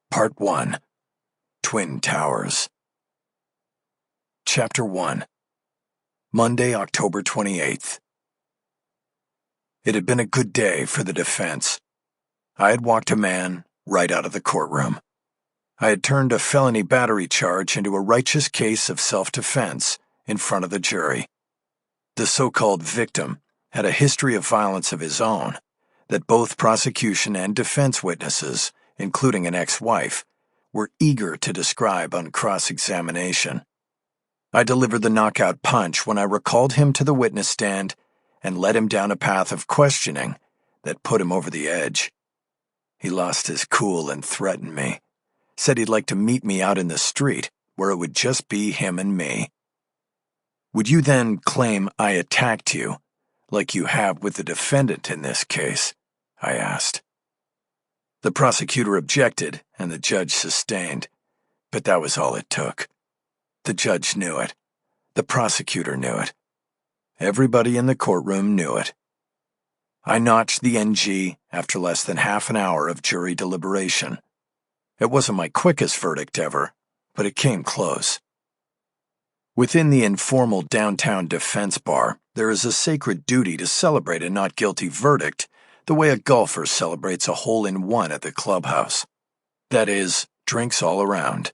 Part 1. Twin Towers. Chapter 1. Monday, October 28th. It had been a good day for the defense. I had walked a man right out of the courtroom. I had turned a felony battery charge into a righteous case of self-defense in front of the jury. The so-called victim had a history of violence of his own that both prosecution and defense witnesses, including an ex-wife, were eager to describe on cross-examination. I delivered the knockout punch when I recalled him to the witness stand and led him down a path of questioning that put him over the edge. He lost his cool and threatened me, said he'd like to meet me out in the street where it would just be him and me. Would you then claim I attacked you, like you have with the defendant in this case? I asked. The prosecutor objected, and the judge sustained. But that was all it took. The judge knew it. The prosecutor knew it. Everybody in the courtroom knew it. I notched the NG after less than half an hour of jury deliberation. It wasn't my quickest verdict ever, but it came close. Within the informal downtown defense bar, there is a sacred duty to celebrate a not guilty verdict the way a golfer celebrates a hole-in-one at the clubhouse. That is, drinks all around.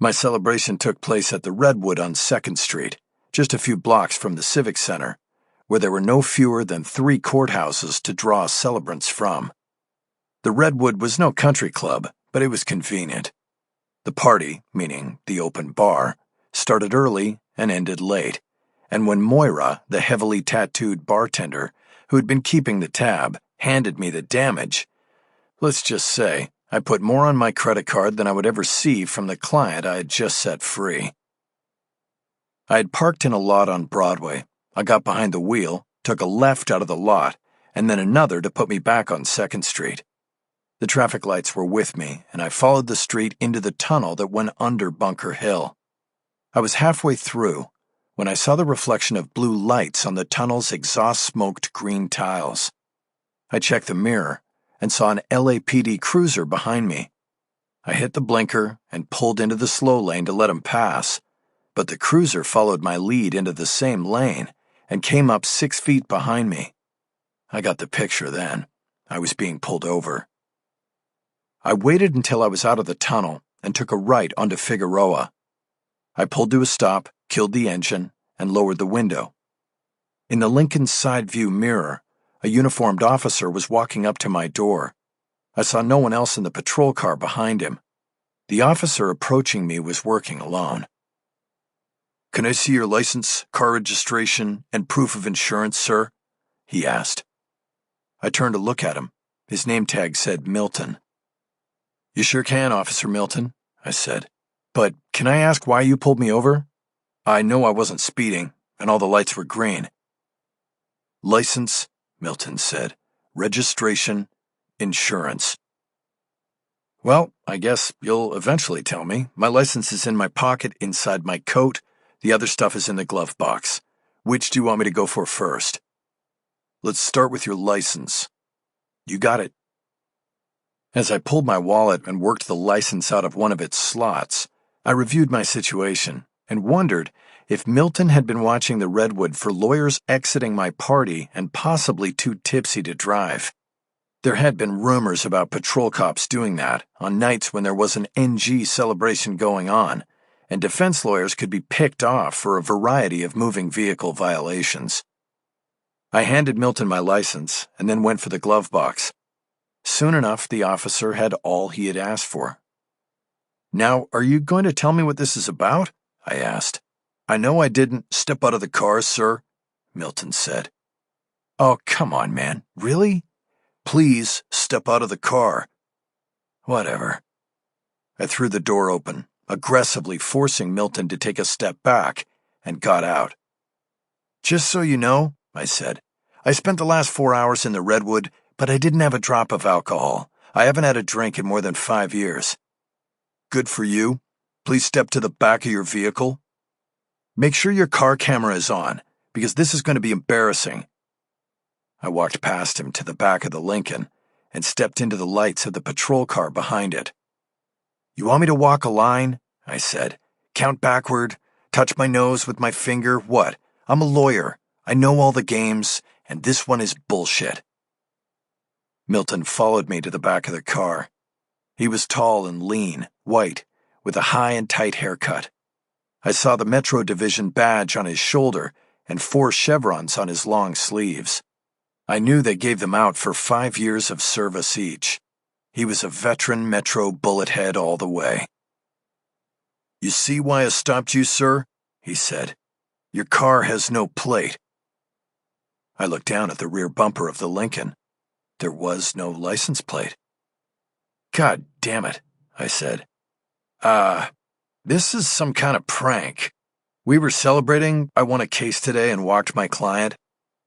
My celebration took place at the Redwood on 2nd Street, just a few blocks from the Civic Center, where there were no fewer than 3 courthouses to draw celebrants from. The Redwood was no country club, but it was convenient. The party, meaning the open bar, started early and ended late, and when Moira, the heavily tattooed bartender who had been keeping the tab, handed me the damage, let's just say I put more on my credit card than I would ever see from the client I had just set free. I had parked in a lot on Broadway. I got behind the wheel, took a left out of the lot, and then another to put me back on 2nd Street. The traffic lights were with me, and I followed the street into the tunnel that went under Bunker Hill. I was halfway through when I saw the reflection of blue lights on the tunnel's exhaust-smoked green tiles. I checked the mirror and saw an LAPD cruiser behind me. I hit the blinker and pulled into the slow lane to let him pass, but the cruiser followed my lead into the same lane and came up 6 feet behind me. I got the picture then. I was being pulled over. I waited until I was out of the tunnel and took a right onto Figueroa. I pulled to a stop, killed the engine, and lowered the window. In the Lincoln's side view mirror, a uniformed officer was walking up to my door. I saw no one else in the patrol car behind him. The officer approaching me was working alone. "Can I see your license, car registration, and proof of insurance, sir?" he asked. I turned to look at him. His name tag said Milton. "You sure can, Officer Milton," I said. "But can I ask why you pulled me over? I know I wasn't speeding, and all the lights were green." "License," Milton said. "Registration, insurance." "Well, I guess you'll eventually tell me. My license is in my pocket inside my coat. The other stuff is in the glove box. Which do you want me to go for first?" "Let's start with your license." "You got it." As I pulled my wallet and worked the license out of one of its slots, I reviewed my situation and wondered if Milton had been watching the Redwood for lawyers exiting my party and possibly too tipsy to drive. There had been rumors about patrol cops doing that on nights when there was an NG celebration going on, and defense lawyers could be picked off for a variety of moving vehicle violations. I handed Milton my license and then went for the glove box. Soon enough, the officer had all he had asked for. "Now, are you going to tell me what this is about?" I asked. "I know I didn't step out of the car, sir," Milton said. "Oh, come on, man. Really? Please step out of the car." Whatever. I threw the door open, aggressively forcing Milton to take a step back, and got out. "Just so you know," I said, "I spent the last 4 hours in the Redwood, but I didn't have a drop of alcohol. I haven't had a drink in more than 5 years." "Good for you. Please step to the back of your vehicle. Make sure your car camera is on, because this is going to be embarrassing." I walked past him to the back of the Lincoln and stepped into the lights of the patrol car behind it. You want me to walk a line? I said. Count backward, touch my nose with my finger, what? I'm a lawyer. I know all the games, and this one is bullshit. Milton followed me to the back of the car. He was tall and lean, white, with a high and tight haircut. I saw the Metro Division badge on his shoulder and 4 chevrons on his long sleeves. I knew they gave them out for 5 years of service each. He was a veteran Metro bullet head all the way. You see why I stopped you, sir? He said. Your car has no plate. I looked down at the rear bumper of the Lincoln. There was no license plate. God damn it, I said. This is some kind of prank. We were celebrating I won a case today and walked my client.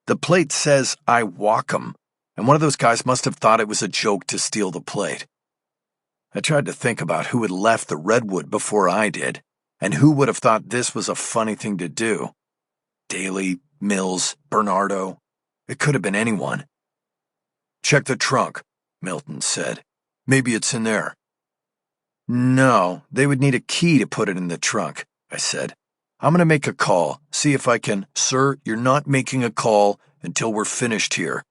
The plate says I walk 'em, and one of those guys must have thought it was a joke to steal the plate. I tried to think about who had left the Redwood before I did, and who would have thought this was a funny thing to do. Daly, Mills, Bernardo. It could have been anyone. Check the trunk, Milton said. Maybe it's in there. No, they would need a key to put it in the trunk, I said. I'm going to make a call, see if I can. Sir, you're not making a call until we're finished here.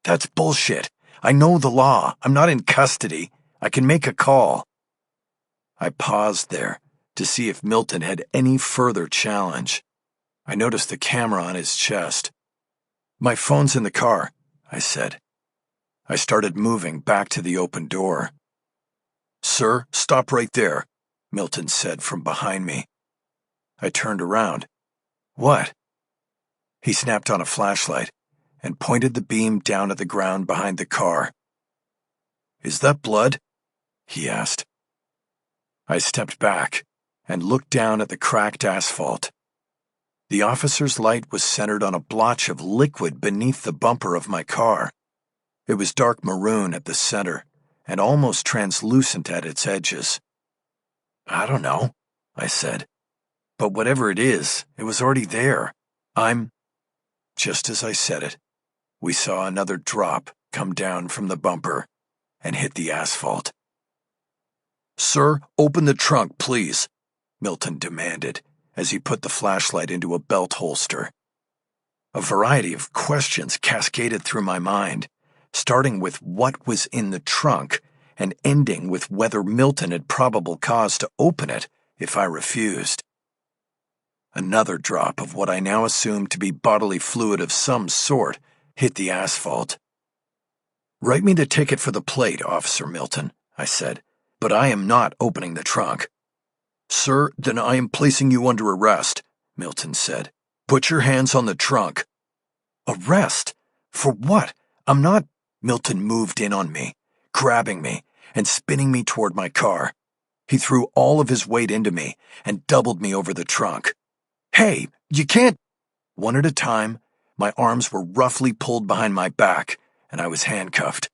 That's bullshit. I know the law. I'm not in custody. I can make a call. I paused there to see if Milton had any further challenge. I noticed the camera on his chest. My phone's in the car, I said. I started moving back to the open door. Sir, stop right there, Milton said from behind me. I turned around. What? He snapped on a flashlight and pointed the beam down at the ground behind the car. Is that blood? He asked. I stepped back and looked down at the cracked asphalt. The officer's light was centered on a blotch of liquid beneath the bumper of my car. It was dark maroon at the center and almost translucent at its edges. I don't know, I said. But whatever it is, it was already there. Just as I said it, we saw another drop come down from the bumper and hit the asphalt. Sir, open the trunk, please, Milton demanded as he put the flashlight into a belt holster. A variety of questions cascaded through my mind, starting with what was in the trunk and ending with whether Milton had probable cause to open it if I refused. Another drop of what I now assumed to be bodily fluid of some sort hit the asphalt. Write me the ticket for the plate, Officer Milton, I said, but I am not opening the trunk. Sir, then I am placing you under arrest, Milton said. Put your hands on the trunk. Arrest? For what? I'm not... Milton moved in on me, grabbing me and spinning me toward my car. He threw all of his weight into me and doubled me over the trunk. Hey, you can't... One at a time, my arms were roughly pulled behind my back, and I was handcuffed.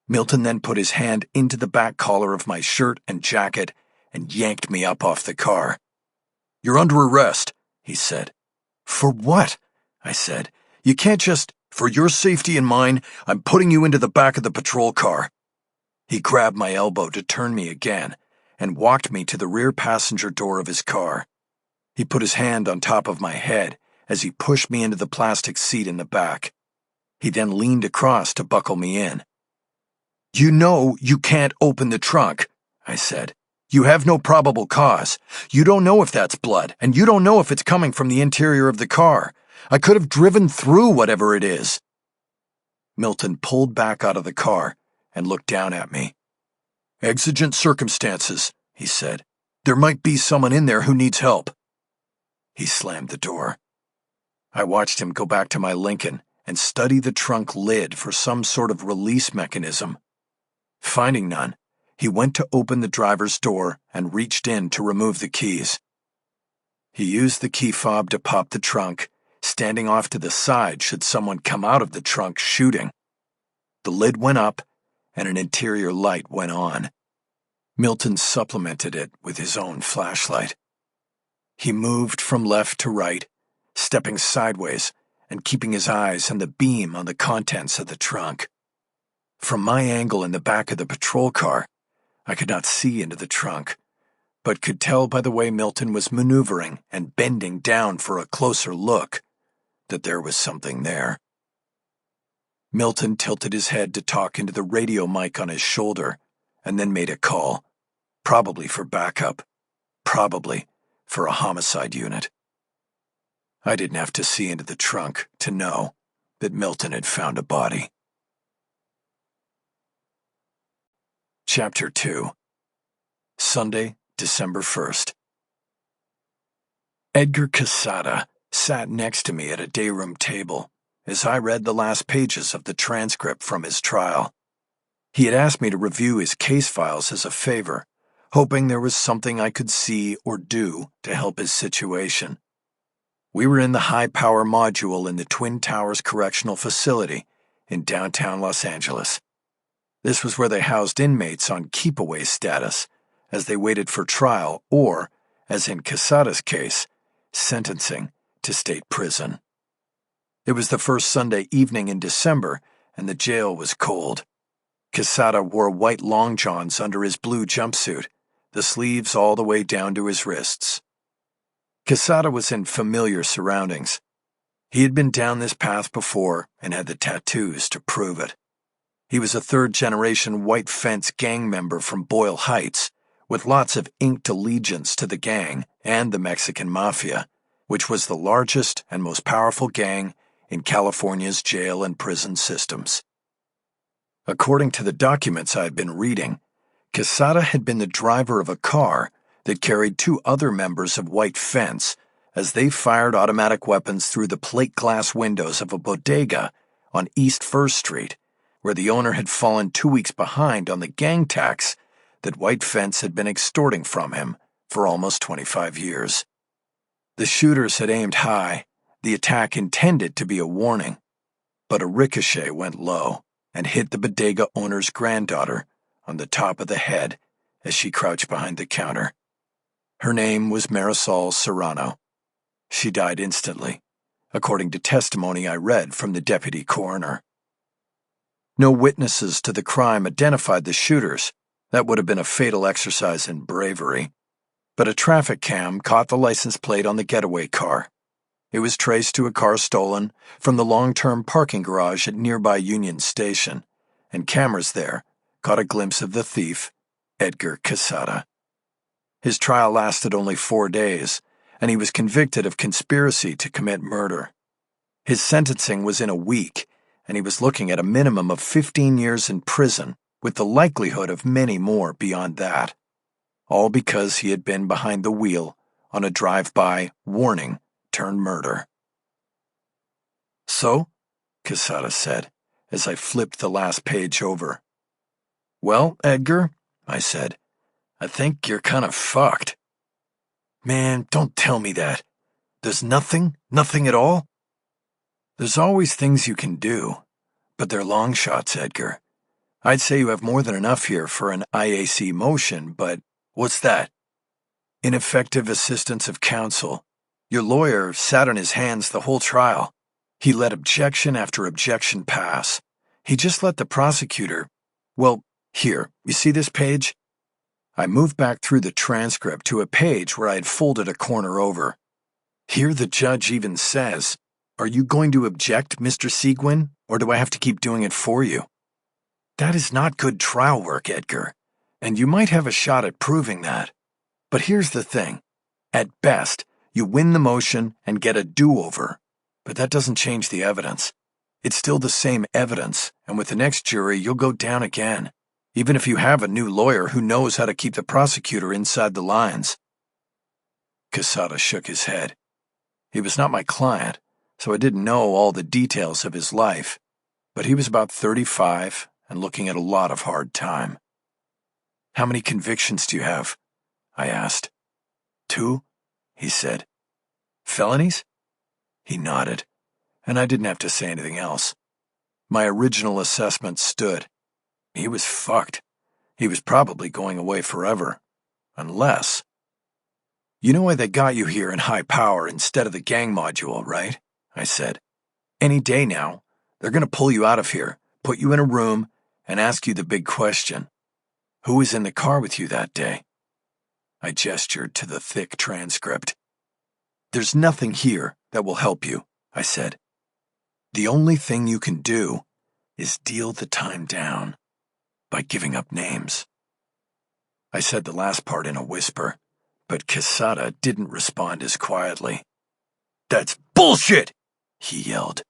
Milton then put his hand into the back collar of my shirt and jacket and yanked me up off the car. You're under arrest, he said. For what? I said. You can't just... For your safety and mine, I'm putting you into the back of the patrol car. He grabbed my elbow to turn me again and walked me to the rear passenger door of his car. He put his hand on top of my head as he pushed me into the plastic seat in the back. He then leaned across to buckle me in. You know you can't open the trunk, I said. You have no probable cause. You don't know if that's blood, and you don't know if it's coming from the interior of the car. I could have driven through whatever it is. Milton pulled back out of the car and looked down at me. Exigent circumstances, he said. There might be someone in there who needs help. He slammed the door. I watched him go back to my Lincoln and study the trunk lid for some sort of release mechanism. Finding none, he went to open the driver's door and reached in to remove the keys. He used the key fob to pop the trunk, standing off to the side should someone come out of the trunk shooting. The lid went up, and an interior light went on. Milton supplemented it with his own flashlight. He moved from left to right, stepping sideways and keeping his eyes on the beam on the contents of the trunk. From my angle in the back of the patrol car, I could not see into the trunk, but could tell by the way Milton was maneuvering and bending down for a closer look that there was something there. Milton tilted his head to talk into the radio mic on his shoulder and then made a call, probably for backup, probably for a homicide unit. I didn't have to see into the trunk to know that Milton had found a body. Chapter 2. Sunday, December 1st. Edgar Casada sat next to me at a day-room table as I read the last pages of the transcript from his trial. He had asked me to review his case files as a favor, hoping there was something I could see or do to help his situation. We were in the high-power module in the Twin Towers Correctional Facility in downtown Los Angeles. This was where they housed inmates on keep-away status as they waited for trial or, as in Casada's case, sentencing to state prison. It was the first Sunday evening in December, and the jail was cold. Casada wore white long johns under his blue jumpsuit, the sleeves all the way down to his wrists. Casada was in familiar surroundings. He had been down this path before and had the tattoos to prove it. He was a third-generation white fence gang member from Boyle Heights, with lots of inked allegiance to the gang and the Mexican Mafia, which was the largest and most powerful gang in California's jail and prison systems. According to the documents I had been reading, Casada had been the driver of a car that carried two other members of White Fence as they fired automatic weapons through the plate glass windows of a bodega on East First Street, where the owner had fallen 2 weeks behind on the gang tax that White Fence had been extorting from him for almost 25 years. The shooters had aimed high, the attack intended to be a warning, but a ricochet went low and hit the bodega owner's granddaughter on the top of the head as she crouched behind the counter. Her name was Marisol Serrano. She died instantly, according to testimony I read from the deputy coroner. No witnesses to the crime identified the shooters. That would have been a fatal exercise in bravery. But a traffic cam caught the license plate on the getaway car. It was traced to a car stolen from the long-term parking garage at nearby Union Station, and cameras there caught a glimpse of the thief, Edgar Casada. His trial lasted only 4 days, and he was convicted of conspiracy to commit murder. His sentencing was in a week, and he was looking at a minimum of 15 years in prison, with the likelihood of many more beyond that. All because he had been behind the wheel on a drive-by warning-turned-murder. "So?" Casada said, as I flipped the last page over. "Well, Edgar," I said, "I think you're kind of fucked." "Man, don't tell me that. There's nothing at all?" "There's always things you can do, but they're long shots, Edgar. I'd say you have more than enough here for an IAC motion, but what's that?" "Ineffective assistance of counsel. Your lawyer sat on his hands the whole trial. He let objection after objection pass. He just let the prosecutor... Well, here, you see this page?" I moved back through the transcript to a page where I had folded a corner over. Here the judge even says, "Are you going to object, Mr. Seguin, or do I have to keep doing it for you?" That is not good trial work, Edgar, and you might have a shot at proving that. But here's the thing. At best, you win the motion and get a do-over, but that doesn't change the evidence. It's still the same evidence, and with the next jury, you'll go down again, even if you have a new lawyer who knows how to keep the prosecutor inside the lines. Casada shook his head. He was not my client, so I didn't know all the details of his life, but he was about 35 and looking at a lot of hard time. "How many convictions do you have?" I asked. "2, he said. "Felonies?" He nodded, and I didn't have to say anything else. My original assessment stood. He was fucked. He was probably going away forever. Unless... "You know why they got you here in high power instead of the gang module, right?" I said. "Any day now, they're going to pull you out of here, put you in a room, and ask you the big question. Who was in the car with you that day? I gestured to the thick transcript. There's nothing here that will help you, I said. The only thing you can do is deal the time down by giving up names. I said the last part in a whisper, but Casada didn't respond as quietly. That's bullshit, he yelled.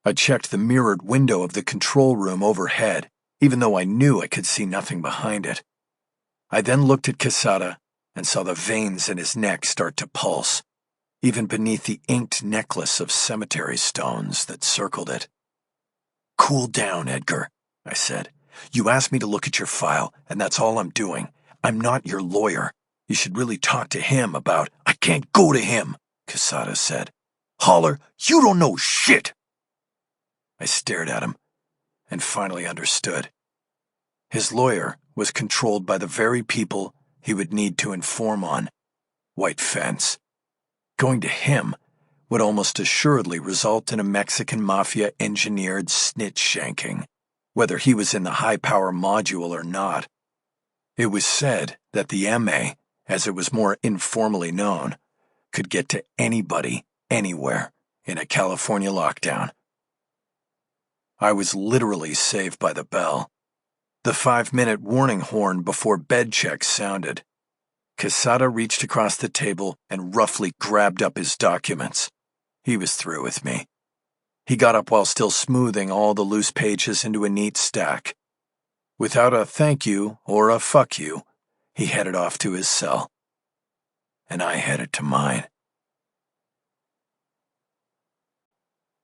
I checked the mirrored window of the control room overhead, even though I knew I could see nothing behind it. I then looked at Casada and saw the veins in his neck start to pulse, even beneath the inked necklace of cemetery stones that circled it. Cool down, Edgar, I said. You asked me to look at your file, and that's all I'm doing. I'm not your lawyer. You should really talk to him about— I can't go to him, Casada said. Holler, you don't know shit! I stared at him, and finally understood. His lawyer was controlled by the very people he would need to inform on. White Fence. Going to him would almost assuredly result in a Mexican mafia-engineered snitch shanking, whether he was in the high-power module or not. It was said that the MA, as it was more informally known, could get to anybody, anywhere, in a California lockdown. I was literally saved by the bell. The 5-minute warning horn before bed check sounded. Casada reached across the table and roughly grabbed up his documents. He was through with me. He got up while still smoothing all the loose pages into a neat stack. Without a thank you or a fuck you, he headed off to his cell. And I headed to mine.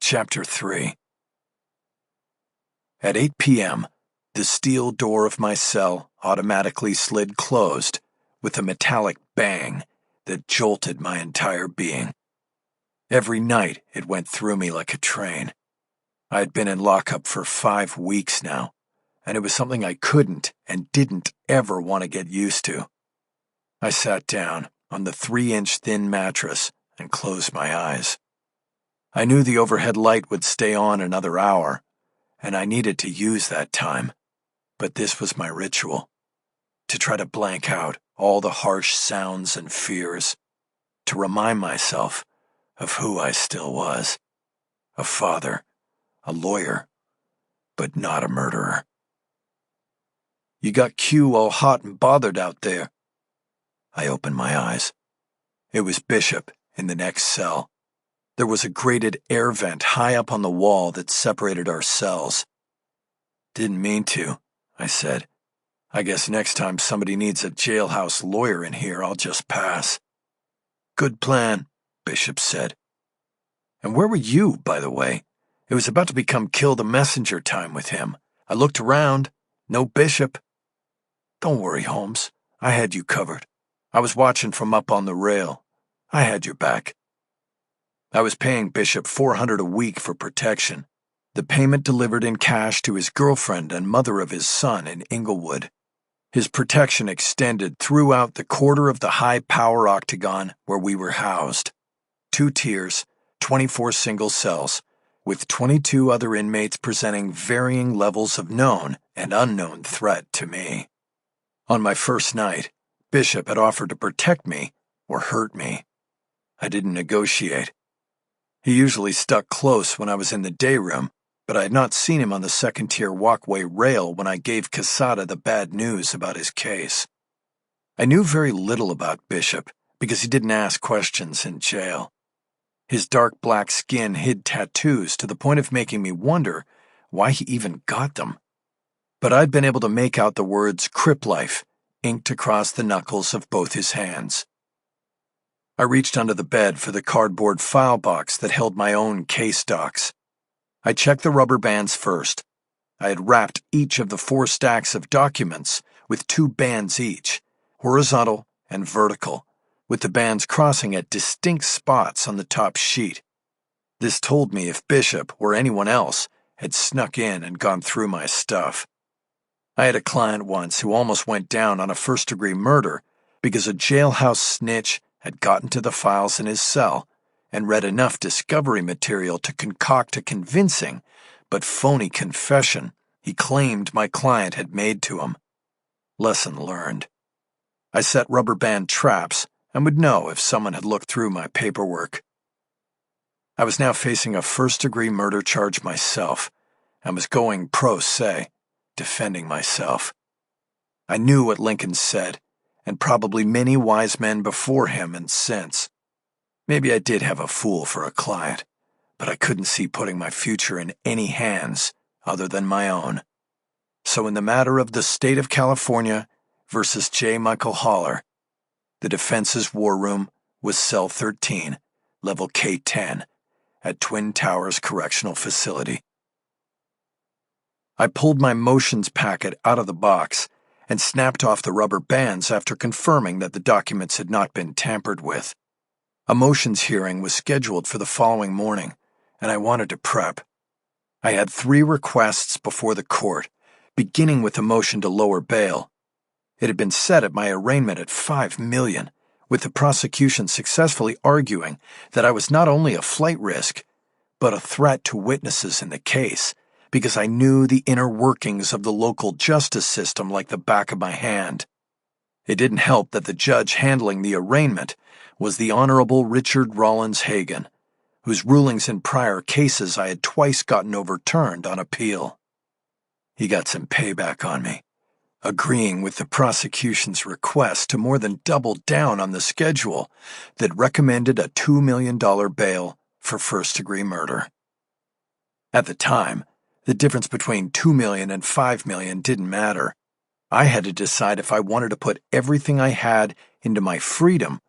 Chapter 3. At 8 p.m., the steel door of my cell automatically slid closed with a metallic bang that jolted my entire being. Every night it went through me like a train. I had been in lockup for 5 weeks now, and it was something I couldn't and didn't ever want to get used to. I sat down on the 3-inch thin mattress and closed my eyes. I knew the overhead light would stay on another hour, and I needed to use that time. But this was my ritual, to try to blank out all the harsh sounds and fears, to remind myself of who I still was, a father, a lawyer, but not a murderer. You got Q all hot and bothered out there. I opened my eyes. It was Bishop in the next cell. There was a grated air vent high up on the wall that separated our cells. Didn't mean to, I said. I guess next time somebody needs a jailhouse lawyer in here, I'll just pass. Good plan, Bishop said. And where were you, by the way? It was about to become kill the messenger time with him. I looked around. No Bishop. Don't worry, Holmes. I had you covered. I was watching from up on the rail. I had your back. I was paying Bishop $400 a week for protection. The payment delivered in cash to his girlfriend and mother of his son in Inglewood. His protection extended throughout the quarter of the high-power octagon where we were housed. 2 tiers, 24 single cells, with 22 other inmates presenting varying levels of known and unknown threat to me. On my first night, Bishop had offered to protect me or hurt me. I didn't negotiate. He usually stuck close when I was in the day room, but I had not seen him on the 2nd-tier walkway rail when I gave Casada the bad news about his case. I knew very little about Bishop because he didn't ask questions in jail. His dark black skin hid tattoos to the point of making me wonder why he even got them. But I'd been able to make out the words Crip Life inked across the knuckles of both his hands. I reached under the bed for the cardboard file box that held my own case docs. I checked the rubber bands first. I had wrapped each of the 4 stacks of documents with 2 bands each, horizontal and vertical, with the bands crossing at distinct spots on the top sheet. This told me if Bishop or anyone else had snuck in and gone through my stuff. I had a client once who almost went down on a first-degree murder because a jailhouse snitch had gotten to the files in his cell and read enough discovery material to concoct a convincing but phony confession he claimed my client had made to him. Lesson learned. I set rubber band traps and would know if someone had looked through my paperwork. I was now facing a first-degree murder charge myself and was going pro se, defending myself. I knew what Lincoln said, and probably many wise men before him and since. Maybe I did have a fool for a client, but I couldn't see putting my future in any hands other than my own. So in the matter of the state of California versus J. Michael Haller, the defense's war room was cell 13, level K10, at Twin Towers Correctional Facility. I pulled my motions packet out of the box and snapped off the rubber bands after confirming that the documents had not been tampered with. A motions hearing was scheduled for the following morning, and I wanted to prep. I had 3 requests before the court, beginning with a motion to lower bail. It had been set at my arraignment at $5 million, with the prosecution successfully arguing that I was not only a flight risk, but a threat to witnesses in the case, because I knew the inner workings of the local justice system like the back of my hand. It didn't help that the judge handling the arraignment was the Honorable Richard Rollins Hagan, whose rulings in prior cases I had twice gotten overturned on appeal. He got some payback on me, agreeing with the prosecution's request to more than double down on the schedule that recommended a $2 million bail for first-degree murder. At the time, the difference between $2 million and $5 million didn't matter. I had to decide if I wanted to put everything I had into my freedom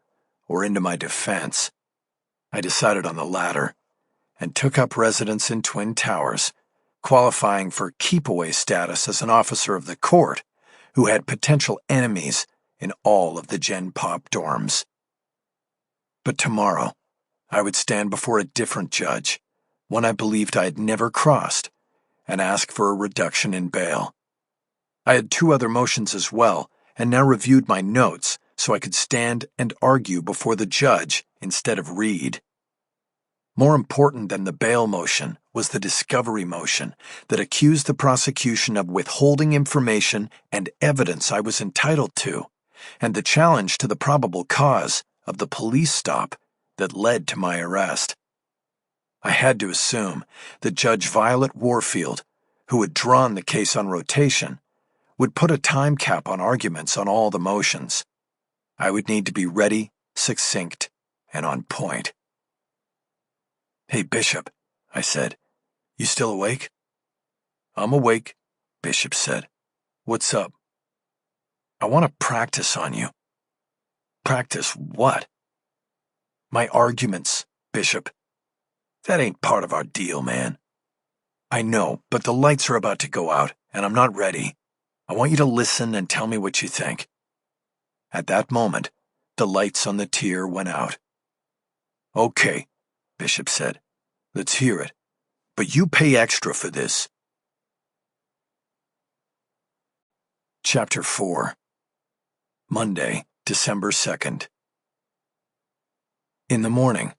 or into my defense. I decided on the latter and took up residence in Twin Towers, qualifying for keep-away status as an officer of the court who had potential enemies in all of the Gen Pop dorms. But tomorrow, I would stand before a different judge, one I believed I had never crossed, and ask for a reduction in bail. I had 2 other motions as well, and now reviewed my notes so I could stand and argue before the judge instead of read. More important than the bail motion was the discovery motion that accused the prosecution of withholding information and evidence I was entitled to, and the challenge to the probable cause of the police stop that led to my arrest. I had to assume that Judge Violet Warfield, who had drawn the case on rotation, would put a time cap on arguments on all the motions. I would need to be ready, succinct, and on point. "Hey, Bishop," I said. "You still awake?" "I'm awake," Bishop said. "What's up?" "I want to practice on you." "Practice what?" "My arguments, Bishop." "That ain't part of our deal, man." "I know, but the lights are about to go out, and I'm not ready. I want you to listen and tell me what you think." At that moment, the lights on the tier went out. "Okay," Bishop said. "Let's hear it. But you pay extra for this." Chapter 4. Monday, December 2nd. In the morning,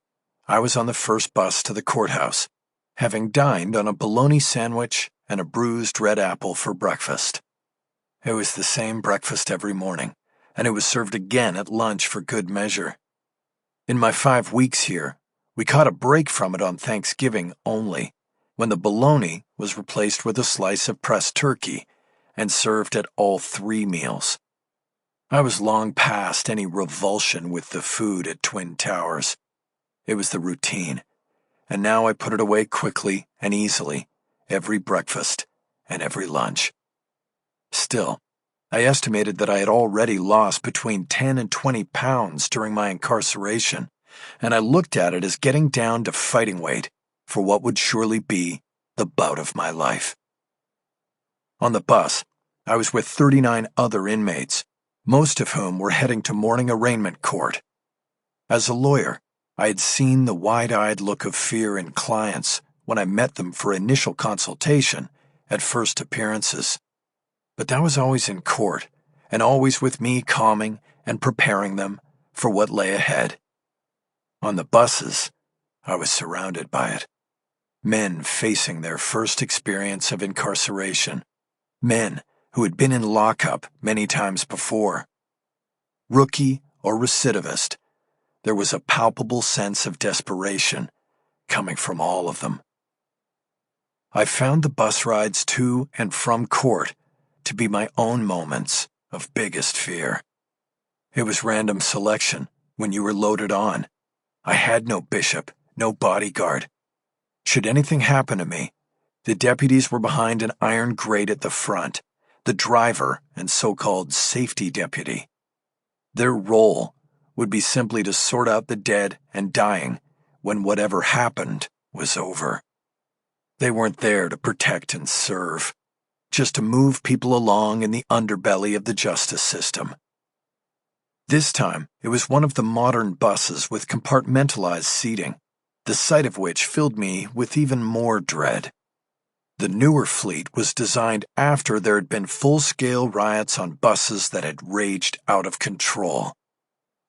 I was on the first bus to the courthouse, having dined on a bologna sandwich and a bruised red apple for breakfast. It was the same breakfast every morning, and it was served again at lunch for good measure. In my 5 weeks here, we caught a break from it on Thanksgiving only, when the bologna was replaced with a slice of pressed turkey and served at all 3 meals. I was long past any revulsion with the food at Twin Towers. It was the routine, and now I put it away quickly and easily, every breakfast and every lunch. Still, I estimated that I had already lost between 10 and 20 pounds during my incarceration, and I looked at it as getting down to fighting weight for what would surely be the bout of my life. On the bus, I was with 39 other inmates, most of whom were heading to morning arraignment court. As a lawyer, I had seen the wide-eyed look of fear in clients when I met them for initial consultation at first appearances. But that was always in court, and always with me calming and preparing them for what lay ahead. On the buses, I was surrounded by it. Men facing their first experience of incarceration. Men who had been in lockup many times before. Rookie or recidivist, there was a palpable sense of desperation coming from all of them. I found the bus rides to and from court to be my own moments of biggest fear. It was random selection when you were loaded on. I had no bishop, no bodyguard. Should anything happen to me, the deputies were behind an iron grate at the front, the driver and so-called safety deputy. Their role would be simply to sort out the dead and dying when whatever happened was over. They weren't there to protect and serve, just to move people along in the underbelly of the justice system. This time, it was one of the modern buses with compartmentalized seating, the sight of which filled me with even more dread. The newer fleet was designed after there had been full-scale riots on buses that had raged out of control.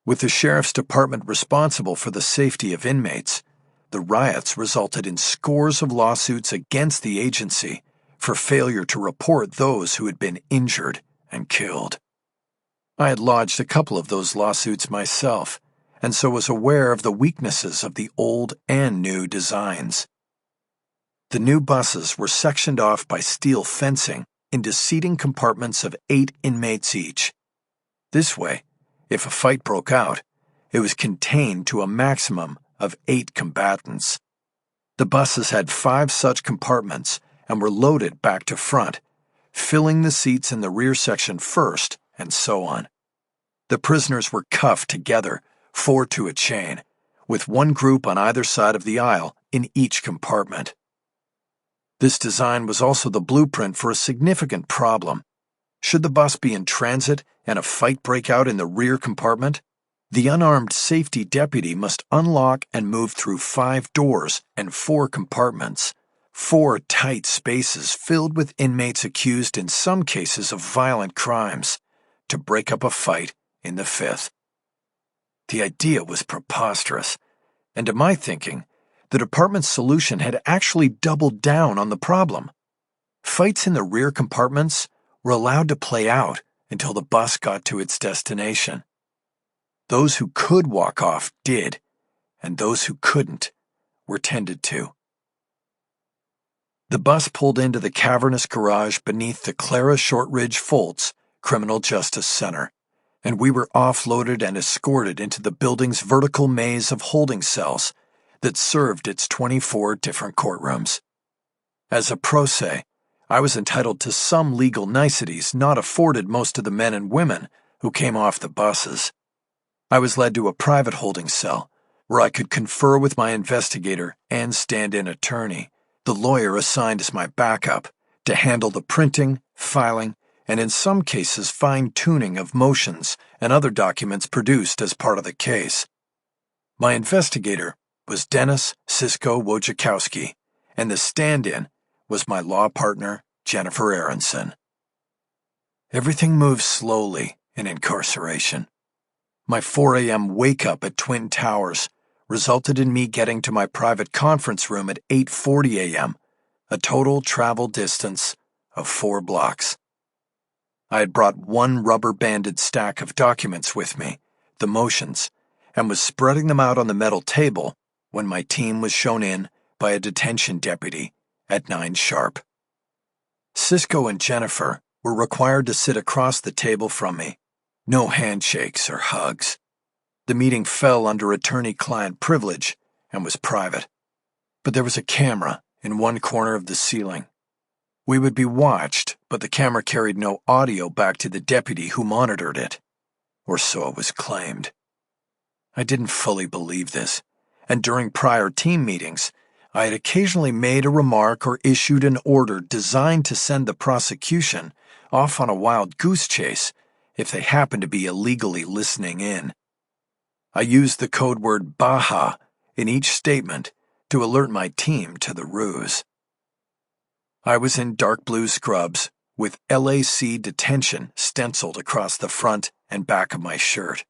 With the sheriff's department responsible for the safety of inmates, the riots resulted in scores of lawsuits against the agency for failure to report those who had been injured and killed. I had lodged a couple of those lawsuits myself, and so was aware of the weaknesses of the old and new designs. The new buses were sectioned off by steel fencing into seating compartments of 8 inmates each. This way, if a fight broke out, it was contained to a maximum of 8 combatants. The buses had 5 such compartments and were loaded back to front, filling the seats in the rear section first, and so on. The prisoners were cuffed together, 4 to a chain, with one group on either side of the aisle in each compartment. This design was also the blueprint for a significant problem. Should the bus be in transit and a fight break out in the rear compartment, the unarmed safety deputy must unlock and move through 5 doors and 4 compartments, 4 tight spaces filled with inmates accused in some cases of violent crimes, to break up a fight in the 5th. The idea was preposterous, and to my thinking, the department's solution had actually doubled down on the problem. Fights in the rear compartments were allowed to play out until the bus got to its destination. Those who could walk off did, and those who couldn't were tended to. The bus pulled into the cavernous garage beneath the Clara Shortridge Foltz Criminal Justice Center, and we were offloaded and escorted into the building's vertical maze of holding cells that served its 24 different courtrooms. As a pro se, I was entitled to some legal niceties not afforded most of the men and women who came off the buses. I was led to a private holding cell where I could confer with my investigator and stand-in attorney, the lawyer assigned as my backup, to handle the printing, filing, and in some cases fine-tuning of motions and other documents produced as part of the case. My investigator was Dennis Cisco Wojciechowski, and the stand-in was my law partner, Jennifer Aronson. Everything moves slowly in incarceration. My 4 a.m. wake-up at Twin Towers resulted in me getting to my private conference room at 8:40 a.m., a total travel distance of 4 blocks. I had brought one rubber-banded stack of documents with me, the motions, and was spreading them out on the metal table when my team was shown in by a detention deputy at 9 sharp. Cisco and Jennifer were required to sit across the table from me. No handshakes or hugs. The meeting fell under attorney-client privilege and was private. But there was a camera in one corner of the ceiling. We would be watched, but the camera carried no audio back to the deputy who monitored it. Or so it was claimed. I didn't fully believe this, and during prior team meetings, I had occasionally made a remark or issued an order designed to send the prosecution off on a wild goose chase if they happened to be illegally listening in. I used the code word Baja in each statement to alert my team to the ruse. I was in dark blue scrubs with LAC detention stenciled across the front and back of my shirt.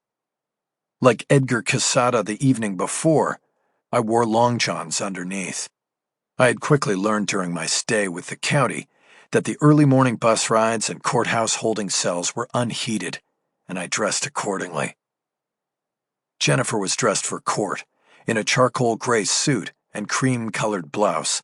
Like Edgar Casada the evening before, I wore long johns underneath. I had quickly learned during my stay with the county that the early morning bus rides and courthouse holding cells were unheated, and I dressed accordingly. Jennifer was dressed for court, in a charcoal gray suit and cream-colored blouse.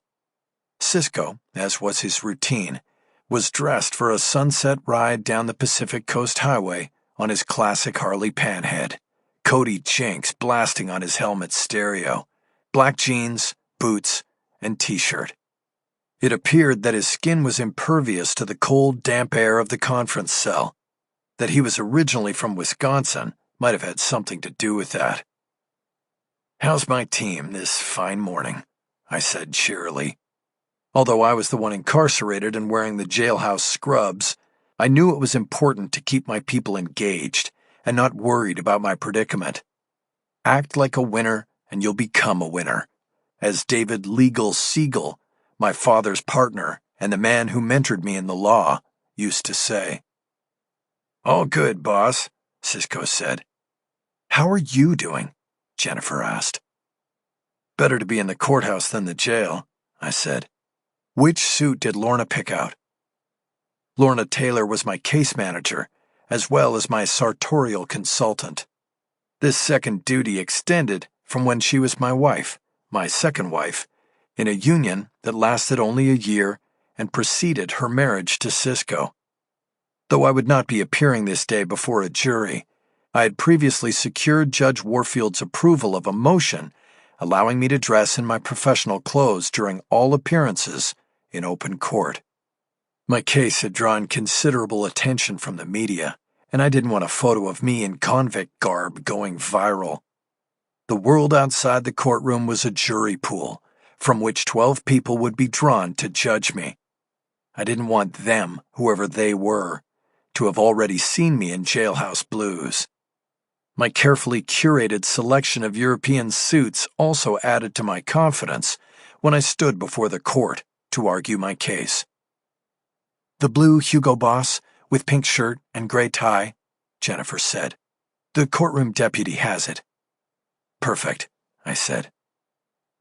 Cisco, as was his routine, was dressed for a sunset ride down the Pacific Coast Highway on his classic Harley Panhead, Cody Jinks blasting on his helmet stereo, black jeans, boots, and t-shirt. It appeared that his skin was impervious to the cold, damp air of the conference cell. That he was originally from Wisconsin might have had something to do with that. "How's my team this fine morning?" I said cheerily. Although I was the one incarcerated and wearing the jailhouse scrubs, I knew it was important to keep my people engaged and not worried about my predicament. Act like a winner and you'll become a winner, as David Legal Siegel, my father's partner and the man who mentored me in the law, used to say. "All good, boss," Cisco said. "How are you doing?" Jennifer asked. "Better to be in the courthouse than the jail," I said. "Which suit did Lorna pick out?" Lorna Taylor was my case manager, as well as my sartorial consultant. This second duty extended from when she was my wife, my second wife, in a union that lasted only a year and preceded her marriage to Cisco. Though I would not be appearing this day before a jury, I had previously secured Judge Warfield's approval of a motion allowing me to dress in my professional clothes during all appearances in open court. My case had drawn considerable attention from the media, and I didn't want a photo of me in convict garb going viral. The world outside the courtroom was a jury pool, from which 12 people would be drawn to judge me. I didn't want them, whoever they were, to have already seen me in Jailhouse blues. My carefully curated selection of European suits also added to my confidence when I stood before the court to argue my case. "The blue Hugo Boss with pink shirt and gray tie," Jennifer said. "The courtroom deputy has it." "Perfect," I said.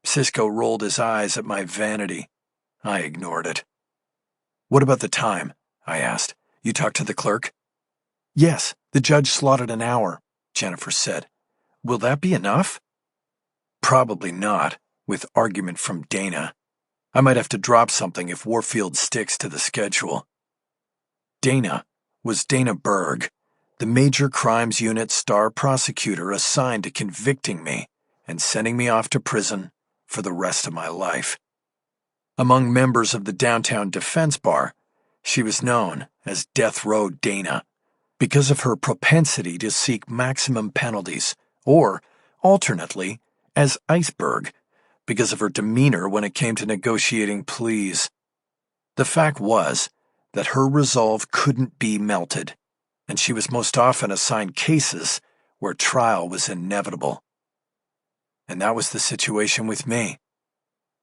Cisco rolled his eyes at my vanity. I ignored it. "What about the time?" I asked. "You talked to the clerk?" "Yes, the judge slotted an hour," Jennifer said. "Will that be enough?" "Probably not, with argument from Dana. I might have to drop something if Warfield sticks to the schedule." Dana was Dana Berg, the Major Crimes Unit star prosecutor assigned to convicting me and sending me off to prison for the rest of my life. Among members of the downtown defense bar, she was known as Death Row Dana because of her propensity to seek maximum penalties, or, alternately, as Iceberg because of her demeanor when it came to negotiating pleas. The fact was that her resolve couldn't be melted, and she was most often assigned cases where trial was inevitable. And that was the situation with me.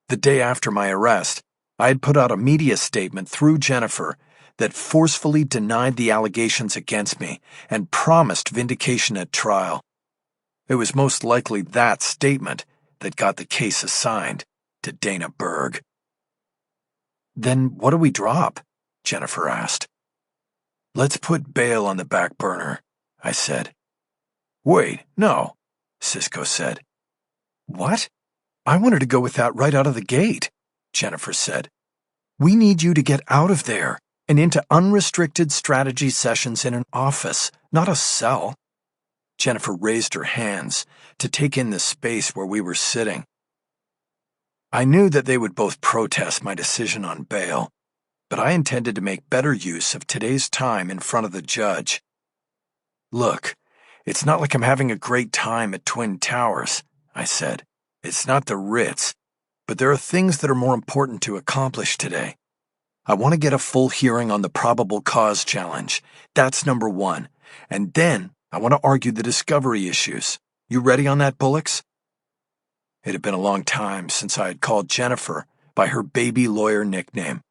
The day after my arrest, I had put out a media statement through Jennifer that forcefully denied the allegations against me and promised vindication at trial. It was most likely that statement that got the case assigned to Dana Berg. "Then what do we drop?" Jennifer asked. "Let's put bail on the back burner," I said. "Wait, no," Cisco said. "What? I wanted to go with that right out of the gate," Jennifer said. "We need you to get out of there and into unrestricted strategy sessions in an office, not a cell." Jennifer raised her hands to take in the space where we were sitting. I knew that they would both protest my decision on bail, but I intended to make better use of today's time in front of the judge. "Look, it's not like I'm having a great time at Twin Towers," I said. "It's not the Ritz, but there are things that are more important to accomplish today. I want to get a full hearing on the probable cause challenge. That's number one. And then I want to argue the discovery issues. You ready on that, Bullocks?" It had been a long time since I had called Jennifer by her baby lawyer nickname.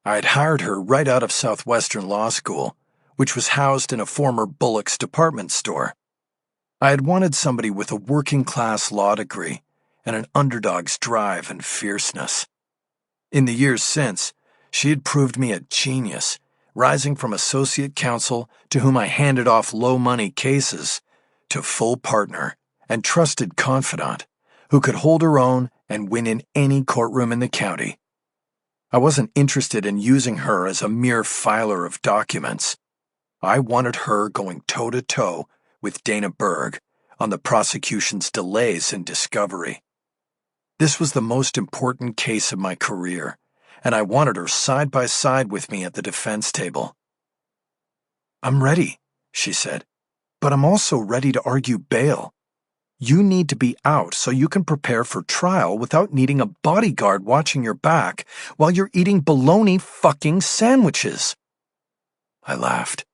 I had hired her right out of Southwestern Law School, which was housed in a former Bullock's department store. I had wanted somebody with a working-class law degree and an underdog's drive and fierceness. In the years since, She had proved me a genius, rising from associate counsel to whom I handed off low-money cases to full partner and trusted confidant who could hold her own and win in any courtroom in the county. I wasn't interested in using her as a mere filer of documents. I wanted her going toe-to-toe with Dana Berg on the prosecution's delays in discovery. This was the most important case of my career, and I wanted her side by side with me at the defense table. "I'm ready," she said, "but I'm also ready to argue bail. You need to be out so you can prepare for trial without needing a bodyguard watching your back while you're eating bologna fucking sandwiches." I laughed.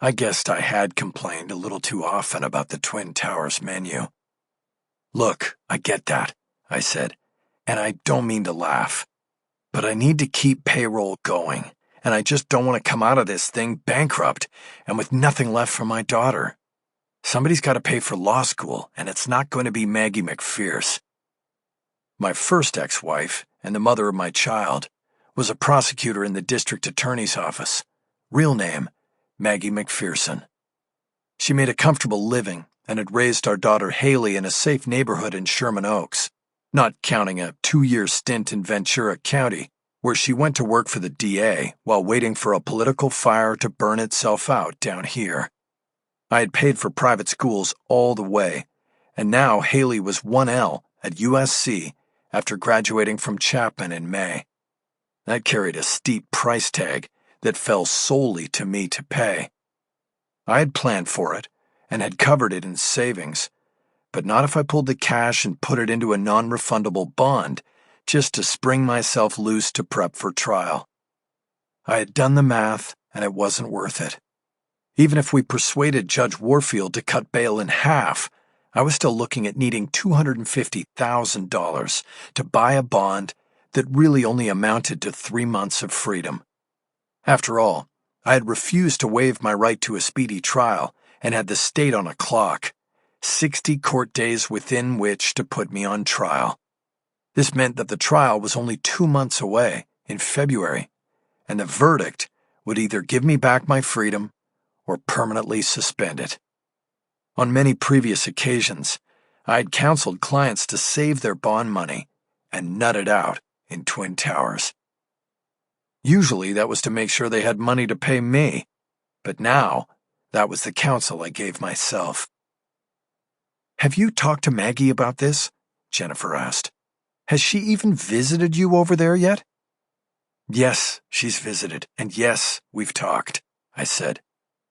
I guessed I had complained a little too often about the Twin Towers menu. "Look, I get that," I said, "and I don't mean to laugh. But I need to keep payroll going, and I just don't want to come out of this thing bankrupt and with nothing left for my daughter. Somebody's got to pay for law school, and it's not going to be Maggie McPherce." My first ex-wife, and the mother of my child, was a prosecutor in the district attorney's office. Real name, Maggie McPherson. She made a comfortable living and had raised our daughter Haley in a safe neighborhood in Sherman Oaks, not counting a 2-year stint in Ventura County, where she went to work for the DA while waiting for a political fire to burn itself out down here. I had paid for private schools all the way, and now Haley was 1L at USC after graduating from Chapman in May. That carried a steep price tag that fell solely to me to pay. I had planned for it and had covered it in savings, but not if I pulled the cash and put it into a non-refundable bond just to spring myself loose to prep for trial. I had done the math, and it wasn't worth it. Even if we persuaded Judge Warfield to cut bail in half, I was still looking at needing $250,000 to buy a bond that really only amounted to 3 months of freedom. After all, I had refused to waive my right to a speedy trial and had the state on a clock, 60 court days within which to put me on trial. This meant that the trial was only 2 months away, in February, and the verdict would either give me back my freedom or permanently suspend it. On many previous occasions, I had counseled clients to save their bond money and nut it out in Twin Towers. Usually that was to make sure they had money to pay me, but now that was the counsel I gave myself. "Have you talked to Maggie about this?" Jennifer asked. "Has she even visited you over there yet?" "Yes, she's visited, and yes, we've talked," I said.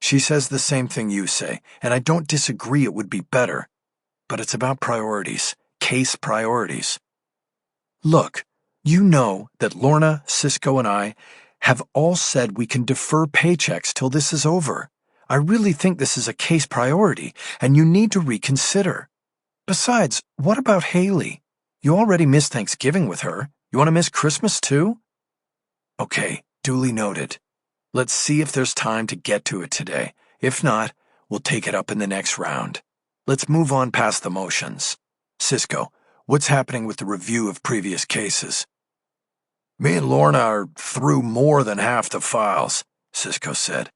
"She says the same thing you say, and I don't disagree it would be better. But it's about priorities, case priorities. Look, you know that Lorna, Cisco, and I have all said we can defer paychecks till this is over. I really think this is a case priority, and you need to reconsider. Besides, what about Haley? You already missed Thanksgiving with her. You want to miss Christmas too?" "Okay, duly noted. Let's see if there's time to get to it today. If not, we'll take it up in the next round. Let's move on past the motions. Cisco, what's happening with the review of previous cases?" "Me and Lorna are through more than half the files," Cisco said.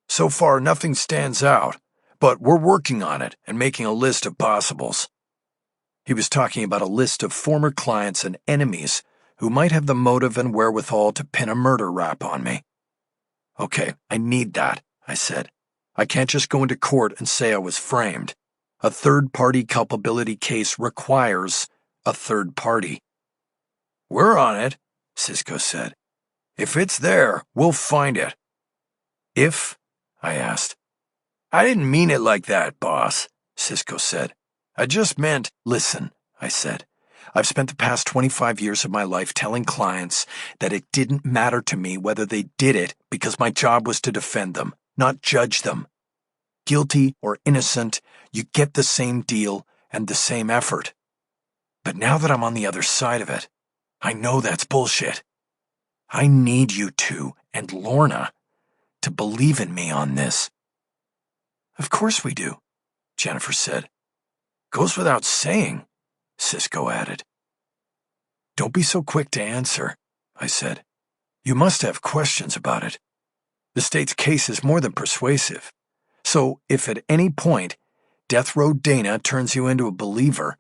"So far, nothing stands out, but we're working on it and making a list of possibles." He was talking about a list of former clients and enemies who might have the motive and wherewithal to pin a murder rap on me. "Okay, I need that," I said. "I can't just go into court and say I was framed. A third-party culpability case requires a third party." "We're on it," Cisco said. "If it's there, we'll find it." "If?" I asked. "I didn't mean it like that, boss," Cisco said. "I just meant—" "Listen," I said. "I've spent the past 25 years of my life telling clients that it didn't matter to me whether they did it because my job was to defend them, not judge them. Guilty or innocent, you get the same deal and the same effort. But now that I'm on the other side of it, I know that's bullshit. I need you two and Lorna to believe in me on this." "Of course we do," Jennifer said. "Goes without saying," Cisco added. "Don't be so quick to answer," I said. You must have questions about it. The state's case is more than persuasive. So if at any point Death Row Dana turns you into a believer,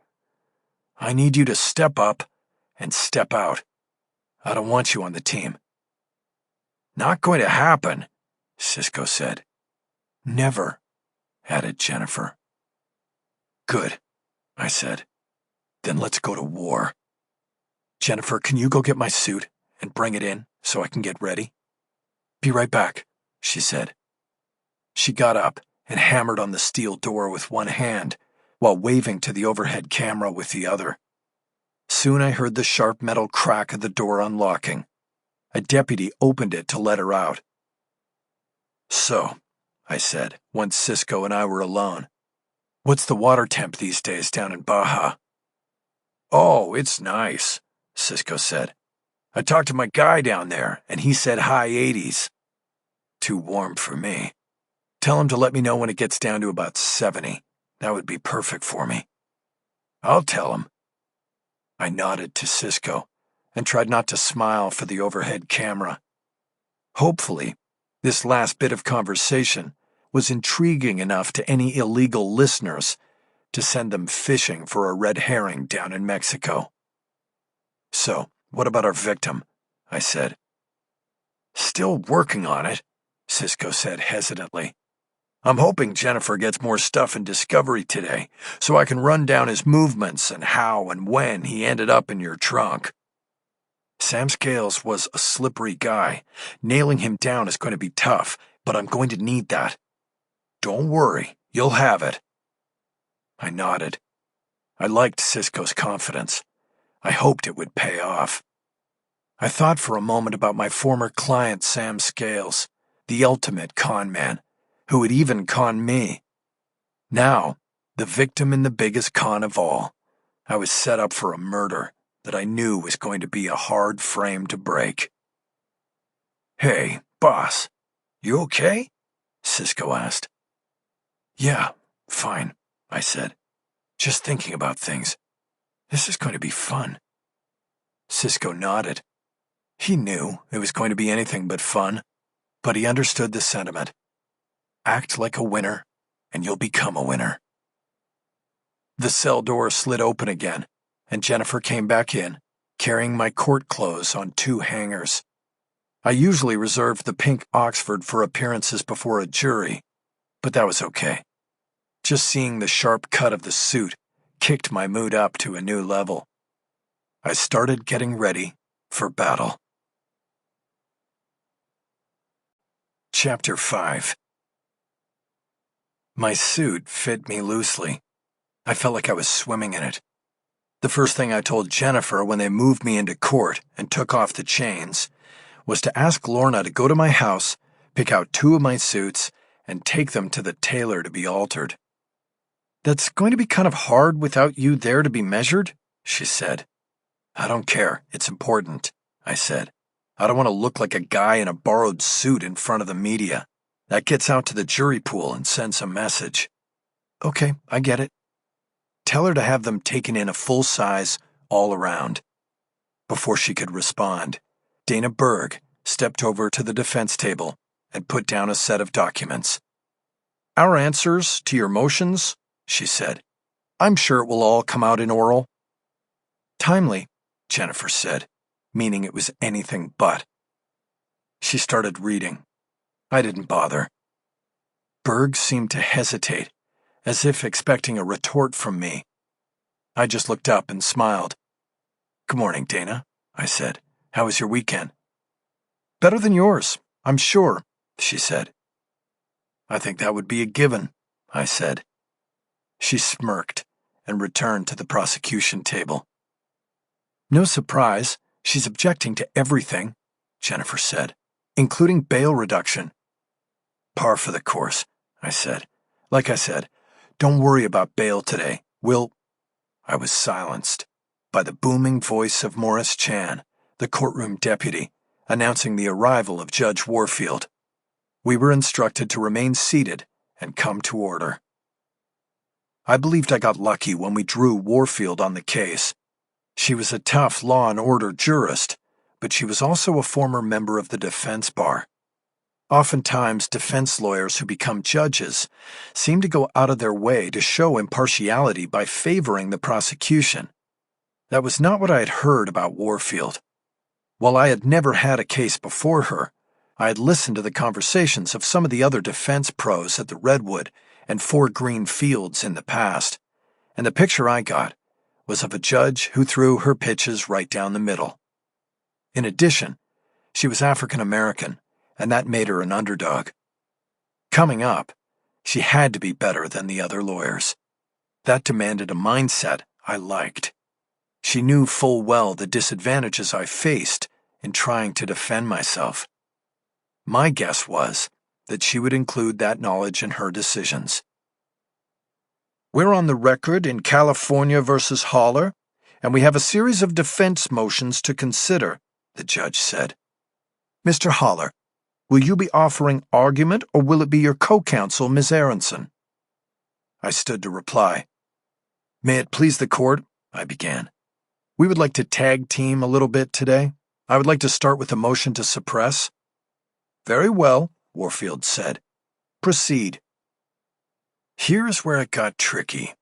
I need you to step up and step out. I don't want you on the team." "Not going to happen," Cisco said. "Never," added Jennifer. "Good," I said. "Then let's go to war. Jennifer, can you go get my suit and bring it in so I can get ready?" "Be right back," she said. She got up and hammered on the steel door with one hand while waving to the overhead camera with the other. Soon I heard the sharp metal crack of the door unlocking. A deputy opened it to let her out. "So," I said, once Cisco and I were alone, "what's the water temp these days down in Baja?" "Oh, it's nice," Cisco said. "I talked to my guy down there, and he said high 80s. Too warm for me. Tell him to let me know when it gets down to about 70. That would be perfect for me." "I'll tell him." I nodded to Cisco and tried not to smile for the overhead camera. Hopefully, this last bit of conversation was intriguing enough to any illegal listeners to send them fishing for a red herring down in Mexico. "So, what about our victim?" I said. "Still working on it," Cisco said hesitantly. "I'm hoping Jennifer gets more stuff in Discovery today, so I can run down his movements and how and when he ended up in your trunk. Sam Scales was a slippery guy. Nailing him down is going to be tough, but I'm going to need that. Don't worry, you'll have it." I nodded. I liked Cisco's confidence. I hoped it would pay off. I thought for a moment about my former client, Sam Scales, the ultimate con man, who had even conned me. Now, the victim in the biggest con of all, I was set up for a murder that I knew was going to be a hard frame to break. "Hey, boss, you okay?" Cisco asked. "Yeah, fine," I said. "Just thinking about things. This is going to be fun." Cisco nodded. He knew it was going to be anything but fun, but he understood the sentiment. Act like a winner, and you'll become a winner. The cell door slid open again, and Jennifer came back in, carrying my court clothes on 2 hangers. I usually reserved the pink Oxford for appearances before a jury, but that was okay. Just seeing the sharp cut of the suit kicked my mood up to a new level. I started getting ready for battle. Chapter 5. My suit fit me loosely. I felt like I was swimming in it. The first thing I told Jennifer when they moved me into court and took off the chains was to ask Lorna to go to my house, pick out 2 of my suits, and take them to the tailor to be altered. "That's going to be kind of hard without you there to be measured," she said. "I don't care. It's important," I said. "I don't want to look like a guy in a borrowed suit in front of the media. That gets out to the jury pool and sends a message." "Okay, I get it." "Tell her to have them taken in a full size all around." Before she could respond, Dana Berg stepped over to the defense table and put down a set of documents. "Our answers to your motions," she said. "I'm sure it will all come out in oral." "Timely," Jennifer said, meaning it was anything but. She started reading. I didn't bother. Berg seemed to hesitate, as if expecting a retort from me. I just looked up and smiled. "Good morning, Dana," I said. "How was your weekend?" "Better than yours, I'm sure," she said. "I think that would be a given," I said. She smirked and returned to the prosecution table. "No surprise, she's objecting to everything," Jennifer said, "including bail reduction." "Par for the course," I said. "Like I said, don't worry about bail today. I was silenced by the booming voice of Morris Chan, the courtroom deputy, announcing the arrival of Judge Warfield. We were instructed to remain seated and come to order. I believed I got lucky when we drew Warfield on the case. She was a tough law and order jurist, but she was also a former member of the defense bar. Oftentimes, defense lawyers who become judges seem to go out of their way to show impartiality by favoring the prosecution. That was not what I had heard about Warfield. While I had never had a case before her, I had listened to the conversations of some of the other defense pros at the Redwood and Fort Greene fields in the past, and the picture I got was of a judge who threw her pitches right down the middle. In addition, she was African American, and that made her an underdog. Coming up, she had to be better than the other lawyers. That demanded a mindset I liked. She knew full well the disadvantages I faced in trying to defend myself. My guess was that she would include that knowledge in her decisions. We're on the record in California versus Haller, and we have a series of defense motions to consider, the judge said. Mr. Haller, will you be offering argument, or will it be your co-counsel, Miss Aronson? I stood to reply. May it please the court, I began. We would like to tag team a little bit today. I would like to start with a motion to suppress. Very well, Warfield said. Proceed. Here's where it got tricky.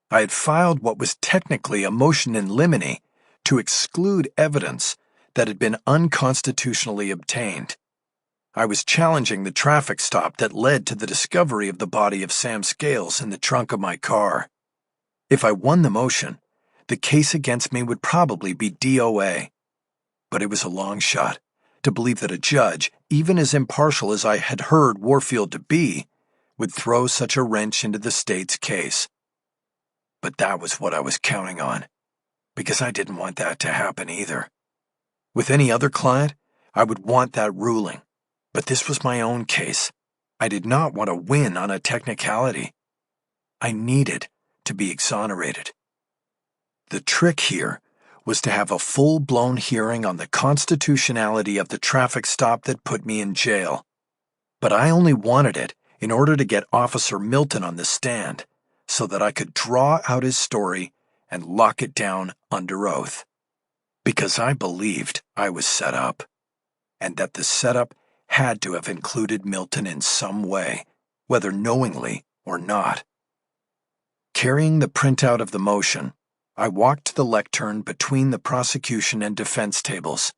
I had filed what was technically a motion in limine to exclude evidence that had been unconstitutionally obtained. I was challenging the traffic stop that led to the discovery of the body of Sam Scales in the trunk of my car. If I won the motion, the case against me would probably be DOA. But it was a long shot to believe that a judge, even as impartial as I had heard Warfield to be, would throw such a wrench into the state's case. But that was what I was counting on, because I didn't want that to happen either. With any other client, I would want that ruling, but this was my own case. I did not want to win on a technicality. I needed to be exonerated. The trick here was to have a full-blown hearing on the constitutionality of the traffic stop that put me in jail. But I only wanted it in order to get Officer Milton on the stand so that I could draw out his story and lock it down under oath. Because I believed I was set up, and that the setup had to have included Milton in some way, whether knowingly or not. Carrying the printout of the motion, I walked to the lectern between the prosecution and defense tables.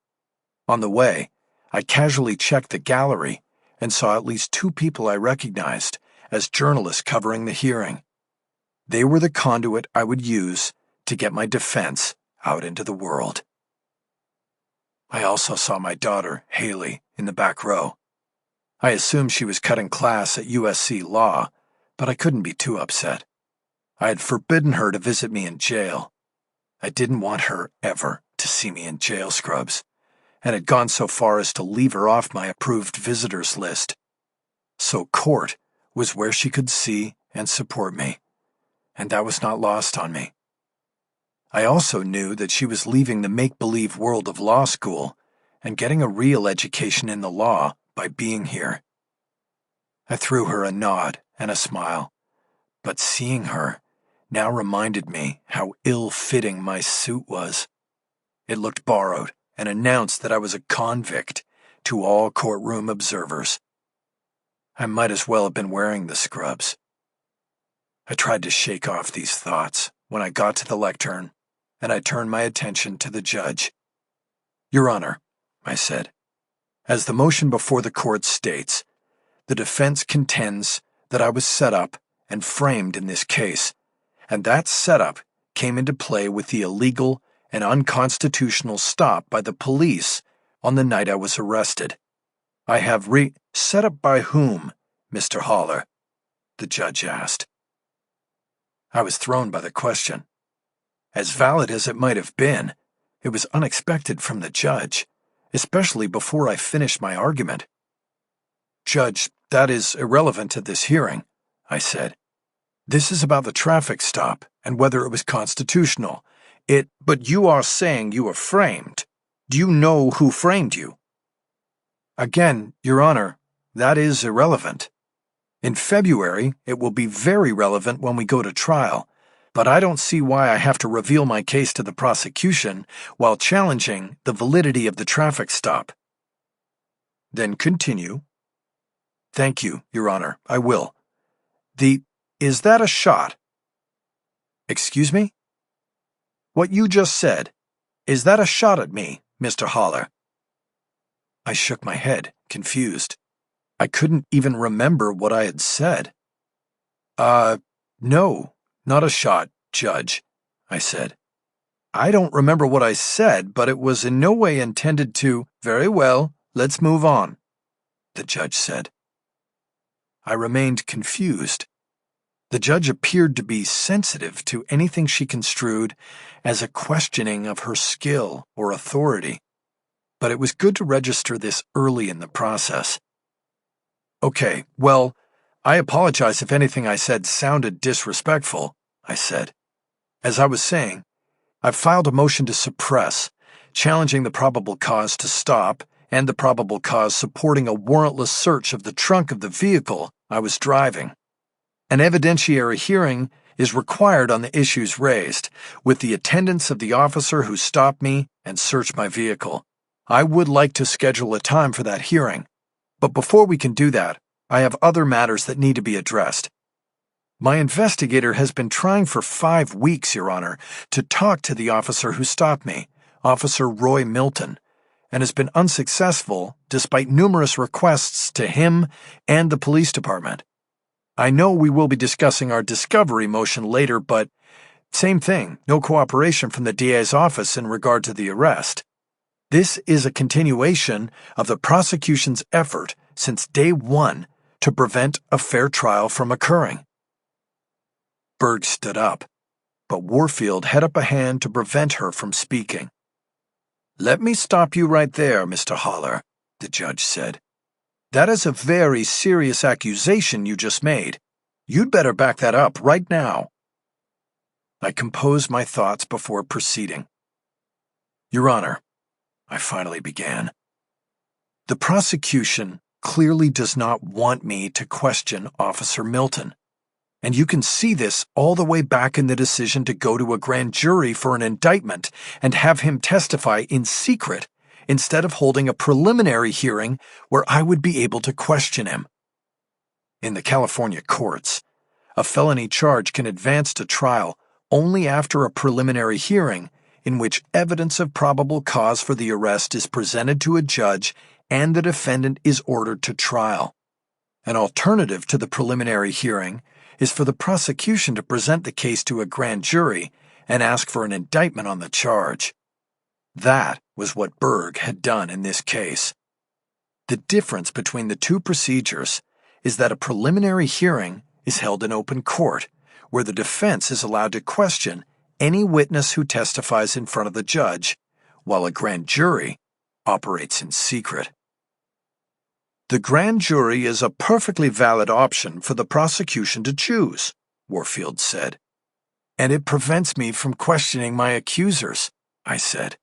On the way, I casually checked the gallery and saw at least two people I recognized as journalists covering the hearing. They were the conduit I would use to get my defense out into the world. I also saw my daughter, Haley, in the back row. I assumed she was cutting class at USC Law, but I couldn't be too upset. I had forbidden her to visit me in jail. I didn't want her ever to see me in jail scrubs, and had gone so far as to leave her off my approved visitors list. So court was where she could see and support me, and that was not lost on me. I also knew that she was leaving the make-believe world of law school and getting a real education in the law by being here. I threw her a nod and a smile, but seeing her now reminded me how ill-fitting my suit was. It looked borrowed and announced that I was a convict to all courtroom observers. I might as well have been wearing the scrubs. I tried to shake off these thoughts when I got to the lectern, and I turned my attention to the judge. Your Honor, I said, as the motion before the court states, the defense contends that I was set up and framed in this case, and that setup came into play with the illegal and unconstitutional stop by the police on the night I was arrested. I have set up by whom, Mr. Haller? The judge asked. I was thrown by the question. As valid as it might have been, it was unexpected from the judge, especially before I finished my argument. Judge, that is irrelevant to this hearing, I said. This is about the traffic stop and whether it was constitutional. But you are saying you were framed. Do you know who framed you? Again, Your Honor, that is irrelevant. In February, it will be very relevant when we go to trial, but I don't see why I have to reveal my case to the prosecution while challenging the validity of the traffic stop." "Then continue." "Thank you, Your Honor, I will. Is that a shot?" "Excuse me?" "What you just said, is that a shot at me, Mr. Haller?" I shook my head, confused. I couldn't even remember what I had said. No, not a shot, Judge," I said. "I don't remember what I said, but it was in no way intended to—" "Very well, let's move on," the judge said. I remained confused. The judge appeared to be sensitive to anything she construed as a questioning of her skill or authority, but it was good to register this early in the process. "Okay, well, I apologize if anything I said sounded disrespectful," I said. "As I was saying, I've filed a motion to suppress, challenging the probable cause to stop and the probable cause supporting a warrantless search of the trunk of the vehicle I was driving. An evidentiary hearing is required on the issues raised, with the attendance of the officer who stopped me and searched my vehicle. I would like to schedule a time for that hearing, but before we can do that, I have other matters that need to be addressed. My investigator has been trying for 5 weeks, Your Honor, to talk to the officer who stopped me, Officer Roy Milton, and has been unsuccessful despite numerous requests to him and the police department. I know we will be discussing our discovery motion later, but same thing, no cooperation from the DA's office in regard to the arrest. This is a continuation of the prosecution's effort since day one to prevent a fair trial from occurring." Berg stood up, but Warfield had up a hand to prevent her from speaking. "Let me stop you right there, Mr. Haller," the judge said. "That is a very serious accusation you just made. You'd better back that up right now." I composed my thoughts before proceeding. "Your Honor," I finally began, "the prosecution clearly does not want me to question Officer Milton, and you can see this all the way back in the decision to go to a grand jury for an indictment and have him testify in secret instead of holding a preliminary hearing where I would be able to question him. In the California courts, a felony charge can advance to trial only after a preliminary hearing in which evidence of probable cause for the arrest is presented to a judge and the defendant is ordered to trial. An alternative to the preliminary hearing is for the prosecution to present the case to a grand jury and ask for an indictment on the charge. That was what Berg had done in this case. The difference between the two procedures is that a preliminary hearing is held in open court, where the defense is allowed to question any witness who testifies in front of the judge, while a grand jury operates in secret. "The grand jury is a perfectly valid option for the prosecution to choose," Warfield said. "And it prevents me from questioning my accusers," I said.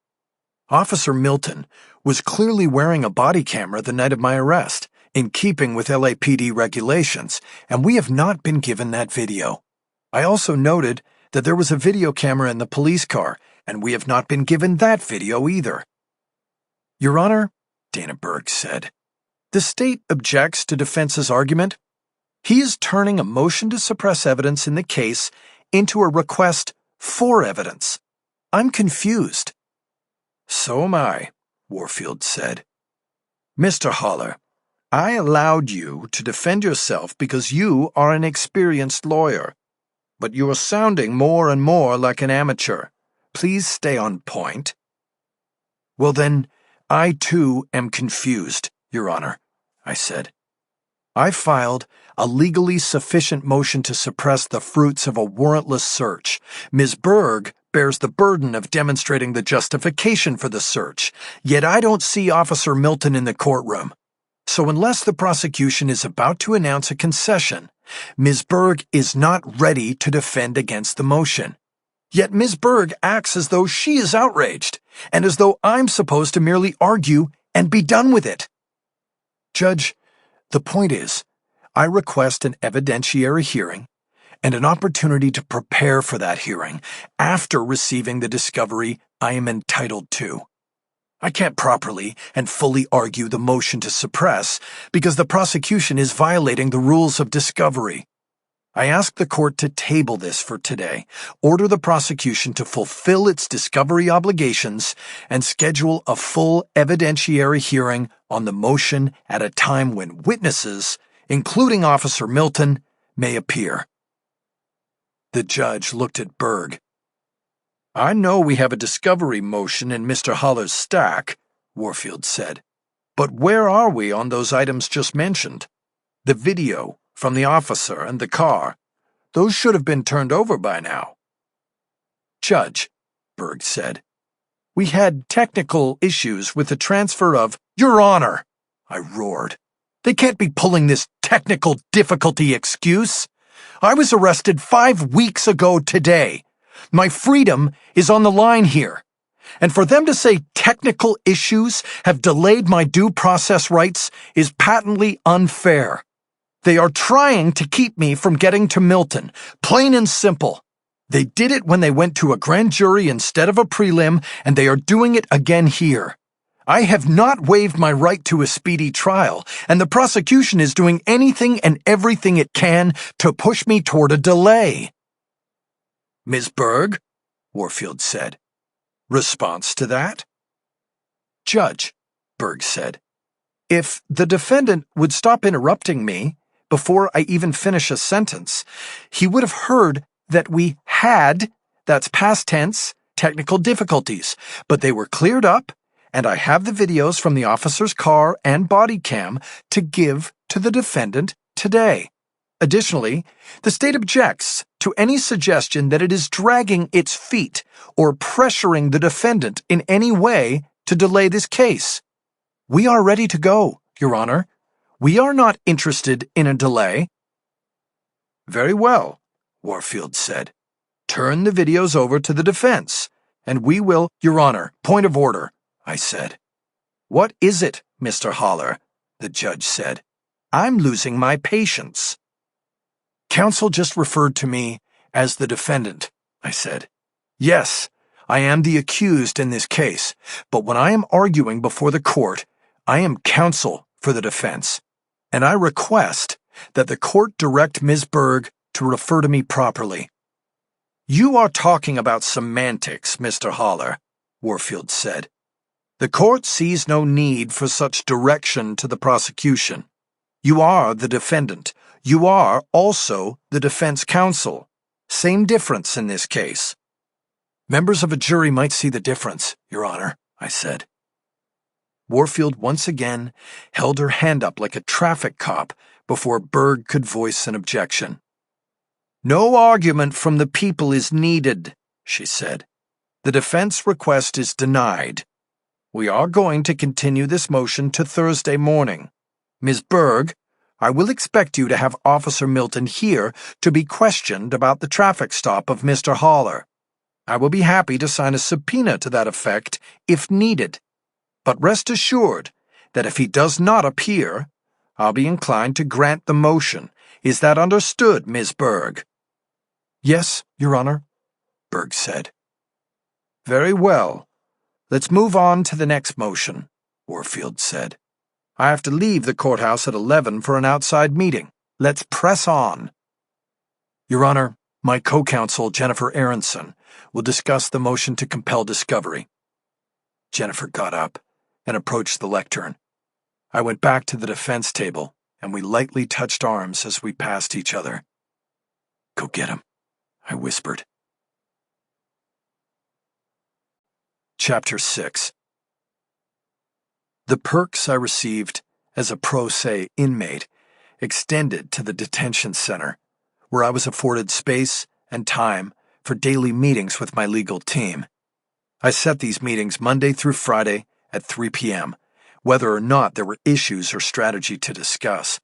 "Officer Milton was clearly wearing a body camera the night of my arrest, in keeping with LAPD regulations, and we have not been given that video. I also noted that there was a video camera in the police car, and we have not been given that video either." "Your Honor," Dana Berg said, "the state objects to defense's argument. He is turning a motion to suppress evidence in the case into a request for evidence. I'm confused." "So am I," Warfield said. "Mr. Haller, I allowed you to defend yourself because you are an experienced lawyer, but you are sounding more and more like an amateur. Please stay on point." "Well then, I too am confused, Your Honor," I said. "I filed a legally sufficient motion to suppress the fruits of a warrantless search. Ms. Berg bears the burden of demonstrating the justification for the search, yet I don't see Officer Milton in the courtroom. So unless the prosecution is about to announce a concession, Ms. Berg is not ready to defend against the motion. Yet Ms. Berg acts as though she is outraged, and as though I'm supposed to merely argue and be done with it. Judge, the point is, I request an evidentiary hearing, and an opportunity to prepare for that hearing after receiving the discovery I am entitled to. I can't properly and fully argue the motion to suppress because the prosecution is violating the rules of discovery. I ask the court to table this for today, order the prosecution to fulfill its discovery obligations, and schedule a full evidentiary hearing on the motion at a time when witnesses, including Officer Milton, may appear. The judge looked at Berg. I know we have a discovery motion in Mr. Holler's stack, Warfield said, but where are we on those items just mentioned? The video from the officer and the car. Those should have been turned over by now. Judge, Berg said, we had technical issues with the transfer of— Your Honor, I roared. They can't be pulling this technical difficulty excuse. I was arrested 5 weeks ago today. My freedom is on the line here. And for them to say technical issues have delayed my due process rights is patently unfair. They are trying to keep me from getting to Milton, plain and simple. They did it when they went to a grand jury instead of a prelim, and they are doing it again here. I have not waived my right to a speedy trial, and the prosecution is doing anything and everything it can to push me toward a delay. Ms. Berg, Warfield said. Response to that? Judge, Berg said, if the defendant would stop interrupting me before I even finish a sentence, he would have heard that we had, that's past tense, technical difficulties, but they were cleared up, and I have the videos from the officer's car and body cam to give to the defendant today. Additionally, the state objects to any suggestion that it is dragging its feet or pressuring the defendant in any way to delay this case. We are ready to go, Your Honor. We are not interested in a delay. Very well, Warfield said. Turn the videos over to the defense, and we will— Your Honor, point of order, I said. What is it, Mr. Holler? The judge said. I'm losing my patience. Counsel just referred to me as the defendant, I said. Yes, I am the accused in this case, but when I am arguing before the court, I am counsel for the defense, and I request that the court direct Ms. Berg to refer to me properly. You are talking about semantics, Mr. Holler, Warfield said. The court sees no need for such direction to the prosecution. You are the defendant. You are also the defense counsel. Same difference in this case. Members of a jury might see the difference, Your Honor, I said. Warfield once again held her hand up like a traffic cop before Berg could voice an objection. No argument from the people is needed, she said. The defense request is denied. We are going to continue this motion to Thursday morning. Ms. Berg, I will expect you to have Officer Milton here to be questioned about the traffic stop of Mr. Holler. I will be happy to sign a subpoena to that effect if needed. But rest assured that if he does not appear, I'll be inclined to grant the motion. Is that understood, Ms. Berg? Yes, Your Honor, Berg said. Very well. Let's move on to the next motion, Warfield said. I have to leave the courthouse at 11 for an outside meeting. Let's press on. Your Honor, my co-counsel, Jennifer Aronson, will discuss the motion to compel discovery. Jennifer got up and approached the lectern. I went back to the defense table, and we lightly touched arms as we passed each other. Go get him, I whispered. Chapter 6. The perks I received as a pro se inmate extended to the detention center, where I was afforded space and time for daily meetings with my legal team. I set these meetings Monday through Friday at 3 p.m., whether or not there were issues or strategy to discuss.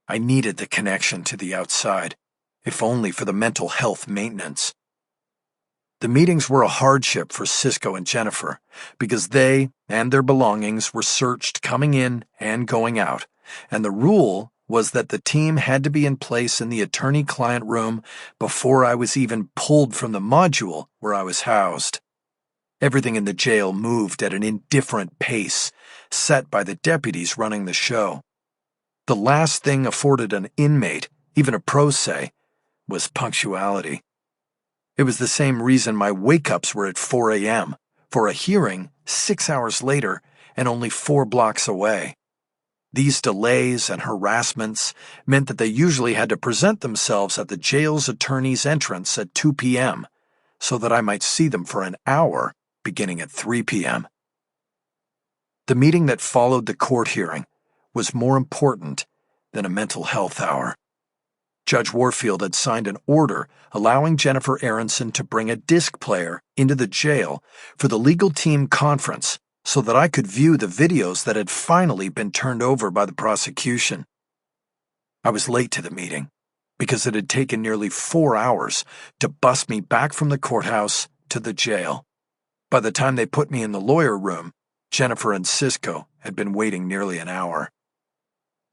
I needed the connection to the outside, if only for the mental health maintenance. The meetings were a hardship for Cisco and Jennifer because they and their belongings were searched coming in and going out, and the rule was that the team had to be in place in the attorney-client room before I was even pulled from the module where I was housed. Everything in the jail moved at an indifferent pace, set by the deputies running the show. The last thing afforded an inmate, even a pro se, was punctuality. It was the same reason my wake-ups were at 4 a.m., for a hearing 6 hours later and only 4 blocks away. These delays and harassments meant that they usually had to present themselves at the jail's attorney's entrance at 2 p.m., so that I might see them for an hour beginning at 3 p.m. The meeting that followed the court hearing was more important than a mental health hour. Judge Warfield had signed an order allowing Jennifer Aronson to bring a disc player into the jail for the legal team conference so that I could view the videos that had finally been turned over by the prosecution. I was late to the meeting because it had taken nearly 4 hours to bus me back from the courthouse to the jail. By the time they put me in the lawyer room, Jennifer and Cisco had been waiting nearly an hour.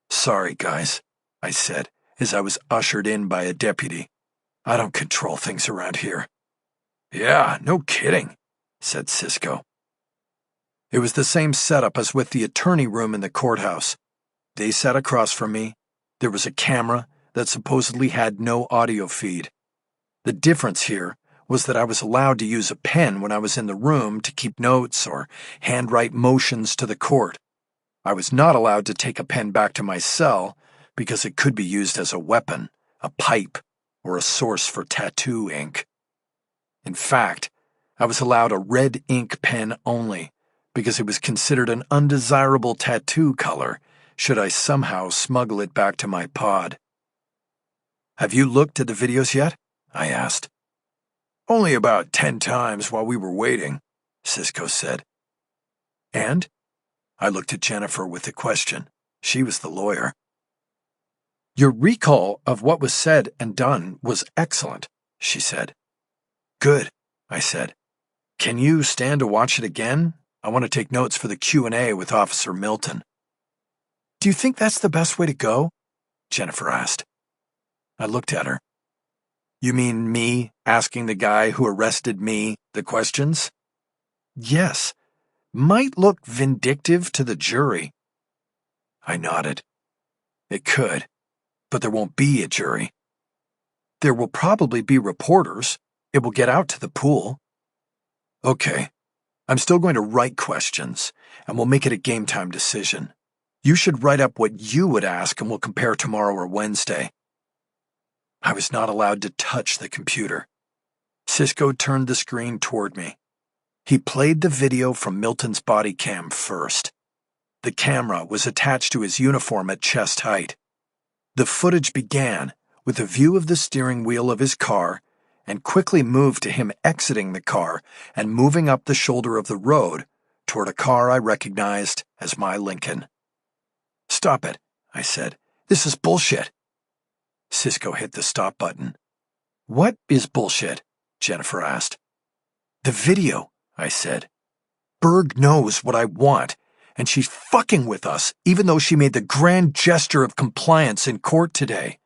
"Sorry, guys," I said as I was ushered in by a deputy. "I don't control things around here." "Yeah, no kidding," said Cisco. It was the same setup as with the attorney room in the courthouse. They sat across from me. There was a camera that supposedly had no audio feed. The difference here was that I was allowed to use a pen when I was in the room to keep notes or handwrite motions to the court. I was not allowed to take a pen back to my cell because it could be used as a weapon, a pipe, or a source for tattoo ink. In fact, I was allowed a red ink pen only because it was considered an undesirable tattoo color should I somehow smuggle it back to my pod. "Have you looked at the videos yet?" I asked. "Only about 10 times while we were waiting," Cisco said. "And?" I looked at Jennifer with the question. She was the lawyer. "Your recall of what was said and done was excellent," she said. "Good," I said. "Can you stand to watch it again? I want to take notes for the Q&A with Officer Milton." "Do you think that's the best way to go?" Jennifer asked. I looked at her. "You mean me asking the guy who arrested me the questions?" "Yes. Might look vindictive to the jury." I nodded. "It could, but there won't be a jury." "There will probably be reporters. It will get out to the pool." "Okay. I'm still going to write questions, and we'll make it a game time decision. You should write up what you would ask, and we'll compare tomorrow or Wednesday." I was not allowed to touch the computer. Cisco turned the screen toward me. He played the video from Milton's body cam first. The camera was attached to his uniform at chest height. The footage began with a view of the steering wheel of his car and quickly moved to him exiting the car and moving up the shoulder of the road toward a car I recognized as my Lincoln. "Stop it," I said. "This is bullshit." Cisco hit the stop button. "What is bullshit?" Jennifer asked. "The video," I said. "Berg knows what I want, and she's fucking with us, even though she made the grand gesture of compliance in court today.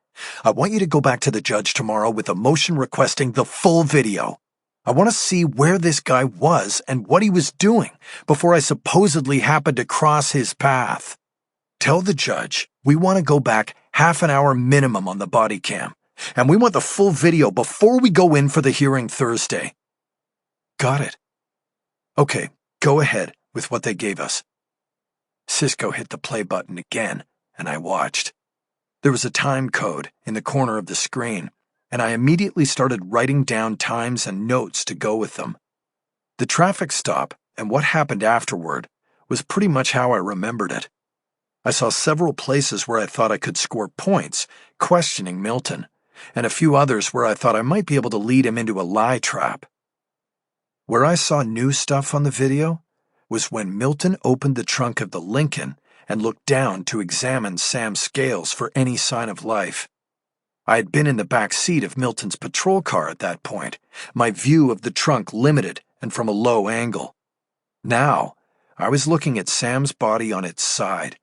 I want you to go back to the judge tomorrow with a motion requesting the full video. I want to see where this guy was and what he was doing before I supposedly happened to cross his path. Tell the judge we want to go back half an hour minimum on the body cam, and we want the full video before we go in for the hearing Thursday." "Got it." "Okay, go ahead with what they gave us." Cisco hit the play button again, and I watched. There was a time code in the corner of the screen, and I immediately started writing down times and notes to go with them. The traffic stop and what happened afterward was pretty much how I remembered it. I saw several places where I thought I could score points questioning Milton, and a few others where I thought I might be able to lead him into a lie trap. Where I saw new stuff on the video was when Milton opened the trunk of the Lincoln and looked down to examine Sam's scales for any sign of life. I had been in the back seat of Milton's patrol car at that point, my view of the trunk limited and from a low angle. Now, I was looking at Sam's body on its side,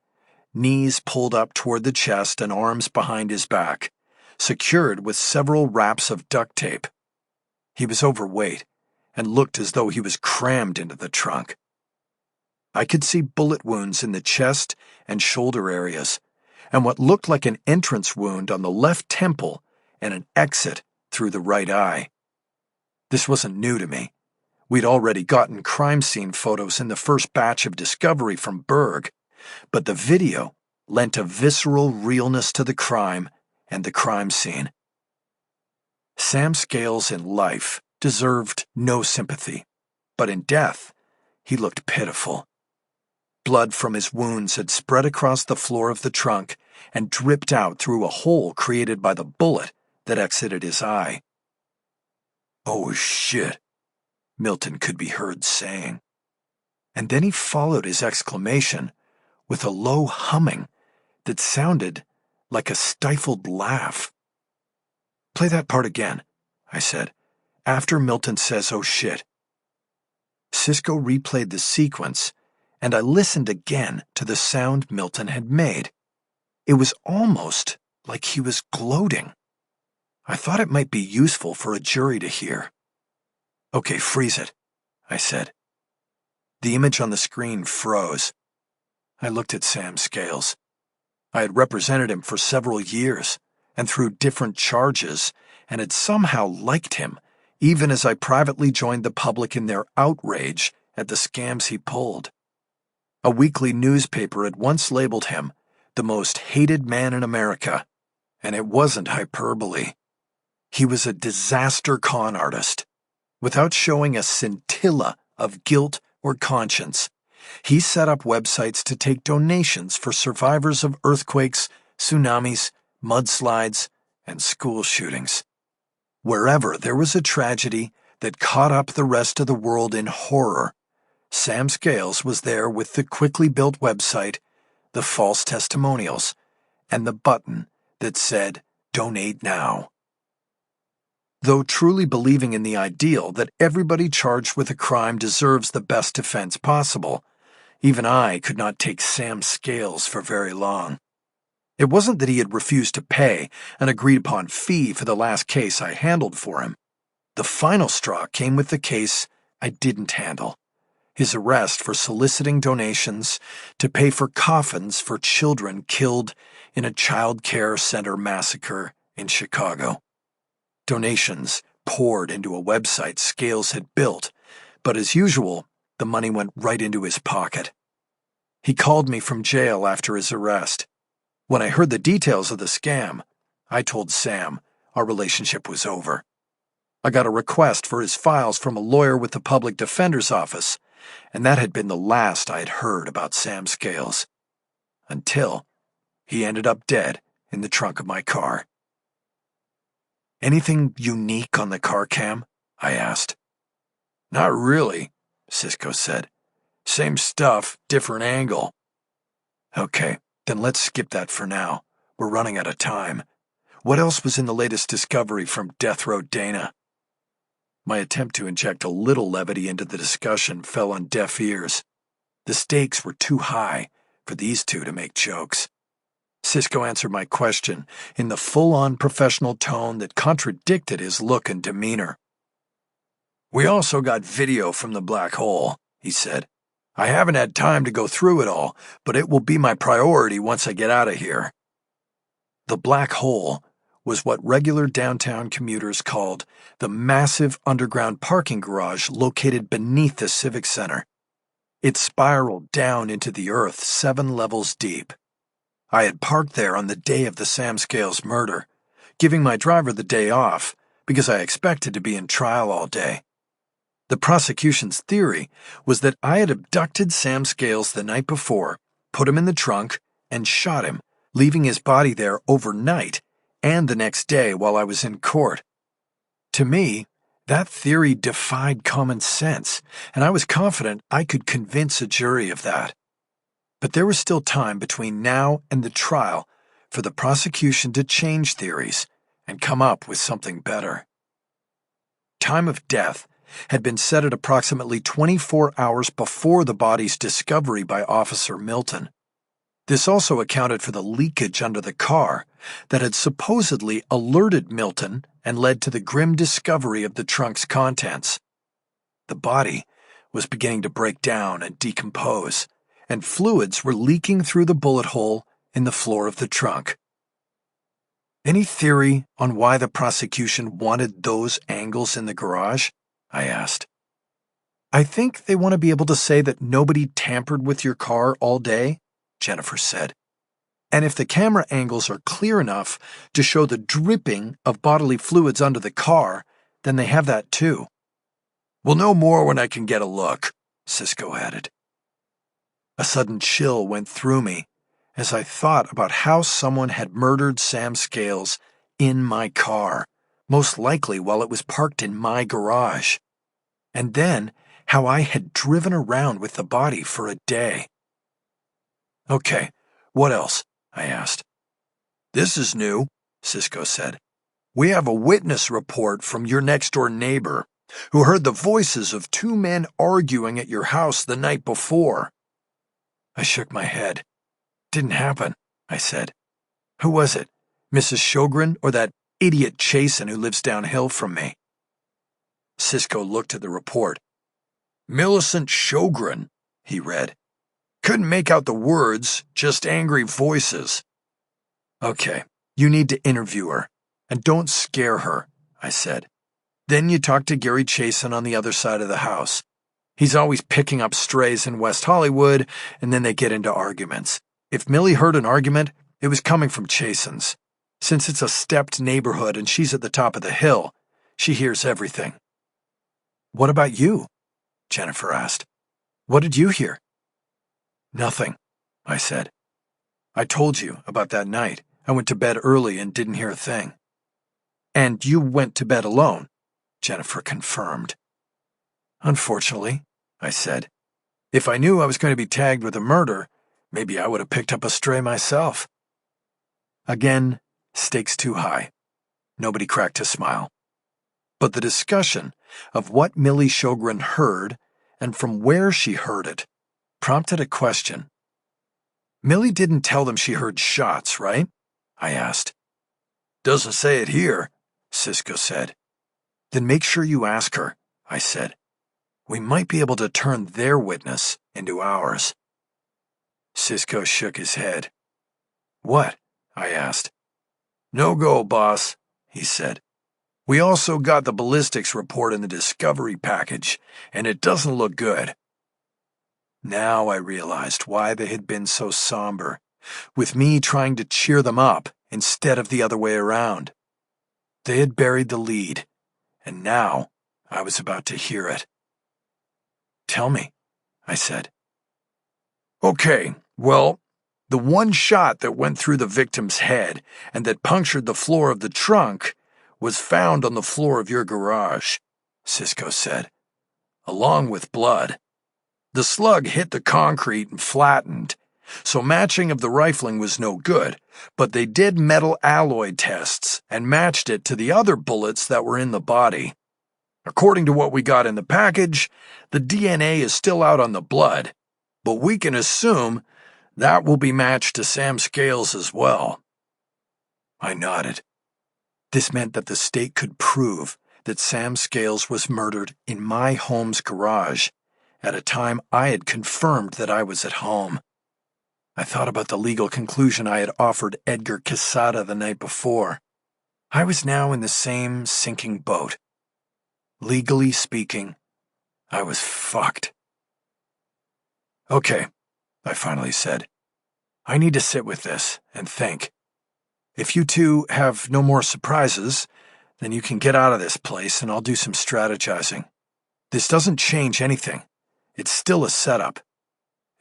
knees pulled up toward the chest and arms behind his back, secured with several wraps of duct tape. He was overweight and looked as though he was crammed into the trunk. I could see bullet wounds in the chest and shoulder areas, and what looked like an entrance wound on the left temple and an exit through the right eye. This wasn't new to me. We'd already gotten crime scene photos in the first batch of discovery from Berg, but the video lent a visceral realness to the crime and the crime scene. Sam Scales in life deserved no sympathy, but in death, he looked pitiful. Blood from his wounds had spread across the floor of the trunk and dripped out through a hole created by the bullet that exited his eye. "Oh shit," Milton could be heard saying. And then he followed his exclamation with a low humming that sounded like a stifled laugh. "Play that part again," I said, "after Milton says, 'oh shit.'" Sisko replayed the sequence, and I listened again to the sound Milton had made. It was almost like he was gloating. I thought it might be useful for a jury to hear. "Okay, freeze it," I said. The image on the screen froze. I looked at Sam Scales. I had represented him for several years, and through different charges, and had somehow liked him, even as I privately joined the public in their outrage at the scams he pulled. A weekly newspaper had once labeled him the most hated man in America, and it wasn't hyperbole. He was a disaster con artist. Without showing a scintilla of guilt or conscience, he set up websites to take donations for survivors of earthquakes, tsunamis, mudslides, and school shootings. Wherever there was a tragedy that caught up the rest of the world in horror, Sam Scales was there with the quickly built website, the false testimonials, and the button that said, "Donate now." Though truly believing in the ideal that everybody charged with a crime deserves the best defense possible, even I could not take Sam Scales for very long. It wasn't that he had refused to pay an agreed-upon fee for the last case I handled for him. The final straw came with the case I didn't handle: his arrest for soliciting donations to pay for coffins for children killed in a child care center massacre in Chicago. Donations poured into a website Scales had built, but as usual, the money went right into his pocket. He called me from jail after his arrest. When I heard the details of the scam, I told Sam our relationship was over. I got a request for his files from a lawyer with the public defender's office, and that had been the last I had heard about Sam Scales. Until he ended up dead in the trunk of my car. "Anything unique on the car cam?" I asked. "Not really," Sisko said. "Same stuff, different angle." "Okay, then let's skip that for now. We're running out of time. What else was in the latest discovery from Death Row Dana?" My attempt to inject a little levity into the discussion fell on deaf ears. The stakes were too high for these two to make jokes. Sisko answered my question in the full-on professional tone that contradicted his look and demeanor. "We also got video from the black hole," he said. "I haven't had time to go through it all, but it will be my priority once I get out of here." The black hole was what regular downtown commuters called the massive underground parking garage located beneath the Civic Center. It spiraled down into the earth 7 levels deep. I had parked there on the day of the Sam Scales murder, giving my driver the day off because I expected to be in trial all day. The prosecution's theory was that I had abducted Sam Scales the night before, put him in the trunk, and shot him, leaving his body there overnight and the next day while I was in court. To me, that theory defied common sense, and I was confident I could convince a jury of that. But there was still time between now and the trial for the prosecution to change theories and come up with something better. Time of death had been set at approximately 24 hours before the body's discovery by Officer Milton. This also accounted for the leakage under the car that had supposedly alerted Milton and led to the grim discovery of the trunk's contents. The body was beginning to break down and decompose, and fluids were leaking through the bullet hole in the floor of the trunk. Any theory on why the prosecution wanted those angles in the garage? I asked. I think they want to be able to say that nobody tampered with your car all day, Jennifer said. And if the camera angles are clear enough to show the dripping of bodily fluids under the car, then they have that too. We'll know more when I can get a look, Cisco added. A sudden chill went through me as I thought about how someone had murdered Sam Scales in my car, most likely while it was parked in my garage. And then how I had driven around with the body for a day. Okay, what else? I asked. This is new, Cisco said. We have a witness report from your next-door neighbor who heard the voices of two men arguing at your house the night before. I shook my head. Didn't happen, I said. Who was it? Mrs. Sjogren or that idiot Chasen who lives downhill from me? Cisco looked at the report. Millicent Sjogren, he read. Couldn't make out the words, just angry voices. Okay, you need to interview her, and don't scare her, I said. Then you talk to Gary Chasen on the other side of the house. He's always picking up strays in West Hollywood, and then they get into arguments. If Millie heard an argument, it was coming from Chasen's. Since it's a stepped neighborhood and she's at the top of the hill, she hears everything. What about you? Jennifer asked. What did you hear? Nothing, I said. I told you about that night. I went to bed early and didn't hear a thing. And you went to bed alone, Jennifer confirmed. Unfortunately, I said. If I knew I was going to be tagged with a murder, maybe I would have picked up a stray myself. Again, stakes too high. Nobody cracked a smile. But the discussion of what Millie Sjogren heard and from where she heard it prompted a question. Millie didn't tell them she heard shots, right? I asked. Doesn't say it here, Cisco said. Then make sure you ask her, I said. We might be able to turn their witness into ours. Cisco shook his head. What? I asked. No go, boss, he said. We also got the ballistics report in the discovery package, and it doesn't look good. Now I realized why they had been so somber, with me trying to cheer them up instead of the other way around. They had buried the lead, and now I was about to hear it. Tell me, I said. Okay, well, the one shot that went through the victim's head and that punctured the floor of the trunk was found on the floor of your garage, Cisco said, along with blood. The slug hit the concrete and flattened, so matching of the rifling was no good, but they did metal alloy tests and matched it to the other bullets that were in the body. According to what we got in the package, the DNA is still out on the blood, but we can assume that will be matched to Sam Scales as well. I nodded. This meant that the state could prove that Sam Scales was murdered in my home's garage at a time I had confirmed that I was at home. I thought about the legal conclusion I had offered Edgar Casada the night before. I was now in the same sinking boat. Legally speaking, I was fucked. Okay, I finally said. I need to sit with this and think. If you two have no more surprises, then you can get out of this place and I'll do some strategizing. This doesn't change anything. It's still a setup.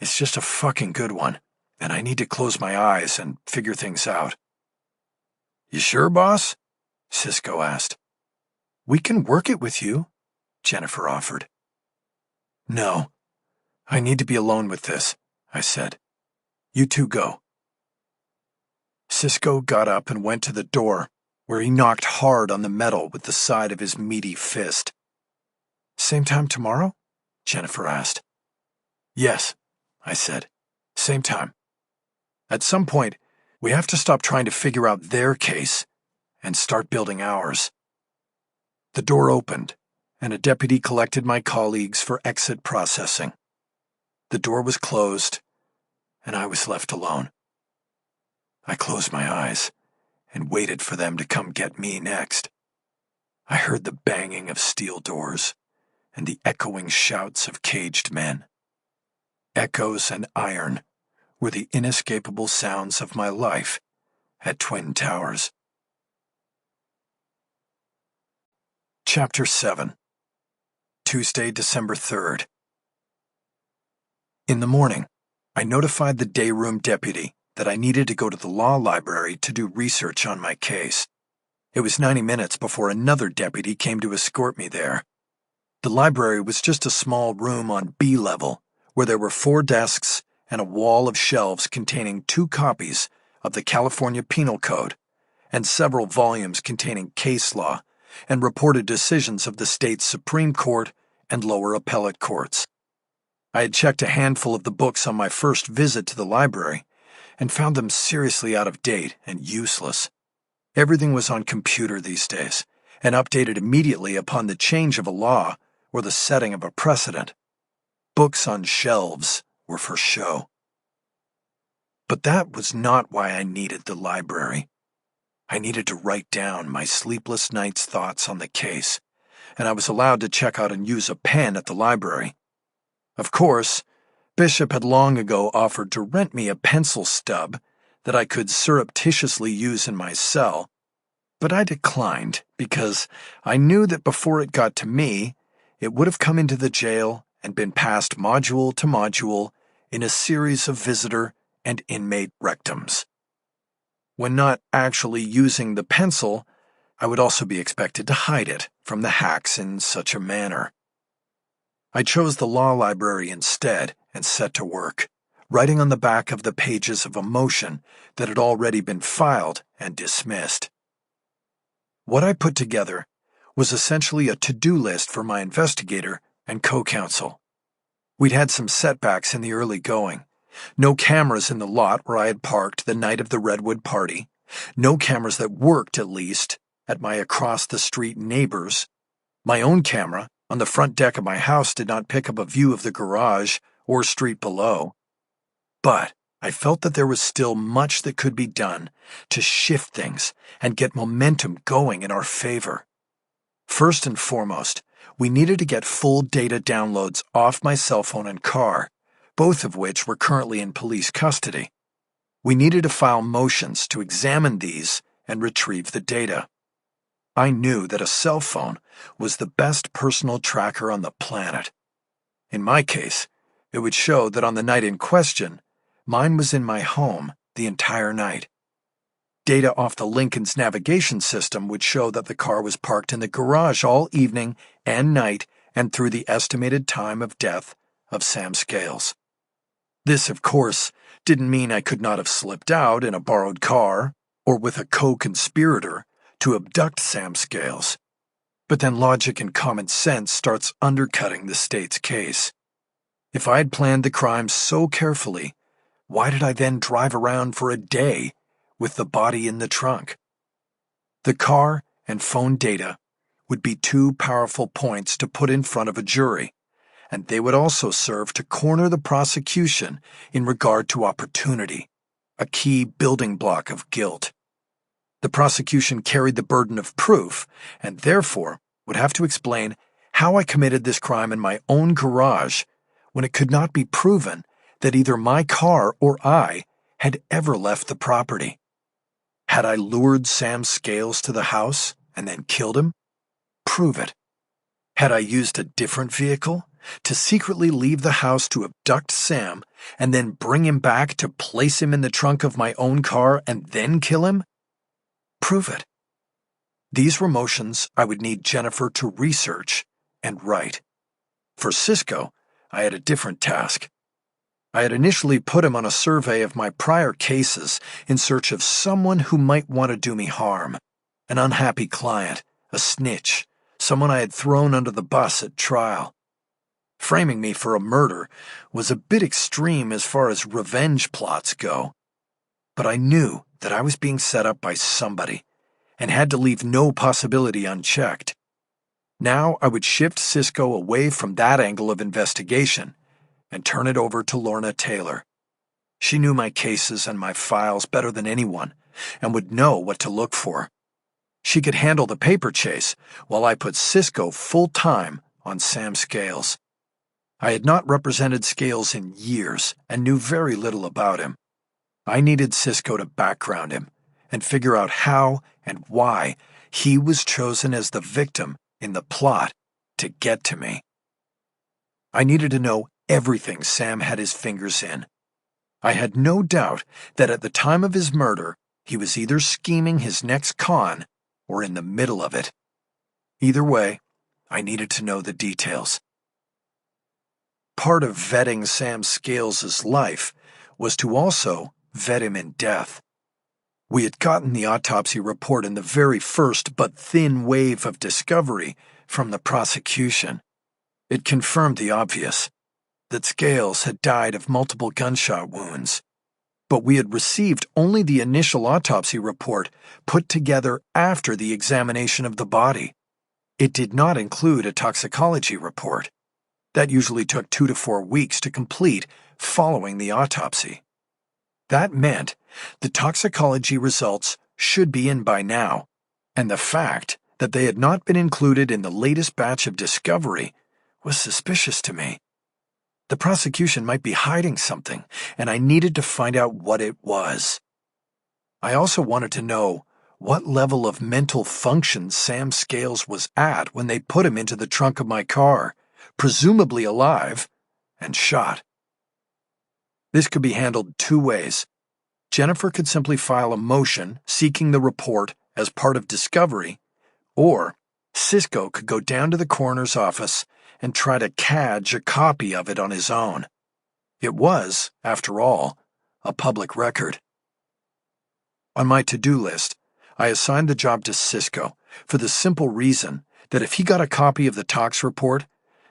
It's just a fucking good one, and I need to close my eyes and figure things out. You sure, boss? Cisco asked. We can work it with you, Jennifer offered. No, I need to be alone with this, I said. You two go. Cisco got up and went to the door, where he knocked hard on the metal with the side of his meaty fist. Same time tomorrow? Jennifer asked. Yes, I said. Same time. At some point, we have to stop trying to figure out their case and start building ours. The door opened, and a deputy collected my colleagues for exit processing. The door was closed, and I was left alone. I closed my eyes and waited for them to come get me next. I heard the banging of steel doors and the echoing shouts of caged men. Echoes and iron were the inescapable sounds of my life at Twin Towers. Chapter 7. Tuesday, December 3rd. In the morning, I notified the day room deputy that I needed to go to the law library to do research on my case. It was 90 minutes before another deputy came to escort me there. The library was just a small room on B level, where there were 4 desks and a wall of shelves containing 2 copies of the California Penal Code and several volumes containing case law and reported decisions of the state's Supreme Court and lower appellate courts. I had checked a handful of the books on my first visit to the library and found them seriously out of date and useless. Everything was on computer these days and updated immediately upon the change of a law or the setting of a precedent. Books on shelves were for show. But that was not why I needed the library. I needed to write down my sleepless night's thoughts on the case, and I was allowed to check out and use a pen at the library. Of course, Bishop had long ago offered to rent me a pencil stub that I could surreptitiously use in my cell, but I declined because I knew that before it got to me, it would have come into the jail and been passed module to module in a series of visitor and inmate rectums. When not actually using the pencil, I would also be expected to hide it from the hacks in such a manner. I chose the law library instead and set to work, writing on the back of the pages of a motion that had already been filed and dismissed. What I put together was essentially a to-do list for my investigator and co-counsel. We'd had some setbacks in the early going. No cameras in the lot where I had parked the night of the Redwood party. No cameras that worked, at least, at my across-the-street neighbors. My own camera on the front deck of my house did not pick up a view of the garage or street below. But I felt that there was still much that could be done to shift things and get momentum going in our favor. First and foremost, we needed to get full data downloads off my cell phone and car, both of which were currently in police custody. We needed to file motions to examine these and retrieve the data. I knew that a cell phone was the best personal tracker on the planet. In my case, it would show that on the night in question, mine was in my home the entire night. Data off the Lincoln's navigation system would show that the car was parked in the garage all evening and night and through the estimated time of death of Sam Scales. This, of course, didn't mean I could not have slipped out in a borrowed car or with a co-conspirator to abduct Sam Scales. But then logic and common sense starts undercutting the state's case. If I had planned the crime so carefully, why did I then drive around for a day with the body in the trunk? The car and phone data would be 2 powerful points to put in front of a jury, and they would also serve to corner the prosecution in regard to opportunity, a key building block of guilt. The prosecution carried the burden of proof, and therefore would have to explain how I committed this crime in my own garage when it could not be proven that either my car or I had ever left the property. Had I lured Sam Scales to the house and then killed him? Prove it. Had I used a different vehicle to secretly leave the house to abduct Sam and then bring him back to place him in the trunk of my own car and then kill him? Prove it. These were motions I would need Jennifer to research and write. For Cisco, I had a different task. I had initially put him on a survey of my prior cases in search of someone who might want to do me harm, an unhappy client, a snitch, someone I had thrown under the bus at trial. Framing me for a murder was a bit extreme as far as revenge plots go, but I knew that I was being set up by somebody and had to leave no possibility unchecked. Now I would shift Cisco away from that angle of investigation and turn it over to Lorna Taylor. She knew my cases and my files better than anyone and would know what to look for. She could handle the paper chase while I put Cisco full-time on Sam Scales. I had not represented Scales in years and knew very little about him. I needed Cisco to background him and figure out how and why he was chosen as the victim in the plot to get to me. I needed to know everything Sam had his fingers in. I had no doubt that at the time of his murder, he was either scheming his next con or in the middle of it. Either way, I needed to know the details. Part of vetting Sam Scales' life was to also vet him in death. We had gotten the autopsy report in the very first but thin wave of discovery from the prosecution. It confirmed the obvious, that Scales had died of multiple gunshot wounds. But we had received only the initial autopsy report put together after the examination of the body. It did not include a toxicology report. That usually took 2 to 4 weeks to complete following the autopsy. That meant the toxicology results should be in by now, and the fact that they had not been included in the latest batch of discovery was suspicious to me. The prosecution might be hiding something, and I needed to find out what it was. I also wanted to know what level of mental function Sam Scales was at when they put him into the trunk of my car, presumably alive, and shot. This could be handled 2 ways. Jennifer could simply file a motion seeking the report as part of discovery, or Cisco could go down to the coroner's office and try to cadge a copy of it on his own. It was, after all, a public record. On my to-do list, I assigned the job to Cisco for the simple reason that if he got a copy of the tox report,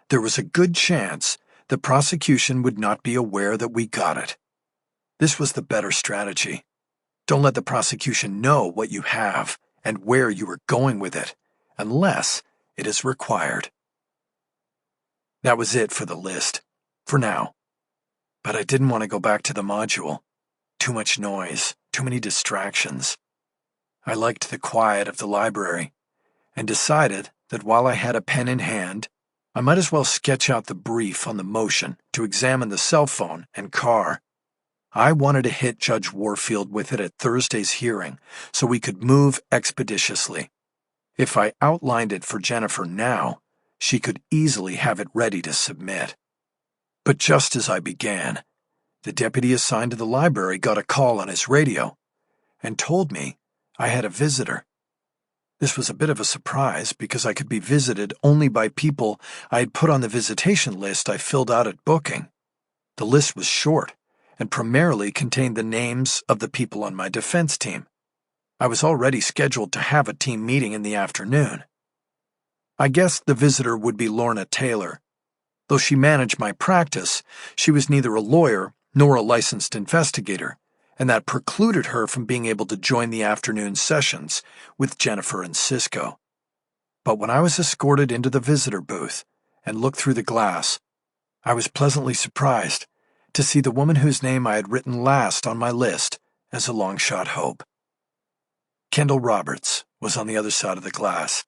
there was a good chance the prosecution would not be aware that we got it. This was the better strategy. Don't let the prosecution know what you have and where you are going with it, unless it is required. That was it for the list, for now. But I didn't want to go back to the module. Too much noise, too many distractions. I liked the quiet of the library, and decided that while I had a pen in hand, I might as well sketch out the brief on the motion to examine the cell phone and car. I wanted to hit Judge Warfield with it at Thursday's hearing so we could move expeditiously. If I outlined it for Jennifer now, she could easily have it ready to submit. But just as I began, the deputy assigned to the library got a call on his radio and told me I had a visitor. This was a bit of a surprise because I could be visited only by people I had put on the visitation list I filled out at booking. The list was short and primarily contained the names of the people on my defense team. I was already scheduled to have a team meeting in the afternoon. I guessed the visitor would be Lorna Taylor. Though she managed my practice, she was neither a lawyer nor a licensed investigator, and that precluded her from being able to join the afternoon sessions with Jennifer and Cisco. But when I was escorted into the visitor booth and looked through the glass, I was pleasantly surprised to see the woman whose name I had written last on my list as a long-shot hope. Kendall Roberts was on the other side of the glass.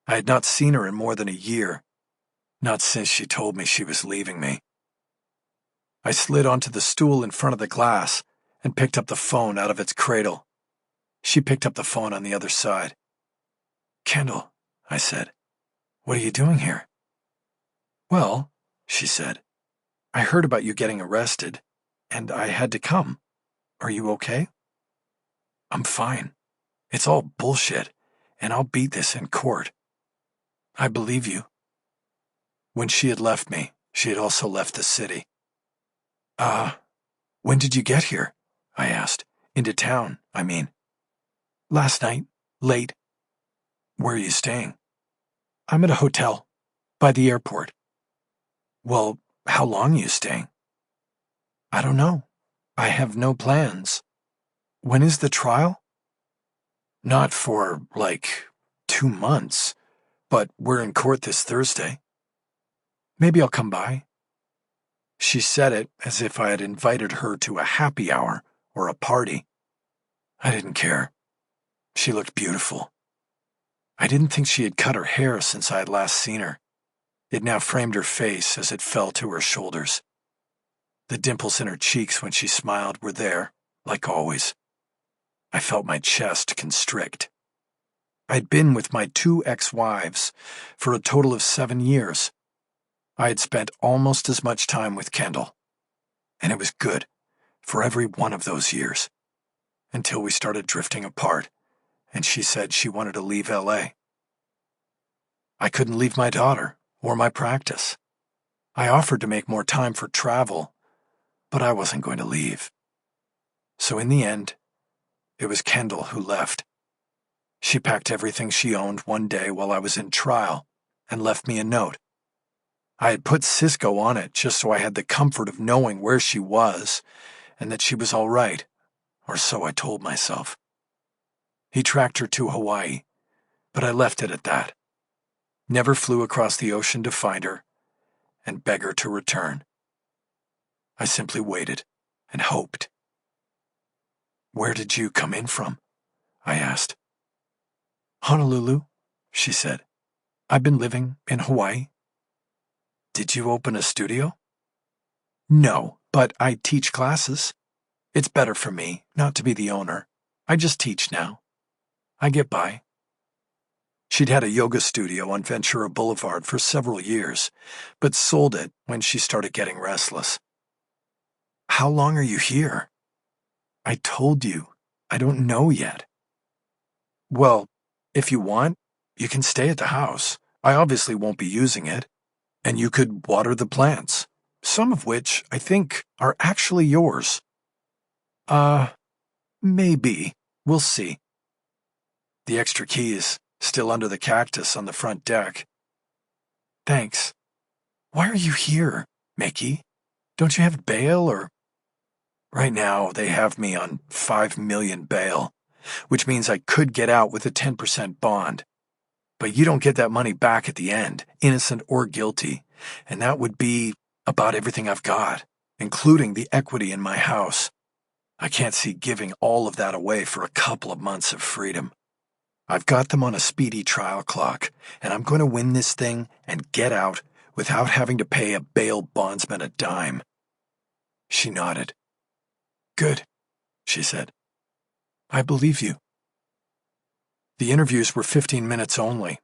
I had not seen her in more than a year, not since she told me she was leaving me. I slid onto the stool in front of the glass and picked up the phone out of its cradle. She picked up the phone on the other side. "Kendall," I said, "what are you doing here?" "Well," she said, "I heard about you getting arrested, and I had to come. Are you okay?" "I'm fine. It's all bullshit, and I'll beat this in court." "I believe you." When she had left me, she had also left the city. When did you get here?" I asked. "Into town, I mean." "Last night, late." "Where are you staying?" "I'm at a hotel, by the airport." "Well, how long are you staying?" "I don't know. I have no plans." When is the trial? Not for, 2 months, but we're in court this Thursday. Maybe I'll come by. She said it as if I had invited her to a happy hour or a party. I didn't care. She looked beautiful. I didn't think she had cut her hair since I had last seen her. It now framed her face as it fell to her shoulders. The dimples in her cheeks when she smiled were there, like always. I felt my chest constrict. I'd been with my 2 ex-wives for a total of 7 years. I had spent almost as much time with Kendall, and it was good for every one of those years, until we started drifting apart, and she said she wanted to leave LA. I couldn't leave my daughter or my practice. I offered to make more time for travel, but I wasn't going to leave. So in the end, it was Kendall who left. She packed everything she owned one day while I was in trial and left me a note. I had put Cisco on it just so I had the comfort of knowing where she was and that she was all right, or so I told myself. He tracked her to Hawaii, but I left it at that. Never flew across the ocean to find her and beg her to return. I simply waited and hoped. Where did you come in from? I asked. Honolulu, she said. I've been living in Hawaii. Did you open a studio? No, but I teach classes. It's better for me not to be the owner. I just teach now. I get by. She'd had a yoga studio on Ventura Boulevard for several years, but sold it when she started getting restless. How long are you here? I told you, I don't know yet. Well, if you want, you can stay at the house. I obviously won't be using it. And you could water the plants, some of which I think are actually yours. Maybe. We'll see. The extra key is still under the cactus on the front deck. Thanks. Why are you here, Mickey? Don't you have bail or... Right now, they have me on $5 million bail, which means I could get out with a 10% bond. But you don't get that money back at the end, innocent or guilty, and that would be about everything I've got, including the equity in my house. I can't see giving all of that away for a couple of months of freedom. I've got them on a speedy trial clock, and I'm going to win this thing and get out without having to pay a bail bondsman a dime. She nodded. Good, she said. I believe you. The interviews were 15 minutes only,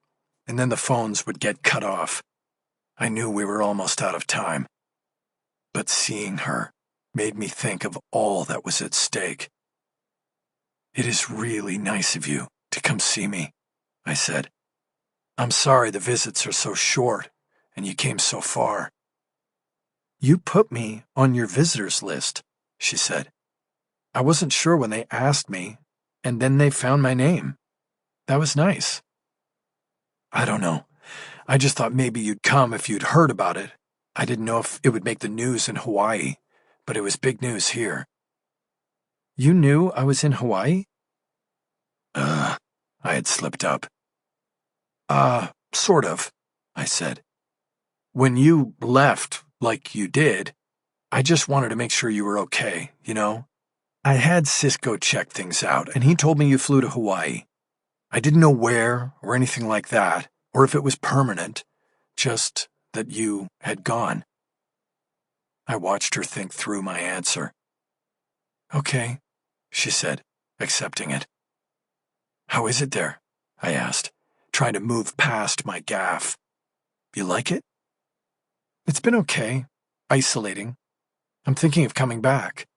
and then the phones would get cut off. I knew we were almost out of time. But seeing her made me think of all that was at stake. It is really nice of you to come see me, I said. I'm sorry the visits are so short, and you came so far. You put me on your visitors list, she said. I wasn't sure when they asked me, and then they found my name. That was nice. I don't know. I just thought maybe you'd come if you'd heard about it. I didn't know if it would make the news in Hawaii, but it was big news here. You knew I was in Hawaii? I had slipped up. Sort of, I said. When you left, like you did, I just wanted to make sure you were okay, you know? I had Cisco check things out, and he told me you flew to Hawaii. I didn't know where or anything like that, or if it was permanent, just that you had gone. I watched her think through my answer. Okay, she said, accepting it. How is it there? I asked, trying to move past my gaffe. You like it? It's been okay. Isolating. I'm thinking of coming back.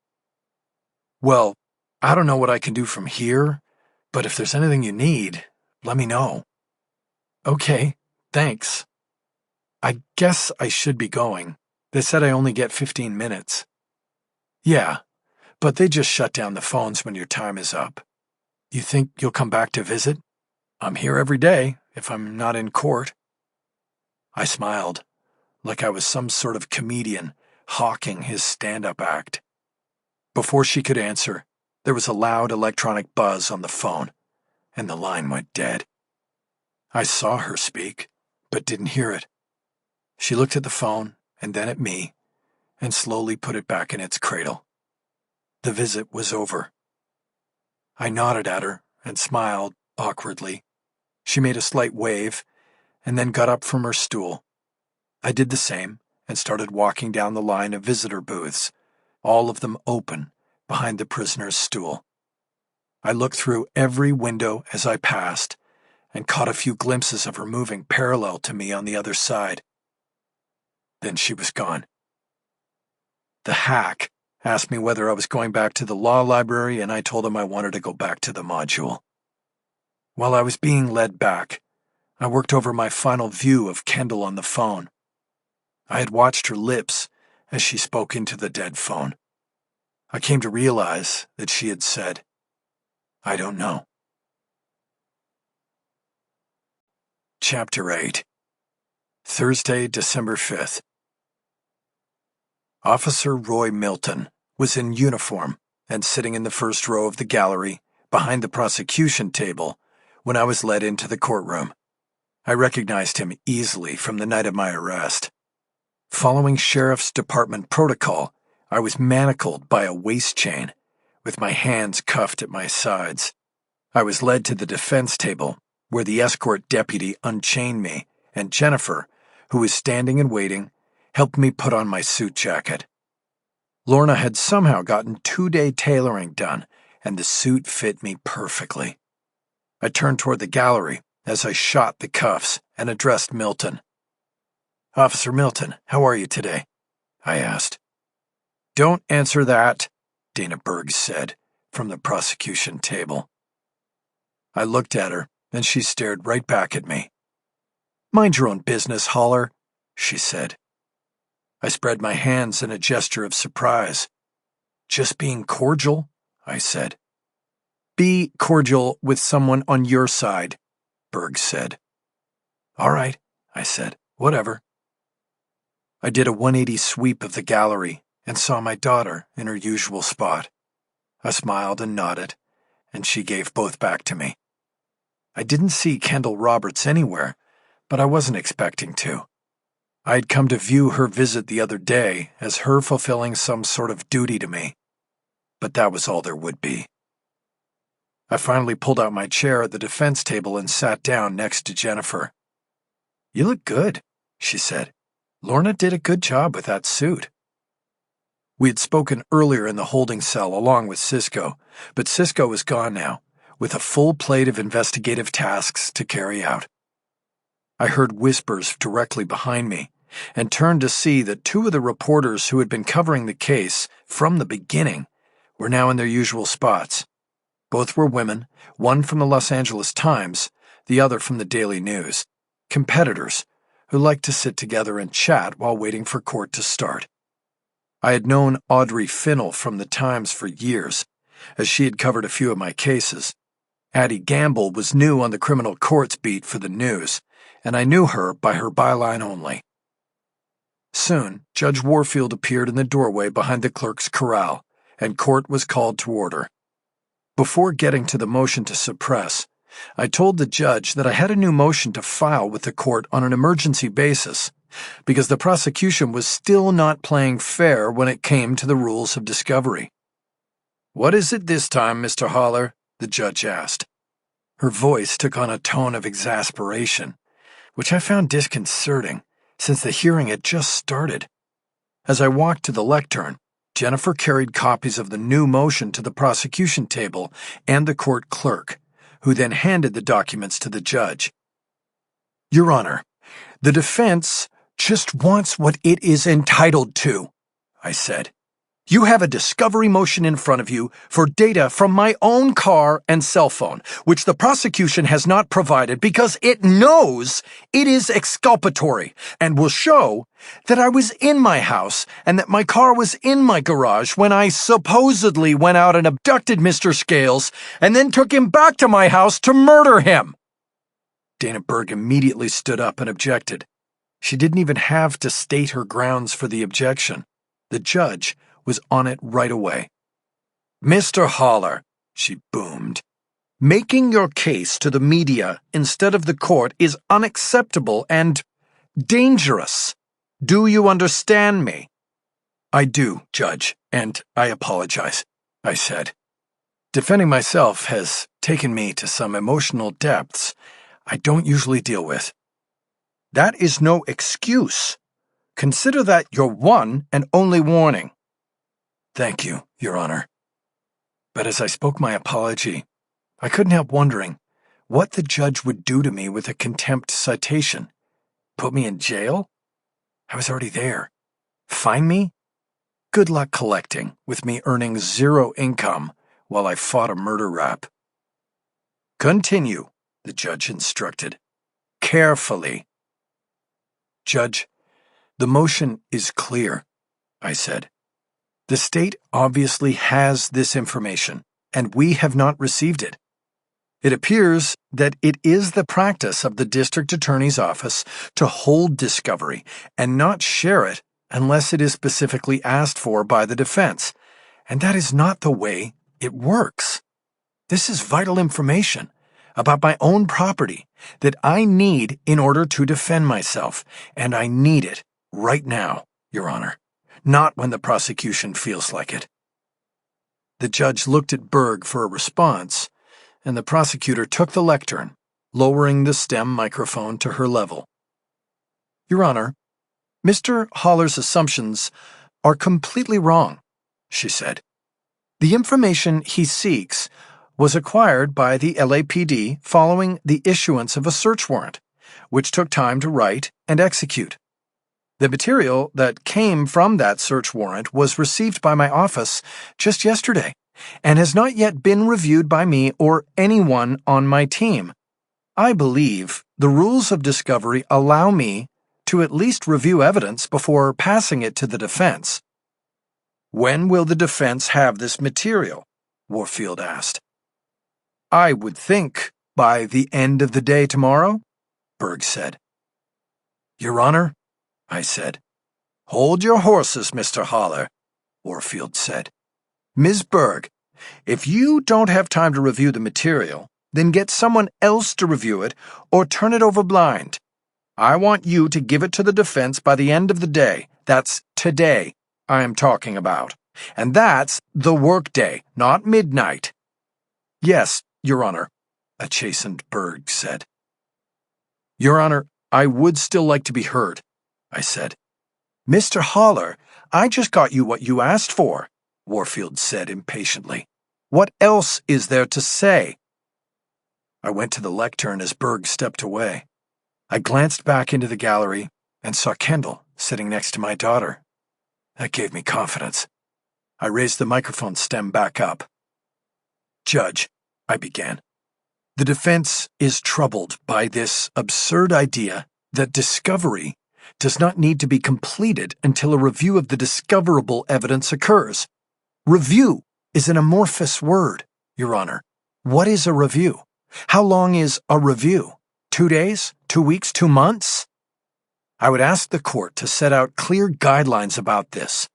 Well, I don't know what I can do from here, but if there's anything you need, let me know. Okay, thanks. I guess I should be going. They said I only get 15 minutes. Yeah, but they just shut down the phones when your time is up. You think you'll come back to visit? I'm here every day, if I'm not in court. I smiled, like I was some sort of comedian hawking his stand-up act. Before she could answer, There was a loud electronic buzz on the phone, and the line went dead. I saw her speak, but didn't hear it. She looked at the phone and then at me, and slowly put it back in its cradle. The visit was over. I nodded at her and smiled awkwardly. She made a slight wave and then got up from her stool. I did the same and started walking down the line of visitor booths, all of them open behind the prisoner's stool. I looked through every window as I passed and caught a few glimpses of her moving parallel to me on the other side. Then she was gone. The hack asked me whether I was going back to the law library, and I told him I wanted to go back to the module. While I was being led back, I worked over my final view of Kendall on the phone. I had watched her lips as she spoke into the dead phone. I came to realize that she had said, "I don't know." Chapter 8. Thursday, December 5th. Officer Roy Milton was in uniform and sitting in the first row of the gallery behind the prosecution table when I was led into the courtroom. I recognized him easily from the night of my arrest. Following Sheriff's Department protocol, I was manacled by a waist chain, with my hands cuffed at my sides. I was led to the defense table, where the escort deputy unchained me, and Jennifer, who was standing and waiting, helped me put on my suit jacket. Lorna had somehow gotten 2-day tailoring done, and the suit fit me perfectly. I turned toward the gallery as I shot the cuffs and addressed Milton. "Officer Milton, how are you today?" I asked. "Don't answer that," Dana Berg said from the prosecution table. I looked at her, and she stared right back at me. "Mind your own business, Holler," she said. I spread my hands in a gesture of surprise. "Just being cordial," I said. "Be cordial with someone on your side," Berg said. "All right," I said. "Whatever." I did a 180 sweep of the gallery and saw my daughter in her usual spot. I smiled and nodded, and she gave both back to me. I didn't see Kendall Roberts anywhere, but I wasn't expecting to. I had come to view her visit the other day as her fulfilling some sort of duty to me, but that was all there would be. I finally pulled out my chair at the defense table and sat down next to Jennifer. "You look good," she said. "Lorna did a good job with that suit." We had spoken earlier in the holding cell along with Cisco, but Cisco was gone now, with a full plate of investigative tasks to carry out. I heard whispers directly behind me, and turned to see that 2 of the reporters who had been covering the case from the beginning were now in their usual spots. Both were women, one from the Los Angeles Times, the other from the Daily News, competitors who liked to sit together and chat while waiting for court to start. I had known Audrey Finnell from the Times for years, as she had covered a few of my cases. Addie Gamble was new on the criminal courts beat for the News, and I knew her by her byline only. Soon, Judge Warfield appeared in the doorway behind the clerk's corral, and court was called to order. Before getting to the motion to suppress, I told the judge that I had a new motion to file with the court on an emergency basis, because the prosecution was still not playing fair when it came to the rules of discovery. "What is it this time, Mr. Holler?" the judge asked. Her voice took on a tone of exasperation, which I found disconcerting, since the hearing had just started. As I walked to the lectern, Jennifer carried copies of the new motion to the prosecution table and the court clerk, who then handed the documents to the judge. "Your Honor, the defense just wants what it is entitled to," I said. "You have a discovery motion in front of you for data from my own car and cell phone, which the prosecution has not provided because it knows it is exculpatory and will show that I was in my house and that my car was in my garage when I supposedly went out and abducted Mr. Scales and then took him back to my house to murder him." Dana Berg immediately stood up and objected. She didn't even have to state her grounds for the objection. The judge was on it right away. Mr. Haller, she boomed, making your case to the media instead of the court is unacceptable and dangerous. Do you understand me? I do, Judge, and I apologize, I said. Defending myself has taken me to some emotional depths I don't usually deal with. That is no excuse. Consider that your one and only warning. Thank you, Your Honor. But as I spoke my apology, I couldn't help wondering what the judge would do to me with a contempt citation. Put me in jail? I was already there. Fine me? Good luck collecting, with me earning zero income while I fought a murder rap. Continue, the judge instructed. Carefully. Judge, the motion is clear, I said. The state obviously has this information, and we have not received it. It appears that it is the practice of the district attorney's office to hold discovery and not share it unless it is specifically asked for by the defense, and that is not the way it works. This is vital information about my own property that I need in order to defend myself, and I need it right now, Your Honor, not when the prosecution feels like it. The judge looked at Berg for a response, and the prosecutor took the lectern, lowering the stem microphone to her level. Your Honor, Mr. Haller's assumptions are completely wrong, she said. The information he seeks was acquired by the LAPD following the issuance of a search warrant, which took time to write and execute. The material that came from that search warrant was received by my office just yesterday and has not yet been reviewed by me or anyone on my team. I believe the rules of discovery allow me to at least review evidence before passing it to the defense. When will the defense have this material? Warfield asked. I would think by the end of the day tomorrow, Berg said. Your Honor, I said. Hold your horses, Mr. Haller, Warfield said. Ms. Berg, if you don't have time to review the material, then get someone else to review it or turn it over blind. I want you to give it to the defense by the end of the day. That's today I am talking about. And that's the workday, not midnight. Yes, Your Honor, a chastened Berg said. Your Honor, I would still like to be heard, I said. Mr. Haller, I just got you what you asked for, Warfield said impatiently. What else is there to say? I went to the lectern as Berg stepped away. I glanced back into the gallery and saw Kendall sitting next to my daughter. That gave me confidence. I raised the microphone stem back up. Judge, I began. The defense is troubled by this absurd idea that discovery does not need to be completed until a review of the discoverable evidence occurs. Review is an amorphous word, Your Honor. What is a review? How long is a review? 2 days? 2 weeks? 2 months? I would ask the court to set out clear guidelines about this.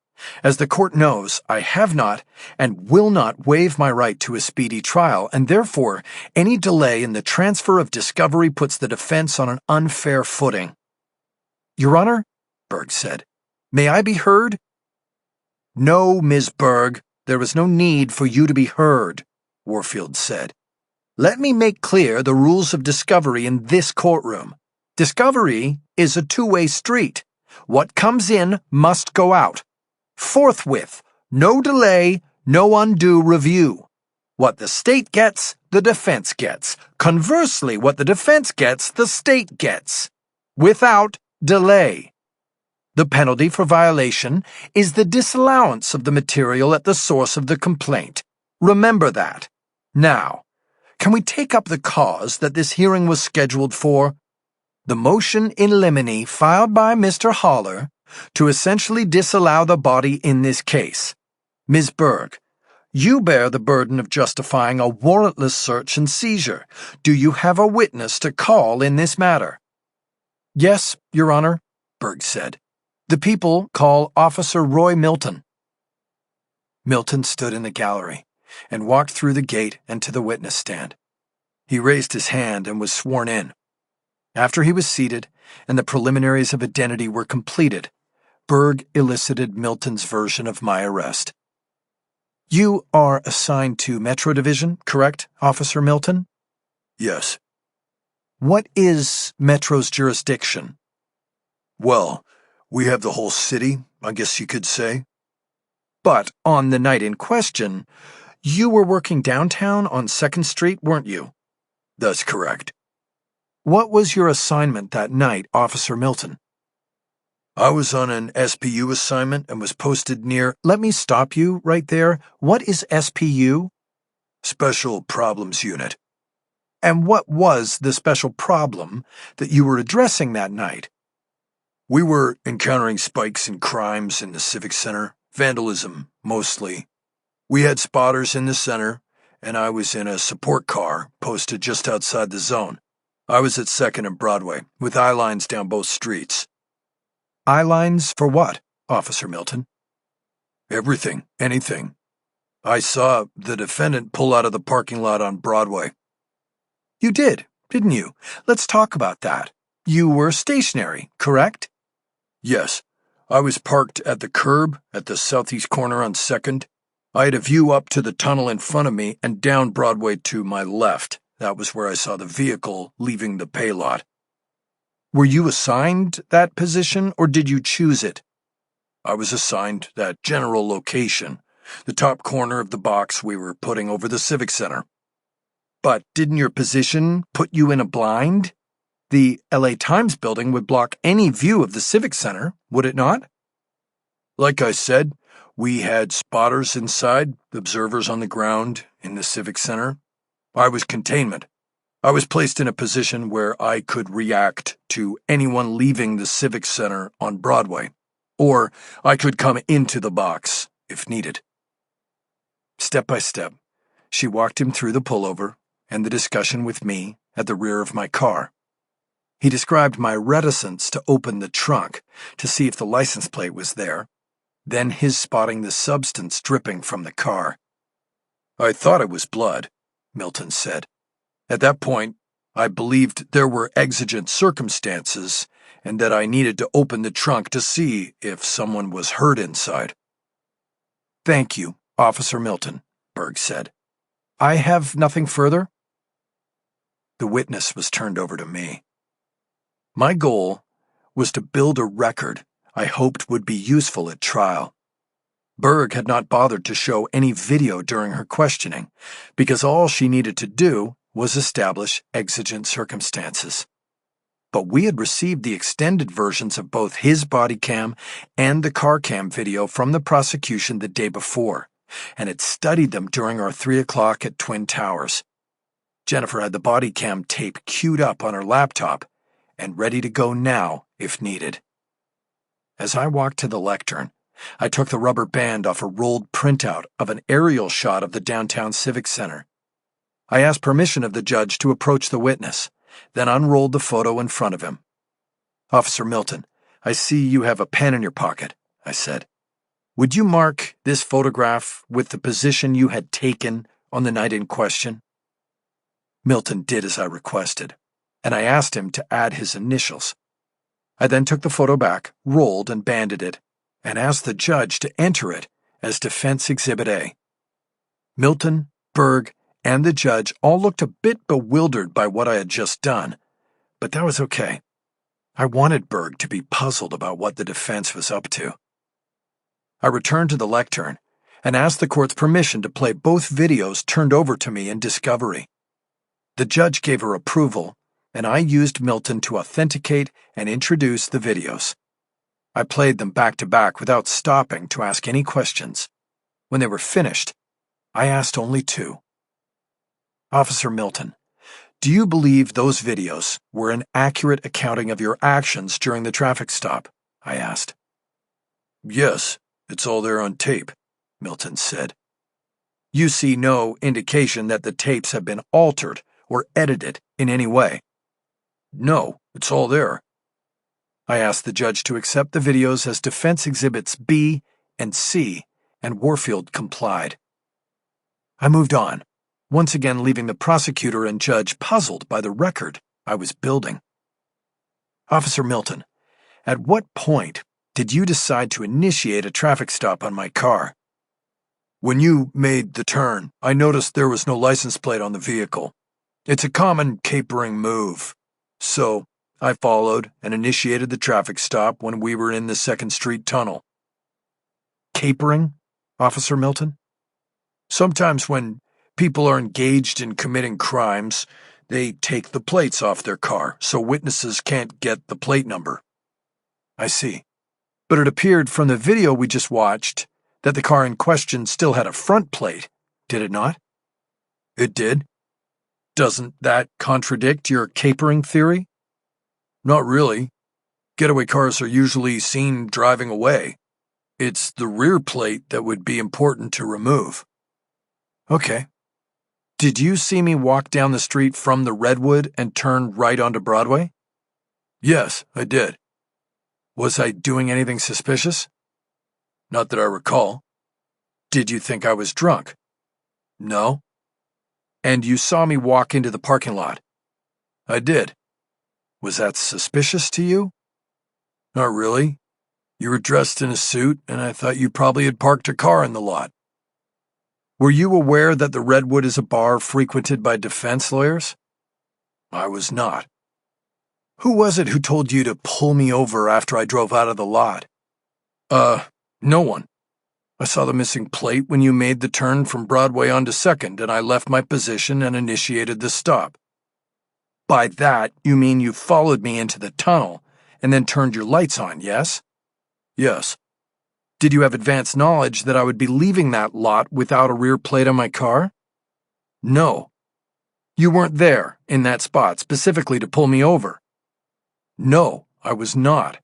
As the court knows, I have not and will not waive my right to a speedy trial, and therefore any delay in the transfer of discovery puts the defense on an unfair footing. Your Honor, Berg said, may I be heard? No, Ms. Berg, there is no need for you to be heard, Warfield said. Let me make clear the rules of discovery in this courtroom. Discovery is a two-way street. What comes in must go out. Forthwith, no delay, no undue review. What the state gets, the defense gets. Conversely, what the defense gets, the state gets. Without delay. The penalty for violation is the disallowance of the material at the source of the complaint. Remember that. Now, can we take up the cause that this hearing was scheduled for? The motion in limine filed by Mr. Haller to essentially disallow the body in this case. Ms. Berg, you bear the burden of justifying a warrantless search and seizure. Do you have a witness to call in this matter? Yes, Your Honor, Berg said. The people call Officer Roy Milton. Milton stood in the gallery, and walked through the gate and to the witness stand. He raised his hand and was sworn in. After he was seated and the preliminaries of identity were completed, Berg elicited Milton's version of my arrest. "You are assigned to Metro Division, correct, Officer Milton?" "Yes." "What is Metro's jurisdiction?" "Well, we have the whole city, I guess you could say." "But on the night in question, you were working downtown on 2nd Street, weren't you?" "That's correct." "What was your assignment that night, Officer Milton?" "I was on an SPU assignment and was posted near—" "Let me stop you right there. What is SPU?" "Special Problems Unit." "And what was the special problem that you were addressing that night?" "We were encountering spikes in crimes in the Civic Center, vandalism, mostly. We had spotters in the center, and I was in a support car posted just outside the zone. I was at 2nd and Broadway, with eye lines down both streets." "Eye lines for what, Officer Milton?" "Everything, anything. I saw the defendant pull out of the parking lot on Broadway." "You did, didn't you? Let's talk about that. You were stationary, correct?" "Yes. I was parked at the curb at the southeast corner on 2nd. I had a view up to the tunnel in front of me and down Broadway to my left. That was where I saw the vehicle leaving the pay lot." "Were you assigned that position, or did you choose it?" "I was assigned that general location, the top corner of the box we were putting over the Civic Center." "But didn't your position put you in a blind? The LA Times building would block any view of the Civic Center, would it not?" "Like I said, we had spotters inside, observers on the ground in the Civic Center. I was containment. I was placed in a position where I could react to anyone leaving the Civic Center on Broadway, or I could come into the box if needed." Step by step, she walked him through the pullover and the discussion with me at the rear of my car. He described my reticence to open the trunk to see if the license plate was there, then his spotting the substance dripping from the car. "I thought it was blood," Milton said. "At that point, I believed there were exigent circumstances and that I needed to open the trunk to see if someone was hurt inside." "Thank you, Officer Milton," Berg said. "I have nothing further?" The witness was turned over to me. My goal was to build a record I hoped would be useful at trial. Berg had not bothered to show any video during her questioning, because all she needed to do was establish exigent circumstances. But we had received the extended versions of both his body cam and the car cam video from the prosecution the day before, and had studied them during our 3 o'clock at Twin Towers. Jennifer had the body cam tape queued up on her laptop and ready to go now if needed. As I walked to the lectern, I took the rubber band off a rolled printout of an aerial shot of the downtown Civic Center. I asked permission of the judge to approach the witness, then unrolled the photo in front of him. "Officer Milton, I see you have a pen in your pocket," I said. "Would you mark this photograph with the position you had taken on the night in question?" Milton did as I requested, and I asked him to add his initials. I then took the photo back, rolled and banded it, and asked the judge to enter it as Defense Exhibit A. Milton, Berg, and the judge all looked a bit bewildered by what I had just done, but that was okay. I wanted Berg to be puzzled about what the defense was up to. I returned to the lectern and asked the court's permission to play both videos turned over to me in discovery. The judge gave her approval, and I used Milton to authenticate and introduce the videos. I played them back to back without stopping to ask any questions. When they were finished, I asked only two. "Officer Milton, do you believe those videos were an accurate accounting of your actions during the traffic stop?" I asked. "Yes, it's all there on tape," Milton said. "You see no indication that the tapes have been altered or edited in any way?" "No, it's all there." I asked the judge to accept the videos as Defense Exhibits B and C, and Warfield complied. I moved on, once again leaving the prosecutor and judge puzzled by the record I was building. Officer Milton, at what point did you decide to initiate a traffic stop on my car? When you made the turn, I noticed there was no license plate on the vehicle. It's a common capering move. So, I followed and initiated the traffic stop when we were in the 2nd Street tunnel. Capering, Officer Milton? Sometimes when people are engaged in committing crimes, they take the plates off their car so witnesses can't get the plate number. I see. But it appeared from the video we just watched that the car in question still had a front plate, did it not? It did. Doesn't that contradict your capering theory? Not really. Getaway cars are usually seen driving away. It's the rear plate that would be important to remove. Okay. Did you see me walk down the street from the Redwood and turn right onto Broadway? Yes, I did. Was I doing anything suspicious? Not that I recall. Did you think I was drunk? No. And you saw me walk into the parking lot? I did. Was that suspicious to you? Not really. You were dressed in a suit, and I thought you probably had parked a car in the lot. Were you aware that the Redwood is a bar frequented by defense lawyers? I was not. Who was it who told you to pull me over after I drove out of the lot? No one. I saw the missing plate when you made the turn from Broadway onto 2nd, and I left my position and initiated the stop. By that, you mean you followed me into the tunnel and then turned your lights on, yes? Yes. Did you have advance knowledge that I would be leaving that lot without a rear plate on my car? No. You weren't there, in that spot, specifically to pull me over? No, I was not.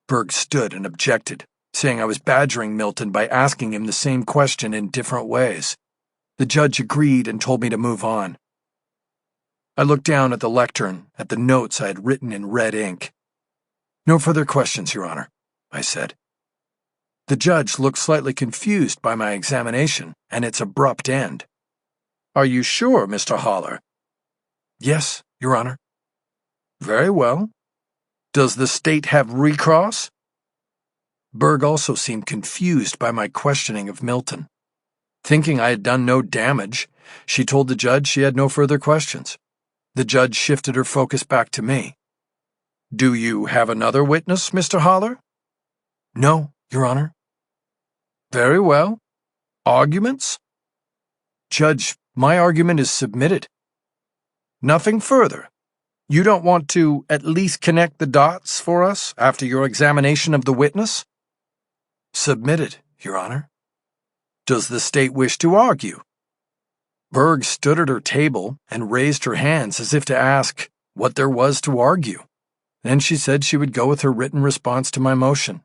Berg stood and objected, saying I was badgering Milton by asking him the same question in different ways. The judge agreed and told me to move on. I looked down at the lectern, at the notes I had written in red ink. "No further questions, Your Honor," I said. The judge looked slightly confused by my examination and its abrupt end. "Are you sure, Mr. Haller?" "Yes, Your Honor." "Very well. Does the state have recross?" Berg also seemed confused by my questioning of Milton. Thinking I had done no damage, she told the judge she had no further questions. The judge shifted her focus back to me. "Do you have another witness, Mr. Haller?" "No, Your Honor." "Very well. Arguments?" "Judge, my argument is submitted." "Nothing further? You don't want to at least connect the dots for us after your examination of the witness?" "Submitted, Your Honor." "Does the state wish to argue?" Berg stood at her table and raised her hands as if to ask what there was to argue. Then she said she would go with her written response to my motion.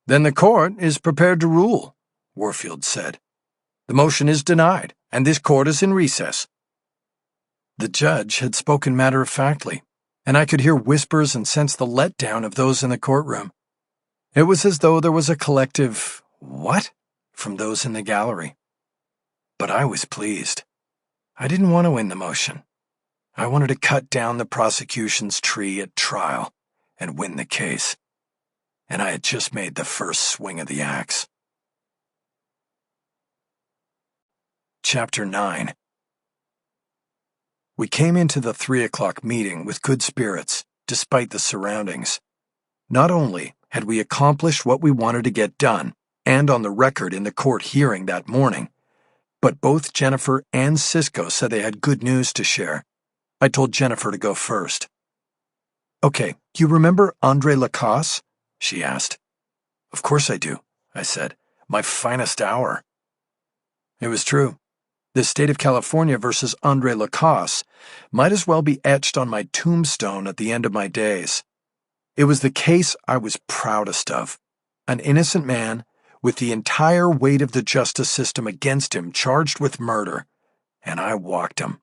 "Then the court is prepared to rule," Warfield said. "The motion is denied, and this court is in recess." The judge had spoken matter-of-factly, and I could hear whispers and sense the letdown of those in the courtroom. It was as though there was a collective "what?" from those in the gallery. But I was pleased. I didn't want to win the motion. I wanted to cut down the prosecution's tree at trial and win the case. And I had just made the first swing of the axe. Chapter 9. We came into the 3 o'clock meeting with good spirits, despite the surroundings. Not only had we accomplished what we wanted to get done, and on the record in the court hearing that morning, but both Jennifer and Cisco said they had good news to share. I told Jennifer to go first. "Okay, you remember Andre Lacasse?" she asked. "Of course I do," I said. "My finest hour." It was true. The state of California versus Andre Lacasse might as well be etched on my tombstone at the end of my days. It was the case I was proudest of. An innocent man with the entire weight of the justice system against him, charged with murder. And I walked him.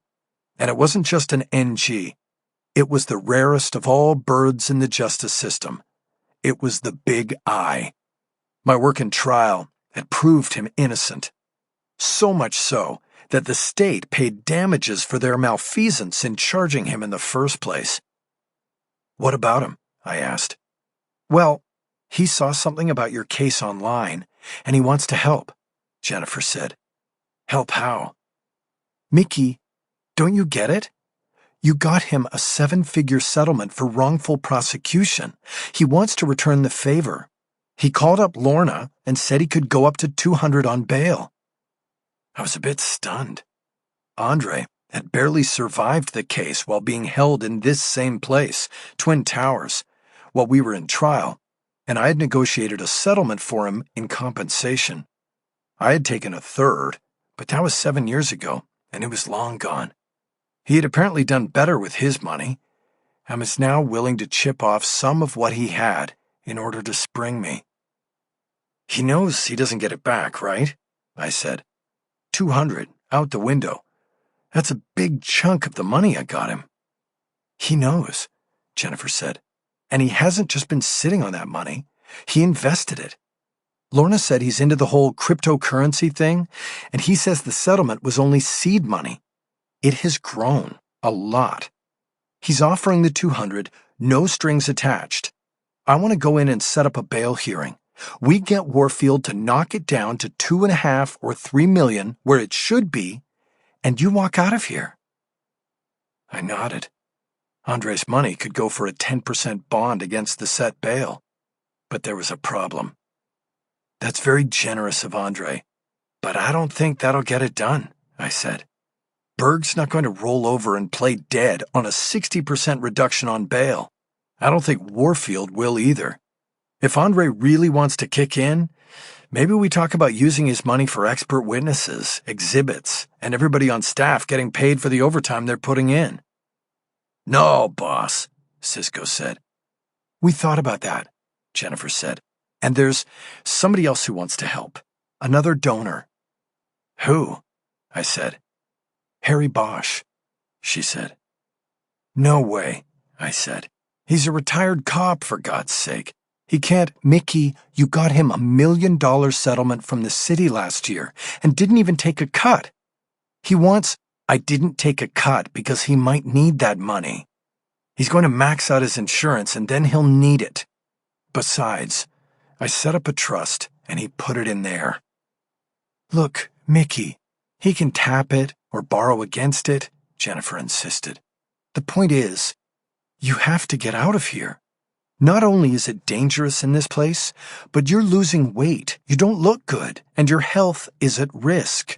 And it wasn't just an NG. It was the rarest of all birds in the justice system. It was the big I. My work in trial had proved him innocent. So much so that the state paid damages for their malfeasance in charging him in the first place. What about him? I asked. Well, he saw something about your case online, and he wants to help, Jennifer said. Help how? Mickey, don't you get it? You got him a 7-figure settlement for wrongful prosecution. He wants to return the favor. He called up Lorna and said he could go up to $200 on bail. I was a bit stunned. Andre had barely survived the case while being held in this same place, Twin Towers, while we were in trial, and I had negotiated a settlement for him in compensation. I had taken a third, but that was 7 years ago, and it was long gone. He had apparently done better with his money, and was now willing to chip off some of what he had in order to spring me. He knows he doesn't get it back, right? I said. 200 out the window. That's a big chunk of the money I got him. He knows, Jennifer said, and he hasn't just been sitting on that money. He invested it. Lorna said he's into the whole cryptocurrency thing, and he says the settlement was only seed money. It has grown a lot. He's offering the 200, no strings attached. I want to go in and set up a bail hearing. We get Warfield to knock it down to 2.5 or 3 million where it should be, and you walk out of here. I nodded. Andre's money could go for a 10% bond against the set bail, but there was a problem. That's very generous of Andre, but I don't think that'll get it done, I said. Berg's not going to roll over and play dead on a 60% reduction on bail. I don't think Warfield will either. If Andre really wants to kick in, maybe we talk about using his money for expert witnesses, exhibits, and everybody on staff getting paid for the overtime they're putting in. No, boss, Cisco said. We thought about that, Jennifer said, and there's somebody else who wants to help. Another donor. Who? I said. Harry Bosch, she said. No way, I said. He's a retired cop, for God's sake. He can't. Mickey, you got him $1 million settlement from the city last year and didn't even take a cut. He wants. I didn't take a cut because he might need that money. He's going to max out his insurance and then he'll need it. Besides, I set up a trust and he put it in there. Look, Mickey, he can tap it or borrow against it, Jennifer insisted. The point is, you have to get out of here. Not only is it dangerous in this place, but you're losing weight, you don't look good, and your health is at risk.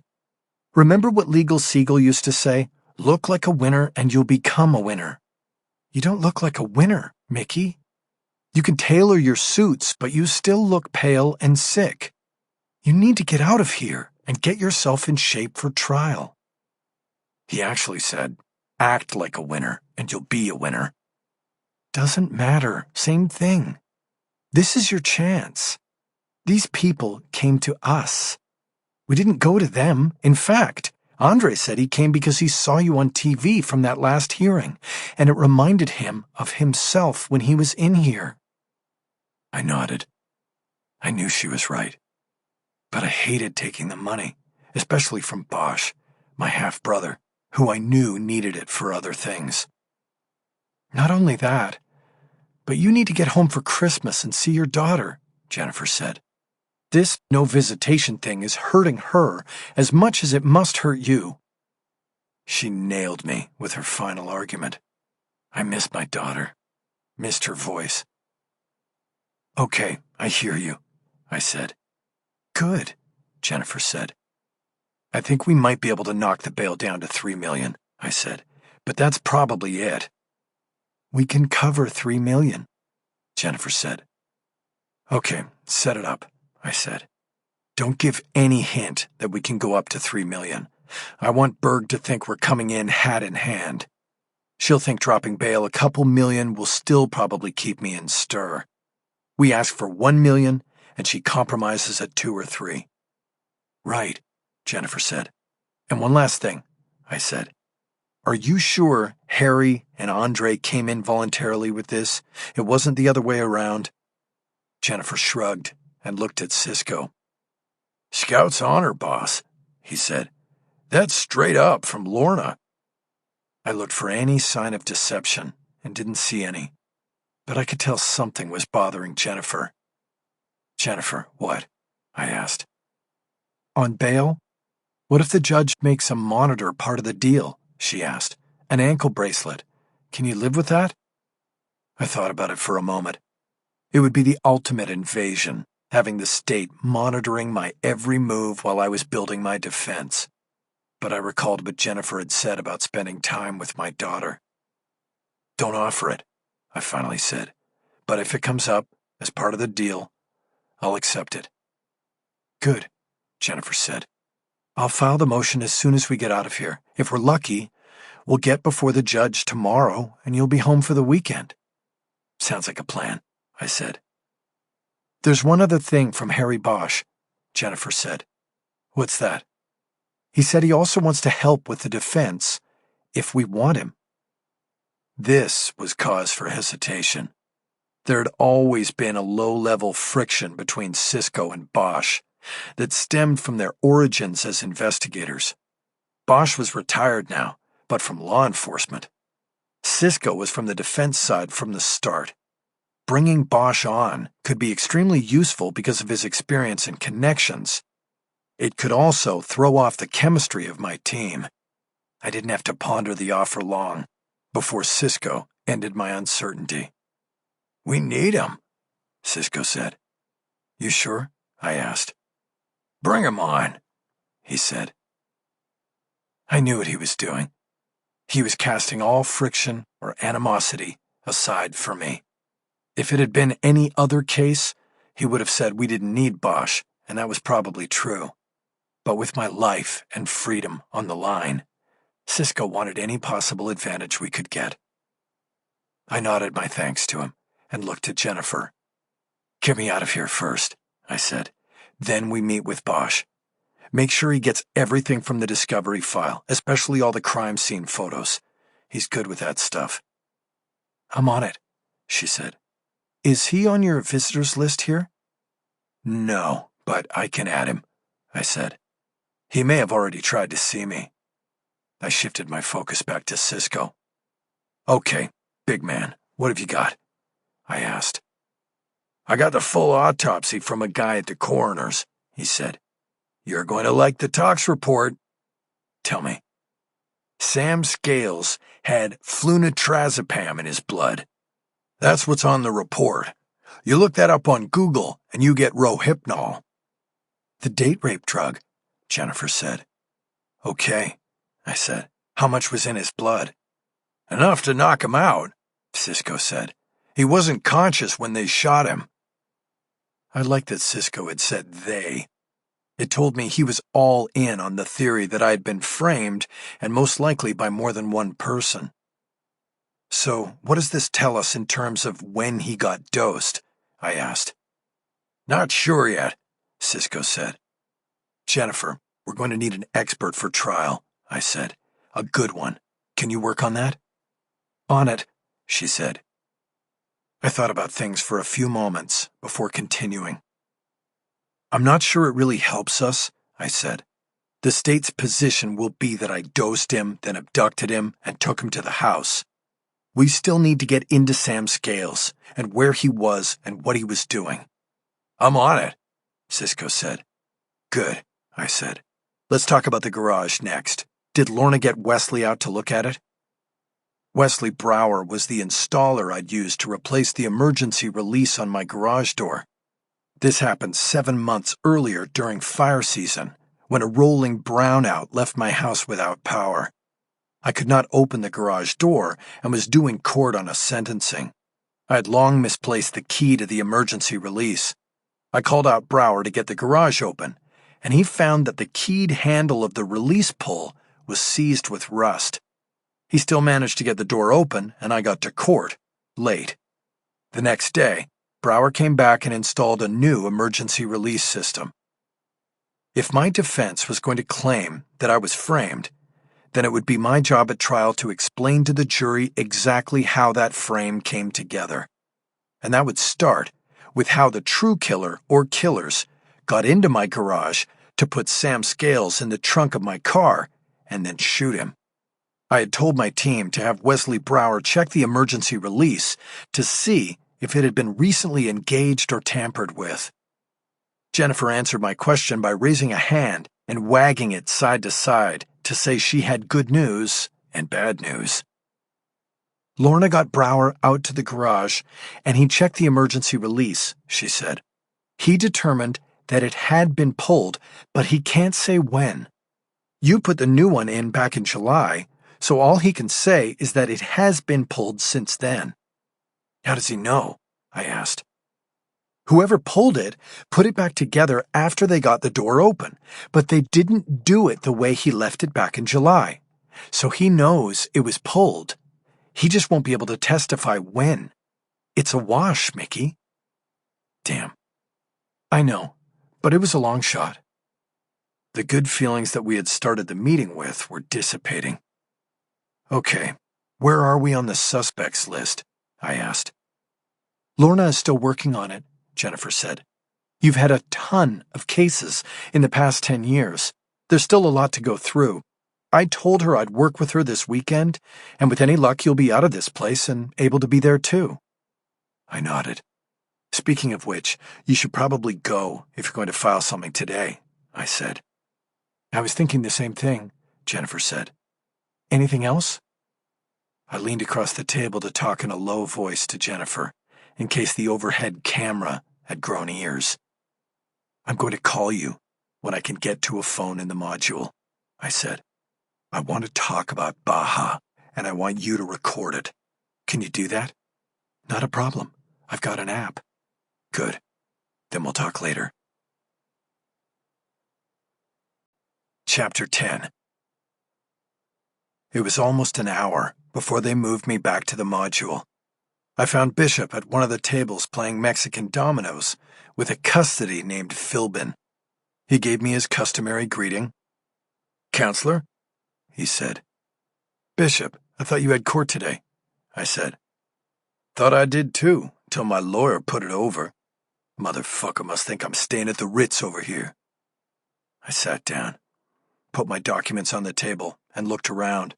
Remember what Legal Seagull used to say? Look like a winner and you'll become a winner. You don't look like a winner, Mickey. You can tailor your suits, but you still look pale and sick. You need to get out of here and get yourself in shape for trial. He actually said, act like a winner and you'll be a winner. Doesn't matter, same thing. This is your chance. These people came to us. We didn't go to them. In fact, Andre said he came because he saw you on TV from that last hearing, and it reminded him of himself when he was in here. I nodded. I knew she was right. But I hated taking the money, especially from Bosch, my half-brother, who I knew needed it for other things. Not only that, but you need to get home for Christmas and see your daughter, Jennifer said. This no visitation thing is hurting her as much as it must hurt you. She nailed me with her final argument. I missed my daughter, missed her voice. Okay, I hear you, I said. Good, Jennifer said. I think we might be able to knock the bail down to 3 million, I said, but that's probably it. We can cover 3 million, Jennifer said. Okay, set it up, I said. Don't give any hint that we can go up to 3 million. I want Berg to think we're coming in hat in hand. She'll think dropping bail a couple million will still probably keep me in stir. We ask for 1 million, and she compromises at 2 or 3. Right, Jennifer said. And one last thing, I said. Are you sure Harry and Andre came in voluntarily with this? It wasn't the other way around? Jennifer shrugged and looked at Cisco. Scout's honor, boss, he said. "That's straight up from Lorna." I looked for any sign of deception and didn't see any, but I could tell something was bothering Jennifer. "Jennifer, what?" I asked. "On bail? What if the judge makes a monitor part of the deal?" she asked. "An ankle bracelet. Can you live with that?" I thought about it for a moment. It would be the ultimate invasion, having the state monitoring my every move while I was building my defense. But I recalled what Jennifer had said about spending time with my daughter. "Don't offer it," I finally said. "But if it comes up as part of the deal, I'll accept it." "Good," Jennifer said. "I'll file the motion as soon as we get out of here. If we're lucky, we'll get before the judge tomorrow and you'll be home for the weekend." "Sounds like a plan," I said. "There's one other thing from Harry Bosch," Jennifer said. "What's that?" "He said he also wants to help with the defense if we want him." This was cause for hesitation. There had always been a low-level friction between Cisco and Bosch that stemmed from their origins as investigators. Bosch was retired now, but from law enforcement. Cisco was from the defense side from the start. Bringing Bosch on could be extremely useful because of his experience and connections. It could also throw off the chemistry of my team. I didn't have to ponder the offer long before Cisco ended my uncertainty. "We need him," Cisco said. "You sure?" I asked. "Bring him on," he said. I knew what he was doing. He was casting all friction or animosity aside for me. If it had been any other case, he would have said we didn't need Bosch, and that was probably true. But with my life and freedom on the line, Cisco wanted any possible advantage we could get. I nodded my thanks to him and looked at Jennifer. "Get me out of here first," I said. "Then we meet with Bosch. Make sure he gets everything from the discovery file, especially all the crime scene photos. He's good with that stuff." "I'm on it," she said. "Is he on your visitors list here?" "No, but I can add him," I said. "He may have already tried to see me." I shifted my focus back to Cisco. "Okay, big man, what have you got?" I asked. "I got the full autopsy from a guy at the coroner's," he said. "You're going to like the tox report." "Tell me." "Sam Scales had flunitrazepam in his blood. That's what's on the report. You look that up on Google and you get Rohypnol." "The date rape drug," Jennifer said. "Okay," I said. "How much was in his blood?" "Enough to knock him out," Cisco said. "He wasn't conscious when they shot him." I liked that Cisco had said they. It told me he was all in on the theory that I had been framed, and most likely by more than one person. "So, what does this tell us in terms of when he got dosed?" I asked. "Not sure yet," Cisco said. "Jennifer, we're going to need an expert for trial," I said. "A good one. Can you work on that?" "On it," she said. I thought about things for a few moments before continuing. "I'm not sure it really helps us," I said. "The state's position will be that I dosed him, then abducted him, and took him to the house. We still need to get into Sam Scales, and where he was and what he was doing." "I'm on it," Cisco said. "Good," I said. "Let's talk about the garage next. Did Lorna get Wesley out to look at it?" Wesley Brower was the installer I'd used to replace the emergency release on my garage door. This happened 7 months earlier during fire season, when a rolling brownout left my house without power. I could not open the garage door and was due in court on a sentencing. I had long misplaced the key to the emergency release. I called out Brower to get the garage open, and he found that the keyed handle of the release pull was seized with rust. He still managed to get the door open, and I got to court, late. The next day, Brower came back and installed a new emergency release system. If my defense was going to claim that I was framed, then it would be my job at trial to explain to the jury exactly how that frame came together. And that would start with how the true killer or killers got into my garage to put Sam Scales in the trunk of my car and then shoot him. I had told my team to have Wesley Brower check the emergency release to see if it had been recently engaged or tampered with. Jennifer answered my question by raising a hand and wagging it side to side to say she had good news and bad news. Lorna got Brower out to the garage, and he checked the emergency release, she said. He determined that it had been pulled, but he can't say when. You put the new one in back in July, so all he can say is that it has been pulled since then. How does he know? I asked. Whoever pulled it put it back together after they got the door open, but they didn't do it the way he left it back in July. So he knows it was pulled. He just won't be able to testify when. It's a wash, Mickey. Damn. I know, but it was a long shot. The good feelings that we had started the meeting with were dissipating. Okay, where are we on the suspects list? I asked. Lorna is still working on it, Jennifer said. You've had a ton of cases in the past 10 years. There's still a lot to go through. I told her I'd work with her this weekend, and with any luck you'll be out of this place and able to be there too. I nodded. Speaking of which, you should probably go if you're going to file something today, I said. I was thinking the same thing, Jennifer said. Anything else? I leaned across the table to talk in a low voice to Jennifer, in case the overhead camera had grown ears. I'm going to call you when I can get to a phone in the module, I said. I want to talk about Baja, and I want you to record it. Can you do that? Not a problem. I've got an app. Good. Then we'll talk later. Chapter 10. It was almost an hour before they moved me back to the module. I found Bishop at one of the tables playing Mexican dominoes with a custody named Philbin. He gave me his customary greeting. Counselor? He said. Bishop, I thought you had court today, I said. Thought I did too, till my lawyer put it over. Motherfucker must think I'm staying at the Ritz over here. I sat down, put my documents on the table, and looked around.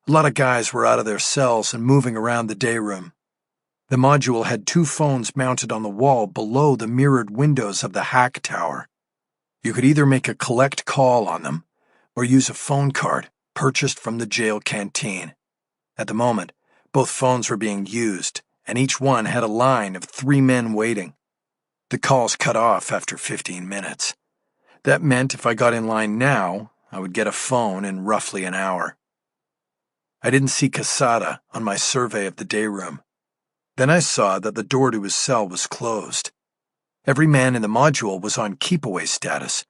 A lot of guys were out of their cells and moving around the day room. The module had 2 phones mounted on the wall below the mirrored windows of the hack tower. You could either make a collect call on them or use a phone card purchased from the jail canteen. At the moment, both phones were being used, and each one had a line of 3 men waiting. The calls cut off after 15 minutes. That meant if I got in line now, I would get a phone in roughly an hour. I didn't see Casada on my survey of the day room. Then I saw that the door to his cell was closed. Every man in the module was on keep-away status,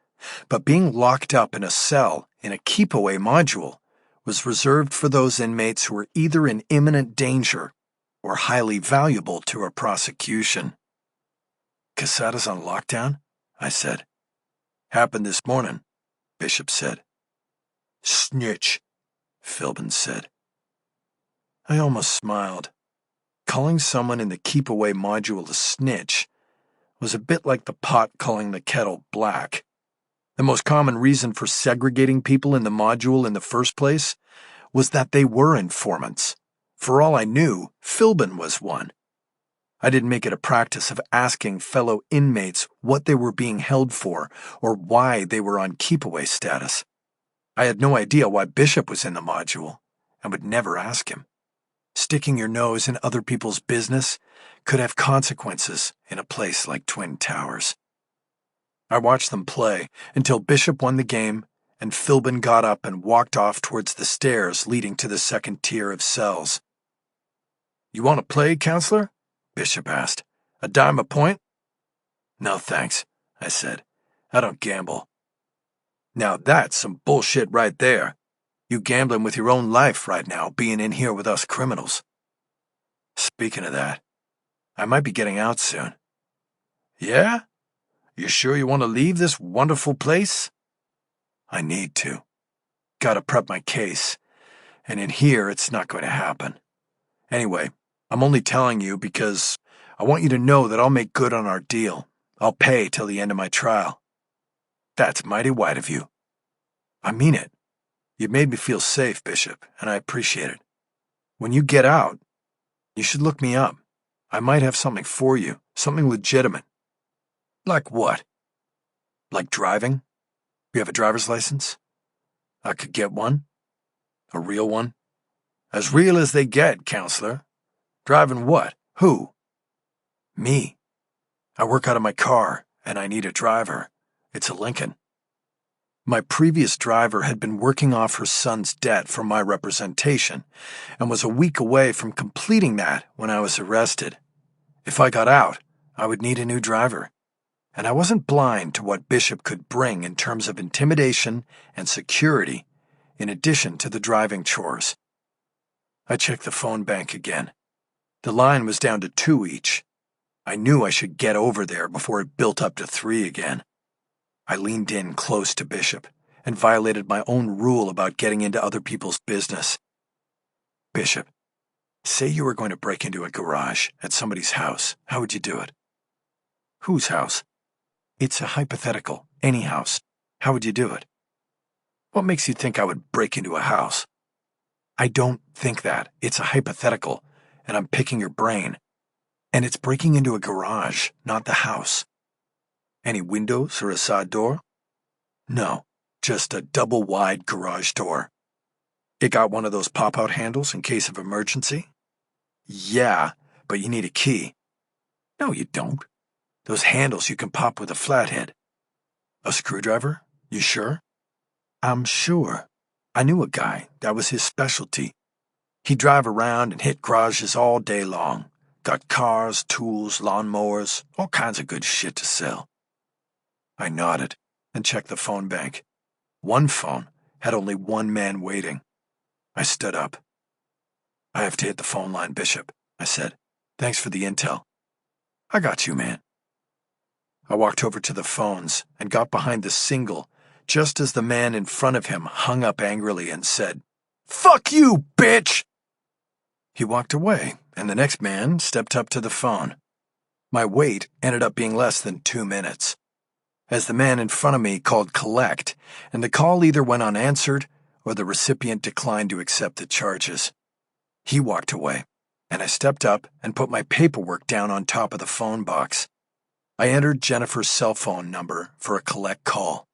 but being locked up in a cell in a keep-away module was reserved for those inmates who were either in imminent danger or highly valuable to a prosecution. Casada's on lockdown? I said. Happened this morning, Bishop said. Snitch, Philbin said. I almost smiled. Calling someone in the keep-away module a snitch was a bit like the pot calling the kettle black. The most common reason for segregating people in the module in the first place was that they were informants. For all I knew, Philbin was one. I didn't make it a practice of asking fellow inmates what they were being held for or why they were on keep-away status. I had no idea why Bishop was in the module and would never ask him. Sticking your nose in other people's business could have consequences in a place like Twin Towers. I watched them play until Bishop won the game and Philbin got up and walked off towards the stairs leading to the second tier of cells. You want to play, Counselor? Bishop asked. A dime a point? No, thanks, I said. I don't gamble. Now that's some bullshit right there. You gambling with your own life right now, being in here with us criminals. Speaking of that, I might be getting out soon. Yeah? You sure you want to leave this wonderful place? I need to. Gotta prep my case, and in here it's not going to happen. Anyway, I'm only telling you because I want you to know that I'll make good on our deal. I'll pay till the end of my trial. That's mighty white of you. I mean it. You made me feel safe, Bishop, and I appreciate it. When you get out, you should look me up. I might have something for you, something legitimate. Like what? Like driving? You have a driver's license? I could get one. A real one? As real as they get, counselor. Driving what? Who? Me. I work out of my car, and I need a driver. It's a Lincoln. My previous driver had been working off her son's debt for my representation and was a week away from completing that when I was arrested. If I got out, I would need a new driver. And I wasn't blind to what Bishop could bring in terms of intimidation and security, in addition to the driving chores. I checked the phone bank again. The line was down to 2 each. I knew I should get over there before it built up to 3 again. I leaned in close to Bishop and violated my own rule about getting into other people's business. Bishop, say you were going to break into a garage at somebody's house. How would you do it? Whose house? It's a hypothetical. Any house. How would you do it? What makes you think I would break into a house? I don't think that. It's a hypothetical, and I'm picking your brain. And it's breaking into a garage, not the house. Any windows or a side door? No, just a double-wide garage door. It got one of those pop-out handles in case of emergency? Yeah, but you need a key. No, you don't. Those handles you can pop with a flathead. A screwdriver? You sure? I'm sure. I knew a guy. That was his specialty. He'd drive around and hit garages all day long. Got cars, tools, lawnmowers, all kinds of good shit to sell. I nodded and checked the phone bank. One phone had only one man waiting. I stood up. I have to hit the phone line, Bishop, I said. Thanks for the intel. I got you, man. I walked over to the phones and got behind the single just as the man in front of him hung up angrily and said, "Fuck you, bitch!" He walked away, and the next man stepped up to the phone. My wait ended up being less than 2 minutes, as the man in front of me called collect, and the call either went unanswered or the recipient declined to accept the charges. He walked away, and I stepped up and put my paperwork down on top of the phone box. I entered Jennifer's cell phone number for a collect call.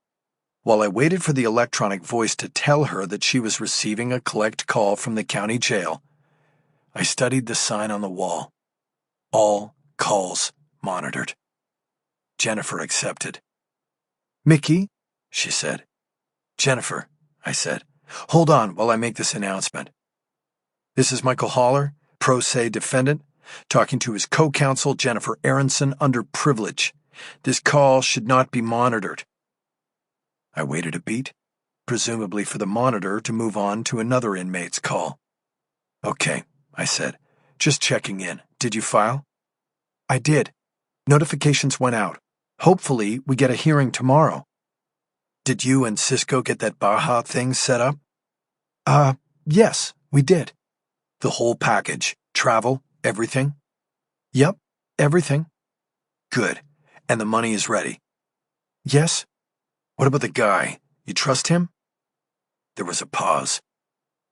While I waited for the electronic voice to tell her that she was receiving a collect call from the county jail, I studied the sign on the wall. All calls monitored. Jennifer accepted. "Mickey," she said. "Jennifer," I said. "Hold on while I make this announcement. This is Michael Haller, pro se defendant, talking to his co-counsel Jennifer Aronson under privilege. This call should not be monitored." I waited a beat, presumably for the monitor to move on to another inmate's call. "Okay," I said. "Just checking in. Did you file?" "I did. Notifications went out. Hopefully, we get a hearing tomorrow." "Did you and Cisco get that Baja thing set up?" Yes, we did." "The whole package? Travel? Everything?" "Yep, everything." "Good. And the money is ready?" "Yes." "What about the guy? You trust him?" There was a pause.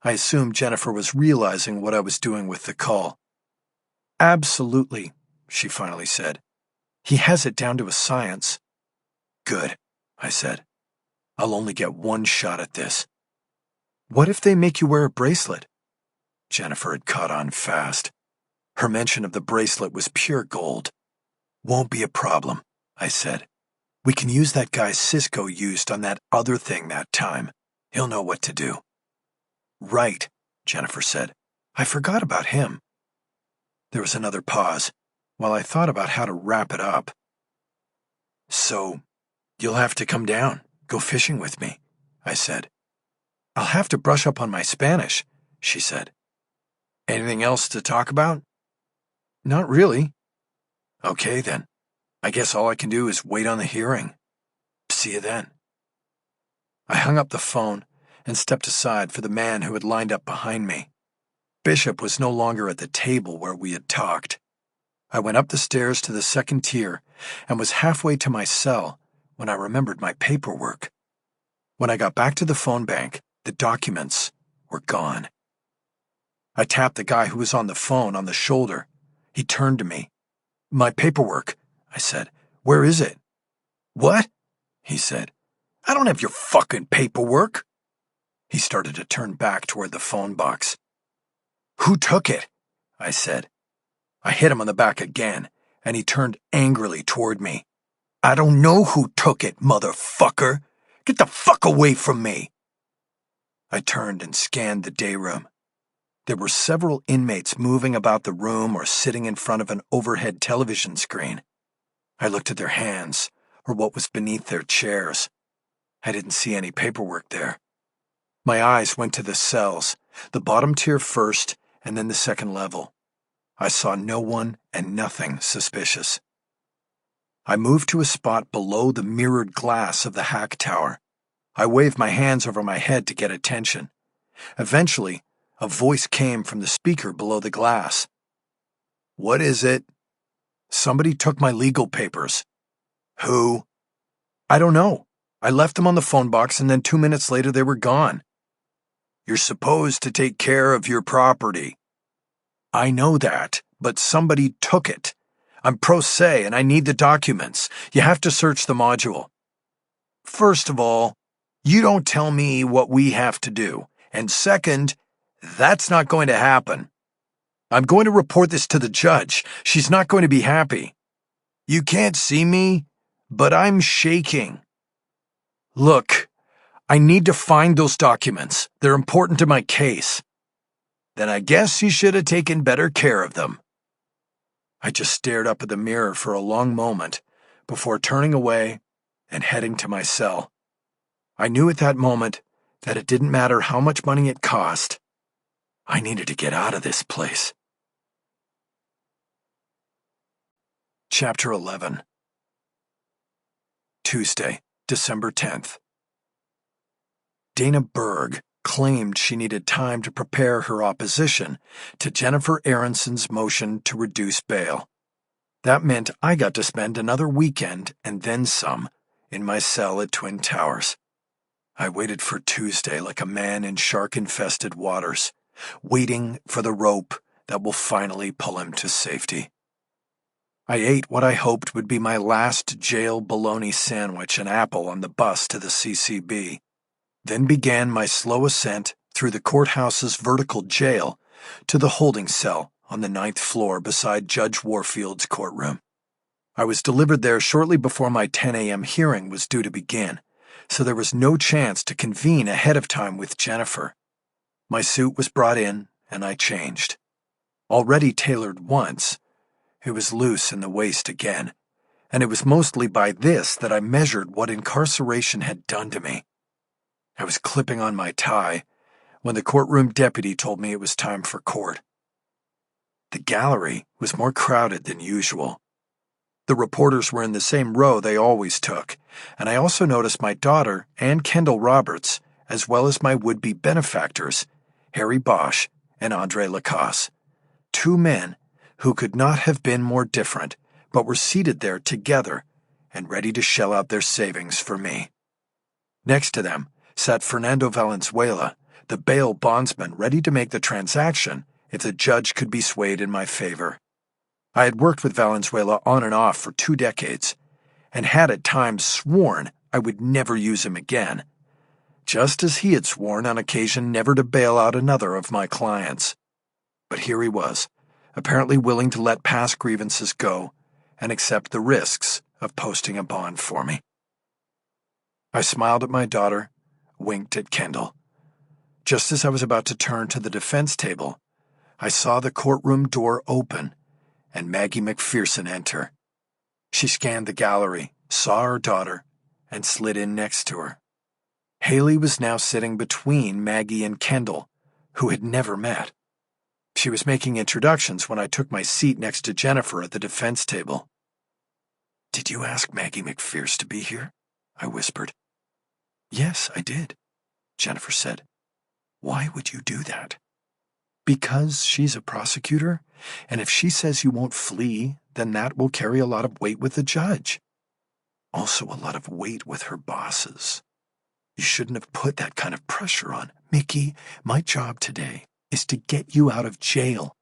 I assumed Jennifer was realizing what I was doing with the call. "Absolutely," she finally said. "He has it down to a science." "Good," I said. "I'll only get one shot at this." "What if they make you wear a bracelet?" Jennifer had caught on fast. Her mention of the bracelet was pure gold. "Won't be a problem," I said. "We can use that guy Cisco used on that other thing that time. He'll know what to do." "Right," Jennifer said. "I forgot about him." There was another pause, while I thought about how to wrap it up. "So, you'll have to come down, go fishing with me," I said. "I'll have to brush up on my Spanish," she said. "Anything else to talk about?" "Not really." "Okay, then. I guess all I can do is wait on the hearing. See you then." I hung up the phone and stepped aside for the man who had lined up behind me. Bishop was no longer at the table where we had talked. I went up the stairs to the second tier and was halfway to my cell when I remembered my paperwork. When I got back to the phone bank, the documents were gone. I tapped the guy who was on the phone on the shoulder. He turned to me. "My paperwork," I said. "Where is it?" "What?" he said. "I don't have your fucking paperwork." He started to turn back toward the phone box. "Who took it?" I said. I hit him on the back again, and he turned angrily toward me. "I don't know who took it, motherfucker. Get the fuck away from me." I turned and scanned the day room. There were several inmates moving about the room or sitting in front of an overhead television screen. I looked at their hands, or what was beneath their chairs. I didn't see any paperwork there. My eyes went to the cells, the bottom tier first, and then the second level. I saw no one and nothing suspicious. I moved to a spot below the mirrored glass of the hack tower. I waved my hands over my head to get attention. Eventually, a voice came from the speaker below the glass. "What is it?" "Somebody took my legal papers." "Who?" "I don't know. I left them on the phone box and then 2 minutes later they were gone." "You're supposed to take care of your property." "I know that, but somebody took it. I'm pro se and I need the documents. You have to search the module." "First of all, you don't tell me what we have to do. And second, that's not going to happen. I'm going to report this to the judge. She's not going to be happy." "You can't see me, but I'm shaking." "Look, I need to find those documents. They're important to my case." "Then I guess you should have taken better care of them." I just stared up at the mirror for a long moment before turning away and heading to my cell. I knew at that moment that it didn't matter how much money it cost. I needed to get out of this place. Chapter 11. Tuesday, December 10th. Dana Berg claimed she needed time to prepare her opposition to Jennifer Aronson's motion to reduce bail. That meant I got to spend another weekend and then some in my cell at Twin Towers. I waited for Tuesday like a man in shark-infested waters, waiting for the rope that will finally pull him to safety. I ate what I hoped would be my last jail bologna sandwich and apple on the bus to the CCB, then began my slow ascent through the courthouse's vertical jail to the holding cell on the 9th floor beside Judge Warfield's courtroom. I was delivered there shortly before my 10 a.m. hearing was due to begin, so there was no chance to convene ahead of time with Jennifer. My suit was brought in, and I changed. Already tailored once, it was loose in the waist again, and it was mostly by this that I measured what incarceration had done to me. I was clipping on my tie when the courtroom deputy told me it was time for court. The gallery was more crowded than usual. The reporters were in the same row they always took, and I also noticed my daughter and Kendall Roberts, as well as my would-be benefactors, Harry Bosch and Andre Lacasse, two men who could not have been more different, but were seated there together and ready to shell out their savings for me. Next to them sat Fernando Valenzuela, the bail bondsman ready to make the transaction if the judge could be swayed in my favor. I had worked with Valenzuela on and off for 2 decades, and had at times sworn I would never use him again, just as he had sworn on occasion never to bail out another of my clients. But here he was, apparently willing to let past grievances go and accept the risks of posting a bond for me. I smiled at my daughter, winked at Kendall. Just as I was about to turn to the defense table, I saw the courtroom door open and Maggie McPherson enter. She scanned the gallery, saw her daughter, and slid in next to her. Haley was now sitting between Maggie and Kendall, who had never met. She was making introductions when I took my seat next to Jennifer at the defense table. "Did you ask Maggie McPherson to be here?" I whispered. "Yes, I did," Jennifer said. "Why would you do that?" "Because she's a prosecutor, and if she says you won't flee, then that will carry a lot of weight with the judge." Also a lot of weight with her bosses. You shouldn't have put that kind of pressure on. Mickey, my job today is to get you out of jail.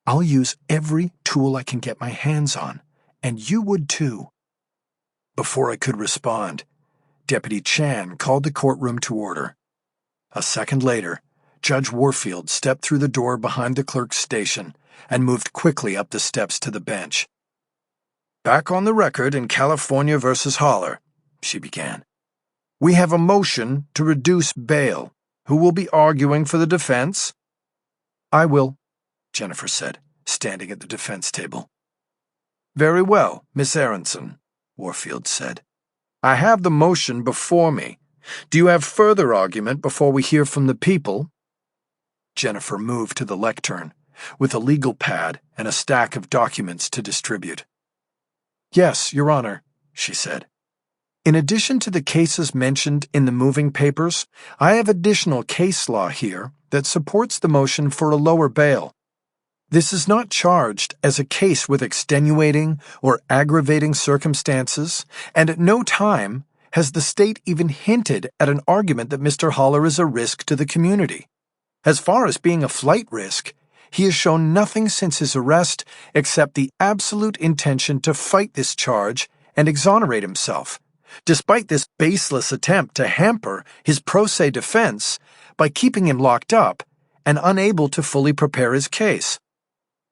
I'll use every tool I can get my hands on, and you would too. Before I could respond, Deputy Chan called the courtroom to order. A second later, Judge Warfield stepped through the door behind the clerk's station and moved quickly up the steps to the bench. "Back on the record in California versus Holler," she began. "We have a motion to reduce bail. Who will be arguing for the defense?" "I will," Jennifer said, standing at the defense table. "Very well, Miss Aronson," Warfield said. "I have the motion before me. Do you have further argument before we hear from the people?" Jennifer moved to the lectern, with a legal pad and a stack of documents to distribute. "Yes, Your Honor," she said. "In addition to the cases mentioned in the moving papers, I have additional case law here that supports the motion for a lower bail. This is not charged as a case with extenuating or aggravating circumstances, and at no time has the state even hinted at an argument that Mr. Holler is a risk to the community. As far as being a flight risk, he has shown nothing since his arrest except the absolute intention to fight this charge and exonerate himself, despite this baseless attempt to hamper his pro se defense by keeping him locked up and unable to fully prepare his case.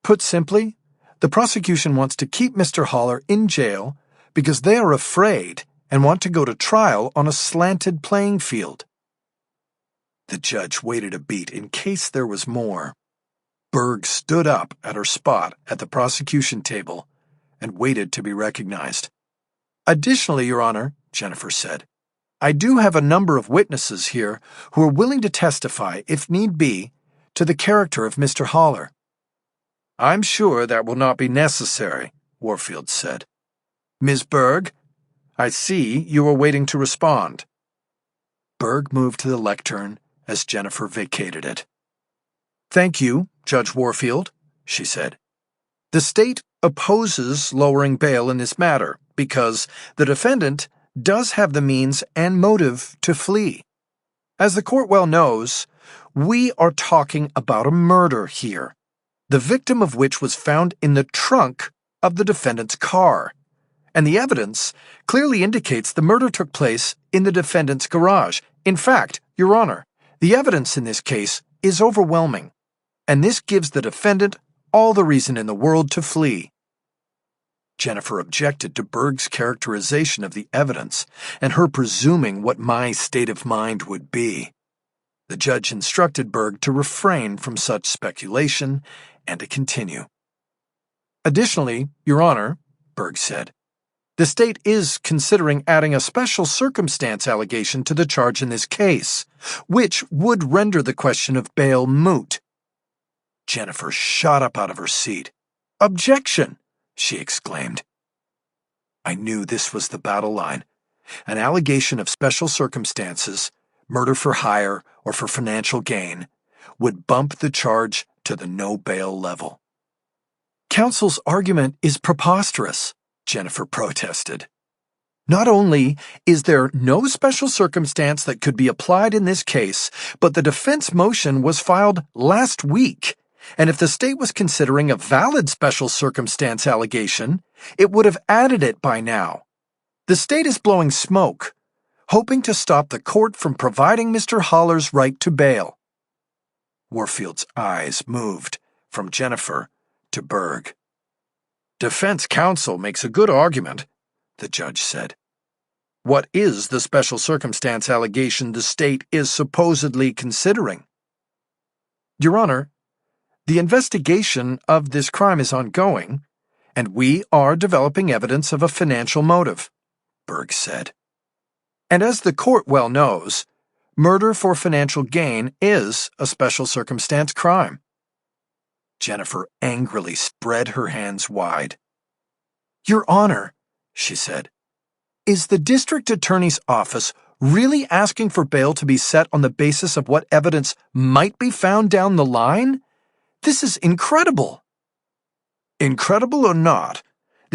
Put simply, the prosecution wants to keep Mr. Holler in jail because they are afraid and want to go to trial on a slanted playing field." The judge waited a beat in case there was more. Berg stood up at her spot at the prosecution table and waited to be recognized. "Additionally, Your Honor," Jennifer said, "I do have a number of witnesses here who are willing to testify, if need be, to the character of Mr. Holler." "I'm sure that will not be necessary," Warfield said. "Ms. Berg, I see you are waiting to respond." Berg moved to the lectern as Jennifer vacated it. "Thank you, Judge Warfield," she said. "The state opposes lowering bail in this matter because the defendant does have the means and motive to flee. As the court well knows, we are talking about a murder here, the victim of which was found in the trunk of the defendant's car, and the evidence clearly indicates the murder took place in the defendant's garage. In fact, Your Honor, the evidence in this case is overwhelming, and this gives the defendant all the reason in the world to flee." Jennifer objected to Berg's characterization of the evidence and her presuming what my state of mind would be. The judge instructed Berg to refrain from such speculation and to continue. "Additionally, Your Honor," Berg said, "the state is considering adding a special circumstance allegation to the charge in this case, which would render the question of bail moot." Jennifer shot up out of her seat. "Objection!" she exclaimed. I knew this was the battle line. An allegation of special circumstances, murder for hire or for financial gain, would bump the charge to the no bail level. "Counsel's argument is preposterous," Jennifer protested. "Not only is there no special circumstance that could be applied in this case, but the defense motion was filed last week, and if the state was considering a valid special circumstance allegation, it would have added it by now. The state is blowing smoke, hoping to stop the court from providing Mr. Holler's right to bail." Warfield's eyes moved from Jennifer to Berg. "Defense counsel makes a good argument," the judge said. "What is the special circumstance allegation the state is supposedly considering?" "Your Honor, the investigation of this crime is ongoing, and we are developing evidence of a financial motive," Berg said. "And as the court well knows, murder for financial gain is a special circumstance crime." Jennifer angrily spread her hands wide. "Your Honor," she said, "is the district attorney's office really asking for bail to be set on the basis of what evidence might be found down the line? This is incredible." "Incredible or not,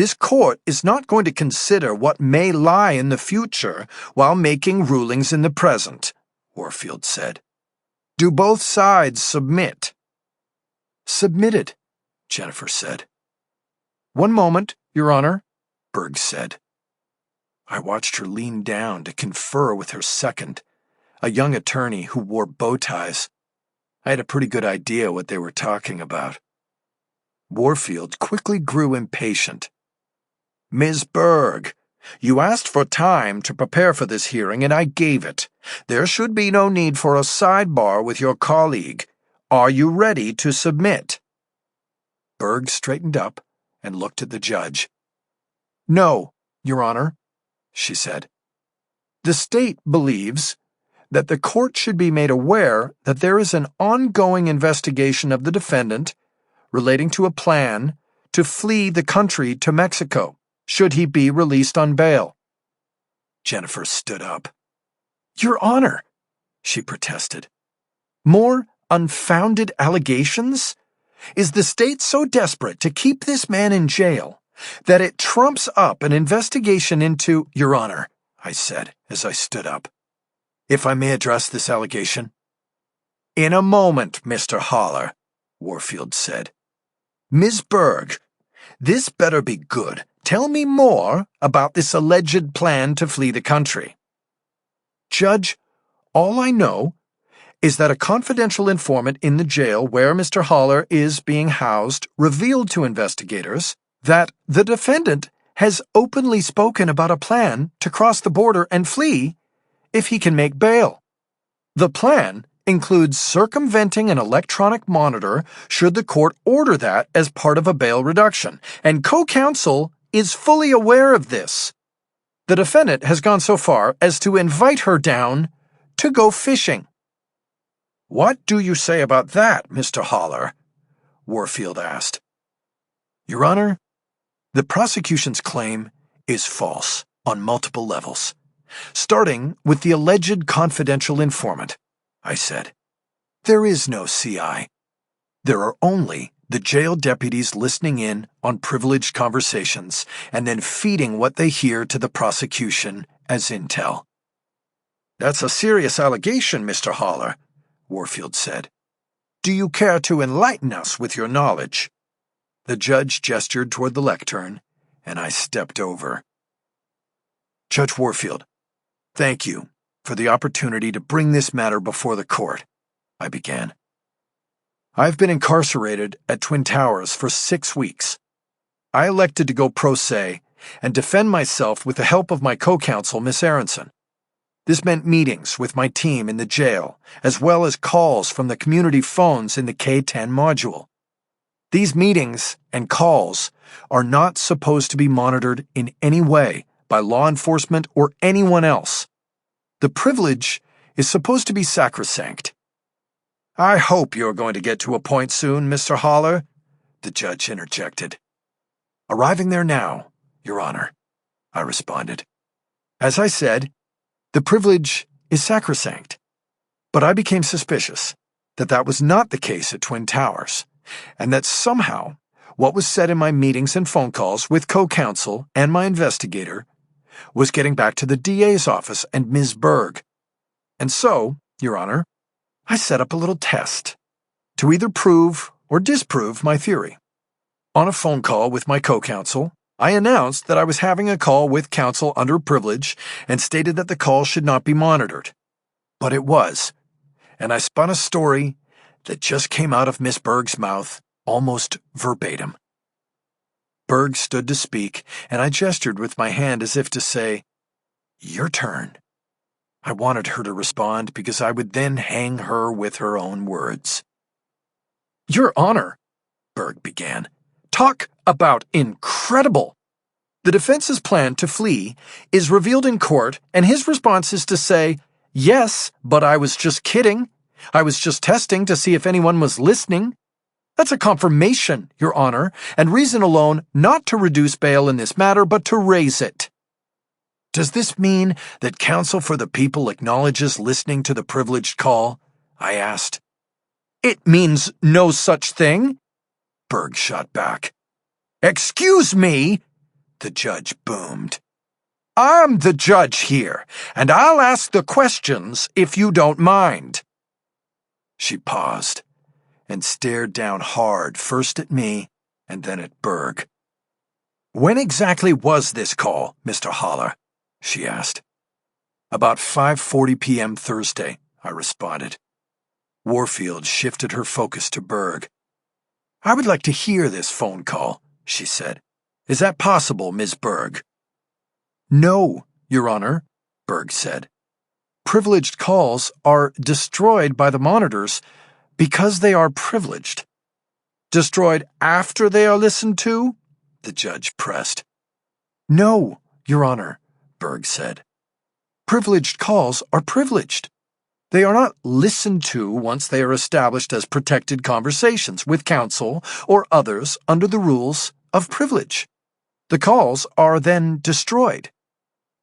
This court is not going to consider what may lie in the future while making rulings in the present, Warfield said. Do both sides submit? Submitted, Jennifer said. One moment, Your Honor, Berg said. I watched her lean down to confer with her second, a young attorney who wore bow ties. I had a pretty good idea what they were talking about. Warfield quickly grew impatient. Ms. Berg, you asked for time to prepare for this hearing, and I gave it. There should be no need for a sidebar with your colleague. Are you ready to submit? Berg straightened up and looked at the judge. No, Your Honor, she said. The state believes that the court should be made aware that there is an ongoing investigation of the defendant relating to a plan to flee the country to Mexico, should he be released on bail. Jennifer stood up. Your Honor, she protested. More unfounded allegations? Is the state so desperate to keep this man in jail that it trumps up an investigation into— Your Honor, I said as I stood up. If I may address this allegation? In a moment, Mr. Haller, Warfield said. Ms. Berg, this better be good. Tell me more about this alleged plan to flee the country. Judge, all I know is that a confidential informant in the jail where Mr. Haller is being housed revealed to investigators that the defendant has openly spoken about a plan to cross the border and flee if he can make bail. The plan includes circumventing an electronic monitor should the court order that as part of a bail reduction, and co-counsel is fully aware of this. The defendant has gone so far as to invite her down to go fishing. What do you say about that, Mr. Haller? Warfield asked. Your Honor, the prosecution's claim is false on multiple levels, starting with the alleged confidential informant, I said. There is no CI. There are only the jail deputies listening in on privileged conversations and then feeding what they hear to the prosecution as intel. That's a serious allegation, Mr. Haller, Warfield said. Do you care to enlighten us with your knowledge? The judge gestured toward the lectern, and I stepped over. Judge Warfield, thank you for the opportunity to bring this matter before the court, I began. I've been incarcerated at Twin Towers for 6 weeks. I elected to go pro se and defend myself with the help of my co-counsel, Miss Aronson. This meant meetings with my team in the jail, as well as calls from the community phones in the K-10 module. These meetings and calls are not supposed to be monitored in any way by law enforcement or anyone else. The privilege is supposed to be sacrosanct. I hope you're going to get to a point soon, Mr. Haller, the judge interjected. Arriving there now, Your Honor, I responded. As I said, the privilege is sacrosanct, but I became suspicious that that was not the case at Twin Towers, and that somehow what was said in my meetings and phone calls with co-counsel and my investigator was getting back to the DA's office and Ms. Berg. And so, Your Honor, I set up a little test to either prove or disprove my theory. On a phone call with my co-counsel, I announced that I was having a call with counsel under privilege and stated that the call should not be monitored. But it was, and I spun a story that just came out of Miss Berg's mouth almost verbatim. Berg stood to speak, and I gestured with my hand as if to say, Your turn. I wanted her to respond because I would then hang her with her own words. Your Honor, Berg began. Talk about incredible! The defense's plan to flee is revealed in court, and his response is to say, Yes, but I was just kidding. I was just testing to see if anyone was listening. That's a confirmation, Your Honor, and reason alone not to reduce bail in this matter, but to raise it. Does this mean that counsel for the people acknowledges listening to the privileged call? I asked. It means no such thing, Berg shot back. Excuse me, the judge boomed. "I'm the judge here, and I'll ask the questions if you don't mind." She paused and stared down hard, first at me and then at Berg. "When exactly was this call, Mr. Haller?" she asked. "About 5:40 p.m. Thursday," I responded. Warfield shifted her focus to Berg. "I would like to hear this phone call," she said. "Is that possible, Ms. Berg?" "No, Your Honor," Berg said. "Privileged calls are destroyed by the monitors because they are privileged." "Destroyed after they are listened to?" the judge pressed. "No, Your Honor," Berg said. "Privileged calls are privileged. They are not listened to once they are established as protected conversations with counsel or others under the rules of privilege. The calls are then destroyed.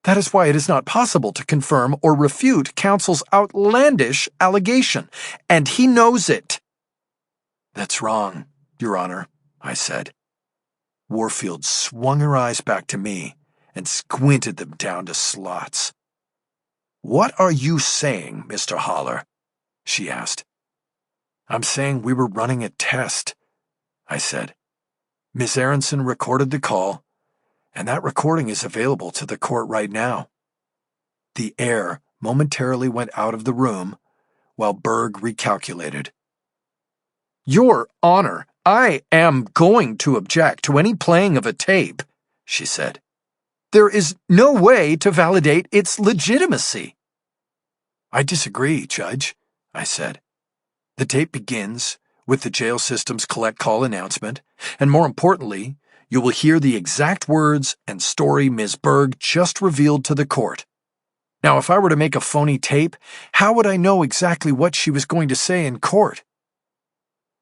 That is why it is not possible to confirm or refute counsel's outlandish allegation, and he knows it." "That's wrong, Your Honor," I said. Warfield swung her eyes back to me and squinted them down to slots. "What are you saying, Mr. Haller?" she asked. "I'm saying we were running a test," I said. "Miss Aronson recorded the call, and that recording is available to the court right now." The air momentarily went out of the room while Berg recalculated. "Your Honor, I am going to object to any playing of a tape," she said. "There is no way to validate its legitimacy." "I disagree, Judge," I said. "The tape begins with the jail system's collect call announcement, and more importantly, you will hear the exact words and story Ms. Berg just revealed to the court. Now, if I were to make a phony tape, how would I know exactly what she was going to say in court?"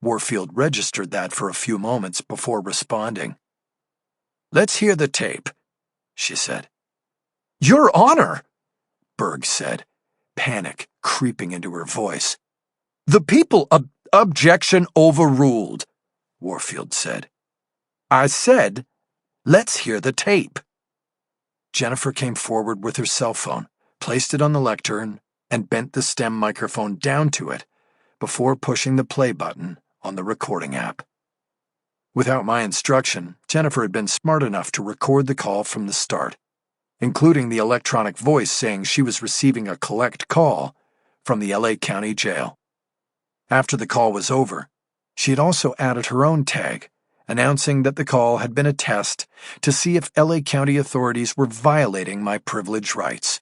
Warfield registered that for a few moments before responding. "Let's hear the tape," she said. "Your Honor," Berg said, panic creeping into her voice. "The people objection overruled," Warfield said. "I said, let's hear the tape." Jennifer came forward with her cell phone, placed it on the lectern, and bent the stem microphone down to it before pushing the play button on the recording app. Without my instruction, Jennifer had been smart enough to record the call from the start, including the electronic voice saying she was receiving a collect call from the LA County Jail. After the call was over, she had also added her own tag, announcing that the call had been a test to see if LA County authorities were violating my privilege rights.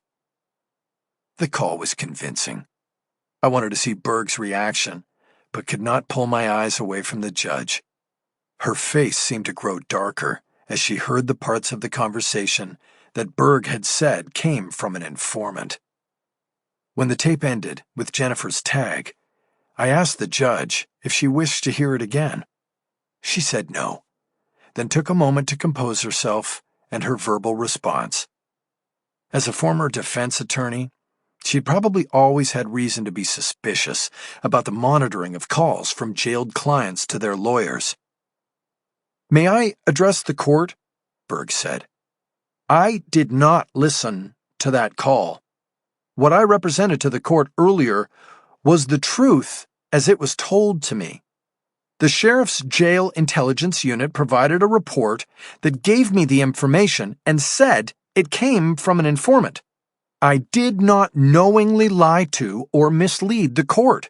The call was convincing. I wanted to see Berg's reaction, but could not pull my eyes away from the judge. Her face seemed to grow darker as she heard the parts of the conversation that Berg had said came from an informant. When the tape ended with Jennifer's tag, I asked the judge if she wished to hear it again. She said no, then took a moment to compose herself and her verbal response. As a former defense attorney, she had probably always had reason to be suspicious about the monitoring of calls from jailed clients to their lawyers. "May I address the court?" Berg said. "I did not listen to that call. What I represented to the court earlier was the truth as it was told to me. The sheriff's jail intelligence unit provided a report that gave me the information and said it came from an informant. I did not knowingly lie to or mislead the court."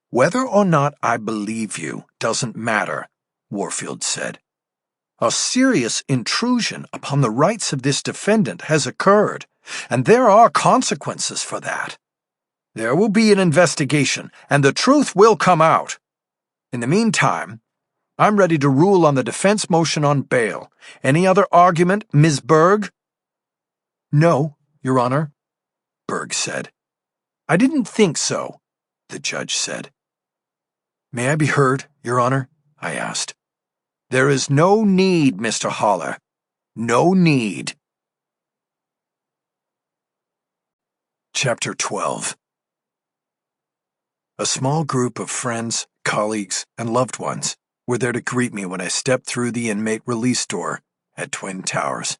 "Whether or not I believe you doesn't matter," Warfield said. "A serious intrusion upon the rights of this defendant has occurred, and there are consequences for that. There will be an investigation, and the truth will come out. In the meantime, I'm ready to rule on the defense motion on bail. Any other argument, Ms. Berg?" "No, Your Honor," Berg said. "I didn't think so," the judge said. "May I be heard, Your Honor?" I asked. "There is no need, Mr. Haller. No need." Chapter 12. A small group of friends, colleagues, and loved ones were there to greet me when I stepped through the inmate release door at Twin Towers.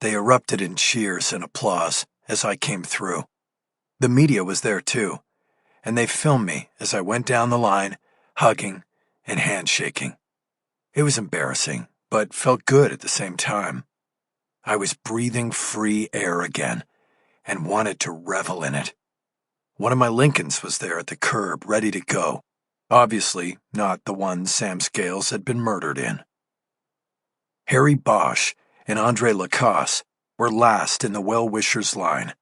They erupted in cheers and applause as I came through. The media was there too, and they filmed me as I went down the line, hugging and handshaking. It was embarrassing, but felt good at the same time. I was breathing free air again and wanted to revel in it. One of my Lincolns was there at the curb, ready to go. Obviously, not the one Sam Scales had been murdered in. Harry Bosch and Andre Lacasse were last in the well-wishers line.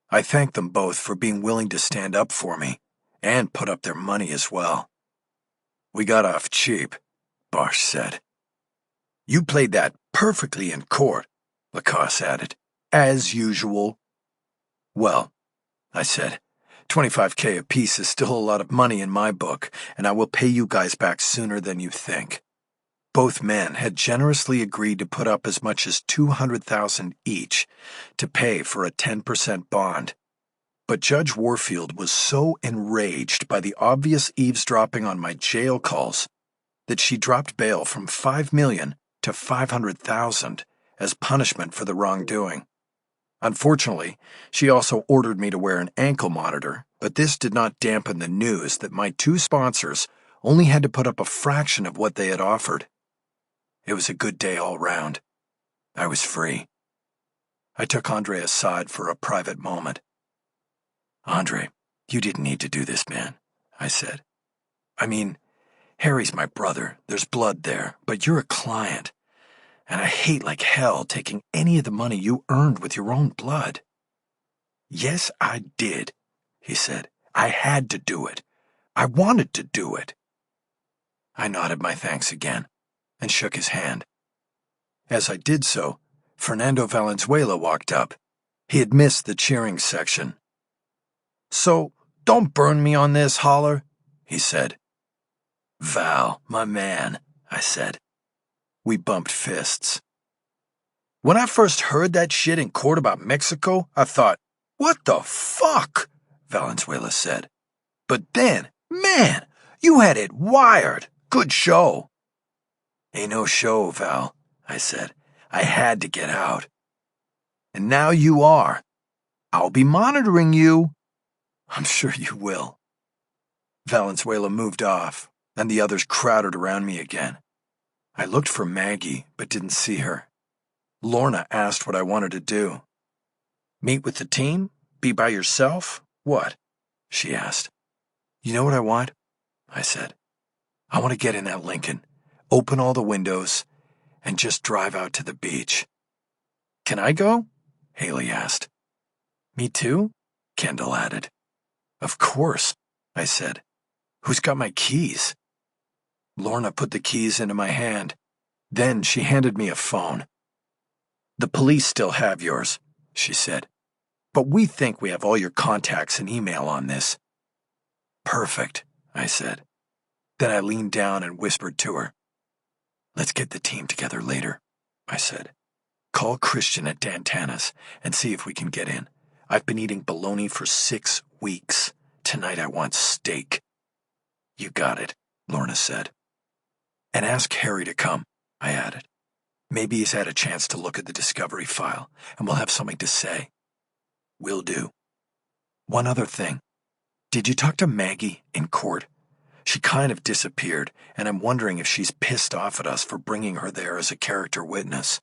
I thanked them both for being willing to stand up for me and put up their money as well. "We got off cheap," Bosch said. "You played that perfectly in court," Lacasse added. "As usual." "Well," I said, $25K apiece is still a lot of money in my book, and I will pay you guys back sooner than you think." Both men had generously agreed to put up as much as $200,000 each to pay for a 10% bond. But Judge Warfield was so enraged by the obvious eavesdropping on my jail calls that she dropped bail from $5 million to $500,000 as punishment for the wrongdoing. Unfortunately, she also ordered me to wear an ankle monitor, but this did not dampen the news that my two sponsors only had to put up a fraction of what they had offered. It was a good day all round. I was free. I took Andre aside for a private moment. "Andre, you didn't need to do this, man," I said. "I mean, Harry's my brother, there's blood there, but you're a client, and I hate like hell taking any of the money you earned with your own blood." "Yes, I did," he said. "I had to do it. I wanted to do it." I nodded my thanks again and shook his hand. As I did so, Fernando Valenzuela walked up. He had missed the cheering section. "So, don't burn me on this, Holler," he said. "Val, my man," I said. We bumped fists. "When I first heard that shit in court about Mexico, I thought, what the fuck?" Valenzuela said. "But then, man, you had it wired. Good show." "Ain't no show, Val," I said. "I had to get out." "And now you are. I'll be monitoring you." "I'm sure you will." Valenzuela moved off, and the others crowded around me again. I looked for Maggie, but didn't see her. Lorna asked what I wanted to do. "Meet with the team? Be by yourself? What?" she asked. "You know what I want?" I said. "I want to get in that Lincoln, open all the windows, and just drive out to the beach." "Can I go?" Haley asked. "Me too?" Kendall added. "Of course," I said. "Who's got my keys?" Lorna put the keys into my hand. Then she handed me a phone. "The police still have yours," she said. "But we think we have all your contacts and email on this." "Perfect," I said. Then I leaned down and whispered to her. "Let's get the team together later," I said. "Call Christian at Dantana's and see if we can get in. I've been eating bologna for 6 weeks. Tonight I want steak." "You got it," Lorna said. "And ask Harry to come," I added. "Maybe he's had a chance to look at the discovery file, and we'll have something to say." "Will do." "One other thing. Did you talk to Maggie in court? She kind of disappeared, and I'm wondering if she's pissed off at us for bringing her there as a character witness."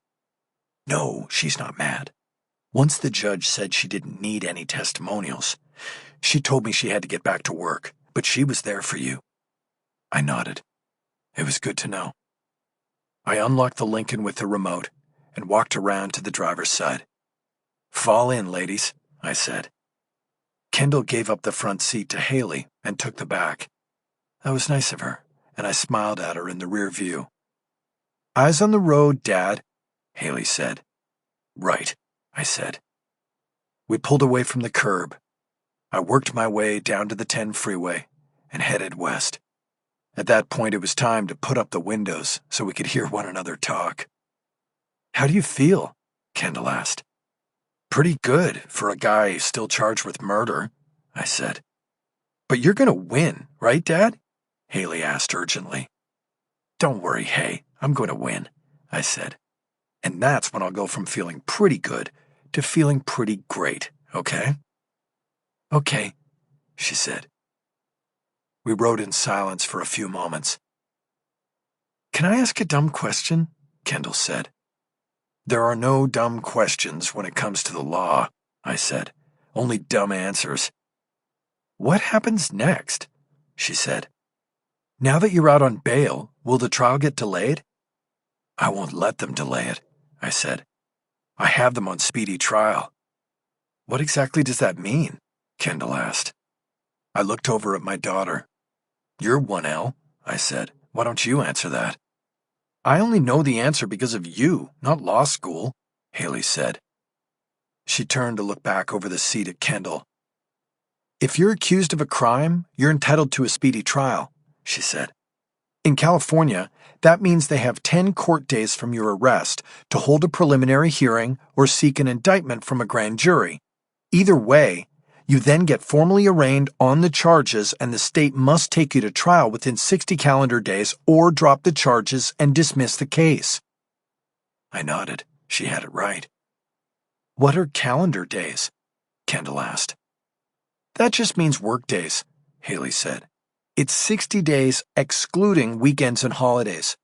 "No, she's not mad. Once the judge said she didn't need any testimonials. She told me she had to get back to work, but she was there for you." I nodded. It was good to know. I unlocked the Lincoln with the remote and walked around to the driver's side. "Fall in, ladies," I said. Kendall gave up the front seat to Haley and took the back. That was nice of her, and I smiled at her in the rear view. "Eyes on the road, Dad," Haley said. "Right," I said. We pulled away from the curb. I worked my way down to the 10 freeway and headed west. At that point, it was time to put up the windows so we could hear one another talk. "How do you feel?" Kendall asked. "Pretty good for a guy still charged with murder," I said. "But you're going to win, right, Dad?" Haley asked urgently. "Don't worry, Hay. I'm going to win," I said. And that's when I'll go from feeling pretty good to feeling pretty great, okay? Okay, she said. We rode in silence for a few moments. Can I ask a dumb question? Kendall said. There are no dumb questions when it comes to the law, I said. Only dumb answers. What happens next? She said. Now that you're out on bail, will the trial get delayed? I won't let them delay it, I said. I have them on speedy trial. What exactly does that mean? Kendall asked. I looked over at my daughter. You're 1L, I said. Why don't you answer that? I only know the answer because of you, not law school, Haley said. She turned to look back over the seat at Kendall. If you're accused of a crime, you're entitled to a speedy trial, she said. In California, that means they have 10 court days from your arrest to hold a preliminary hearing or seek an indictment from a grand jury. Either way, you then get formally arraigned on the charges and the state must take you to trial within 60 calendar days or drop the charges and dismiss the case. I nodded. She had it right. What are calendar days? Kendall asked. That just means work days, Haley said. It's 60 days excluding weekends and holidays.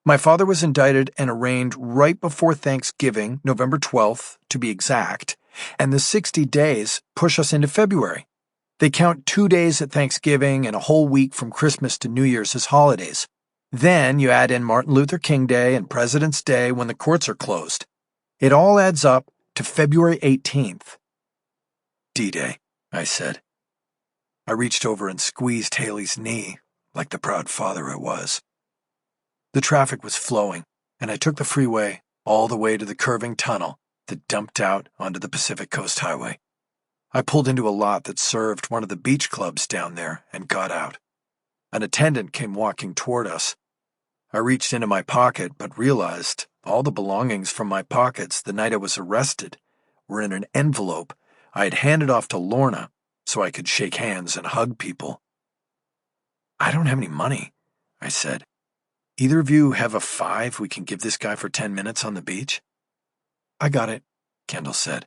My father was indicted and arraigned right before Thanksgiving, November 12th, to be exact, and the 60 days push us into February. They count 2 days at Thanksgiving and a whole week from Christmas to New Year's as holidays. Then you add in Martin Luther King Day and President's Day when the courts are closed. It all adds up to February 18th. D-Day, I said. I reached over and squeezed Haley's knee, like the proud father I was. The traffic was flowing, and I took the freeway all the way to the curving tunnel that dumped out onto the Pacific Coast Highway. I pulled into a lot that served one of the beach clubs down there and got out. An attendant came walking toward us. I reached into my pocket but realized all the belongings from my pockets the night I was arrested were in an envelope I had handed off to Lorna so I could shake hands and hug people. I don't have any money, I said. Either of you have a $5 we can give this guy for 10 minutes on the beach? I got it, Kendall said.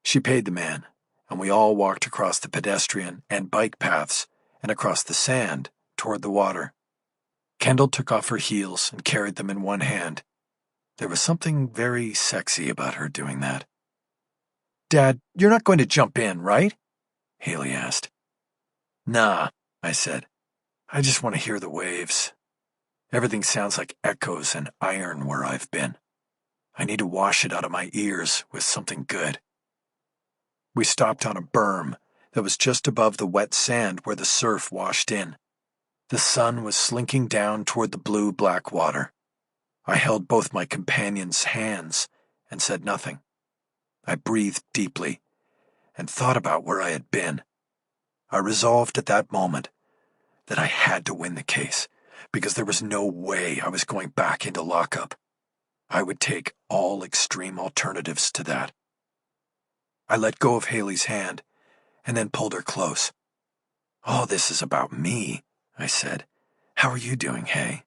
She paid the man, and we all walked across the pedestrian and bike paths and across the sand toward the water. Kendall took off her heels and carried them in one hand. There was something very sexy about her doing that. Dad, you're not going to jump in, right? Haley asked. Nah, I said. I just want to hear the waves. Everything sounds like echoes and iron where I've been. I need to wash it out of my ears with something good. We stopped on a berm that was just above the wet sand where the surf washed in. The sun was slinking down toward the blue-black water. I held both my companions' hands and said nothing. I breathed deeply and thought about where I had been. I resolved at that moment that I had to win the case because there was no way I was going back into lockup. I would take all extreme alternatives to that. I let go of Haley's hand and then pulled her close. All this is about me, I said. How are you doing, Hay?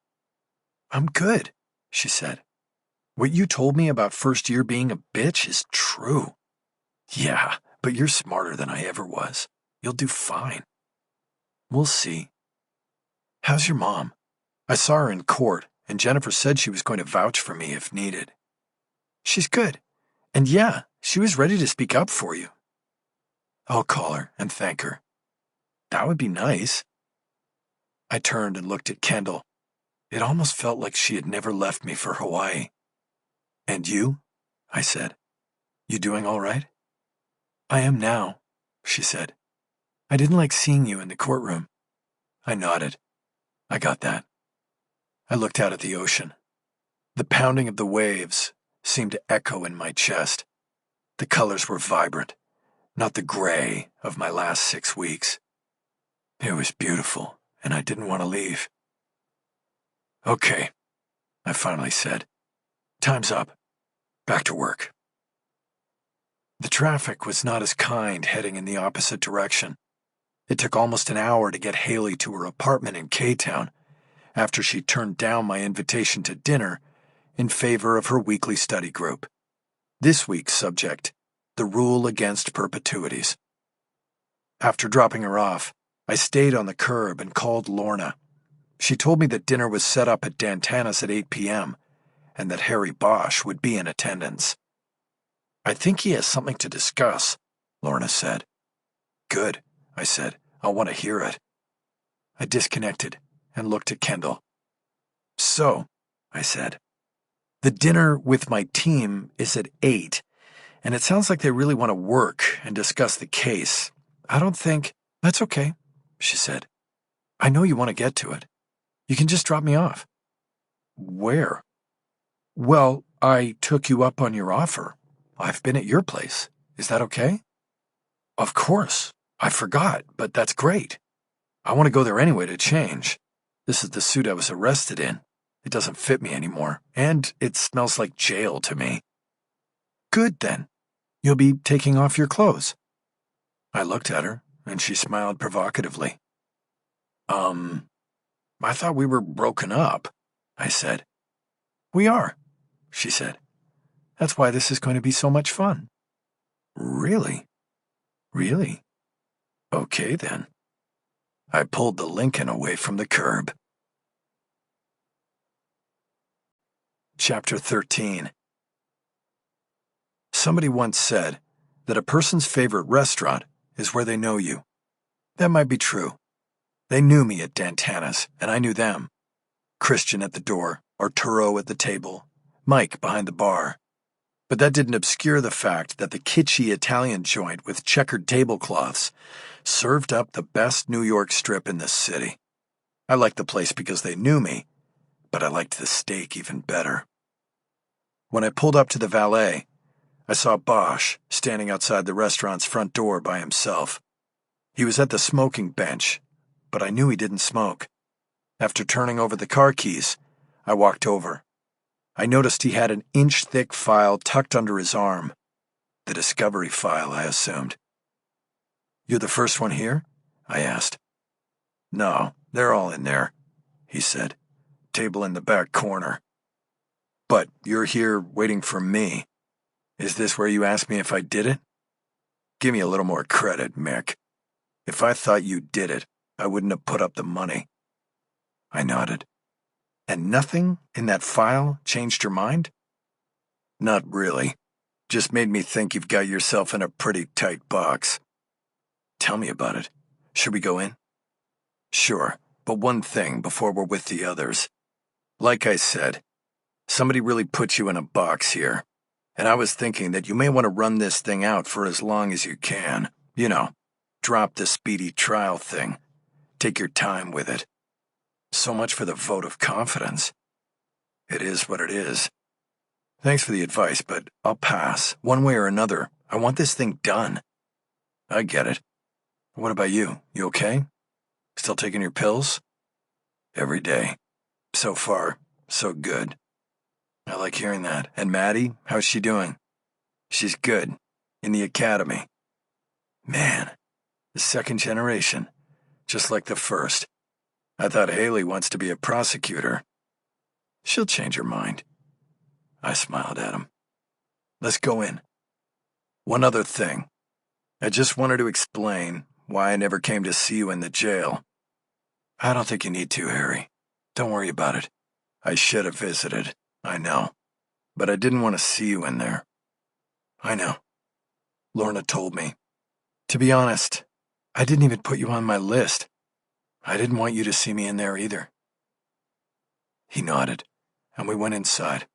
I'm good, she said. What you told me about first year being a bitch is true. Yeah, but you're smarter than I ever was. You'll do fine. We'll see. How's your mom? I saw her in court, and Jennifer said she was going to vouch for me if needed. She's good. And yeah, she was ready to speak up for you. I'll call her and thank her. That would be nice. I turned and looked at Kendall. It almost felt like she had never left me for Hawaii. And you? I said. You doing all right? I am now, she said. I didn't like seeing you in the courtroom. I nodded. I got that. I looked out at the ocean. The pounding of the waves seemed to echo in my chest. The colors were vibrant, not the gray of my last 6 weeks. It was beautiful, and I didn't want to leave. Okay, I finally said. Time's up. Back to work. The traffic was not as kind heading in the opposite direction. It took almost an hour to get Haley to her apartment in K-Town. After she turned down my invitation to dinner, in favor of her weekly study group. This week's subject, the rule against perpetuities. After dropping her off, I stayed on the curb and called Lorna. She told me that dinner was set up at Dantana's at 8 p.m. and that Harry Bosch would be in attendance. "I think he has something to discuss," Lorna said. "Good," I said. "I'll want to hear it." I disconnected and looked at Kendall. "So," I said, "the dinner with my team is at 8, and it sounds like they really want to work and discuss the case. I don't think—" "That's okay," she said. "I know you want to get to it. You can just drop me off." "Where?" "Well, I took you up on your offer. I've been at your place. Is that okay?" "Of course. I forgot, but that's great. I want to go there anyway to change. This is the suit I was arrested in. It doesn't fit me anymore, and it smells like jail to me." "Good, then. You'll be taking off your clothes." I looked at her, and she smiled provocatively. I thought we were broken up," I said. "We are," she said. "That's why this is going to be so much fun." "Really? Really? Okay, then." I pulled the Lincoln away from the curb. Chapter 13. Somebody once said that a person's favorite restaurant is where they know you. That might be true. They knew me at Dantana's, and I knew them. Christian at the door, Arturo at the table, Mike behind the bar. But that didn't obscure the fact that the kitschy Italian joint with checkered tablecloths served up the best New York strip in the city. I liked the place because they knew me, but I liked the steak even better. When I pulled up to the valet, I saw Bosch standing outside the restaurant's front door by himself. He was at the smoking bench, but I knew he didn't smoke. After turning over the car keys, I walked over. I noticed he had an inch-thick file tucked under his arm. The discovery file, I assumed. "You're the first one here?" I asked. "No, they're all in there," he said. "Table in the back corner." "But you're here waiting for me. Is this where you asked me if I did it?" "Give me a little more credit, Mick. If I thought you did it, I wouldn't have put up the money." I nodded. "And nothing in that file changed your mind?" "Not really. Just made me think you've got yourself in a pretty tight box." "Tell me about it. Should we go in?" "Sure, but one thing before we're with the others. Like I said, somebody really put you in a box here, and I was thinking that you may want to run this thing out for as long as you can. You know, drop the speedy trial thing. Take your time with it. So much for the vote of confidence. It is what it is. Thanks for the advice, but I'll pass. One way or another, I want this thing done." "I get it. What about you? You okay? Still taking your pills?" "Every day. So far, so good." "I like hearing that. And Maddie, how's she doing?" "She's good. In the academy." "Man, the second generation. Just like the first. I thought Haley wants to be a prosecutor." "She'll change her mind." I smiled at him. "Let's go in. One other thing. I just wanted to explain why I never came to see you in the jail." "I don't think you need to, Harry. Don't worry about it. I should have visited, I know. But I didn't want to see you in there." "I know. Lorna told me. To be honest, I didn't even put you on my list. I didn't want you to see me in there either." He nodded, and we went inside.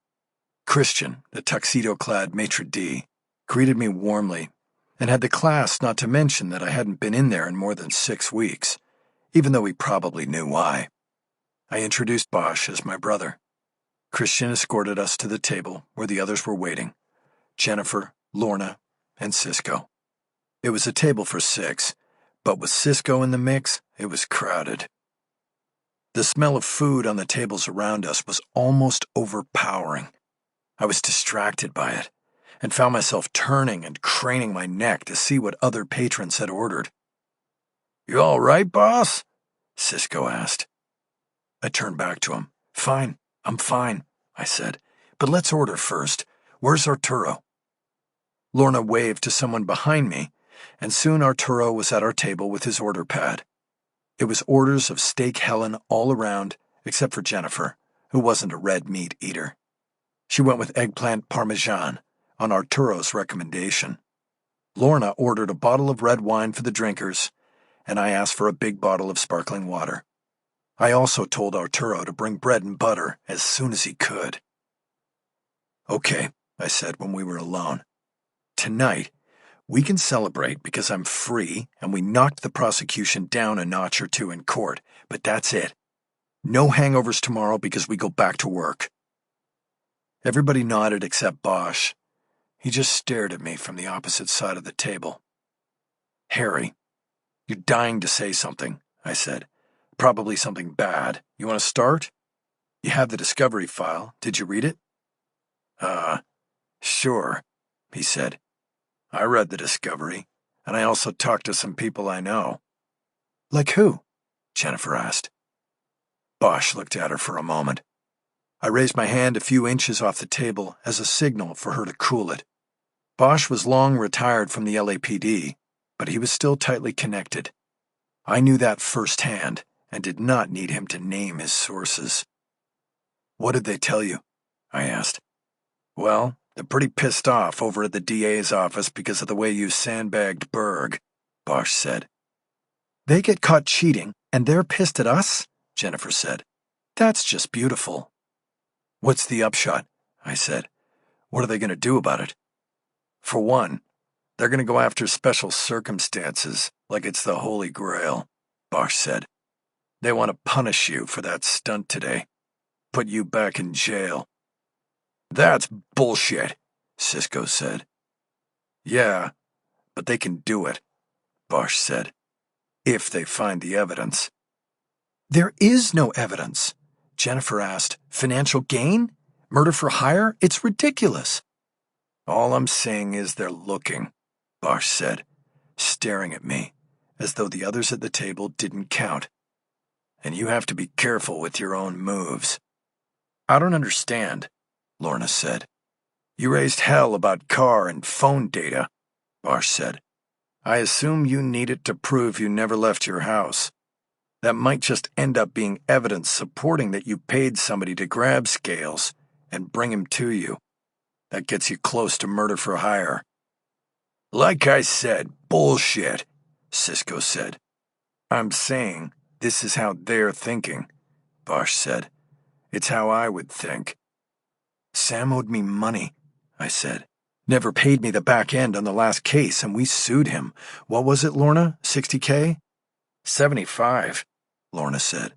Christian, the tuxedo-clad maitre d', greeted me warmly and had the class not to mention that I hadn't been in there in more than 6 weeks, even though he probably knew why. I introduced Bosch as my brother. Christian escorted us to the table where the others were waiting: Jennifer, Lorna, and Cisco. It was a table for 6, but with Cisco in the mix, it was crowded. The smell of food on the tables around us was almost overpowering. I was distracted by it and found myself turning and craning my neck to see what other patrons had ordered. "You all right, boss?" Cisco asked. I turned back to him. "Fine, I'm fine," I said, But let's order first. Where's Arturo? Lorna waved to someone behind me, and soon Arturo was at our table with his order pad. It was orders of steak Helen all around, except for Jennifer, who wasn't a red meat eater. She went with eggplant parmesan, on Arturo's recommendation. Lorna ordered a bottle of red wine for the drinkers, and I asked for a big bottle of sparkling water. I also told Arturo to bring bread and butter as soon as he could. "Okay," I said when we were alone. "Tonight, we can celebrate because I'm free and we knocked the prosecution down a notch or two in court, but that's it. No hangovers tomorrow because we go back to work." Everybody nodded except Bosch. He just stared at me from the opposite side of the table. "Harry, you're dying to say something," I said. "Probably something bad. You want to start? You have the discovery file. Did you read it?" Sure," he said. "I read the discovery, and I also talked to some people I know." "Like who?" Jennifer asked. Bosch looked at her for a moment. I raised my hand a few inches off the table as a signal for her to cool it. Bosch was long retired from the LAPD, but he was still tightly connected. I knew that firsthand and did not need him to name his sources. "What did they tell you?" I asked. "Well, they're pretty pissed off over at the DA's office because of the way you sandbagged Berg," Bosch said. "They get caught cheating, and they're pissed at us?" Jennifer said. "That's just beautiful." "What's the upshot?" I said. "What are they going to do about it?" "For one, they're going to go after special circumstances, like it's the Holy Grail," Bosch said. "They want to punish you for that stunt today. Put you back in jail." "That's bullshit," Cisco said. "Yeah, but they can do it," Bosch said. "If they find the evidence." "There is no evidence," Jennifer asked. "Financial gain? Murder for hire? It's ridiculous." "All I'm saying is they're looking," Bosch said, staring at me, as though the others at the table didn't count. "And you have to be careful with your own moves." "I don't understand," Lorna said. "You raised hell about car and phone data," Bosch said. "I assume you need it to prove you never left your house. That might just end up being evidence supporting that you paid somebody to grab Scales and bring him to you. That gets you close to murder for hire." "Like I said, bullshit," Cisco said. "I'm saying this is how they're thinking," Bosch said. "It's how I would think." "Sam owed me money," I said. "Never paid me the back end on the last case, and we sued him. What was it, Lorna? $60K? 75, Lorna said.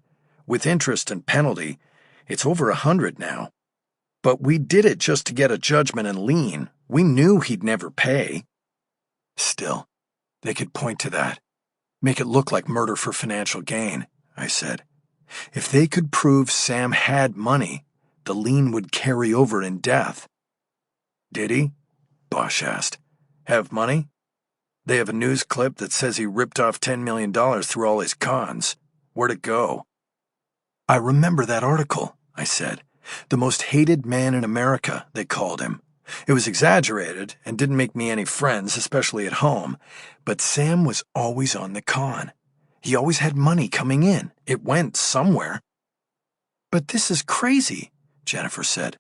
"With interest and penalty, it's over 100 now. But we did it just to get a judgment and lien. We knew he'd never pay." "Still, they could point to that. Make it look like murder for financial gain," I said. "If they could prove Sam had money, the lien would carry over in death." "Did he?" Bosch asked. "Have money? They have a news clip that says he ripped off $10 million through all his cons. Where'd it go?" "I remember that article," I said. "The most hated man in America, they called him. It was exaggerated and didn't make me any friends, especially at home. But Sam was always on the con. He always had money coming in. It went somewhere." "But this is crazy," Jennifer said.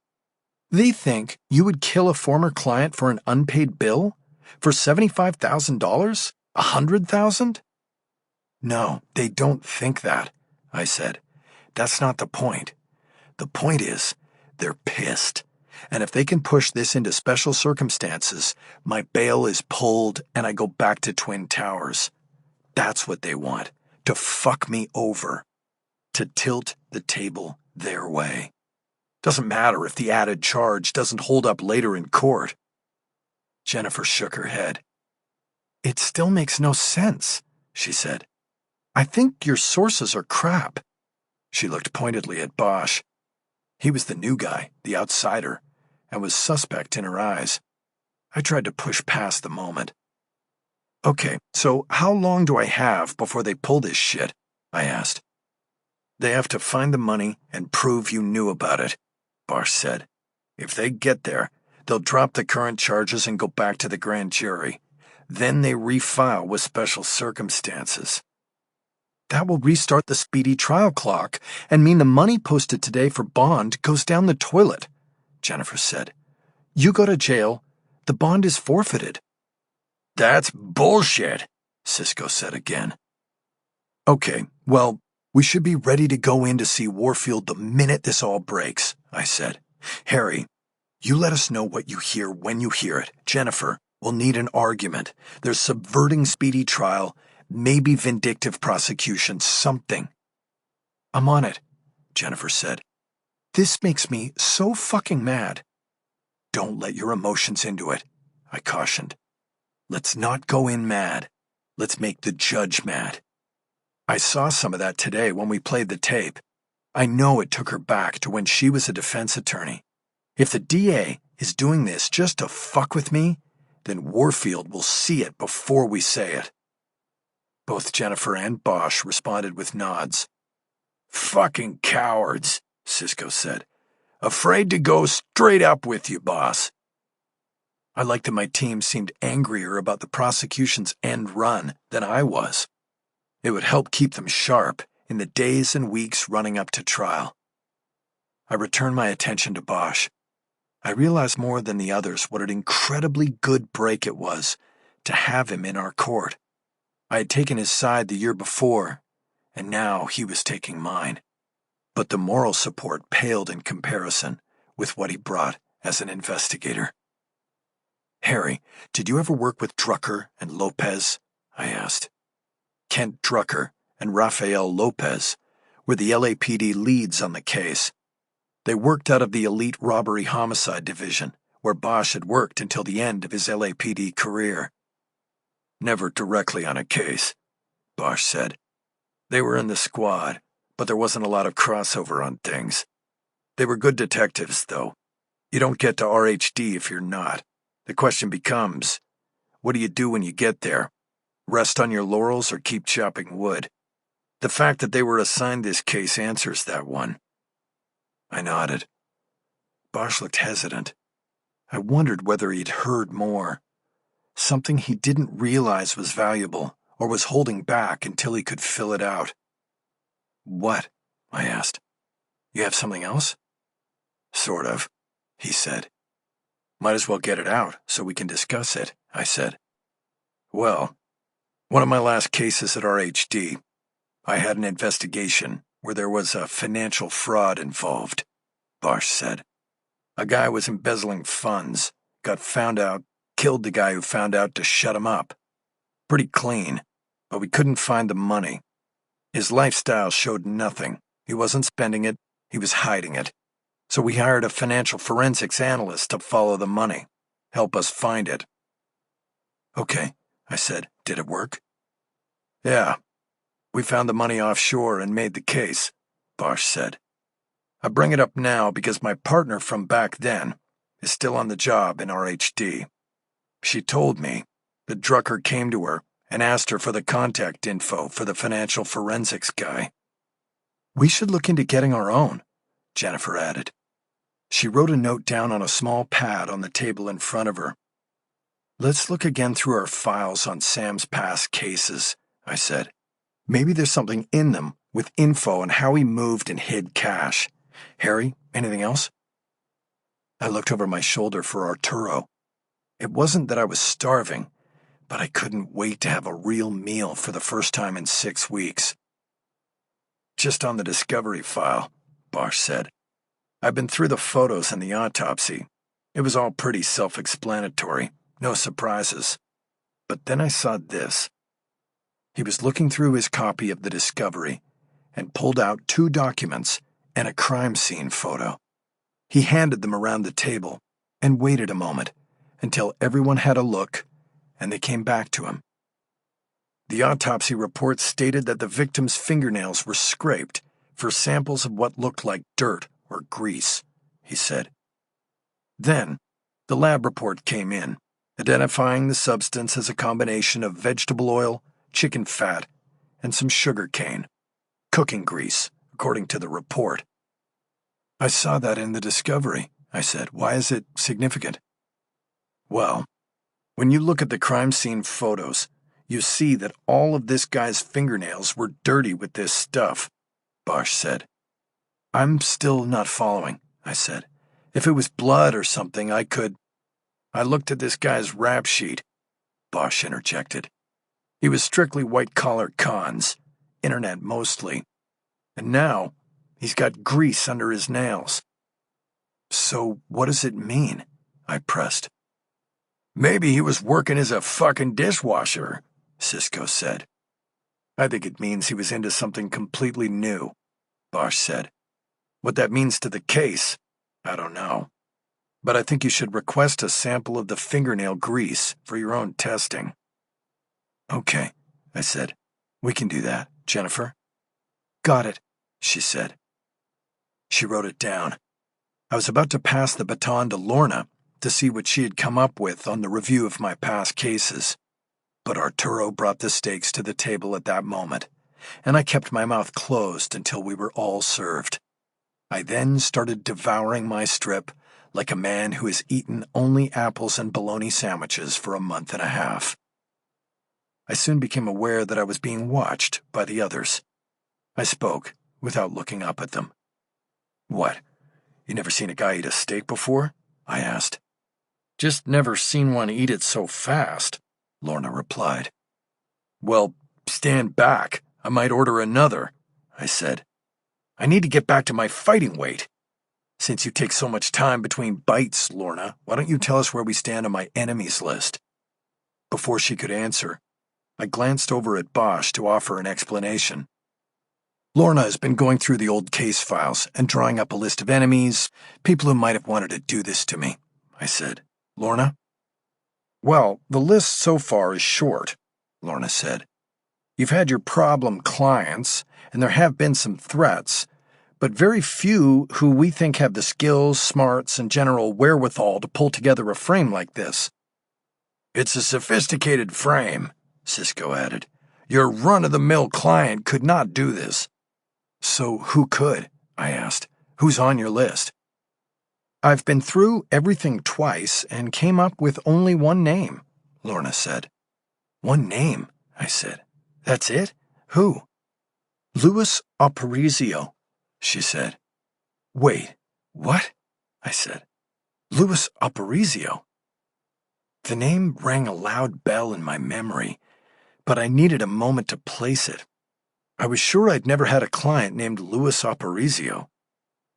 "They think you would kill a former client for an unpaid bill? For $75,000? $100,000? "No, they don't think that," I said. "That's not the point. The point is, they're pissed. And if they can push this into special circumstances, my bail is pulled and I go back to Twin Towers. That's what they want, to fuck me over. To tilt the table their way. Doesn't matter if the added charge doesn't hold up later in court." Jennifer shook her head. "It still makes no sense," she said. "I think your sources are crap." She looked pointedly at Bosch. He was the new guy, the outsider, and was suspect in her eyes. I tried to push past the moment. "Okay, so how long do I have before they pull this shit?" I asked. "They have to find the money and prove you knew about it," Bosch said. If they get there, they'll drop the current charges and go back to the grand jury. Then they refile with special circumstances. That will restart the speedy trial clock and mean the money posted today for bond goes down the toilet, Jennifer said. You go to jail, the bond is forfeited. That's bullshit, Cisco said again. Okay, well, we should be ready to go in to see Warfield the minute this all breaks, I said. Harry, you let us know what you hear when you hear it. Jennifer, we'll need an argument. There's subverting speedy trial, maybe vindictive prosecution, something. I'm on it, Jennifer said. This makes me so fucking mad. Don't let your emotions into it, I cautioned. Let's not go in mad. Let's make the judge mad. I saw some of that today when we played the tape. I know it took her back to when she was a defense attorney. If the DA is doing this just to fuck with me, then Warfield will see it before we say it. Both Jennifer and Bosch responded with nods. Fucking cowards, Cisco said. Afraid to go straight up with you, boss. I liked that my team seemed angrier about the prosecution's end run than I was. It would help keep them sharp in the days and weeks running up to trial. I returned my attention to Bosch. I realized more than the others what an incredibly good break it was to have him in our court. I had taken his side the year before, and now he was taking mine. But the moral support paled in comparison with what he brought as an investigator. Harry, did you ever work with Drucker and Lopez? I asked. Kent Drucker and Rafael Lopez were the LAPD leads on the case. They worked out of the elite robbery homicide division, where Bosch had worked until the end of his LAPD career. Never directly on a case, Bosch said. They were in the squad, but there wasn't a lot of crossover on things. They were good detectives, though. You don't get to RHD if you're not. The question becomes, what do you do when you get there? Rest on your laurels or keep chopping wood? The fact that they were assigned this case answers that one. I nodded. Bosch looked hesitant. I wondered whether he'd heard more. Something he didn't realize was valuable or was holding back until he could fill it out. What? I asked. You have something else? Sort of, he said. Might as well get it out so we can discuss it, I said. Well, one of my last cases at RHD, I had an investigation where there was a financial fraud involved, Bosch said. A guy was embezzling funds, got found out, killed the guy who found out to shut him up. Pretty clean, but we couldn't find the money. His lifestyle showed nothing. He wasn't spending it, he was hiding it. So we hired a financial forensics analyst to follow the money, help us find it. Okay, I said. Did it work? Yeah. We found the money offshore and made the case, Bosch said. I bring it up now because my partner from back then is still on the job in RHD. She told me that Drucker came to her and asked her for the contact info for the financial forensics guy. We should look into getting our own, Jennifer added. She wrote a note down on a small pad on the table in front of her. Let's look again through our files on Sam's past cases, I said. Maybe there's something in them with info on how he moved and hid cash. Harry, anything else? I looked over my shoulder for Arturo. It wasn't that I was starving, but I couldn't wait to have a real meal for the first time in 6 weeks. Just on the discovery file, Bosch said. I've been through the photos and the autopsy. It was all pretty self-explanatory, no surprises. But then I saw this. He was looking through his copy of the discovery and pulled out 2 documents and a crime scene photo. He handed them around the table and waited a moment until everyone had a look and they came back to him. The autopsy report stated that the victim's fingernails were scraped for samples of what looked like dirt or grease, he said. Then, the lab report came in, identifying the substance as a combination of vegetable oil, chicken fat, and some sugar cane. Cooking grease, according to the report. I saw that in the discovery, I said. Why is it significant? Well, when you look at the crime scene photos, you see that all of this guy's fingernails were dirty with this stuff, Bosch said. I'm still not following, I said. If it was blood or something, I looked at this guy's rap sheet, Bosch interjected. He was strictly white-collar cons, internet mostly. And now, he's got grease under his nails. So what does it mean? I pressed. Maybe he was working as a fucking dishwasher, Cisco said. I think it means he was into something completely new, Bosch said. What that means to the case, I don't know. But I think you should request a sample of the fingernail grease for your own testing. Okay, I said. We can do that, Jennifer. Got it, she said. She wrote it down. I was about to pass the baton to Lorna to see what she had come up with on the review of my past cases. But Arturo brought the steaks to the table at that moment, and I kept my mouth closed until we were all served. I then started devouring my strip like a man who has eaten only apples and bologna sandwiches for a month and a half. I soon became aware that I was being watched by the others. I spoke without looking up at them. What? You never seen a guy eat a steak before? I asked. Just never seen one eat it so fast, Lorna replied. Well, stand back. I might order another, I said. I need to get back to my fighting weight. Since you take so much time between bites, Lorna, why don't you tell us where we stand on my enemies list? Before she could answer, I glanced over at Bosch to offer an explanation. Lorna has been going through the old case files and drawing up a list of enemies, people who might have wanted to do this to me, I said. Lorna? Well, the list so far is short, Lorna said. You've had your problem clients, and there have been some threats, but very few who we think have the skills, smarts, and general wherewithal to pull together a frame like this. It's a sophisticated frame, Cisco added. Your run-of-the-mill client could not do this. So who could? I asked. Who's on your list? I've been through everything twice and came up with only one name, Lorna said. One name, I said. That's it? Who? Louis Aparicio, she said. Wait, what? I said. Louis Aparicio. The name rang a loud bell in my memory, but I needed a moment to place it. I was sure I'd never had a client named Louis Aparicio.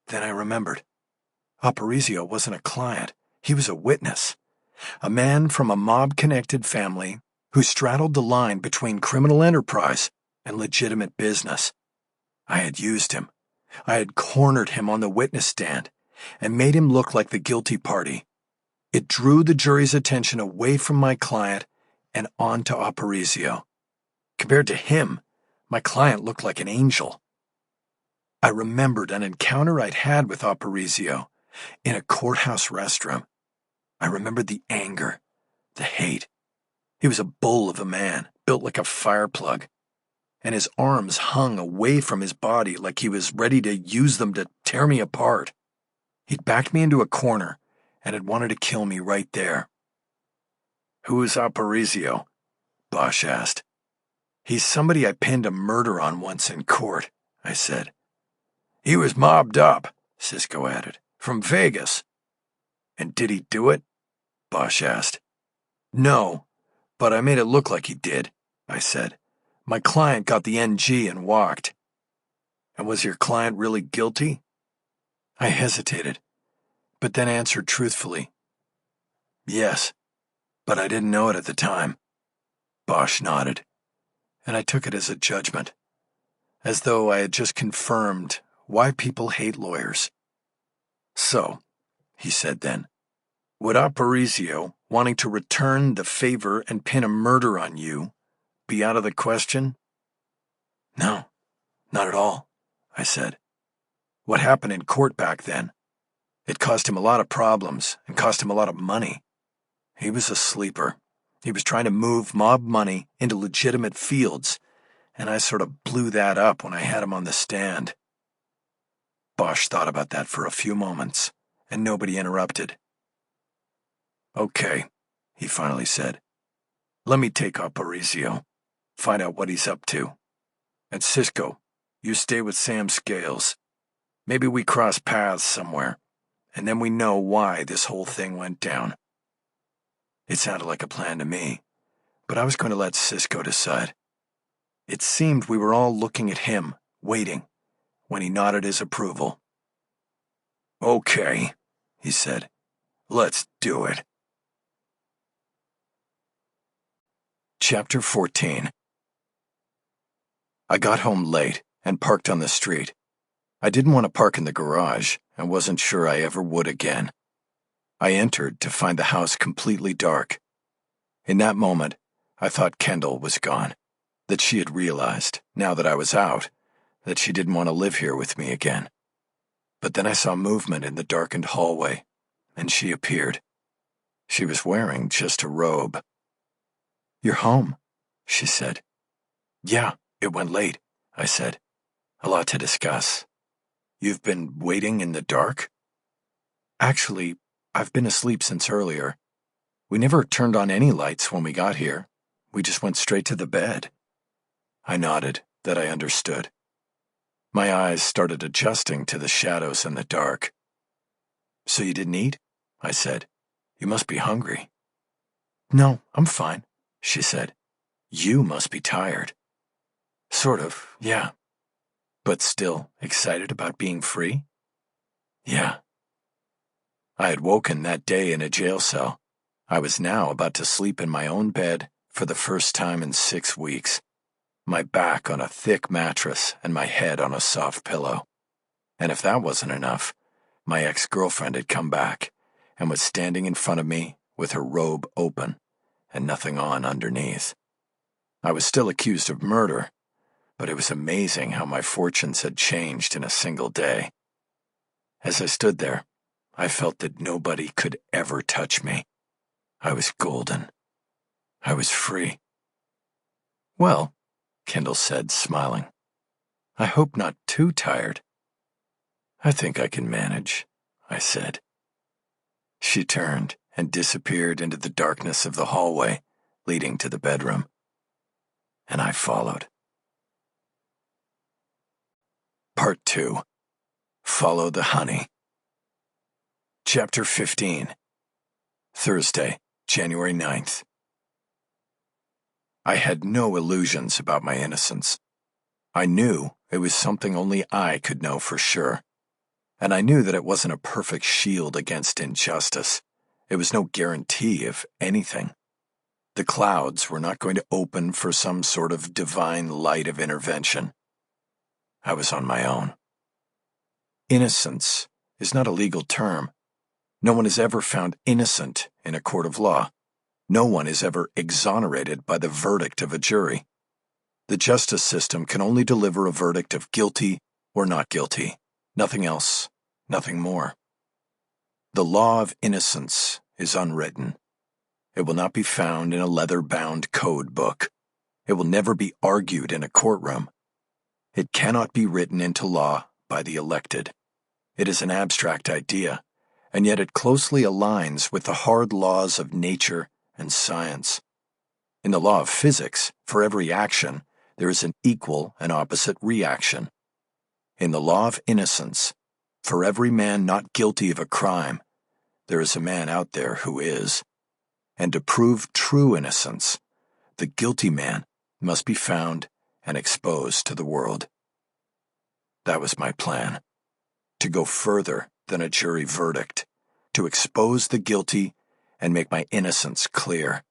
Then I remembered. Aparicio wasn't a client. He was a witness. A man from a mob-connected family who straddled the line between criminal enterprise and legitimate business. I had used him. I had cornered him on the witness stand and made him look like the guilty party. It drew the jury's attention away from my client and onto Aparicio. Compared to him, my client looked like an angel. I remembered an encounter I'd had with Aparicio in a courthouse restroom. I remembered the anger, the hate. He was a bull of a man, built like a fireplug, and his arms hung away from his body like he was ready to use them to tear me apart. He'd backed me into a corner and had wanted to kill me right there. Who is Aparicio? Bosch asked. He's somebody I pinned a murder on once in court, I said. He was mobbed up, Cisco added, from Vegas. And did he do it? Bosch asked. No, but I made it look like he did, I said. My client got the NG and walked. And was your client really guilty? I hesitated, but then answered truthfully. Yes, but I didn't know it at the time. Bosch nodded, and I took it as a judgment, as though I had just confirmed why people hate lawyers. So, he said then, would Aparicio, wanting to return the favor and pin a murder on you, be out of the question? No, not at all, I said. What happened in court back then? It cost him a lot of problems and cost him a lot of money. He was a sleeper. He was trying to move mob money into legitimate fields, and I sort of blew that up when I had him on the stand. Bosch thought about that for a few moments, and nobody interrupted. "Okay," he finally said. "Let me take Aparicio, find out what he's up to. And Cisco, you stay with Sam Scales. Maybe we cross paths somewhere, and then we know why this whole thing went down." It sounded like a plan to me, but I was going to let Cisco decide. It seemed we were all looking at him, waiting, when he nodded his approval. "Okay," he said. "Let's do it." Chapter 14. I got home late and parked on the street. I didn't want to park in the garage and wasn't sure I ever would again. I entered to find the house completely dark. In that moment, I thought Kendall was gone, that she had realized, now that I was out, that she didn't want to live here with me again. But then I saw movement in the darkened hallway, and she appeared. She was wearing just a robe. "You're home," she said. "Yeah, it went late," I said. "A lot to discuss." "You've been waiting in the dark?" "Actually, I've been asleep since earlier. We never turned on any lights when we got here. We just went straight to the bed." I nodded that I understood. My eyes started adjusting to the shadows in the dark. "So you didn't eat?" I said. "You must be hungry." "No, I'm fine," she said. "You must be tired." "Sort of, yeah." "But still excited about being free?" "Yeah." I had woken that day in a jail cell. I was now about to sleep in my own bed for the first time in 6 weeks, my back on a thick mattress and my head on a soft pillow. And if that wasn't enough, my ex-girlfriend had come back and was standing in front of me with her robe open and nothing on underneath. I was still accused of murder, but it was amazing how my fortunes had changed in a single day. As I stood there, I felt that nobody could ever touch me. I was golden. I was free. "Well," Kendall said, smiling, "I hope not too tired." "I think I can manage," I said. She turned and disappeared into the darkness of the hallway leading to the bedroom, and I followed. Part 2. Follow the Honey. Chapter 15. Thursday, January 9th. I had no illusions about my innocence. I knew it was something only I could know for sure. And I knew that it wasn't a perfect shield against injustice. It was no guarantee of anything. The clouds were not going to open for some sort of divine light of intervention. I was on my own. Innocence is not a legal term. No one is ever found innocent in a court of law. No one is ever exonerated by the verdict of a jury. The justice system can only deliver a verdict of guilty or not guilty. Nothing else, nothing more. The law of innocence is unwritten. It will not be found in a leather-bound code book. It will never be argued in a courtroom. It cannot be written into law by the elected. It is an abstract idea, and yet it closely aligns with the hard laws of nature and science. In the law of physics, for every action, there is an equal and opposite reaction. In the law of innocence, for every man not guilty of a crime, there is a man out there who is. And to prove true innocence, the guilty man must be found and exposed to the world. That was my plan. To go further than a jury verdict, to expose the guilty and make my innocence clear.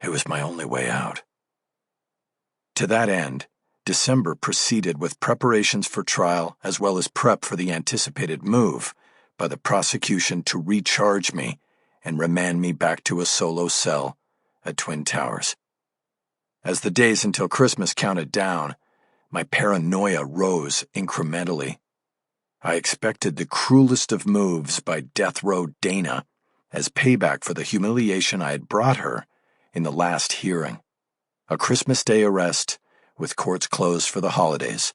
It was my only way out. To that end, December proceeded with preparations for trial as well as prep for the anticipated move by the prosecution to recharge me and remand me back to a solo cell at Twin Towers. As the days until Christmas counted down, my paranoia rose incrementally. I expected the cruelest of moves by Death Row Dana as payback for the humiliation I had brought her in the last hearing. A Christmas Day arrest, with courts closed for the holidays,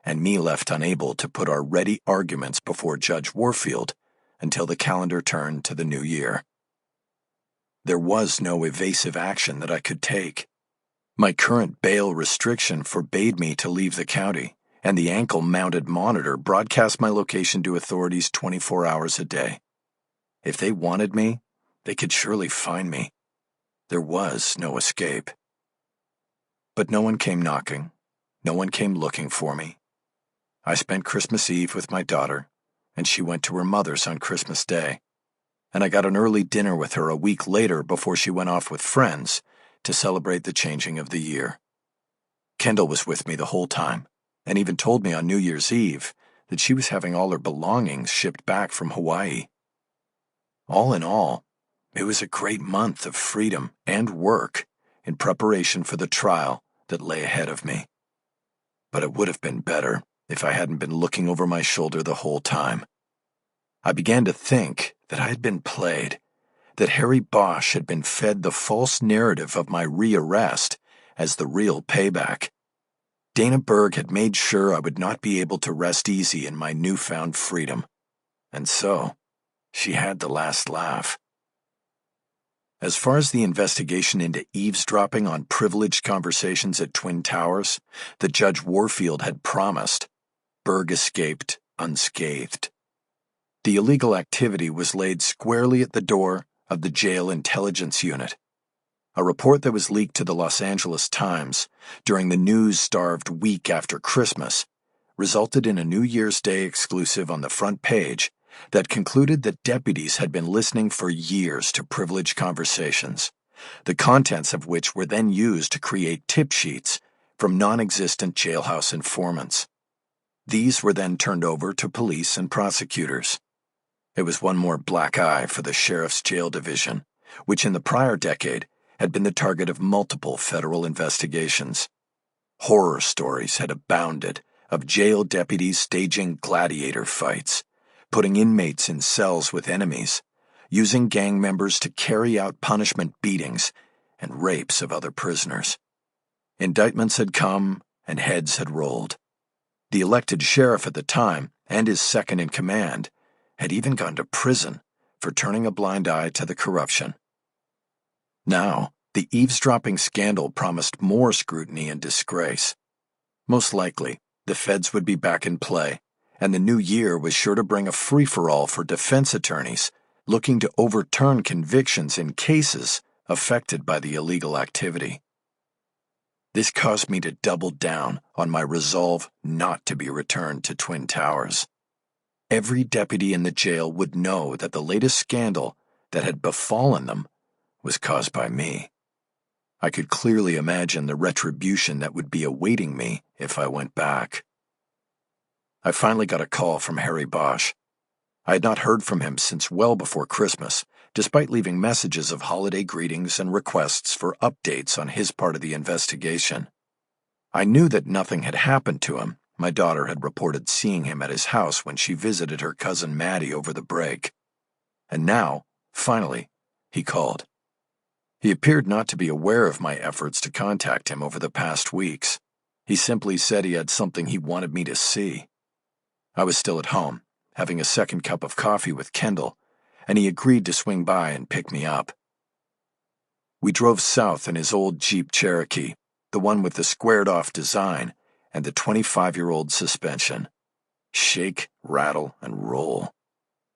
and me left unable to put our ready arguments before Judge Warfield until the calendar turned to the new year. There was no evasive action that I could take. My current bail restriction forbade me to leave the county, and the ankle-mounted monitor broadcast my location to authorities 24 hours a day. If they wanted me, they could surely find me. There was no escape. But no one came knocking. No one came looking for me. I spent Christmas Eve with my daughter, and she went to her mother's on Christmas Day. And I got an early dinner with her a week later before she went off with friends to celebrate the changing of the year. Kendall was with me the whole time, and even told me on New Year's Eve that she was having all her belongings shipped back from Hawaii. All in all, it was a great month of freedom and work in preparation for the trial that lay ahead of me. But it would have been better if I hadn't been looking over my shoulder the whole time. I began to think that I had been played, that Harry Bosch had been fed the false narrative of my rearrest as the real payback. Dana Berg had made sure I would not be able to rest easy in my newfound freedom. And so, she had the last laugh. As far as the investigation into eavesdropping on privileged conversations at Twin Towers that Judge Warfield had promised, Berg escaped unscathed. The illegal activity was laid squarely at the door of the jail intelligence unit. A report that was leaked to the Los Angeles Times during the news-starved week after Christmas resulted in a New Year's Day exclusive on the front page that concluded that deputies had been listening for years to privileged conversations, the contents of which were then used to create tip sheets from non-existent jailhouse informants. These were then turned over to police and prosecutors. It was one more black eye for the Sheriff's Jail Division, which in the prior decade had been the target of multiple federal investigations. Horror stories had abounded of jail deputies staging gladiator fights, putting inmates in cells with enemies, using gang members to carry out punishment beatings and rapes of other prisoners. Indictments had come and heads had rolled. The elected sheriff at the time, and his second-in-command, had even gone to prison for turning a blind eye to the corruption. Now, the eavesdropping scandal promised more scrutiny and disgrace. Most likely, the feds would be back in play, and the new year was sure to bring a free-for-all for defense attorneys looking to overturn convictions in cases affected by the illegal activity. This caused me to double down on my resolve not to be returned to Twin Towers. Every deputy in the jail would know that the latest scandal that had befallen them was caused by me. I could clearly imagine the retribution that would be awaiting me if I went back. I finally got a call from Harry Bosch. I had not heard from him since well before Christmas, despite leaving messages of holiday greetings and requests for updates on his part of the investigation. I knew that nothing had happened to him. My daughter had reported seeing him at his house when she visited her cousin Maddie over the break. And now, finally, he called. He appeared not to be aware of my efforts to contact him over the past weeks. He simply said he had something he wanted me to see. I was still at home, having a second cup of coffee with Kendall, and he agreed to swing by and pick me up. We drove south in his old Jeep Cherokee, the one with the squared-off design and the 25-year-old suspension. Shake, rattle, and roll.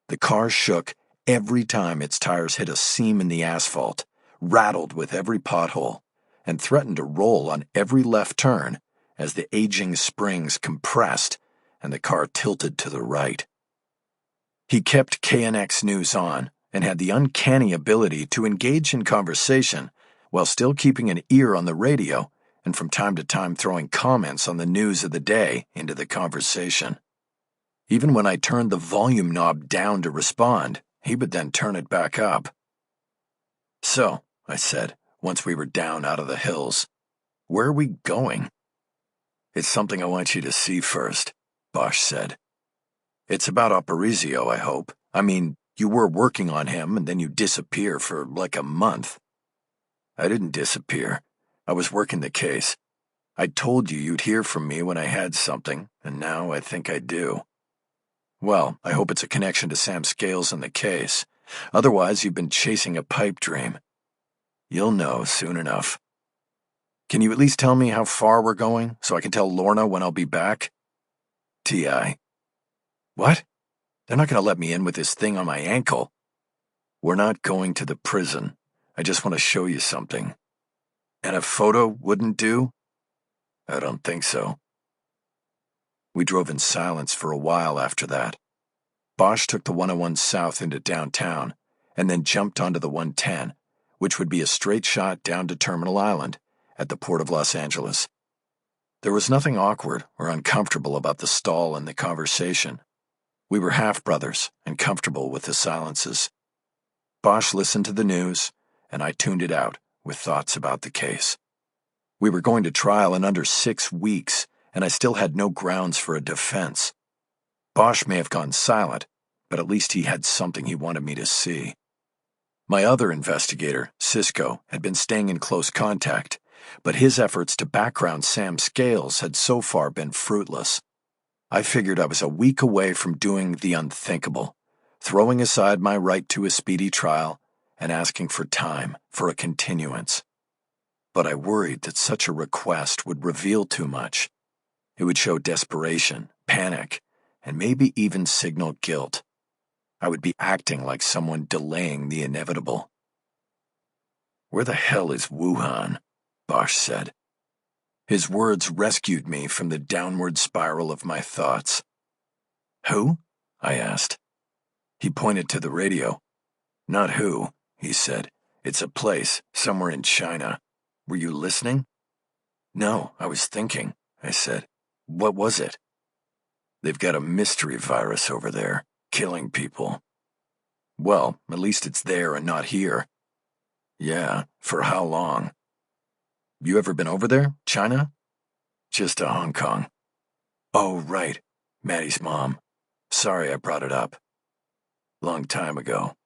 The car shook every time its tires hit a seam in the asphalt, rattled with every pothole, and threatened to roll on every left turn as the aging springs compressed and the car tilted to the right. He kept KNX News on and had the uncanny ability to engage in conversation while still keeping an ear on the radio and from time to time throwing comments on the news of the day into the conversation. Even when I turned the volume knob down to respond, he would then turn it back up. "So," I said, once we were down out of the hills, "where are we going?" "It's something I want you to see first," Bosch said. "It's about Aparicio, I hope. I mean, you were working on him and then you disappear for like a month." "I didn't disappear. I was working the case. I told you you'd hear from me when I had something, and now I think I do." Well, I hope it's a connection to Sam Scales and the case. Otherwise, you've been chasing a pipe dream. You'll know soon enough. Can you at least tell me how far we're going, so I can tell Lorna when I'll be back? T.I. What? They're not going to let me in with this thing on my ankle. We're not going to the prison. I just want to show you something. And a photo wouldn't do? I don't think so. We drove in silence for a while after that. Bosch took the 101 south into downtown, and then jumped onto the 110, which would be a straight shot down to Terminal Island, at the Port of Los Angeles. There was nothing awkward or uncomfortable about the stall in the conversation. We were half-brothers and comfortable with the silences. Bosch listened to the news, and I tuned it out with thoughts about the case. We were going to trial in under 6 weeks, and I still had no grounds for a defense. Bosch may have gone silent, but at least he had something he wanted me to see. My other investigator, Cisco, had been staying in close contact, but his efforts to background Sam Scales had so far been fruitless. I figured I was a week away from doing the unthinkable, throwing aside my right to a speedy trial and asking for time for a continuance. But I worried that such a request would reveal too much. It would show desperation, panic, and maybe even signal guilt. I would be acting like someone delaying the inevitable. "Where the hell is Wuhan?" Bosch said. His words rescued me from the downward spiral of my thoughts. "Who?" I asked. He pointed to the radio. "Not who," he said. "It's a place, somewhere in China. Were you listening?" "No, I was thinking," I said. "What was it?" "They've got a mystery virus over there, killing people." "Well, at least it's there and not here." "Yeah, for how long?" "You ever been over there, China?" "Just to Hong Kong." "Oh, right, Maddie's mom. Sorry I brought it up." "Long time ago."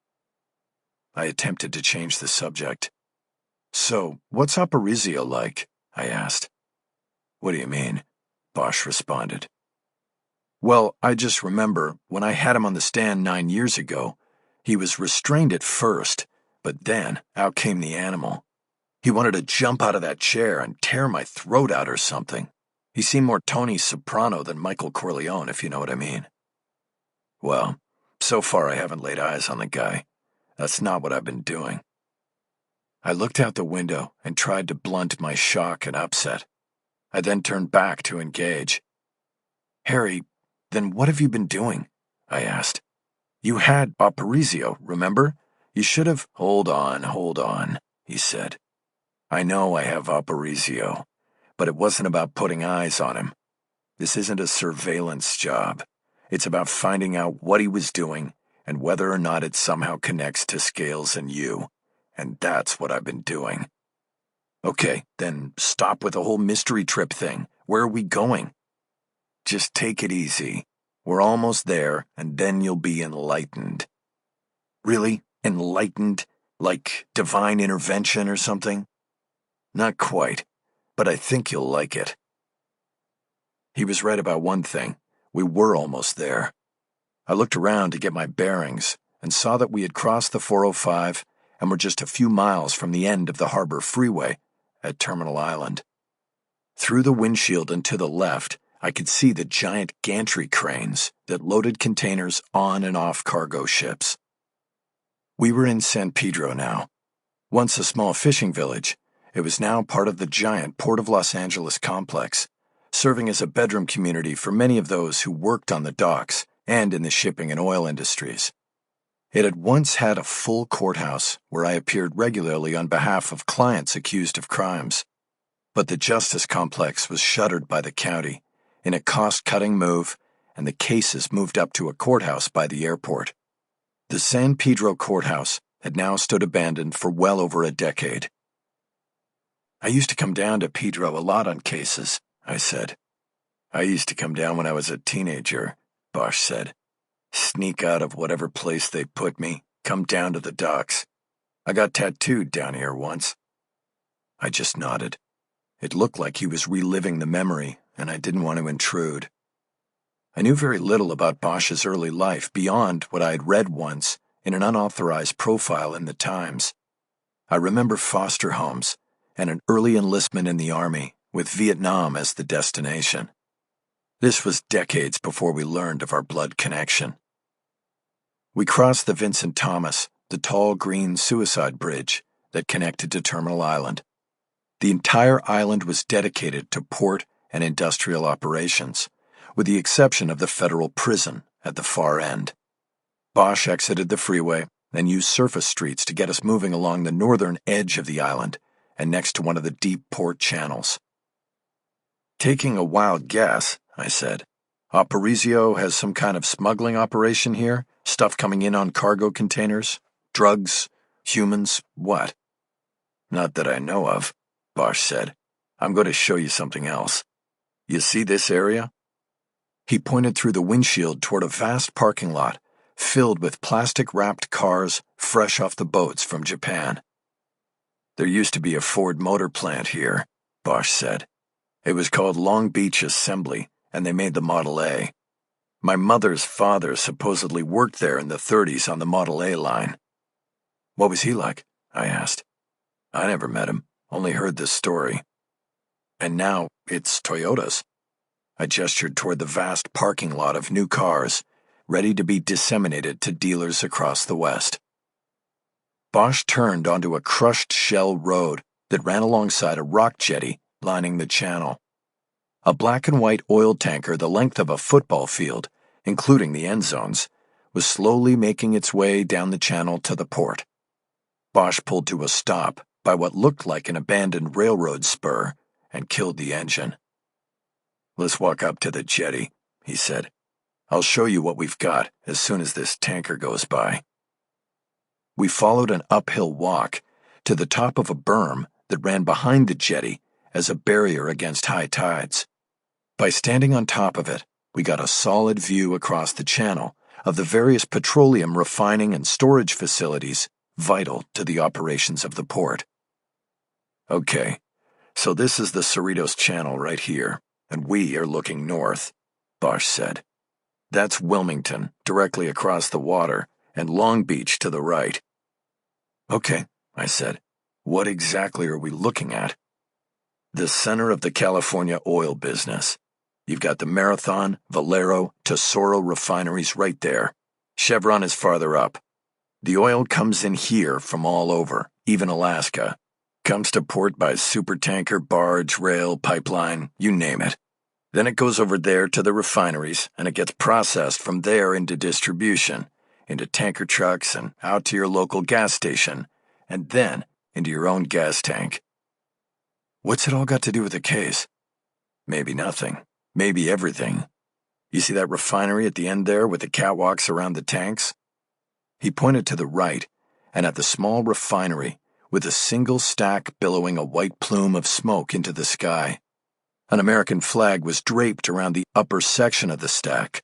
I attempted to change the subject. "So, what's Aparicio like?" I asked. "What do you mean?" Bosch responded. "Well, I just remember when I had him on the stand 9 years ago, he was restrained at first, but then out came the animal. He wanted to jump out of that chair and tear my throat out or something. He seemed more Tony Soprano than Michael Corleone, if you know what I mean." "Well, so far I haven't laid eyes on the guy. That's not what I've been doing." I looked out the window and tried to blunt my shock and upset. I then turned back to engage. "Harry, then what have you been doing?" I asked. "You had Aparicio, remember? You should have—" Hold on," he said. "I know I have Aparicio, but it wasn't about putting eyes on him. This isn't a surveillance job. It's about finding out what he was doing and whether or not it somehow connects to Scales and you, and that's what I've been doing." "Okay, then stop with the whole mystery trip thing. Where are we going?" "Just take it easy. We're almost there, and then you'll be enlightened." "Really? Enlightened? Like divine intervention or something?" "Not quite, but I think you'll like it." He was right about one thing. We were almost there. I looked around to get my bearings and saw that we had crossed the 405 and were just a few miles from the end of the Harbor Freeway at Terminal Island. Through the windshield and to the left, I could see the giant gantry cranes that loaded containers on and off cargo ships. We were in San Pedro now. Once a small fishing village, it was now part of the giant Port of Los Angeles complex, serving as a bedroom community for many of those who worked on the docks and in the shipping and oil industries. It had once had a full courthouse where I appeared regularly on behalf of clients accused of crimes. But the justice complex was shuttered by the county in a cost-cutting move, and the cases moved up to a courthouse by the airport. The San Pedro courthouse had now stood abandoned for well over a decade. "I used to come down to Pedro a lot on cases," I said. "I used to come down when I was a teenager," Bosch said. "Sneak out of whatever place they put me, come down to the docks. I got tattooed down here once." I just nodded. It looked like he was reliving the memory, and I didn't want to intrude. I knew very little about Bosch's early life beyond what I had read once in an unauthorized profile in the Times. I remember foster homes and an early enlistment in the Army with Vietnam as the destination. This was decades before we learned of our blood connection. We crossed the Vincent Thomas, the tall green suicide bridge that connected to Terminal Island. The entire island was dedicated to port and industrial operations, with the exception of the federal prison at the far end. Bosch exited the freeway and used surface streets to get us moving along the northern edge of the island and next to one of the deep port channels. "Taking a wild guess," I said, "Aparicio has some kind of smuggling operation here? Stuff coming in on cargo containers? Drugs? Humans? What?" "Not that I know of," Bosch said. "I'm going to show you something else. You see this area?" He pointed through the windshield toward a vast parking lot filled with plastic-wrapped cars fresh off the boats from Japan. "There used to be a Ford Motor plant here," Bosch said. "It was called Long Beach Assembly, and they made the Model A. My mother's father supposedly worked there in the 30s on the Model A line." "What was he like?" I asked. "I never met him, only heard this story. And now it's Toyotas." I gestured toward the vast parking lot of new cars, ready to be disseminated to dealers across the West. Bosch turned onto a crushed shell road that ran alongside a rock jetty lining the channel. A black and white oil tanker the length of a football field, including the end zones, was slowly making its way down the channel to the port. Bosch pulled to a stop by what looked like an abandoned railroad spur and killed the engine. "Let's walk up to the jetty," he said. "I'll show you what we've got as soon as this tanker goes by." We followed an uphill walk to the top of a berm that ran behind the jetty as a barrier against high tides. By standing on top of it, we got a solid view across the channel of the various petroleum refining and storage facilities vital to the operations of the port. "Okay, so this is the Cerritos Channel right here, and we are looking north," Bosch said. "That's Wilmington, directly across the water, and Long Beach to the right." "Okay," I said. "What exactly are we looking at?" "The center of the California oil business. You've got the Marathon, Valero, Tesoro refineries right there. Chevron is farther up. The oil comes in here from all over, even Alaska. Comes to port by supertanker, barge, rail, pipeline, you name it. Then it goes over there to the refineries, and it gets processed from there into distribution, into tanker trucks and out to your local gas station, and then into your own gas tank." "What's it all got to do with the case?" "Maybe nothing. Maybe everything. You see that refinery at the end there with the catwalks around the tanks?" He pointed to the right, and at the small refinery with a single stack billowing a white plume of smoke into the sky. An American flag was draped around the upper section of the stack.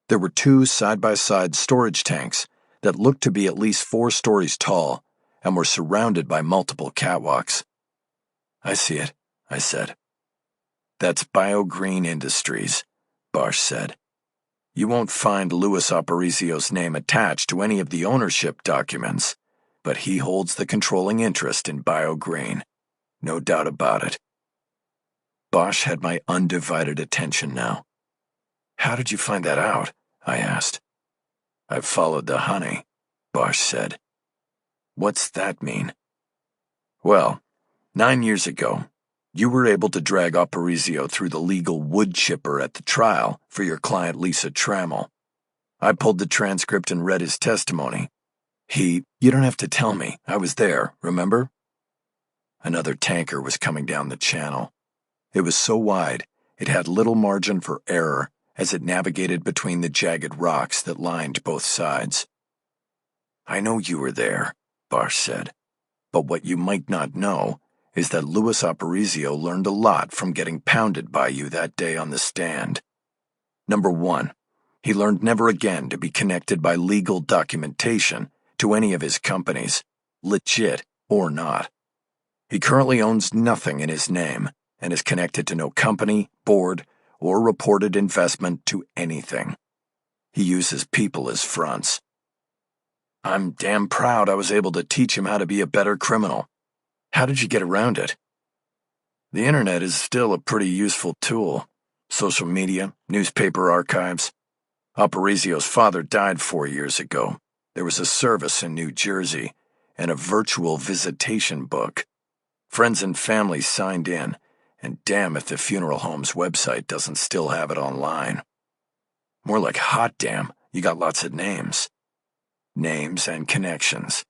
There were two side-by-side storage tanks that looked to be at least 4 stories tall and were surrounded by multiple catwalks. "I see it," I said. "That's BioGreen Industries," Bosch said. "You won't find Luis Aparicio's name attached to any of the ownership documents, but he holds the controlling interest in BioGreen. No doubt about it." Bosch had my undivided attention now. "How did you find that out?" I asked. "I've followed the honey," Bosch said. "What's that mean?" "Well, 9 years ago, you were able to drag Aparicio through the legal wood chipper at the trial for your client Lisa Trammell. I pulled the transcript and read his testimony. You don't have to tell me, I was there, remember?" Another tanker was coming down the channel. It was so wide, it had little margin for error as it navigated between the jagged rocks that lined both sides. "I know you were there," Bosch said, "but what you might not know is that Luis Aparicio learned a lot from getting pounded by you that day on the stand. Number 1, he learned never again to be connected by legal documentation to any of his companies, legit or not. He currently owns nothing in his name and is connected to no company, board, or reported investment to anything. He uses people as fronts. I'm damn proud I was able to teach him how to be a better criminal. How did you get around it? The internet is still a pretty useful tool. Social media, newspaper archives. Aparisio's father died 4 years ago. There was a service in New Jersey and a virtual visitation book. Friends and family signed in, and damn if the funeral home's website doesn't still have it online. More like hot damn, you got lots of names. Names and connections.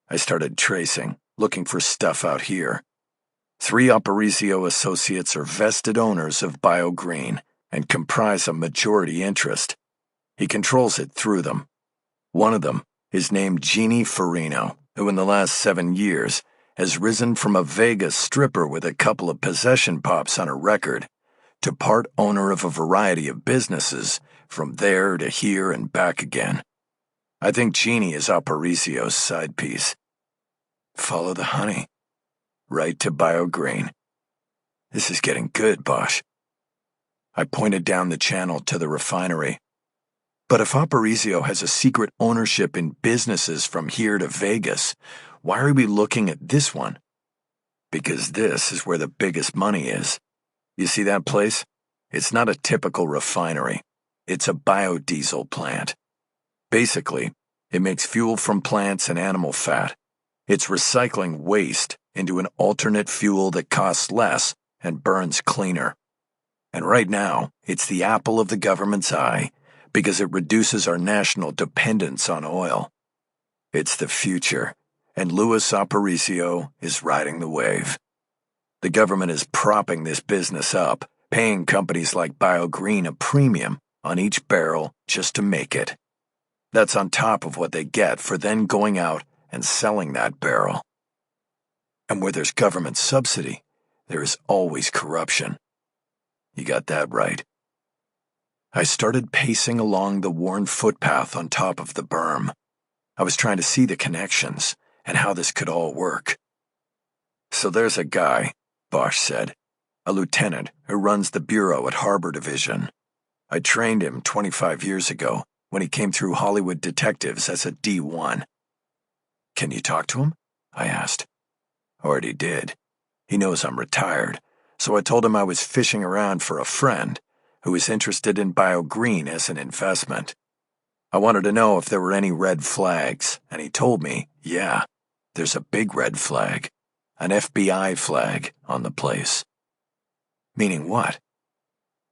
I started tracing, looking for stuff out here. 3 Aparicio associates are vested owners of BioGreen and comprise a majority interest. He controls it through them. One of them is named Jeannie Farino, who in the last 7 years has risen from a Vegas stripper with a couple of possession pops on her record to part owner of a variety of businesses from there to here and back again. I think Jeannie is Aparicio's side piece. Follow the honey. Right to BioGreen. This is getting good, Bosch. I pointed down the channel to the refinery. But if Aparicio has a secret ownership in businesses from here to Vegas, why are we looking at this one? Because this is where the biggest money is. You see that place? It's not a typical refinery. It's a biodiesel plant. Basically, it makes fuel from plants and animal fat. It's recycling waste into an alternate fuel that costs less and burns cleaner. And right now, it's the apple of the government's eye because it reduces our national dependence on oil. It's the future, and Louis Aparicio is riding the wave. The government is propping this business up, paying companies like BioGreen a premium on each barrel just to make it. That's on top of what they get for then going out and selling that barrel. And where there's government subsidy, there is always corruption. You got that right. I started pacing along the worn footpath on top of the berm. I was trying to see the connections and how this could all work. So there's a guy, Bosch said, a lieutenant who runs the bureau at Harbor Division. I trained him 25 years ago when he came through Hollywood Detectives as a D1. Can you talk to him? I asked. Already did. He knows I'm retired, so I told him I was fishing around for a friend who was interested in BioGreen as an investment. I wanted to know if there were any red flags, and he told me, yeah, there's a big red flag, an FBI flag on the place. Meaning what?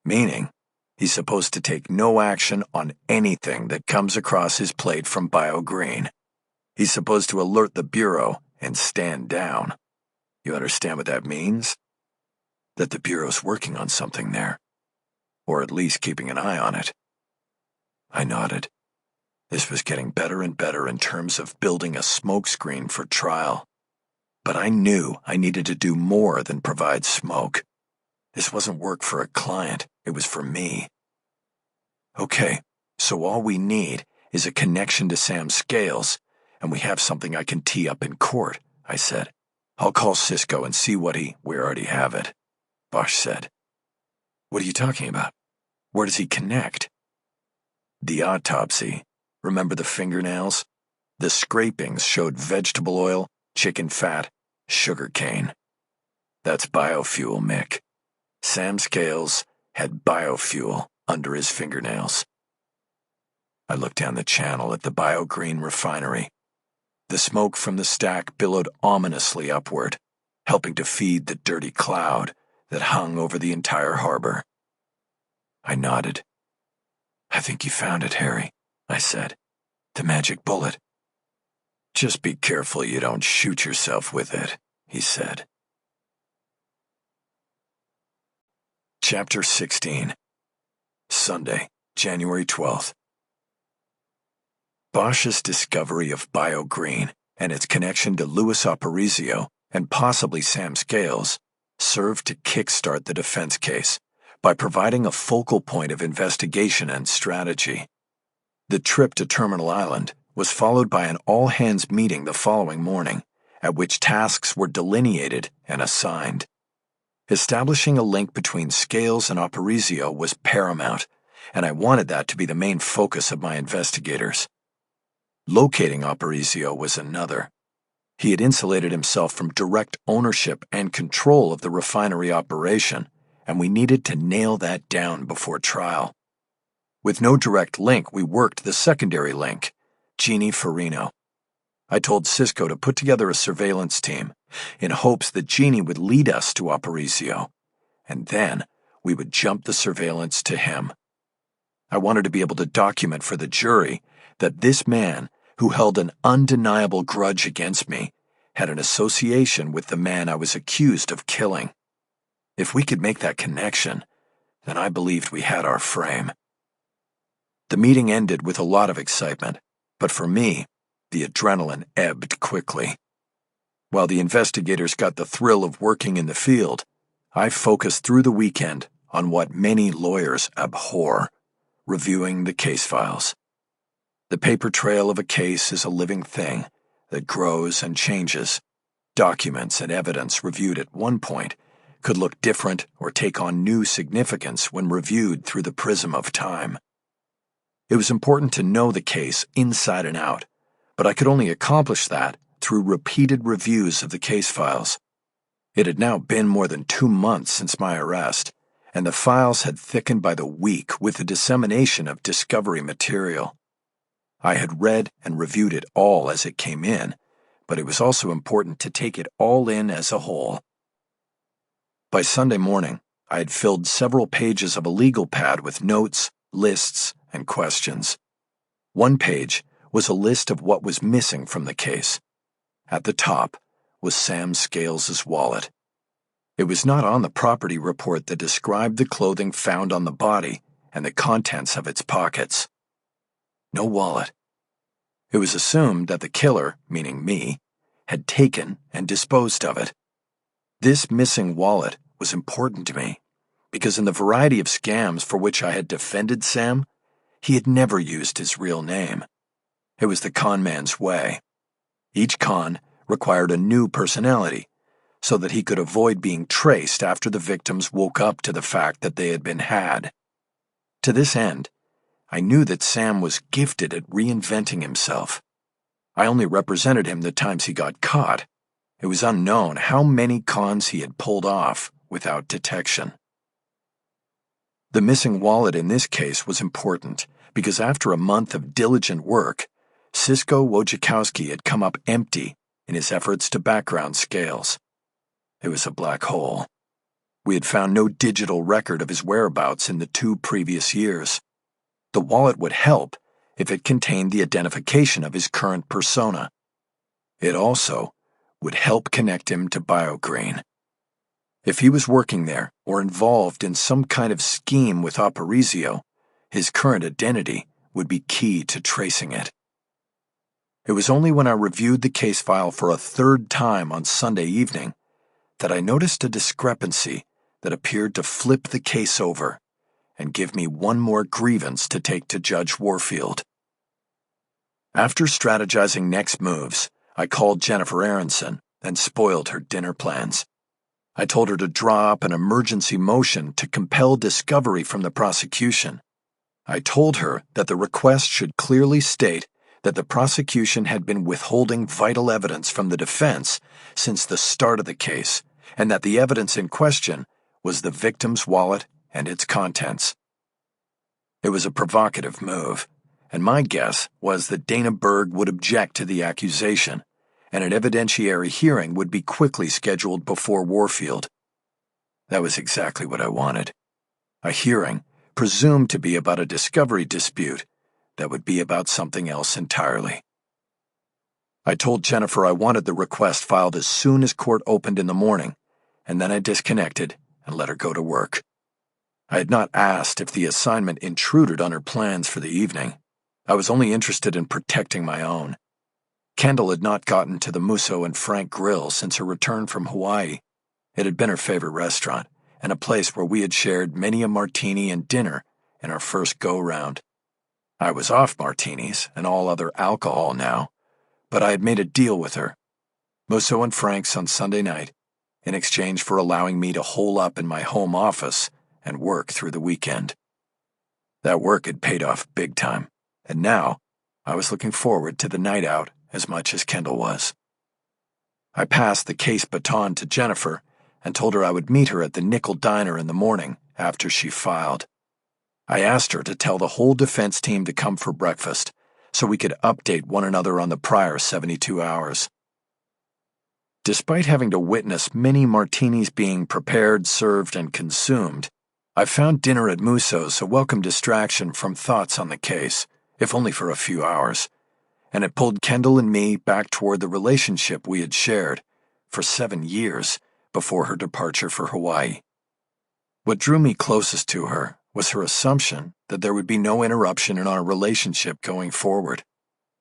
Meaning he's supposed to take no action on anything that comes across his plate from BioGreen. He's supposed to alert the Bureau and stand down. You understand what that means? That the Bureau's working on something there, or at least keeping an eye on it. I nodded. This was getting better and better in terms of building a smokescreen for trial. But I knew I needed to do more than provide smoke. This wasn't work for a client, it was for me. Okay, so all we need is a connection to Sam Scales, and we have something I can tee up in court, I said. I'll call Cisco and see we already have it. Bosch said. What are you talking about? Where does he connect? The autopsy. Remember the fingernails? The scrapings showed vegetable oil, chicken fat, sugar cane. That's biofuel, Mick. Sam Scales had biofuel under his fingernails. I looked down the channel at the BioGreen refinery. The smoke from the stack billowed ominously upward, helping to feed the dirty cloud that hung over the entire harbor. I nodded. I think you found it, Harry, I said. The magic bullet. Just be careful you don't shoot yourself with it, he said. Chapter 16. Sunday, January 12th. Bosch's discovery of BioGreen and its connection to Louis Aparicio and possibly Sam Scales served to kickstart the defense case by providing a focal point of investigation and strategy. The trip to Terminal Island was followed by an all-hands meeting the following morning, at which tasks were delineated and assigned. Establishing a link between Scales and Aparicio was paramount, and I wanted that to be the main focus of my investigators. Locating Aparicio was another. He had insulated himself from direct ownership and control of the refinery operation, and we needed to nail that down before trial. With no direct link, we worked the secondary link, Jeannie Farino. I told Cisco to put together a surveillance team, in hopes that Jeannie would lead us to Aparicio, and then we would jump the surveillance to him. I wanted to be able to document for the jury that this man, who held an undeniable grudge against me, had an association with the man I was accused of killing. If we could make that connection, then I believed we had our frame. The meeting ended with a lot of excitement, but for me, the adrenaline ebbed quickly. While the investigators got the thrill of working in the field, I focused through the weekend on what many lawyers abhor: reviewing the case files. The paper trail of a case is a living thing that grows and changes. Documents and evidence reviewed at one point could look different or take on new significance when reviewed through the prism of time. It was important to know the case inside and out, but I could only accomplish that through repeated reviews of the case files. It had now been more than 2 months since my arrest, and the files had thickened by the week with the dissemination of discovery material. I had read and reviewed it all as it came in, but it was also important to take it all in as a whole. By Sunday morning, I had filled several pages of a legal pad with notes, lists, and questions. One page was a list of what was missing from the case. At the top was Sam Scales's wallet. It was not on the property report that described the clothing found on the body and the contents of its pockets. No wallet. It was assumed that the killer, meaning me, had taken and disposed of it. This missing wallet was important to me, because in the variety of scams for which I had defended Sam, he had never used his real name. It was the con man's way. Each con required a new personality, so that he could avoid being traced after the victims woke up to the fact that they had been had. To this end, I knew that Sam was gifted at reinventing himself. I only represented him the times he got caught. It was unknown how many cons he had pulled off without detection. The missing wallet in this case was important because after a month of diligent work, Cisco Wojciechowski had come up empty in his efforts to background Scales. It was a black hole. We had found no digital record of his whereabouts in the 2 previous years. The wallet would help if it contained the identification of his current persona. It also would help connect him to BioGreen. If he was working there or involved in some kind of scheme with Aparicio, his current identity would be key to tracing it. It was only when I reviewed the case file for a 3rd time on Sunday evening that I noticed a discrepancy that appeared to flip the case over and give me one more grievance to take to Judge Warfield. After strategizing next moves, I called Jennifer Aronson and spoiled her dinner plans. I told her to draw up an emergency motion to compel discovery from the prosecution. I told her that the request should clearly state that the prosecution had been withholding vital evidence from the defense since the start of the case, and that the evidence in question was the victim's wallet and its contents. It was a provocative move, and my guess was that Dana Berg would object to the accusation, and an evidentiary hearing would be quickly scheduled before Warfield. That was exactly what I wanted. A hearing presumed to be about a discovery dispute that would be about something else entirely. I told Jennifer I wanted the request filed as soon as court opened in the morning, and then I disconnected and let her go to work. I had not asked if the assignment intruded on her plans for the evening. I was only interested in protecting my own. Kendall had not gotten to the Musso and Frank Grill since her return from Hawaii. It had been her favorite restaurant, and a place where we had shared many a martini and dinner in our first go-round. I was off martinis and all other alcohol now, but I had made a deal with her. Musso and Frank's on Sunday night, in exchange for allowing me to hole up in my home office and work through the weekend. That work had paid off big time, and now I was looking forward to the night out as much as Kendall was. I passed the case baton to Jennifer and told her I would meet her at the Nickel Diner in the morning after she filed. I asked her to tell the whole defense team to come for breakfast so we could update one another on the prior 72 hours. Despite having to witness many martinis being prepared, served, and consumed, I found dinner at Musso's a welcome distraction from thoughts on the case, if only for a few hours, and it pulled Kendall and me back toward the relationship we had shared for 7 years before her departure for Hawaii. What drew me closest to her was her assumption that there would be no interruption in our relationship going forward.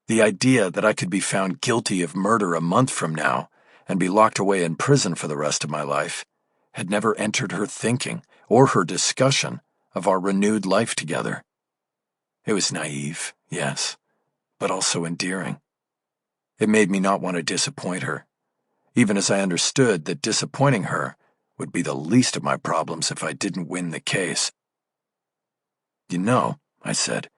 The idea that I could be found guilty of murder a month from now and be locked away in prison for the rest of my life had never entered her thinking or her discussion of our renewed life together. It was naive, yes, but also endearing. It made me not want to disappoint her, even as I understood that disappointing her would be the least of my problems if I didn't win the case. You know, I said,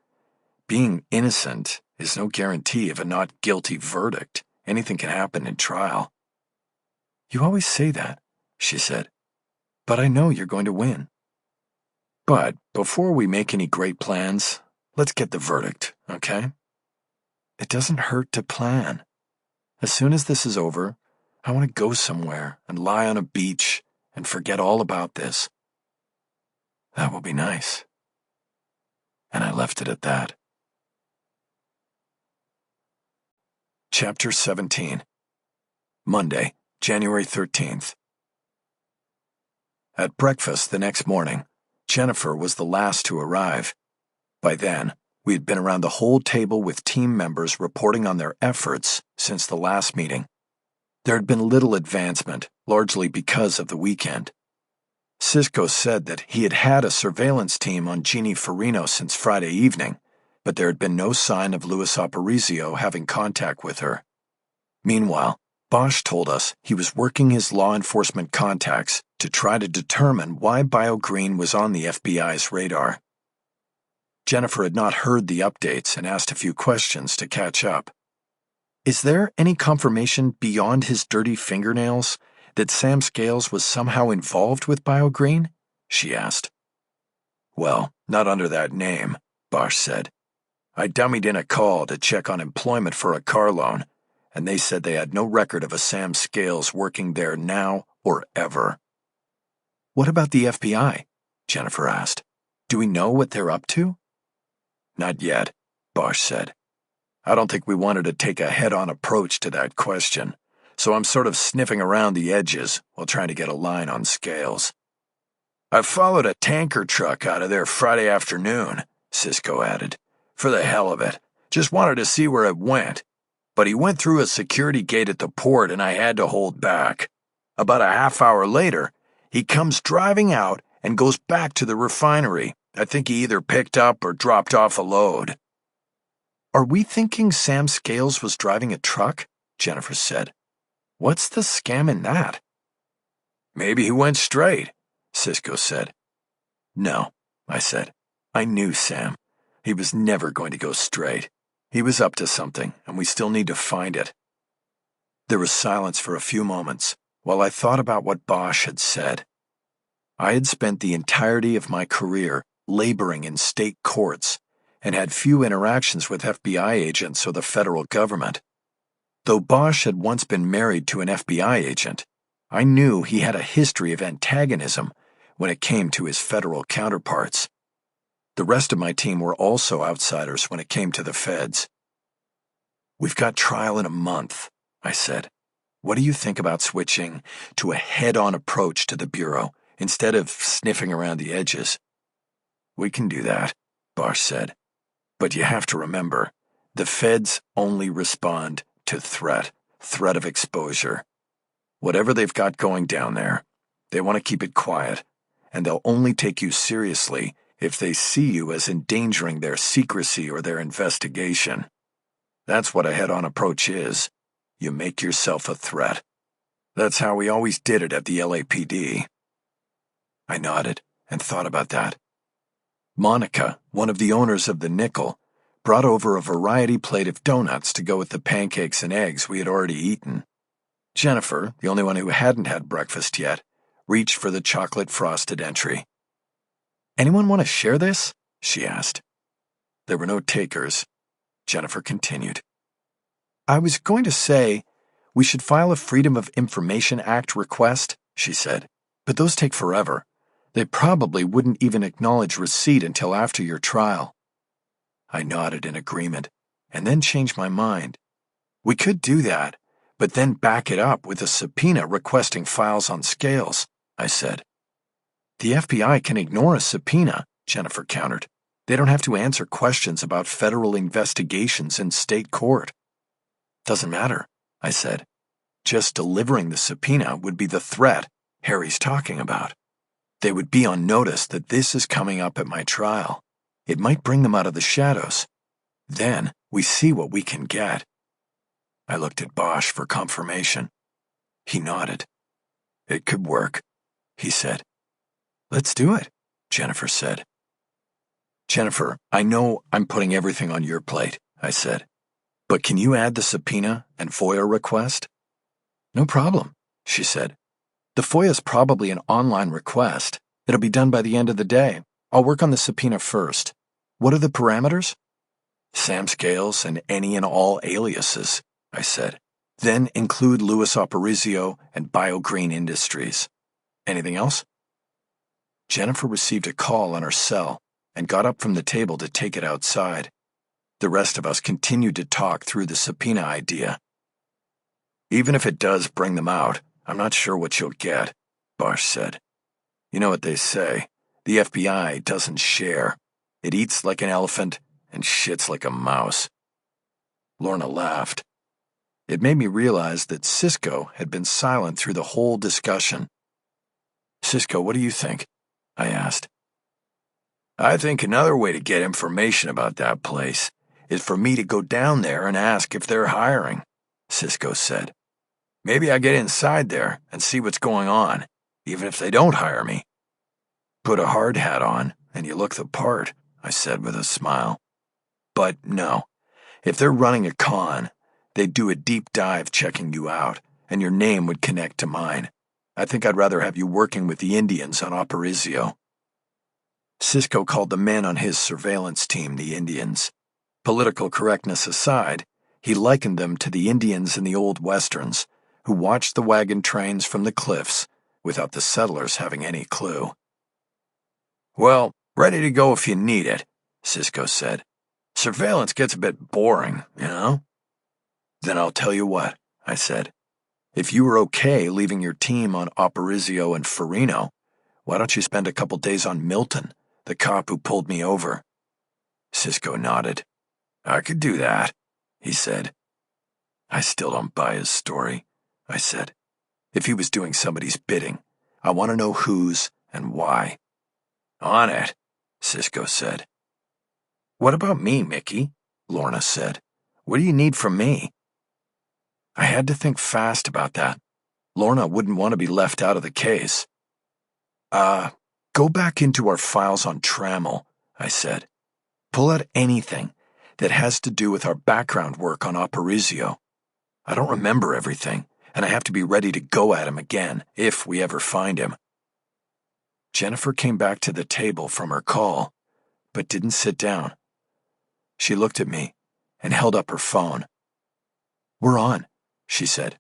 being innocent is no guarantee of a not guilty verdict. Anything can happen in trial. You always say that, she said, but I know you're going to win. But before we make any great plans, let's get the verdict, okay? It doesn't hurt to plan. As soon as this is over, I want to go somewhere and lie on a beach and forget all about this. That will be nice. And I left it at that. Chapter 17. Monday, January 13th. At breakfast the next morning, Jennifer was the last to arrive. By then, we had been around the whole table with team members reporting on their efforts since the last meeting. There had been little advancement, largely because of the weekend. Cisco said that he had had a surveillance team on Jeannie Farino since Friday evening, but there had been no sign of Luis Aparicio having contact with her. Meanwhile, Bosch told us he was working his law enforcement contacts to try to determine why BioGreen was on the FBI's radar. Jennifer had not heard the updates and asked a few questions to catch up. Is there any confirmation beyond his dirty fingernails that Sam Scales was somehow involved with BioGreen? She asked. Well, not under that name, Bosch said. I dummied in a call to check on employment for a car loan, and they said they had no record of a Sam Scales working there now or ever. What about the FBI? Jennifer asked. Do we know what they're up to? Not yet, Bosch said. I don't think we wanted to take a head-on approach to that question, so I'm sort of sniffing around the edges while trying to get a line on Scales. I followed a tanker truck out of there Friday afternoon, Cisco added. For the hell of it. Just wanted to see where it went. But he went through a security gate at the port and I had to hold back. About a half hour later, he comes driving out and goes back to the refinery. I think he either picked up or dropped off a load. Are we thinking Sam Scales was driving a truck? Jennifer said. What's the scam in that? Maybe he went straight, Cisco said. No, I said. I knew Sam. He was never going to go straight. He was up to something, and we still need to find it. There was silence for a few moments while I thought about what Bosch had said. I had spent the entirety of my career laboring in state courts and had few interactions with FBI agents or the federal government. Though Bosch had once been married to an FBI agent, I knew he had a history of antagonism when it came to his federal counterparts. The rest of my team were also outsiders when it came to the feds. We've got trial in a month, I said. What do you think about switching to a head-on approach to the Bureau instead of sniffing around the edges? We can do that, Bosch said. But you have to remember, the feds only respond to threat of exposure. Whatever they've got going down there, they want to keep it quiet, and they'll only take you seriously if they see you as endangering their secrecy or their investigation. That's what a head-on approach is. You make yourself a threat. That's how we always did it at the LAPD. I nodded and thought about that. Monica, one of the owners of the Nickel, brought over a variety plate of donuts to go with the pancakes and eggs we had already eaten. Jennifer, the only one who hadn't had breakfast yet, reached for the chocolate frosted entry. "Anyone want to share this?" she asked. There were no takers. Jennifer continued. "I was going to say, we should file a Freedom of Information Act request," she said, "but those take forever. They probably wouldn't even acknowledge receipt until after your trial." I nodded in agreement, and then changed my mind. We could do that, but then back it up with a subpoena requesting files on scales, I said. The FBI can ignore a subpoena, Jennifer countered. They don't have to answer questions about federal investigations in state court. Doesn't matter, I said. Just delivering the subpoena would be the threat Harry's talking about. They would be on notice that this is coming up at my trial. It might bring them out of the shadows. Then we see what we can get. I looked at Bosch for confirmation. He nodded. It could work, he said. Let's do it, Jennifer said. Jennifer, I know I'm putting everything on your plate, I said. But can you add the subpoena and FOIA request? No problem, she said. The FOIA's probably an online request. It'll be done by the end of the day. I'll work on the subpoena first. What are the parameters? Sam Scales and any and all aliases, I said. Then include Louis Aparicio and BioGreen Industries. Anything else? Jennifer received a call on her cell and got up from the table to take it outside. The rest of us continued to talk through the subpoena idea. Even if it does bring them out, I'm not sure what you'll get, Bosch said. You know what they say, the FBI doesn't share. It eats like an elephant and shits like a mouse. Lorna laughed. It made me realize that Cisco had been silent through the whole discussion. Cisco, what do you think? I asked. I think another way to get information about that place is for me to go down there and ask if they're hiring, Cisco said. Maybe I get inside there and see what's going on, even if they don't hire me. Put a hard hat on and you look the part, I said with a smile. But no, if they're running a con, they'd do a deep dive checking you out, and your name would connect to mine. I think I'd rather have you working with the Indians on Aparicio. Cisco called the men on his surveillance team the Indians. Political correctness aside, he likened them to the Indians in the old westerns, who watched the wagon trains from the cliffs without the settlers having any clue. Well, ready to go if you need it, Cisco said. Surveillance gets a bit boring, you know? Then I'll tell you what, I said. If you were okay leaving your team on Aparicio and Farino, why don't you spend a couple days on Milton, the cop who pulled me over? Cisco nodded. I could do that, he said. I still don't buy his story, I said. If he was doing somebody's bidding, I want to know whose and why. On it, Cisco said. What about me, Mickey? Lorna said. What do you need from me? I had to think fast about that. Lorna wouldn't want to be left out of the case. Go back into our files on Trammell, I said. Pull out anything that has to do with our background work on Aparicio. I don't remember everything, and I have to be ready to go at him again if we ever find him. Jennifer came back to the table from her call, but didn't sit down. She looked at me and held up her phone. We're on, she said.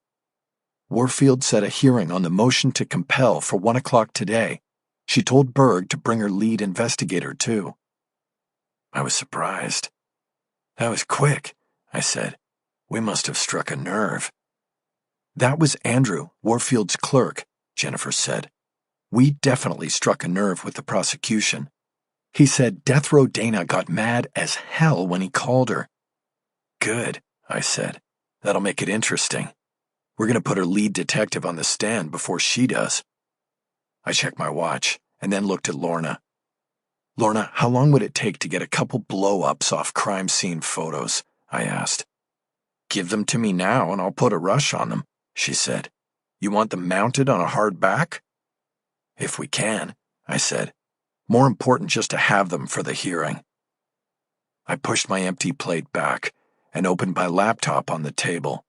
Warfield set a hearing on the motion to compel for 1 o'clock today. She told Berg to bring her lead investigator, too. I was surprised. That was quick, I said. We must have struck a nerve. That was Andrew, Warfield's clerk, Jennifer said. We definitely struck a nerve with the prosecution. He said Death Row Dana got mad as hell when he called her. Good, I said. That'll make it interesting. We're going to put her lead detective on the stand before she does. I checked my watch and then looked at Lorna. Lorna, how long would it take to get a couple blow-ups off crime scene photos? I asked. Give them to me now and I'll put a rush on them, she said. You want them mounted on a hard back? If we can, I said. More important just to have them for the hearing. I pushed my empty plate back and opened my laptop on the table.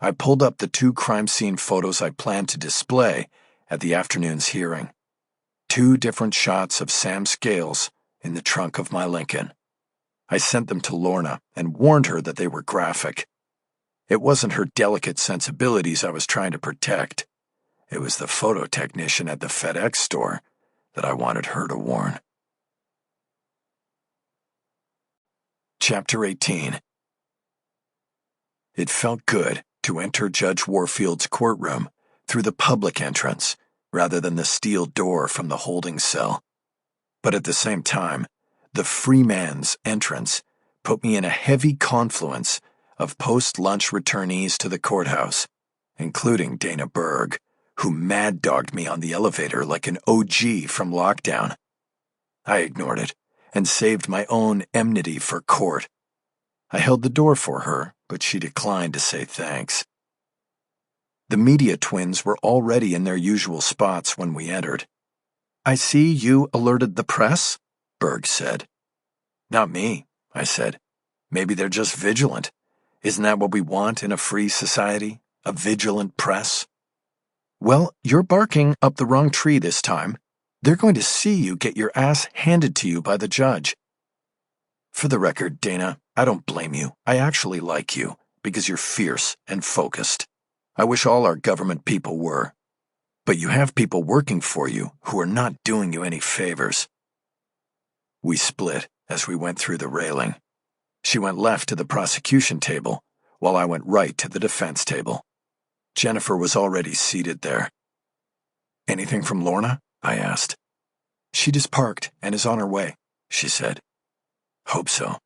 I pulled up the 2 crime scene photos I planned to display at the afternoon's hearing. 2 different shots of Sam Scales in the trunk of my Lincoln. I sent them to Lorna and warned her that they were graphic. It wasn't her delicate sensibilities I was trying to protect. It was the photo technician at the FedEx store that I wanted her to warn. Chapter 18. It felt good to enter Judge Warfield's courtroom through the public entrance rather than the steel door from the holding cell. But at the same time, the free man's entrance put me in a heavy confluence of post-lunch returnees to the courthouse, including Dana Berg, who mad-dogged me on the elevator like an OG from lockdown. I ignored it and saved my own enmity for court. I held the door for her, but she declined to say thanks. The media twins were already in their usual spots when we entered. "I see you alerted the press," Berg said. "Not me," I said. "Maybe they're just vigilant. Isn't that what we want in a free society? A vigilant press?" "Well, you're barking up the wrong tree this time. They're going to see you get your ass handed to you by the judge." "For the record, Dana, I don't blame you. I actually like you, because you're fierce and focused. I wish all our government people were. But you have people working for you who are not doing you any favors." We split as we went through the railing. She went left to the prosecution table, while I went right to the defense table. Jennifer was already seated there. "Anything from Lorna?" I asked. "She just parked and is on her way," she said. "Hope so."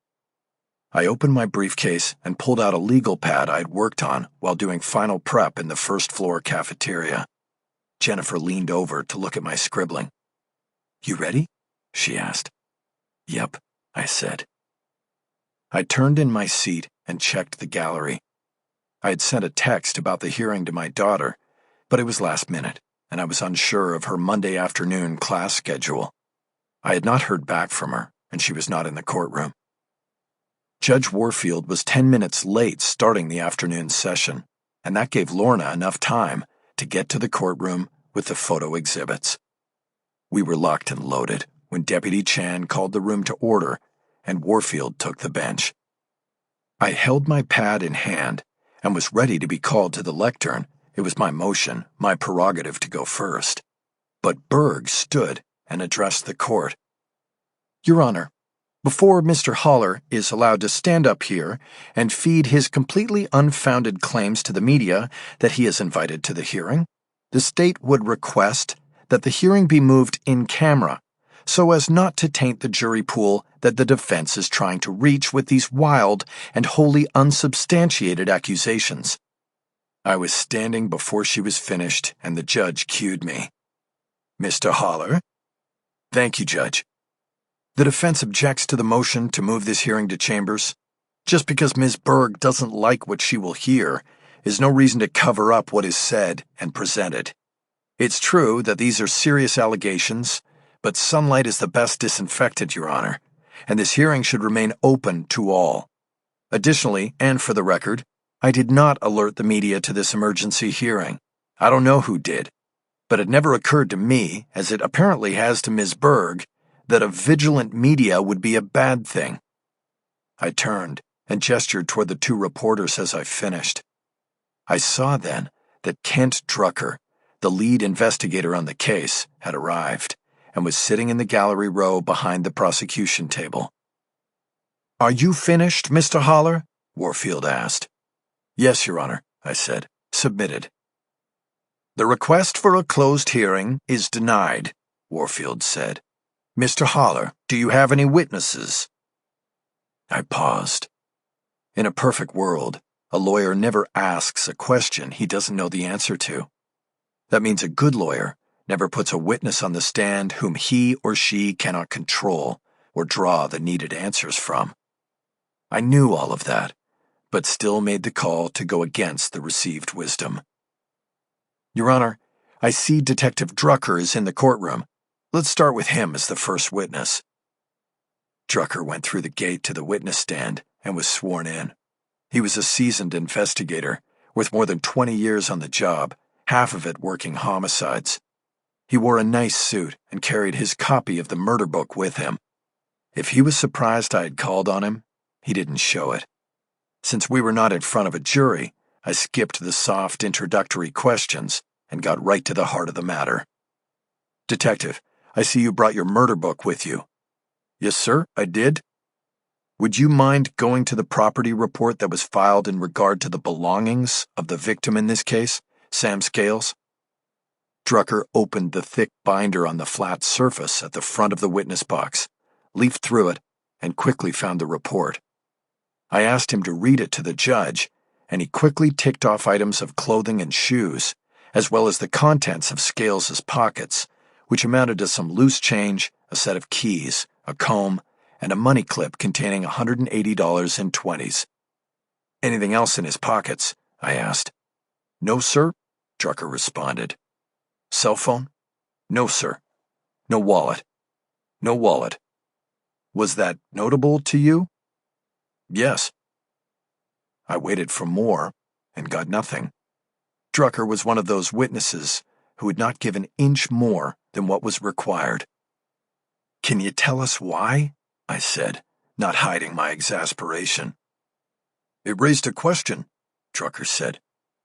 I opened my briefcase and pulled out a legal pad I'd worked on while doing final prep in the first-floor cafeteria. Jennifer leaned over to look at my scribbling. "You ready?" she asked. "Yep," I said. I turned in my seat and checked the gallery. I had sent a text about the hearing to my daughter, but it was last minute, and I was unsure of her Monday afternoon class schedule. I had not heard back from her, and she was not in the courtroom. Judge Warfield was 10 minutes late starting the afternoon session, and that gave Lorna enough time to get to the courtroom with the photo exhibits. We were locked and loaded when Deputy Chan called the room to order and Warfield took the bench. I held my pad in hand and was ready to be called to the lectern. It was my motion, my prerogative to go first. But Berg stood and addressed the court. "Your Honor, before Mr. Haller is allowed to stand up here and feed his completely unfounded claims to the media that he is invited to the hearing, the state would request that the hearing be moved in camera so as not to taint the jury pool that the defense is trying to reach with these wild and wholly unsubstantiated accusations." I was standing before she was finished and the judge cued me. "Mr. Haller?" "Thank you, Judge. The defense objects to the motion to move this hearing to chambers. Just because Ms. Berg doesn't like what she will hear is no reason to cover up what is said and presented. It's true that these are serious allegations, but sunlight is the best disinfectant, Your Honor, and this hearing should remain open to all. Additionally, and for the record, I did not alert the media to this emergency hearing. I don't know who did, but it never occurred to me, as it apparently has to Ms. Berg, that a vigilant media would be a bad thing." I turned and gestured toward the 2 reporters as I finished. I saw then that Kent Drucker, the lead investigator on the case, had arrived and was sitting in the gallery row behind the prosecution table. "Are you finished, Mr. Haller?" Warfield asked. "Yes, Your Honor," I said. "Submitted." "The request for a closed hearing is denied," Warfield said. "Mr. Haller, do you have any witnesses?" I paused. In a perfect world, a lawyer never asks a question he doesn't know the answer to. That means a good lawyer never puts a witness on the stand whom he or she cannot control or draw the needed answers from. I knew all of that, but still made the call to go against the received wisdom. Your Honor, I see Detective Drucker is in the courtroom. Let's start with him as the first witness. Drucker went through the gate to the witness stand and was sworn in. He was a seasoned investigator, with more than 20 years on the job, half of it working homicides. He wore a nice suit and carried his copy of the murder book with him. If he was surprised I had called on him, he didn't show it. Since we were not in front of a jury, I skipped the soft introductory questions and got right to the heart of the matter. Detective, I see you brought your murder book with you. Yes, sir, I did. Would you mind going to the property report that was filed in regard to the belongings of the victim in this case, Sam Scales? Drucker opened the thick binder on the flat surface at the front of the witness box, leafed through it, and quickly found the report. I asked him to read it to the judge, and he quickly ticked off items of clothing and shoes, as well as the contents of Scales's pockets, which amounted to some loose change, a set of keys, a comb, and a money clip containing $180 in 20s. Anything else in his pockets? I asked. No, sir, Drucker responded. Cell phone? No, sir. No wallet. No wallet. Was that notable to you? Yes. I waited for more and got nothing. Drucker was one of those witnesses who would not give an inch more than what was required. Can you tell us why? I said, not hiding my exasperation. It raised a question, Drucker said.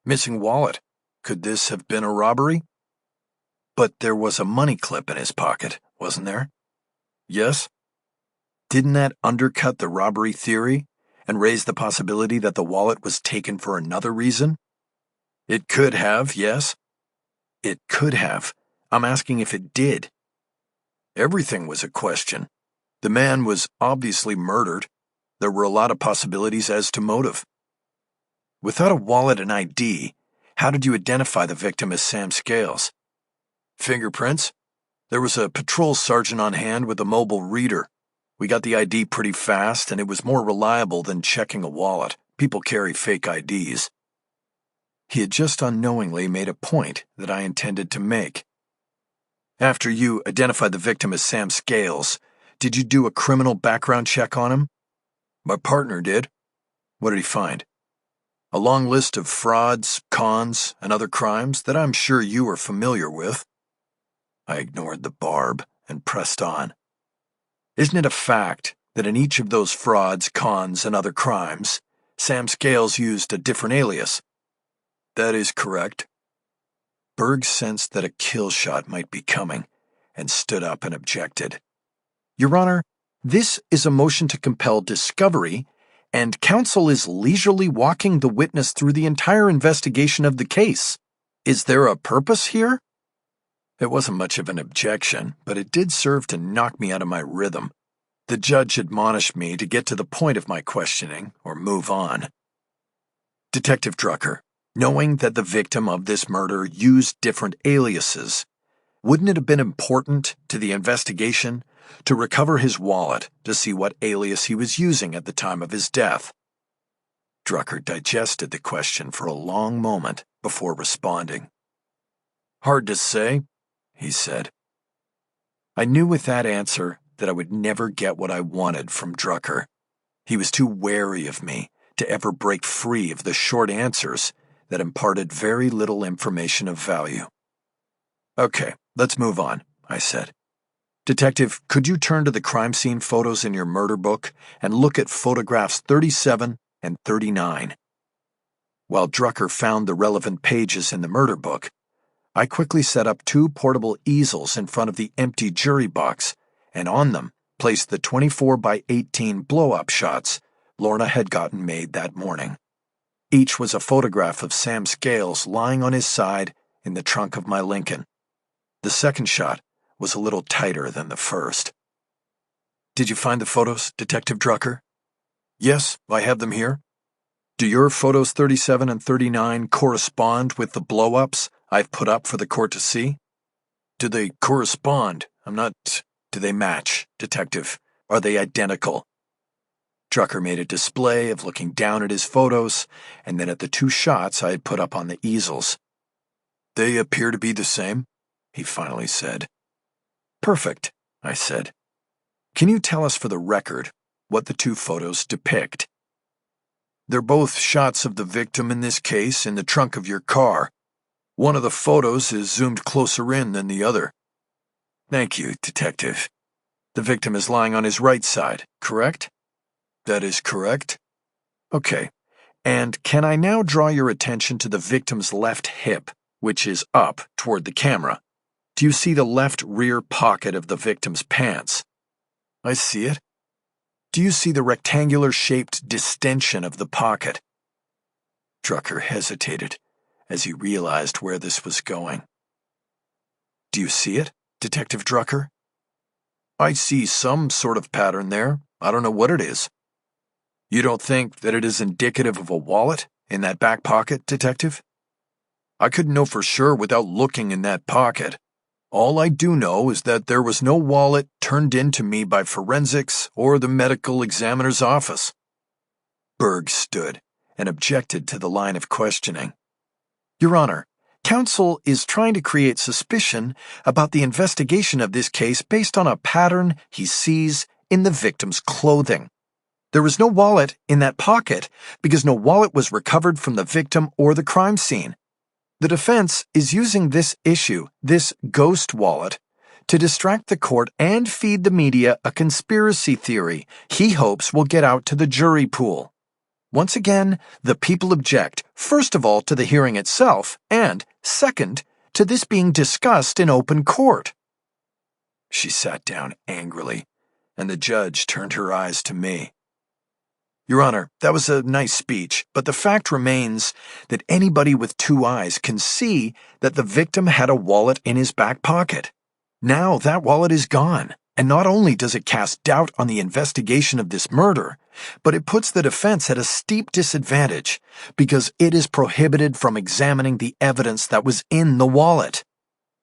Missing wallet. Could this have been a robbery? But there was a money clip in his pocket, wasn't there? Yes. Didn't that undercut the robbery theory and raise the possibility that the wallet was taken for another reason? It could have, yes. It could have. I'm asking if it did. Everything was a question. The man was obviously murdered. There were a lot of possibilities as to motive. Without a wallet and ID, how did you identify the victim as Sam Scales? Fingerprints? There was a patrol sergeant on hand with a mobile reader. We got the ID pretty fast, and it was more reliable than checking a wallet. People carry fake IDs. He had just unknowingly made a point that I intended to make. After you identified the victim as Sam Scales, did you do a criminal background check on him? My partner did. What did he find? A long list of frauds, cons, and other crimes that I'm sure you are familiar with. I ignored the barb and pressed on. Isn't it a fact that in each of those frauds, cons, and other crimes, Sam Scales used a different alias? That is correct. Berg sensed that a kill shot might be coming and stood up and objected. Your Honor, this is a motion to compel discovery, and counsel is leisurely walking the witness through the entire investigation of the case. Is there a purpose here? It wasn't much of an objection, but it did serve to knock me out of my rhythm. The judge admonished me to get to the point of my questioning or move on. Detective Drucker, knowing that the victim of this murder used different aliases, wouldn't it have been important to the investigation to recover his wallet to see what alias he was using at the time of his death? Drucker digested the question for a long moment before responding. Hard to say, he said. I knew with that answer that I would never get what I wanted from Drucker. He was too wary of me to ever break free of the short answers that imparted very little information of value. Okay, let's move on, I said. Detective, could you turn to the crime scene photos in your murder book and look at photographs 37 and 39? While Drucker found the relevant pages in the murder book, I quickly set up 2 portable easels in front of the empty jury box, and on them placed the 24 by 18 blow-up shots Lorna had gotten made that morning. Each was a photograph of Sam Scales lying on his side in the trunk of my Lincoln. The second shot was a little tighter than the first. Did you find the photos, Detective Drucker? Yes, I have them here. Do your photos 37 and 39 correspond with the blow-ups I've put up for the court to see? Do they correspond? Do they match, Detective? Are they identical? Drucker made a display of looking down at his photos and then at the 2 shots I had put up on the easels. They appear to be the same, he finally said. Perfect, I said. Can you tell us for the record what the two photos depict? They're both shots of the victim in this case in the trunk of your car. One of the photos is zoomed closer in than the other. Thank you, Detective. The victim is lying on his right side, correct? That is correct. Okay. And can I now draw your attention to the victim's left hip, which is up toward the camera? Do you see the left rear pocket of the victim's pants? I see it. Do you see the rectangular-shaped distension of the pocket? Drucker hesitated as he realized where this was going. Do you see it, Detective Drucker? I see some sort of pattern there. I don't know what it is. You don't think that it is indicative of a wallet in that back pocket, Detective? I couldn't know for sure without looking in that pocket. All I do know is that there was no wallet turned in to me by forensics or the medical examiner's office. Berg stood and objected to the line of questioning. Your Honor, counsel is trying to create suspicion about the investigation of this case based on a pattern he sees in the victim's clothing. There was no wallet in that pocket because no wallet was recovered from the victim or the crime scene. The defense is using this issue, this ghost wallet, to distract the court and feed the media a conspiracy theory he hopes will get out to the jury pool. Once again, the people object, first of all, to the hearing itself, and, second, to this being discussed in open court. She sat down angrily, and the judge turned her eyes to me. Your Honor, that was a nice speech, but the fact remains that anybody with two eyes can see that the victim had a wallet in his back pocket. Now that wallet is gone, and not only does it cast doubt on the investigation of this murder, but it puts the defense at a steep disadvantage because it is prohibited from examining the evidence that was in the wallet.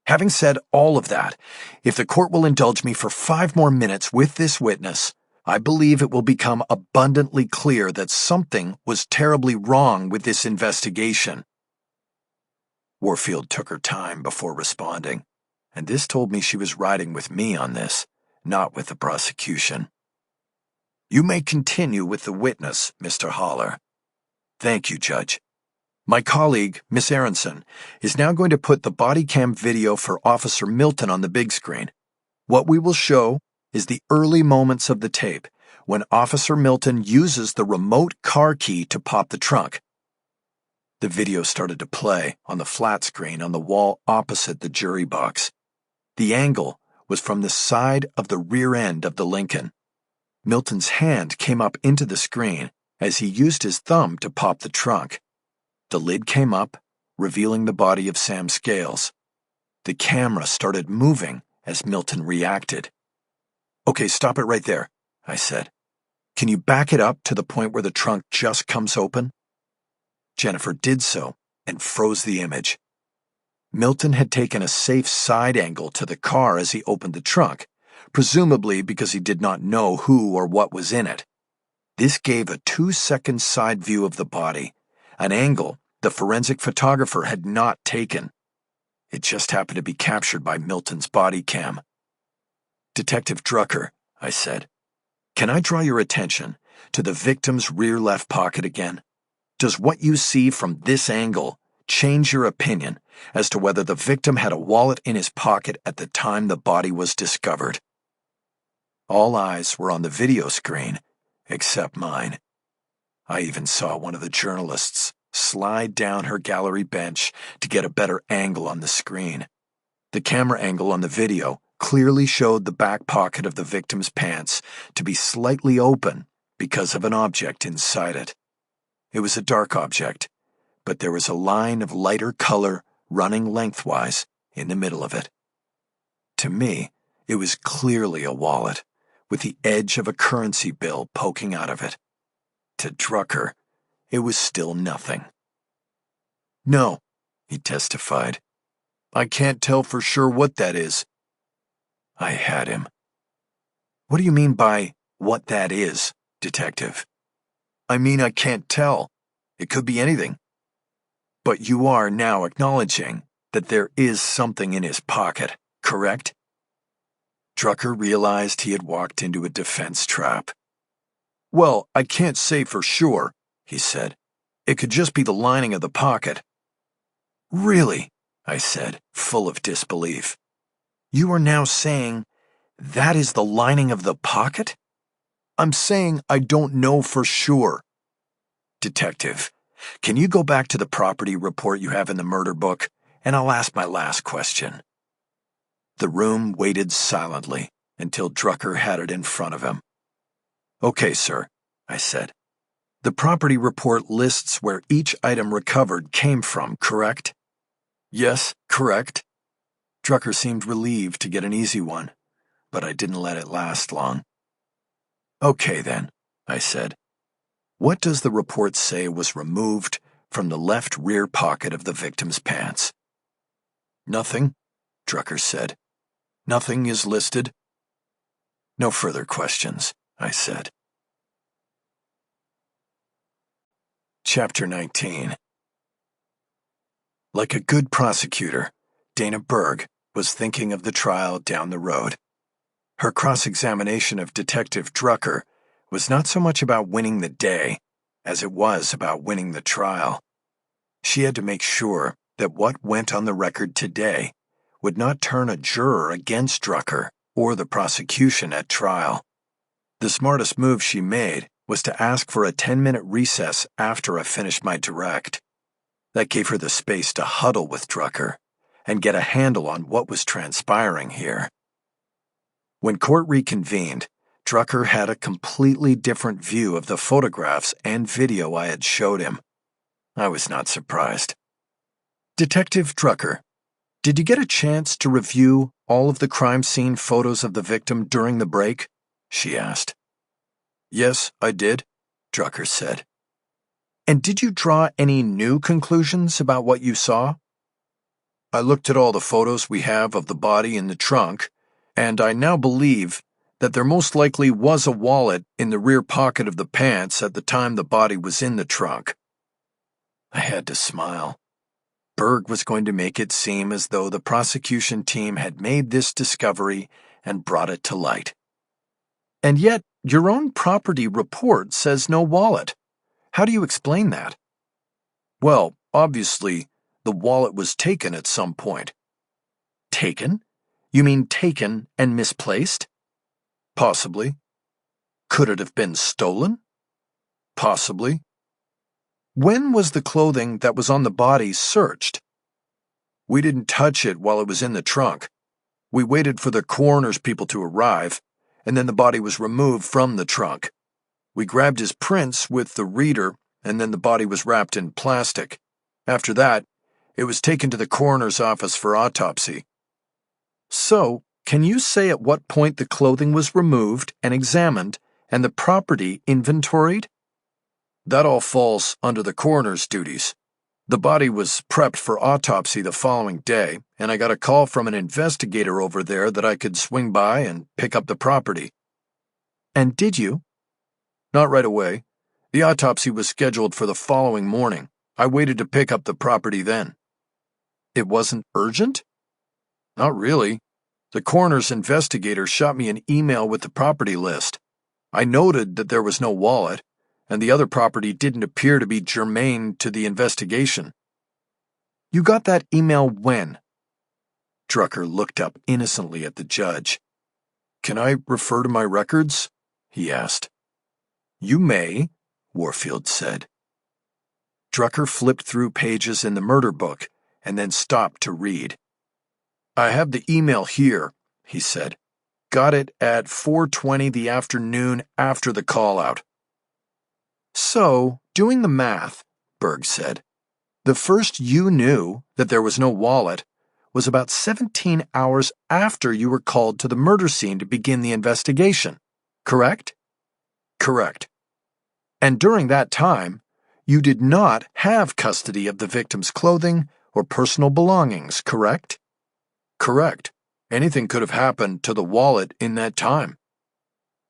Having said all of that, if the court will indulge me for 5 more minutes with this witness, I believe it will become abundantly clear that something was terribly wrong with this investigation. Warfield took her time before responding, and this told me she was riding with me on this, not with the prosecution. You may continue with the witness, Mr. Haller. Thank you, Judge. My colleague, Miss Aronson, is now going to put the body cam video for Officer Milton on the big screen. What we will show is the early moments of the tape when Officer Milton uses the remote car key to pop the trunk. The video started to play on the flat screen on the wall opposite the jury box. The angle was from the side of the rear end of the Lincoln. Milton's hand came up into the screen as he used his thumb to pop the trunk. The lid came up, revealing the body of Sam Scales. The camera started moving as Milton reacted. Okay, stop it right there, I said. Can you back it up to the point where the trunk just comes open? Jennifer did so and froze the image. Milton had taken a safe side angle to the car as he opened the trunk, presumably because he did not know who or what was in it. This gave a 2-second side view of the body, an angle the forensic photographer had not taken. It just happened to be captured by Milton's body cam. Detective Drucker, I said, can I draw your attention to the victim's rear left pocket again? Does what you see from this angle change your opinion as to whether the victim had a wallet in his pocket at the time the body was discovered? All eyes were on the video screen, except mine. I even saw one of the journalists slide down her gallery bench to get a better angle on the screen. The camera angle on the video clearly showed the back pocket of the victim's pants to be slightly open because of an object inside it. It was a dark object, but there was a line of lighter color running lengthwise in the middle of it. To me, it was clearly a wallet, with the edge of a currency bill poking out of it. To Drucker, it was still nothing. No, he testified. I can't tell for sure what that is. I had him. What do you mean by what that is, Detective? I mean, I can't tell. It could be anything. But you are now acknowledging that there is something in his pocket, correct? Drucker realized he had walked into a defense trap. Well, I can't say for sure, he said. It could just be the lining of the pocket. Really? I said, full of disbelief. You are now saying that is the lining of the pocket? I'm saying I don't know for sure. Detective, can you go back to the property report you have in the murder book, and I'll ask my last question. The room waited silently until Drucker had it in front of him. Okay, sir, I said. The property report lists where each item recovered came from, correct? Yes, correct. Drucker seemed relieved to get an easy one, but I didn't let it last long. Okay then, I said. What does the report say was removed from the left rear pocket of the victim's pants? Nothing, Drucker said. Nothing is listed. No further questions, I said. Chapter 19. Like a good prosecutor, Dana Berg was thinking of the trial down the road. Her cross-examination of Detective Drucker was not so much about winning the day as it was about winning the trial. She had to make sure that what went on the record today would not turn a juror against Drucker or the prosecution at trial. The smartest move she made was to ask for a 10-minute recess after I finished my direct. That gave her the space to huddle with Drucker and get a handle on what was transpiring here. When court reconvened, Drucker had a completely different view of the photographs and video I had showed him. I was not surprised. Detective Drucker, did you get a chance to review all of the crime scene photos of the victim during the break? She asked. Yes, I did, Drucker said. And did you draw any new conclusions about what you saw? I looked at all the photos we have of the body in the trunk, and I now believe that there most likely was a wallet in the rear pocket of the pants at the time the body was in the trunk. I had to smile. Berg was going to make it seem as though the prosecution team had made this discovery and brought it to light. And yet, your own property report says no wallet. How do you explain that? Well, obviously, the wallet was taken at some point. Taken? You mean taken and misplaced? Possibly. Could it have been stolen? Possibly. When was the clothing that was on the body searched? We didn't touch it while it was in the trunk. We waited for the coroner's people to arrive, and then the body was removed from the trunk. We grabbed his prints with the reader, and then the body was wrapped in plastic. After that, it was taken to the coroner's office for autopsy. So, can you say at what point the clothing was removed and examined and the property inventoried? That all falls under the coroner's duties. The body was prepped for autopsy the following day, and I got a call from an investigator over there that I could swing by and pick up the property. And did you? Not right away. The autopsy was scheduled for the following morning. I waited to pick up the property then. It wasn't urgent? Not really. The coroner's investigator shot me an email with the property list. I noted that there was no wallet, and the other property didn't appear to be germane to the investigation. You got that email when? Drucker looked up innocently at the judge. Can I refer to my records? He asked. You may, Warfield said. Drucker flipped through pages in the murder book and then stopped to read. I have the email here, he said. Got it at 4:20 the afternoon after the call-out. So, doing the math, Berg said, the first you knew that there was no wallet was about 17 hours after you were called to the murder scene to begin the investigation, correct? Correct. And during that time, you did not have custody of the victim's clothing or personal belongings, correct? Correct. Anything could have happened to the wallet in that time.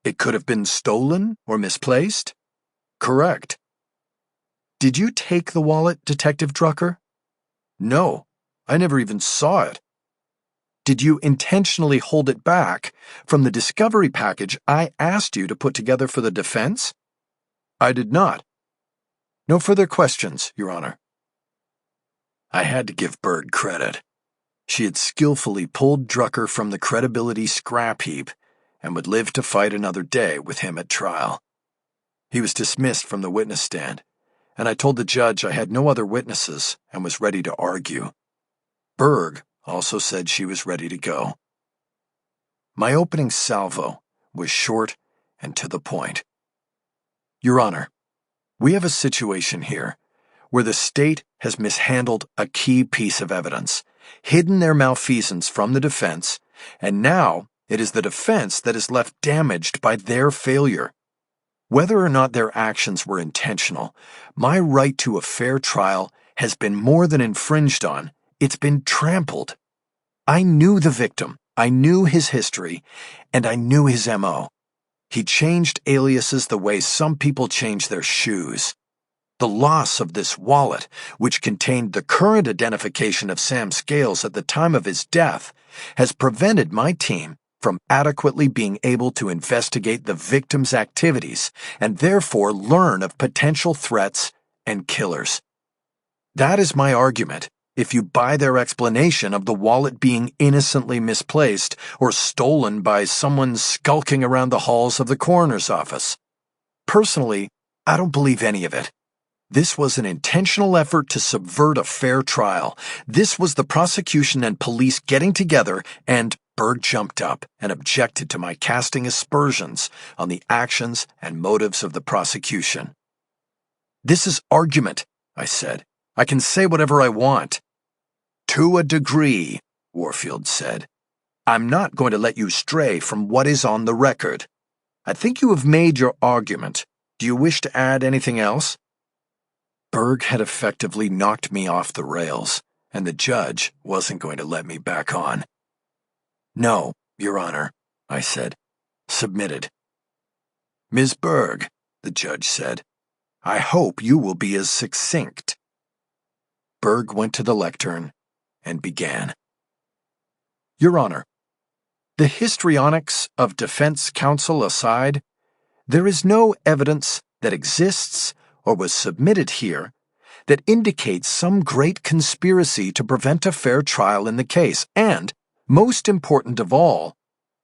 It could have been stolen or misplaced? Correct. Did you take the wallet, Detective Drucker? No, I never even saw it. Did you intentionally hold it back from the discovery package I asked you to put together for the defense? I did not. No further questions, Your Honor. I had to give Berg credit. She had skillfully pulled Drucker from the credibility scrap heap and would live to fight another day with him at trial. He was dismissed from the witness stand, and I told the judge I had no other witnesses and was ready to argue. Berg also said she was ready to go. My opening salvo was short and to the point. Your Honor, we have a situation here where the state has mishandled a key piece of evidence, hidden their malfeasance from the defense, and now it is the defense that is left damaged by their failure. Whether or not their actions were intentional, my right to a fair trial has been more than infringed on. It's been trampled. I knew the victim, I knew his history, and I knew his MO. He changed aliases the way some people change their shoes. The loss of this wallet, which contained the current identification of Sam Scales at the time of his death, has prevented my team from adequately being able to investigate the victim's activities and therefore learn of potential threats and killers. That is my argument. If you buy their explanation of the wallet being innocently misplaced or stolen by someone skulking around the halls of the coroner's office. Personally, I don't believe any of it. This was an intentional effort to subvert a fair trial. This was the prosecution and police getting together, and Berg jumped up and objected to my casting aspersions on the actions and motives of the prosecution. This is argument, I said. I can say whatever I want. To a degree, Warfield said. I'm not going to let you stray from what is on the record. I think you have made your argument. Do you wish to add anything else? Berg had effectively knocked me off the rails, and the judge wasn't going to let me back on. No, Your Honor, I said. Submitted. Ms. Berg, the judge said, I hope you will be as succinct. Berg went to the lectern and began. Your Honor, the histrionics of defense counsel aside, there is no evidence that exists or was submitted here that indicates some great conspiracy to prevent a fair trial in the case, and, most important of all,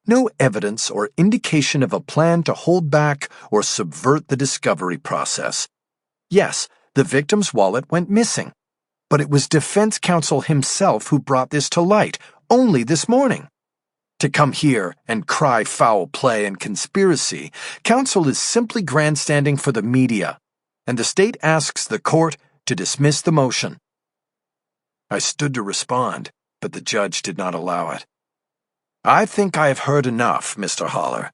no evidence or indication of a plan to hold back or subvert the discovery process. Yes, the victim's wallet went missing, but it was defense counsel himself who brought this to light, only this morning. To come here and cry foul play and conspiracy, counsel is simply grandstanding for the media, and the state asks the court to dismiss the motion. I stood to respond, but the judge did not allow it. I think I have heard enough, Mr. Haller.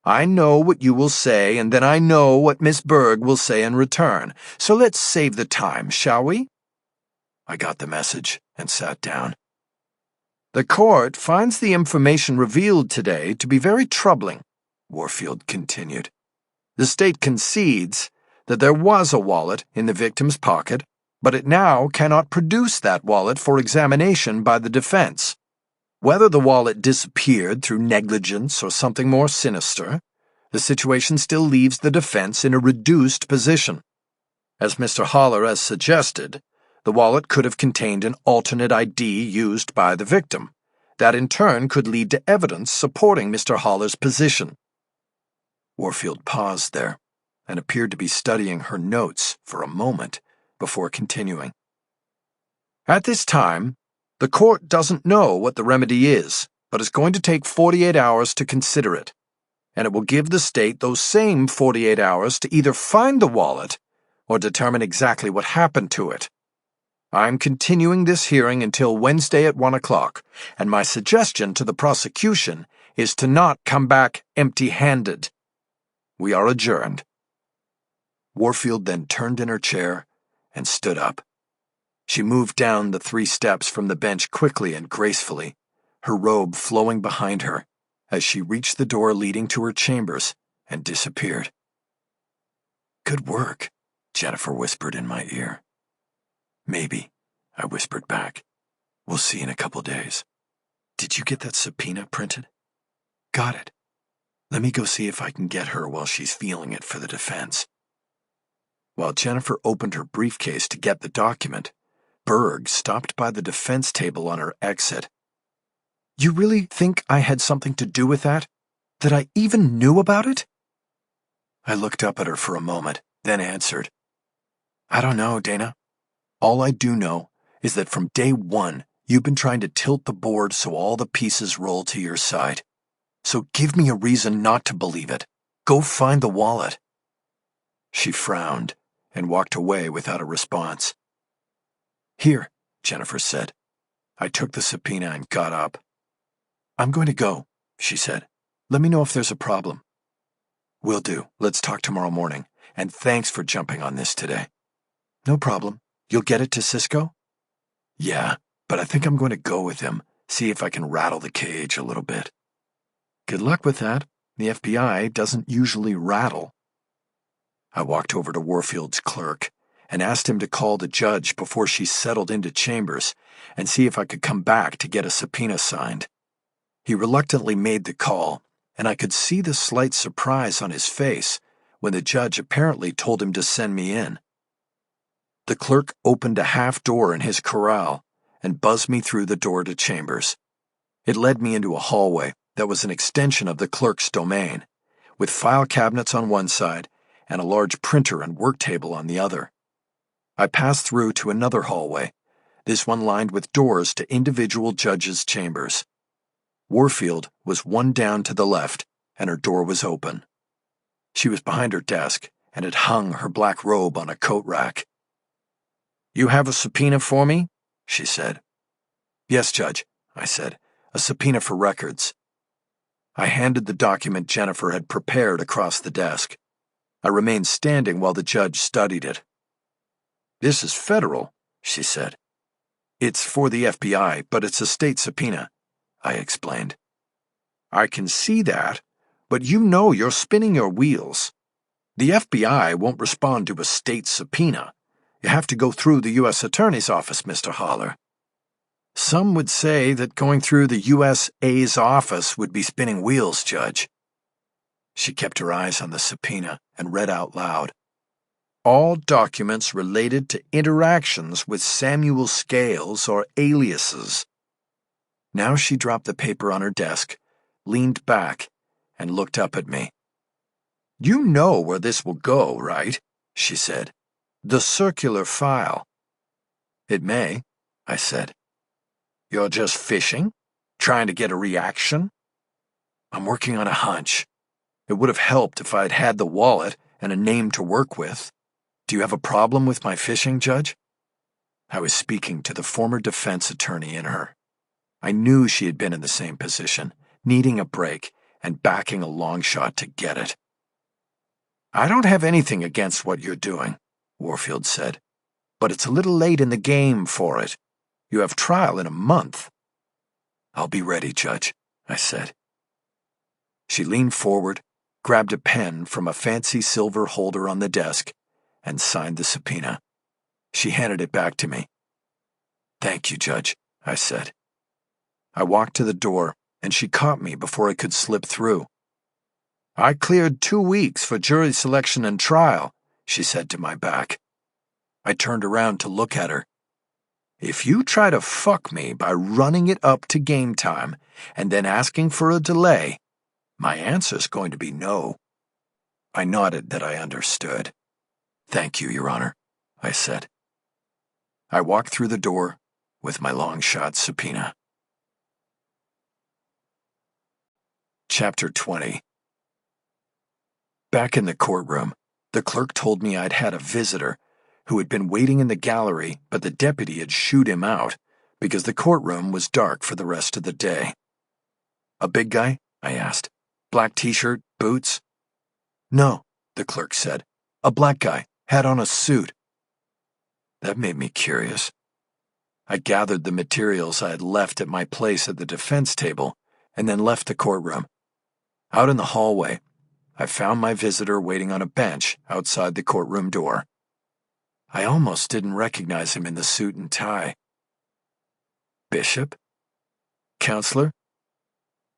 I know what you will say, and then I know what Miss Berg will say in return, so let's save the time, shall we? I got the message and sat down. The court finds the information revealed today to be very troubling, Warfield continued. The state concedes that there was a wallet in the victim's pocket, but it now cannot produce that wallet for examination by the defense. Whether the wallet disappeared through negligence or something more sinister, the situation still leaves the defense in a reduced position. As Mr. Haller has suggested, the wallet could have contained an alternate ID used by the victim. That in turn could lead to evidence supporting Mr. Haller's position. Warfield paused there and appeared to be studying her notes for a moment before continuing. At this time, the court doesn't know what the remedy is, but is going to take 48 hours to consider it, and it will give the state those same 48 hours to either find the wallet or determine exactly what happened to it. I'm continuing this hearing until Wednesday at 1 o'clock, and my suggestion to the prosecution is to not come back empty-handed. We are adjourned. Warfield then turned in her chair and stood up. She moved down the 3 steps from the bench quickly and gracefully, her robe flowing behind her, as she reached the door leading to her chambers and disappeared. Good work, Jennifer whispered in my ear. Maybe, I whispered back. We'll see in a couple days. Did you get that subpoena printed? Got it. Let me go see if I can get her while she's feeling it for the defense. While Jennifer opened her briefcase to get the document, Berg stopped by the defense table on her exit. You really think I had something to do with that? That I even knew about it? I looked up at her for a moment, then answered. I don't know, Dana. All I do know is that from day one, you've been trying to tilt the board so all the pieces roll to your side. So give me a reason not to believe it. Go find the wallet. She frowned and walked away without a response. Here, Jennifer said. I took the subpoena and got up. I'm going to go, she said. Let me know if there's a problem. Will do. Let's talk tomorrow morning. And thanks for jumping on this today. No problem. You'll get it to Cisco? Yeah, but I think I'm going to go with him, see if I can rattle the cage a little bit. Good luck with that. The FBI doesn't usually rattle. I walked over to Warfield's clerk and asked him to call the judge before she settled into chambers and see if I could come back to get a subpoena signed. He reluctantly made the call, and I could see the slight surprise on his face when the judge apparently told him to send me in. The clerk opened a half door in his corral and buzzed me through the door to chambers. It led me into a hallway that was an extension of the clerk's domain, with file cabinets on one side and a large printer and work table on the other. I passed through to another hallway, this one lined with doors to individual judges' chambers. Warfield was one down to the left, and her door was open. She was behind her desk and had hung her black robe on a coat rack. You have a subpoena for me? She said. Yes, Judge, I said. A subpoena for records. I handed the document Jennifer had prepared across the desk. I remained standing while the judge studied it. This is federal, she said. It's for the FBI, but it's a state subpoena, I explained. I can see that, but you know you're spinning your wheels. The FBI won't respond to a state subpoena. You have to go through the U.S. Attorney's Office, Mr. Haller. Some would say that going through the USA's office would be spinning wheels, Judge. She kept her eyes on the subpoena and read out loud. All documents related to interactions with Samuel Scales or aliases. Now she dropped the paper on her desk, leaned back, and looked up at me. You know where this will go, right? She said. The circular file. It may, I said. You're just fishing? Trying to get a reaction? I'm working on a hunch. It would have helped if I'd had the wallet and a name to work with. Do you have a problem with my fishing, Judge? I was speaking to the former defense attorney in her. I knew she had been in the same position, needing a break and backing a long shot to get it. I don't have anything against what you're doing, Warfield said, but it's a little late in the game for it. You have trial in a month. I'll be ready, Judge, I said. She leaned forward, grabbed a pen from a fancy silver holder on the desk, and signed the subpoena. She handed it back to me. Thank you, Judge, I said. I walked to the door, and she caught me before I could slip through. I cleared 2 weeks for jury selection and trial, she said to my back. I turned around to look at her. If you try to fuck me by running it up to game time and then asking for a delay, my answer's going to be no. I nodded that I understood. Thank you, Your Honor, I said. I walked through the door with my long-shot subpoena. Chapter 20. Back in the courtroom, the clerk told me I'd had a visitor who had been waiting in the gallery, but the deputy had shooed him out because the courtroom was dark for the rest of the day. A big guy? I asked. Black t-shirt, boots? No, the clerk said. A black guy, had on a suit. That made me curious. I gathered the materials I had left at my place at the defense table and then left the courtroom. Out in the hallway, I found my visitor waiting on a bench outside the courtroom door. I almost didn't recognize him in the suit and tie. Bishop? Counselor?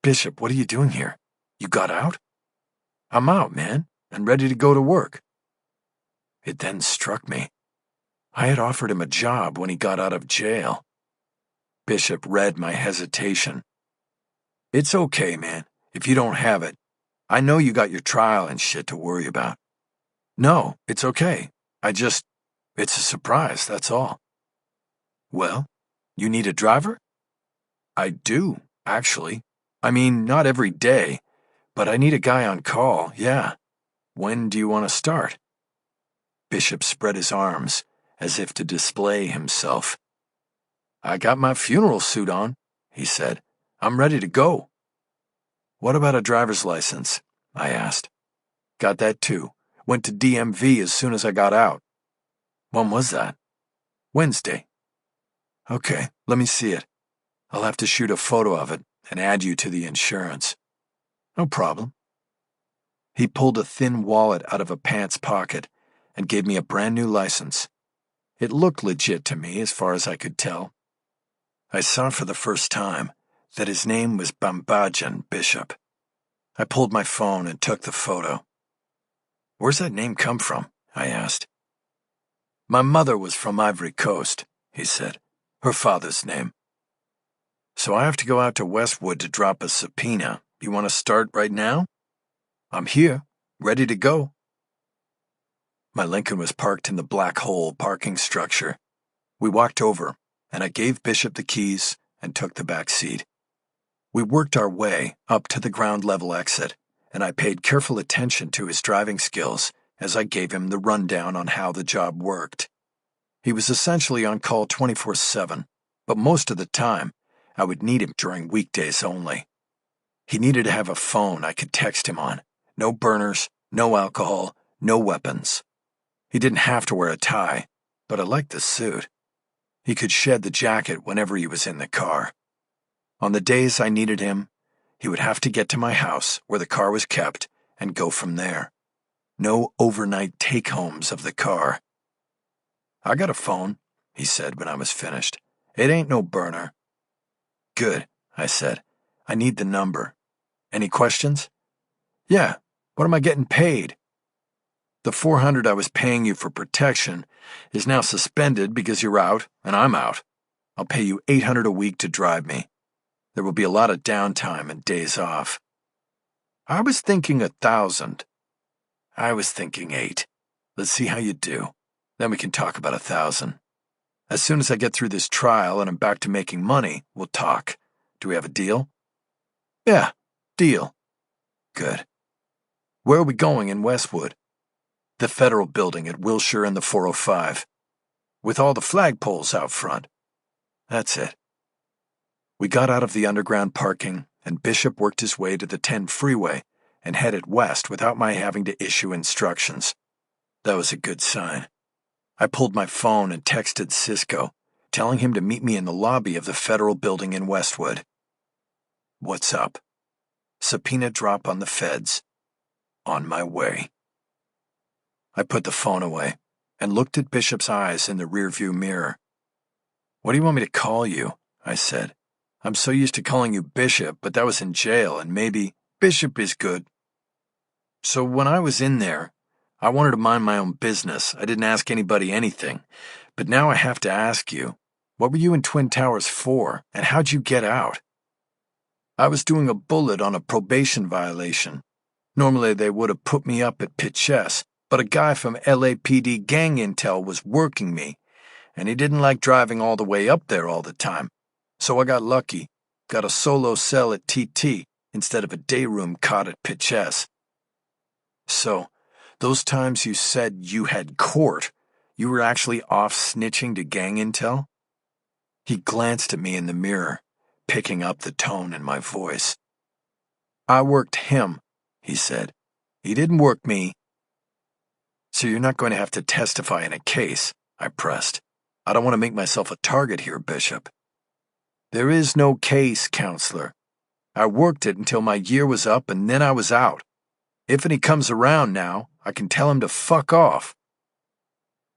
Bishop, what are you doing here? You got out? I'm out, man, and ready to go to work. It then struck me. I had offered him a job when he got out of jail. Bishop read my hesitation. It's okay, man, if you don't have it. I know you got your trial and shit to worry about. No, it's okay. It's a surprise, that's all. Well, you need a driver? I do, actually. I mean, not every day, but I need a guy on call, yeah. When do you want to start? Bishop spread his arms, as if to display himself. I got my funeral suit on, he said. I'm ready to go. What about a driver's license? I asked. Got that too. Went to DMV as soon as I got out. When was that? Wednesday. Okay, let me see it. I'll have to shoot a photo of it and add you to the insurance. No problem. He pulled a thin wallet out of a pants pocket and gave me a brand new license. It looked legit to me as far as I could tell. I saw for the first time that his name was Bambajan Bishop. I pulled my phone and took the photo. Where's that name come from? I asked. My mother was from Ivory Coast, he said. Her father's name. So I have to go out to Westwood to drop a subpoena. You want to start right now? I'm here, ready to go. My Lincoln was parked in the Black Hole parking structure. We walked over, and I gave Bishop the keys and took the back seat. We worked our way up to the ground level exit, and I paid careful attention to his driving skills as I gave him the rundown on how the job worked. He was essentially on call 24/7, but most of the time, I would need him during weekdays only. He needed to have a phone I could text him on. No burners, no alcohol, no weapons. He didn't have to wear a tie, but I liked the suit. He could shed the jacket whenever he was in the car. On the days I needed him, he would have to get to my house where the car was kept and go from there. No overnight take-homes of the car. I got a phone, he said when I was finished. It ain't no burner. Good, I said. I need the number. Any questions? Yeah, what am I getting paid? The $400 I was paying you for protection is now suspended because you're out and I'm out. I'll pay you $800 a week to drive me. There will be a lot of downtime and days off. I was thinking 1,000. I was thinking 8. Let's see how you do. Then we can talk about 1,000. As soon as I get through this trial and I'm back to making money, we'll talk. Do we have a deal? Yeah, deal. Good. Where are we going in Westwood? The Federal Building at Wilshire and the 405. With all the flagpoles out front. That's it. We got out of the underground parking, and Bishop worked his way to the 10 freeway and headed west without my having to issue instructions. That was a good sign. I pulled my phone and texted Cisco, telling him to meet me in the lobby of the Federal Building in Westwood. What's up? Subpoena drop on the feds. On my way. I put the phone away and looked at Bishop's eyes in the rearview mirror. What do you want me to call you? I said. I'm so used to calling you Bishop, but that was in jail, and maybe Bishop is good. So when I was in there, I wanted to mind my own business. I didn't ask anybody anything. But now I have to ask you, what were you in Twin Towers for, and how'd you get out? I was doing a bullet on a probation violation. Normally they would have put me up at Pitchess, but a guy from LAPD gang intel was working me, and he didn't like driving all the way up there all the time. So I got lucky, got a solo cell at TT instead of a day room cot at Pitchess. So, those times you said you had court, you were actually off snitching to gang intel? He glanced at me in the mirror, picking up the tone in my voice. I worked him, he said. He didn't work me. So you're not going to have to testify in a case, I pressed. I don't want to make myself a target here, Bishop. There is no case, counselor. I worked it until my year was up and then I was out. If any comes around now, I can tell him to fuck off.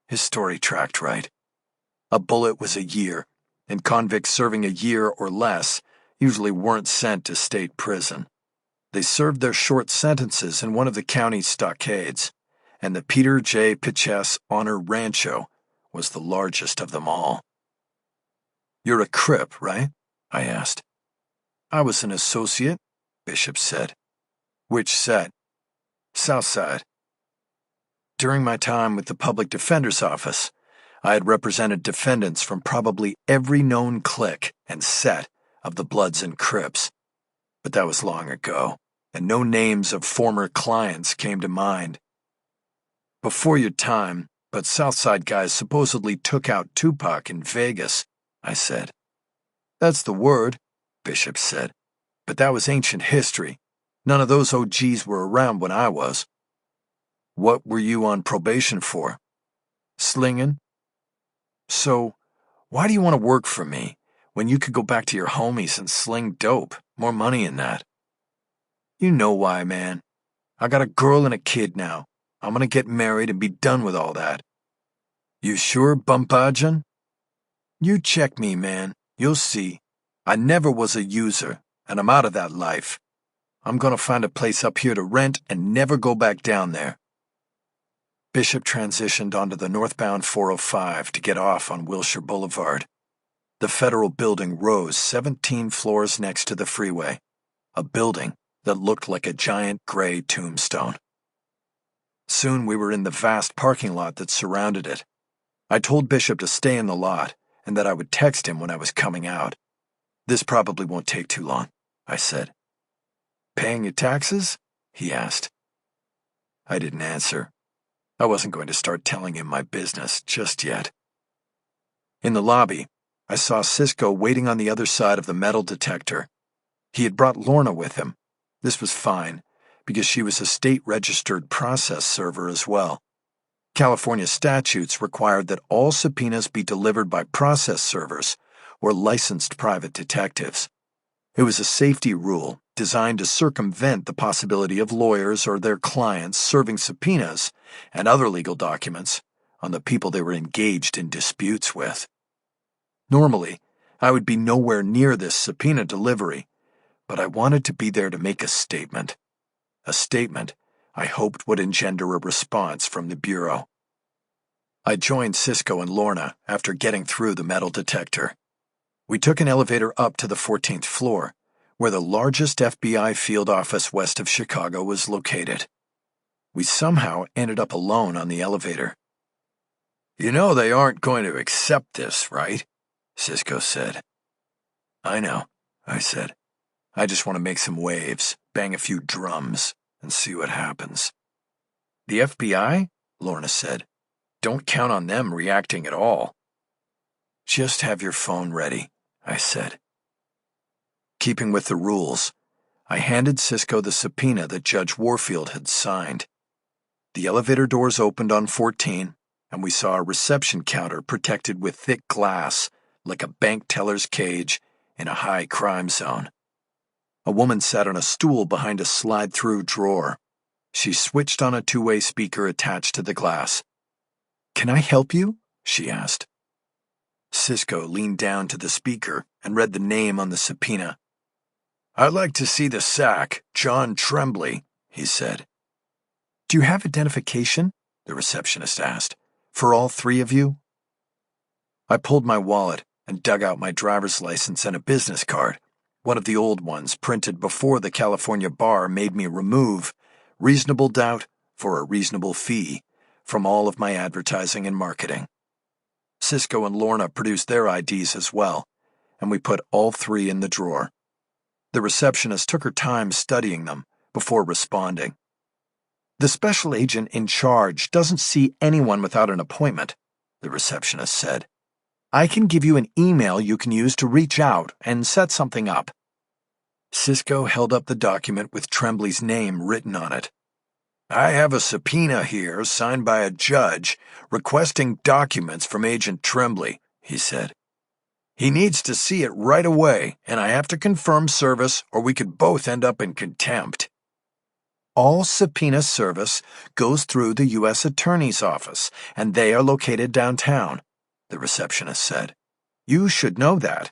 His story tracked right. A bullet was a year, and convicts serving a year or less usually weren't sent to state prison. They served their short sentences in one of the county's stockades, and the Peter J. Piches Honor Rancho was the largest of them all. "You're a Crip, right?" I asked. "I was an associate," Bishop said. "Which set?" "Southside." During my time with the Public Defender's Office, I had represented defendants from probably every known clique and set of the Bloods and Crips. But that was long ago, and no names of former clients came to mind. "Before your time, but Southside guys supposedly took out Tupac in Vegas," I said. "That's the word," Bishop said. "But that was ancient history. None of those OGs were around when I was." "What were you on probation for?" "Slinging." "So, why do you want to work for me when you could go back to your homies and sling dope? More money in that." "You know why, man. I got a girl and a kid now. I'm gonna get married and be done with all that." "You sure, Bumpajan?" "You check me, man. You'll see. I never was a user, and I'm out of that life. I'm gonna find a place up here to rent and never go back down there." Bishop transitioned onto the northbound 405 to get off on Wilshire Boulevard. The federal building rose 17 floors next to the freeway, a building that looked like a giant gray tombstone. Soon we were in the vast parking lot that surrounded it. I told Bishop to stay in the lot and that I would text him when I was coming out. "This probably won't take too long," I said. "Paying your taxes?" he asked. I didn't answer. I wasn't going to start telling him my business just yet. In the lobby, I saw Cisco waiting on the other side of the metal detector. He had brought Lorna with him. This was fine, because she was a state-registered process server as well. California statutes required that all subpoenas be delivered by process servers or licensed private detectives. It was a safety rule designed to circumvent the possibility of lawyers or their clients serving subpoenas and other legal documents on the people they were engaged in disputes with. Normally, I would be nowhere near this subpoena delivery, but I wanted to be there to make a statement. A statement I hoped would engender a response from the Bureau. I joined Cisco and Lorna after getting through the metal detector. We took an elevator up to the 14th floor, where the largest FBI field office west of Chicago was located. We somehow ended up alone on the elevator. "You know they aren't going to accept this, right?" Cisco said. "I know," I said. "I just want to make some waves, bang a few drums, and see what happens." "The FBI?" Lorna said. "Don't count on them reacting at all." "Just have your phone ready," I said. Keeping with the rules, I handed Cisco the subpoena that Judge Warfield had signed. The elevator doors opened on 14, and we saw a reception counter protected with thick glass, like a bank teller's cage in a high crime zone. A woman sat on a stool behind a slide-through drawer. She switched on a two-way speaker attached to the glass. "Can I help you?" she asked. Cisco leaned down to the speaker and read the name on the subpoena. "I'd like to see the sack, John Tremblay," he said. "Do you have identification?" the receptionist asked. "For all three of you?" I pulled my wallet and dug out my driver's license and a business card, one of the old ones printed before the California bar made me remove reasonable doubt for a reasonable fee from all of my advertising and marketing. Cisco and Lorna produced their IDs as well, and we put all three in the drawer. The receptionist took her time studying them before responding. "The special agent in charge doesn't see anyone without an appointment," the receptionist said. "I can give you an email you can use to reach out and set something up." Cisco held up the document with Tremblay's name written on it. "I have a subpoena here signed by a judge requesting documents from Agent Tremblay," he said. "He needs to see it right away, and I have to confirm service or we could both end up in contempt." "All subpoena service goes through the U.S. Attorney's office, and they are located downtown," the receptionist said. You should know that.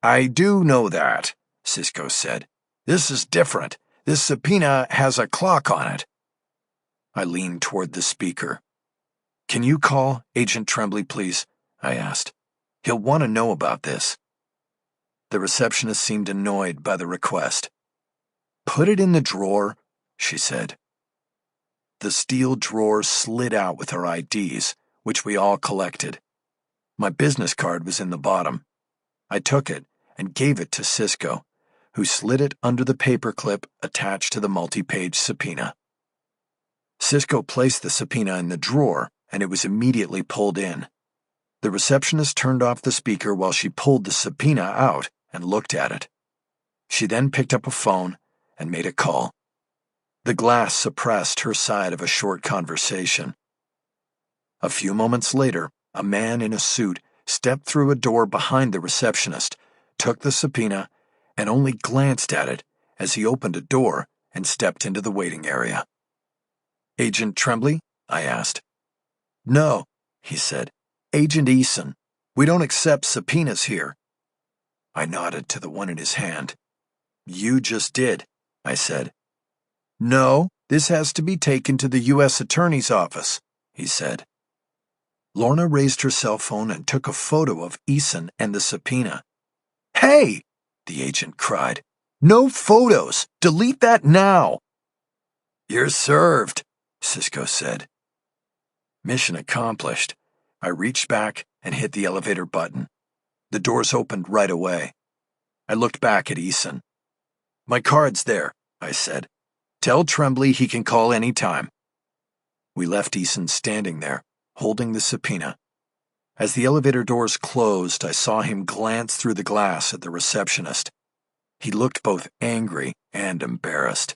I do know that, Cisco said. This is different. This subpoena has a clock on it. I leaned toward the speaker. Can you call Agent Tremblay, please? I asked. He'll want to know about this. The receptionist seemed annoyed by the request. Put it in the drawer, she said. The steel drawer slid out with our IDs, which we all collected. My business card was in the bottom. I took it and gave it to Cisco, who slid it under the paperclip attached to the multi-page subpoena. Cisco placed the subpoena in the drawer, and it was immediately pulled in. The receptionist turned off the speaker while she pulled the subpoena out and looked at it. She then picked up a phone and made a call. The glass suppressed her side of a short conversation. A few moments later, a man in a suit stepped through a door behind the receptionist, took the subpoena, and only glanced at it as he opened a door and stepped into the waiting area. Agent Tremblay? I asked. No, he said. Agent Eason. We don't accept subpoenas here. I nodded to the one in his hand. You just did, I said. No, this has to be taken to the U.S. Attorney's office, he said. Lorna raised her cell phone and took a photo of Eason and the subpoena. Hey, the agent cried. No photos! Delete that now! You're served, Cisco said. Mission accomplished. I reached back and hit the elevator button. The doors opened right away. I looked back at Eason. My card's there, I said. Tell Tremblay he can call any time. We left Eason standing there, holding the subpoena. As the elevator doors closed, I saw him glance through the glass at the receptionist. He looked both angry and embarrassed.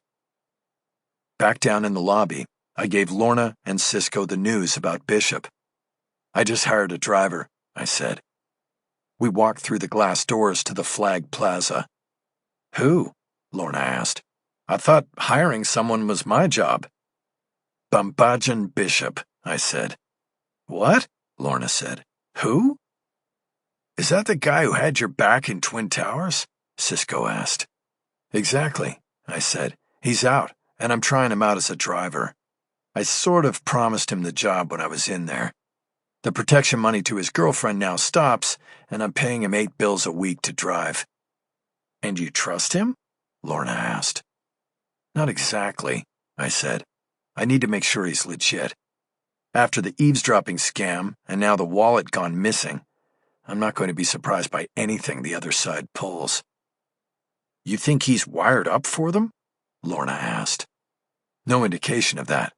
Back down in the lobby, I gave Lorna and Cisco the news about Bishop. I just hired a driver, I said. We walked through the glass doors to the Flag Plaza. Who? Lorna asked. I thought hiring someone was my job. Bambajan Bishop, I said. What? Lorna said. Who? Is that the guy who had your back in Twin Towers? Cisco asked. Exactly, I said. He's out, and I'm trying him out as a driver. I sort of promised him the job when I was in there. The protection money to his girlfriend now stops, and I'm paying him $8 a week to drive. And you trust him? Lorna asked. Not exactly, I said. I need to make sure he's legit. After the eavesdropping scam, and now the wallet gone missing, I'm not going to be surprised by anything the other side pulls. You think he's wired up for them? Lorna asked. No indication of that,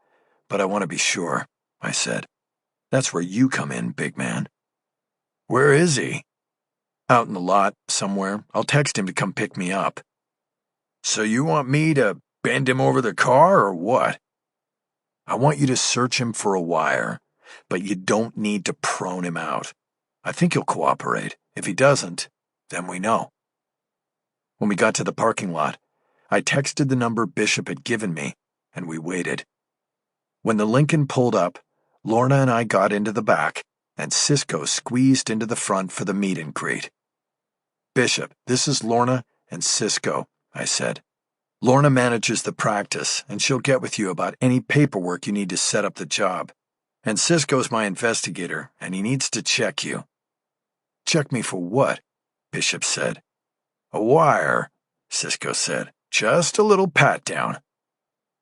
but I want to be sure, I said. That's where you come in, big man. Where is he? Out in the lot, somewhere. I'll text him to come pick me up. So you want me to bend him over the car, or what? I want you to search him for a wire, but you don't need to prone him out. I think he'll cooperate. If he doesn't, then we know. When we got to the parking lot, I texted the number Bishop had given me, and we waited. When the Lincoln pulled up, Lorna and I got into the back, and Cisco squeezed into the front for the meet and greet. Bishop, this is Lorna and Cisco, I said. Lorna manages the practice, and she'll get with you about any paperwork you need to set up the job. And Cisco's my investigator, and he needs to check you. Check me for what? Bishop said. A wire, Cisco said. Just a little pat-down.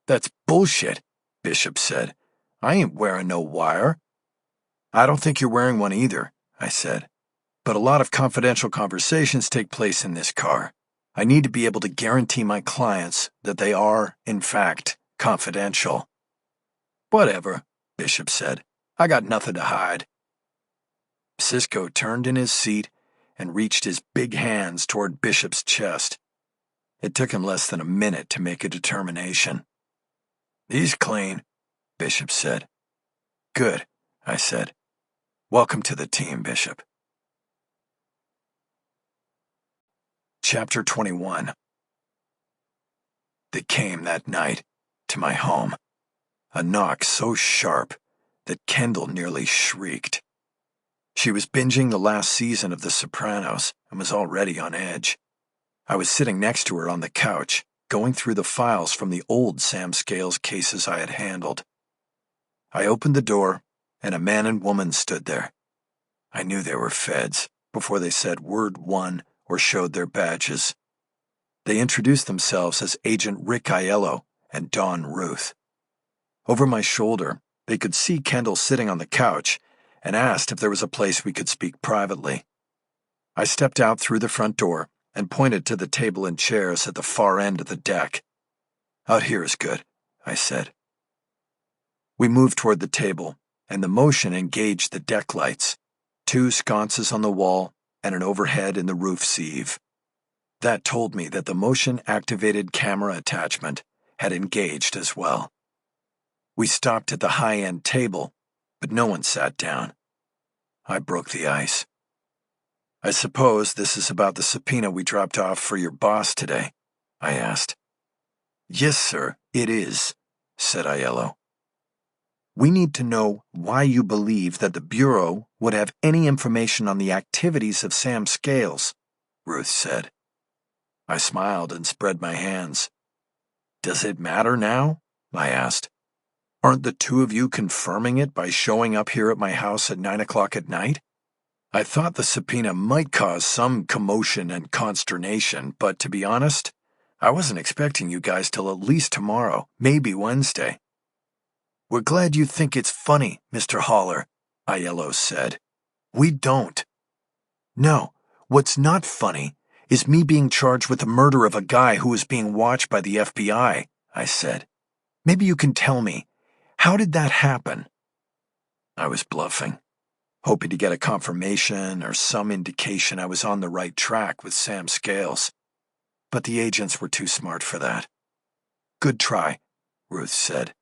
That's bullshit, Bishop said. I ain't wearing no wire. I don't think you're wearing one either, I said. But a lot of confidential conversations take place in this car. I need to be able to guarantee my clients that they are, in fact, confidential. Whatever, Bishop said. I got nothing to hide. Cisco turned in his seat and reached his big hands toward Bishop's chest. It took him less than a minute to make a determination. He's clean, Bishop said. Good, I said. Welcome to the team, Bishop. Chapter 21. They came that night to my home, a knock so sharp that Kendall nearly shrieked. She was binging the last season of The Sopranos and was already on edge. I was sitting next to her on the couch, going through the files from the old Sam Scales cases I had handled. I opened the door, and a man and woman stood there. I knew they were feds before they said word one or showed their badges. They introduced themselves as Agent Rick Aiello and Dawn Ruth. Over my shoulder, they could see Kendall sitting on the couch and asked if there was a place we could speak privately. I stepped out through the front door and pointed to the table and chairs at the far end of the deck. "Out here is good," I said. We moved toward the table, and the motion engaged the deck lights, 2 sconces on the wall and an overhead in the roof sieve. That told me that the motion-activated camera attachment had engaged as well. We stopped at the high-end table, but no one sat down. I broke the ice. "I suppose this is about the subpoena we dropped off for your boss today?" I asked. "Yes, sir, it is," said Aiello. "We need to know why you believe that the Bureau would have any information on the activities of Sam Scales," Ruth said. I smiled and spread my hands. "Does it matter now?" I asked. "Aren't the 2 of you confirming it by showing up here at my house at 9 o'clock at night? I thought the subpoena might cause some commotion and consternation, but to be honest, I wasn't expecting you guys till at least tomorrow, maybe Wednesday." "We're glad you think it's funny, Mr. Haller," Aiello said. "We don't." "No, what's not funny is me being charged with the murder of a guy who was being watched by the FBI," I said. "Maybe you can tell me, how did that happen?" I was bluffing, hoping to get a confirmation or some indication I was on the right track with Sam Scales. But the agents were too smart for that. "Good try," Ruth said.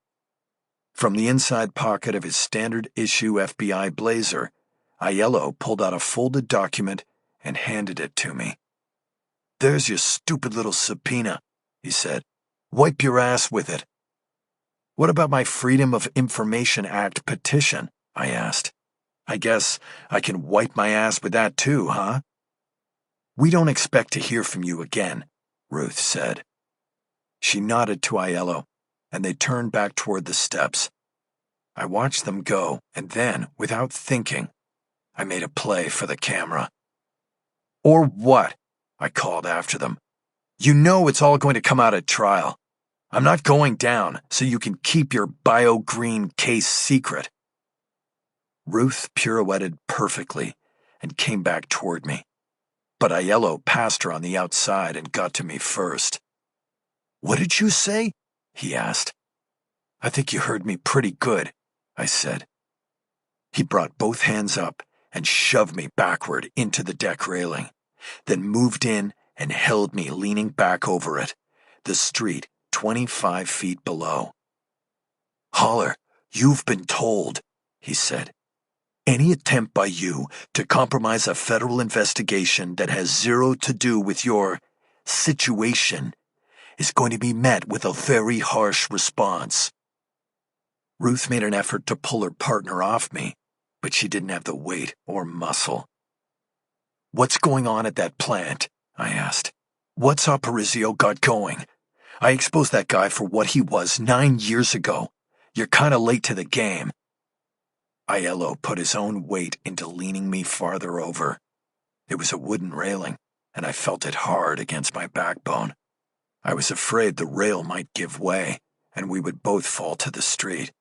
From the inside pocket of his standard-issue FBI blazer, Aiello pulled out a folded document and handed it to me. "There's your stupid little subpoena," he said. "Wipe your ass with it." "What about my Freedom of Information Act petition?" I asked. "I guess I can wipe my ass with that too, huh?" "We don't expect to hear from you again," Ruth said. She nodded to Aiello, and they turned back toward the steps. I watched them go, and then, without thinking, I made a play for the camera. "Or what?" I called after them. "You know it's all going to come out at trial. I'm not going down, so you can keep your bio-green case secret." Ruth pirouetted perfectly and came back toward me, but Aiello passed her on the outside and got to me first. "What did you say?" he asked. "I think you heard me pretty good," I said. He brought both hands up and shoved me backward into the deck railing, then moved in and held me leaning back over it, the street 25 feet below. "Haller, you've been told," he said. "Any attempt by you to compromise a federal investigation that has zero to do with your situation is going to be met with a very harsh response." Ruth made an effort to pull her partner off me, but she didn't have the weight or muscle. "What's going on at that plant?" I asked. "What's Aparicio got going? I exposed that guy for what he was 9 years ago. You're kind of late to the game." Aiello put his own weight into leaning me farther over. It was a wooden railing, and I felt it hard against my backbone. I was afraid the rail might give way, and we would both fall to the street.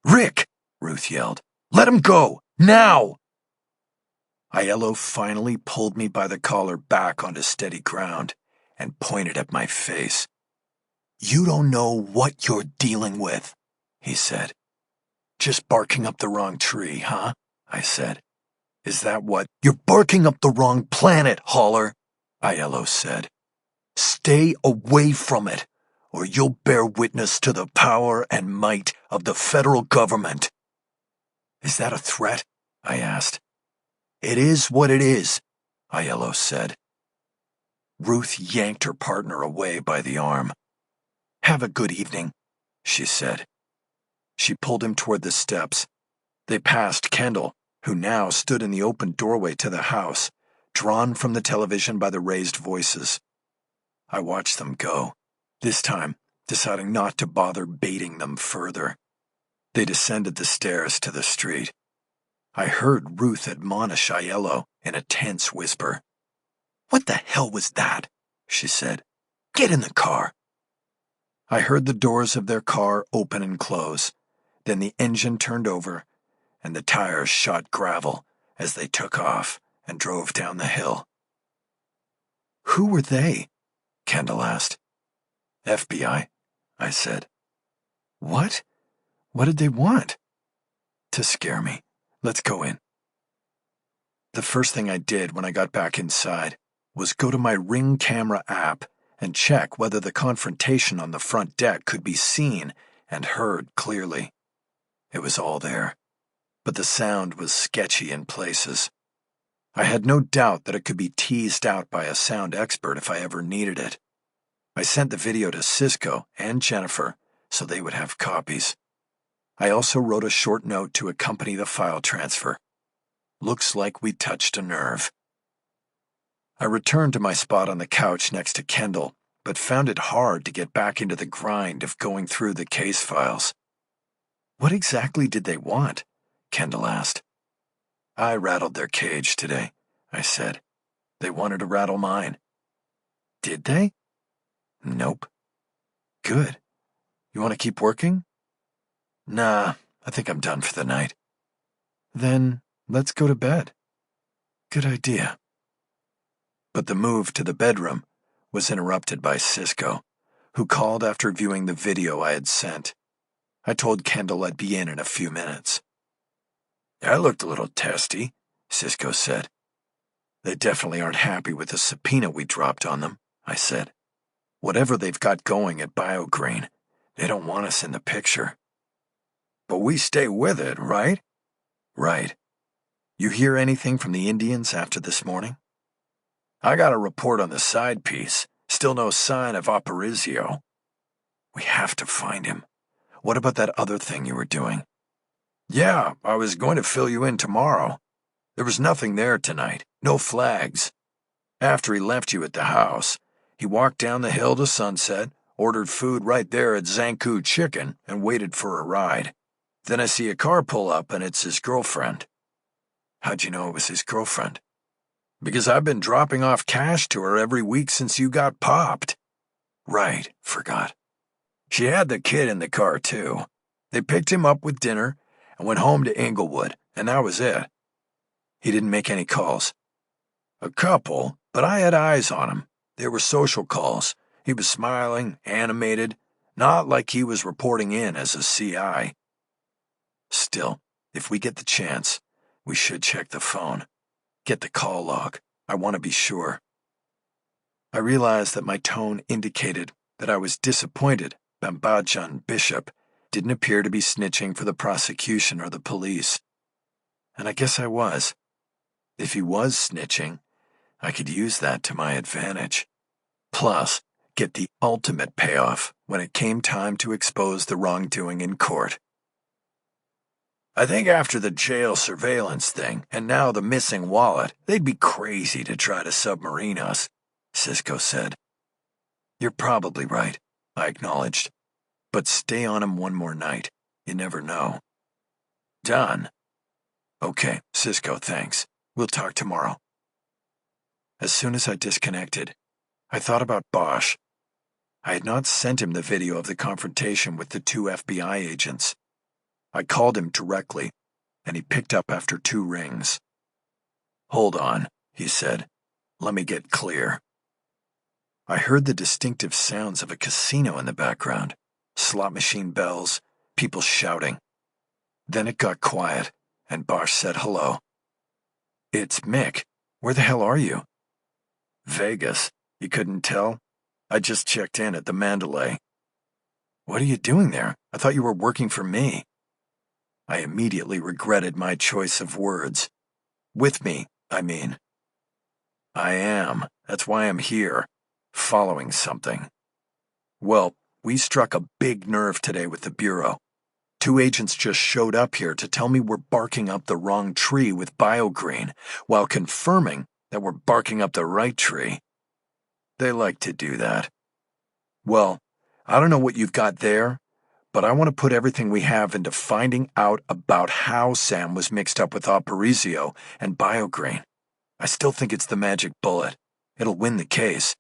"Rick!" Ruth yelled. "Let him go! Now!" Aiello finally pulled me by the collar back onto steady ground and pointed at my face. "You don't know what you're dealing with," he said. "Just barking up the wrong tree, huh?" I said. "Is that what—" "You're barking up the wrong planet, Haller," Aiello said. "Stay away from it, or you'll bear witness to the power and might of the federal government." "Is that a threat?" I asked. "It is what it is," Aiello said. Ruth yanked her partner away by the arm. "Have a good evening," she said. She pulled him toward the steps. They passed Kendall, who now stood in the open doorway to the house, drawn from the television by the raised voices. I watched them go, this time deciding not to bother baiting them further. They descended the stairs to the street. I heard Ruth admonish Aiello in a tense whisper. "What the hell was that?" she said. "Get in the car." I heard the doors of their car open and close. Then the engine turned over, and the tires shot gravel as they took off and drove down the hill. "Who were they?" Kendall asked. "FBI," I said. "What? What did they want?" "To scare me. Let's go in." The first thing I did when I got back inside was go to my Ring camera app and check whether the confrontation on the front deck could be seen and heard clearly. It was all there, but the sound was sketchy in places. I had no doubt that it could be teased out by a sound expert if I ever needed it. I sent the video to Cisco and Jennifer so they would have copies. I also wrote a short note to accompany the file transfer. Looks like we touched a nerve. I returned to my spot on the couch next to Kendall, but found it hard to get back into the grind of going through the case files. "What exactly did they want?" Kendall asked. "I rattled their cage today," I said. "They wanted to rattle mine." "Did they?" "Nope." "Good. You want to keep working?" "Nah, I think I'm done for the night." "Then let's go to bed." "Good idea." But the move to the bedroom was interrupted by Cisco, who called after viewing the video I had sent. I told Kendall I'd be in a few minutes. "I looked a little testy," Cisco said. "They definitely aren't happy with the subpoena we dropped on them," I said. "Whatever they've got going at BioGreen, they don't want us in the picture." "But we stay with it, right?" "Right. You hear anything from the Indians after this morning?" "I got a report on the side piece. Still no sign of Aparicio." "We have to find him. What about that other thing you were doing?" "Yeah, I was going to fill you in tomorrow. There was nothing there tonight, no flags. After he left you at the house, he walked down the hill to Sunset, ordered food right there at Zanku Chicken, and waited for a ride. Then I see a car pull up and it's his girlfriend." "How'd you know it was his girlfriend?" "Because I've been dropping off cash to her every week since you got popped." "Right, forgot." "She had the kid in the car, too. They picked him up with dinner and went home to Inglewood, and that was it." "He didn't make any calls?" "A couple, but I had eyes on him. They were social calls. He was smiling, animated, not like he was reporting in as a CI. Still, if we get the chance, we should check the phone. Get the call log. I want to be sure." I realized that my tone indicated that I was disappointed Bambajan Bishop didn't appear to be snitching for the prosecution or the police. And I guess I was. If he was snitching, I could use that to my advantage. Plus, get the ultimate payoff when it came time to expose the wrongdoing in court. "I think after the jail surveillance thing, and now the missing wallet, they'd be crazy to try to submarine us," Cisco said. "You're probably right," I acknowledged. "But stay on him one more night. You never know." "Done." "Okay, Cisco, thanks. We'll talk tomorrow." As soon as I disconnected, I thought about Bosch. I had not sent him the video of the confrontation with the 2 FBI agents. I called him directly, and he picked up after 2 rings. "Hold on," he said. "Let me get clear." I heard the distinctive sounds of a casino in the background, slot machine bells, people shouting. Then it got quiet, and Bosch said hello. "It's Mick. Where the hell are you?" "Vegas. You couldn't tell? I just checked in at the Mandalay." "What are you doing there? I thought you were working for me." I immediately regretted my choice of words. "With me, I mean." "I am. That's why I'm here. Following something." "Well, we struck a big nerve today with the Bureau. 2 agents just showed up here to tell me we're barking up the wrong tree with BioGreen, while confirming that we're barking up the right tree. They like to do that. Well, I don't know what you've got there, but I want to put everything we have into finding out about how Sam was mixed up with Aparicio and BioGreen. I still think it's the magic bullet. It'll win the case.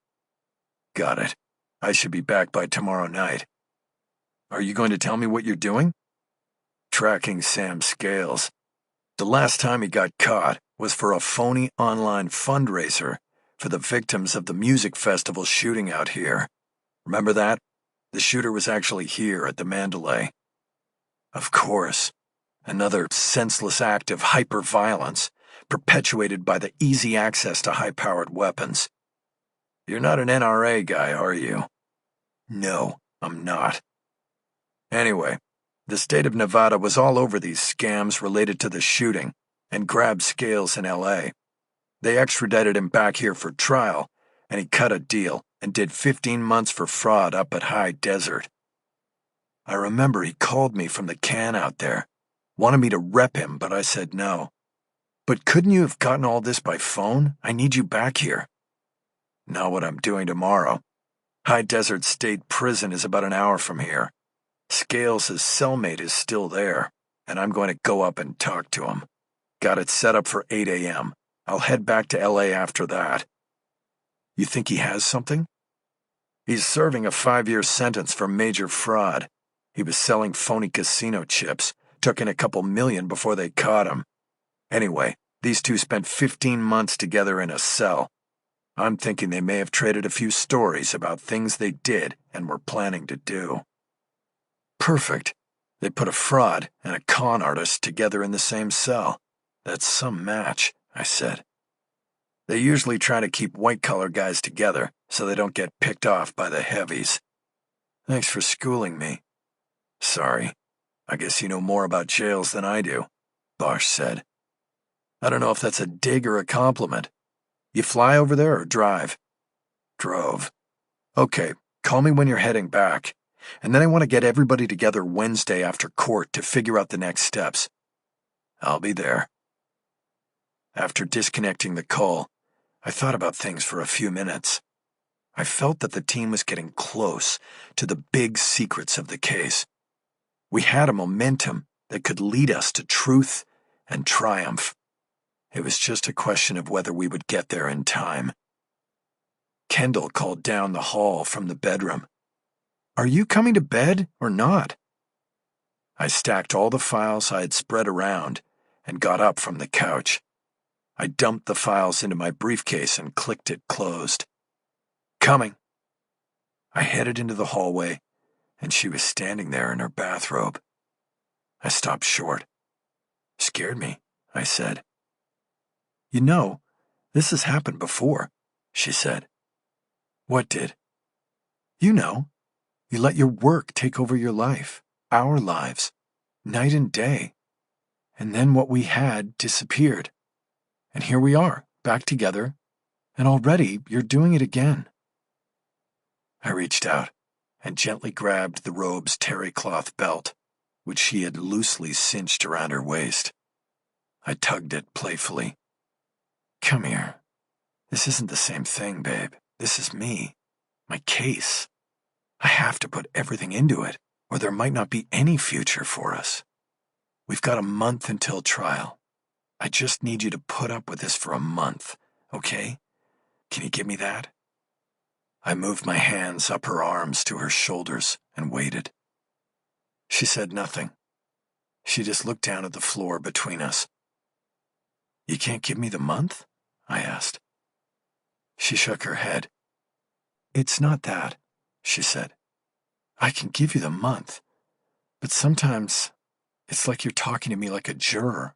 Got it. I should be back by tomorrow night. Are you going to tell me what you're doing? Tracking Sam's scales. The last time he got caught was for a phony online fundraiser for the victims of the music festival shooting out here. Remember that? The shooter was actually here at the Mandalay. Of course. Another senseless act of hyper-violence, perpetuated by the easy access to high-powered weapons. You're not an NRA guy, are you? No, I'm not. Anyway, the state of Nevada was all over these scams related to the shooting and grabbed Scales in LA. They extradited him back here for trial, and he cut a deal and did 15 months for fraud up at High Desert. I remember he called me from the can out there, wanted me to rep him, but I said no. But couldn't you have gotten all this by phone? I need you back here. Not what I'm doing tomorrow. High Desert State Prison is about an hour from here. Scales' cellmate is still there, and I'm going to go up and talk to him. Got it set up for 8 a.m. I'll head back to LA after that. You think he has something? He's serving a 5-year sentence for major fraud. He was selling phony casino chips, took in a couple million before they caught him. Anyway, these two spent 15 months together in a cell. I'm thinking they may have traded a few stories about things they did and were planning to do. Perfect. They put a fraud and a con artist together in the same cell. That's some match, I said. They usually try to keep white-collar guys together so they don't get picked off by the heavies. Thanks for schooling me. Sorry. I guess you know more about jails than I do, Bosch said. I don't know if that's a dig or a compliment. You fly over there or drive? Drove. Okay, call me when you're heading back. And then I want to get everybody together Wednesday after court to figure out the next steps. I'll be there. After disconnecting the call, I thought about things for a few minutes. I felt that the team was getting close to the big secrets of the case. We had a momentum that could lead us to truth and triumph. It was just a question of whether we would get there in time. Kendall called down the hall from the bedroom. Are you coming to bed or not? I stacked all the files I had spread around and got up from the couch. I dumped the files into my briefcase and clicked it closed. Coming. I headed into the hallway, and she was standing there in her bathrobe. I stopped short. Scared me, I said. You know, this has happened before, she said. What did? You know. You let your work take over your life, our lives, night and day. And then what we had disappeared. And here we are, back together, and already you're doing it again. I reached out and gently grabbed the robe's terry cloth belt, which she had loosely cinched around her waist. I tugged it playfully. Come here. This isn't the same thing, babe. This is me. My case. I have to put everything into it, or there might not be any future for us. We've got a month until trial. I just need you to put up with this for a month, okay? Can you give me that? I moved my hands up her arms to her shoulders and waited. She said nothing. She just looked down at the floor between us. You can't give me the month? I asked. She shook her head. It's not that, she said. I can give you the month, but sometimes it's like you're talking to me like a juror,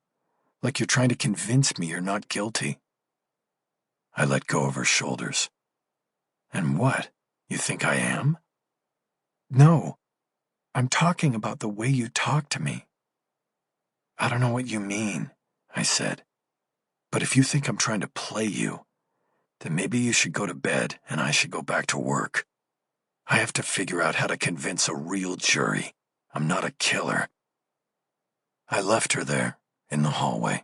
like you're trying to convince me you're not guilty. I let go of her shoulders. And what? You think I am? No, I'm talking about the way you talk to me. I don't know what you mean, I said, but if you think I'm trying to play you, then maybe you should go to bed and I should go back to work. I have to figure out how to convince a real jury I'm not a killer I left her there in the hallway.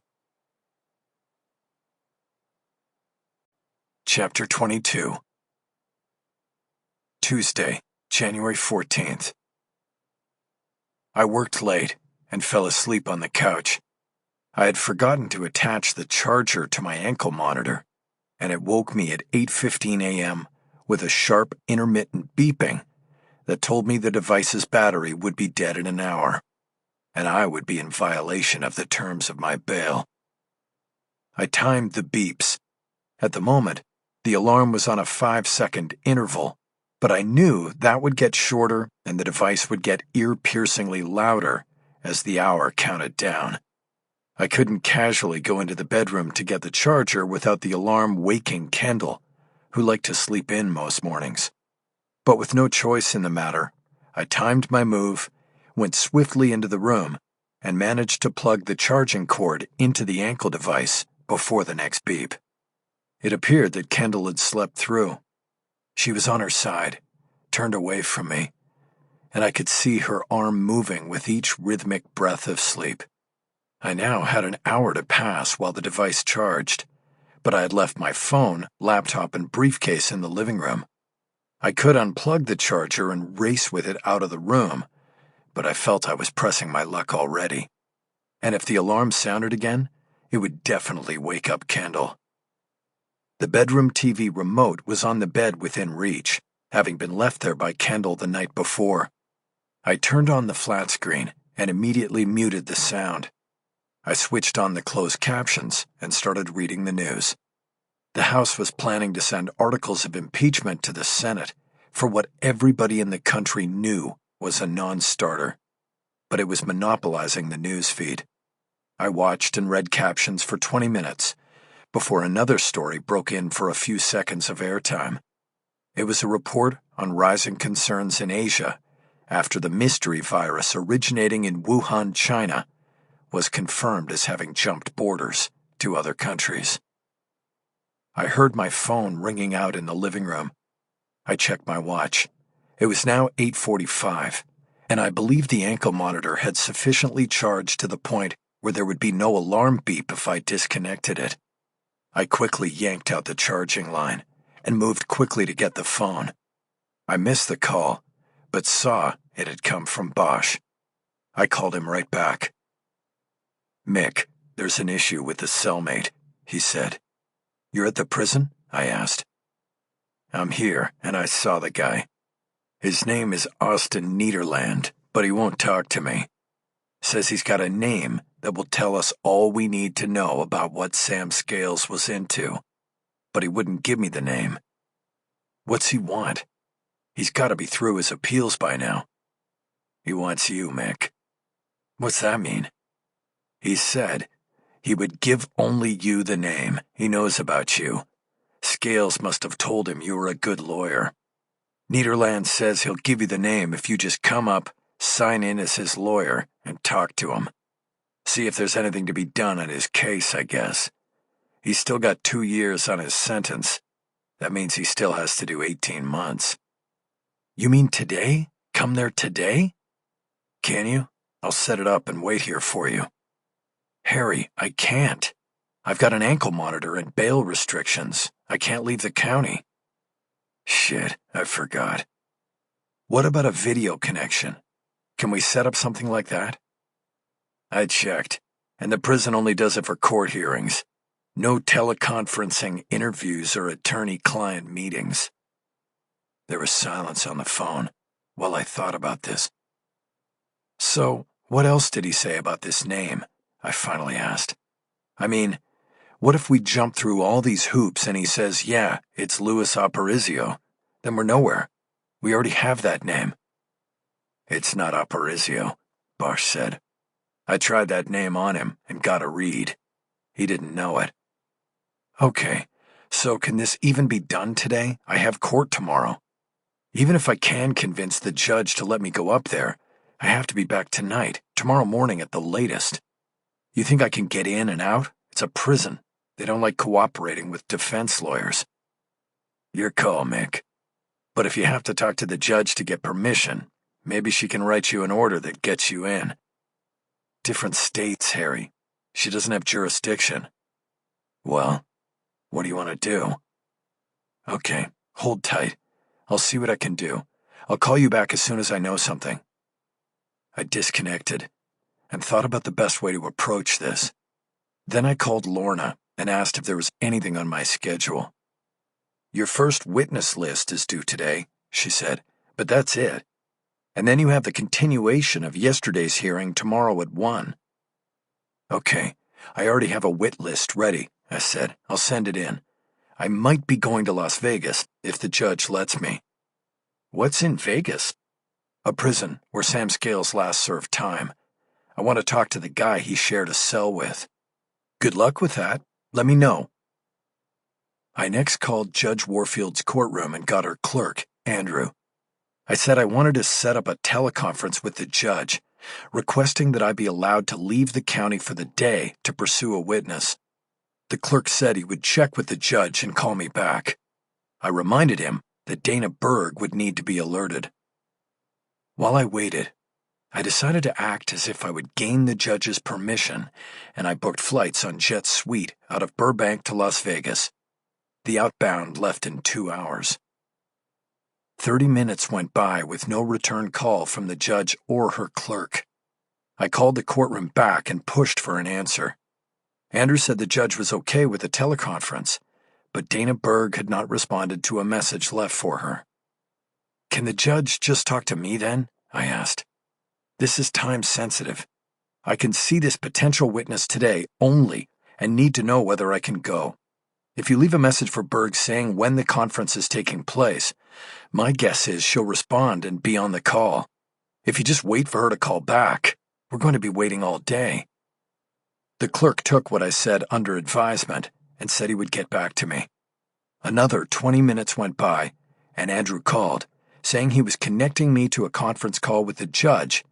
Chapter 22. Tuesday, January 14th. I worked late and fell asleep on the couch. I had forgotten to attach the charger to my ankle monitor, and it woke me at 8:15 a.m. with a sharp, intermittent beeping that told me the device's battery would be dead in an hour, and I would be in violation of the terms of my bail. I timed the beeps. At the moment, the alarm was on a 5-second interval, but I knew that would get shorter and the device would get ear-piercingly louder as the hour counted down. I couldn't casually go into the bedroom to get the charger without the alarm waking Kendall, who liked to sleep in most mornings. But with no choice in the matter, I timed my move, went swiftly into the room, and managed to plug the charging cord into the ankle device before the next beep. It appeared that Kendall had slept through. She was on her side, turned away from me, and I could see her arm moving with each rhythmic breath of sleep. I now had an hour to pass while the device charged, but I had left my phone, laptop, and briefcase in the living room. I could unplug the charger and race with it out of the room, but I felt I was pressing my luck already. And if the alarm sounded again, it would definitely wake up Kendall. The bedroom TV remote was on the bed within reach, having been left there by Kendall the night before. I turned on the flat screen and immediately muted the sound. I switched on the closed captions and started reading the news. The House was planning to send articles of impeachment to the Senate for what everybody in the country knew was a non-starter, but it was monopolizing the news feed. I watched and read captions for 20 minutes before another story broke in for a few seconds of airtime. It was a report on rising concerns in Asia after the mystery virus originating in Wuhan, China, was confirmed as having jumped borders to other countries. I heard my phone ringing out in the living room. I checked my watch. It was now 8:45, and I believed the ankle monitor had sufficiently charged to the point where there would be no alarm beep if I disconnected it. I quickly yanked out the charging line and moved quickly to get the phone. I missed the call, but saw it had come from Bosch. I called him right back. "Mick, there's an issue with the cellmate," he said. "You're at the prison?" I asked. "I'm here, and I saw the guy. His name is Austin Niederland, but he won't talk to me. Says he's got a name that will tell us all we need to know about what Sam Scales was into, but he wouldn't give me the name. What's he want? He's got to be through his appeals by now." "He wants you, Mick." "What's that mean?" "He said he would give only you the name. He knows about you. Scales must have told him you were a good lawyer. Niederland says he'll give you the name if you just come up, sign in as his lawyer, and talk to him. See if there's anything to be done on his case, I guess. He's still got 2 years on his sentence. That means he still has to do 18 months. "You mean today? Come there today?" "Can you? I'll set it up and wait here for you." "Harry, I can't. I've got an ankle monitor and bail restrictions. I can't leave the county." "Shit, I forgot. What about a video connection? Can we set up something like that?" I checked, and the prison only does it for court hearings. No teleconferencing interviews or attorney-client meetings. There was silence on the phone while I thought about this. "So, what else did he say about this name?" I finally asked. "I mean, what if we jump through all these hoops and he says, yeah, it's Louis Aparicio? Then we're nowhere. We already have that name." "It's not Aparicio," Bosch said. "I tried that name on him and got a read. He didn't know it." "Okay, so can this even be done today? I have court tomorrow. Even if I can convince the judge to let me go up there, I have to be back tonight, tomorrow morning at the latest. You think I can get in and out? It's a prison. They don't like cooperating with defense lawyers." "Your call, Mick. But if you have to talk to the judge to get permission, maybe she can write you an order that gets you in." different states, Harry. She doesn't have jurisdiction. Well, what do you want to do? Okay, hold tight. I'll see what I can do. I'll call you back as soon as I know something. I disconnected and thought about the best way to approach this. Then I called Lorna and asked if there was anything on my schedule. Your first witness list is due today, she said, but that's it. And then you have the continuation of yesterday's hearing tomorrow at 1. Okay, I already have a wit list ready, I said. I'll send it in. I might be going to Las Vegas if the judge lets me. What's in Vegas? A prison where Sam Scales last served time. I want to talk to the guy he shared a cell with. Good luck with that. Let me know. I next called Judge Warfield's courtroom and got her clerk, Andrew. I said I wanted to set up a teleconference with the judge, requesting that I be allowed to leave the county for the day to pursue a witness. The clerk said he would check with the judge and call me back. I reminded him that Dana Berg would need to be alerted. While I waited, I decided to act as if I would gain the judge's permission, and I booked flights on Jet Suite out of Burbank to Las Vegas. The outbound left in 2 hours. 30 minutes went by with no return call from the judge or her clerk. I called the courtroom back and pushed for an answer. Andrew said the judge was okay with the teleconference, but Dana Berg had not responded to a message left for her. Can the judge just talk to me then? I asked. This is time sensitive. I can see this potential witness today only and need to know whether I can go. If you leave a message for Berg saying when the conference is taking place, my guess is she'll respond and be on the call. If you just wait for her to call back, we're going to be waiting all day. The clerk took what I said under advisement and said he would get back to me. Another 20 minutes went by, and Andrew called, saying he was connecting me to a conference call with the judge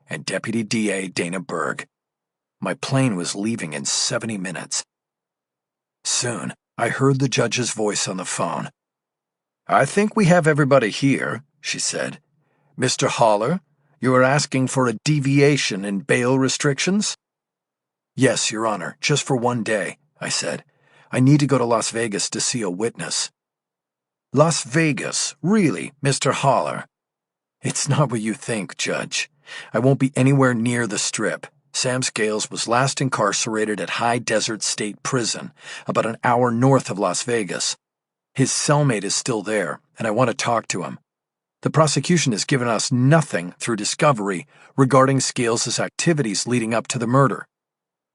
and Deputy DA Dana Berg. My plane was leaving in 70 minutes. Soon, I heard the judge's voice on the phone. I think we have everybody here, she said. Mr. Haller, you are asking for a deviation in bail restrictions? Yes, Your Honor, just for 1 day, I said. I need to go to Las Vegas to see a witness. Las Vegas, really, Mr. Haller? It's not what you think, Judge. I won't be anywhere near the Strip. Sam Scales was last incarcerated at High Desert State Prison, about an hour north of Las Vegas. His cellmate is still there, and I want to talk to him. The prosecution has given us nothing through discovery regarding Scales' activities leading up to the murder.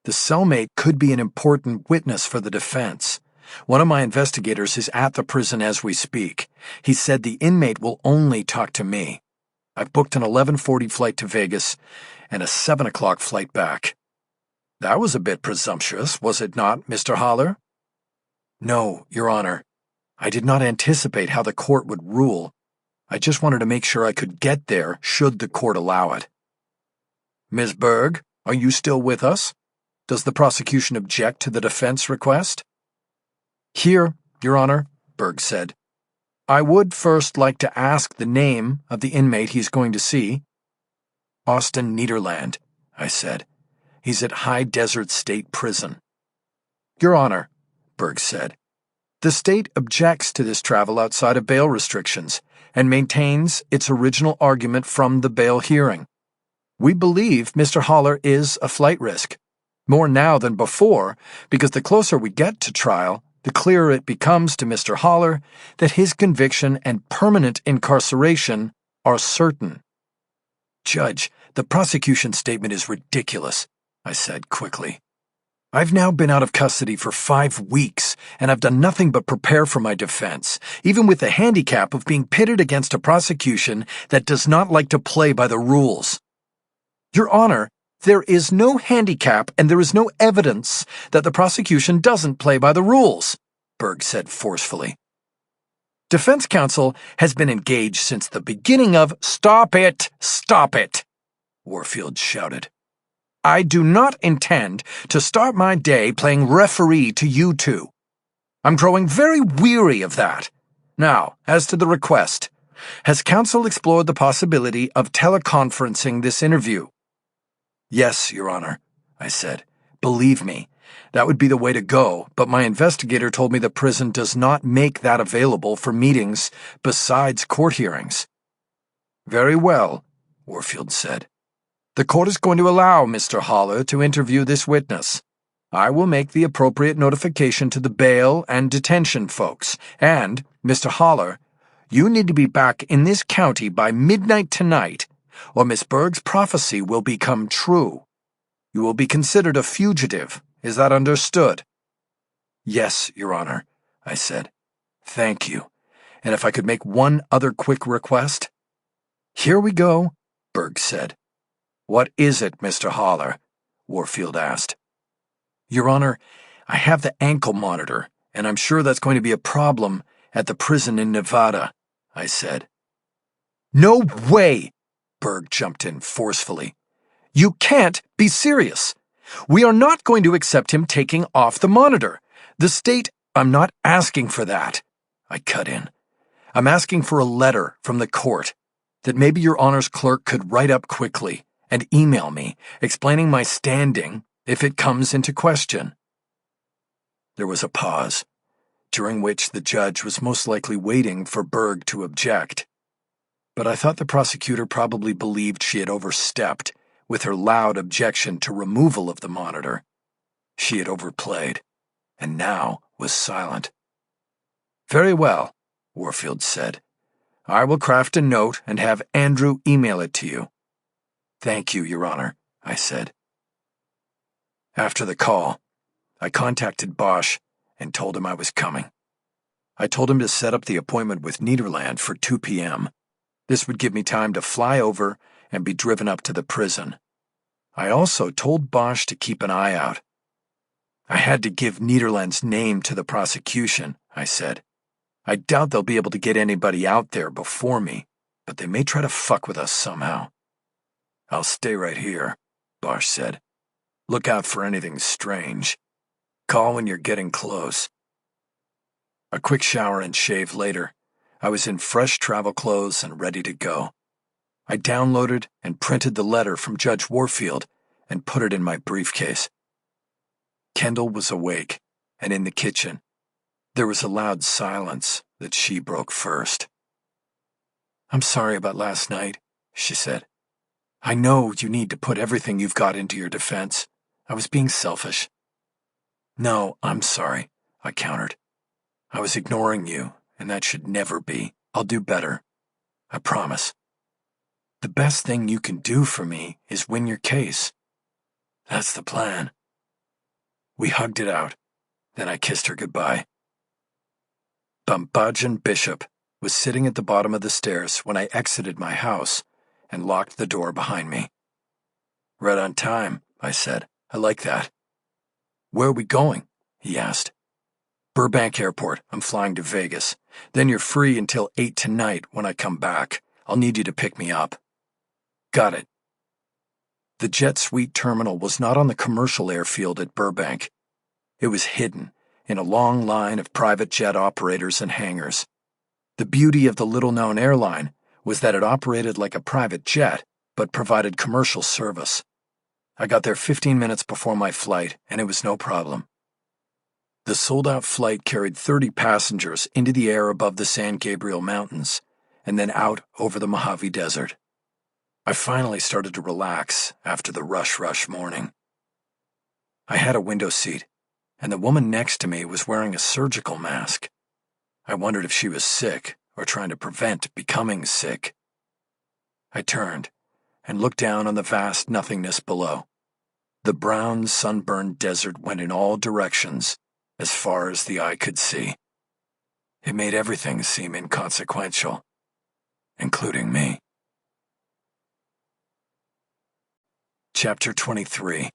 The cellmate could be an important witness for the defense. One of my investigators is at the prison as we speak. He said the inmate will only talk to me. I've booked an 11:40 flight to Vegas and a 7 o'clock flight back. That was a bit presumptuous, was it not, Mr. Haller? No, Your Honor. I did not anticipate how the court would rule. I just wanted to make sure I could get there should the court allow it. Ms. Berg, are you still with us? Does the prosecution object to the defense request? Here, Your Honor, Berg said. I would first like to ask the name of the inmate he's going to see. Austin Niederland, I said. He's at High Desert State Prison. Your Honor, Berg said. The state objects to this travel outside of bail restrictions and maintains its original argument from the bail hearing. We believe Mr. Haller is a flight risk. More now than before, because the closer we get to trial, the clearer it becomes to Mr. Haller that his conviction and permanent incarceration are certain. Judge, the prosecution statement is ridiculous, I said quickly. I've now been out of custody for 5 weeks, and I've done nothing but prepare for my defense, even with the handicap of being pitted against a prosecution that does not like to play by the rules. Your Honor, there is no handicap and there is no evidence that the prosecution doesn't play by the rules, Berg said forcefully. Defense counsel has been engaged since the beginning of— Stop it! Stop it! Warfield shouted. I do not intend to start my day playing referee to you two. I'm growing very weary of that. Now, as to the request, has counsel explored the possibility of teleconferencing this interview? Yes, Your Honor, I said. Believe me, that would be the way to go, but my investigator told me the prison does not make that available for meetings besides court hearings. Very well, Warfield said. The court is going to allow Mr. Haller to interview this witness. I will make the appropriate notification to the bail and detention folks, and, Mr. Haller, you need to be back in this county by midnight tonight, or Miss Berg's prophecy will become true. You will be considered a fugitive. Is that understood? Yes, Your Honor, I said. Thank you. And if I could make one other quick request? Here we go, Berg said. What is it, Mr. Haller? Warfield asked. Your Honor, I have the ankle monitor, and I'm sure that's going to be a problem at the prison in Nevada, I said. No way! Berg jumped in forcefully. You can't be serious. We are not going to accept him taking off the monitor. The state— I'm not asking for that, I cut in. I'm asking for a letter from the court that maybe Your Honor's clerk could write up quickly and email me, explaining my standing if it comes into question. There was a pause, during which the judge was most likely waiting for Berg to object. But I thought the prosecutor probably believed she had overstepped with her loud objection to removal of the monitor. She had overplayed, and now was silent. Very well, Warfield said. I will craft a note and have Andrew email it to you. Thank you, Your Honor, I said. After the call, I contacted Bosch and told him I was coming. I told him to set up the appointment with Nederland for 2 p.m. This would give me time to fly over and be driven up to the prison. I also told Bosch to keep an eye out. I had to give Nederland's name to the prosecution, I said. I doubt they'll be able to get anybody out there before me, but they may try to fuck with us somehow. I'll stay right here, Bosch said. Look out for anything strange. Call when you're getting close. A quick shower and shave later, I was in fresh travel clothes and ready to go. I downloaded and printed the letter from Judge Warfield and put it in my briefcase. Kendall was awake and in the kitchen. There was a loud silence that she broke first. I'm sorry about last night, she said. I know you need to put everything you've got into your defense. I was being selfish. No, I'm sorry, I countered. I was ignoring you, and that should never be. I'll do better. I promise. The best thing you can do for me is win your case. That's the plan. We hugged it out. Then I kissed her goodbye. Bumbajan Bishop was sitting at the bottom of the stairs when I exited my house and locked the door behind me. Right on time, I said. I like that. Where are we going? He asked. Burbank Airport. I'm flying to Vegas. Then you're free until 8 tonight when I come back. I'll need you to pick me up. Got it. The Jet Suite terminal was not on the commercial airfield at Burbank. It was hidden in a long line of private jet operators and hangars. The beauty of the little-known airline was that it operated like a private jet, but provided commercial service. I got there 15 minutes before my flight, and it was no problem. The sold-out flight carried 30 passengers into the air above the San Gabriel Mountains, and then out over the Mojave Desert. I finally started to relax after the rush morning. I had a window seat, and the woman next to me was wearing a surgical mask. I wondered if she was sick or trying to prevent becoming sick. I turned and looked down on the vast nothingness below. The brown, sunburned desert went in all directions, as far as the eye could see. It made everything seem inconsequential, including me. Chapter 23.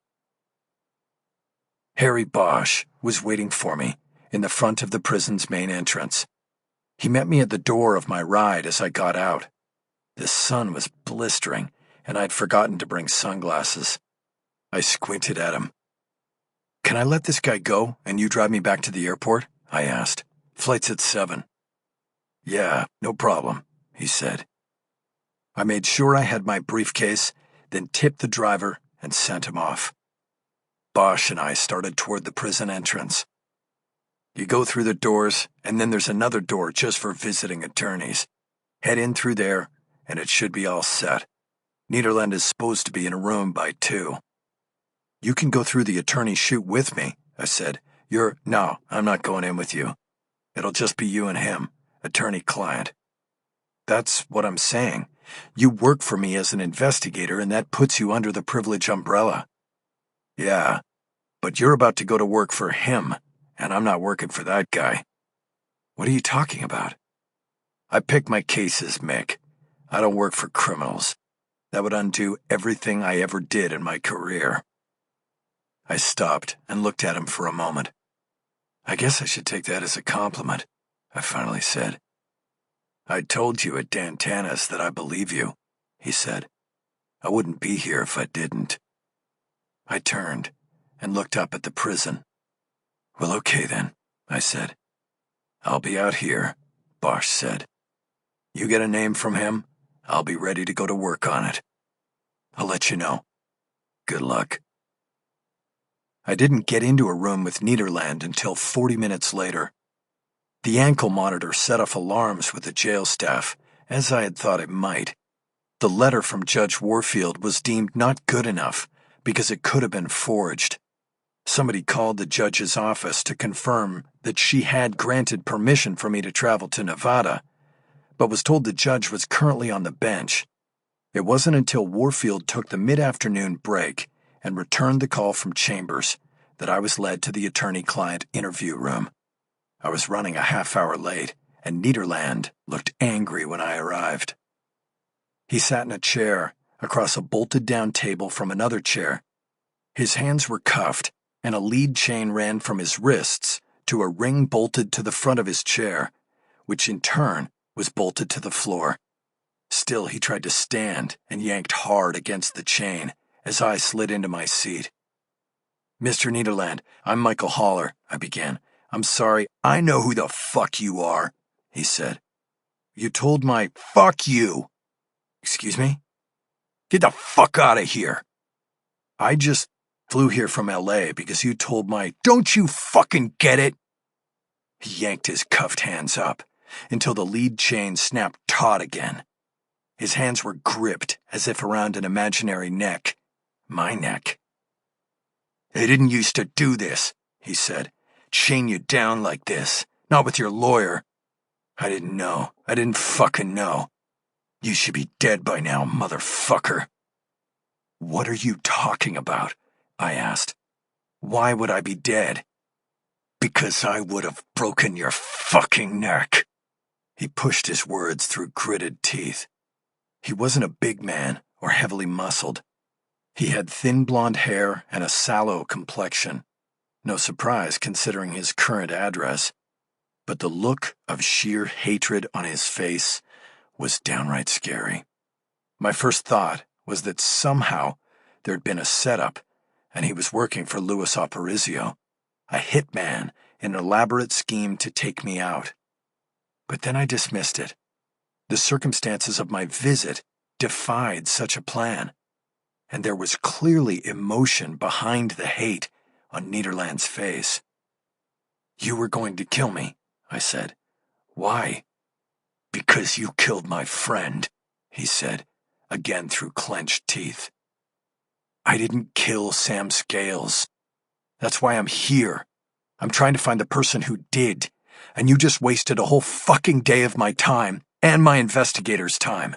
Harry Bosch was waiting for me in the front of the prison's main entrance. He met me at the door of my ride as I got out. The sun was blistering, and I'd forgotten to bring sunglasses. I squinted at him. Can I let this guy go and you drive me back to the airport? I asked. Flight's at 7. Yeah, no problem, he said. I made sure I had my briefcase, then tipped the driver and sent him off. Bosch and I started toward the prison entrance. You go through the doors, and then there's another door just for visiting attorneys. Head in through there, and it should be all set. Nederland is supposed to be in a room by 2. You can go through the attorney chute with me, I said. No, I'm not going in with you. It'll just be you and him, attorney-client. That's what I'm saying. You work for me as an investigator, and that puts you under the privilege umbrella. Yeah, but you're about to go to work for him, and I'm not working for that guy. What are you talking about? I pick my cases, Mick. I don't work for criminals. That would undo everything I ever did in my career. I stopped and looked at him for a moment. I guess I should take that as a compliment, I finally said. I told you at Dantana's that I believe you, he said. I wouldn't be here if I didn't. I turned and looked up at the prison. Well, okay then, I said. I'll be out here, Bosch said. You get a name from him, I'll be ready to go to work on it. I'll let you know. Good luck. I didn't get into a room with Nederland until 40 minutes later. The ankle monitor set off alarms with the jail staff, as I had thought it might. The letter from Judge Warfield was deemed not good enough because it could have been forged. Somebody called the judge's office to confirm that she had granted permission for me to travel to Nevada, but was told the judge was currently on the bench. It wasn't until Warfield took the mid-afternoon break and returned the call from Chambers that I was led to the attorney-client interview room. I was running a half-hour late, and Nederland looked angry when I arrived. He sat in a chair across a bolted-down table from another chair. His hands were cuffed, and a lead chain ran from his wrists to a ring bolted to the front of his chair, which in turn was bolted to the floor. Still, he tried to stand and yanked hard against the chain as I slid into my seat. Mr. Nederland, I'm Michael Haller, I began. I'm sorry, I know who the fuck you are, he said. You told my fuck you. Excuse me? Get the fuck out of here. I just flew here from LA because you told my, don't you fucking get it? He yanked his cuffed hands up until the lead chain snapped taut again. His hands were gripped as if around an imaginary neck. My neck. They didn't used to do this, he said. Chain you down like this. Not with your lawyer. I didn't know. I didn't fucking know. You should be dead by now, motherfucker. What are you talking about? I asked. Why would I be dead? Because I would have broken your fucking neck. He pushed his words through gritted teeth. He wasn't a big man or heavily muscled. He had thin blonde hair and a sallow complexion. No surprise considering his current address. But the look of sheer hatred on his face was downright scary. My first thought was that somehow there'd been a setup, and he was working for Louis Aparicio, a hitman in an elaborate scheme to take me out. But then I dismissed it. The circumstances of my visit defied such a plan, and there was clearly emotion behind the hate on Nederland's face. You were going to kill me, I said. Why? Because you killed my friend, he said, again through clenched teeth. I didn't kill Sam Scales. That's why I'm here. I'm trying to find the person who did, and you just wasted a whole fucking day of my time and my investigator's time.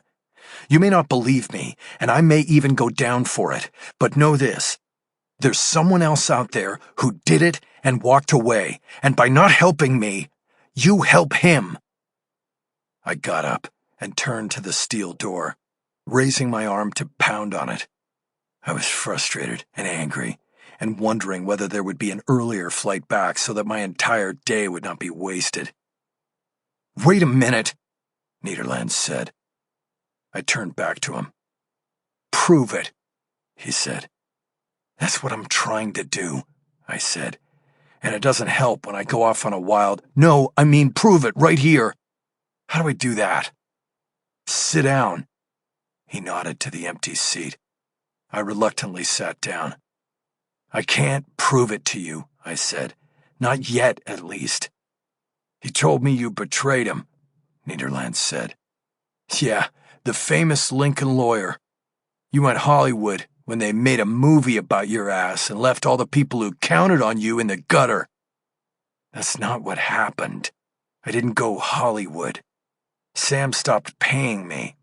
You may not believe me, and I may even go down for it, but know this. There's someone else out there who did it and walked away, and by not helping me, you help him. I got up and turned to the steel door, raising my arm to pound on it. I was frustrated and angry, and wondering whether there would be an earlier flight back so that my entire day would not be wasted. Wait a minute, Nederland said. I turned back to him. Prove it, he said. That's what I'm trying to do, I said. And it doesn't help when I go off on a wild, no, I mean prove it right here. How do I do that? Sit down. He nodded to the empty seat. I reluctantly sat down. "I can't prove it to you," I said. "Not yet, at least." "He told me you betrayed him," Nederland said. "Yeah, the famous Lincoln lawyer. You went Hollywood when they made a movie about your ass and left all the people who counted on you in the gutter." "That's not what happened. I didn't go Hollywood. Sam stopped paying me.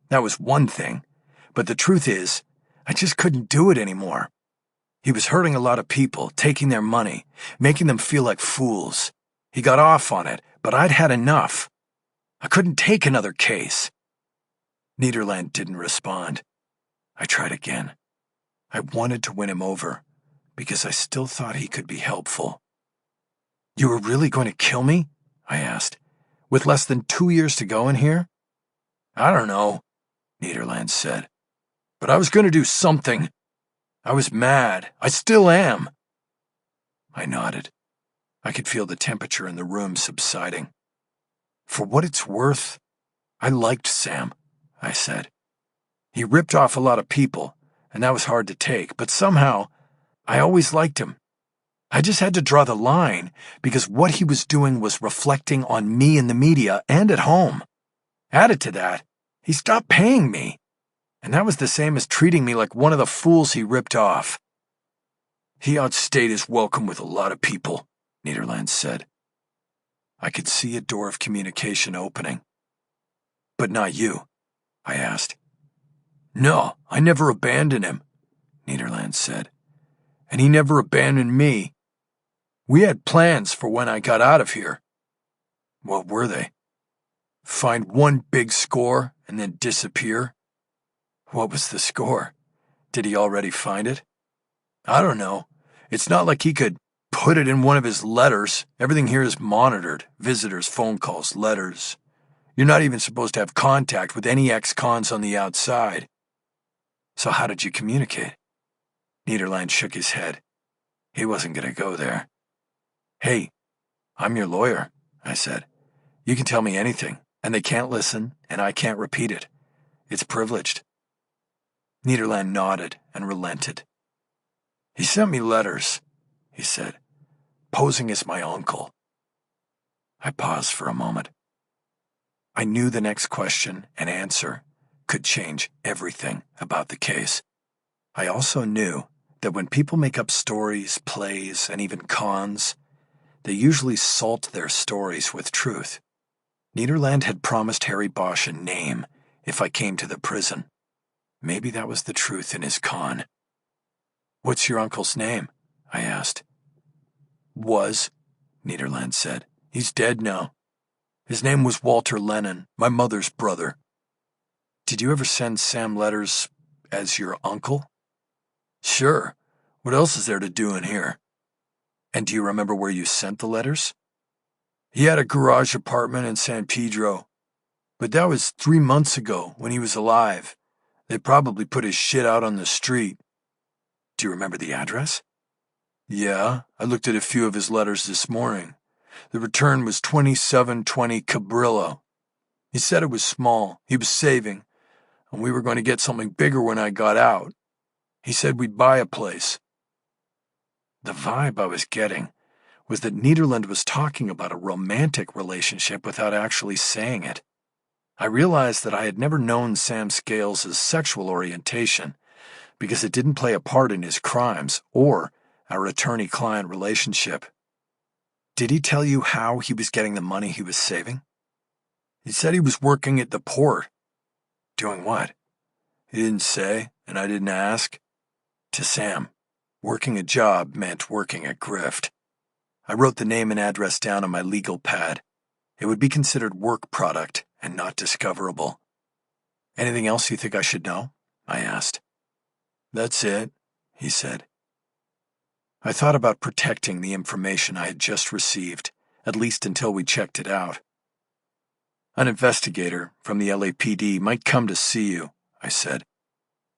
That was one thing, but the truth is, I just couldn't do it anymore. He was hurting a lot of people, taking their money, making them feel like fools. He got off on it, but I'd had enough. I couldn't take another case." Nederland didn't respond. I tried again. I wanted to win him over, because I still thought he could be helpful. "You were really going to kill me?" I asked. "With less than 2 years to go in here?" "I don't know," Nederland said. "But I was going to do something. I was mad. I still am." I nodded. I could feel the temperature in the room subsiding. "For what it's worth, I liked Sam," I said. "He ripped off a lot of people, and that was hard to take, but somehow, I always liked him. I just had to draw the line, because what he was doing was reflecting on me in the media and at home. Added to that, he stopped paying me, and that was the same as treating me like one of the fools he ripped off." "He outstayed his welcome with a lot of people," Nederland said. I could see a door of communication opening. "But not you?" I asked. "No, I never abandoned him," Nederland said. "And he never abandoned me. We had plans for when I got out of here." "What were they?" "Find one big score and then disappear." "What was the score? Did he already find it?" "I don't know. It's not like he could put it in one of his letters. Everything here is monitored. Visitors, phone calls, letters. You're not even supposed to have contact with any ex-cons on the outside." "So how did you communicate?" Nederland shook his head. He wasn't going to go there. "Hey, I'm your lawyer," I said. "You can tell me anything, and they can't listen, and I can't repeat it. It's privileged." Nederland nodded and relented. "He sent me letters," he said, "posing as my uncle." I paused for a moment. I knew the next question and answer could change everything about the case. I also knew that when people make up stories, plays, and even cons, they usually salt their stories with truth. Nederland had promised Harry Bosch a name if I came to the prison. Maybe that was the truth in his con. "What's your uncle's name?" I asked. "Was," Nederland said. "He's dead now. His name was Walter Lennon, my mother's brother." "Did you ever send Sam letters as your uncle?" "Sure. What else is there to do in here?" "And do you remember where you sent the letters?" "He had a garage apartment in San Pedro. But that was 3 months ago, when he was alive. They probably put his shit out on the street." "Do you remember the address?" "Yeah, I looked at a few of his letters this morning. The return was 2720 Cabrillo. He said it was small, he was saving, and we were going to get something bigger when I got out. He said we'd buy a place." The vibe I was getting was that Nederland was talking about a romantic relationship without actually saying it. I realized that I had never known Sam Scales' sexual orientation because it didn't play a part in his crimes or our attorney-client relationship. "Did he tell you how he was getting the money he was saving?" "He said he was working at the port." "Doing what?" "He didn't say, and I didn't ask." To Sam, working a job meant working a grift. I wrote the name and address down on my legal pad. It would be considered work product and not discoverable. "Anything else you think I should know?" I asked. "That's it," he said. I thought about protecting the information I had just received, at least until we checked it out. "An investigator from the LAPD might come to see you," I said.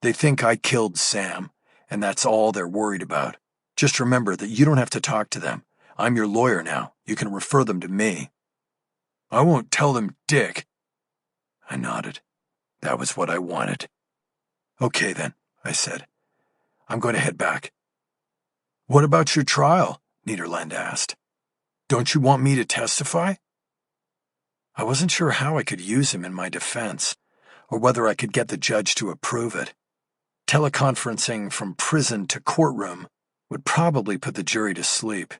"They think I killed Sam, and that's all they're worried about. Just remember that you don't have to talk to them. I'm your lawyer now. You can refer them to me." "I won't tell them dick." I nodded. That was what I wanted. "Okay then," I said. I'm going to head back. What about your trial? Niederland asked. Don't you want me to testify? I wasn't sure how I could use him in my defense, or whether I could get the judge to approve it. Teleconferencing from prison to courtroom would probably put the jury to sleep.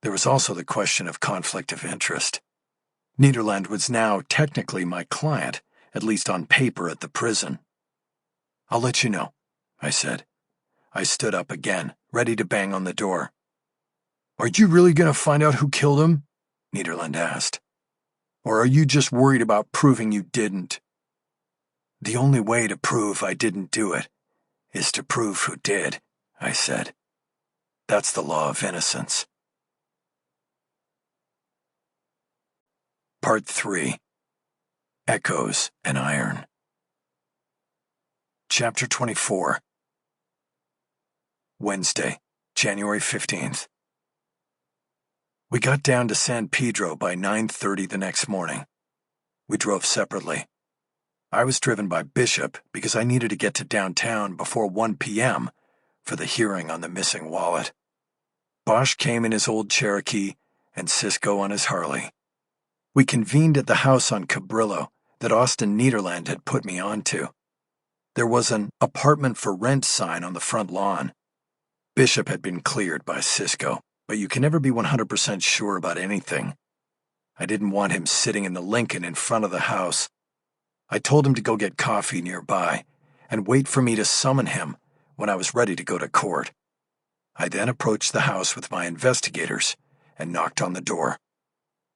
There was also the question of conflict of interest. Niederland was now technically my client, at least on paper at the prison. I'll let you know, I said. I stood up again, ready to bang on the door. Are you really going to find out who killed him? Niederland asked. Or are you just worried about proving you didn't? The only way to prove I didn't do it is to prove who did, I said. That's the law of innocence. Part 3. Echoes and Iron. Chapter 24. Wednesday, January 15th. We got down to San Pedro by 9:30 the next morning. We drove separately. I was driven by Bishop because I needed to get to downtown before 1 p.m. for the hearing on the missing wallet. Bosch came in his old Cherokee and Cisco on his Harley. We convened at the house on Cabrillo that Austin Niederland had put me onto. There was an apartment for rent sign on the front lawn. Bishop had been cleared by Cisco, but you can never be 100% sure about anything. I didn't want him sitting in the Lincoln in front of the house. I told him to go get coffee nearby and wait for me to summon him when I was ready to go to court. I then approached the house with my investigators and knocked on the door.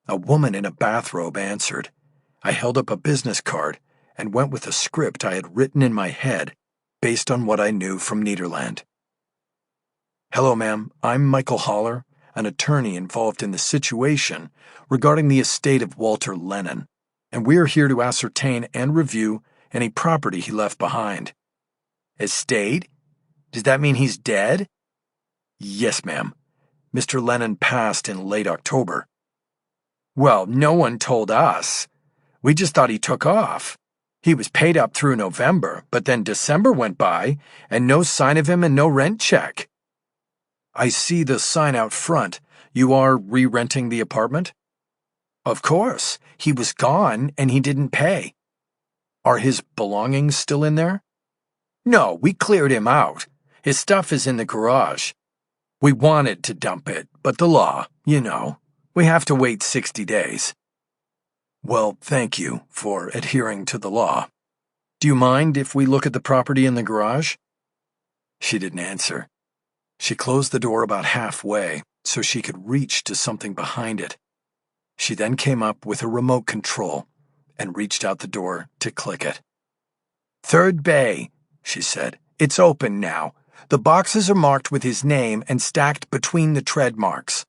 A woman in a bathrobe answered. I held up a business card and went with a script I had written in my head based on what I knew from Niederland. Hello, ma'am. I'm Michael Haller, an attorney involved in the situation regarding the estate of Walter Lennon, and we're here to ascertain and review any property he left behind. Estate? Does that mean he's dead? Yes, ma'am. Mr. Lennon passed in late October. Well, no one told us. We just thought he took off. He was paid up through November, but then December went by, and no sign of him and no rent check. I see the sign out front. You are re-renting the apartment? Of course. He was gone, and he didn't pay. Are his belongings still in there? No, we cleared him out. His stuff is in the garage. We wanted to dump it, but the law, you know. We have to wait 60 days. Well, thank you for adhering to the law. Do you mind if we look at the property in the garage? She didn't answer. She closed the door about halfway so she could reach to something behind it. She then came up with a remote control and reached out the door to click it. Third bay, she said. It's open now. The boxes are marked with his name and stacked between the tread marks.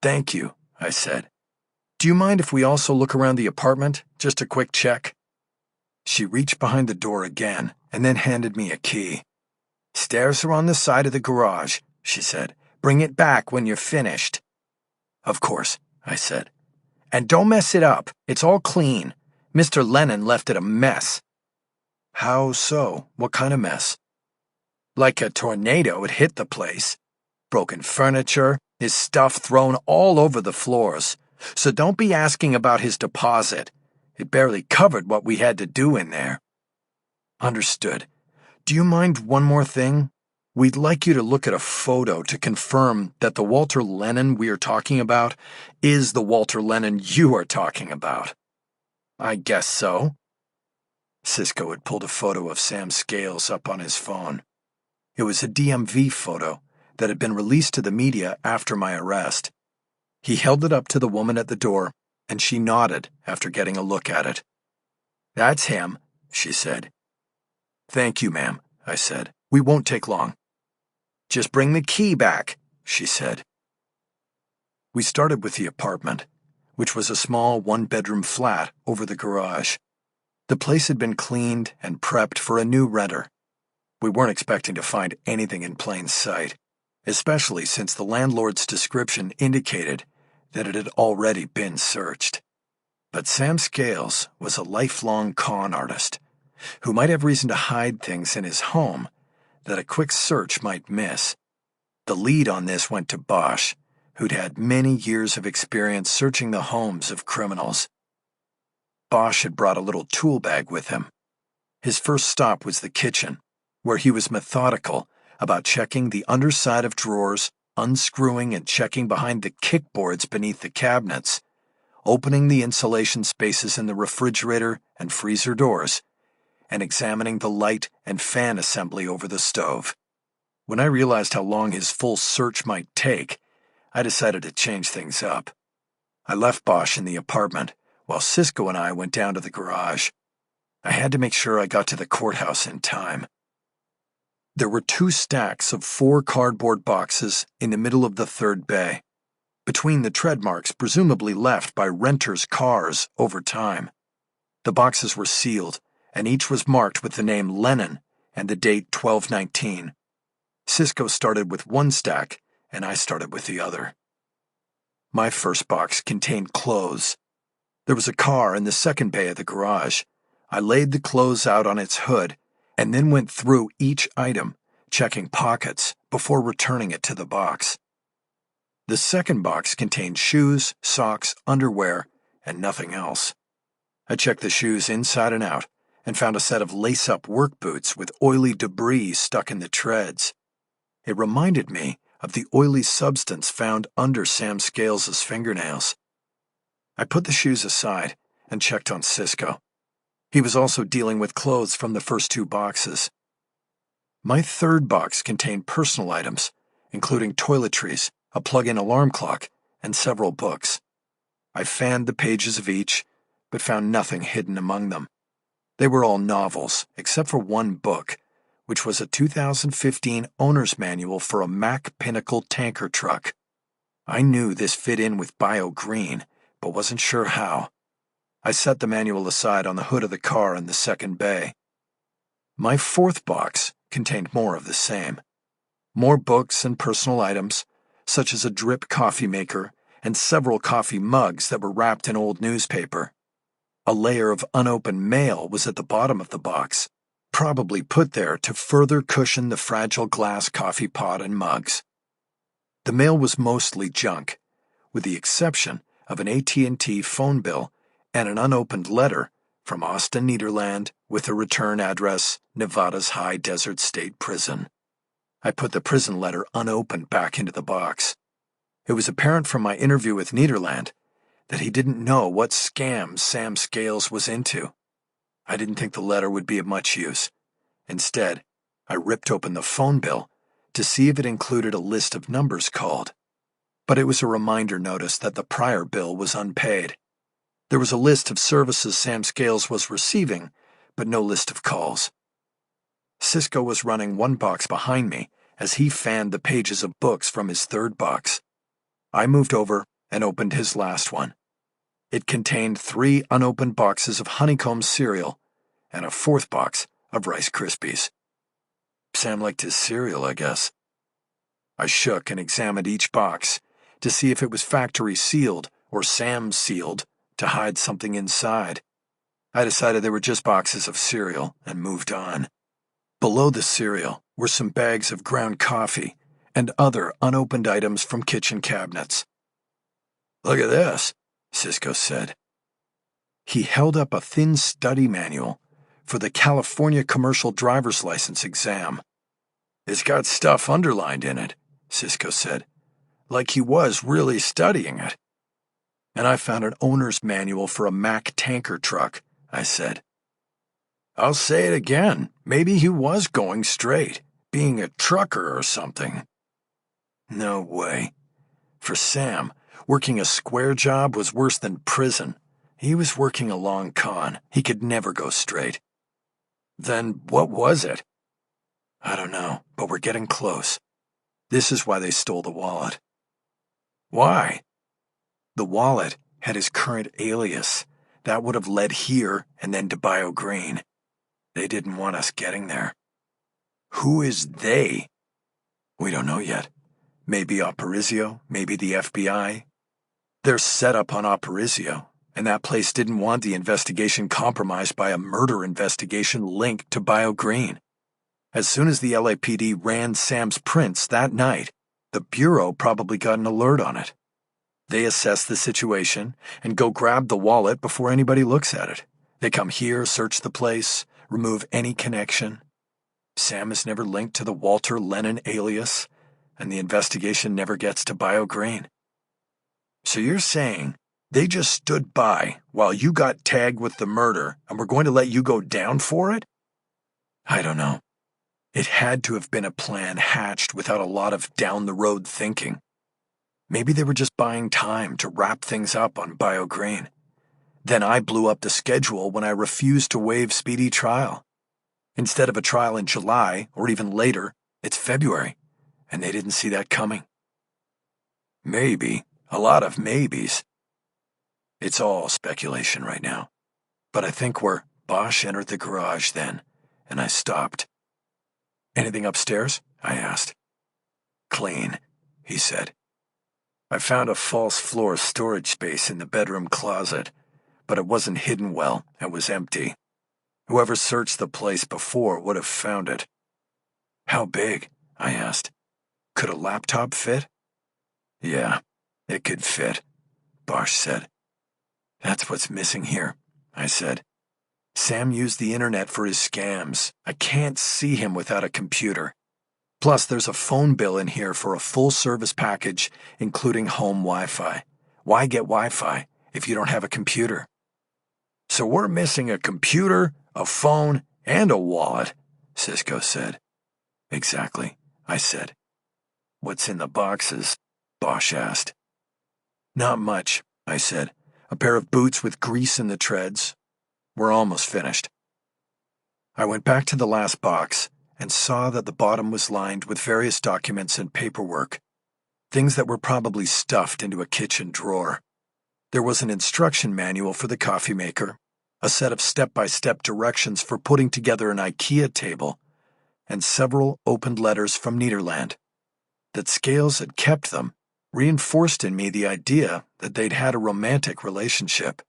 Thank you, I said. Do you mind if we also look around the apartment? Just a quick check. She reached behind the door again and then handed me a key. Stairs are on the side of the garage, she said. Bring it back when you're finished. Of course, I said. And don't mess it up. It's all clean. Mr. Lennon left it a mess. How so? What kind of mess? Like a tornado, it hit the place. Broken furniture, his stuff thrown all over the floors. So don't be asking about his deposit. It barely covered what we had to do in there. Understood. Do you mind one more thing? We'd like you to look at a photo to confirm that the Walter Lennon we are talking about is the Walter Lennon you are talking about. I guess so. Cisco had pulled a photo of Sam Scales up on his phone. It was a DMV photo that had been released to the media after my arrest. He held it up to the woman at the door, and she nodded after getting a look at it. That's him, she said. Thank you, ma'am, I said. We won't take long. Just bring the key back, she said. We started with the apartment, which was a small one-bedroom flat over the garage. The place had been cleaned and prepped for a new renter. We weren't expecting to find anything in plain sight, especially since the landlord's description indicated that it had already been searched. But Sam Scales was a lifelong con artist who might have reason to hide things in his home that a quick search might miss. The lead on this went to Bosch, who'd had many years of experience searching the homes of criminals. Bosch had brought a little tool bag with him. His first stop was the kitchen, where he was methodical about checking the underside of drawers, unscrewing and checking behind the kickboards beneath the cabinets, opening the insulation spaces in the refrigerator and freezer doors, and examining the light and fan assembly over the stove. When I realized how long his full search might take, I decided to change things up. I left Bosch in the apartment, while Cisco and I went down to the garage. I had to make sure I got to the courthouse in time. There were 2 stacks of 4 cardboard boxes in the middle of the third bay, between the tread marks presumably left by renters' cars over time. The boxes were sealed, and each was marked with the name Lennon and the date 12/19. Cisco started with one stack, and I started with the other. My first box contained clothes. There was a car in the second bay of the garage. I laid the clothes out on its hood, and then went through each item, checking pockets before returning it to the box. The second box contained shoes, socks, underwear, and nothing else. I checked the shoes inside and out, and found a set of lace-up work boots with oily debris stuck in the treads. It reminded me of the oily substance found under Sam Scales's fingernails. I put the shoes aside and checked on Cisco. He was also dealing with clothes from the first 2 boxes. My third box contained personal items, including toiletries, a plug-in alarm clock, and several books. I fanned the pages of each, but found nothing hidden among them. They were all novels, except for one book, which was a 2015 owner's manual for a Mack Pinnacle tanker truck. I knew this fit in with Bio Green, but wasn't sure how. I set the manual aside on the hood of the car in the second bay. My fourth box contained more of the same. More books and personal items, such as a drip coffee maker and several coffee mugs that were wrapped in old newspaper. A layer of unopened mail was at the bottom of the box, probably put there to further cushion the fragile glass coffee pot and mugs. The mail was mostly junk, with the exception of an AT&T phone bill and an unopened letter from Austin, Nederland, with a return address, Nevada's High Desert State Prison. I put the prison letter unopened back into the box. It was apparent from my interview with Nederland that he didn't know what scams Sam Scales was into. I didn't think the letter would be of much use. Instead, I ripped open the phone bill to see if it included a list of numbers called. But it was a reminder notice that the prior bill was unpaid. There was a list of services Sam Scales was receiving, but no list of calls. Cisco was running one box behind me as he fanned the pages of books from his third box. I moved over and opened his last one. It contained 3 unopened boxes of honeycomb cereal and a 4th box of Rice Krispies. Sam liked his cereal, I guess. I shook and examined each box to see if it was factory sealed or Sam sealed to hide something inside. I decided they were just boxes of cereal and moved on. Below the cereal were some bags of ground coffee and other unopened items from kitchen cabinets. "Look at this," Cisco said. He held up a thin study manual for the California Commercial Driver's License exam. "It's got stuff underlined in it," Cisco said, like he was really studying it. "And I found an owner's manual for a Mack tanker truck," I said. "I'll say it again. Maybe he was going straight, being a trucker or something." No way. For Sam, working a square job was worse than prison. He was working a long con. He could never go straight. Then what was it? I don't know, but we're getting close. This is why they stole the wallet. Why? The wallet had his current alias. That would have led here and then to Bio Green. They didn't want us getting there. Who is they? We don't know yet. Maybe Aparicio, maybe the FBI. They're set up on Aparicio, and that place didn't want the investigation compromised by a murder investigation linked to Bio Green. As soon as the LAPD ran Sam's prints that night, the Bureau probably got an alert on it. They assess the situation and go grab the wallet before anybody looks at it. They come here, search the place, remove any connection. Sam is never linked to the Walter Lennon alias, and the investigation never gets to BioGreen. So you're saying they just stood by while you got tagged with the murder and were going to let you go down for it? I don't know. It had to have been a plan hatched without a lot of down-the-road thinking. Maybe they were just buying time to wrap things up on BioGreen. Then I blew up the schedule when I refused to waive speedy trial. Instead of a trial in July, or even later, it's February, and they didn't see that coming. Maybe. A lot of maybes. It's all speculation right now. But I think where Bosch entered the garage then, and I stopped. Anything upstairs? I asked. Clean, he said. I found a false floor storage space in the bedroom closet, but it wasn't hidden well and was empty. Whoever searched the place before would have found it. How big? I asked. Could a laptop fit? Yeah, it could fit, Bosch said. That's what's missing here, I said. Sam used the internet for his scams. I can't see him without a computer. Plus, there's a phone bill in here for a full-service package, including home Wi-Fi. Why get Wi-Fi if you don't have a computer? So we're missing a computer, a phone, and a wallet, Cisco said. Exactly, I said. What's in the boxes? Bosch asked. Not much, I said. A pair of boots with grease in the treads. We're almost finished. I went back to the last box and saw that the bottom was lined with various documents and paperwork, things that were probably stuffed into a kitchen drawer. There was an instruction manual for the coffee maker, a set of step-by-step directions for putting together an IKEA table, and several opened letters from Nederland. That Scales had kept them reinforced in me the idea that they'd had a romantic relationship.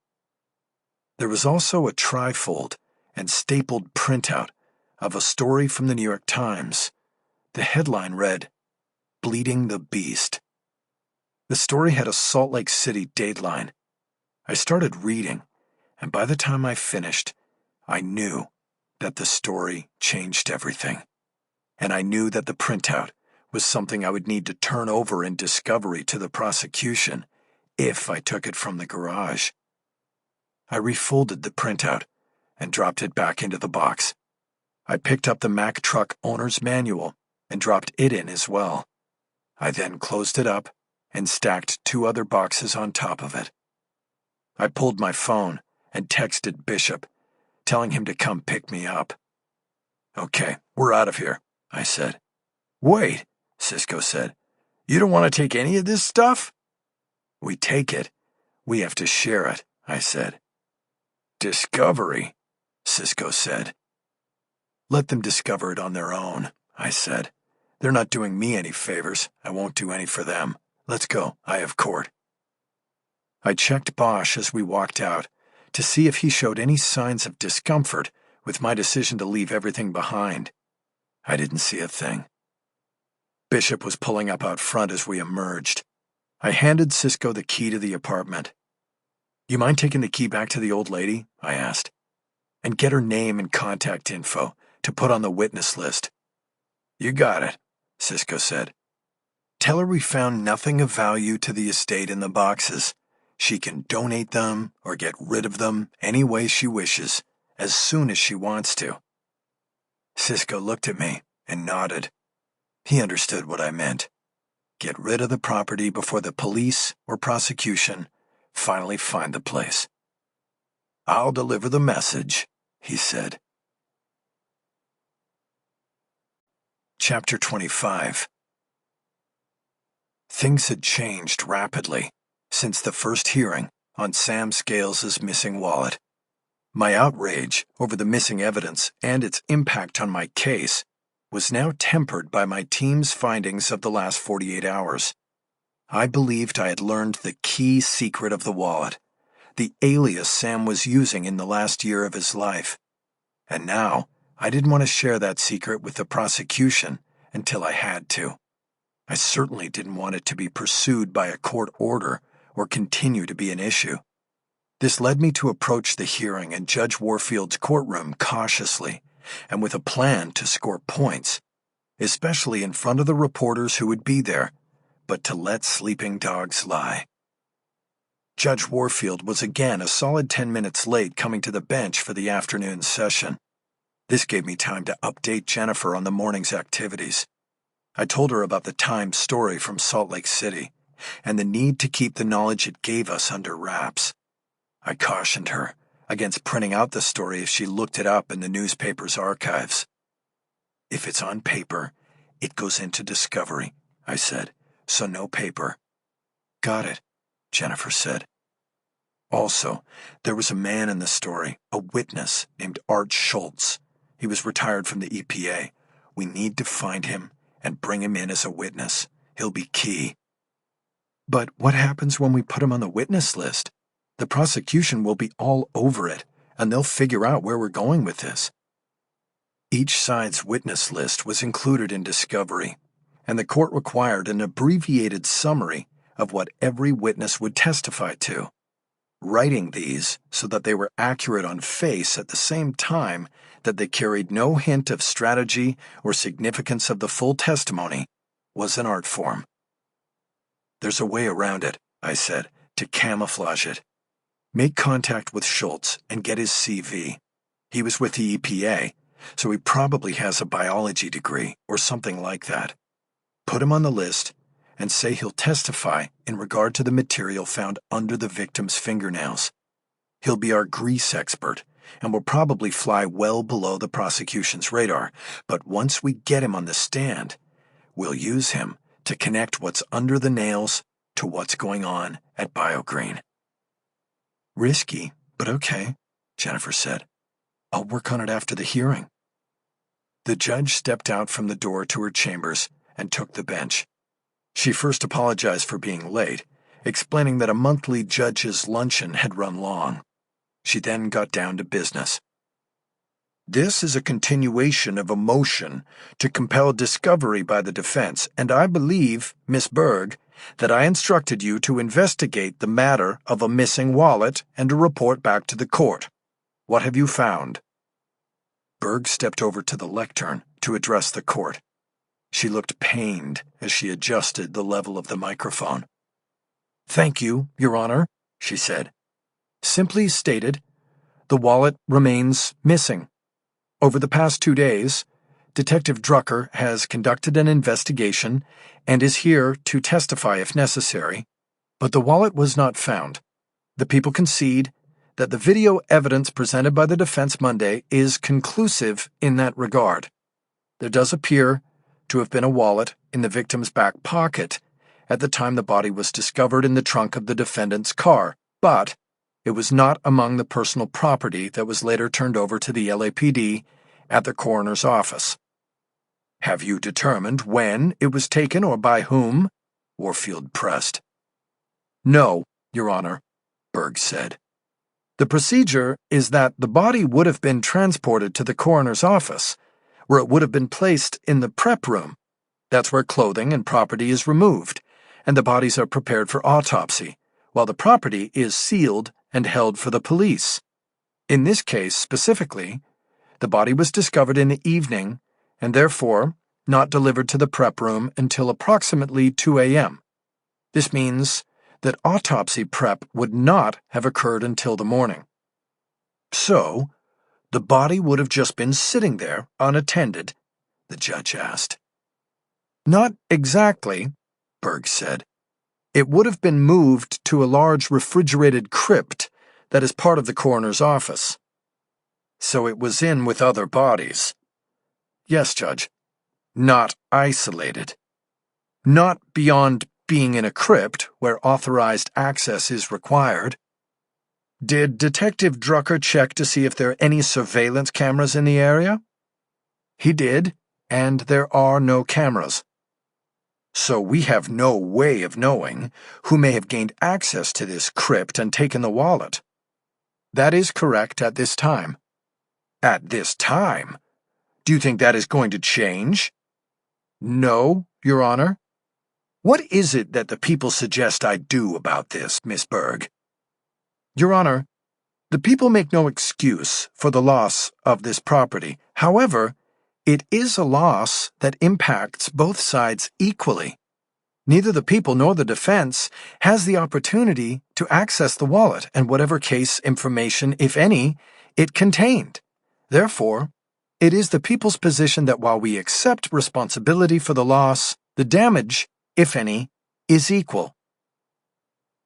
There was also a trifold and stapled printout of a story from the New York Times. The headline read, Bleeding the Beast. The story had a Salt Lake City dateline. I started reading, and by the time I finished, I knew that the story changed everything. And I knew that the printout was something I would need to turn over in discovery to the prosecution if I took it from the garage. I refolded the printout and dropped it back into the box. I picked up the Mack truck owner's manual and dropped it in as well. I then closed it up and stacked 2 other boxes on top of it. I pulled my phone and texted Bishop, telling him to come pick me up. Okay, we're out of here, I said. Wait, Cisco said. You don't want to take any of this stuff? We take it. We have to share it, I said. Discovery, Cisco said. Let them discover it on their own, I said. They're not doing me any favors. I won't do any for them. Let's go. I have court. I checked Bosch as we walked out to see if he showed any signs of discomfort with my decision to leave everything behind. I didn't see a thing. Bishop was pulling up out front as we emerged. I handed Cisco the key to the apartment. You mind taking the key back to the old lady? I asked. And get her name and contact info to put on the witness list. You got it, Cisco said. Tell her we found nothing of value to the estate in the boxes. She can donate them or get rid of them any way she wishes, as soon as she wants to. Cisco looked at me and nodded. He understood what I meant. Get rid of the property before the police or prosecution finally find the place. I'll deliver the message, he said. Chapter 25. Things had changed rapidly since the first hearing on Sam Scales' missing wallet. My outrage over the missing evidence and its impact on my case was now tempered by my team's findings of the last 48 hours. I believed I had learned the key secret of the wallet, the alias Sam was using in the last year of his life. And now I didn't want to share that secret with the prosecution until I had to. I certainly didn't want it to be pursued by a court order or continue to be an issue. This led me to approach the hearing in Judge Warfield's courtroom cautiously and with a plan to score points, especially in front of the reporters who would be there, but to let sleeping dogs lie. Judge Warfield was again a solid 10 minutes late coming to the bench for the afternoon session. This gave me time to update Jennifer on the morning's activities. I told her about the Times story from Salt Lake City and the need to keep the knowledge it gave us under wraps. I cautioned her against printing out the story if she looked it up in the newspaper's archives. If it's on paper, it goes into discovery, I said, so no paper. Got it, Jennifer said. Also, there was a man in the story, a witness named Art Schultz. He was retired from the EPA. We need to find him and bring him in as a witness. He'll be key. But what happens when we put him on the witness list? The prosecution will be all over it, and they'll figure out where we're going with this. Each side's witness list was included in discovery, and the court required an abbreviated summary of what every witness would testify to. Writing these so that they were accurate on face at the same time that they carried no hint of strategy or significance of the full testimony was an art form. There's a way around it, I said, to camouflage it. Make contact with Schultz and get his CV. He was with the EPA, so he probably has a biology degree or something like that. Put him on the list and say he'll testify in regard to the material found under the victim's fingernails. He'll be our grease expert and will probably fly well below the prosecution's radar, but once we get him on the stand, we'll use him to connect what's under the nails to what's going on at BioGreen. Risky, but okay, Jennifer said. I'll work on it after the hearing. The judge stepped out from the door to her chambers and took the bench. She first apologized for being late, explaining that a monthly judge's luncheon had run long. She then got down to business. This is a continuation of a motion to compel discovery by the defense, and I believe, Miss Berg, that I instructed you to investigate the matter of a missing wallet and to report back to the court. What have you found? Berg stepped over to the lectern to address the court. She looked pained as she adjusted the level of the microphone. Thank you, Your Honor, she said. Simply stated, the wallet remains missing. Over the past 2 days, Detective Drucker has conducted an investigation and is here to testify if necessary, but the wallet was not found. The people concede that the video evidence presented by the defense Monday is conclusive in that regard. There does appear to have been a wallet in the victim's back pocket at the time the body was discovered in the trunk of the defendant's car, but it was not among the personal property that was later turned over to the LAPD at the coroner's office. Have you determined when it was taken or by whom? Warfield pressed. No, Your Honor, Berg said. The procedure is that the body would have been transported to the coroner's office, where it would have been placed in the prep room. That's where clothing and property is removed, and the bodies are prepared for autopsy, while the property is sealed and held for the police. In this case specifically, the body was discovered in the evening and therefore not delivered to the prep room until approximately 2 a.m. This means that autopsy prep would not have occurred until the morning. So, the body would have just been sitting there, unattended, the judge asked. Not exactly, Berg said. It would have been moved to a large refrigerated crypt that is part of the coroner's office. So it was in with other bodies. Yes, Judge. Not isolated. Not beyond being in a crypt where authorized access is required. Did Detective Drucker check to see if there are any surveillance cameras in the area? He did, and there are no cameras. So we have no way of knowing who may have gained access to this crypt and taken the wallet. That is correct at this time. At this time? Do you think that is going to change? No, Your Honor. What is it that the people suggest I do about this, Miss Berg? Your Honor, the people make no excuse for the loss of this property. However, it is a loss that impacts both sides equally. Neither the people nor the defense has the opportunity to access the wallet and whatever case information, if any, it contained. Therefore, it is the people's position that while we accept responsibility for the loss, the damage, if any, is equal.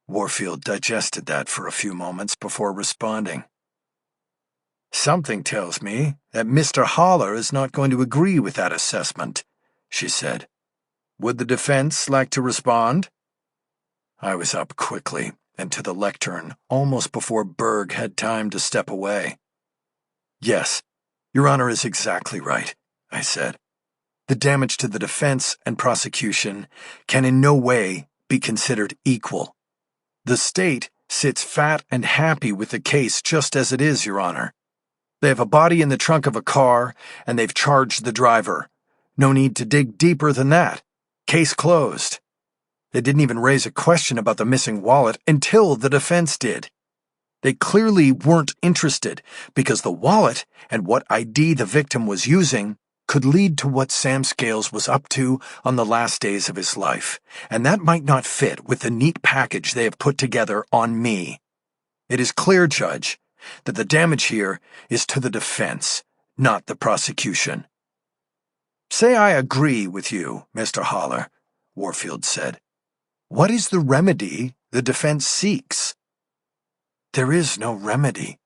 Warfield digested that for a few moments before responding. Something tells me that Mr. Haller is not going to agree with that assessment, she said. Would the defense like to respond? I was up quickly and to the lectern almost before Berg had time to step away. Yes, Your Honor is exactly right, I said. The damage to the defense and prosecution can in no way be considered equal. The state sits fat and happy with the case just as it is, Your Honor. They have a body in the trunk of a car, and they've charged the driver. No need to dig deeper than that. Case closed. They didn't even raise a question about the missing wallet until the defense did. They clearly weren't interested because the wallet and what ID the victim was using could lead to what Sam Scales was up to on the last days of his life, and that might not fit with the neat package they have put together on me. It is clear, Judge, that the damage here is to the defense, not the prosecution. Say I agree with you, Mr. Haller, Warfield said. What is the remedy the defense seeks? There is no remedy.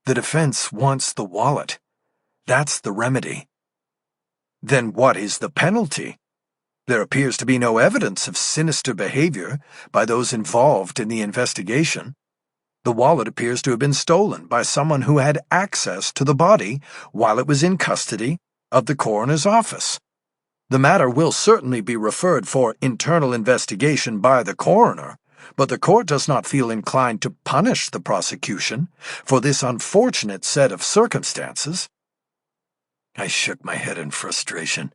The defense wants the wallet. That's the remedy. Then what is the penalty? There appears to be no evidence of sinister behavior by those involved in the investigation. The wallet appears to have been stolen by someone who had access to the body while it was in custody of the coroner's office. The matter will certainly be referred for internal investigation by the coroner, but the court does not feel inclined to punish the prosecution for this unfortunate set of circumstances. I shook my head in frustration,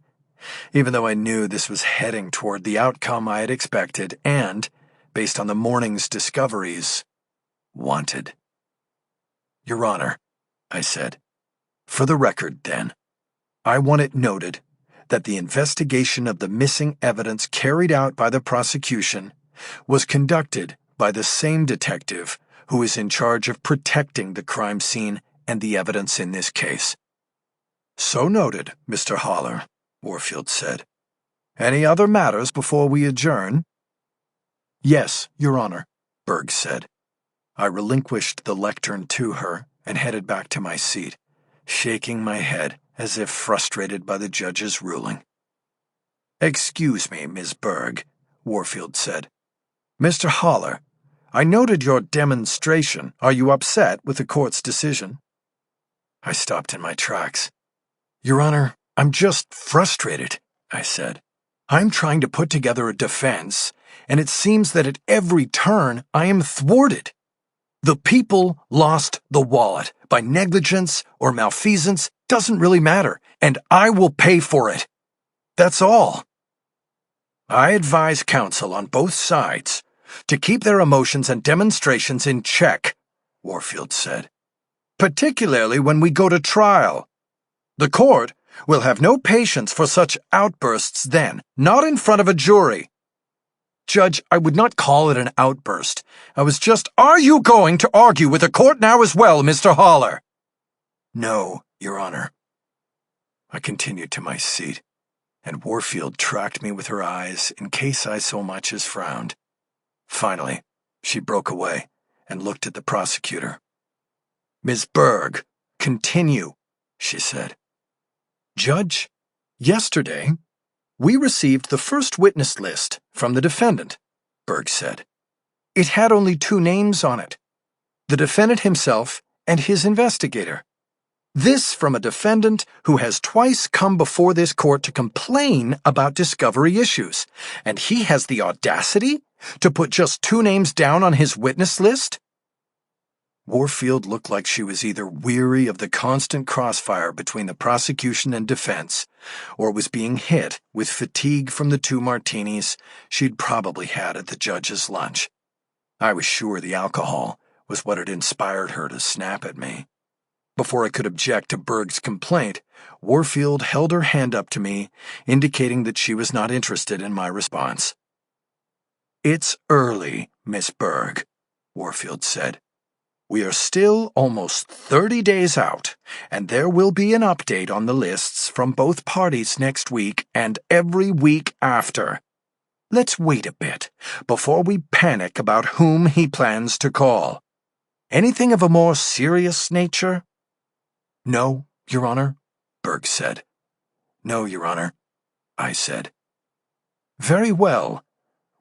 even though I knew this was heading toward the outcome I had expected and, based on the morning's discoveries, wanted. Your Honor, I said, for the record, then, I want it noted that the investigation of the missing evidence carried out by the prosecution was conducted by the same detective who is in charge of protecting the crime scene and the evidence in this case. So noted, Mr. Haller, Warfield said. Any other matters before we adjourn? Yes, Your Honor, Berg said. I relinquished the lectern to her and headed back to my seat, shaking my head as if frustrated by the judge's ruling. Excuse me, Ms. Berg, Warfield said. Mr. Haller, I noted your demonstration. Are you upset with the court's decision? I stopped in my tracks. Your Honor, I'm just frustrated, I said. I'm trying to put together a defense, and it seems that at every turn I am thwarted. The people lost the wallet by negligence or malfeasance doesn't really matter, and I will pay for it. That's all. I advise counsel on both sides to keep their emotions and demonstrations in check, Warfield said, particularly when we go to trial. The court will have no patience for such outbursts then, not in front of a jury. Judge, I would not call it an outburst. I was just, are you going to argue with the court now as well, Mr. Haller? No, Your Honor. I continued to my seat, and Warfield tracked me with her eyes in case I so much as frowned. Finally, she broke away and looked at the prosecutor. Ms. Berg, continue, she said. Judge, yesterday, we received the first witness list from the defendant, Berg said. It had only 2 names on it, the defendant himself and his investigator. This from a defendant who has twice come before this court to complain about discovery issues, and he has the audacity to put just 2 names down on his witness list? Warfield looked like she was either weary of the constant crossfire between the prosecution and defense, or was being hit with fatigue from the 2 martinis she'd probably had at the judge's lunch. I was sure the alcohol was what had inspired her to snap at me. Before I could object to Berg's complaint, Warfield held her hand up to me, indicating that she was not interested in my response. "It's early, Miss Berg," Warfield said. "We are still almost 30 days out, and there will be an update on the lists from both parties next week and every week after. Let's wait a bit before we panic about whom he plans to call. Anything of a more serious nature?" "No, Your Honor," Berg said. "No, Your Honor," I said. "Very well,"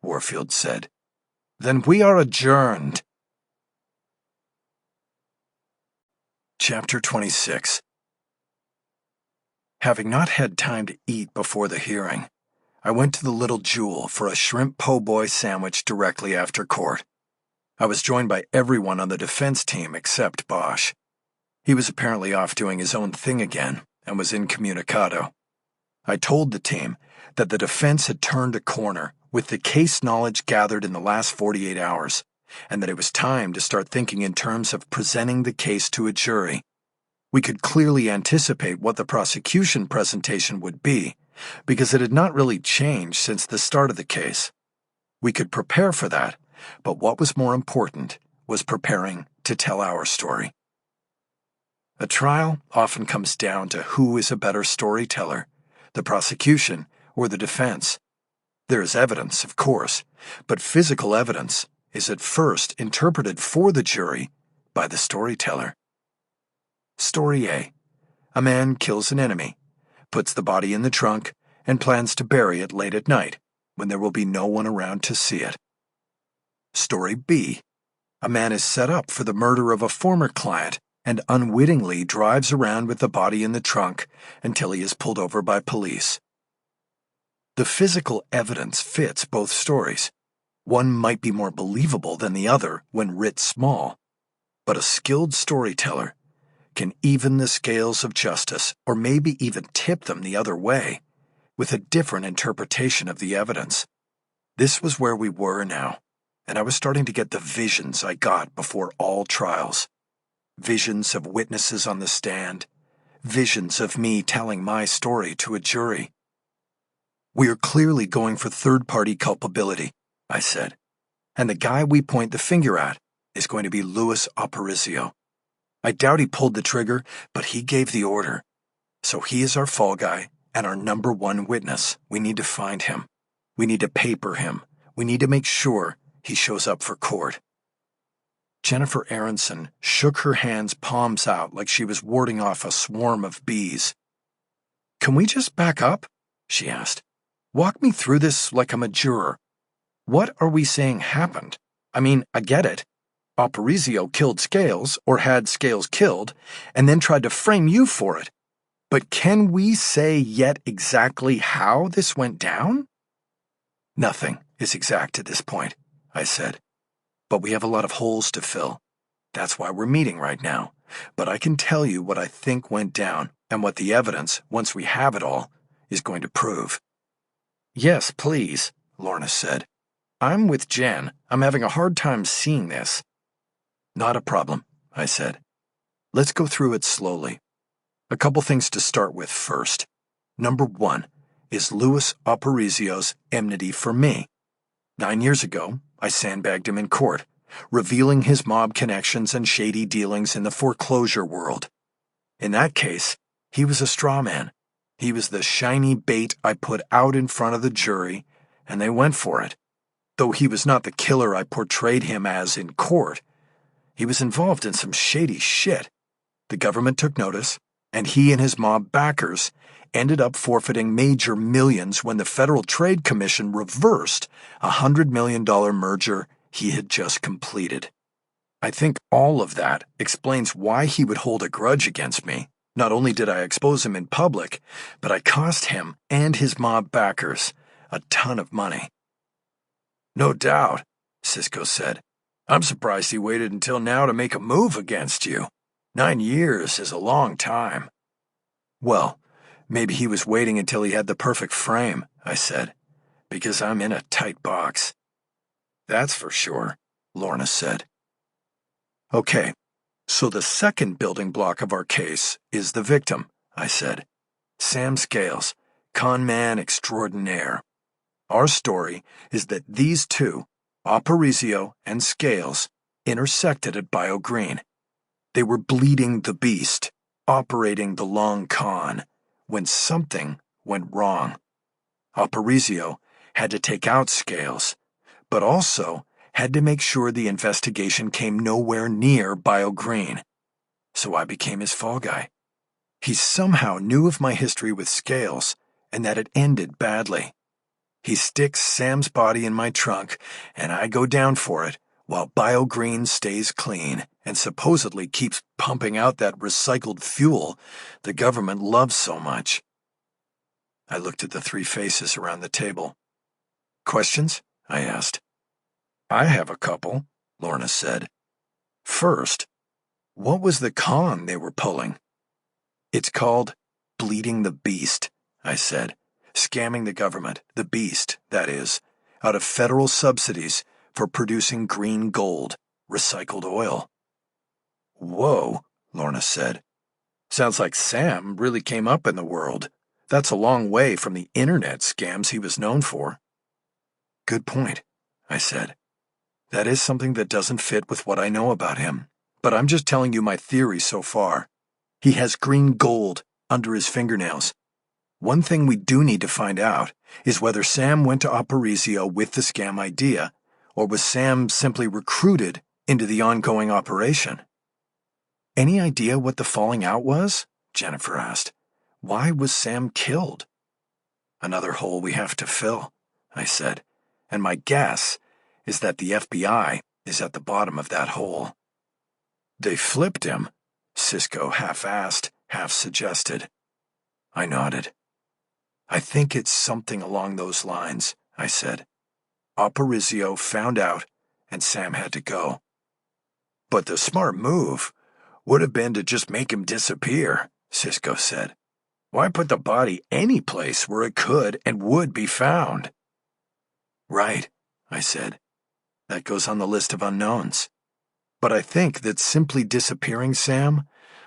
Warfield said. "Then we are adjourned." Chapter 26. Having not had time to eat before the hearing, I went to the Little Jewel for a shrimp po' boy sandwich directly after court. I was joined by everyone on the defense team except Bosch. He was apparently off doing his own thing again and was incommunicado. I told the team that the defense had turned a corner with the case knowledge gathered in the last 48 hours, and that it was time to start thinking in terms of presenting the case to a jury. We could clearly anticipate what the prosecution presentation would be, because it had not really changed since the start of the case. We could prepare for that, but what was more important was preparing to tell our story. A trial often comes down to who is a better storyteller, the prosecution or the defense. There is evidence, of course, but physical evidence is at first interpreted for the jury by the storyteller. Story A. A man kills an enemy, puts the body in the trunk, and plans to bury it late at night, when there will be no one around to see it. Story B. A man is set up for the murder of a former client and unwittingly drives around with the body in the trunk until he is pulled over by police. The physical evidence fits both stories. One might be more believable than the other when writ small, but a skilled storyteller can even the scales of justice, or maybe even tip them the other way, with a different interpretation of the evidence. This was where we were now, and I was starting to get the visions I got before all trials. Visions of witnesses on the stand, visions of me telling my story to a jury. "We are clearly going for third-party culpability," I said, "and the guy we point the finger at is going to be Louis Aparicio. I doubt he pulled the trigger, but he gave the order. So he is our fall guy and our number one witness. We need to find him. We need to paper him. We need to make sure he shows up for court." Jennifer Aronson shook her hands palms out like she was warding off a swarm of bees. "Can we just back up?" she asked. "Walk me through this like I'm a juror. What are we saying happened? I mean, I get it. Aparicio killed Scales, or had Scales killed, and then tried to frame you for it. But can we say yet exactly how this went down?" "Nothing is exact at this point," I said. "But we have a lot of holes to fill. That's why we're meeting right now. But I can tell you what I think went down, and what the evidence, once we have it all, is going to prove." "Yes, please," Lorna said. "I'm with Jen. I'm having a hard time seeing this." "Not a problem," I said. "Let's go through it slowly. A couple things to start with first. Number 1 is Louis Aparicio's enmity for me. 9 years ago, I sandbagged him in court, revealing his mob connections and shady dealings in the foreclosure world. In that case, he was a straw man. He was the shiny bait I put out in front of the jury, and they went for it. Though he was not the killer I portrayed him as in court, he was involved in some shady shit. The government took notice, and he and his mob backers ended up forfeiting major millions when the Federal Trade Commission reversed a $100 million merger he had just completed. I think all of that explains why he would hold a grudge against me. Not only did I expose him in public, but I cost him and his mob backers a ton of money." "No doubt," Cisco said. I'm surprised he waited until now to make a move against you. 9 years is a long time. Well, maybe he was waiting until he had the perfect frame, I said, because I'm in a tight box. That's for sure, Lorna said. Okay, so the second building block of our case is the victim, I said. Sam Scales, con man extraordinaire. Our story is that these two, Aparicio and Scales, intersected at Bio Green. They were bleeding the beast, operating the long con, when something went wrong. Aparicio had to take out Scales, but also had to make sure the investigation came nowhere near Bio Green. So I became his fall guy. He somehow knew of my history with Scales and that it ended badly. He sticks Sam's body in my trunk, and I go down for it while Bio Green stays clean and supposedly keeps pumping out that recycled fuel the government loves so much. I looked at the three faces around the table. Questions? I asked. I have a couple, Lorna said. First, what was the con they were pulling? It's called bleeding the beast, I said. Scamming the government, the beast, that is, out of federal subsidies for producing green gold, recycled oil. Whoa, Lorna said. Sounds like Sam really came up in the world. That's a long way from the internet scams he was known for. Good point, I said. That is something that doesn't fit with what I know about him, but I'm just telling you my theory so far. He has green gold under his fingernails. One thing we do need to find out is whether Sam went to Aparicio with the scam idea, or was Sam simply recruited into the ongoing operation. Any idea what the falling out was? Jennifer asked. Why was Sam killed? Another hole we have to fill, I said, and my guess is that the FBI is at the bottom of that hole. They flipped him, Cisco half-asked, half-suggested. I nodded. I think it's something along those lines, I said. Aparicio found out, and Sam had to go. But the smart move would have been to just make him disappear, Cisco said. Why put the body any place where it could and would be found? Right, I said. That goes on the list of unknowns. But I think that simply disappearing Sam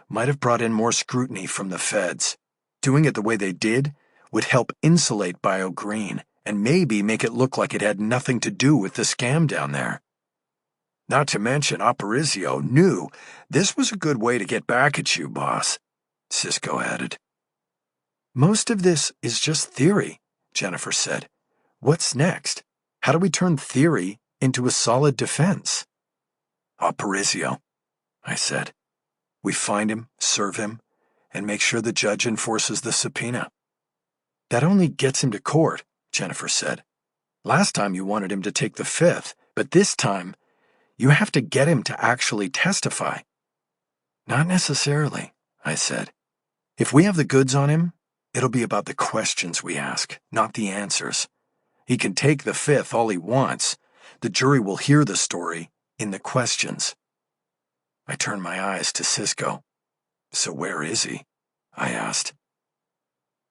might have brought in more scrutiny from the feds. Doing it the way they did would help insulate Bio Green and maybe make it look like it had nothing to do with the scam down there. Not to mention Aparicio knew this was a good way to get back at you, boss, Cisco added. Most of this is just theory, Jennifer said. What's next? How do we turn theory into a solid defense? Aparicio, I said. We find him, serve him, and make sure the judge enforces the subpoena. That only gets him to court, Jennifer said. Last time you wanted him to take the fifth, but this time you have to get him to actually testify. Not necessarily, I said. If we have the goods on him, it'll be about the questions we ask, not the answers. He can take the fifth all he wants. The jury will hear the story in the questions. I turned my eyes to Cisco. So where is he? I asked.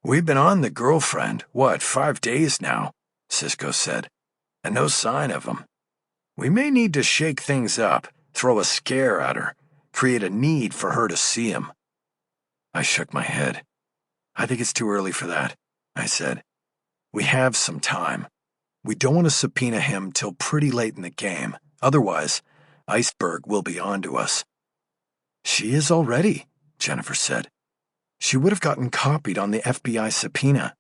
We've been on the girlfriend, 5 days now, Cisco said, and no sign of him. We may need to shake things up, throw a scare at her, create a need for her to see him. I shook my head. I think it's too early for that, I said. We have some time. We don't want to subpoena him till pretty late in the game. Otherwise, Iceberg will be on to us. She is already, Jennifer said. She would have gotten copied on the FBI subpoena.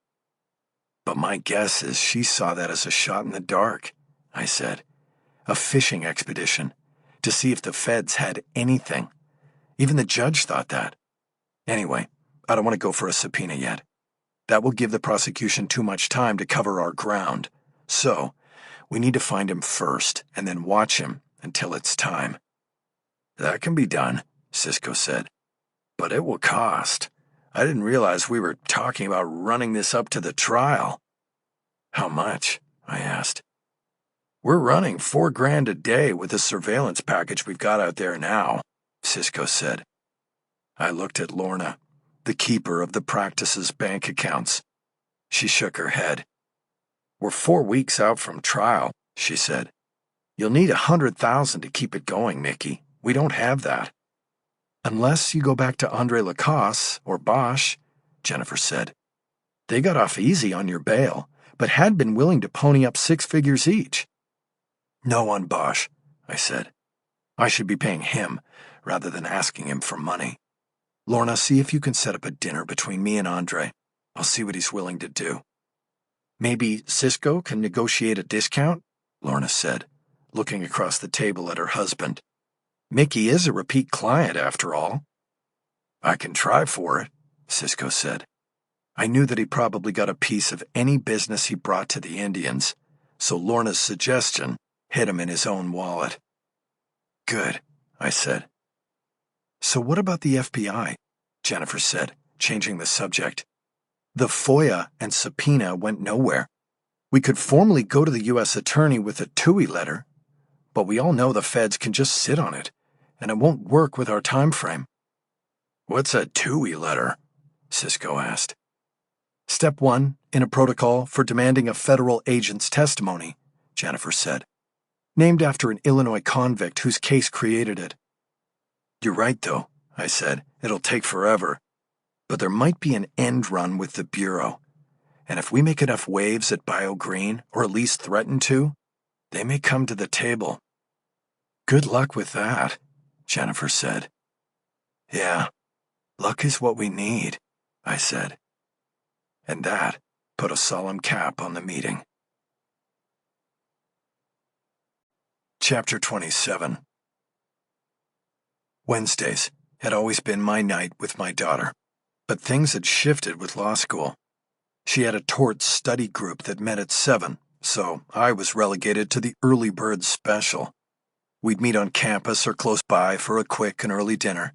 But my guess is she saw that as a shot in the dark, I said. A fishing expedition, to see if the feds had anything. Even the judge thought that. Anyway, I don't want to go for a subpoena yet. That will give the prosecution too much time to cover our ground. So, we need to find him first, and then watch him until it's time. That can be done, Cisco said. But it will cost. I didn't realize we were talking about running this up to the trial. How much? I asked. We're running $4,000 a day with the surveillance package we've got out there now, Cisco said. I looked at Lorna, the keeper of the practice's bank accounts. She shook her head. We're 4 weeks out from trial, she said. You'll need $100,000 to keep it going, Mickey. We don't have that. Unless you go back to Andre Lacasse or Bosch, Jennifer said. They got off easy on your bail, but had been willing to pony up 6 figures each. No on Bosch, I said. I should be paying him rather than asking him for money. Lorna, see if you can set up a dinner between me and Andre. I'll see what he's willing to do. Maybe Cisco can negotiate a discount, Lorna said, looking across the table at her husband. Mickey is a repeat client, after all. I can try for it, Cisco said. I knew that he probably got a piece of any business he brought to the Indians, so Lorna's suggestion hit him in his own wallet. Good, I said. So what about the FBI? Jennifer said, changing the subject. The FOIA and subpoena went nowhere. We could formally go to the U.S. Attorney with a TUI letter, but we all know the feds can just sit on it, and it won't work with our time frame. What's a TUI letter? Cisco asked. Step 1 in a protocol for demanding a federal agent's testimony, Jennifer said, named after an Illinois convict whose case created it. You're right, though, I said. It'll take forever. But there might be an end run with the Bureau, and if we make enough waves at Bio Green, or at least threaten to, they may come to the table. Good luck with that, Jennifer said. Yeah, luck is what we need, I said. And that put a solemn cap on the meeting. Chapter 27. Wednesdays had always been my night with my daughter, but things had shifted with law school. She had a tort study group that met at 7, so I was relegated to the early bird special. We'd meet on campus or close by for a quick and early dinner,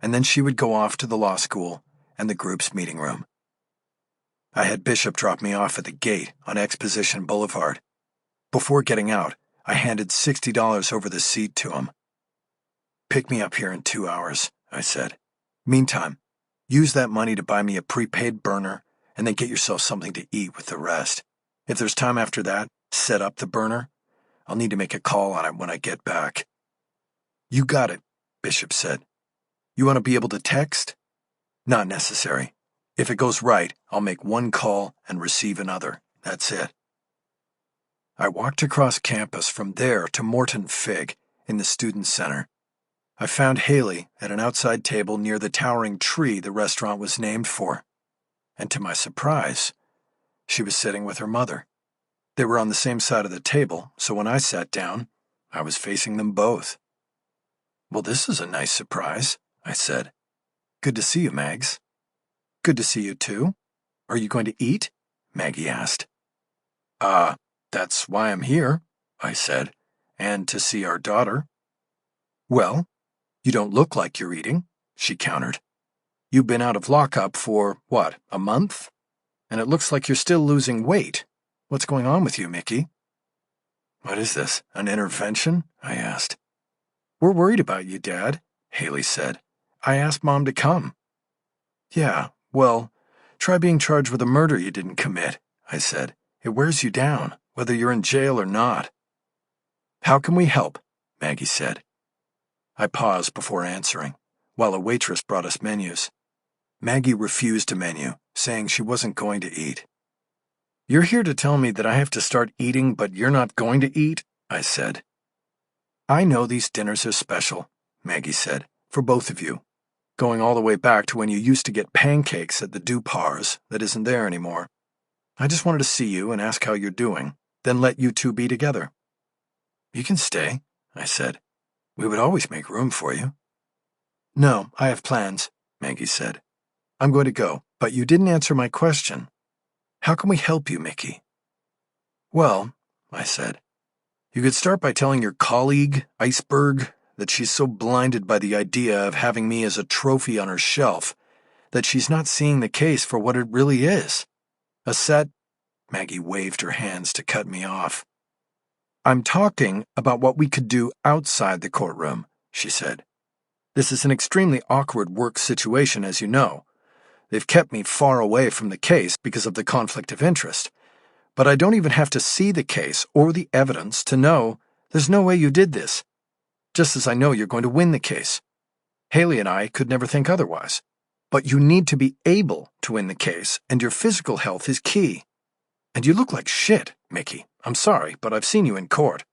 and then she would go off to the law school and the group's meeting room. I had Bishop drop me off at the gate on Exposition Boulevard. Before getting out, I handed $60 over the seat to him. Pick me up here in 2 hours, I said. Meantime, use that money to buy me a prepaid burner and then get yourself something to eat with the rest. If there's time after that, set up the burner. I'll need to make a call on it when I get back. You got it, Bishop said. You want to be able to text? Not necessary. If it goes right, I'll make one call and receive another. That's it. I walked across campus from there to Morton Fig in the Student Center. I found Haley at an outside table near the towering tree the restaurant was named for. And to my surprise, she was sitting with her mother. They were on the same side of the table, so when I sat down, I was facing them both. Well, this is a nice surprise, I said. Good to see you, Mags. Good to see you, too. Are you going to eat? Maggie asked. That's why I'm here, I said, and to see our daughter. Well, you don't look like you're eating, she countered. You've been out of lockup for, what, a month? And it looks like you're still losing weight. What's going on with you, Mickey? What is this, an intervention? I asked. We're worried about you, Dad, Haley said. I asked Mom to come. Yeah, well, try being charged with a murder you didn't commit, I said. It wears you down, whether you're in jail or not. How can we help? Maggie said. I paused before answering, while a waitress brought us menus. Maggie refused a menu, saying she wasn't going to eat. You're here to tell me that I have to start eating, but you're not going to eat? I said. I know these dinners are special, Maggie said, for both of you, going all the way back to when you used to get pancakes at the Dupars that isn't there anymore. I just wanted to see you and ask how you're doing, then let you two be together. You can stay, I said. We would always make room for you. No, I have plans, Maggie said. I'm going to go, but you didn't answer my question. How can we help you, Mickey? Well, I said, you could start by telling your colleague, Iceberg, that she's so blinded by the idea of having me as a trophy on her shelf that she's not seeing the case for what it really is. A set. Maggie waved her hands to cut me off. I'm talking about what we could do outside the courtroom, she said. This is an extremely awkward work situation, as you know. They've kept me far away from the case because of the conflict of interest. But I don't even have to see the case or the evidence to know there's no way you did this. Just as I know you're going to win the case. Haley and I could never think otherwise. But you need to be able to win the case, and your physical health is key. And you look like shit, Mickey. I'm sorry, but I've seen you in court.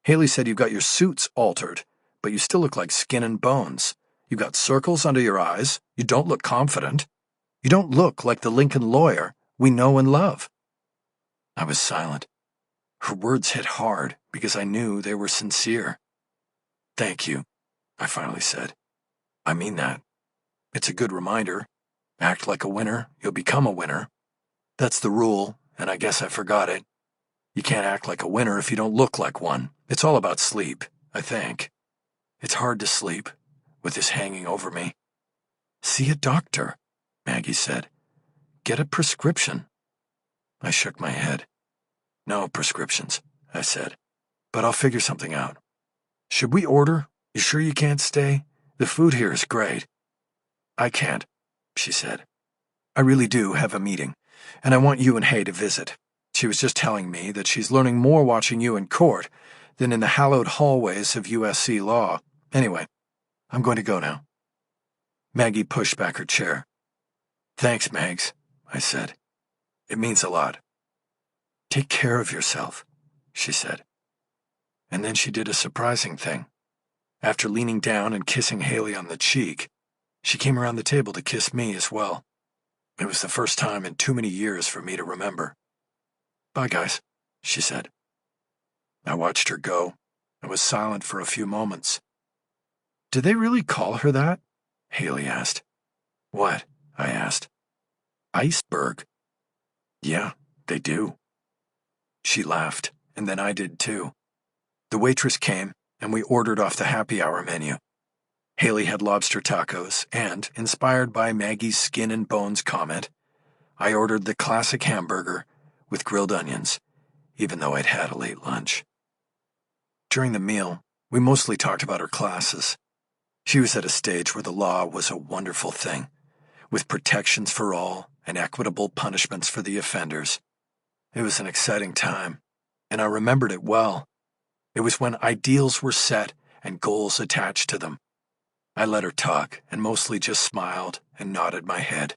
Haley said you've got your suits altered, but you still look like skin and bones. You've got circles under your eyes. You don't look confident. You don't look like the Lincoln lawyer we know and love. I was silent. Her words hit hard because I knew they were sincere. Thank you, I finally said. I mean that. It's a good reminder. Act like a winner, you'll become a winner. That's the rule, and I guess I forgot it. You can't act like a winner if you don't look like one. It's all about sleep, I think. It's hard to sleep, with this hanging over me. See a doctor, Maggie said. Get a prescription. I shook my head. No prescriptions, I said. But I'll figure something out. Should we order? You sure you can't stay? The food here is great. I can't, she said. I really do have a meeting, and I want you and Hay to visit. She was just telling me that she's learning more watching you in court than in the hallowed hallways of USC law. Anyway, I'm going to go now. Maggie pushed back her chair. Thanks, Mags, I said. It means a lot. Take care of yourself, she said. And then she did a surprising thing. After leaning down and kissing Haley on the cheek, she came around the table to kiss me as well. It was the first time in too many years for me to remember. Bye, guys, she said. I watched her go and was silent for a few moments. Did they really call her that? Haley asked. What? I asked. Iceberg. Yeah, they do. She laughed, and then I did too. The waitress came, and we ordered off the happy hour menu. Haley had lobster tacos, and, inspired by Maggie's skin and bones comment, I ordered the classic hamburger with grilled onions, even though I'd had a late lunch. During the meal, we mostly talked about her classes. She was at a stage where the law was a wonderful thing, with protections for all and equitable punishments for the offenders. It was an exciting time, and I remembered it well. It was when ideals were set and goals attached to them. I let her talk and mostly just smiled and nodded my head.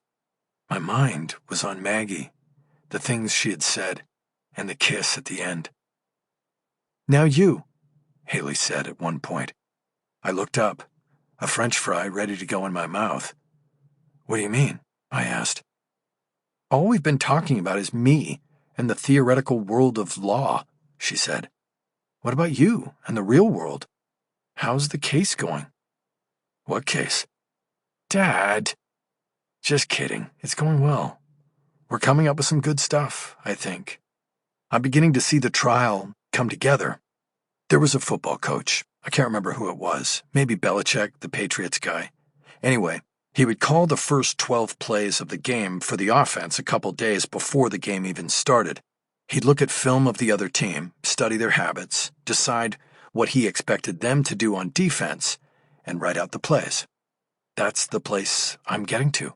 My mind was on Maggie, the things she had said, and the kiss at the end. Now you, Haley said at one point. I looked up, a French fry ready to go in my mouth. What do you mean? I asked. All we've been talking about is me and the theoretical world of law, she said. What about you and the real world? How's the case going? What case? Dad. Just kidding. It's going well. We're coming up with some good stuff, I think. I'm beginning to see the trial come together. There was a football coach. I can't remember who it was. Maybe Belichick, the Patriots guy. Anyway, he would call the first 12 plays of the game for the offense a couple days before the game even started. He'd look at film of the other team, study their habits, decide what he expected them to do on defense, and write out the plays. That's the place I'm getting to.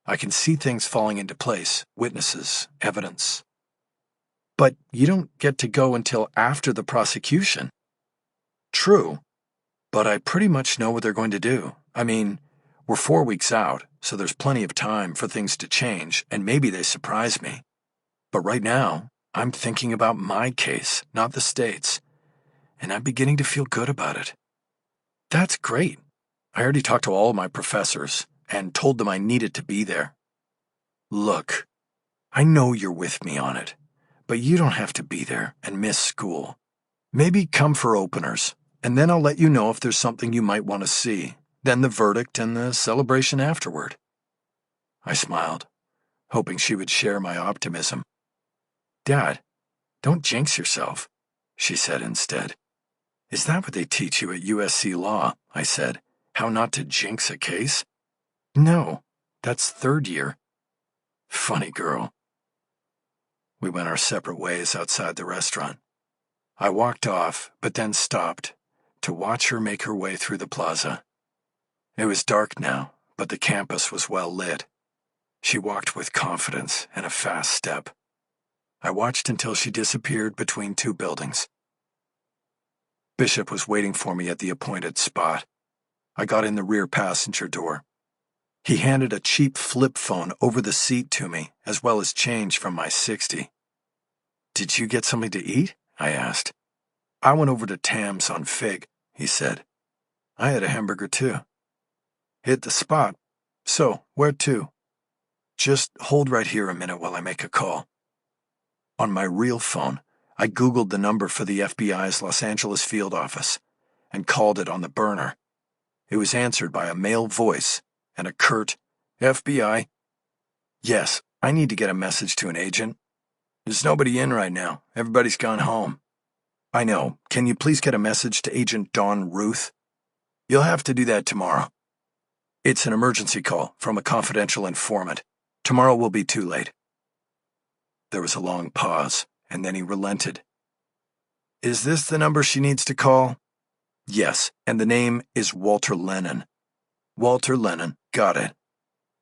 I can see things falling into place, witnesses, evidence. But you don't get to go until after the prosecution. True, but I pretty much know what they're going to do. I mean, we're 4 weeks out, so there's plenty of time for things to change, and maybe they surprise me. But right now, I'm thinking about my case, not the state's, and I'm beginning to feel good about it. That's great. I already talked to all my professors and told them I needed to be there. Look, I know you're with me on it, but you don't have to be there and miss school. Maybe come for openers, and then I'll let you know if there's something you might want to see, then the verdict and the celebration afterward. I smiled, hoping she would share my optimism. Dad, don't jinx yourself, she said instead. Is that what they teach you at USC Law? I said. How not to jinx a case? No, that's third year. Funny girl. We went our separate ways outside the restaurant. I walked off, but then stopped to watch her make her way through the plaza. It was dark now, but the campus was well lit. She walked with confidence and a fast step. I watched until she disappeared between two buildings. Bishop was waiting for me at the appointed spot. I got in the rear passenger door. He handed a cheap flip phone over the seat to me, as well as change from my 60. "Did you get something to eat?" I asked. "I went over to Tam's on Fig," he said. "I had a hamburger too." "Hit the spot. So, where to?" "Just hold right here a minute while I make a call." On my real phone, I Googled the number for the FBI's Los Angeles field office and called it on the burner. It was answered by a male voice and a curt, "FBI." "Yes, I need to get a message to an agent." "There's nobody in right now. Everybody's gone home." "I know. Can you please get a message to Agent Dawn Ruth?" "You'll have to do that tomorrow." "It's an emergency call from a confidential informant. Tomorrow will be too late." There was a long pause, and then he relented. "Is this the number she needs to call?" "Yes, and the name is Walter Lennon." "Walter Lennon, got it.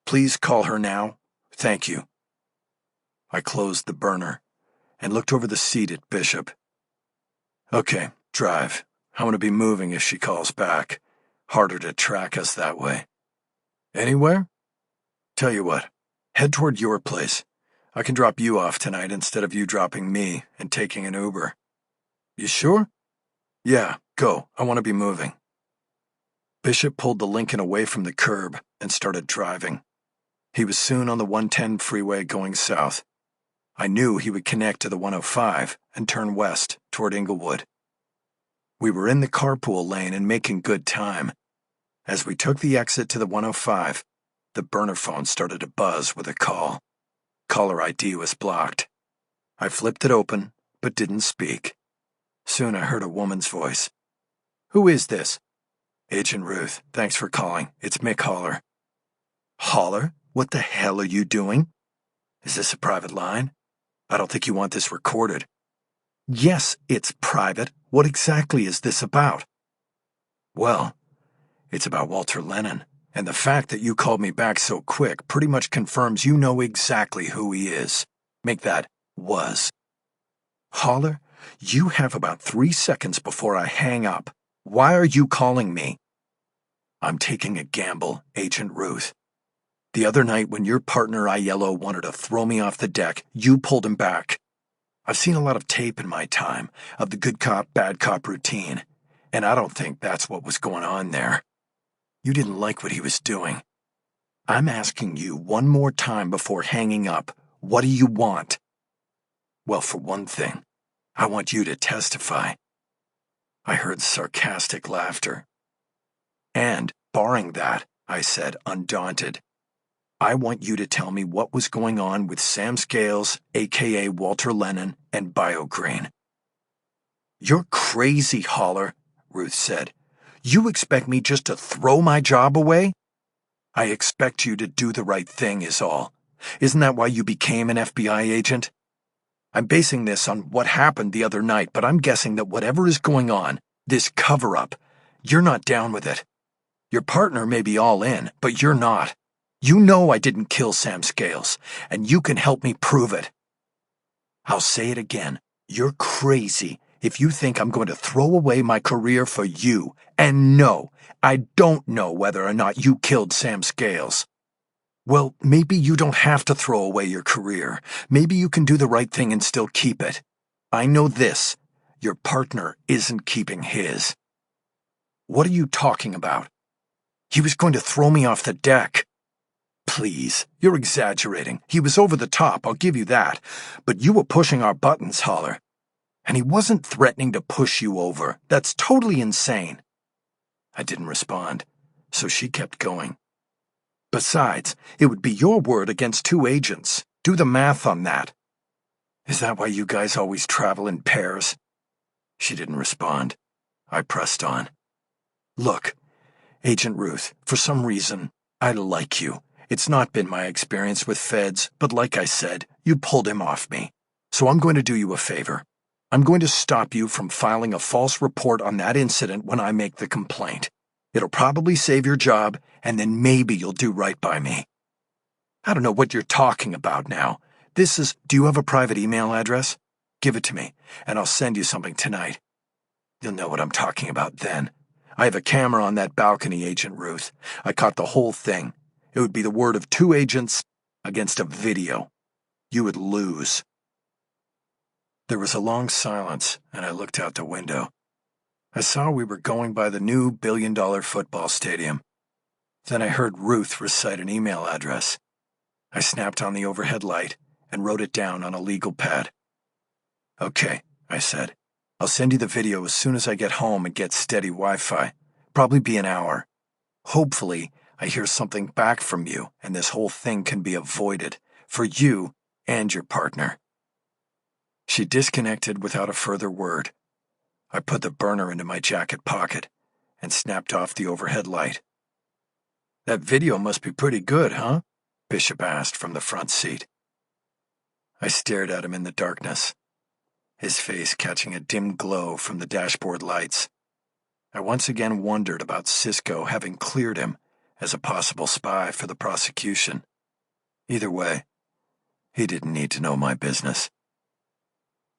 Please call her now. Thank you." I closed the burner and looked over the seat at Bishop. "Okay, drive. I'm going to be moving if she calls back. Harder to track us that way." "Anywhere?" "Tell you what, head toward your place. I can drop you off tonight instead of you dropping me and taking an Uber." "You sure?" "Yeah, go. I want to be moving." Bishop pulled the Lincoln away from the curb and started driving. He was soon on the 110 freeway going south. I knew he would connect to the 105 and turn west toward Inglewood. We were in the carpool lane and making good time. As we took the exit to the 105, the burner phone started to buzz with a call. Caller ID was blocked. I flipped it open, but didn't speak. Soon I heard a woman's voice. "Who is this?" "Agent Ruth, thanks for calling. It's Mick Holler." "Holler? What the hell are you doing?" "Is this a private line? I don't think you want this recorded." "Yes, it's private. What exactly is this about?" "Well, it's about Walter Lennon, and the fact that you called me back so quick pretty much confirms you know exactly who he is. Make that was." "Holler, you have about 3 seconds before I hang up. Why are you calling me?" "I'm taking a gamble, Agent Ruth. The other night when your partner Aiello wanted to throw me off the deck, you pulled him back. I've seen a lot of tape in my time of the good cop, bad cop routine, and I don't think that's what was going on there. You didn't like what he was doing. I'm asking you one more time before hanging up, what do you want?" "Well, for one thing, I want you to testify." I heard sarcastic laughter. "And, barring that," I said, undaunted, "I want you to tell me what was going on with Sam Scales, a.k.a. Walter Lennon, and BioGreen." "You're crazy, Holler," Ruth said. "You expect me just to throw my job away?" "I expect you to do the right thing is all. Isn't that why you became an FBI agent? I'm basing this on what happened the other night, but I'm guessing that whatever is going on, this cover-up, you're not down with it. Your partner may be all in, but you're not. You know I didn't kill Sam Scales, and you can help me prove it. I'll say it again. You're crazy if you think I'm going to throw away my career for you. And no, I don't know whether or not you killed Sam Scales." "Well, maybe you don't have to throw away your career. Maybe you can do the right thing and still keep it. I know this. Your partner isn't keeping his." "What are you talking about?" "He was going to throw me off the deck." "Please, you're exaggerating. He was over the top, I'll give you that. But you were pushing our buttons, Holler. And he wasn't threatening to push you over. That's totally insane." I didn't respond, so she kept going. "Besides, it would be your word against 2 agents. Do the math on that." "Is that why you guys always travel in pairs?" She didn't respond. I pressed on. "Look, Agent Ruth, for some reason, I like you. It's not been my experience with feds, but like I said, you pulled him off me. So I'm going to do you a favor. I'm going to stop you from filing a false report on that incident when I make the complaint. It'll probably save your job, and then maybe you'll do right by me. I don't know what you're talking about now. Do you have a private email address? Give it to me, and I'll send you something tonight. You'll know what I'm talking about then. I have a camera on that balcony, Agent Ruth. I caught the whole thing. It would be the word of 2 agents against a video. You would lose. There was a long silence, and I looked out the window. I saw we were going by the new billion-dollar football stadium. Then I heard Ruth recite an email address. I snapped on the overhead light and wrote it down on a legal pad. Okay, I said. I'll send you the video as soon as I get home and get steady Wi-Fi. Probably be an hour. Hopefully, I hear something back from you and this whole thing can be avoided for you and your partner. She disconnected without a further word. I put the burner into my jacket pocket and snapped off the overhead light. That video must be pretty good, huh? Bishop asked from the front seat. I stared at him in the darkness, his face catching a dim glow from the dashboard lights. I once again wondered about Cisco having cleared him as a possible spy for the prosecution. Either way, he didn't need to know my business.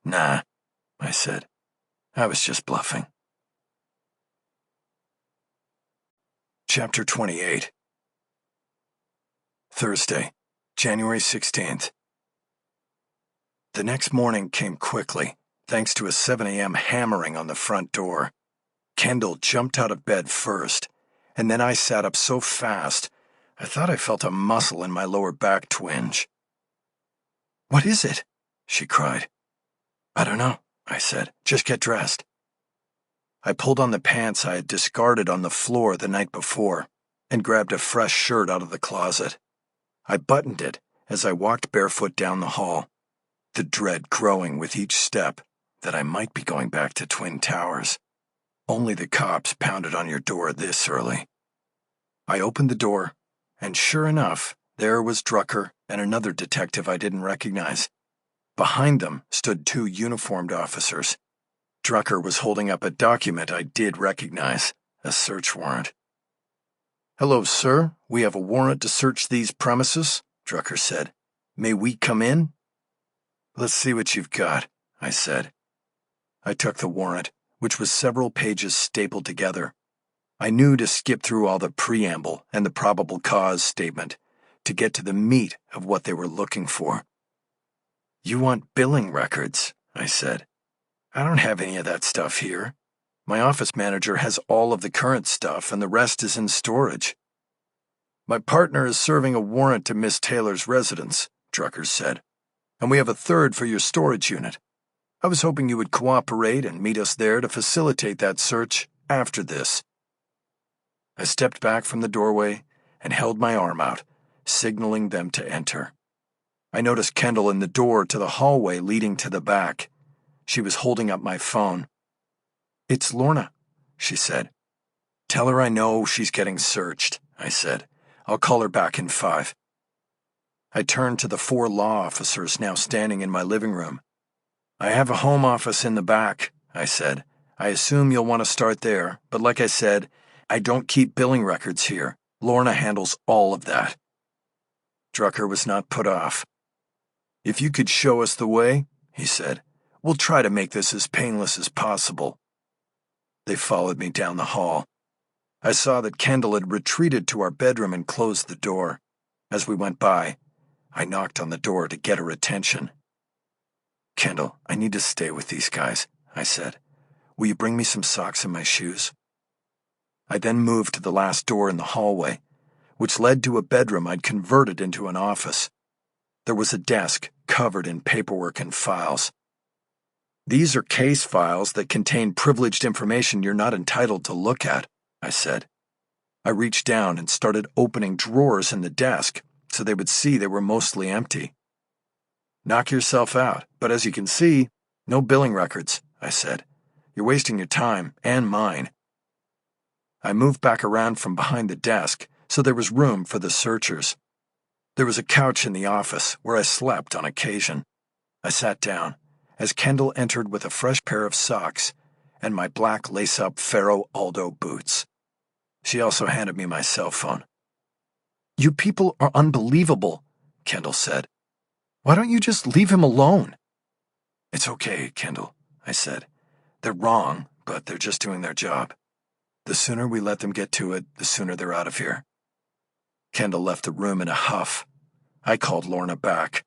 Nah, I said. I was just bluffing. Chapter 28. Thursday, January 16th. The next morning came quickly, thanks to a 7 a.m. hammering on the front door. Kendall jumped out of bed first, and then I sat up so fast, I thought I felt a muscle in my lower back twinge. "What is it?" she cried. "I don't know," I said. "Just get dressed." I pulled on the pants I had discarded on the floor the night before and grabbed a fresh shirt out of the closet. I buttoned it as I walked barefoot down the hall, the dread growing with each step that I might be going back to Twin Towers. Only the cops pounded on your door this early. I opened the door, and sure enough, there was Drucker and another detective I didn't recognize. Behind them stood 2 uniformed officers. Drucker was holding up a document I did recognize, a search warrant. "Hello, sir. We have a warrant to search these premises," Drucker said. "May we come in?" "Let's see what you've got," I said. I took the warrant, which was several pages stapled together. I knew to skip through all the preamble and the probable cause statement to get to the meat of what they were looking for. "You want billing records," I said. "I don't have any of that stuff here. My office manager has all of the current stuff and the rest is in storage." "My partner is serving a warrant to Miss Taylor's residence," Drucker said, "and we have a third for your storage unit. I was hoping you would cooperate and meet us there to facilitate that search after this." I stepped back from the doorway and held my arm out, signaling them to enter. I noticed Kendall in the door to the hallway leading to the back. She was holding up my phone. "It's Lorna," she said. "Tell her I know she's getting searched," I said. "I'll call her back in 5. I turned to the 4 law officers now standing in my living room. "I have a home office in the back," I said. "I assume you'll want to start there, but like I said, I don't keep billing records here. Lorna handles all of that." Drucker was not put off. "If you could show us the way," he said, "we'll try to make this as painless as possible." They followed me down the hall. I saw that Kendall had retreated to our bedroom and closed the door. As we went by, I knocked on the door to get her attention. "Kendall, I need to stay with these guys," I said. "Will you bring me some socks and my shoes?" I then moved to the last door in the hallway, which led to a bedroom I'd converted into an office. There was a desk covered in paperwork and files. "These are case files that contain privileged information you're not entitled to look at," I said. I reached down and started opening drawers in the desk so they would see they were mostly empty. "Knock yourself out, but as you can see, no billing records," I said. "You're wasting your time and mine." I moved back around from behind the desk so there was room for the searchers. There was a couch in the office where I slept on occasion. I sat down as Kendall entered with a fresh pair of socks and my black lace-up Ferro Aldo boots. She also handed me my cell phone. "You people are unbelievable," Kendall said. "Why don't you just leave him alone?" "It's okay, Kendall," I said. "They're wrong, but they're just doing their job. The sooner we let them get to it, the sooner they're out of here." Kendall left the room in a huff. I called Lorna back.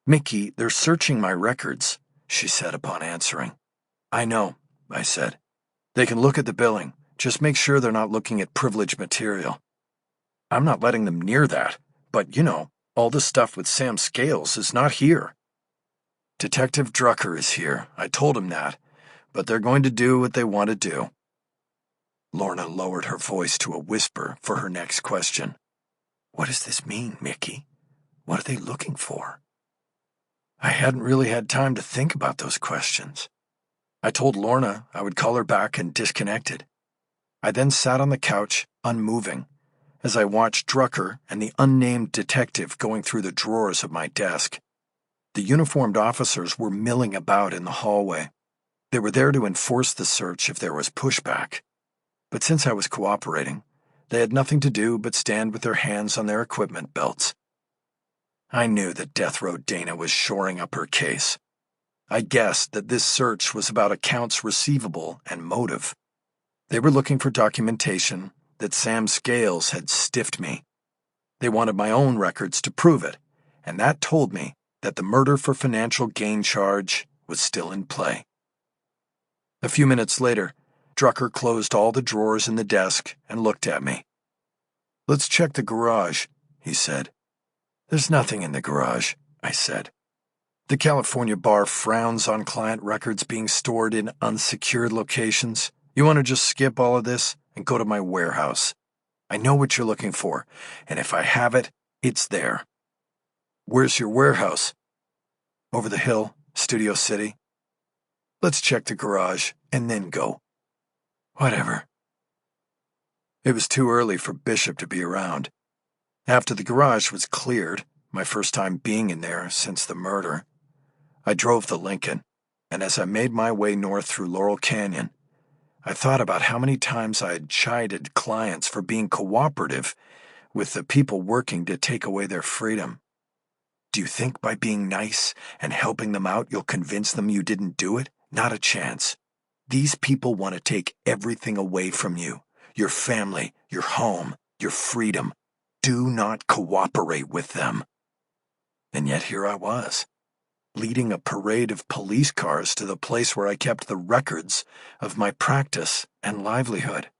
"Mickey, they're searching my records," she said upon answering. "I know," I said. "They can look at the billing. Just make sure they're not looking at privileged material." "I'm not letting them near that, but, all the stuff with Sam Scales is not here." "Detective Drucker is here. I told him that, but they're going to do what they want to do." Lorna lowered her voice to a whisper for her next question. "What does this mean, Mickey? What are they looking for?" I hadn't really had time to think about those questions. I told Lorna I would call her back and disconnected. I then sat on the couch, unmoving, as I watched Drucker and the unnamed detective going through the drawers of my desk. The uniformed officers were milling about in the hallway. They were there to enforce the search if there was pushback. But since I was cooperating, they had nothing to do but stand with their hands on their equipment belts. I knew that Death Row Dana was shoring up her case. I guessed that this search was about accounts receivable and motive. They were looking for documentation that Sam Scales had stiffed me. They wanted my own records to prove it, and that told me that the murder for financial gain charge was still in play. A few minutes later, Drucker closed all the drawers in the desk and looked at me. "Let's check the garage," he said. "There's nothing in the garage," I said. "The California bar frowns on client records being stored in unsecured locations. You want to just skip all of this and go to my warehouse. I know what you're looking for, and if I have it, it's there." "Where's your warehouse?" "Over the hill, Studio City." "Let's check the garage and then go." "Whatever." It was too early for Bishop to be around. After the garage was cleared, my first time being in there since the murder, I drove the Lincoln, and as I made my way north through Laurel Canyon, I thought about how many times I had chided clients for being cooperative with the people working to take away their freedom. Do you think by being nice and helping them out you'll convince them you didn't do it? Not a chance. These people want to take everything away from you. Your family, your home, your freedom. Do not cooperate with them. And yet here I was, leading a parade of police cars to the place where I kept the records of my practice and livelihood.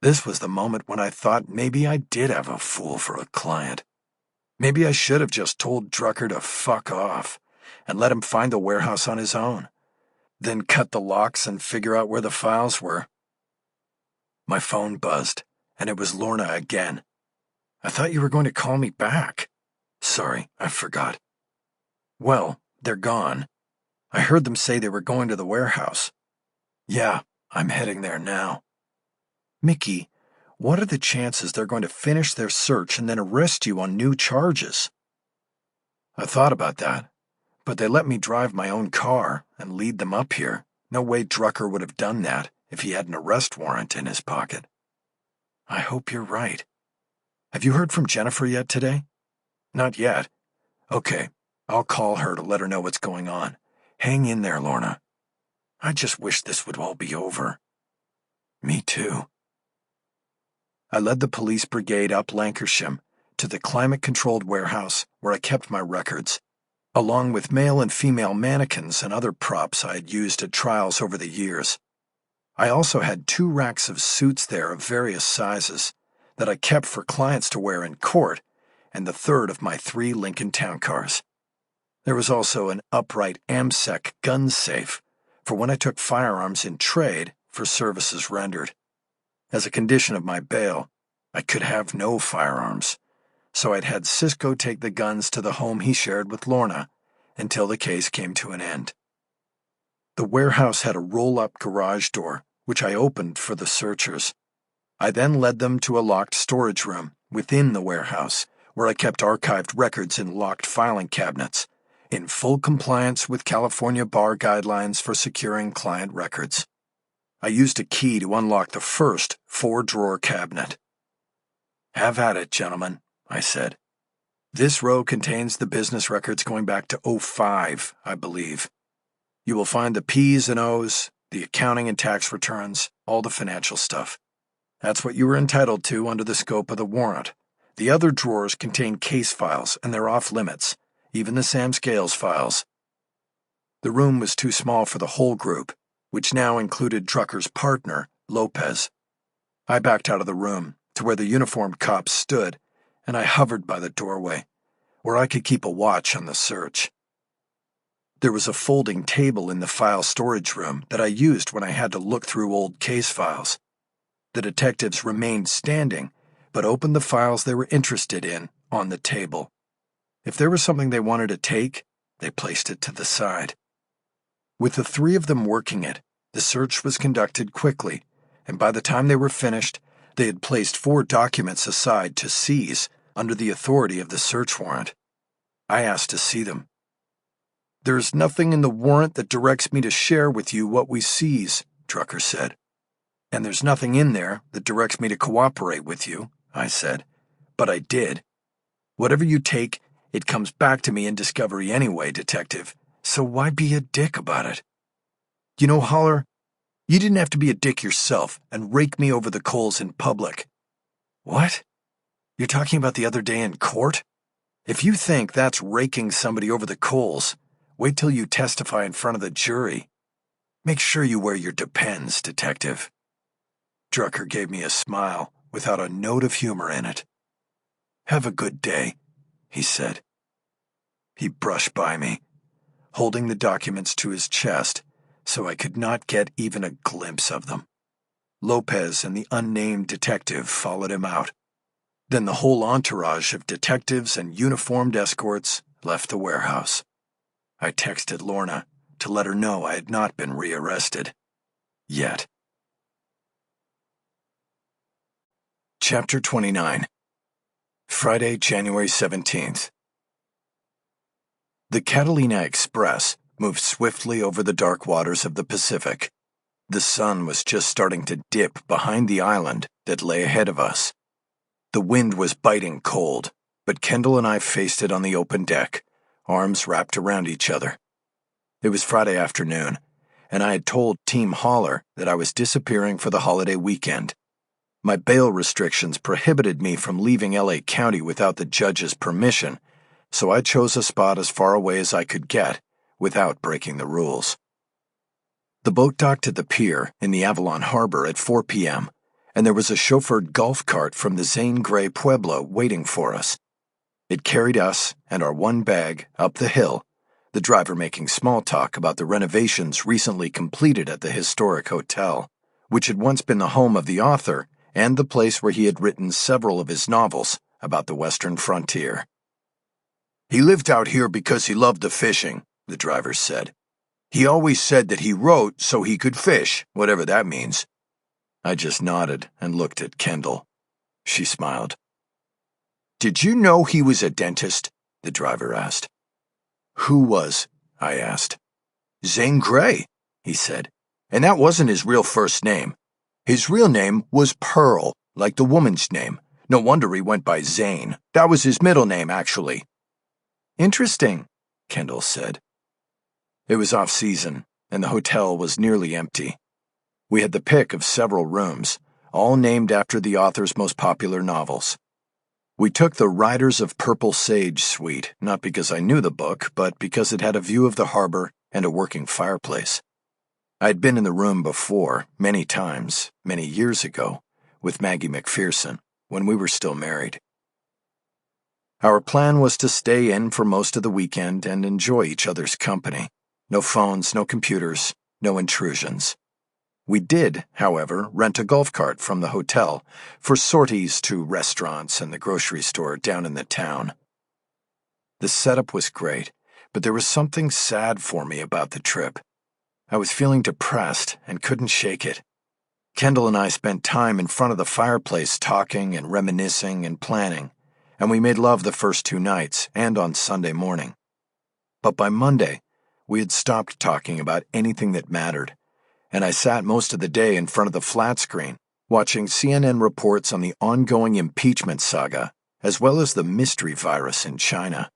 This was the moment when I thought maybe I did have a fool for a client. Maybe I should have just told Drucker to fuck off and let him find the warehouse on his own, then cut the locks and figure out where the files were. My phone buzzed, and it was Lorna again. "I thought you were going to call me back." "Sorry, I forgot." "Well, they're gone. I heard them say they were going to the warehouse." "Yeah, I'm heading there now." "Mickey, what are the chances they're going to finish their search and then arrest you on new charges?" "I thought about that, but they let me drive my own car and lead them up here. No way Drucker would have done that if he had an arrest warrant in his pocket." "I hope you're right. Have you heard from Jennifer yet today?" "Not yet." "Okay, I'll call her to let her know what's going on. Hang in there, Lorna. I just wish this would all be over." "Me too." I led the police brigade up Lancashire to the climate-controlled warehouse where I kept my records, along with male and female mannequins and other props I had used at trials over the years. I also had 2 racks of suits there of various sizes that I kept for clients to wear in court, and the third of my 3 Lincoln Town Cars. There was also an upright AMSEC gun safe for when I took firearms in trade for services rendered. As a condition of my bail, I could have no firearms, so I'd had Cisco take the guns to the home he shared with Lorna until the case came to an end. The warehouse had a roll-up garage door, which I opened for the searchers. I then led them to a locked storage room within the warehouse, where I kept archived records in locked filing cabinets, in full compliance with California bar guidelines for securing client records. I used a key to unlock the first 4-drawer cabinet. "Have at it, gentlemen," I said. "This row contains the business records going back to '05, I believe. You will find the P's and O's, the accounting and tax returns, all the financial stuff. That's what you were entitled to under the scope of the warrant. The other drawers contain case files, and they're off limits, even the Sam Scales files." The room was too small for the whole group, which now included Drucker's partner, Lopez. I backed out of the room to where the uniformed cops stood, and I hovered by the doorway, where I could keep a watch on the search. There was a folding table in the file storage room that I used when I had to look through old case files. The detectives remained standing, but opened the files they were interested in on the table. If there was something they wanted to take, they placed it to the side. With the 3 of them working it, the search was conducted quickly, and by the time they were finished, they had placed 4 documents aside to seize under the authority of the search warrant. I asked to see them. "There's nothing in the warrant that directs me to share with you what we seize," Drucker said. "And there's nothing in there that directs me to cooperate with you," I said. "But I did. Whatever you take, it comes back to me in discovery anyway, Detective, so why be a dick about it? You know, Holler, you didn't have to be a dick yourself and rake me over the coals in public." "What? You're talking about the other day in court? If you think that's raking somebody over the coals, wait till you testify in front of the jury. Make sure you wear your Depends, Detective." Drucker gave me a smile without a note of humor in it. "Have a good day," he said. He brushed by me, holding the documents to his chest so I could not get even a glimpse of them. Lopez and the unnamed detective followed him out. Then the whole entourage of detectives and uniformed escorts left the warehouse. I texted Lorna to let her know I had not been rearrested. Yet. Chapter 29. Friday, January 17th. The Catalina Express moved swiftly over the dark waters of the Pacific. The sun was just starting to dip behind the island that lay ahead of us. The wind was biting cold, but Kendall and I faced it on the open deck, arms wrapped around each other. It was Friday afternoon, and I had told Team Holler that I was disappearing for the holiday weekend. My bail restrictions prohibited me from leaving LA County without the judge's permission, so I chose a spot as far away as I could get without breaking the rules. The boat docked at the pier in the Avalon Harbor at 4 p.m., and there was a chauffeured golf cart from the Zane Grey Pueblo waiting for us. It carried us and our one bag up the hill, the driver making small talk about the renovations recently completed at the historic hotel, which had once been the home of the author and the place where he had written several of his novels about the western frontier. "He lived out here because he loved the fishing," the driver said. "He always said that he wrote so he could fish, whatever that means." I just nodded and looked at Kendall. She smiled. "Did you know he was a dentist?" the driver asked. "Who was?" I asked. "Zane Grey," he said. "And that wasn't his real first name. His real name was Pearl, like the woman's name. No wonder he went by Zane. That was his middle name, actually." "Interesting," Kendall said. It was off-season, and the hotel was nearly empty. We had the pick of several rooms, all named after the author's most popular novels. We took the Riders of Purple Sage suite, not because I knew the book, but because it had a view of the harbor and a working fireplace. I'd been in the room before, many times, many years ago, with Maggie McPherson, when we were still married. Our plan was to stay in for most of the weekend and enjoy each other's company. No phones, no computers, no intrusions. We did, however, rent a golf cart from the hotel for sorties to restaurants and the grocery store down in the town. The setup was great, but there was something sad for me about the trip. I was feeling depressed and couldn't shake it. Kendall and I spent time in front of the fireplace talking and reminiscing and planning, and we made love the first 2 nights and on Sunday morning. But by Monday, we had stopped talking about anything that mattered, and I sat most of the day in front of the flat screen, watching CNN reports on the ongoing impeachment saga, as well as the mystery virus in China.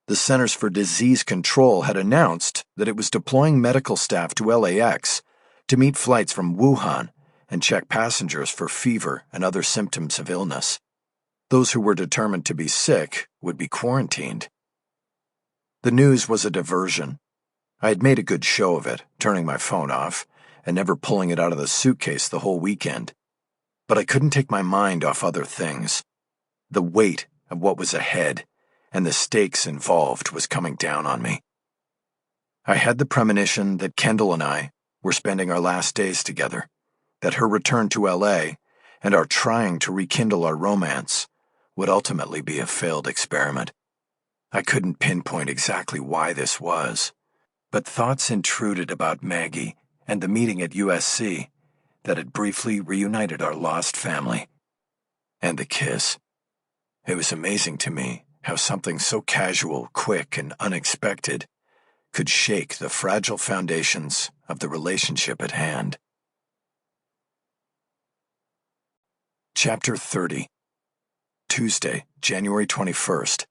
The Centers for Disease Control had announced that it was deploying medical staff to LAX to meet flights from Wuhan and check passengers for fever and other symptoms of illness. Those who were determined to be sick would be quarantined. The news was a diversion. I had made a good show of it, turning my phone off and never pulling it out of the suitcase the whole weekend. But I couldn't take my mind off other things. The weight of what was ahead and the stakes involved was coming down on me. I had the premonition that Kendall and I were spending our last days together, that her return to LA and our trying to rekindle our romance would ultimately be a failed experiment. I couldn't pinpoint exactly why this was, but thoughts intruded about Maggie and the meeting at USC that had briefly reunited our lost family. And the kiss. It was amazing to me how something so casual, quick, and unexpected could shake the fragile foundations of the relationship at hand. Chapter 30. Tuesday, January 21st.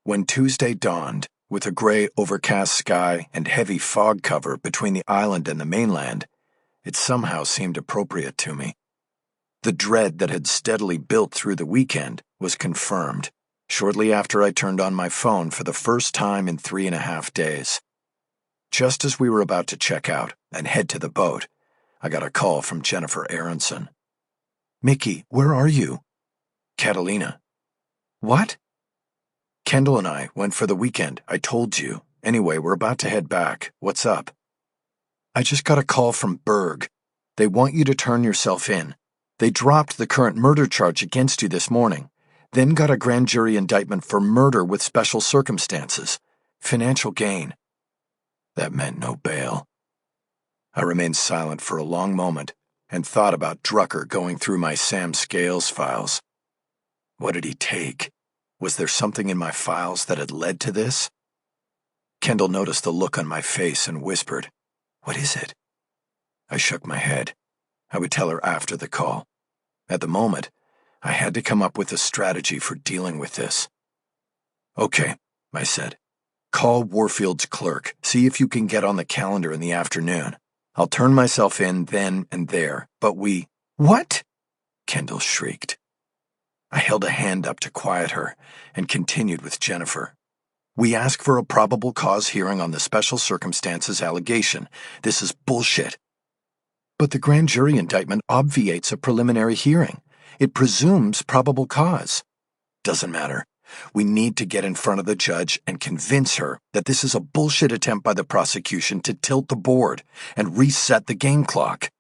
When Tuesday dawned, with a gray, overcast sky and heavy fog cover between the island and the mainland, it somehow seemed appropriate to me. The dread that had steadily built through the weekend was confirmed shortly after I turned on my phone for the first time in 3.5 days. Just as we were about to check out and head to the boat, I got a call from Jennifer Aronson. "Mickey, where are you?" "Catalina." "What?" "Kendall and I went for the weekend, I told you. Anyway, we're about to head back. What's up?" "I just got a call from Berg. They want you to turn yourself in. They dropped the current murder charge against you this morning, then got a grand jury indictment for murder with special circumstances. Financial gain." That meant no bail. I remained silent for a long moment and thought about Drucker going through my Sam Scales files. What did he take? Was there something in my files that had led to this? Kendall noticed the look on my face and whispered, "What is it?" I shook my head. I would tell her after the call. At the moment, I had to come up with a strategy for dealing with this. "Okay," I said. "Call Warfield's clerk. See if you can get on the calendar in the afternoon. I'll turn myself in then and there, but we—" "What?" Kendall shrieked. I held a hand up to quiet her and continued with Jennifer. "We ask for a probable cause hearing on the special circumstances allegation. This is bullshit." "But the grand jury indictment obviates a preliminary hearing. It presumes probable cause." "Doesn't matter. We need to get in front of the judge and convince her that this is a bullshit attempt by the prosecution to tilt the board and reset the game clock."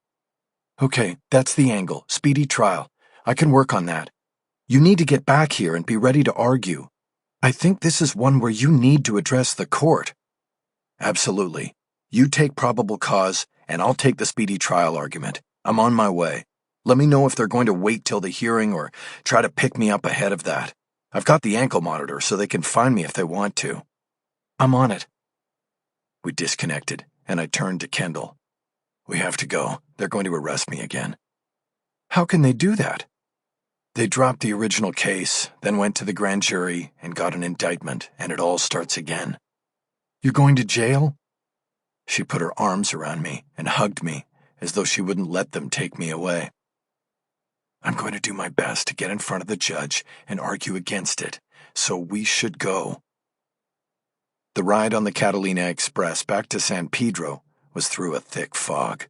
"Okay, that's the angle. Speedy trial. I can work on that. You need to get back here and be ready to argue. I think this is one where you need to address the court." "Absolutely. You take probable cause, and I'll take the speedy trial argument. I'm on my way. Let me know if they're going to wait till the hearing or try to pick me up ahead of that. I've got the ankle monitor so they can find me if they want to." "I'm on it." We disconnected, and I turned to Kendall. "We have to go. They're going to arrest me again." "How can they do that?" "They dropped the original case, then went to the grand jury and got an indictment, and it all starts again." "You're going to jail?" She put her arms around me and hugged me as though she wouldn't let them take me away. "I'm going to do my best to get in front of the judge and argue against it, so we should go." The ride on the Catalina Express back to San Pedro was through a thick fog.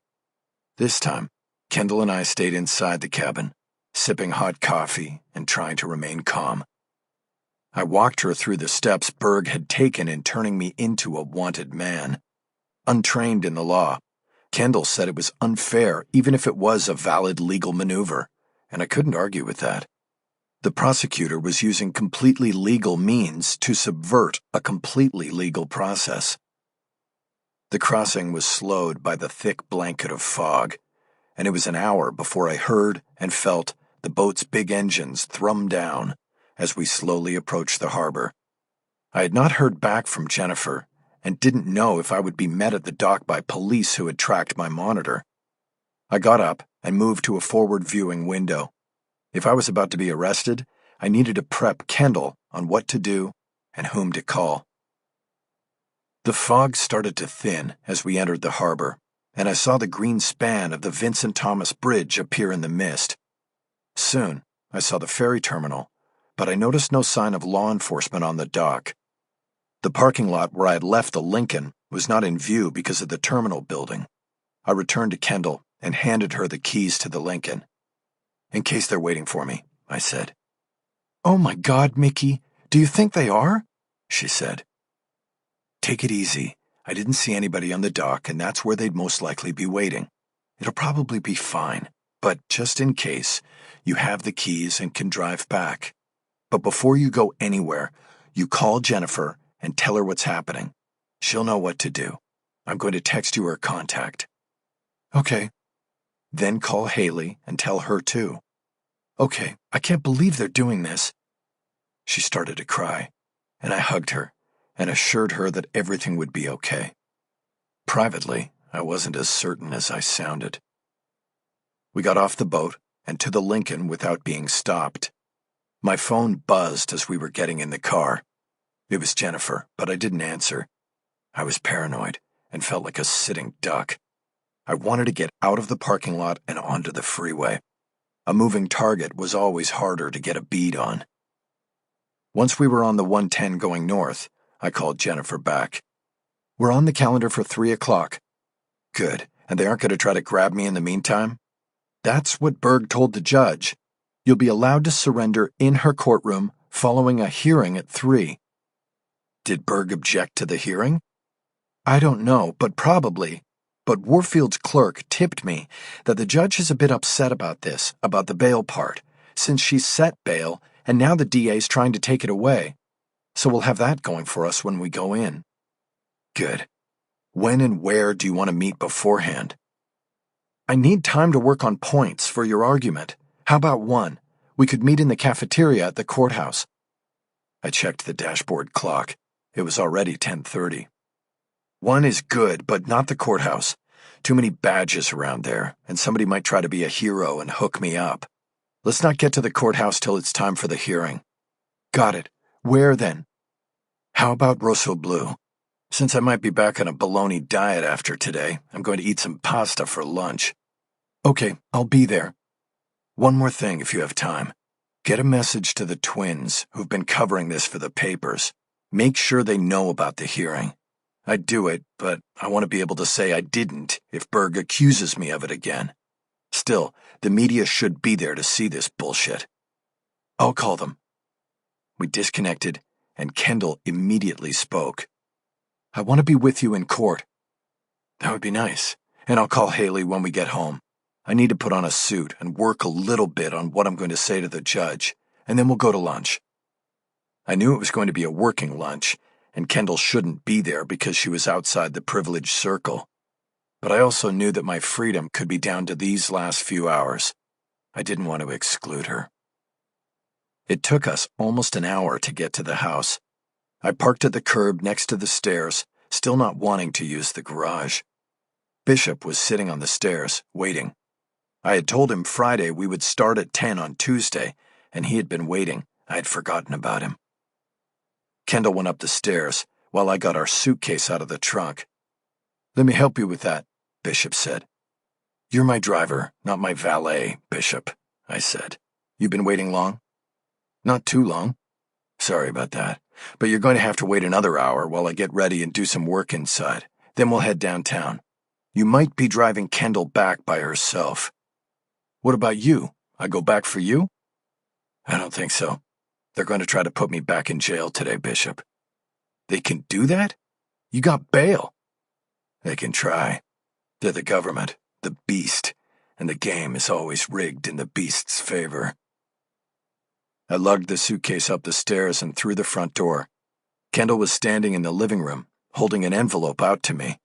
This time, Kendall and I stayed inside the cabin, sipping hot coffee and trying to remain calm. I walked her through the steps Berg had taken in turning me into a wanted man. Untrained in the law, Kendall said it was unfair even if it was a valid legal maneuver, and I couldn't argue with that. The prosecutor was using completely legal means to subvert a completely legal process. The crossing was slowed by the thick blanket of fog, and it was an hour before I heard and felt the boat's big engines thrum down as we slowly approached the harbor. I had not heard back from Jennifer and didn't know if I would be met at the dock by police who had tracked my monitor. I got up and moved to a forward-viewing window. If I was about to be arrested, I needed to prep Kendall on what to do and whom to call. The fog started to thin as we entered the harbor, and I saw the green span of the Vincent Thomas Bridge appear in the mist. Soon, I saw the ferry terminal, but I noticed no sign of law enforcement on the dock. The parking lot where I had left the Lincoln was not in view because of the terminal building. I returned to Kendall and handed her the keys to the Lincoln. "In case they're waiting for me," I said. "Oh my God, Mickey, do you think they are?" she said. "Take it easy. I didn't see anybody on the dock, and that's where they'd most likely be waiting. It'll probably be fine, but just in case, you have the keys and can drive back. But before you go anywhere, you call Jennifer and tell her what's happening. She'll know what to do. I'm going to text you her contact." "Okay." "Then call Haley and tell her too." "Okay, I can't believe they're doing this." She started to cry, and I hugged her and assured her that everything would be okay. Privately, I wasn't as certain as I sounded. We got off the boat and to the Lincoln without being stopped. My phone buzzed as we were getting in the car. It was Jennifer, but I didn't answer. I was paranoid and felt like a sitting duck. I wanted to get out of the parking lot and onto the freeway. A moving target was always harder to get a bead on. Once we were on the 110 going north, I called Jennifer back. "We're on the calendar for 3 o'clock. "Good, and they aren't going to try to grab me in the meantime?" "That's what Berg told the judge. You'll be allowed to surrender in her courtroom following a hearing at 3. "Did Berg object to the hearing?" "I don't know, but probably. But Warfield's clerk tipped me that the judge is a bit upset about this, about the bail part, since she's set bail and now the DA's trying to take it away. So we'll have that going for us when we go in." "Good. When and where do you want to meet beforehand?" "I need time to work on points for your argument. How about 1? We could meet in the cafeteria at the courthouse." I checked the dashboard clock. It was already 10:30. 1 is good, but not the courthouse. Too many badges around there, and somebody might try to be a hero and hook me up. Let's not get to the courthouse till it's time for the hearing." "Got it. Where then?" "How about Rosso Blue? Since I might be back on a bologna diet after today, I'm going to eat some pasta for lunch." "Okay, I'll be there." "One more thing if you have time. Get a message to the twins who've been covering this for the papers. Make sure they know about the hearing. I'd do it, but I want to be able to say I didn't if Berg accuses me of it again. Still, the media should be there to see this bullshit." "I'll call them." We disconnected, and Kendall immediately spoke. "I want to be with you in court." "That would be nice, and I'll call Haley when we get home. I need to put on a suit and work a little bit on what I'm going to say to the judge, and then we'll go to lunch." I knew it was going to be a working lunch, and Kendall shouldn't be there because she was outside the privileged circle. But I also knew that my freedom could be down to these last few hours. I didn't want to exclude her. It took us almost an hour to get to the house. I parked at the curb next to the stairs, still not wanting to use the garage. Bishop was sitting on the stairs, waiting. I had told him Friday we would start at 10 on Tuesday, and he had been waiting. I had forgotten about him. Kendall went up the stairs while I got our suitcase out of the trunk. "Let me help you with that," Bishop said. "You're my driver, not my valet, Bishop," I said. "You've been waiting long?" "Not too long." "Sorry about that, but you're going to have to wait another hour while I get ready and do some work inside. Then we'll head downtown. You might be driving Kendall back by herself." "What about you? I go back for you?" "I don't think so. They're going to try to put me back in jail today, Bishop." "They can do that? You got bail." "They can try. They're the government, the beast, and the game is always rigged in the beast's favor." I lugged the suitcase up the stairs and through the front door. Kendall was standing in the living room, holding an envelope out to me.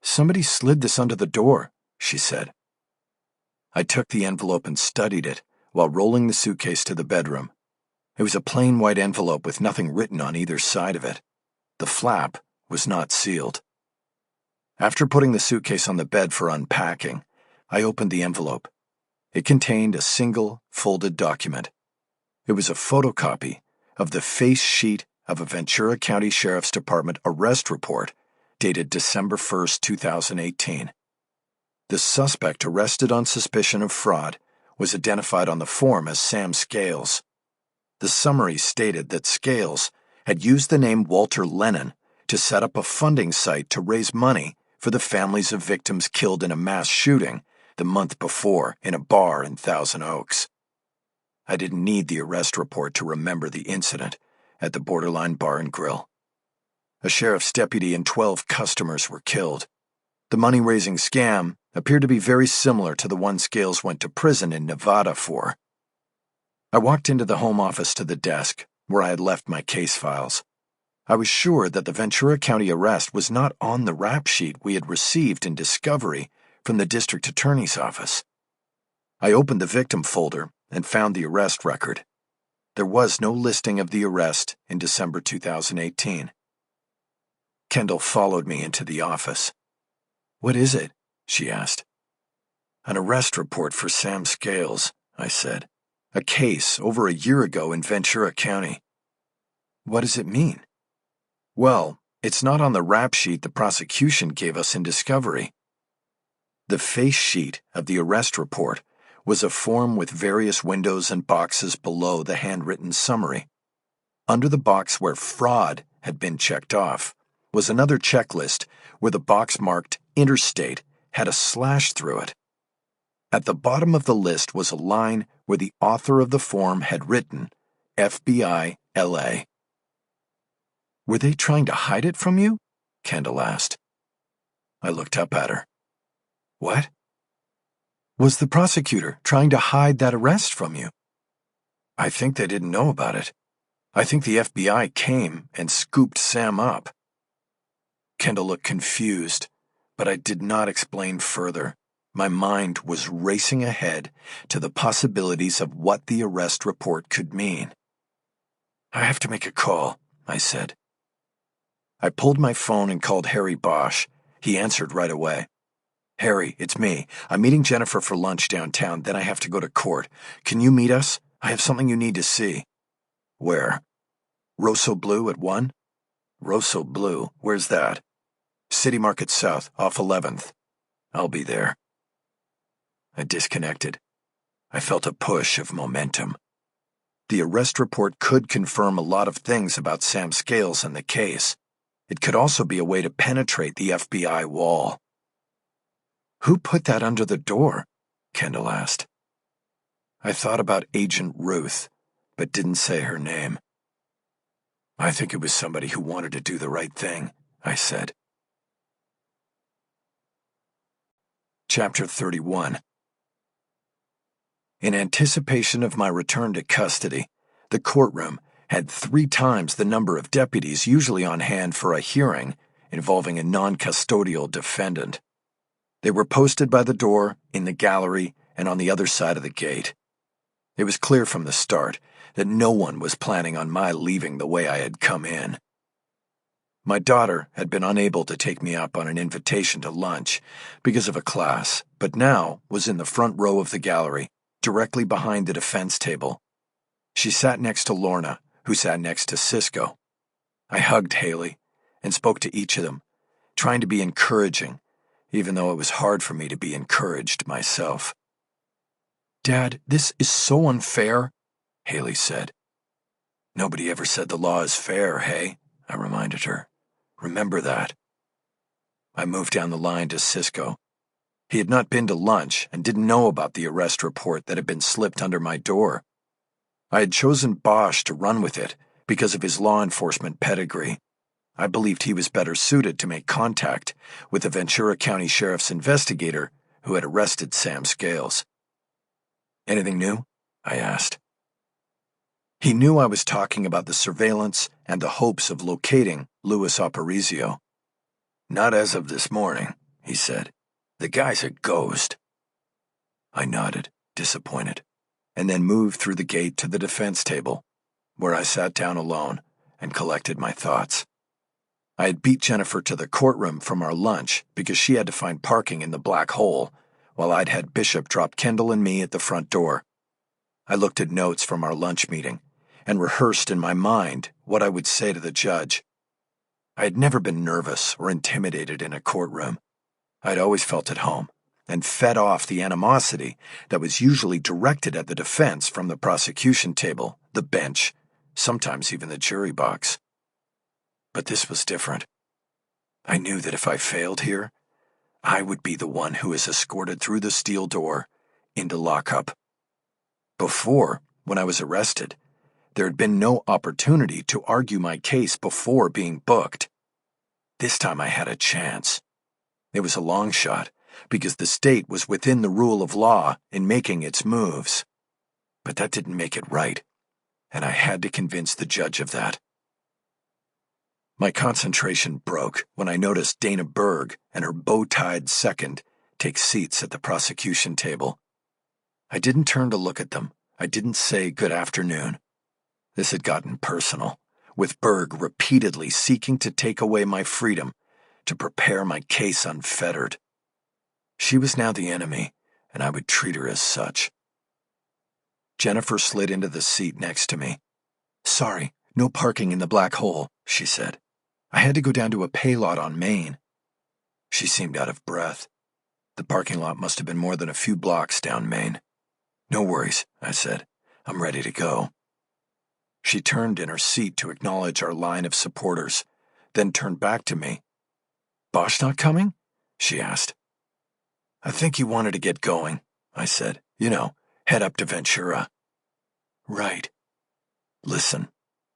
"Somebody slid this under the door," she said. I took the envelope and studied it while rolling the suitcase to the bedroom. It was a plain white envelope with nothing written on either side of it. The flap was not sealed. After putting the suitcase on the bed for unpacking, I opened the envelope. It contained a single, folded document. It was a photocopy of the face sheet of a Ventura County Sheriff's Department arrest report dated December 1st, 2018. The suspect arrested on suspicion of fraud was identified on the form as Sam Scales. The summary stated that Scales had used the name Walter Lennon to set up a funding site to raise money for the families of victims killed in a mass shooting the month before in a bar in Thousand Oaks. I didn't need the arrest report to remember the incident at the Borderline Bar and Grill. A sheriff's deputy and 12 customers were killed. The money-raising scam appeared to be very similar to the one Scales went to prison in Nevada for. I walked into the home office to the desk, where I had left my case files. I was sure that the Ventura County arrest was not on the rap sheet we had received in discovery from the district attorney's office. I opened the victim folder and found the arrest record. There was no listing of the arrest in December 2018. Kendall followed me into the office. "What is it?" she asked. "An arrest report for Sam Scales," I said. "A case over a year ago in Ventura County." "What does it mean?" "Well, it's not on the rap sheet the prosecution gave us in discovery." The face sheet of the arrest report was a form with various windows and boxes below the handwritten summary. Under the box where fraud had been checked off was another checklist where the box marked Interstate had a slash through it. At the bottom of the list was a line where the author of the form had written FBI LA. "Were they trying to hide it from you?" Kendall asked. I looked up at her. "What?" "Was the prosecutor trying to hide that arrest from you?" "I think they didn't know about it. I think the FBI came and scooped Sam up." Kendall looked confused, but I did not explain further. My mind was racing ahead to the possibilities of what the arrest report could mean. "I have to make a call," I said. I pulled my phone and called Harry Bosch. He answered right away. "Harry, it's me. I'm meeting Jennifer for lunch downtown, then I have to go to court. Can you meet us? I have something you need to see." "Where?" "Rosso Blue at 1. "Rosso Blue? Where's that?" "City Market South, off 11th. "I'll be there." I disconnected. I felt a push of momentum. The arrest report could confirm a lot of things about Sam Scales and the case. It could also be a way to penetrate the FBI wall. "Who put that under the door?" Kendall asked. I thought about Agent Ruth, but didn't say her name. "I think it was somebody who wanted to do the right thing," I said. Chapter 31. In anticipation of my return to custody, the courtroom had 3 times the number of deputies usually on hand for a hearing involving a non-custodial defendant. They were posted by the door, in the gallery, and on the other side of the gate. It was clear from the start that no one was planning on my leaving the way I had come in. My daughter had been unable to take me up on an invitation to lunch because of a class, but now was in the front row of the gallery, directly behind the defense table. She sat next to Lorna, who sat next to Cisco. I hugged Haley and spoke to each of them, trying to be encouraging, even though it was hard for me to be encouraged myself. "Dad, this is so unfair," Haley said. "Nobody ever said the law is fair, hey?" I reminded her. "Remember that." I moved down the line to Cisco. He had not been to lunch and didn't know about the arrest report that had been slipped under my door. I had chosen Bosch to run with it because of his law enforcement pedigree. I believed he was better suited to make contact with the Ventura County Sheriff's investigator who had arrested Sam Scales. "Anything new?" I asked. He knew I was talking about the surveillance and the hopes of locating Luis Aparicio. "Not as of this morning," he said. "The guy's a ghost." I nodded, disappointed, and then moved through the gate to the defense table. where I sat down alone and collected my thoughts. I had beat Jennifer to the courtroom from our lunch because she had to find parking in the black hole, while I'd had Bishop drop Kendall and me at the front door. I looked at notes from our lunch meeting and rehearsed in my mind what I would say to the judge. I had never been nervous or intimidated in a courtroom. I'd always felt at home and fed off the animosity that was usually directed at the defense from the prosecution table, the bench, sometimes even the jury box. But this was different. I knew that if I failed here, I would be the one who is escorted through the steel door into lockup. Before, when I was arrested, there had been no opportunity to argue my case before being booked. This time I had a chance. It was a long shot, because the state was within the rule of law in making its moves. But that didn't make it right, and I had to convince the judge of that. My concentration broke when I noticed Dana Berg and her bow-tied second take seats at the prosecution table. I didn't turn to look at them. I didn't say good afternoon. This had gotten personal, with Berg repeatedly seeking to take away my freedom to prepare my case unfettered. She was now the enemy, and I would treat her as such. Jennifer slid into the seat next to me. "Sorry, no parking in the black hole," she said. "I had to go down to a pay lot on Main." She seemed out of breath. The parking lot must have been more than a few blocks down Main. "No worries," I said. "I'm ready to go." She turned in her seat to acknowledge our line of supporters, then turned back to me. "Bosch not coming?" she asked. "I think he wanted to get going," I said. Head up to Ventura." "Right. Listen,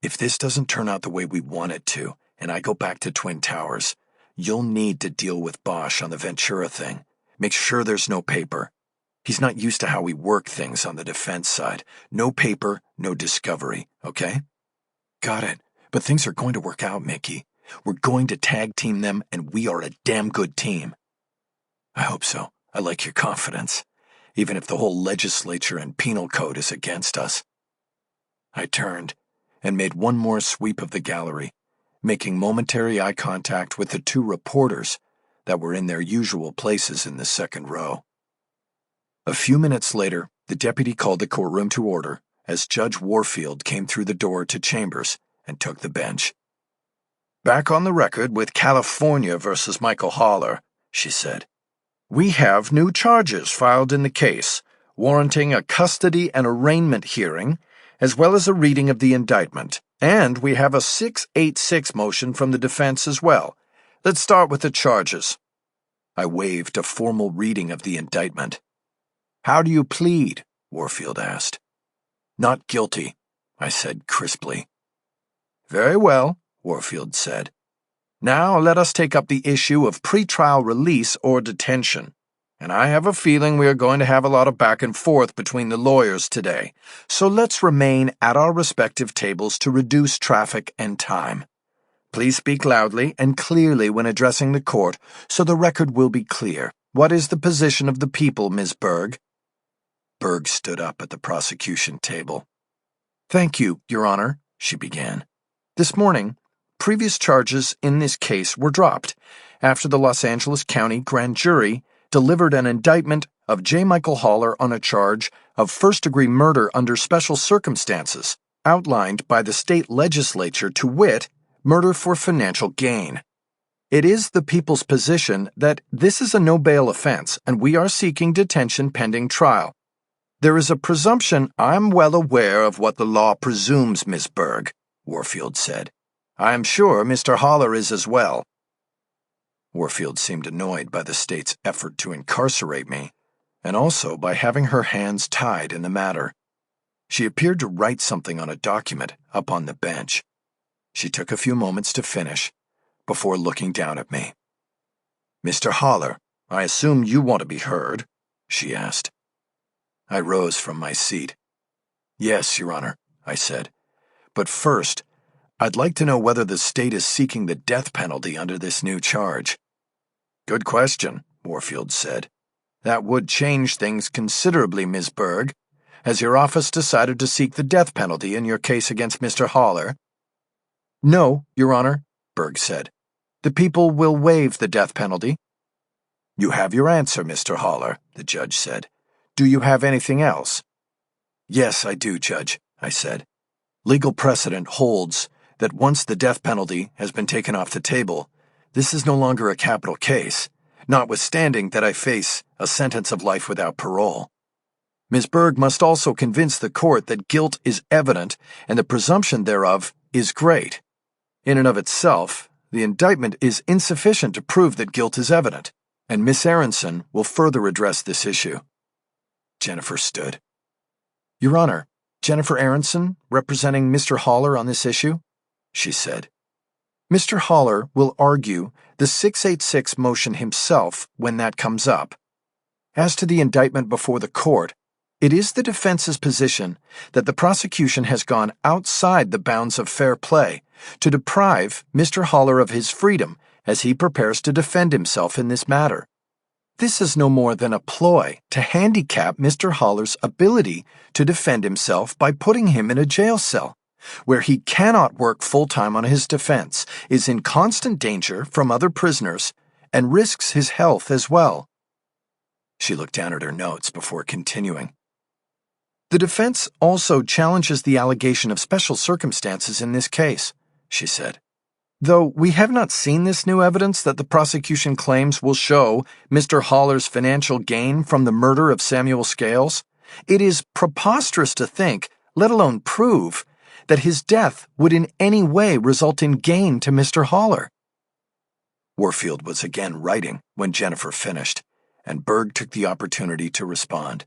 if this doesn't turn out the way we want it to, and I go back to Twin Towers, you'll need to deal with Bosch on the Ventura thing. Make sure there's no paper. He's not used to how we work things on the defense side. No paper, no discovery, okay?" "Got it. But things are going to work out, Mickey. We're going to tag team them, and we are a damn good team." "I hope so. I like your confidence, even if the whole legislature and penal code is against us." I turned and made one more sweep of the gallery, making momentary eye contact with the two reporters that were in their usual places in the second row. A few minutes later, the deputy called the courtroom to order as Judge Warfield came through the door to chambers and took the bench. "Back on the record with California versus Michael Haller," she said. "We have new charges filed in the case, warranting a custody and arraignment hearing, as well as a reading of the indictment. And we have a 686 motion from the defense as well. Let's start with the charges." I waved a formal reading of the indictment. "How do you plead?" Warfield asked. "Not guilty," I said crisply. "Very well," Warfield said. "Now let us take up the issue of pretrial release or detention. And I have a feeling we are going to have a lot of back and forth between the lawyers today, so let's remain at our respective tables to reduce traffic and time. Please speak loudly and clearly when addressing the court, so the record will be clear. What is the position of the people, Ms. Berg?" Berg stood up at the prosecution table. "Thank you, Your Honor," she began. "This morning, previous charges in this case were dropped after the Los Angeles County Grand Jury delivered an indictment of J. Michael Haller on a charge of first-degree murder under special circumstances, outlined by the state legislature, to wit, murder for financial gain. It is the people's position that this is a no-bail offense, and we are seeking detention pending trial. There is a presumption. I'm well aware of what the law presumes, Miss Berg," Warfield said. "I am sure Mr. Haller is as well." Warfield seemed annoyed by the state's effort to incarcerate me, and also by having her hands tied in the matter. She appeared to write something on a document up on the bench. She took a few moments to finish, before looking down at me. "Mr. Haller, I assume you want to be heard?" she asked. I rose from my seat. "Yes, Your Honor," I said. "But first, I'd like to know whether the state is seeking the death penalty under this new charge." "Good question," Warfield said. "That would change things considerably, Ms. Berg. Has your office decided to seek the death penalty in your case against Mr. Haller?" "No, Your Honor," Berg said. "The people will waive the death penalty." "You have your answer, Mr. Haller," the judge said. "Do you have anything else?" "Yes, I do, Judge," I said. "Legal precedent holds that once the death penalty has been taken off the table, this is no longer a capital case, notwithstanding that I face a sentence of life without parole. Ms. Berg must also convince the court that guilt is evident and the presumption thereof is great. In and of itself, the indictment is insufficient to prove that guilt is evident, and Miss Aronson will further address this issue." Jennifer stood. "Your Honor, Jennifer Aronson, representing Mr. Haller on this issue," she said. "Mr. Haller will argue the 686 motion himself when that comes up. As to the indictment before the court, it is the defense's position that the prosecution has gone outside the bounds of fair play to deprive Mr. Haller of his freedom as he prepares to defend himself in this matter. This is no more than a ploy to handicap Mr. Haller's ability to defend himself by putting him in a jail cell, where he cannot work full-time on his defense, is in constant danger from other prisoners, and risks his health as well." She looked down at her notes before continuing. "The defense also challenges the allegation of special circumstances in this case," she said. "Though we have not seen this new evidence that the prosecution claims will show Mr. Haller's financial gain from the murder of Samuel Scales, it is preposterous to think, let alone prove, that his death would in any way result in gain to Mr. Haller." Warfield was again writing when Jennifer finished, and Berg took the opportunity to respond.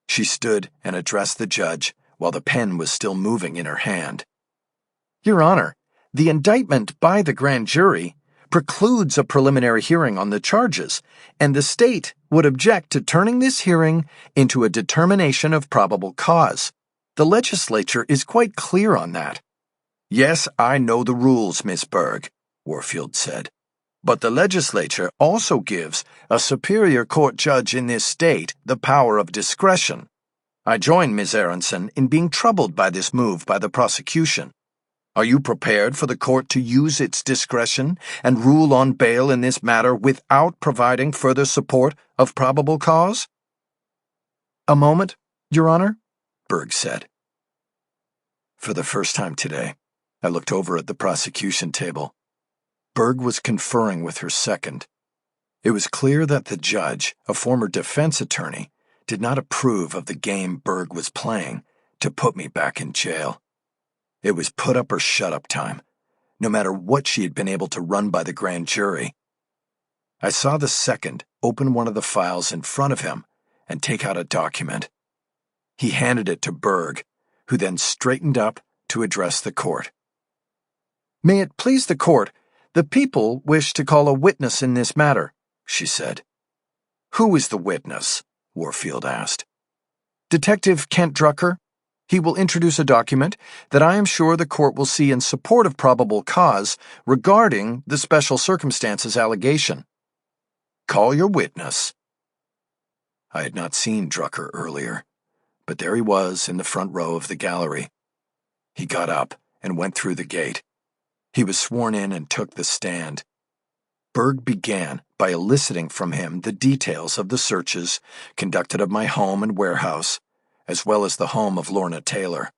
She stood and addressed the judge while the pen was still moving in her hand. "Your Honor, the indictment by the grand jury precludes a preliminary hearing on the charges, and the state would object to turning this hearing into a determination of probable cause. The legislature is quite clear on that." "Yes, I know the rules, Miss Berg," Warfield said. "But the legislature also gives a superior court judge in this state the power of discretion. I join Ms. Aronson in being troubled by this move by the prosecution. Are you prepared for the court to use its discretion and rule on bail in this matter without providing further support of probable cause?" "A moment, Your Honor," Berg said. For the first time today, I looked over at the prosecution table. Berg was conferring with her second. It was clear that the judge, a former defense attorney, did not approve of the game Berg was playing to put me back in jail. It was put up or shut up time, no matter what she had been able to run by the grand jury. I saw the second open one of the files in front of him and take out a document. He handed it to Berg, who then straightened up to address the court. "May it please the court, the people wish to call a witness in this matter," she said. "Who is the witness?" Warfield asked. "Detective Kent Drucker. He will introduce a document that I am sure the court will see in support of probable cause regarding the special circumstances allegation." "Call your witness." I had not seen Drucker earlier, but there he was in the front row of the gallery. He got up and went through the gate. He was sworn in and took the stand. Berg began by eliciting from him the details of the searches conducted of my home and warehouse, as well as the home of Lorna Taylor.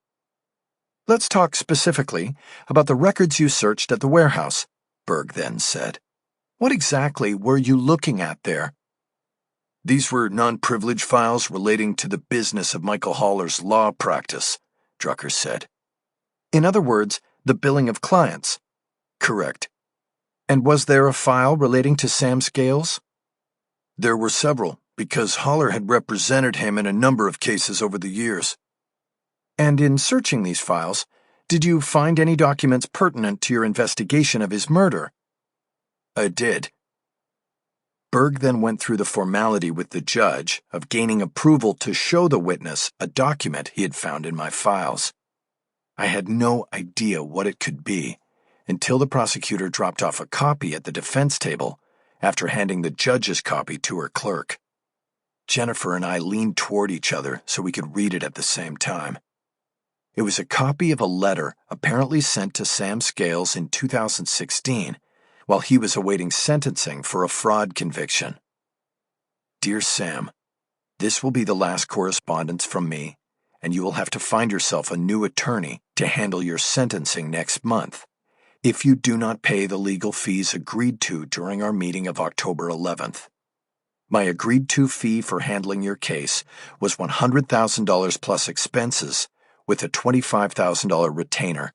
"Let's talk specifically about the records you searched at the warehouse," Berg then said. "What exactly were you looking at there?" "These were non-privileged files relating to the business of Michael Haller's law practice," Drucker said. "In other words, the billing of clients." "Correct." "And was there a file relating to Sam Scales?" "There were several, because Haller had represented him in a number of cases over the years." "And in searching these files, did you find any documents pertinent to your investigation of his murder?" "I did." Berg then went through the formality with the judge of gaining approval to show the witness a document he had found in my files. I had no idea what it could be until the prosecutor dropped off a copy at the defense table after handing the judge's copy to her clerk. Jennifer and I leaned toward each other so we could read it at the same time. It was a copy of a letter apparently sent to Sam Scales in 2016 while he was awaiting sentencing for a fraud conviction. Dear Sam, this will be the last correspondence from me, and you will have to find yourself a new attorney to handle your sentencing next month if you do not pay the legal fees agreed to during our meeting of October 11th. My agreed-to fee for handling your case was $100,000 plus expenses, with a $25,000 retainer.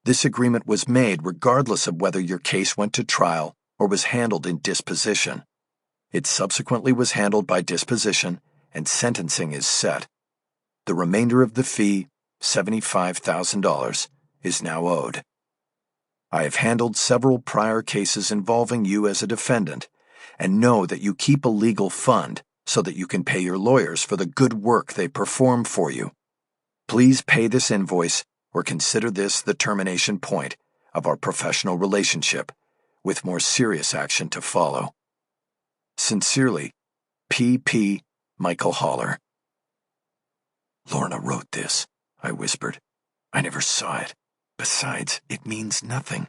This agreement was made regardless of whether your case went to trial or was handled in disposition. It subsequently was handled by disposition, and sentencing is set. The remainder of the fee, $75,000, is now owed. I have handled several prior cases involving you as a defendant, and know that you keep a legal fund so that you can pay your lawyers for the good work they perform for you. Please pay this invoice or consider this the termination point of our professional relationship, with more serious action to follow. Sincerely, P.P. Michael Haller. Lorna wrote this, I whispered. I never saw it. Besides, it means nothing.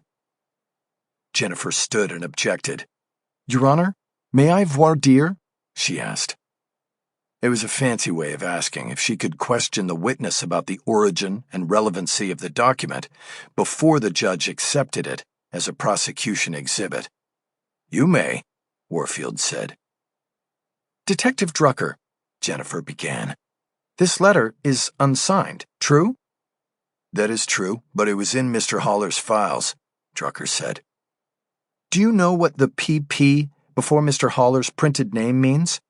Jennifer stood and objected. Your Honor, may I voir dire? She asked. It was a fancy way of asking if she could question the witness about the origin and relevancy of the document before the judge accepted it as a prosecution exhibit. You may, Warfield said. Detective Drucker, Jennifer began. This letter is unsigned, true? That is true, but it was in Mr. Haller's files, Drucker said. Do you know what the PP before Mr. Haller's printed name means?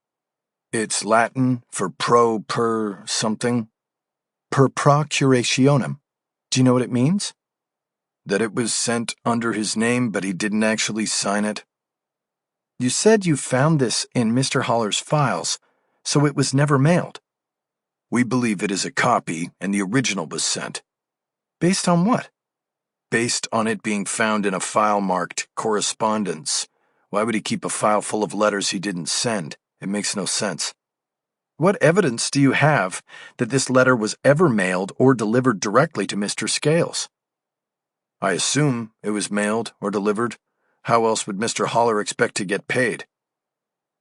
It's Latin for per something. Per procurationem. Do you know what it means? That it was sent under his name, but he didn't actually sign it. You said you found this in Mr. Haller's files, so it was never mailed. We believe it is a copy, and the original was sent. Based on what? Based on it being found in a file marked correspondence. Why would he keep a file full of letters he didn't send? It makes no sense. What evidence do you have that this letter was ever mailed or delivered directly to Mr. Scales? I assume it was mailed or delivered. How else would Mr. Haller expect to get paid?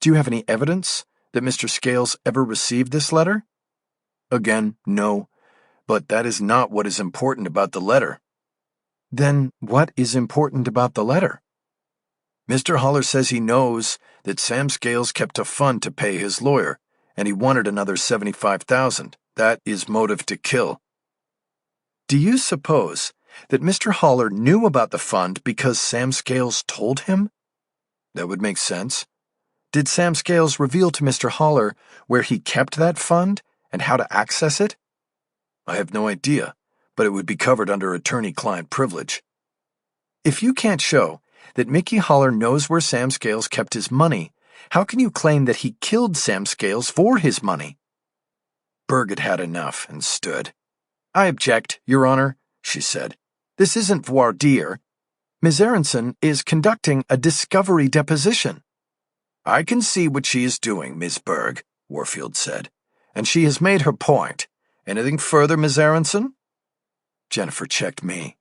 Do you have any evidence that Mr. Scales ever received this letter? Again, no, but that is not what is important about the letter. Then what is important about the letter? Mr. Haller says he knows that Sam Scales kept a fund to pay his lawyer, and he wanted another $75,000. That is motive to kill. Do you suppose that Mr. Haller knew about the fund because Sam Scales told him? That would make sense. Did Sam Scales reveal to Mr. Haller where he kept that fund and how to access it? I have no idea, but it would be covered under attorney-client privilege. If you can't show that Mickey Haller knows where Sam Scales kept his money, how can you claim that he killed Sam Scales for his money? Berg had had enough and stood. I object, Your Honor, she said. This isn't voir dire. Ms. Aronson is conducting a discovery deposition. I can see what she is doing, Ms. Berg, Warfield said, and she has made her point. Anything further, Ms. Aronson? Jennifer checked me,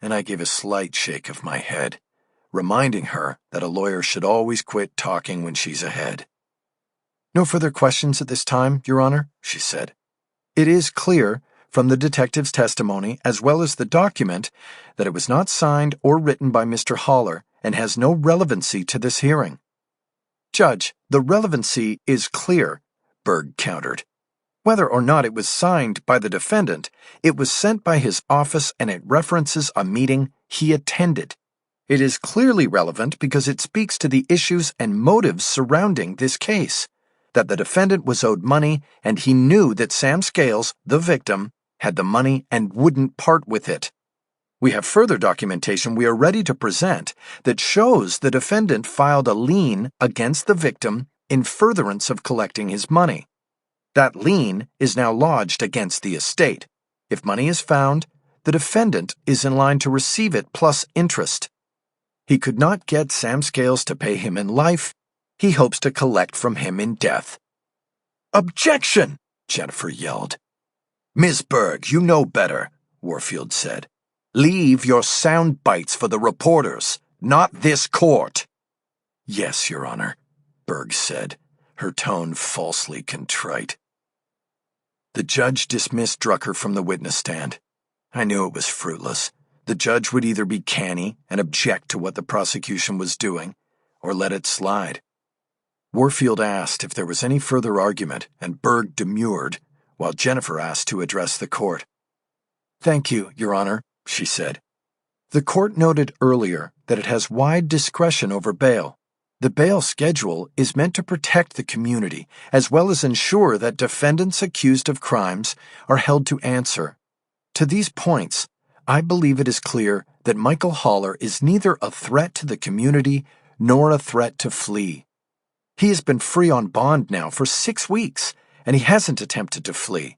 and I gave a slight shake of my head, reminding her that a lawyer should always quit talking when she's ahead. No further questions at this time, Your Honor, she said. It is clear from the detective's testimony as well as the document that it was not signed or written by Mr. Haller and has no relevancy to this hearing. Judge, the relevancy is clear, Berg countered. Whether or not it was signed by the defendant, it was sent by his office and it references a meeting he attended. It is clearly relevant because it speaks to the issues and motives surrounding this case, that the defendant was owed money and he knew that Sam Scales, the victim, had the money and wouldn't part with it. We have further documentation we are ready to present that shows the defendant filed a lien against the victim in furtherance of collecting his money. That lien is now lodged against the estate. If money is found, the defendant is in line to receive it plus interest. He could not get Sam Scales to pay him in life. He hopes to collect from him in death. "Objection!" Jennifer yelled. "Miss Berg, you know better," Warfield said. "Leave your sound bites for the reporters, not this court." "Yes, Your Honor," Berg said, her tone falsely contrite. The judge dismissed Drucker from the witness stand. I knew it was fruitless. The judge would either be canny and object to what the prosecution was doing, or let it slide. Warfield asked if there was any further argument, and Berg demurred, while Jennifer asked to address the court. "Thank you, Your Honor," she said. "The court noted earlier that it has wide discretion over bail. The bail schedule is meant to protect the community, as well as ensure that defendants accused of crimes are held to answer. To these points, I believe it is clear that Michael Haller is neither a threat to the community nor a threat to flee. He has been free on bond now for 6 weeks, and he hasn't attempted to flee.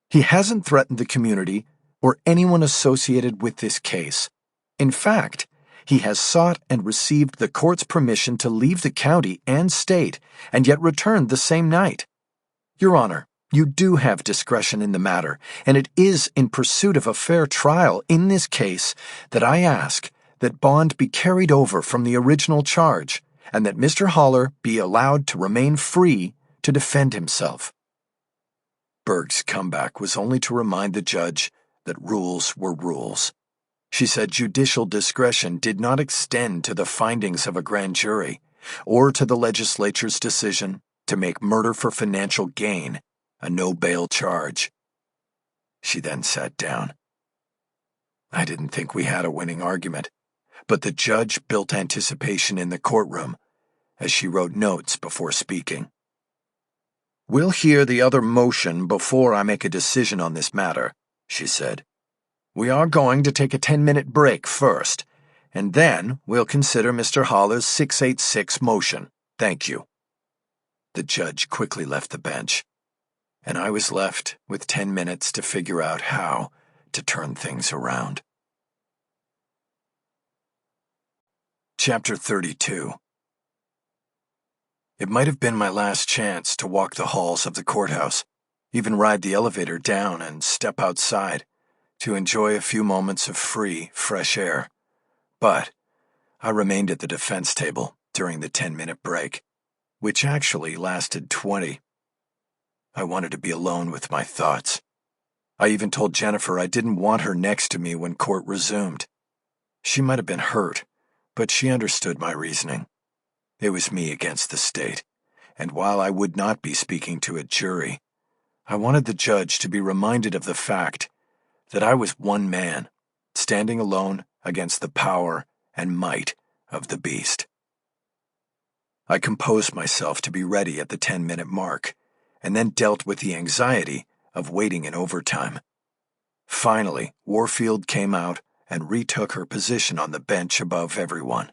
He hasn't threatened the community or anyone associated with this case. In fact, he has sought and received the court's permission to leave the county and state, and yet returned the same night. Your Honor, you do have discretion in the matter, and it is in pursuit of a fair trial in this case that I ask that bond be carried over from the original charge, and that Mr. Haller be allowed to remain free to defend himself." Berg's comeback was only to remind the judge that rules were rules. She said judicial discretion did not extend to the findings of a grand jury, or to the legislature's decision to make murder for financial gain a no-bail charge. She then sat down. I didn't think we had a winning argument, but the judge built anticipation in the courtroom as she wrote notes before speaking. "We'll hear the other motion before I make a decision on this matter," she said. "We are going to take a 10-minute break first, and then we'll consider Mr. Haller's 686 motion. Thank you." The judge quickly left the bench, and I was left with 10 minutes to figure out how to turn things around. Chapter 32. It might have been my last chance to walk the halls of the courthouse, even ride the elevator down and step outside to enjoy a few moments of free, fresh air. But I remained at the defense table during the 10-minute break, which actually lasted 20. I wanted to be alone with my thoughts. I even told Jennifer I didn't want her next to me when court resumed. She might have been hurt, but she understood my reasoning. It was me against the state, and while I would not be speaking to a jury, I wanted the judge to be reminded of the fact that I was one man, standing alone against the power and might of the beast. I composed myself to be ready at the 10-minute mark, and then dealt with the anxiety of waiting in overtime. Finally, Warfield came out and retook her position on the bench above everyone.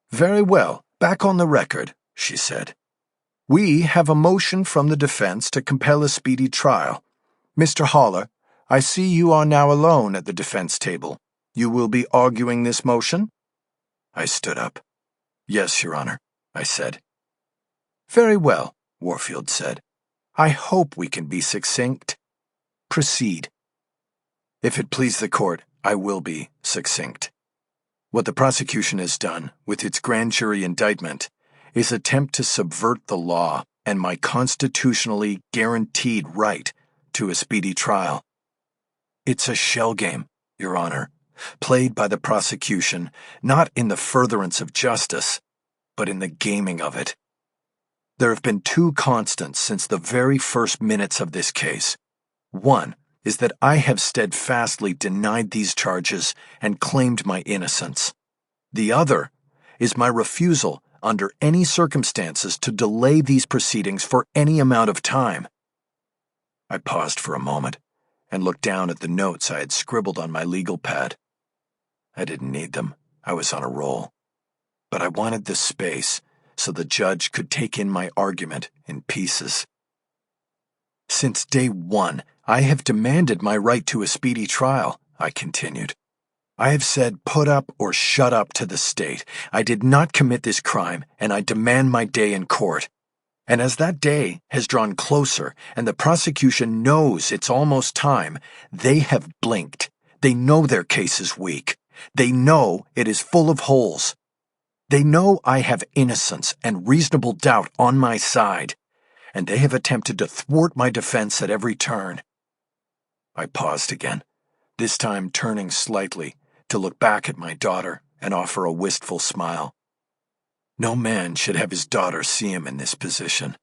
"Very well, back on the record," she said. "We have a motion from the defense to compel a speedy trial. Mr. Haller, I see you are now alone at the defense table. You will be arguing this motion?" I stood up. "Yes, Your Honor," I said. "Very well," Warfield said. "I hope we can be succinct. Proceed." "If it please the court, I will be succinct. What the prosecution has done with its grand jury indictment is attempt to subvert the law and my constitutionally guaranteed right to a speedy trial. It's a shell game, Your Honor, played by the prosecution, not in the furtherance of justice, but in the gaming of it. There have been two constants since the very first minutes of this case. One is that I have steadfastly denied these charges and claimed my innocence. The other is my refusal, under any circumstances, to delay these proceedings for any amount of time." I paused for a moment and looked down at the notes I had scribbled on my legal pad. I didn't need them. I was on a roll. But I wanted the space so the judge could take in my argument in pieces. "Since day one, I have demanded my right to a speedy trial," I continued. "I have said put up or shut up to the state. I did not commit this crime, and I demand my day in court. And as that day has drawn closer and the prosecution knows it's almost time, they have blinked. They know their case is weak. They know it is full of holes. They know I have innocence and reasonable doubt on my side, and they have attempted to thwart my defense at every turn. I paused again, this time turning slightly to look back at my daughter and offer a wistful smile. No man should have his daughter see him in this position.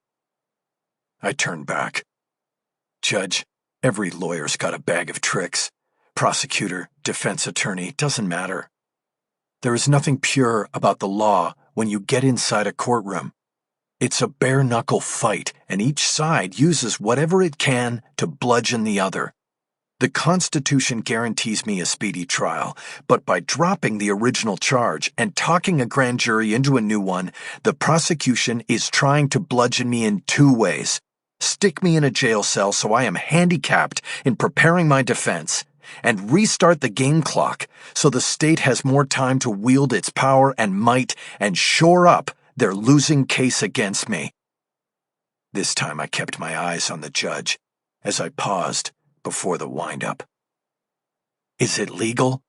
I turned back. Judge, every lawyer's got a bag of tricks. Prosecutor, defense attorney, doesn't matter. There is nothing pure about the law when you get inside a courtroom. It's a bare-knuckle fight, and each side uses whatever it can to bludgeon the other. The Constitution guarantees me a speedy trial, but by dropping the original charge and talking a grand jury into a new one, the prosecution is trying to bludgeon me in two ways. Stick me in a jail cell so I am handicapped in preparing my defense, and restart the game clock so the state has more time to wield its power and might and shore up their losing case against me. This time I kept my eyes on the judge as I paused before the wind-up. Is it legal?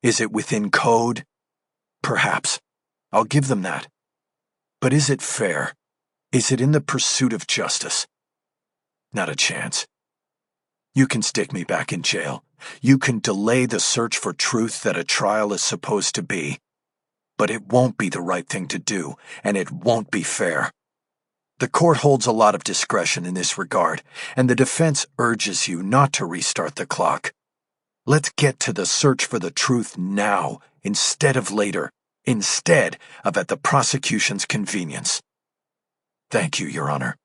Is it within code? Perhaps. I'll give them that. But is it fair? Is it in the pursuit of justice? Not a chance. You can stick me back in jail. You can delay the search for truth that a trial is supposed to be. But it won't be the right thing to do, and it won't be fair. The court holds a lot of discretion in this regard, and the defense urges you not to restart the clock. Let's get to the search for the truth now, instead of later, instead of at the prosecution's convenience. Thank you, Your Honor.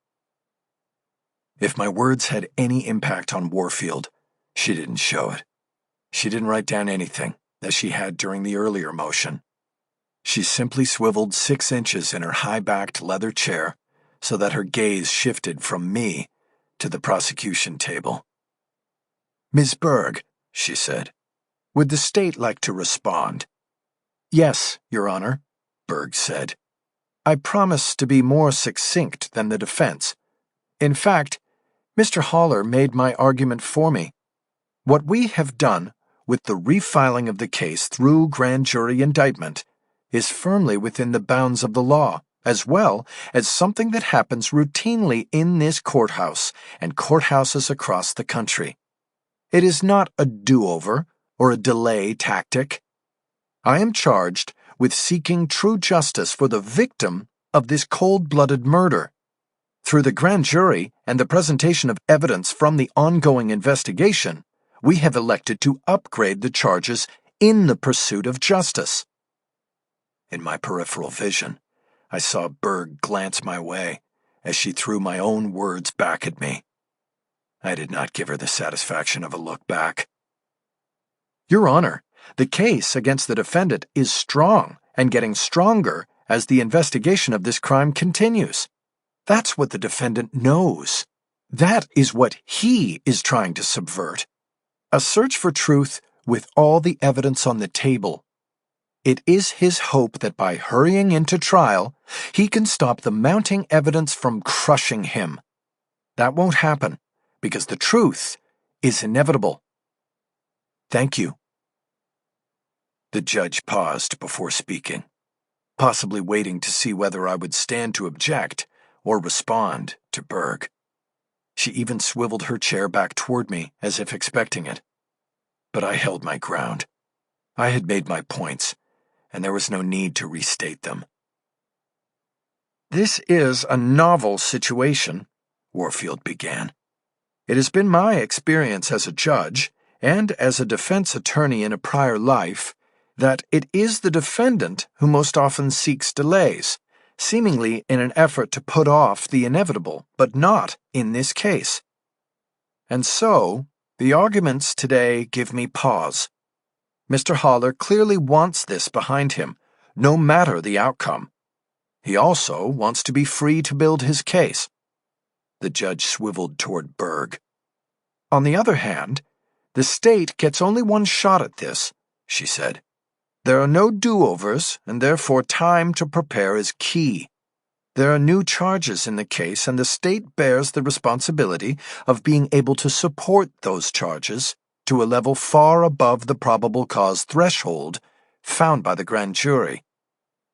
If my words had any impact on Warfield, she didn't show it. She didn't write down anything, as she had during the earlier motion. She simply swiveled 6 inches in her high-backed leather chair so that her gaze shifted from me to the prosecution table. Ms. Berg, she said, would the state like to respond? Yes, Your Honor, Berg said. I promise to be more succinct than the defense. In fact, Mr. Haller made my argument for me. What we have done with the refiling of the case through grand jury indictment is firmly within the bounds of the law, as well as something that happens routinely in this courthouse and courthouses across the country. It is not a do-over or a delay tactic. I am charged with seeking true justice for the victim of this cold-blooded murder. Through the grand jury and the presentation of evidence from the ongoing investigation, we have elected to upgrade the charges in the pursuit of justice. In my peripheral vision, I saw Berg glance my way as she threw my own words back at me. I did not give her the satisfaction of a look back. Your Honor, the case against the defendant is strong and getting stronger as the investigation of this crime continues. That's what the defendant knows. That is what he is trying to subvert. A search for truth with all the evidence on the table. It is his hope that by hurrying into trial, he can stop the mounting evidence from crushing him. That won't happen, because the truth is inevitable. Thank you. The judge paused before speaking, possibly waiting to see whether I would stand to object or respond to Berg. She even swiveled her chair back toward me as if expecting it. But I held my ground. I had made my points, and there was no need to restate them. This is a novel situation, Warfield began. It has been my experience as a judge and as a defense attorney in a prior life that it is the defendant who most often seeks delays, seemingly in an effort to put off the inevitable, but not in this case. And so, the arguments today give me pause. Mr. Haller clearly wants this behind him, no matter the outcome. He also wants to be free to build his case. The judge swiveled toward Berg. On the other hand, the state gets only one shot at this, she said. There are no do-overs, and therefore time to prepare is key. There are new charges in the case, and the state bears the responsibility of being able to support those charges to a level far above the probable cause threshold found by the grand jury.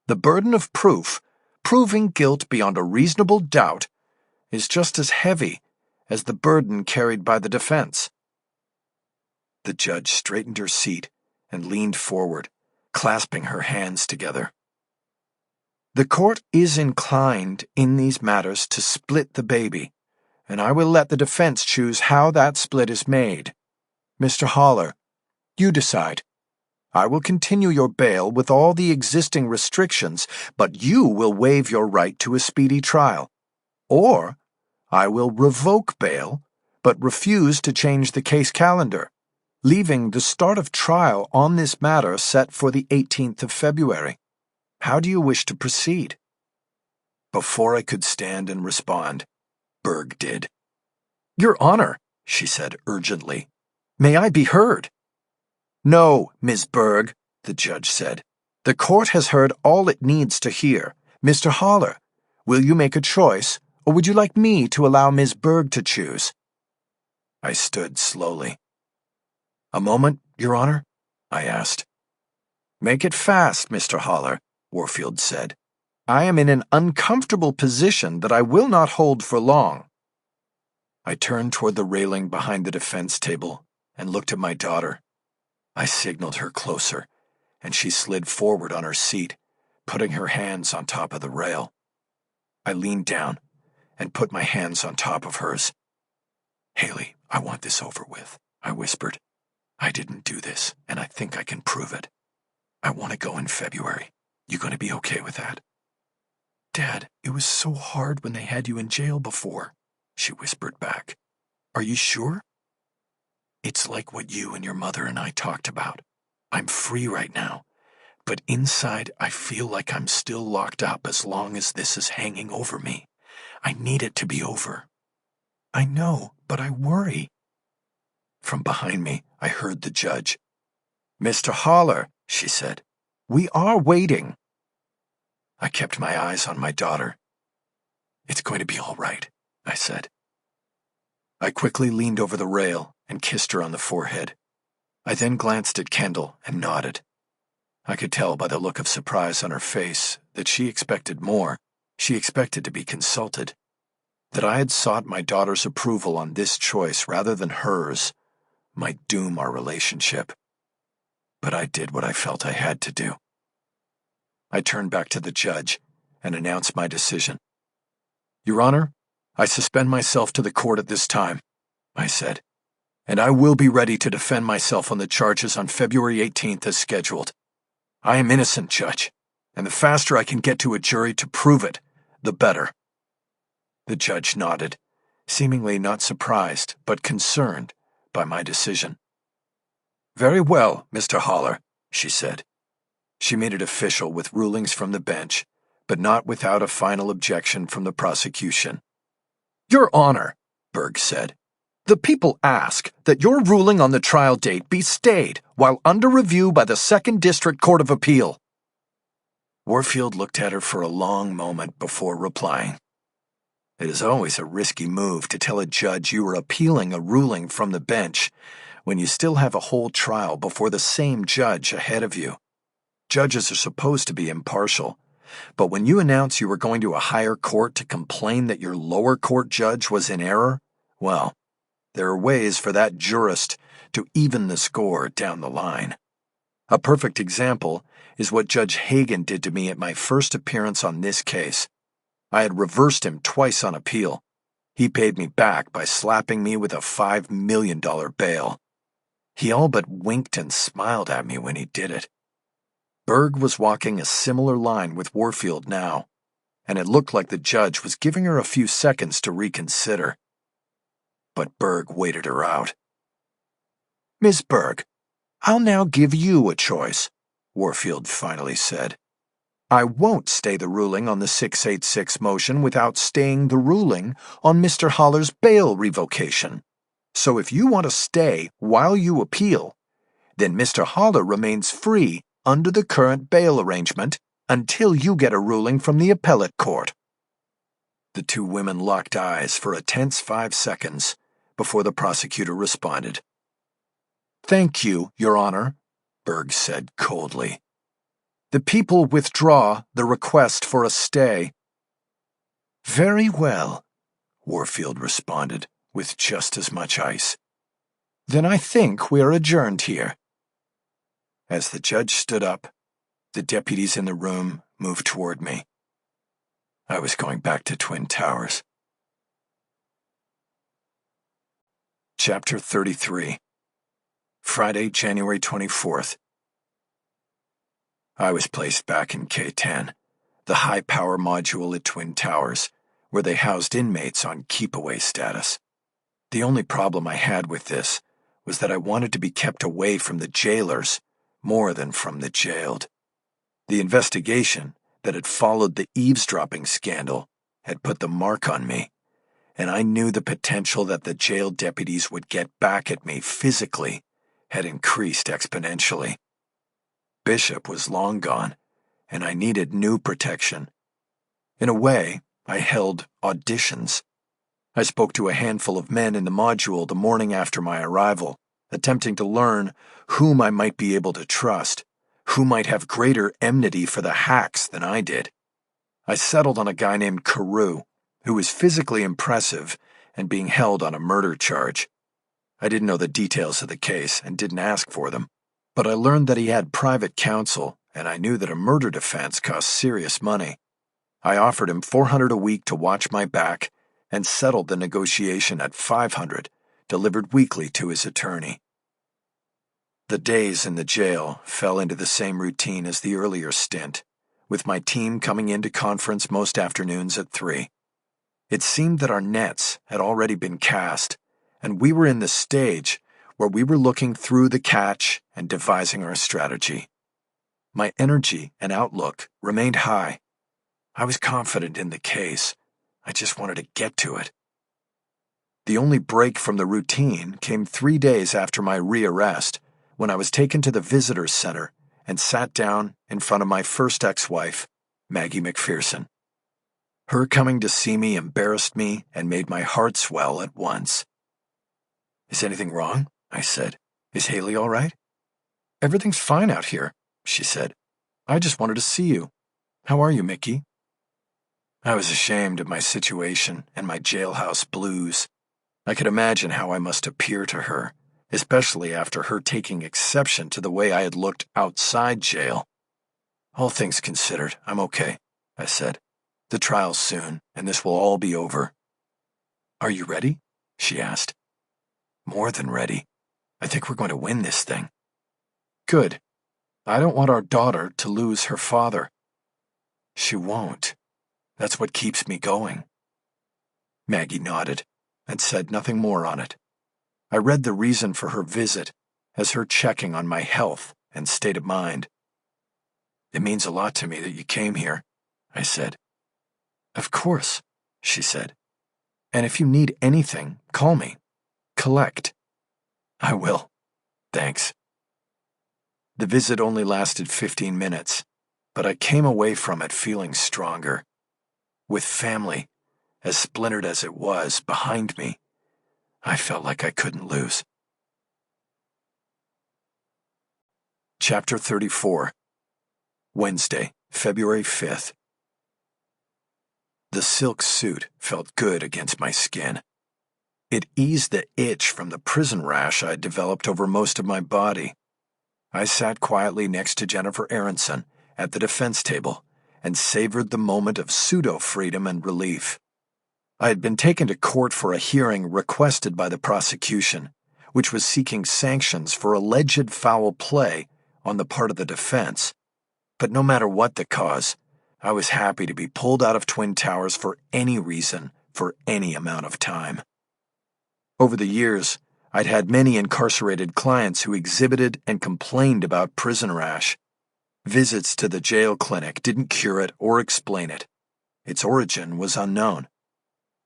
The burden of proof, proving guilt beyond a reasonable doubt, is just as heavy as the burden carried by the defense. The judge straightened her seat and leaned forward, clasping her hands together. The court is inclined in these matters to split the baby, and I will let the defense choose how that split is made. Mr. Haller, you decide. I will continue your bail with all the existing restrictions, but you will waive your right to a speedy trial. Or I will revoke bail, but refuse to change the case calendar, leaving the start of trial on this matter set for the 18th of February. How do you wish to proceed? Before I could stand and respond, Berg did. Your Honor, she said urgently, may I be heard? No, Ms. Berg, the judge said. The court has heard all it needs to hear. Mr. Haller, will you make a choice, or would you like me to allow Ms. Berg to choose? I stood slowly. A moment, Your Honor? I asked. Make it fast, Mr. Haller, Warfield said. I am in an uncomfortable position that I will not hold for long. I turned toward the railing behind the defense table and looked at my daughter. I signaled her closer, and she slid forward on her seat, putting her hands on top of the rail. I leaned down and put my hands on top of hers. Haley, I want this over with, I whispered. I didn't do this, and I think I can prove it. I want to go in February. You going to be okay with that? Dad, it was so hard when they had you in jail before, she whispered back. Are you sure? It's like what you and your mother and I talked about. I'm free right now, but inside I feel like I'm still locked up as long as this is hanging over me. I need it to be over. I know, but I worry. From behind me, I heard the judge. Mr. Haller, she said, we are waiting. I kept my eyes on my daughter. It's going to be all right, I said. I quickly leaned over the rail and kissed her on the forehead. I then glanced at Kendall and nodded. I could tell by the look of surprise on her face that she expected more. She expected to be consulted. That I had sought my daughter's approval on this choice rather than hers might doom our relationship. But I did what I felt I had to do. I turned back to the judge and announced my decision. Your Honor, I suspend myself to the court at this time, I said, and I will be ready to defend myself on the charges on February 18th as scheduled. I am innocent, Judge, and the faster I can get to a jury to prove it, the better. The judge nodded, seemingly not surprised but concerned by my decision. Very well, Mr. Haller, she said. She made it official with rulings from the bench, but not without a final objection from the prosecution. Your Honor, Berg said, the people ask that your ruling on the trial date be stayed while under review by the 2nd District Court of Appeal. Warfield looked at her for a long moment before replying. It is always a risky move to tell a judge you are appealing a ruling from the bench when you still have a whole trial before the same judge ahead of you. Judges are supposed to be impartial, but when you announce you were going to a higher court to complain that your lower court judge was in error, well, there are ways for that jurist to even the score down the line. A perfect example is what Judge Hagan did to me at my first appearance on this case. I had reversed him twice on appeal. He paid me back by slapping me with a $5 million bail. He all but winked and smiled at me when he did it. Berg was walking a similar line with Warfield now, and it looked like the judge was giving her a few seconds to reconsider. But Berg waited her out. Miss Berg, I'll now give you a choice, Warfield finally said. I won't stay the ruling on the 686 motion without staying the ruling on Mr. Haller's bail revocation. So if you want to stay while you appeal, then Mr. Haller remains free under the current bail arrangement until you get a ruling from the appellate court. The two women locked eyes for a tense 5 seconds before the prosecutor responded. "Thank you, Your Honor," Berg said coldly. "The people withdraw the request for a stay." "Very well," Warfield responded with just as much ice. "Then I think we're adjourned here." As the judge stood up, the deputies in the room moved toward me. I was going back to Twin Towers. Chapter 33. Friday, January 24th. I was placed back in K-10, the high-power module at Twin Towers, where they housed inmates on keep-away status. The only problem I had with this was that I wanted to be kept away from the jailers more than from the jailed. The investigation that had followed the eavesdropping scandal had put the mark on me, and I knew the potential that the jail deputies would get back at me physically had increased exponentially. Bishop was long gone, and I needed new protection. In a way, I held auditions. I spoke to a handful of men in the module the morning after my arrival, attempting to learn whom I might be able to trust, who might have greater enmity for the hacks than I did. I settled on a guy named Carew, who was physically impressive and being held on a murder charge. I didn't know the details of the case and didn't ask for them, but I learned that he had private counsel, and I knew that a murder defense cost serious money. I offered him $400 a week to watch my back and settled the negotiation at $500, delivered weekly to his attorney. The days in the jail fell into the same routine as the earlier stint, with my team coming into conference most afternoons at 3. It seemed that our nets had already been cast, and we were in the stage where we were looking through the catch and devising our strategy. My energy and outlook remained high. I was confident in the case. I just wanted to get to it. The only break from the routine came 3 days after my rearrest, when I was taken to the visitor's center and sat down in front of my first ex-wife, Maggie McPherson. Her coming to see me embarrassed me and made my heart swell at once. "Is anything wrong?" I said. "Is Haley all right?" "Everything's fine out here," she said. "I just wanted to see you. How are you, Mickey?" I was ashamed of my situation and my jailhouse blues. I could imagine how I must appear to her, especially after her taking exception to the way I had looked outside jail. "All things considered, I'm okay," I said. "The trial's soon, and this will all be over." "Are you ready?" she asked. "More than ready. I think we're going to win this thing." "Good. I don't want our daughter to lose her father." "She won't. That's what keeps me going." Maggie nodded and said nothing more on it. I read the reason for her visit as her checking on my health and state of mind. "It means a lot to me that you came here," I said. "Of course," she said. "And if you need anything, call me. Collect." "I will. Thanks." The visit only lasted 15 minutes, but I came away from it feeling stronger. With family, as splintered as it was, behind me, I felt like I couldn't lose. Chapter 34. Wednesday, February 5th. The silk suit felt good against my skin. It eased the itch from the prison rash I'd developed over most of my body. I sat quietly next to Jennifer Aronson at the defense table and savored the moment of pseudo-freedom and relief. I had been taken to court for a hearing requested by the prosecution, which was seeking sanctions for alleged foul play on the part of the defense. But no matter what the cause, I was happy to be pulled out of Twin Towers for any reason, for any amount of time. Over the years, I'd had many incarcerated clients who exhibited and complained about prison rash. Visits to the jail clinic didn't cure it or explain it. Its origin was unknown.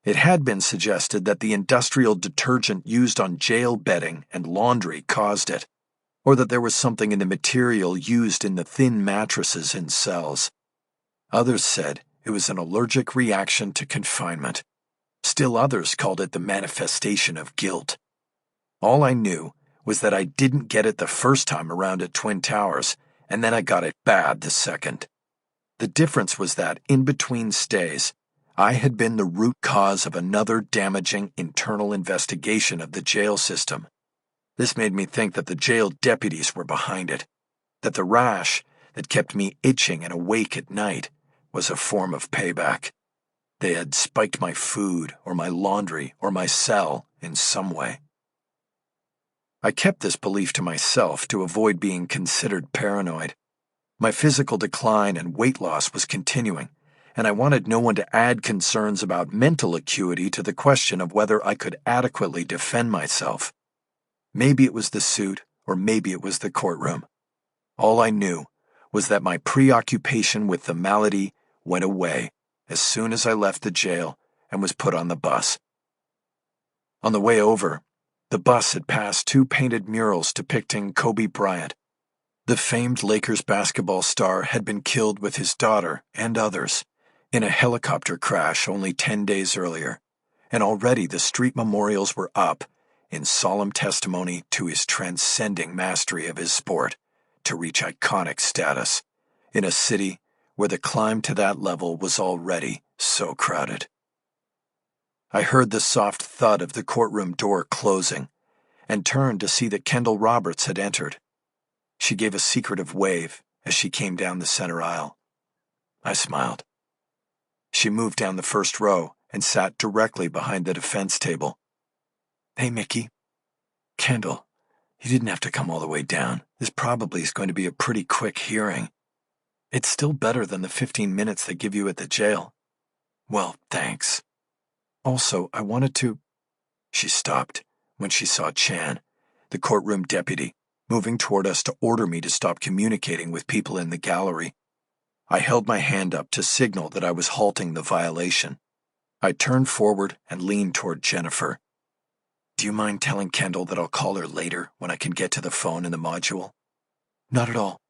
It had been suggested that the industrial detergent used on jail bedding and laundry caused it, or that there was something in the material used in the thin mattresses in cells. Others said it it was an allergic reaction to confinement. Still others called it the manifestation of guilt. All I knew was that I didn't get it the first time around at Twin Towers, and then I got it bad the second. The difference was that, in between stays, I had been the root cause of another damaging internal investigation of the jail system. This made me think that the jail deputies were behind it, that the rash that kept me itching and awake at night was a form of payback. They had spiked my food or my laundry or my cell in some way. I kept this belief to myself to avoid being considered paranoid. My physical decline and weight loss was continuing, and I wanted no one to add concerns about mental acuity to the question of whether I could adequately defend myself. Maybe it was the suit, or maybe it was the courtroom. All I knew was that my preoccupation with the malady went away as soon as I left the jail and was put on the bus. On the way over, the bus had passed 2 painted murals depicting Kobe Bryant. The famed Lakers basketball star had been killed with his daughter and others in a helicopter crash only 10 days earlier, and already the street memorials were up in solemn testimony to his transcending mastery of his sport to reach iconic status in a city where the climb to that level was already so crowded. I heard the soft thud of the courtroom door closing and turned to see that Kendall Roberts had entered. She gave a secretive wave as she came down the center aisle. I smiled. She moved down the first row and sat directly behind the defense table. "Hey, Mickey." "Kendall, you didn't have to come all the way down. This probably is going to be a pretty quick hearing. It's still better than the 15 minutes they give you at the jail." "Well, thanks. Also, I wanted to—" She stopped when she saw Chan, the courtroom deputy, moving toward us to order me to stop communicating with people in the gallery. I held my hand up to signal that I was halting the violation. I turned forward and leaned toward Jennifer. "Do you mind telling Kendall that I'll call her later when I can get to the phone in the module?" "Not at all."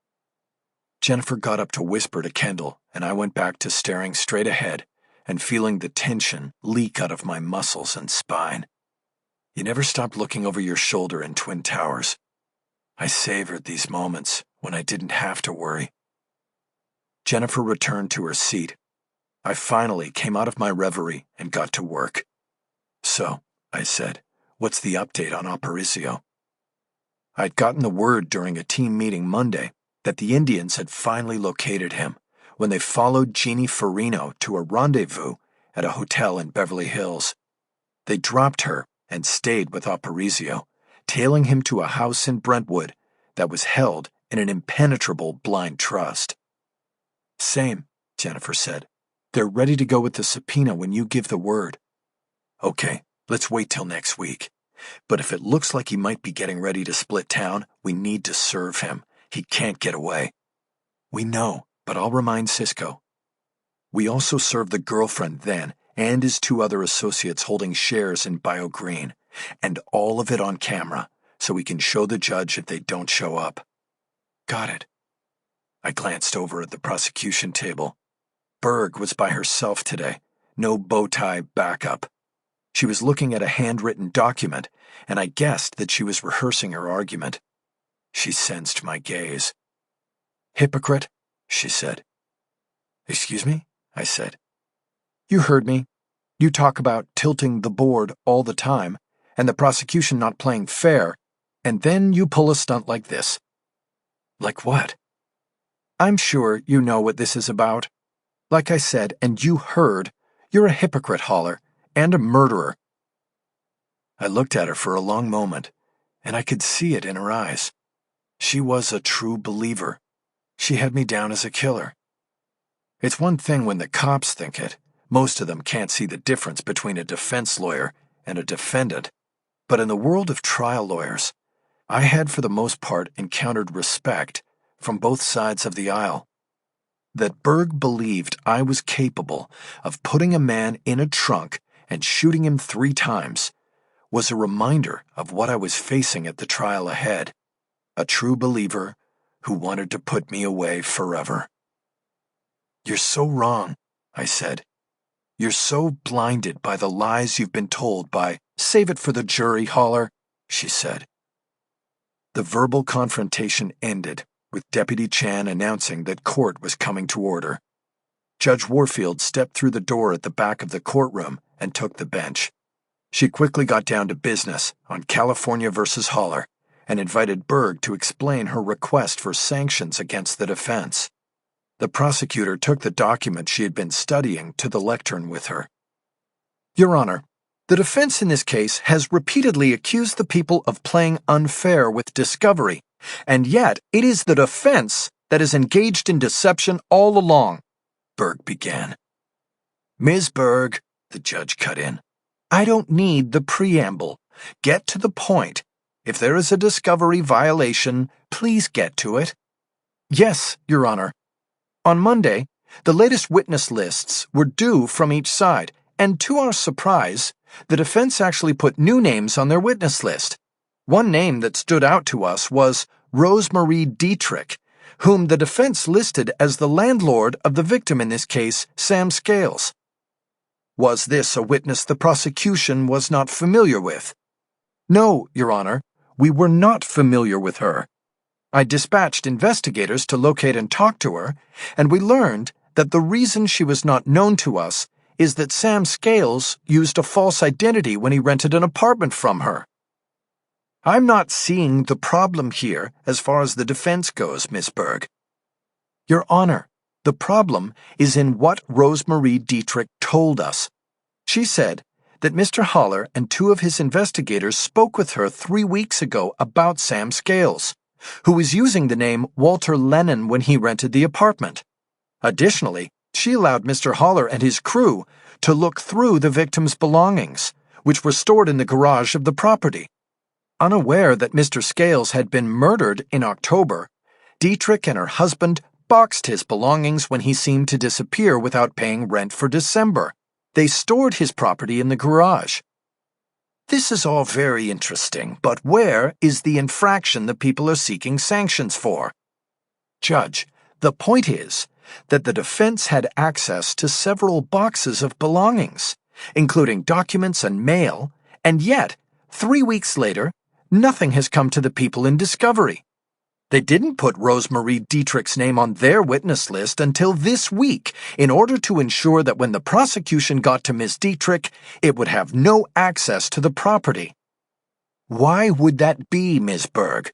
Jennifer got up to whisper to Kendall, and I went back to staring straight ahead and feeling the tension leak out of my muscles and spine. You never stopped looking over your shoulder in Twin Towers. I savored these moments when I didn't have to worry. Jennifer returned to her seat. I finally came out of my reverie and got to work. "So," I said, "what's the update on Aparicio?" I'd gotten the word during a team meeting Monday that the Indians had finally located him when they followed Jeannie Farino to a rendezvous at a hotel in Beverly Hills. They dropped her and stayed with Aparicio, tailing him to a house in Brentwood that was held in an impenetrable blind trust. "Same," Jennifer said. "They're ready to go with the subpoena when you give the word." "Okay, let's wait till next week. But if it looks like he might be getting ready to split town, we need to serve him. He can't get away." "We know, but I'll remind Cisco." We also served the girlfriend then and his 2 other associates holding shares in BioGreen, and all of it on camera so we can show the judge if they don't show up. "Got it." I glanced over at the prosecution table. Berg was by herself today, no bow tie backup. She was looking at a handwritten document, and I guessed that she was rehearsing her argument. She sensed my gaze. "Hypocrite," she said. "Excuse me?" I said. "You heard me. You talk about tilting the board all the time, and the prosecution not playing fair, and then you pull a stunt like this." "Like what?" "I'm sure you know what this is about. Like I said, and you heard, you're a hypocrite, Haller, and a murderer." I looked at her for a long moment, and I could see it in her eyes. She was a true believer. She had me down as a killer. It's one thing when the cops think it. Most of them can't see the difference between a defense lawyer and a defendant. But in the world of trial lawyers, I had for the most part encountered respect from both sides of the aisle. That Berg believed I was capable of putting a man in a trunk and shooting him 3 times was a reminder of what I was facing at the trial ahead. A true believer who wanted to put me away forever. "You're so wrong," I said. "You're so blinded by the lies you've been told by—" "Save it for the jury, Haller," she said. The verbal confrontation ended, with Deputy Chan announcing that court was coming to order. Judge Warfield stepped through the door at the back of the courtroom and took the bench. She quickly got down to business on California versus Haller and invited Berg to explain her request for sanctions against the defense. The prosecutor took the document she had been studying to the lectern with her. "Your Honor, the defense in this case has repeatedly accused the people of playing unfair with discovery, and yet it is the defense that is engaged in deception all along," Berg began. "Ms. Berg," the judge cut in, "I don't need the preamble. Get to the point. If there is a discovery violation, please get to it." "Yes, Your Honor. On Monday, the latest witness lists were due from each side, and to our surprise, the defense actually put new names on their witness list. One name that stood out to us was Rosemarie Dietrich, whom the defense listed as the landlord of the victim in this case, Sam Scales. Was this a witness the prosecution was not familiar with?" "No, Your Honor, we were not familiar with her. I dispatched investigators to locate and talk to her, and we learned that the reason she was not known to us is that Sam Scales used a false identity when he rented an apartment from her." "I'm not seeing the problem here as far as the defense goes, Miss Berg." "Your Honor, the problem is in what Rosemarie Dietrich told us. She said that Mr. Haller and two of his investigators spoke with her 3 weeks ago about Sam Scales, who was using the name Walter Lennon when he rented the apartment. Additionally, she allowed Mr. Haller and his crew to look through the victim's belongings, which were stored in the garage of the property. Unaware that Mr. Scales had been murdered in October, Dietrich and her husband boxed his belongings when he seemed to disappear without paying rent for December. They stored his property in the garage. This is all very interesting, but where is the infraction the people are seeking sanctions for?" "Judge, the point is that the defense had access to several boxes of belongings, including documents and mail, and yet, 3 weeks later, nothing has come to the people in discovery. They didn't put Rosemarie Dietrich's name on their witness list until this week in order to ensure that when the prosecution got to Ms. Dietrich, it would have no access to the property." "Why would that be, Ms. Berg?"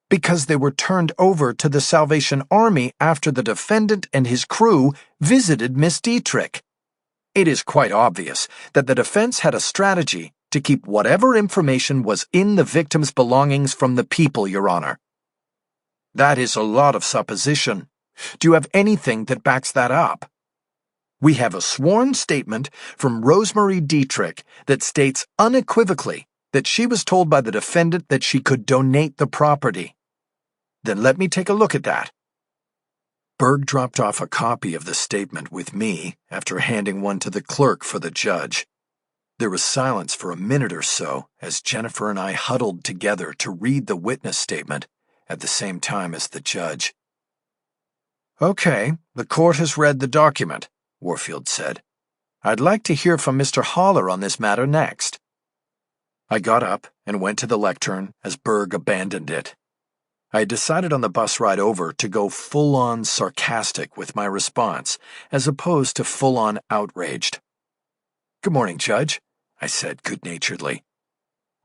"Because they were turned over to the Salvation Army after the defendant and his crew visited Miss Dietrich. It is quite obvious that the defense had a strategy to keep whatever information was in the victim's belongings from the people, Your Honor." "That is a lot of supposition. Do you have anything that backs that up?" "We have a sworn statement from Rosemarie Dietrich that states unequivocally that she was told by the defendant that she could donate the property." "Then let me take a look at that." Berg dropped off a copy of the statement with me after handing one to the clerk for the judge. There was silence for a minute or so as Jennifer and I huddled together to read the witness statement at the same time as the judge. "Okay, the court has read the document," Warfield said. "I'd like to hear from Mr. Haller on this matter next." I got up and went to the lectern as Berg abandoned it. I had decided on the bus ride over to go full-on sarcastic with my response, as opposed to full-on outraged. "Good morning, Judge," I said good-naturedly.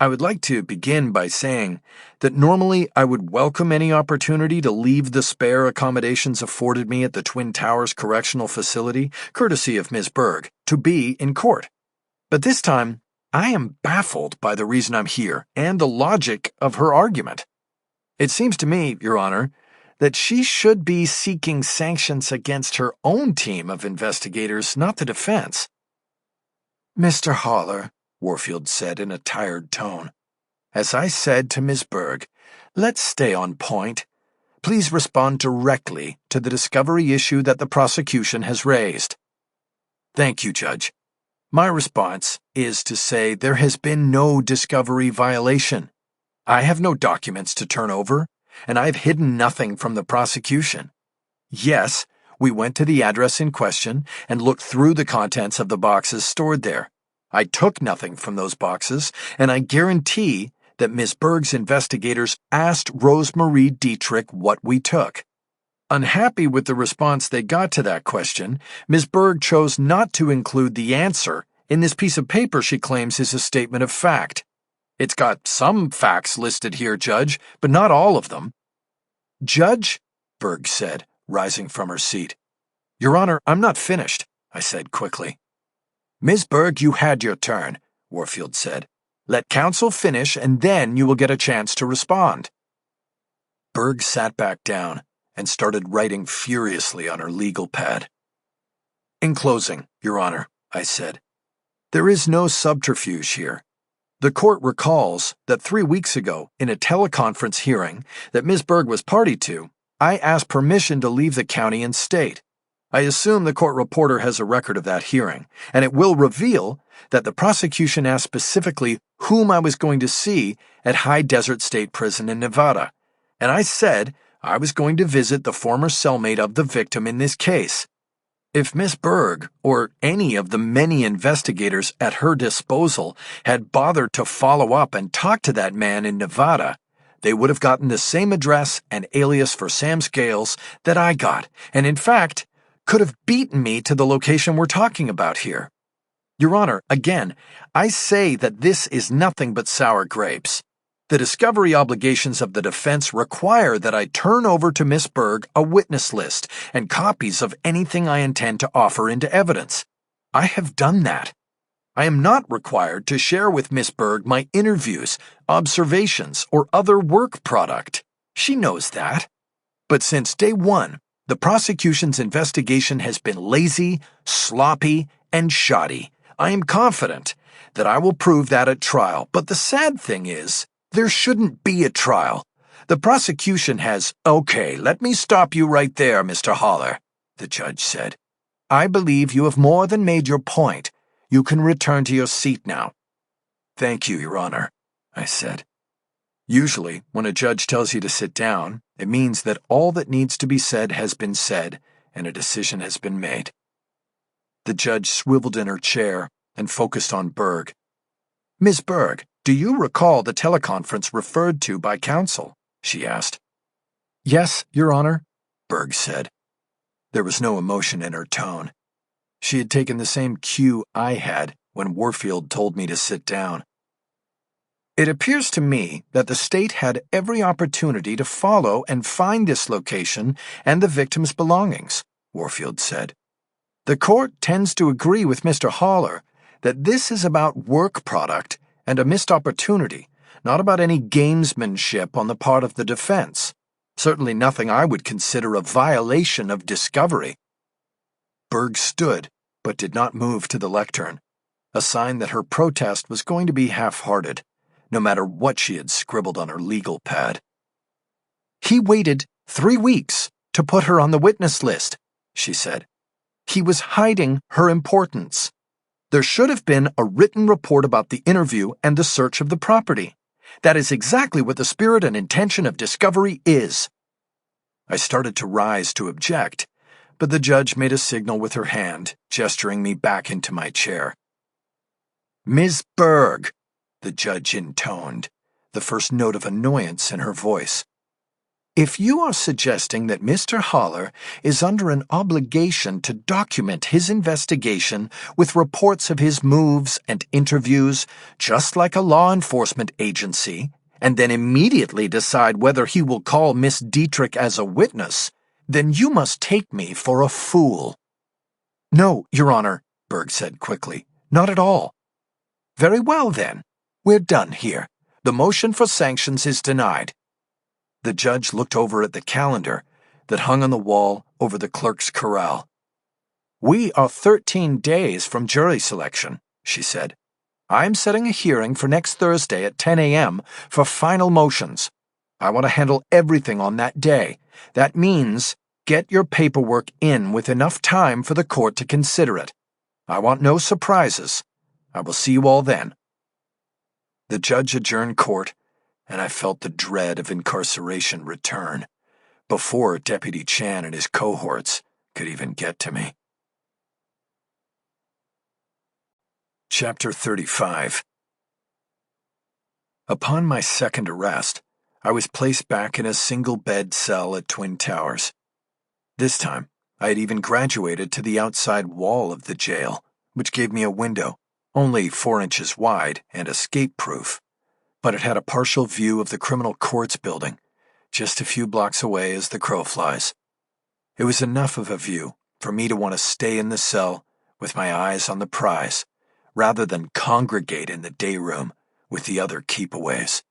"I would like to begin by saying that normally I would welcome any opportunity to leave the spare accommodations afforded me at the Twin Towers Correctional Facility, courtesy of Ms. Berg, to be in court. But this time, I am baffled by the reason I'm here and the logic of her argument. It seems to me, Your Honor, that she should be seeking sanctions against her own team of investigators, not the defense." "Mr. Haller," Warfield said in a tired tone, "as I said to Ms. Berg, let's stay on point. Please respond directly to the discovery issue that the prosecution has raised." "Thank you, Judge. My response is to say there has been no discovery violation. I have no documents to turn over, and I have hidden nothing from the prosecution. Yes, We went to the address in question and looked through the contents of the boxes stored there. I took nothing from those boxes, and I guarantee that Miss Berg's investigators asked Rosemarie Dietrich what we took. Unhappy with the response they got to that question, Miss Berg chose not to include the answer in this piece of paper she claims is a statement of fact. It's got some facts listed here, Judge, but not all of them. Judge, Berg said, rising from her seat. Your Honor, I'm not finished, I said quickly. Miss Berg, you had your turn, Warfield said. Let counsel finish, and then you will get a chance to respond. Berg sat back down and started writing furiously on her legal pad. In closing, Your Honor, I said, there is no subterfuge here. The court recalls that 3 weeks ago, in a teleconference hearing that Miss Berg was party to, I asked permission to leave the county and state. I assume the court reporter has a record of that hearing, and it will reveal that the prosecution asked specifically whom I was going to see at High Desert State Prison in Nevada, and I said I was going to visit the former cellmate of the victim in this case. If Miss Berg, or any of the many investigators at her disposal, had bothered to follow up and talk to that man in Nevada, they would have gotten the same address and alias for Sam Scales that I got, and in fact, could have beaten me to the location we're talking about here. Your Honor, again, I say that this is nothing but sour grapes. The discovery obligations of the defense require that I turn over to Miss Berg a witness list and copies of anything I intend to offer into evidence. I have done that. I am not required to share with Miss Berg my interviews, observations, or other work product. She knows that. But since day one, the prosecution's investigation has been lazy, sloppy, and shoddy. I am confident that I will prove that at trial, but the sad thing is, there shouldn't be a trial. The prosecution has, okay, let me stop you right there, Mr. Haller, the judge said. I believe you have more than made your point. You can return to your seat now. Thank you, Your Honor, I said. Usually, when a judge tells you to sit down, it means that all that needs to be said has been said and a decision has been made. The judge swiveled in her chair and focused on Berg. Miss Berg, do you recall the teleconference referred to by counsel? She asked. Yes, Your Honor, Berg said. There was no emotion in her tone. She had taken the same cue I had when Warfield told me to sit down. It appears to me that the state had every opportunity to follow and find this location and the victim's belongings, Warfield said. The court tends to agree with Mr. Haller that this is about work product and a missed opportunity, not about any gamesmanship on the part of the defense. Certainly nothing I would consider a violation of discovery. Berg stood, but did not move to the lectern, a sign that her protest was going to be half-hearted, no matter what she had scribbled on her legal pad. He waited 3 weeks to put her on the witness list, she said. He was hiding her importance. There should have been a written report about the interview and the search of the property. That is exactly what the spirit and intention of discovery is. I started to rise to object, but the judge made a signal with her hand, gesturing me back into my chair. Ms. Berg, the judge intoned, the first note of annoyance in her voice. If you are suggesting that Mr. Haller is under an obligation to document his investigation with reports of his moves and interviews, just like a law enforcement agency, and then immediately decide whether he will call Miss Dietrich as a witness, then you must take me for a fool. No, Your Honor, Berg said quickly. Not at all. Very well, then. We're done here. The motion for sanctions is denied. The judge looked over at the calendar that hung on the wall over the clerk's corral. We are 13 days from jury selection, she said. I'm setting a hearing for next Thursday at 10 a.m. for final motions. I want to handle everything on that day. That means get your paperwork in with enough time for the court to consider it. I want no surprises. I will see you all then. The judge adjourned court, and I felt the dread of incarceration return, before Deputy Chan and his cohorts could even get to me. Chapter 35. Upon my second arrest, I was placed back in a single-bed cell at Twin Towers. This time, I had even graduated to the outside wall of the jail, which gave me a window, only 4 inches wide and escape-proof, but it had a partial view of the criminal courts building, just a few blocks away as the crow flies. It was enough of a view for me to want to stay in the cell with my eyes on the prize, rather than congregate in the day room with the other keepaways.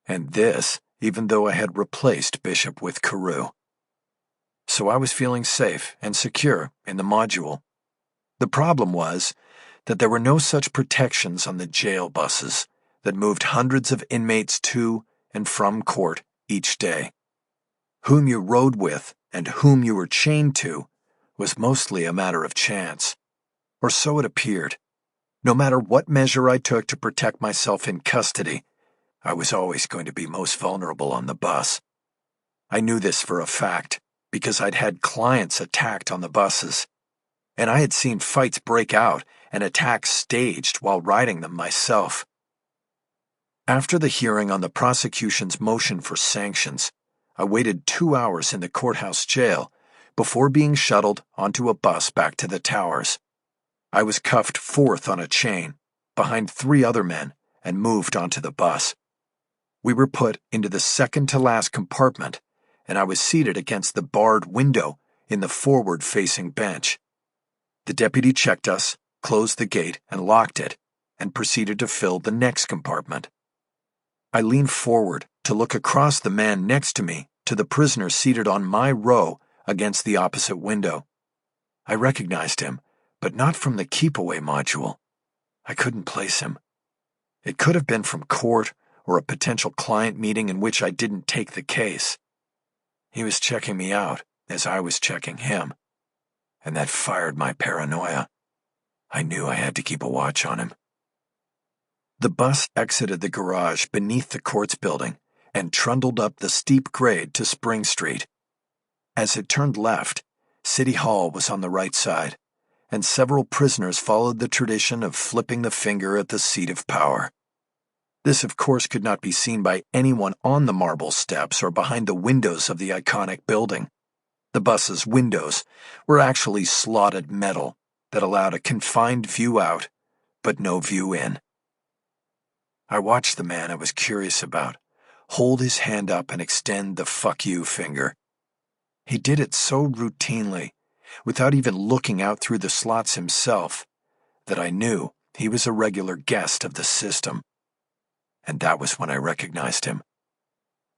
And this, even though I had replaced Bishop with Carew. So I was feeling safe and secure in the module. The problem was that there were no such protections on the jail buses that moved hundreds of inmates to and from court each day. Whom you rode with and whom you were chained to was mostly a matter of chance. Or so it appeared. No matter what measure I took to protect myself in custody, I was always going to be most vulnerable on the bus. I knew this for a fact because I'd had clients attacked on the buses, and I had seen fights break out and attacks staged while riding them myself. After the hearing on the prosecution's motion for sanctions, I waited 2 hours in the courthouse jail before being shuttled onto a bus back to the towers. I was cuffed fourth on a chain, behind 3 other men, and moved onto the bus. We were put into the second-to-last compartment, and I was seated against the barred window in the forward-facing bench. The deputy checked us, closed the gate, and locked it, and proceeded to fill the next compartment. I leaned forward to look across the man next to me to the prisoner seated on my row against the opposite window. I recognized him, but not from the keep-away module. I couldn't place him. It could have been from court or a potential client meeting in which I didn't take the case. He was checking me out as I was checking him, and that fired my paranoia. I knew I had to keep a watch on him. The bus exited the garage beneath the courts building and trundled up the steep grade to Spring Street. As it turned left, City Hall was on the right side, and several prisoners followed the tradition of flipping the finger at the seat of power. This, of course, could not be seen by anyone on the marble steps or behind the windows of the iconic building. The bus's windows were actually slotted metal that allowed a confined view out, but no view in. I watched the man I was curious about hold his hand up and extend the fuck you finger. He did it so routinely, without even looking out through the slots himself, that I knew he was a regular guest of the system. And that was when I recognized him.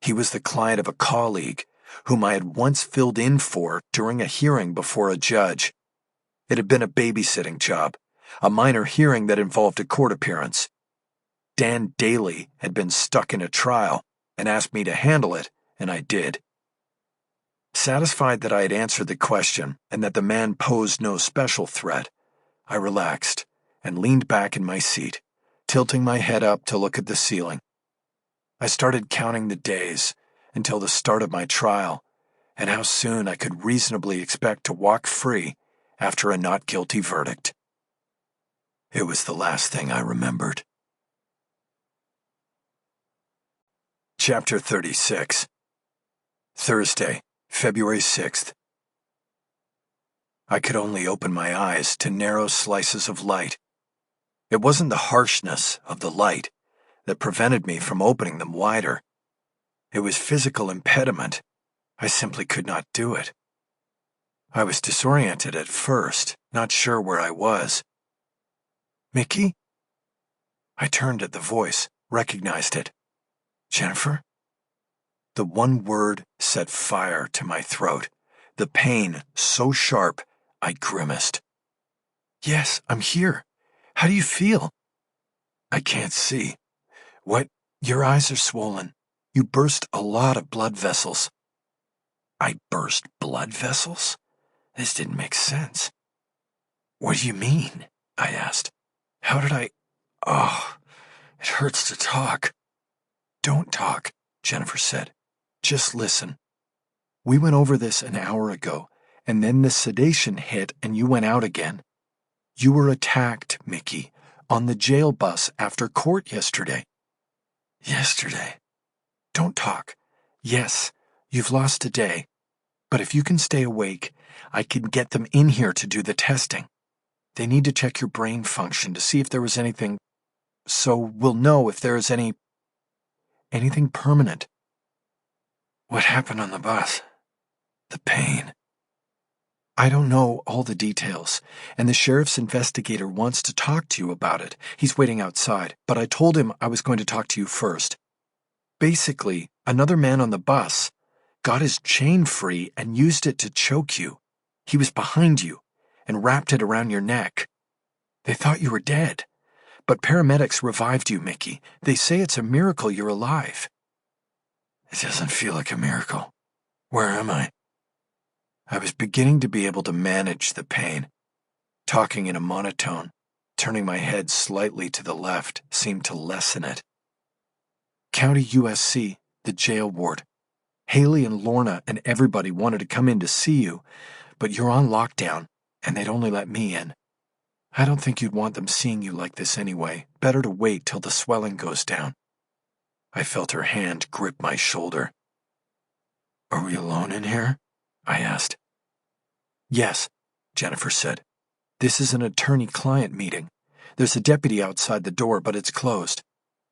He was the client of a colleague whom I had once filled in for during a hearing before a judge. It had been a babysitting job, a minor hearing that involved a court appearance. Dan Daly had been stuck in a trial and asked me to handle it, and I did. Satisfied that I had answered the question and that the man posed no special threat, I relaxed and leaned back in my seat, tilting my head up to look at the ceiling. I started counting the days until the start of my trial and how soon I could reasonably expect to walk free after a not guilty verdict. It was the last thing I remembered. Chapter 36. Thursday, February 6th. I could only open my eyes to narrow slices of light. It wasn't the harshness of the light that prevented me from opening them wider. It was physical impediment. I simply could not do it. I was disoriented at first, not sure where I was. Mickey? I turned at the voice, recognized it. Jennifer? The one word set fire to my throat, the pain so sharp I grimaced. Yes, I'm here. How do you feel? I can't see. What? Your eyes are swollen. You burst a lot of blood vessels. I burst blood vessels? This didn't make sense. What do you mean? I asked. How did I... Oh, it hurts to talk. Don't talk, Jennifer said. Just listen. We went over this an hour ago, and then the sedation hit and you went out again. You were attacked, Mickey, on the jail bus after court yesterday. Yesterday? Don't talk. Yes, you've lost a day. But if you can stay awake, I can get them in here to do the testing. They need to check your brain function to see if there was anything, so we'll know if there is anything permanent. What happened on the bus? The pain. I don't know all the details, and the sheriff's investigator wants to talk to you about it. He's waiting outside, but I told him I was going to talk to you first. Basically, another man on the bus got his chain free and used it to choke you. He was behind you and wrapped it around your neck. They thought you were dead, but paramedics revived you, Mickey. They say it's a miracle you're alive. It doesn't feel like a miracle. Where am I? I was beginning to be able to manage the pain. Talking in a monotone, turning my head slightly to the left seemed to lessen it. County USC, the jail ward. Haley and Lorna and everybody wanted to come in to see you, but you're on lockdown, and they'd only let me in. I don't think you'd want them seeing you like this anyway. Better to wait till the swelling goes down. I felt her hand grip my shoulder. Are we alone in here? I asked. Yes, Jennifer said. This is an attorney-client meeting. There's a deputy outside the door, but it's closed.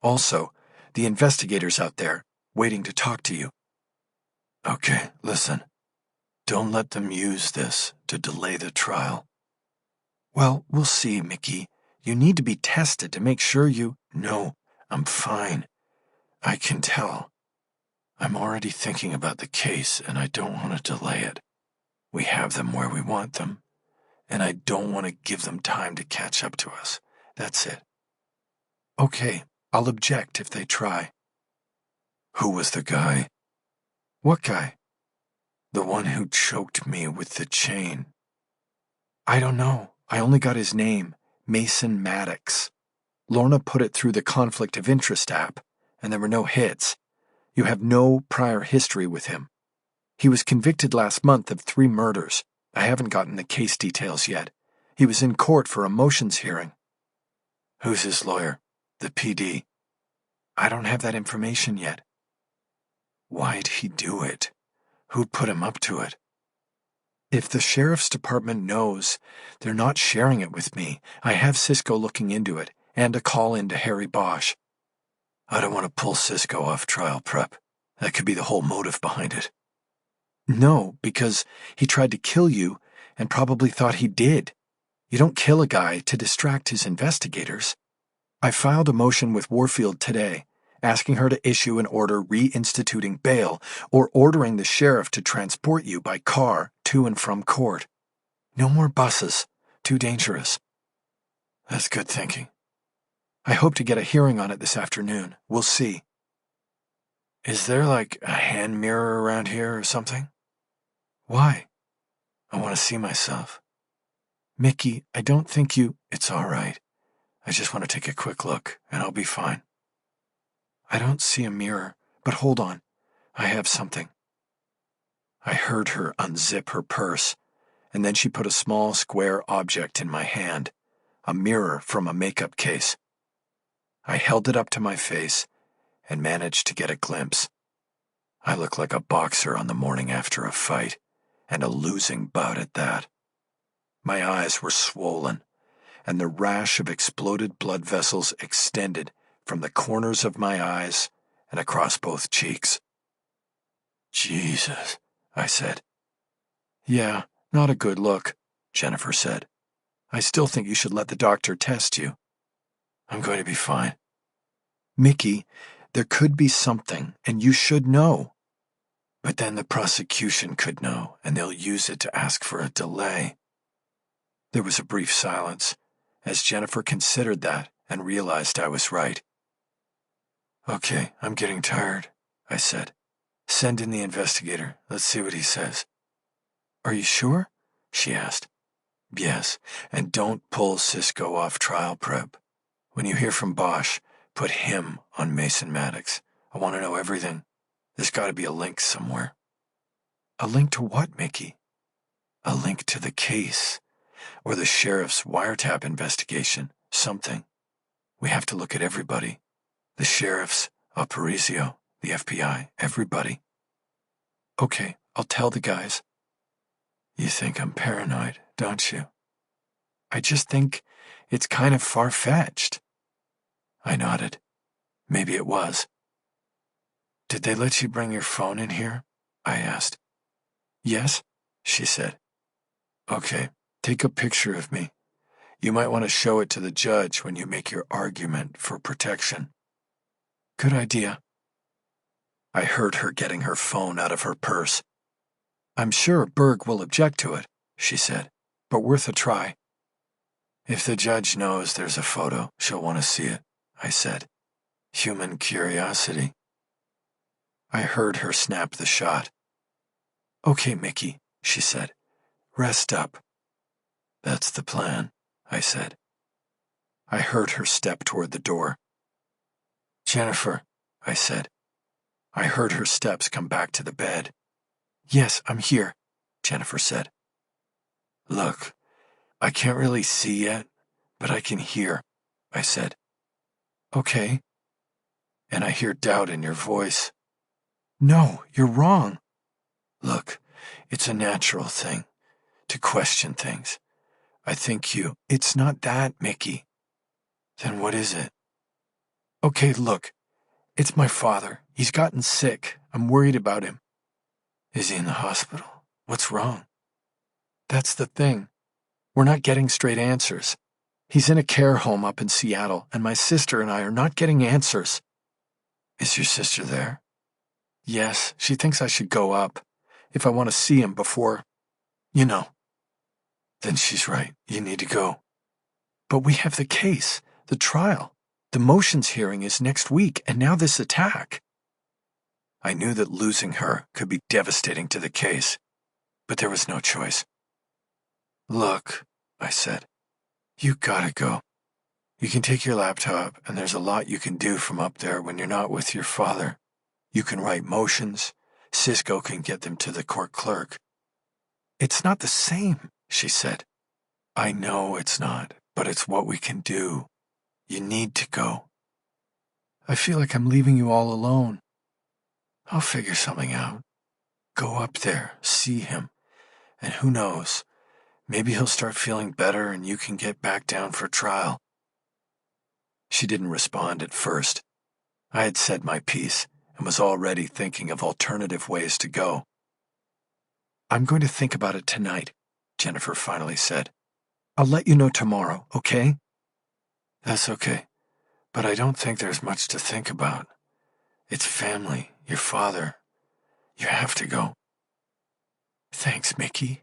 Also, the investigator's out there, waiting to talk to you. Okay, listen. Don't let them use this to delay the trial. Well, we'll see, Mickey. You need to be tested to make sure you... No, I'm fine. I can tell. I'm already thinking about the case, and I don't want to delay it. We have them where we want them, and I don't want to give them time to catch up to us. That's it. Okay, I'll object if they try. Who was the guy? What guy? The one who choked me with the chain. I don't know. I only got his name, Mason Maddox. Lorna put it through the conflict of interest app, and there were no hits. You have no prior history with him. He was convicted last month of 3 murders. I haven't gotten the case details yet. He was in court for a motions hearing. Who's his lawyer? The PD. I don't have that information yet. Why'd he do it? Who put him up to it? If the sheriff's department knows, they're not sharing it with me. I have Cisco looking into it, and a call in to Harry Bosch. I don't want to pull Cisco off trial prep. That could be the whole motive behind it. No, because he tried to kill you and probably thought he did. You don't kill a guy to distract his investigators. I filed a motion with Warfield today, asking her to issue an order reinstituting bail or ordering the sheriff to transport you by car to and from court. No more buses. Too dangerous. That's good thinking. I hope to get a hearing on it this afternoon. We'll see. Is there like a hand mirror around here or something? Why? I want to see myself. Mickey, I don't think you... It's all right. I just want to take a quick look, and I'll be fine. I don't see a mirror, but hold on. I have something. I heard her unzip her purse, and then she put a small square object in my hand, a mirror from a makeup case. I held it up to my face and managed to get a glimpse. I look like a boxer on the morning after a fight, and a losing bout at that. My eyes were swollen, and the rash of exploded blood vessels extended from the corners of my eyes and across both cheeks. Jesus, I said. Yeah, not a good look, Jennifer said. I still think you should let the doctor test you. I'm going to be fine. Mickey, there could be something, and you should know. But then the prosecution could know, and they'll use it to ask for a delay. There was a brief silence, as Jennifer considered that and realized I was right. Okay, I'm getting tired, I said. Send in the investigator. Let's see what he says. Are you sure? She asked. Yes, and don't pull Cisco off trial prep. When you hear from Bosch, put him on Mason Maddox. I want to know everything. There's got to be a link somewhere. A link to what, Mickey? A link to the case, or the sheriff's wiretap investigation, something. We have to look at everybody. The sheriffs, Aparicio, the FBI, everybody. Okay, I'll tell the guys. You think I'm paranoid, don't you? I just think it's kind of far-fetched. I nodded. Maybe it was. Did they let you bring your phone in here? I asked. Yes, she said. Okay, take a picture of me. You might want to show it to the judge when you make your argument for protection. Good idea. I heard her getting her phone out of her purse. I'm sure Berg will object to it, she said, but worth a try. If the judge knows there's a photo, she'll want to see it, I said. Human curiosity. I heard her snap the shot. Okay, Mickey, she said. Rest up. That's the plan, I said. I heard her step toward the door. Jennifer, I said. I heard her steps come back to the bed. Yes, I'm here, Jennifer said. Look, I can't really see yet, but I can hear, I said. Okay. And I hear doubt in your voice. No, you're wrong. Look, it's a natural thing to question things. I think you... It's not that, Mickey. Then what is it? Okay, look. It's my father. He's gotten sick. I'm worried about him. Is he in the hospital? What's wrong? That's the thing. We're not getting straight answers. He's in a care home up in Seattle, and my sister and I are not getting answers. Is your sister there? Yes, she thinks I should go up, if I want to see him before, you know. Then she's right. You need to go. But we have the case, the trial. The motions hearing is next week, and now this attack. I knew that losing her could be devastating to the case, but there was no choice. Look, I said, you gotta go. You can take your laptop, and there's a lot you can do from up there when you're not with your father. You can write motions. Cisco can get them to the court clerk. It's not the same, she said. I know it's not, but it's what we can do. You need to go. I feel like I'm leaving you all alone. I'll figure something out. Go up there, see him, and who knows, maybe he'll start feeling better and you can get back down for trial. She didn't respond at first. I had said my piece and was already thinking of alternative ways to go. I'm going to think about it tonight, Jennifer finally said. I'll let you know tomorrow, okay? That's okay, but I don't think there's much to think about. It's family, your father. You have to go. Thanks, Mickey.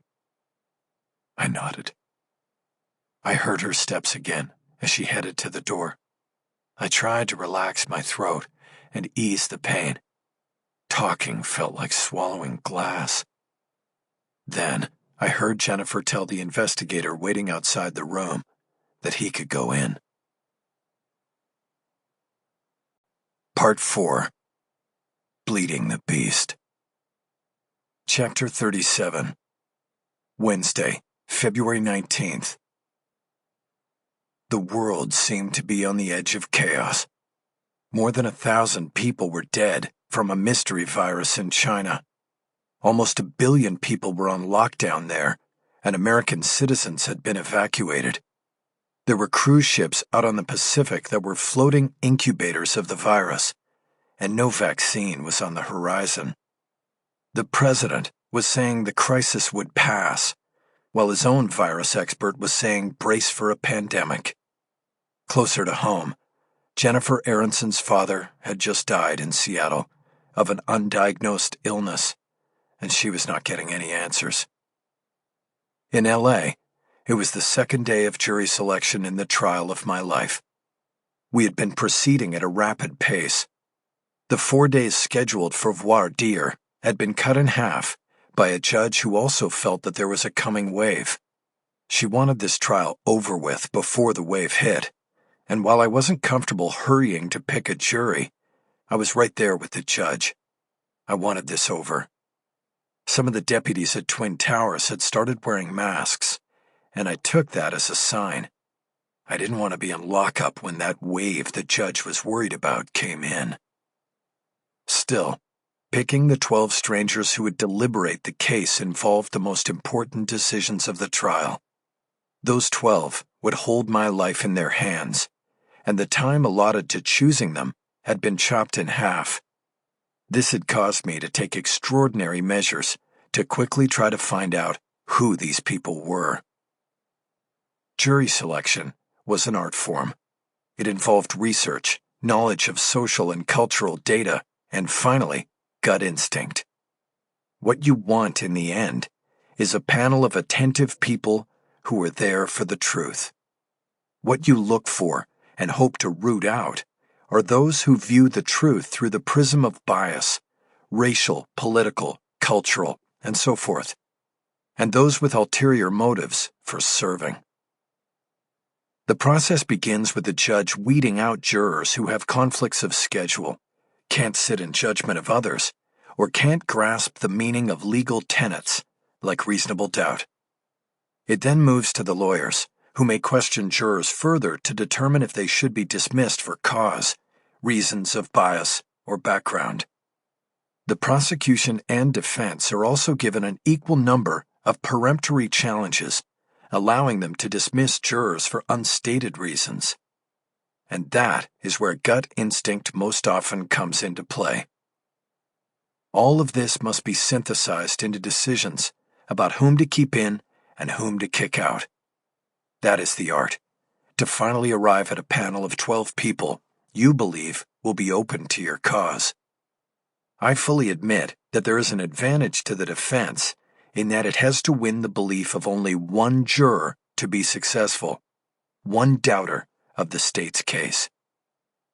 I nodded. I heard her steps again as she headed to the door. I tried to relax my throat and ease the pain. Talking felt like swallowing glass. Then I heard Jennifer tell the investigator waiting outside the room that he could go in. Part 4. Bleeding the Beast. Chapter 37. Wednesday, February 19th. The world seemed to be on the edge of chaos. More than 1,000 people were dead from a mystery virus in China. Almost 1 billion people were on lockdown there, and American citizens had been evacuated. There were cruise ships out on the Pacific that were floating incubators of the virus, and no vaccine was on the horizon. The president was saying the crisis would pass, while his own virus expert was saying brace for a pandemic. Closer to home, Jennifer Aronson's father had just died in Seattle of an undiagnosed illness, and she was not getting any answers. In L.A., it was the second day of jury selection in the trial of my life. We had been proceeding at a rapid pace. The 4 days scheduled for voir dire had been cut in half by a judge who also felt that there was a coming wave. She wanted this trial over with before the wave hit, and while I wasn't comfortable hurrying to pick a jury, I was right there with the judge. I wanted this over. Some of the deputies at Twin Towers had started wearing masks, and I took that as a sign. I didn't want to be in lockup when that wave the judge was worried about came in. Still, picking the 12 strangers who would deliberate the case involved the most important decisions of the trial. Those 12 would hold my life in their hands, and the time allotted to choosing them had been chopped in half. This had caused me to take extraordinary measures to quickly try to find out who these people were. Jury selection was an art form. It involved research, knowledge of social and cultural data, and finally, gut instinct. What you want in the end is a panel of attentive people who are there for the truth. What you look for and hope to root out are those who view the truth through the prism of bias, racial, political, cultural, and so forth, and those with ulterior motives for serving. The process begins with the judge weeding out jurors who have conflicts of schedule, can't sit in judgment of others, or can't grasp the meaning of legal tenets, like reasonable doubt. It then moves to the lawyers, who may question jurors further to determine if they should be dismissed for cause, reasons of bias, or background. The prosecution and defense are also given an equal number of peremptory challenges, allowing them to dismiss jurors for unstated reasons. And that is where gut instinct most often comes into play. All of this must be synthesized into decisions about whom to keep in and whom to kick out. That is the art, to finally arrive at a panel of 12 people you believe will be open to your cause. I fully admit that there is an advantage to the defense in that it has to win the belief of only one juror to be successful, one doubter of the state's case.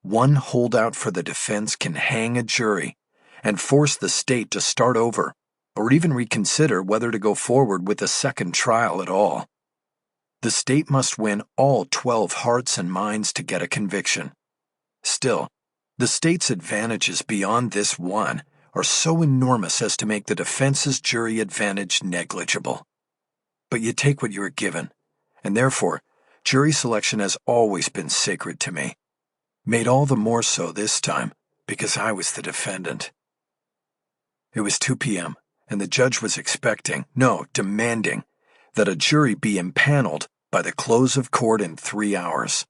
One holdout for the defense can hang a jury and force the state to start over or even reconsider whether to go forward with a second trial at all. The state must win all 12 hearts and minds to get a conviction. Still, the state's advantages beyond this one are so enormous as to make the defense's jury advantage negligible. But you take what you are given, and therefore, jury selection has always been sacred to me. Made all the more so this time, because I was the defendant. It was 2 p.m., and the judge was demanding, that a jury be impaneled by the close of court in 3 hours.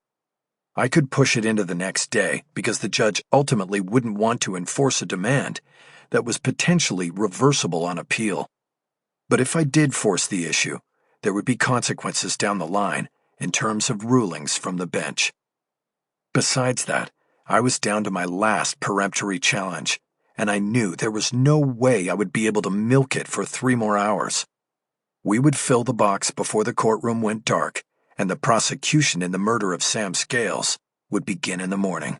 I could push it into the next day because the judge ultimately wouldn't want to enforce a demand that was potentially reversible on appeal. But if I did force the issue, there would be consequences down the line in terms of rulings from the bench. Besides that, I was down to my last peremptory challenge, and I knew there was no way I would be able to milk it for 3 more hours. We would fill the box before the courtroom went dark, and the prosecution in the murder of Sam Scales would begin in the morning.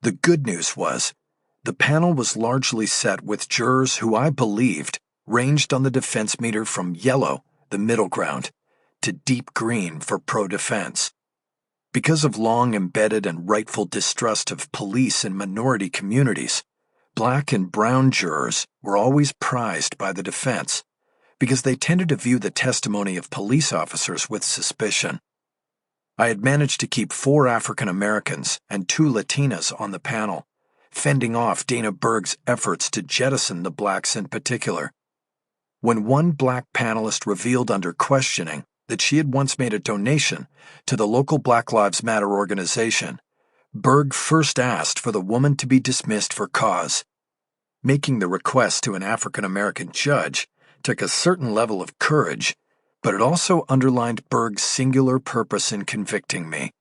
The good news was, the panel was largely set with jurors who I believed ranged on the defense meter from yellow, the middle ground, to deep green for pro-defense. Because of long embedded and rightful distrust of police in minority communities, black and brown jurors were always prized by the defense because they tended to view the testimony of police officers with suspicion. I had managed to keep 4 African Americans and 2 Latinas on the panel, fending off Dana Berg's efforts to jettison the blacks in particular. When one black panelist revealed under questioning that she had once made a donation to the local Black Lives Matter organization, Berg first asked for the woman to be dismissed for cause. Making the request to an African American judge took a certain level of courage, but it also underlined Berg's singular purpose in convicting me.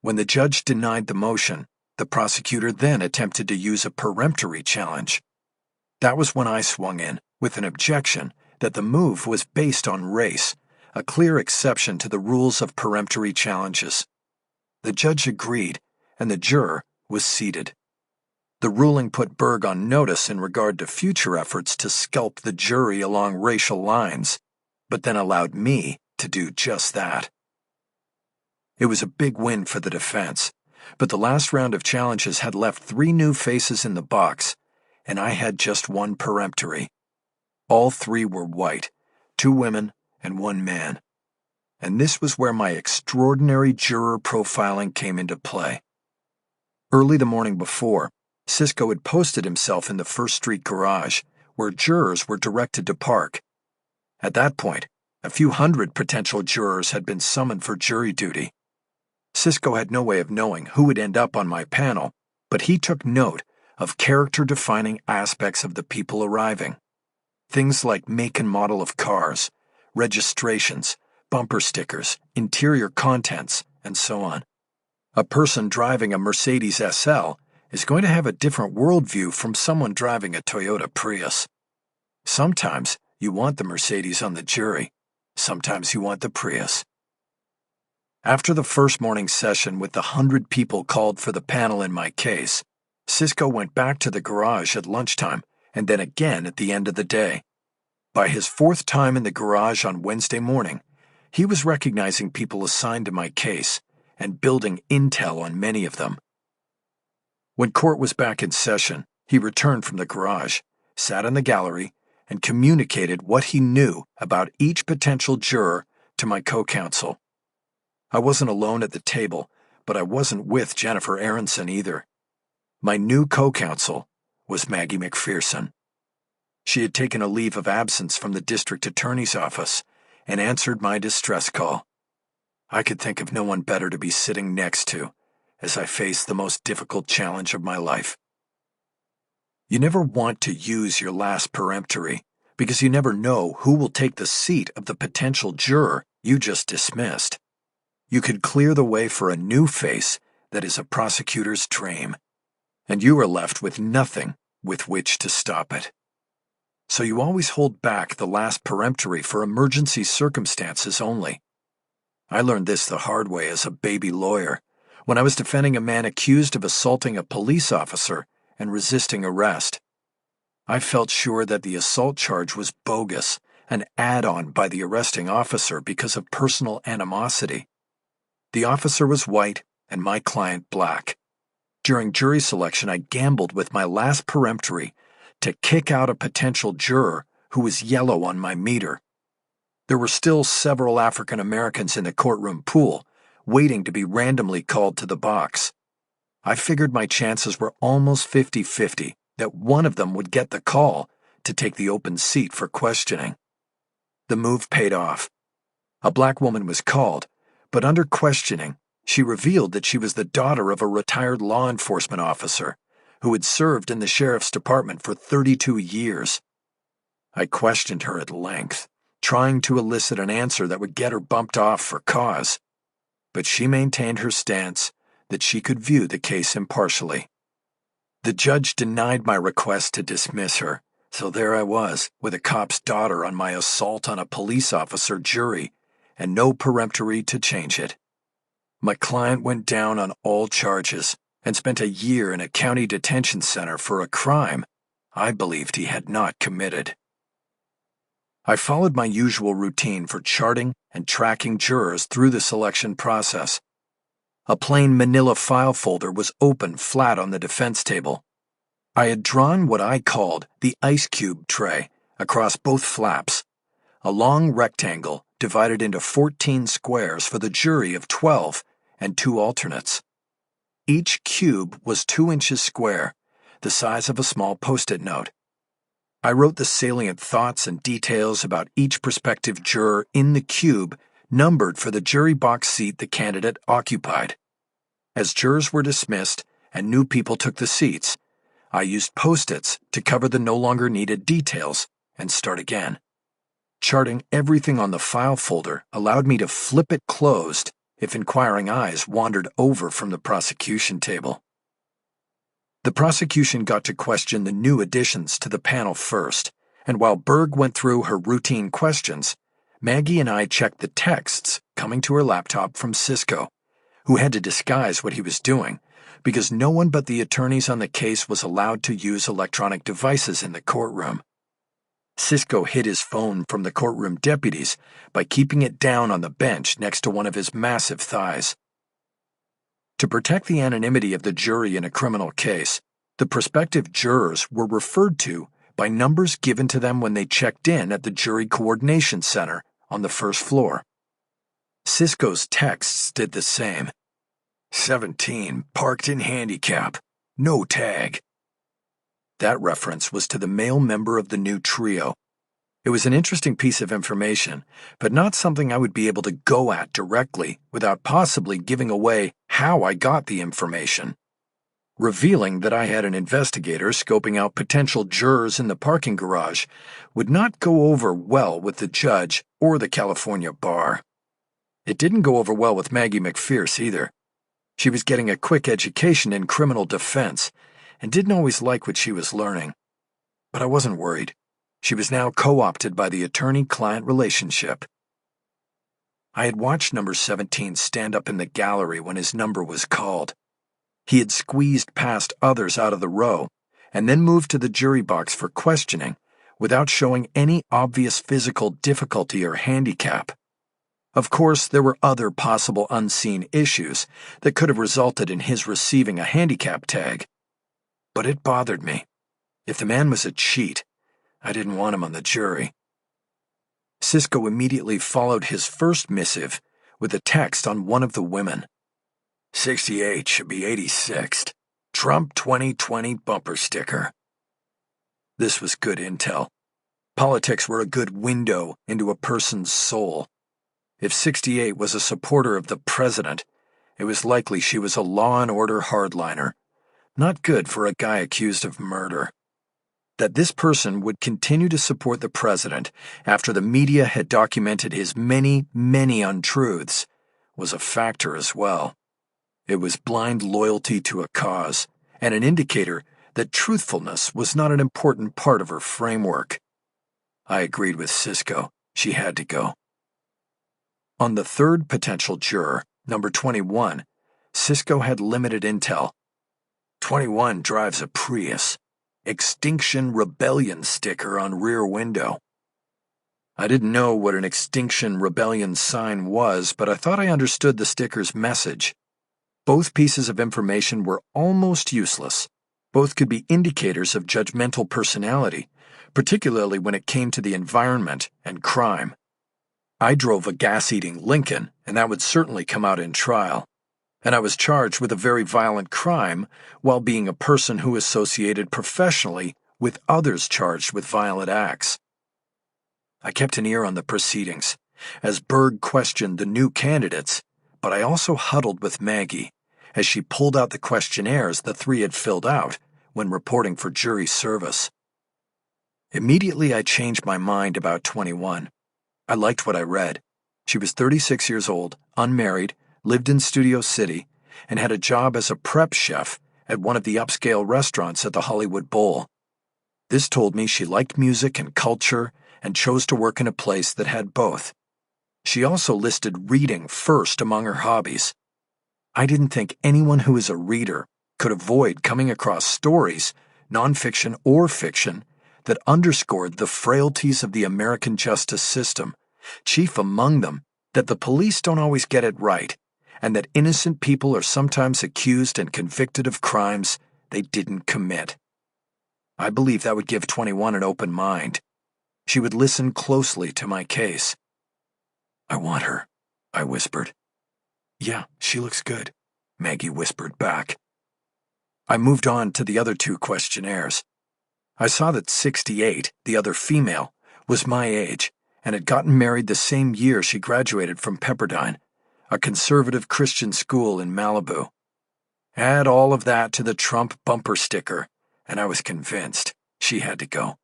When the judge denied the motion, the prosecutor then attempted to use a peremptory challenge. That was when I swung in with an objection that the move was based on race, a clear exception to the rules of peremptory challenges. The judge agreed, and the juror was seated. The ruling put Berg on notice in regard to future efforts to sculpt the jury along racial lines, but then allowed me to do just that. It was a big win for the defense, but the last round of challenges had left 3 new faces in the box, and I had just 1 peremptory. All three were white, 2 women and 1 man. And this was where my extraordinary juror profiling came into play. Early the morning before, Cisco had posted himself in the First Street garage, where jurors were directed to park. At that point, a few hundred potential jurors had been summoned for jury duty. Cisco had no way of knowing who would end up on my panel, but he took note of character-defining aspects of the people arriving. Things like make and model of cars, registrations, bumper stickers, interior contents, and so on. A person driving a Mercedes SL is going to have a different worldview from someone driving a Toyota Prius. Sometimes you want the Mercedes on the jury. Sometimes you want the Prius. After the first morning session with the 100 people called for the panel in my case, Cisco went back to the garage at lunchtime and then again at the end of the day. By his 4th time in the garage on Wednesday morning, he was recognizing people assigned to my case and building intel on many of them. When court was back in session, he returned from the garage, sat in the gallery, and communicated what he knew about each potential juror to my co-counsel. I wasn't alone at the table, but I wasn't with Jennifer Aronson either. My new co-counsel was Maggie McPherson. She had taken a leave of absence from the district attorney's office and answered my distress call. I could think of no one better to be sitting next to as I faced the most difficult challenge of my life. You never want to use your last peremptory because you never know who will take the seat of the potential juror you just dismissed. You could clear the way for a new face that is a prosecutor's dream, and you are left with nothing with which to stop it. So you always hold back the last peremptory for emergency circumstances only. I learned this the hard way as a baby lawyer when I was defending a man accused of assaulting a police officer and resisting arrest. I felt sure that the assault charge was bogus, an add-on by the arresting officer because of personal animosity. The officer was white and my client black. During jury selection, I gambled with my last peremptory to kick out a potential juror who was yellow on my meter. There were still several African Americans in the courtroom pool, waiting to be randomly called to the box. I figured my chances were almost 50-50 that one of them would get the call to take the open seat for questioning. The move paid off. A black woman was called, but under questioning, she revealed that she was the daughter of a retired law enforcement officer who had served in the sheriff's department for 32 years. I questioned her at length, trying to elicit an answer that would get her bumped off for cause, but she maintained her stance that she could view the case impartially. The judge denied my request to dismiss her, so there I was, with a cop's daughter on my assault on a police officer jury, and no peremptory to change it. My client went down on all charges and spent a year in a county detention center for a crime I believed he had not committed. I followed my usual routine for charting and tracking jurors through the selection process. A plain manila file folder was open flat on the defense table. I had drawn what I called the ice cube tray across both flaps, a long rectangle divided into 14 squares for the jury of 12 and 2 alternates. Each cube was 2 inches square, the size of a small post-it note. I wrote the salient thoughts and details about each prospective juror in the cube, numbered for the jury box seat the candidate occupied. As jurors were dismissed and new people took the seats, I used post-its to cover the no longer needed details and start again. Charting everything on the file folder allowed me to flip it closed if inquiring eyes wandered over from the prosecution table. The prosecution got to question the new additions to the panel first, and while Berg went through her routine questions, Maggie and I checked the texts coming to her laptop from Cisco, who had to disguise what he was doing because no one but the attorneys on the case was allowed to use electronic devices in the courtroom. Cisco hid his phone from the courtroom deputies by keeping it down on the bench next to one of his massive thighs. To protect the anonymity of the jury in a criminal case, the prospective jurors were referred to by numbers given to them when they checked in at the Jury Coordination Center on the first floor. Cisco's texts did the same. 17, parked in handicap, no tag. That reference was to the male member of the new trio. It was an interesting piece of information, but not something I would be able to go at directly without possibly giving away how I got the information. Revealing that I had an investigator scoping out potential jurors in the parking garage would not go over well with the judge or the California bar. It didn't go over well with Maggie McPherce either. She was getting a quick education in criminal defense and didn't always like what she was learning. But I wasn't worried. She was now co-opted by the attorney-client relationship. I had watched number 17 stand up in the gallery when his number was called. He had squeezed past others out of the row and then moved to the jury box for questioning without showing any obvious physical difficulty or handicap. Of course, there were other possible unseen issues that could have resulted in his receiving a handicap tag. But it bothered me. If the man was a cheat, I didn't want him on the jury. Cisco immediately followed his first missive with a text on one of the women. 68 should be 86th. Trump 2020 bumper sticker. This was good intel. Politics were a good window into a person's soul. If 68 was a supporter of the president, it was likely she was a law and order hardliner. Not good for a guy accused of murder. That this person would continue to support the president after the media had documented his many, many untruths was a factor as well. It was blind loyalty to a cause and an indicator that truthfulness was not an important part of her framework. I agreed with Cisco. She had to go. On the third potential juror, number 21, Cisco had limited intel. 21 drives a Prius. Extinction Rebellion sticker on rear window. I didn't know what an Extinction Rebellion sign was, but I thought I understood the sticker's message. Both pieces of information were almost useless. Both could be indicators of judgmental personality, particularly when it came to the environment and crime. I drove a gas-eating Lincoln, and that would certainly come out in trial. And I was charged with a very violent crime while being a person who associated professionally with others charged with violent acts. I kept an ear on the proceedings as Berg questioned the new candidates, but I also huddled with Maggie as she pulled out the questionnaires the three had filled out when reporting for jury service. Immediately I changed my mind about 21. I liked what I read. She was 36 years old, unmarried, lived in Studio City, and had a job as a prep chef at one of the upscale restaurants at the Hollywood Bowl. This told me she liked music and culture and chose to work in a place that had both. She also listed reading first among her hobbies. I didn't think anyone who is a reader could avoid coming across stories, nonfiction or fiction, that underscored the frailties of the American justice system, chief among them that the police don't always get it right, and that innocent people are sometimes accused and convicted of crimes they didn't commit. I believe that would give 21 an open mind. She would listen closely to my case. I want her, I whispered. Yeah, she looks good, Maggie whispered back. I moved on to the other two questionnaires. I saw that 68, the other female, was my age and had gotten married the same year she graduated from Pepperdine, a conservative Christian school in Malibu. Add all of that to the Trump bumper sticker, and I was convinced she had to go.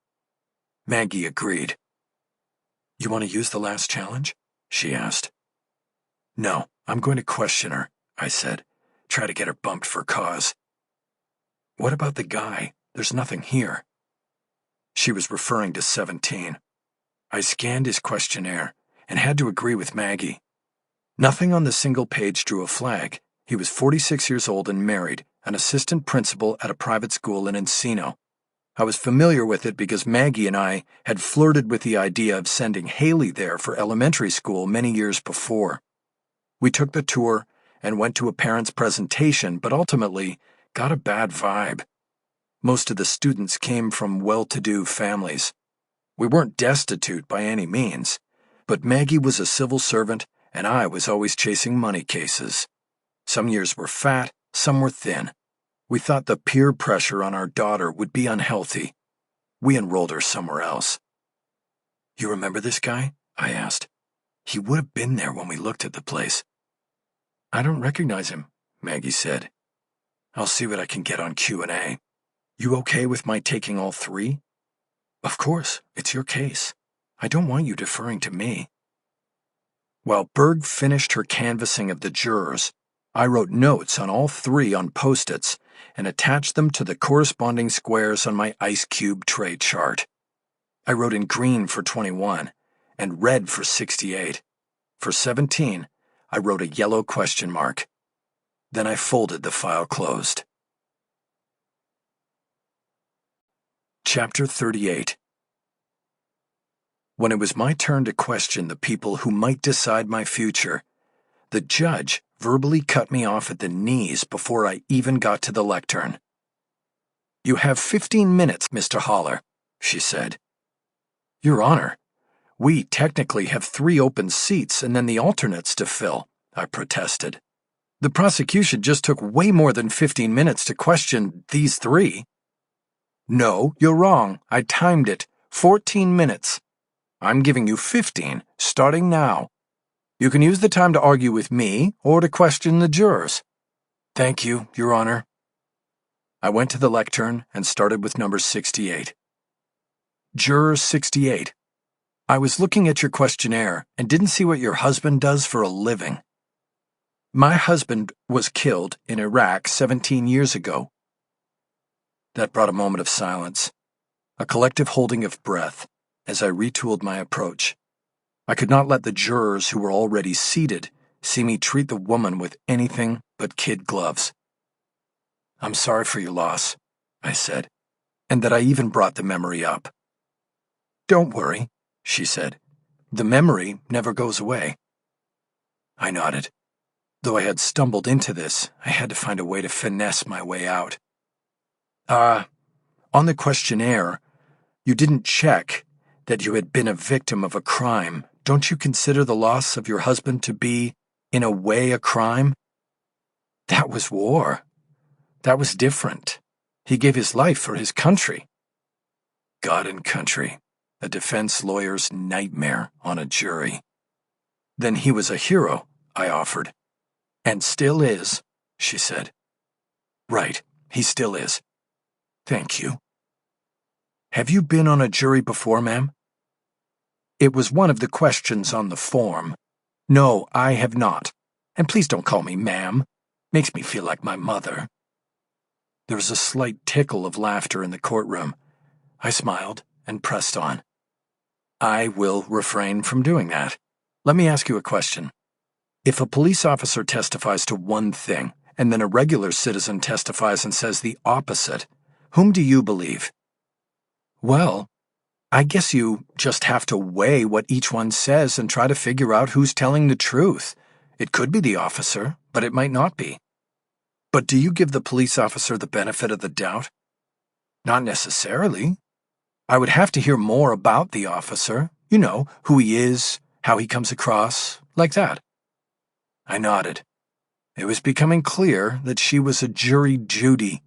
Maggie agreed. You want to use the last challenge? She asked. No, I'm going to question her, I said. Try to get her bumped for cause. What about the guy? There's nothing here. She was referring to 17. I scanned his questionnaire and had to agree with Maggie. Nothing on the single page drew a flag. He was 46 years old and married, an assistant principal at a private school in Encino. I was familiar with it because Maggie and I had flirted with the idea of sending Haley there for elementary school many years before. We took the tour and went to a parent's presentation, but ultimately got a bad vibe. Most of the students came from well-to-do families. We weren't destitute by any means, but Maggie was a civil servant and I was always chasing money cases. Some years were fat, some were thin. We thought the peer pressure on our daughter would be unhealthy. We enrolled her somewhere else. "You remember this guy?" I asked. "He would have been there when we looked at the place." "I don't recognize him," Maggie said. "I'll see what I can get on Q&A. You okay with my taking all three?" "Of course, it's your case. I don't want you deferring to me." While Berg finished her canvassing of the jurors, I wrote notes on all three on Post-its and attached them to the corresponding squares on my ice cube tray chart. I wrote in green for 21 and red for 68. For 17, I wrote a yellow question mark. Then I folded the file closed. Chapter 38. When it was my turn to question the people who might decide my future, the judge verbally cut me off at the knees before I even got to the lectern. "You have 15 minutes, Mr. Haller," she said. "Your Honor, we technically have 3 open seats and then the alternates to fill," I protested. "The prosecution just took way more than 15 minutes to question these 3. "No, you're wrong. I timed it. 14 minutes. I'm giving you 15, starting now. You can use the time to argue with me or to question the jurors." "Thank you, Your Honor." I went to the lectern and started with number 68. Juror 68. "I was looking at your questionnaire and didn't see what your husband does for a living." "My husband was killed in Iraq 17 years ago." That brought a moment of silence, a collective holding of breath, as I retooled my approach. I could not let the jurors who were already seated see me treat the woman with anything but kid gloves. "I'm sorry for your loss," I said, "and that I even brought the memory up." "Don't worry," she said. "The memory never goes away." I nodded. Though I had stumbled into this, I had to find a way to finesse my way out. On the questionnaire, you didn't check that you had been a victim of a crime. Don't you consider the loss of your husband to be, in a way, a crime?" "That was war. That was different. He gave his life for his country." God and country, a defense lawyer's nightmare on a jury. "Then he was a hero," I offered. "And still is," she said. "Right, he still is. Thank you." "Have you been on a jury before, ma'am?" It was one of the questions on the form. "No, I have not. And please don't call me ma'am. Makes me feel like my mother." There was a slight tickle of laughter in the courtroom. I smiled and pressed on. "I will refrain from doing that. Let me ask you a question. If a police officer testifies to one thing, and then a regular citizen testifies and says the opposite, whom do you believe?" "Well, I guess you just have to weigh what each one says and try to figure out who's telling the truth. It could be the officer, but it might not be." "But do you give the police officer the benefit of the doubt?" "Not necessarily. I would have to hear more about the officer, you know, who he is, how he comes across, like that." I nodded. It was becoming clear that she was a jury Judy,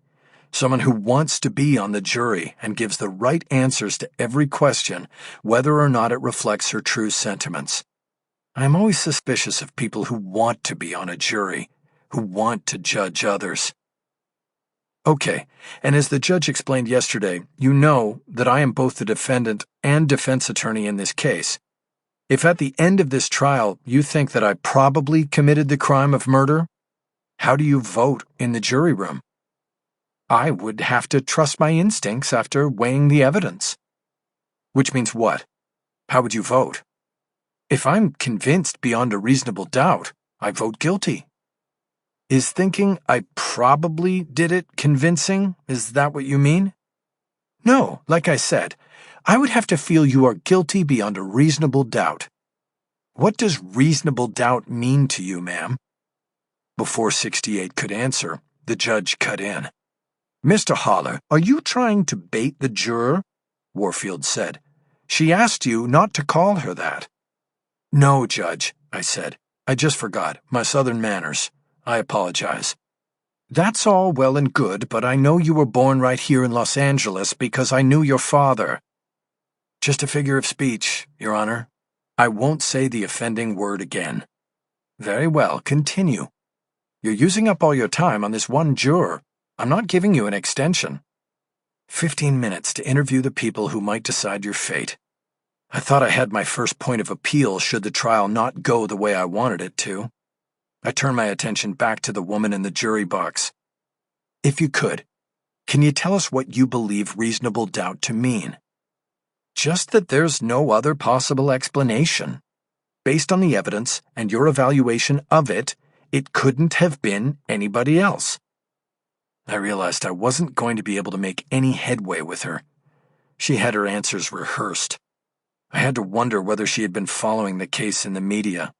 someone who wants to be on the jury and gives the right answers to every question, whether or not it reflects her true sentiments. I am always suspicious of people who want to be on a jury, who want to judge others. "Okay, and as the judge explained yesterday, you know that I am both the defendant and defense attorney in this case. If at the end of this trial you think that I probably committed the crime of murder, how do you vote in the jury room?" "I would have to trust my instincts after weighing the evidence." "Which means what? How would you vote?" "If I'm convinced beyond a reasonable doubt, I vote guilty." "Is thinking I probably did it convincing? Is that what you mean?" "No, like I said, I would have to feel you are guilty beyond a reasonable doubt." "What does reasonable doubt mean to you, ma'am?" Before 68 could answer, the judge cut in. Mr. Haller, are you trying to bait the juror? Warfield said. She asked you not to call her that. No, Judge, I said. I just forgot. My southern manners. I apologize. That's all well and good, but I know you were born right here in Los Angeles because I knew your father. Just a figure of speech, Your Honor. I won't say the offending word again. Very well, continue. You're using up all your time on this one juror. I'm not giving you an extension. 15 minutes to interview the people who might decide your fate. I thought I had my first point of appeal should the trial not go the way I wanted it to. I turned my attention back to the woman in the jury box. If you could, can you tell us what you believe reasonable doubt to mean? Just that there's no other possible explanation. Based on the evidence and your evaluation of it, it couldn't have been anybody else. I realized I wasn't going to be able to make any headway with her. She had her answers rehearsed. I had to wonder whether she had been following the case in the media.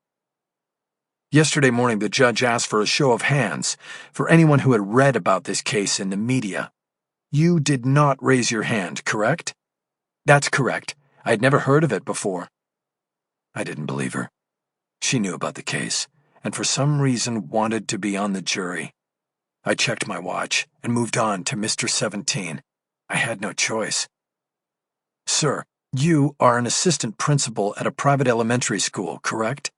Yesterday morning, the judge asked for a show of hands for anyone who had read about this case in the media. You did not raise your hand, correct? That's correct. I had never heard of it before. I didn't believe her. She knew about the case, and for some reason wanted to be on the jury. I checked my watch and moved on to Mr. 17. I had no choice. Sir, you are an assistant principal at a private elementary school, correct?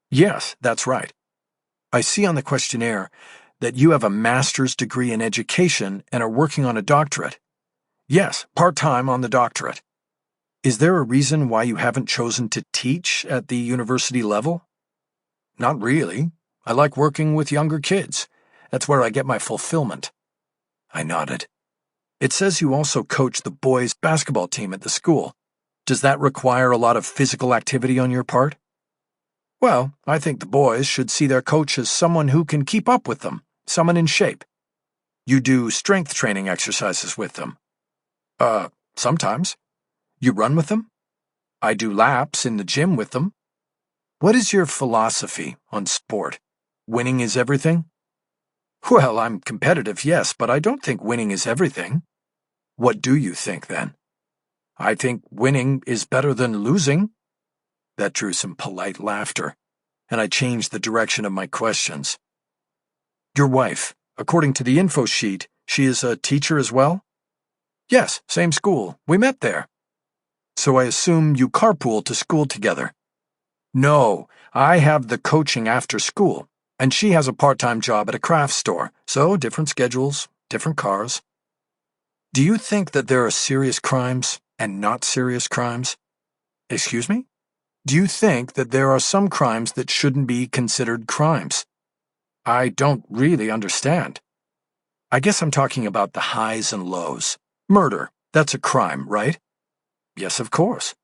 Yes, that's right. I see on the questionnaire that you have a master's degree in education and are working on a doctorate. Yes, part-time on the doctorate. Is there a reason why you haven't chosen to teach at the university level? Not really. I like working with younger kids. That's where I get my fulfillment. I nodded. It says you also coach the boys' basketball team at the school. Does that require a lot of physical activity on your part? Well, I think the boys should see their coach as someone who can keep up with them, someone in shape. You do strength training exercises with them. Sometimes. You run with them? I do laps in the gym with them. What is your philosophy on sport? Winning is everything? Well, I'm competitive, yes, but I don't think winning is everything. What do you think, then? I think winning is better than losing. That drew some polite laughter, and I changed the direction of my questions. Your wife, according to the info sheet, she is a teacher as well? Yes, same school. We met there. So I assume you carpool to school together. No, I have the coaching after school, and she has a part-time job at a craft store, so different schedules, different cars. Do you think that there are serious crimes and not serious crimes? Excuse me? Do you think that there are some crimes that shouldn't be considered crimes? I don't really understand. I guess I'm talking about the highs and lows. Murder, that's a crime, right? Yes, of course.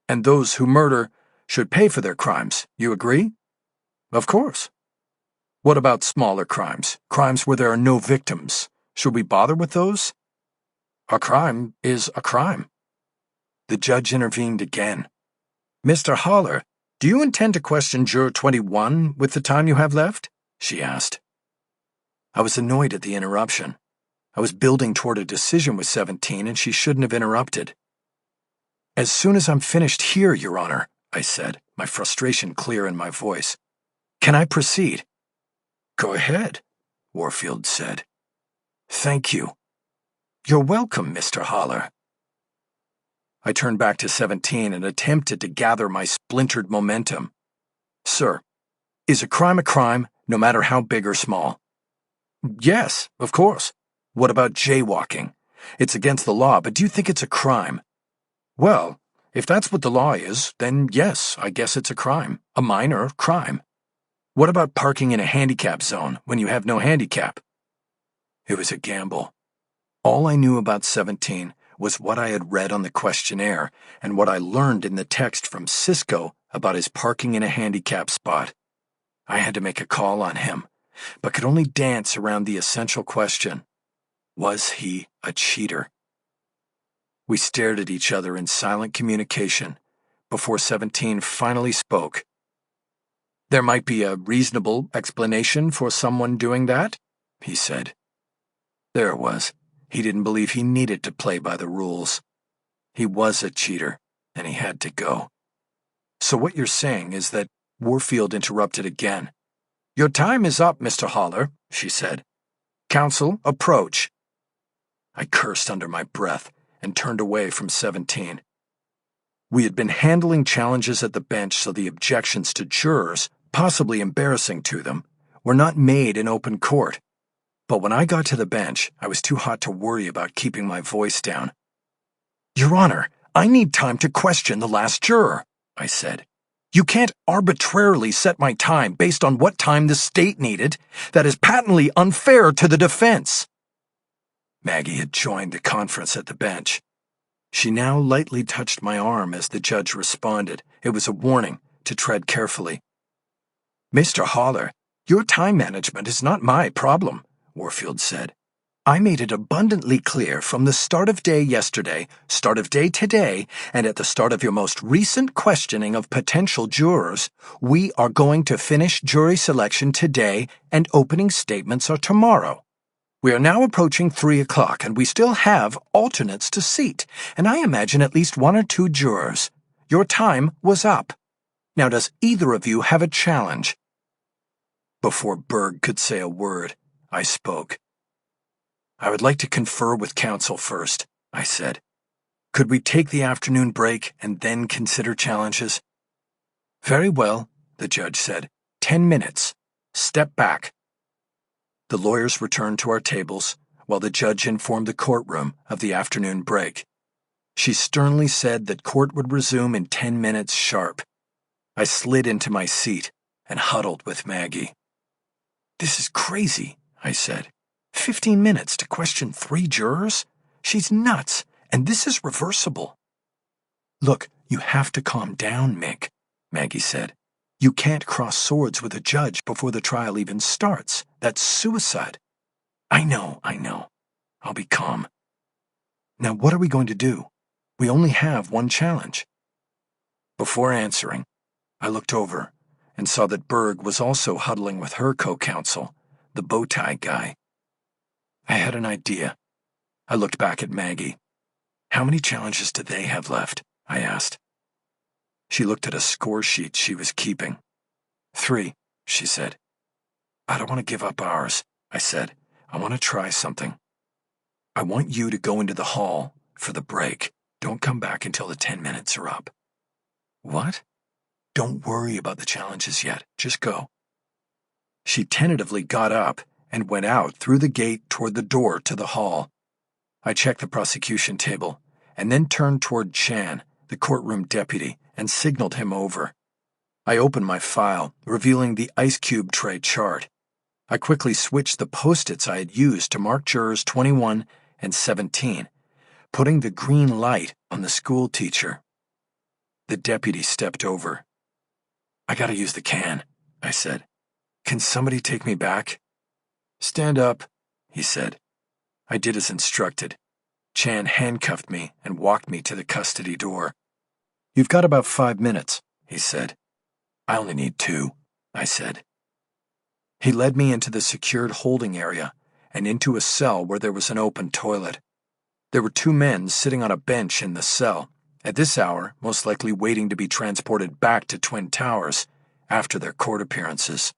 And those who murder should pay for their crimes, you agree? Of course. What about smaller crimes, crimes where there are no victims? Should we bother with those? A crime is a crime. The judge intervened again. Mr. Haller, do you intend to question Juror 21 with the time you have left? She asked. I was annoyed at the interruption. I was building toward a decision with 17, and she shouldn't have interrupted. As soon as I'm finished here, Your Honor, I said, my frustration clear in my voice. Can I proceed? Go ahead, Warfield said. Thank you. You're welcome, Mr. Haller. I turned back to 17 and attempted to gather my splintered momentum. Sir, is a crime, no matter how big or small? Yes, of course. What about jaywalking? It's against the law, but do you think it's a crime? Well, if that's what the law is, then yes, I guess it's a crime, a minor crime. What about parking in a handicap zone when you have no handicap? It was a gamble. All I knew about 17 was what I had read on the questionnaire and what I learned in the text from Cisco about his parking in a handicap spot. I had to make a call on him, but could only dance around the essential question. Was he a cheater? We stared at each other in silent communication before 17 finally spoke. There might be a reasonable explanation for someone doing that, he said. There it was. He didn't believe he needed to play by the rules. He was a cheater, and he had to go. So what you're saying is that Warfield interrupted again. "Your time is up, Mr. Haller," she said. "Counsel, approach." I cursed under my breath and turned away from 17. We had been handling challenges at the bench so the objections to jurors, possibly embarrassing to them, were not made in open court. But when I got to the bench, I was too hot to worry about keeping my voice down. "Your Honor, I need time to question the last juror," I said. "You can't arbitrarily set my time based on what time the state needed. That is patently unfair to the defense." Maggie had joined the conference at the bench. She now lightly touched my arm as the judge responded. It was a warning to tread carefully. "Mr. Haller, your time management is not my problem," Warfield said. "I made it abundantly clear from the start of day yesterday, start of day today, and at the start of your most recent questioning of potential jurors, we are going to finish jury selection today and opening statements are tomorrow. We are now approaching 3 o'clock, and we still have alternates to seat, and I imagine at least 1 or 2 jurors. Your time was up. Now does either of you have a challenge?" Before Berg could say a word, I spoke. "I would like to confer with counsel first," I said. "Could we take the afternoon break and then consider challenges?" "Very well," the judge said. 10 minutes. Step back." The lawyers returned to our tables, while the judge informed the courtroom of the afternoon break. She sternly said that court would resume in 10 minutes sharp. I slid into my seat and huddled with Maggie. "This is crazy," I said. 15 minutes to question 3 jurors? She's nuts, and this is reversible." "Look, you have to calm down, Mick," Maggie said. "You can't cross swords with a judge before the trial even starts. That's suicide." I know. I'll be calm. "Now what are we going to do? We only have one challenge." Before answering, I looked over and saw that Berg was also huddling with her co-counsel, the bow-tie guy. I had an idea. I looked back at Maggie. "How many challenges do they have left?" I asked. She looked at a score sheet she was keeping. 3, she said. "I don't want to give up ours," I said. "I want to try something. I want you to go into the hall for the break. Don't come back until the 10 minutes are up." "What?" "Don't worry about the challenges yet. Just go." She tentatively got up and went out through the gate toward the door to the hall. I checked the prosecution table and then turned toward Chan, the courtroom deputy, and signaled him over. I opened my file, revealing the ice cube tray chart. I quickly switched the post-its I had used to mark jurors 21 and 17, putting the green light on the school teacher. The deputy stepped over. "I gotta use the can," I said. "Can somebody take me back?" "Stand up," he said. I did as instructed. Chan handcuffed me and walked me to the custody door. "You've got about 5 minutes," he said. "I only need 2, I said. He led me into the secured holding area and into a cell where there was an open toilet. There were 2 men sitting on a bench in the cell, at this hour most likely waiting to be transported back to Twin Towers after their court appearances.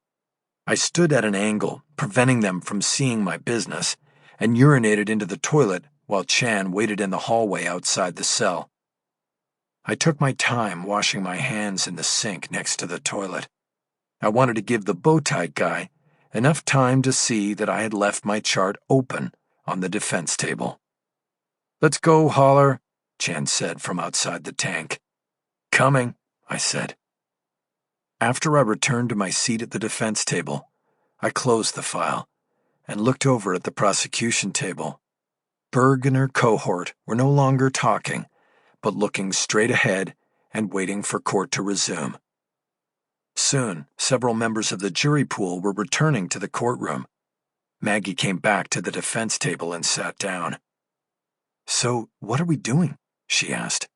I stood at an angle, preventing them from seeing my business, and urinated into the toilet while Chan waited in the hallway outside the cell. I took my time washing my hands in the sink next to the toilet. I wanted to give the bow-tie guy enough time to see that I had left my chart open on the defense table. "Let's go, Haller," Chan said from outside the tank. "Coming," I said. After I returned to my seat at the defense table, I closed the file and looked over at the prosecution table. Berg and her cohort were no longer talking, but looking straight ahead and waiting for court to resume. Soon, several members of the jury pool were returning to the courtroom. Maggie came back to the defense table and sat down. "So, what are we doing?" she asked.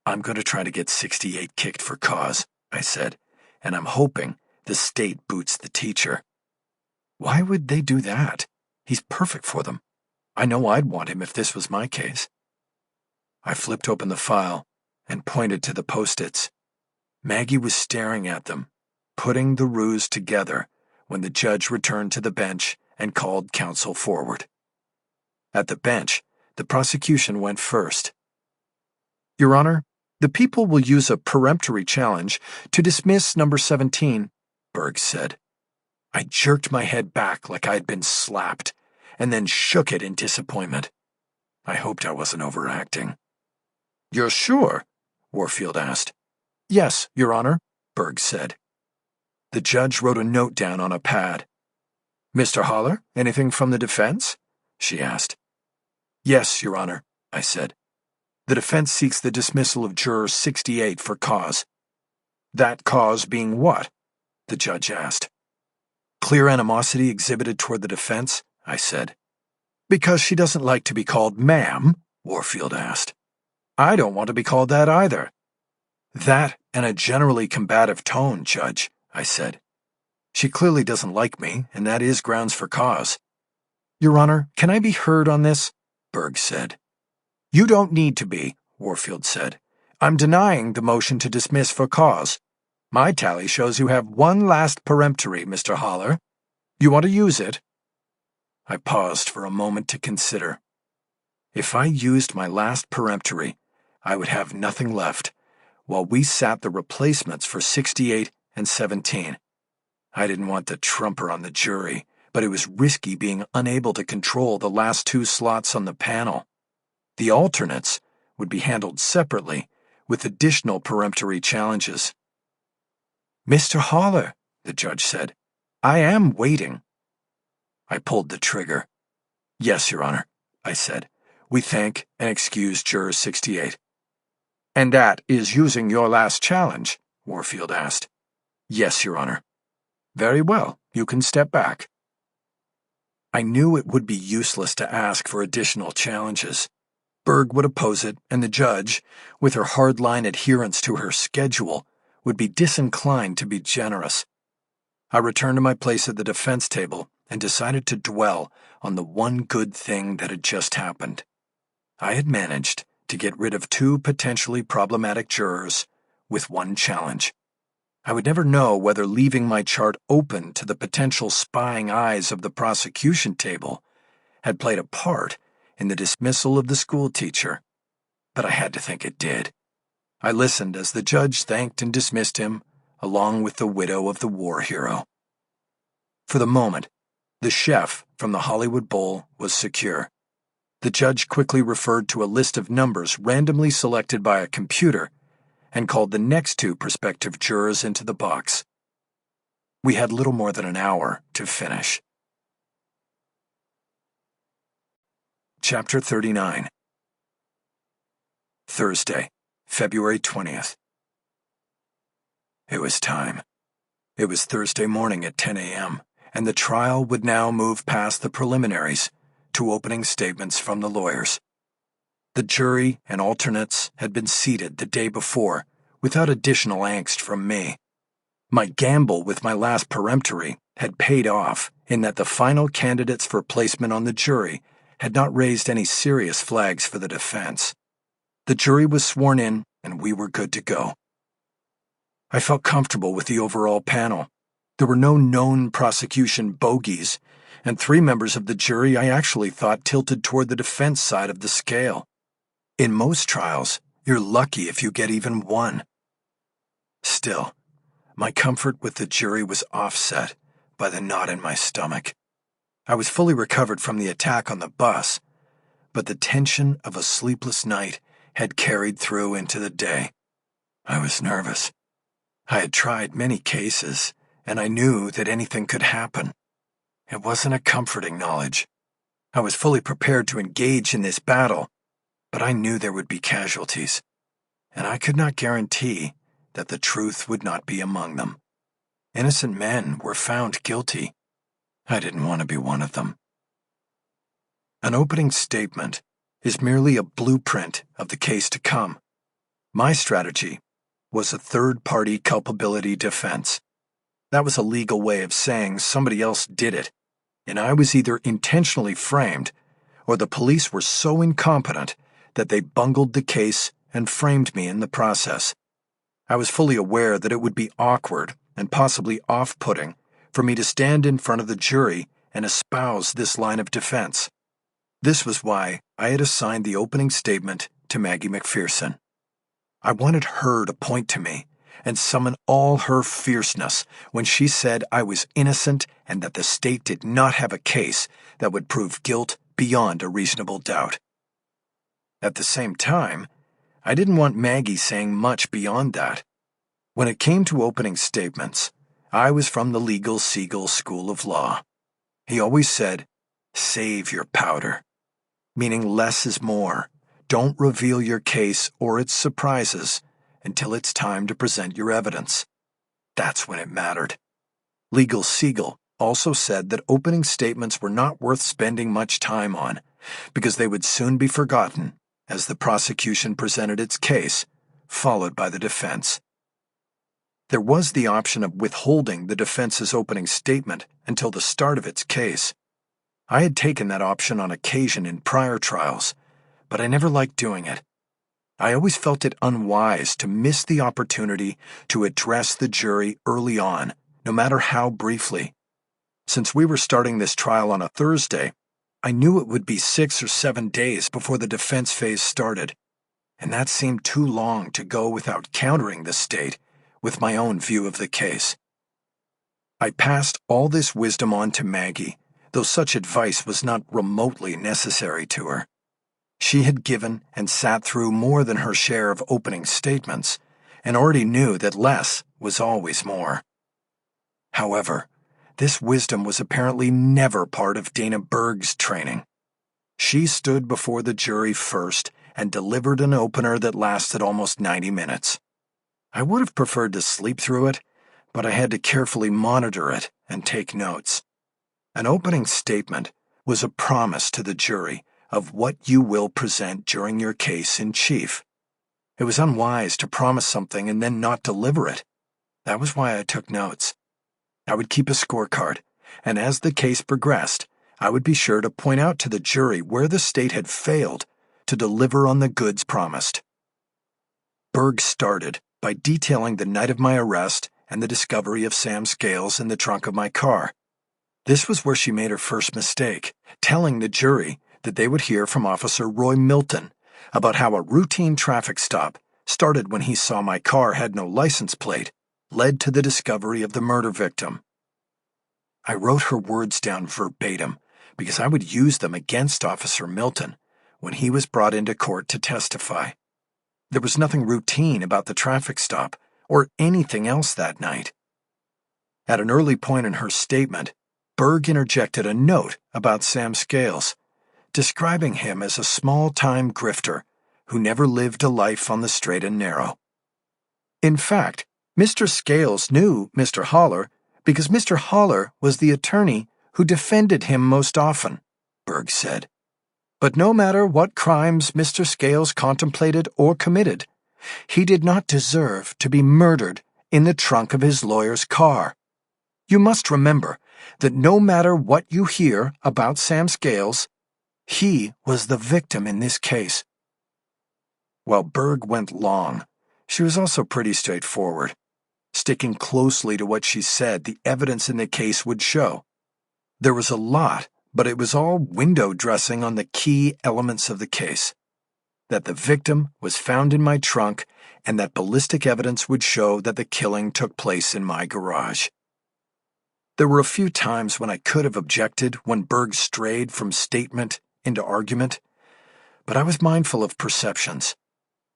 "I'm going to try to get 68 kicked for cause," I said, "and I'm hoping the state boots the teacher." "Why would they do that? He's perfect for them," I know I'd want him if this was my case. I flipped open the file and pointed to the post-its. Maggie was staring at them, putting the ruse together when the judge returned to the bench and called counsel forward. At the bench, the prosecution went first. Your Honor, the people will use a peremptory challenge to dismiss number 17, Berg said. I jerked my head back like I had been slapped, and then shook it in disappointment. I hoped I wasn't overacting. You're sure? Warfield asked. Yes, Your Honor, Berg said. The judge wrote a note down on a pad. Mr. Haller, anything from the defense? She asked. Yes, Your Honor, I said. The defense seeks the dismissal of Juror 68 for cause. That cause being what? The judge asked. Clear animosity exhibited toward the defense, I said. Because she doesn't like to be called ma'am? Warfield asked. I don't want to be called that either. That and a generally combative tone, Judge, I said. She clearly doesn't like me, and that is grounds for cause. Your Honor, can I be heard on this? Berg said. You don't need to be, Warfield said. I'm denying the motion to dismiss for cause. My tally shows you have one last peremptory, Mr. Haller. You want to use it? I paused for a moment to consider. If I used my last peremptory, I would have nothing left, while we sat the replacements for 68 and 17. I didn't want the trumper on the jury, but it was risky being unable to control the last two slots on the panel. The alternates would be handled separately, with additional peremptory challenges. Mr. Haller, the judge said, I am waiting. I pulled the trigger. Yes, Your Honor, I said. We thank and excuse Juror 68. And that is using your last challenge? Warfield asked. Yes, Your Honor. Very well, you can step back. I knew it would be useless to ask for additional challenges. Berg would oppose it, and the judge, with her hardline adherence to her schedule, would be disinclined to be generous. I returned to my place at the defense table and decided to dwell on the one good thing that had just happened. I had managed to get rid of two potentially problematic jurors with one challenge. I would never know whether leaving my chart open to the potential spying eyes of the prosecution table had played a part in the dismissal of the schoolteacher, but I had to think it did. I listened as the judge thanked and dismissed him, along with the widow of the war hero. For the moment, the chef from the Hollywood Bowl was secure. The judge quickly referred to a list of numbers randomly selected by a computer and called the next two prospective jurors into the box. We had little more than an hour to finish. Chapter 39. Thursday, February 20th. It was time. It was Thursday morning at 10 a.m., and the trial would now move past the preliminaries to opening statements from the lawyers. The jury and alternates had been seated the day before without additional angst from me. My gamble with my last peremptory had paid off in that the final candidates for placement on the jury had not raised any serious flags for the defense. The jury was sworn in, and we were good to go. I felt comfortable with the overall panel. There were no known prosecution bogeys, and 3 members of the jury I actually thought tilted toward the defense side of the scale. In most trials, you're lucky if you get even one. Still, my comfort with the jury was offset by the knot in my stomach. I was fully recovered from the attack on the bus, but the tension of a sleepless night had carried through into the day. I was nervous. I had tried many cases, and I knew that anything could happen. It wasn't a comforting knowledge. I was fully prepared to engage in this battle, but I knew there would be casualties, and I could not guarantee that the truth would not be among them. Innocent men were found guilty. I didn't want to be one of them. An opening statement is merely a blueprint of the case to come. My strategy was a third-party culpability defense. That was a legal way of saying somebody else did it, and I was either intentionally framed or the police were so incompetent that they bungled the case and framed me in the process. I was fully aware that it would be awkward and possibly off-putting for me to stand in front of the jury and espouse this line of defense. This was why I had assigned the opening statement to Maggie McPherson. I wanted her to point to me and summon all her fierceness when she said I was innocent and that the state did not have a case that would prove guilt beyond a reasonable doubt. At the same time, I didn't want Maggie saying much beyond that. When it came to opening statements, I was from the legal Siegel School of Law. He always said, "Save your powder," meaning less is more. Don't reveal your case or its surprises until it's time to present your evidence. That's when it mattered. Legal Siegel also said that opening statements were not worth spending much time on because they would soon be forgotten as the prosecution presented its case, followed by the defense. There was the option of withholding the defense's opening statement until the start of its case. I had taken that option on occasion in prior trials, but I never liked doing it. I always felt it unwise to miss the opportunity to address the jury early on, no matter how briefly. Since we were starting this trial on a Thursday, I knew it would be 6 or 7 days before the defense phase started, and that seemed too long to go without countering the state with my own view of the case. I passed all this wisdom on to Maggie, though such advice was not remotely necessary to her. She had given and sat through more than her share of opening statements, and already knew that less was always more. However, this wisdom was apparently never part of Dana Berg's training. She stood before the jury first and delivered an opener that lasted almost 90 minutes. I would have preferred to sleep through it, but I had to carefully monitor it and take notes. An opening statement was a promise to the jury of what you will present during your case in chief. It was unwise to promise something and then not deliver it. That was why I took notes. I would keep a scorecard, and as the case progressed, I would be sure to point out to the jury where the state had failed to deliver on the goods promised. Berg started by detailing the night of my arrest and the discovery of Sam Scales in the trunk of my car. This was where she made her first mistake, telling the jury that they would hear from Officer Roy Milton about how a routine traffic stop started when he saw my car had no license plate, led to the discovery of the murder victim. I wrote her words down verbatim because I would use them against Officer Milton when he was brought into court to testify. There was nothing routine about the traffic stop or anything else that night. At an early point in her statement, Berg interjected a note about Sam Scales, describing him as a small-time grifter who never lived a life on the straight and narrow. In fact, Mr. Scales knew Mr. Haller because Mr. Haller was the attorney who defended him most often, Berg said. But no matter what crimes Mr. Scales contemplated or committed, he did not deserve to be murdered in the trunk of his lawyer's car. You must remember that no matter what you hear about Sam Scales, he was the victim in this case. While Berg went long, she was also pretty straightforward, sticking closely to what she said the evidence in the case would show. There was a lot, but it was all window dressing on the key elements of the case. That the victim was found in my trunk and that ballistic evidence would show that the killing took place in my garage. There were a few times when I could have objected when Berg strayed from statement into argument, but I was mindful of perceptions.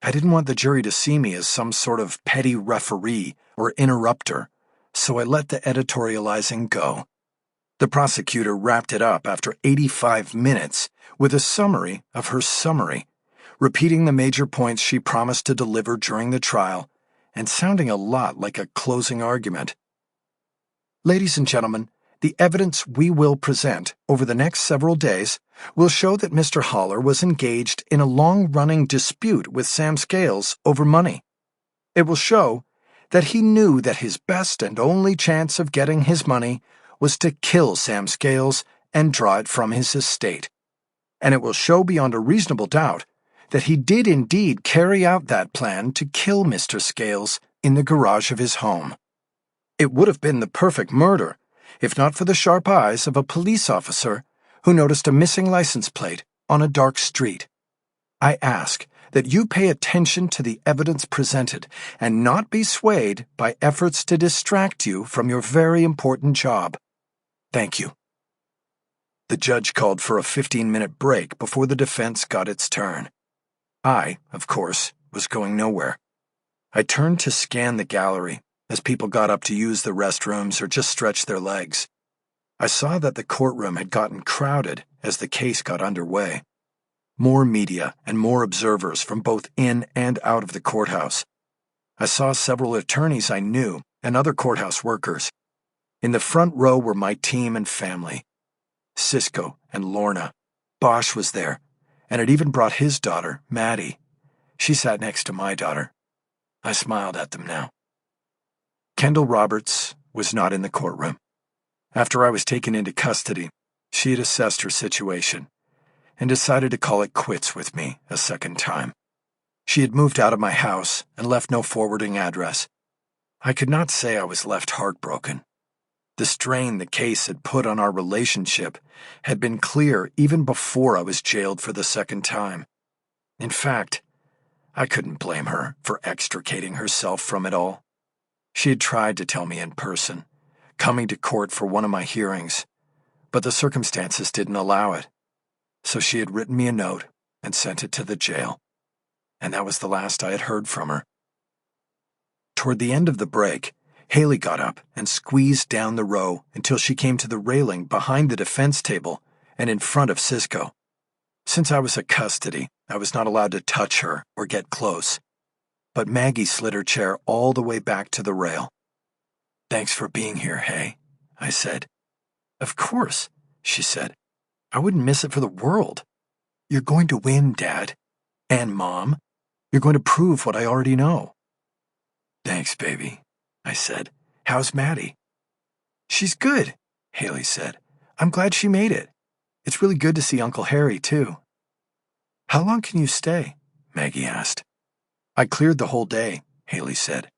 I didn't want the jury to see me as some sort of petty referee or interrupter, so I let the editorializing go. The prosecutor wrapped it up after 85 minutes with a summary of her summary, repeating the major points she promised to deliver during the trial and sounding a lot like a closing argument. Ladies and gentlemen, the evidence we will present over the next several days will show that Mr. Haller was engaged in a long-running dispute with Sam Scales over money. It will show that he knew that his best and only chance of getting his money was to kill Sam Scales and draw it from his estate. and it will show beyond a reasonable doubt that he did indeed carry out that plan to kill Mr. Scales in the garage of his home. It would have been the perfect murder, if not for the sharp eyes of a police officer who noticed a missing license plate on a dark street. I ask that you pay attention to the evidence presented and not be swayed by efforts to distract you from your very important job. Thank you. The judge called for a 15-minute break before the defense got its turn. I, of course, was going nowhere. I turned to scan the gallery as people got up to use the restrooms or just stretch their legs. I saw that the courtroom had gotten crowded as the case got underway. More media and more observers from both in and out of the courthouse. I saw several attorneys I knew and other courthouse workers. In the front row were my team and family. Cisco and Lorna. Bosch was there, and had even brought his daughter, Maddie. She sat next to my daughter. I smiled at them now. Kendall Roberts was not in the courtroom. After I was taken into custody, she had assessed her situation and decided to call it quits with me a second time. She had moved out of my house and left no forwarding address. I could not say I was left heartbroken. The strain the case had put on our relationship had been clear even before I was jailed for the second time. In fact, I couldn't blame her for extricating herself from it all. She had tried to tell me in person, coming to court for one of my hearings, but the circumstances didn't allow it. So she had written me a note and sent it to the jail, and that was the last I had heard from her. Toward the end of the break, Haley got up and squeezed down the row until she came to the railing behind the defense table and in front of Cisco. Since I was at custody, I was not allowed to touch her or get close, but Maggie slid her chair all the way back to the rail. "Thanks for being here, Hay," I said. "Of course," she said. "I wouldn't miss it for the world. You're going to win, Dad. And Mom. You're going to prove what I already know." "Thanks, baby," I said. "How's Maddie?" "She's good," Haley said. "I'm glad she made it. It's really good to see Uncle Harry, too." "How long can you stay?" Maggie asked. "I cleared the whole day," Haley said.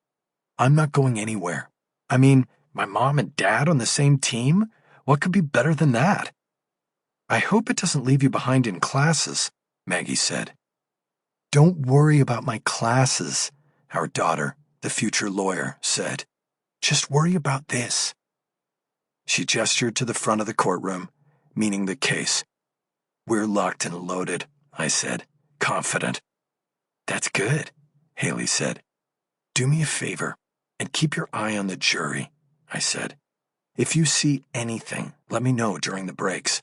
"I'm not going anywhere. I mean, my mom and dad on the same team? What could be better than that?" "I hope it doesn't leave you behind in classes," Maggie said. "Don't worry about my classes," our daughter, the future lawyer, said. "Just worry about this." She gestured to the front of the courtroom, meaning the case. "We're locked and loaded," I said, confident. "That's good," Haley said. "Do me a favor and keep your eye on the jury," I said. "If you see anything, let me know during the breaks."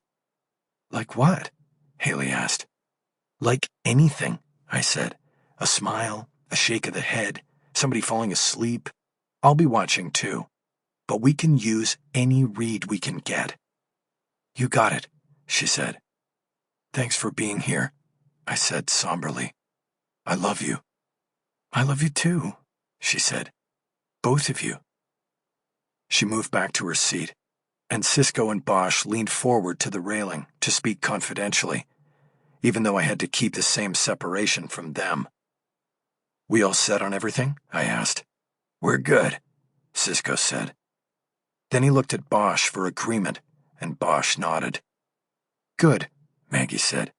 "Like what?" Haley asked. "Like anything," I said. "A smile, a shake of the head, somebody falling asleep. I'll be watching too, but we can use any read we can get." "You got it," she said. "Thanks for being here," I said somberly. "I love you." "I love you too," she said. "Both of you." She moved back to her seat, and Cisco and Bosch leaned forward to the railing to speak confidentially, even though I had to keep the same separation from them. "We all set on everything?" I asked. "We're good," Cisco said. Then he looked at Bosch for agreement, and Bosch nodded. "Good," Maggie said.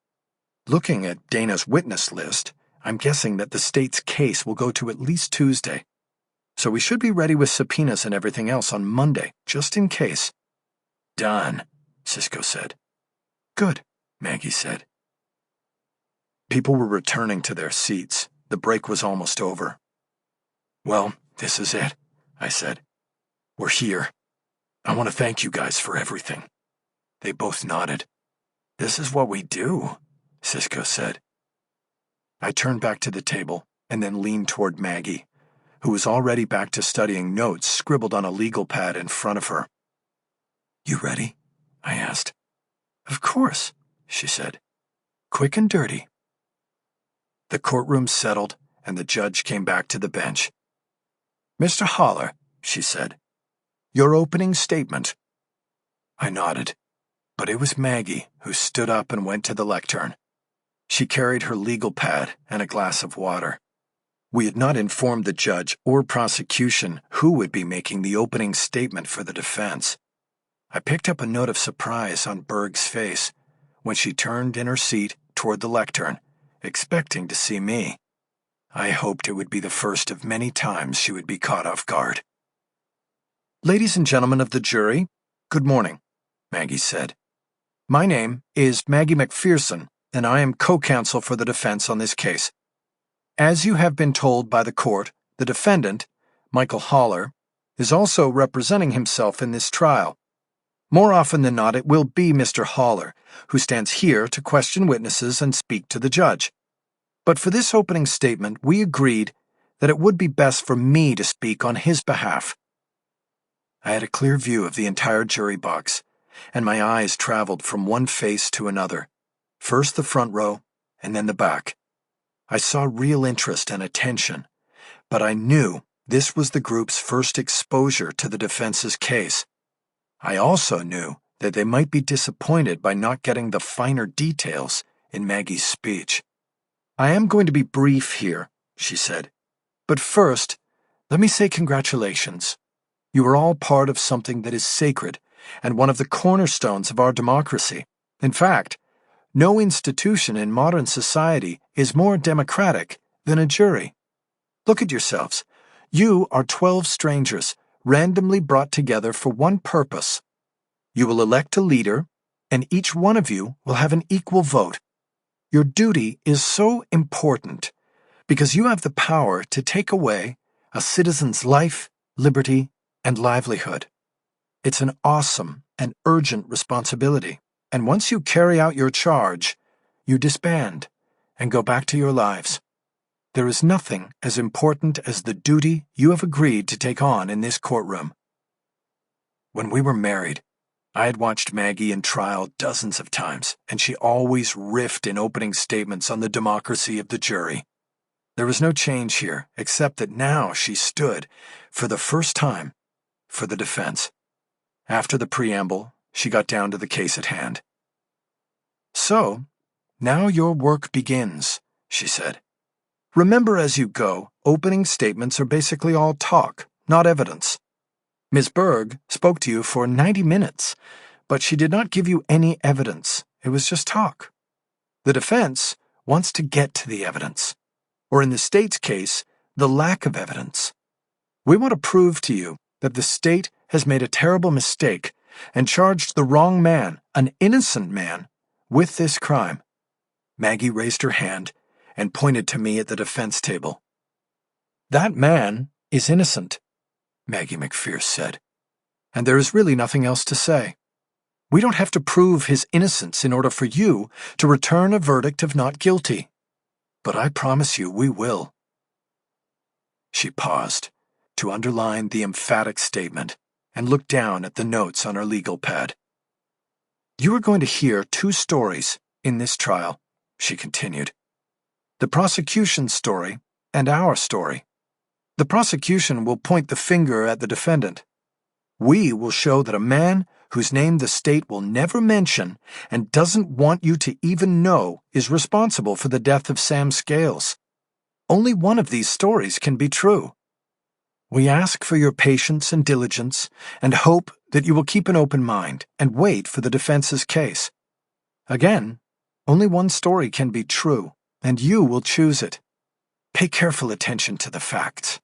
"Looking at Dana's witness list, I'm guessing that the state's case will go to at least Tuesday. So we should be ready with subpoenas and everything else on Monday, just in case." "Done," Cisco said. "Good," Maggie said. People were returning to their seats. The break was almost over. "Well, this is it," I said. "We're here. I want to thank you guys for everything." They both nodded. "This is what we do," Cisco said. I turned back to the table and then leaned toward Maggie, who was already back to studying notes scribbled on a legal pad in front of her. "You ready?" I asked. "Of course," she said. "Quick and dirty." The courtroom settled, and the judge came back to the bench. "Mr. Haller," she said, "your opening statement." I nodded. But it was Maggie who stood up and went to the lectern. She carried her legal pad and a glass of water. We had not informed the judge or prosecution who would be making the opening statement for the defense. I picked up a note of surprise on Berg's face when she turned in her seat toward the lectern, expecting to see me. I hoped it would be the first of many times she would be caught off guard. "Ladies and gentlemen of the jury, good morning," Maggie said. "My name is Maggie McPherson, and I am co-counsel for the defense on this case. As you have been told by the court, the defendant, Michael Haller, is also representing himself in this trial. More often than not, it will be Mr. Haller, who stands here to question witnesses and speak to the judge. But for this opening statement, we agreed that it would be best for me to speak on his behalf." I had a clear view of the entire jury box, and my eyes traveled from one face to another, first the front row and then the back. I saw real interest and attention, but I knew this was the group's first exposure to the defense's case. I also knew that they might be disappointed by not getting the finer details in Maggie's speech. "I am going to be brief here," she said. "But first, let me say congratulations. You are all part of something that is sacred and one of the cornerstones of our democracy. In fact, no institution in modern society is more democratic than a jury. Look at yourselves. You are 12 strangers, randomly brought together for one purpose. You will elect a leader, and each one of you will have an equal vote. Your duty is so important because you have the power to take away a citizen's life, liberty, and livelihood. It's an awesome and urgent responsibility, and once you carry out your charge, you disband and go back to your lives. There is nothing as important as the duty you have agreed to take on in this courtroom." When we were married, I had watched Maggie in trial dozens of times, and she always riffed in opening statements on the democracy of the jury. There was no change here, except that now she stood, for the first time, for the defense. After the preamble, she got down to the case at hand. "So, now your work begins," she said. "Remember as you go, opening statements are basically all talk, not evidence. Ms. Berg spoke to you for 90 minutes, but she did not give you any evidence. It was just talk. The defense wants to get to the evidence, or in the state's case, the lack of evidence. We want to prove to you that the state has made a terrible mistake and charged the wrong man, an innocent man, with this crime." Maggie raised her hand and pointed to me at the defense table. "That man is innocent," Maggie McPherson said, "and there is really nothing else to say. We don't have to prove his innocence in order for you to return a verdict of not guilty. But I promise you we will." She paused to underline the emphatic statement and looked down at the notes on her legal pad. "You are going to hear 2 stories in this trial," she continued. "The prosecution's story and our story. The prosecution will point the finger at the defendant. We will show that a man whose name the state will never mention and doesn't want you to even know is responsible for the death of Sam Scales. Only one of these stories can be true. We ask for your patience and diligence and hope that you will keep an open mind and wait for the defense's case. Again, only one story can be true, and you will choose it. Pay careful attention to the facts.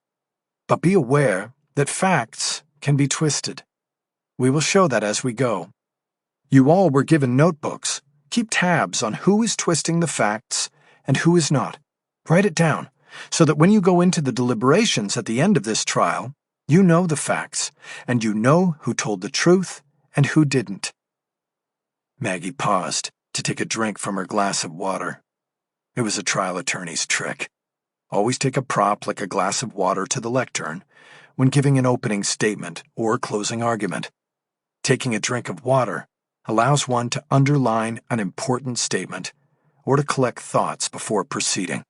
But be aware that facts can be twisted. We will show that as we go. You all were given notebooks. Keep tabs on who is twisting the facts and who is not. Write it down, so that when you go into the deliberations at the end of this trial, you know the facts, and you know who told the truth and who didn't." Maggie paused to take a drink from her glass of water. It was a trial attorney's trick. Always take a prop like a glass of water to the lectern when giving an opening statement or closing argument. Taking a drink of water allows one to underline an important statement or to collect thoughts before proceeding.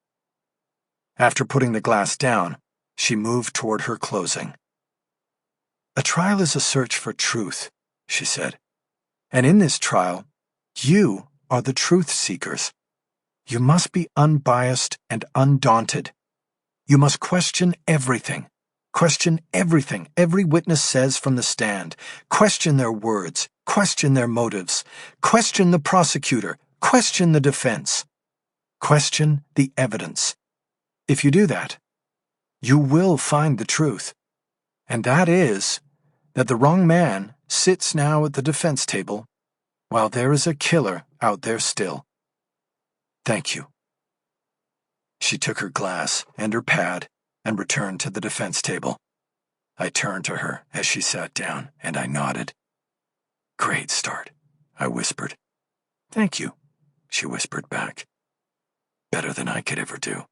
After putting the glass down, she moved toward her closing. "A trial is a search for truth," she said. And in this trial, you are the truth seekers. You must be unbiased and undaunted. You must question everything. Question everything every witness says from the stand. Question their words. Question their motives. Question the prosecutor. Question the defense. Question the evidence. If you do that, you will find the truth. And that is that the wrong man sits now at the defense table while there is a killer out there still. Thank you. She took her glass and her pad and returned to the defense table. I turned to her as she sat down, and I nodded. Great start, I whispered. Thank you, she whispered back. Better than I could ever do.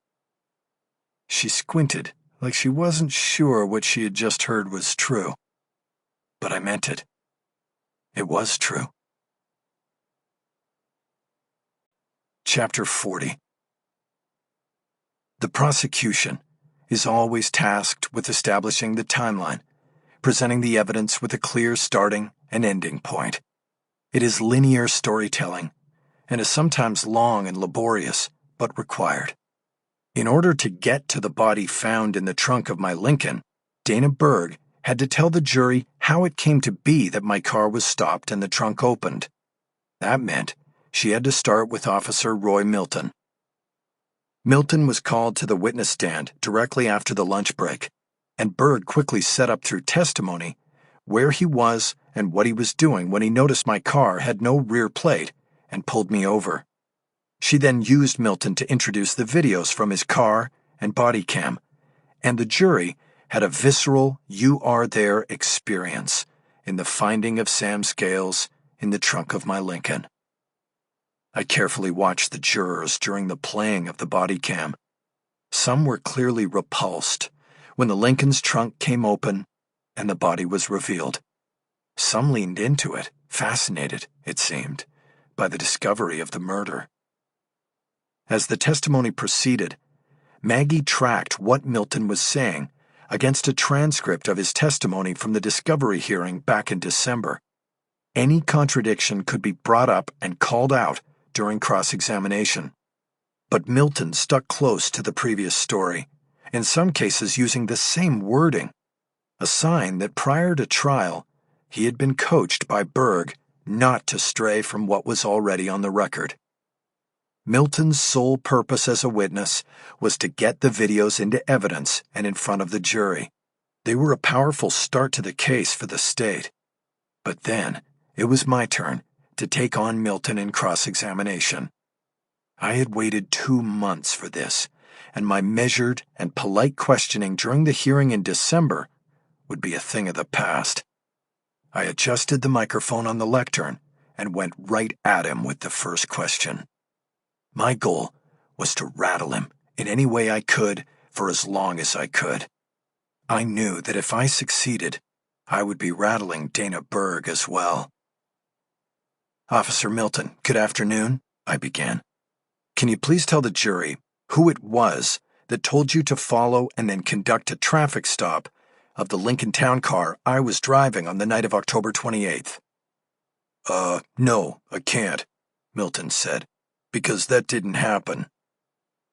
She squinted like she wasn't sure what she had just heard was true. But I meant it. It was true. Chapter 40. The prosecution is always tasked with establishing the timeline, presenting the evidence with a clear starting and ending point. It is linear storytelling, and is sometimes long and laborious, but required. In order to get to the body found in the trunk of my Lincoln, Dana Berg had to tell the jury how it came to be that my car was stopped and the trunk opened. That meant she had to start with Officer Roy Milton. Milton was called to the witness stand directly after the lunch break, and Berg quickly set up through testimony where he was and what he was doing when he noticed my car had no rear plate and pulled me over. She then used Milton to introduce the videos from his car and body cam, and the jury had a visceral "you are there" experience in the finding of Sam Scales in the trunk of my Lincoln. I carefully watched the jurors during the playing of the body cam. Some were clearly repulsed when the Lincoln's trunk came open and the body was revealed. Some leaned into it, fascinated, it seemed, by the discovery of the murder. As the testimony proceeded, Maggie tracked what Milton was saying against a transcript of his testimony from the discovery hearing back in December. Any contradiction could be brought up and called out during cross-examination. But Milton stuck close to the previous story, in some cases using the same wording, a sign that prior to trial, he had been coached by Berg not to stray from what was already on the record. Milton's sole purpose as a witness was to get the videos into evidence and in front of the jury. They were a powerful start to the case for the state. But then, it was my turn to take on Milton in cross-examination. I had waited 2 months for this, and my measured and polite questioning during the hearing in December would be a thing of the past. I adjusted the microphone on the lectern and went right at him with the first question. My goal was to rattle him in any way I could for as long as I could. I knew that if I succeeded, I would be rattling Dana Berg as well. Officer Milton, good afternoon, I began. Can you please tell the jury who it was that told you to follow and then conduct a traffic stop of the Lincoln Town car I was driving on the night of October 28th? No, I can't, Milton said, because that didn't happen.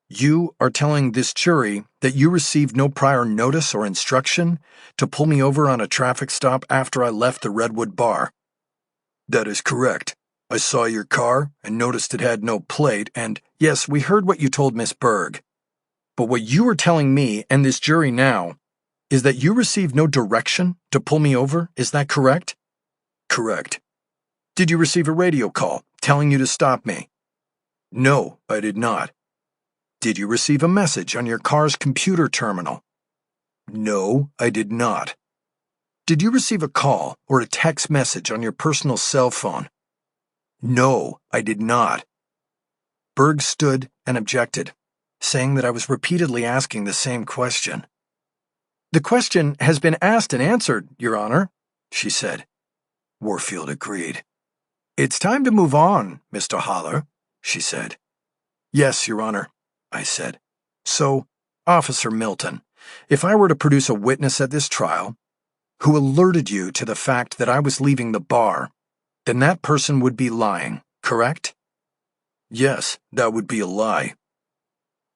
You are telling this jury that you received no prior notice or instruction to pull me over on a traffic stop after I left the Redwood Bar? That is correct. I saw your car and noticed it had no plate, and yes, we heard what you told Miss Berg. But what you are telling me and this jury now is that you received no direction to pull me over, is that correct? Correct. Did you receive a radio call telling you to stop me? No, I did not. Did you receive a message on your car's computer terminal? No, I did not. Did you receive a call or a text message on your personal cell phone? No, I did not. Berg stood and objected, saying that I was repeatedly asking the same question. The question has been asked and answered, Your Honor, she said. Warfield agreed. It's time to move on, Mr. Haller, she said. Yes, Your Honor, I said. So, Officer Milton, if I were to produce a witness at this trial who alerted you to the fact that I was leaving the bar, Then that person would be lying, correct? Yes, that would be a lie.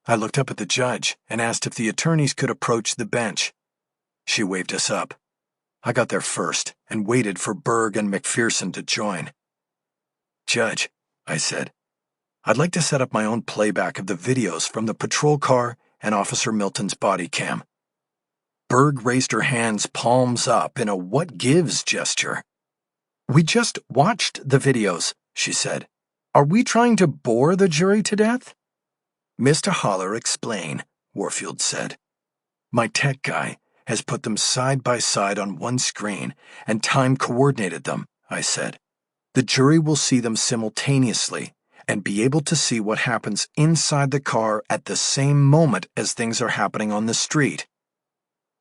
I looked up at the judge and asked if the attorneys could approach the bench. She waved us up. I got there first and waited for Berg and McPherson to join. Judge, I said, I'd like to set up my own playback of the videos from the patrol car and Officer Milton's body cam. Berg raised her hands palms up in a what gives gesture. We just watched the videos, she said. Are we trying to bore the jury to death? Mr. Holler, explain, Warfield said. My tech guy has put them side by side on one screen and time coordinated them, I said. The jury will see them simultaneously and be able to see what happens inside the car at the same moment as things are happening on the street.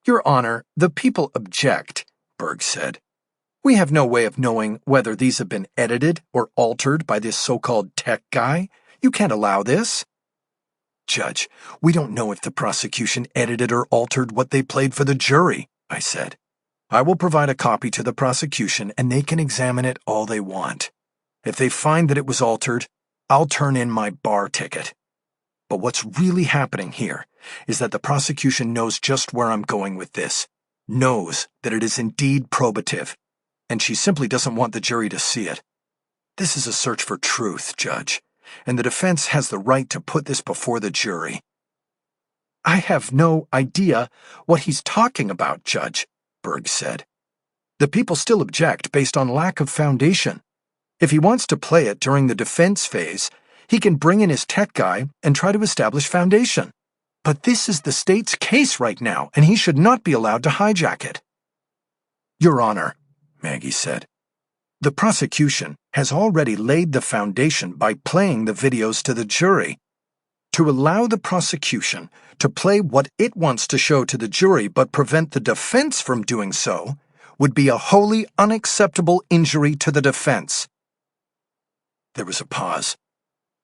Your Honor, the people object, Berg said. We have no way of knowing whether these have been edited or altered by this so-called tech guy. You can't allow this. Judge, we don't know if the prosecution edited or altered what they played for the jury, I said. I will provide a copy to the prosecution and they can examine it all they want. If they find that it was altered, I'll turn in my bar ticket. But what's really happening here is that the prosecution knows just where I'm going with this, knows that it is indeed probative, and she simply doesn't want the jury to see it. This is a search for truth, Judge, and the defense has the right to put this before the jury. I have no idea what he's talking about, Judge, Berg said. The people still object based on lack of foundation. If he wants to play it during the defense phase, he can bring in his tech guy and try to establish foundation. But this is the state's case right now, and he should not be allowed to hijack it. Your Honor, Maggie said, the prosecution has already laid the foundation by playing the videos to the jury. To allow the prosecution to play what it wants to show to the jury but prevent the defense from doing so would be a wholly unacceptable injury to the defense. There was a pause,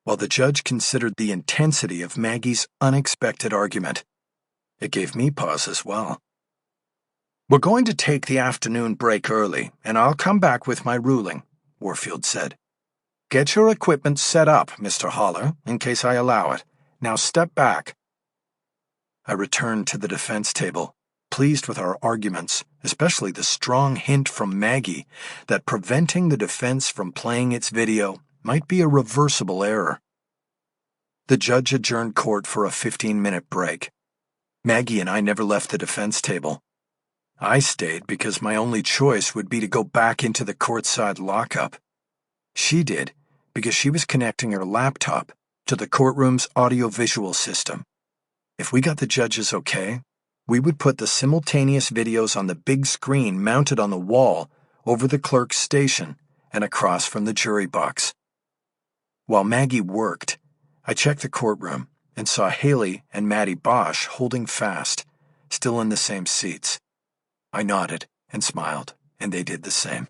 while the judge considered the intensity of Maggie's unexpected argument. It gave me pause as well. We're going to take the afternoon break early, and I'll come back with my ruling, Warfield said. Get your equipment set up, Mr. Holler, in case I allow it. Now step back. I returned to the defense table, pleased with our arguments, especially the strong hint from Maggie that preventing the defense from playing its video might be a reversible error. The judge adjourned court for a 15-minute break. Maggie and I never left the defense table. I stayed because my only choice would be to go back into the courtside lockup. She did because she was connecting her laptop to the courtroom's audiovisual system. If we got the judges okay, we would put the simultaneous videos on the big screen mounted on the wall over the clerk's station and across from the jury box. While Maggie worked, I checked the courtroom and saw Haley and Harry Bosch holding fast, still in the same seats. I nodded and smiled, and they did the same.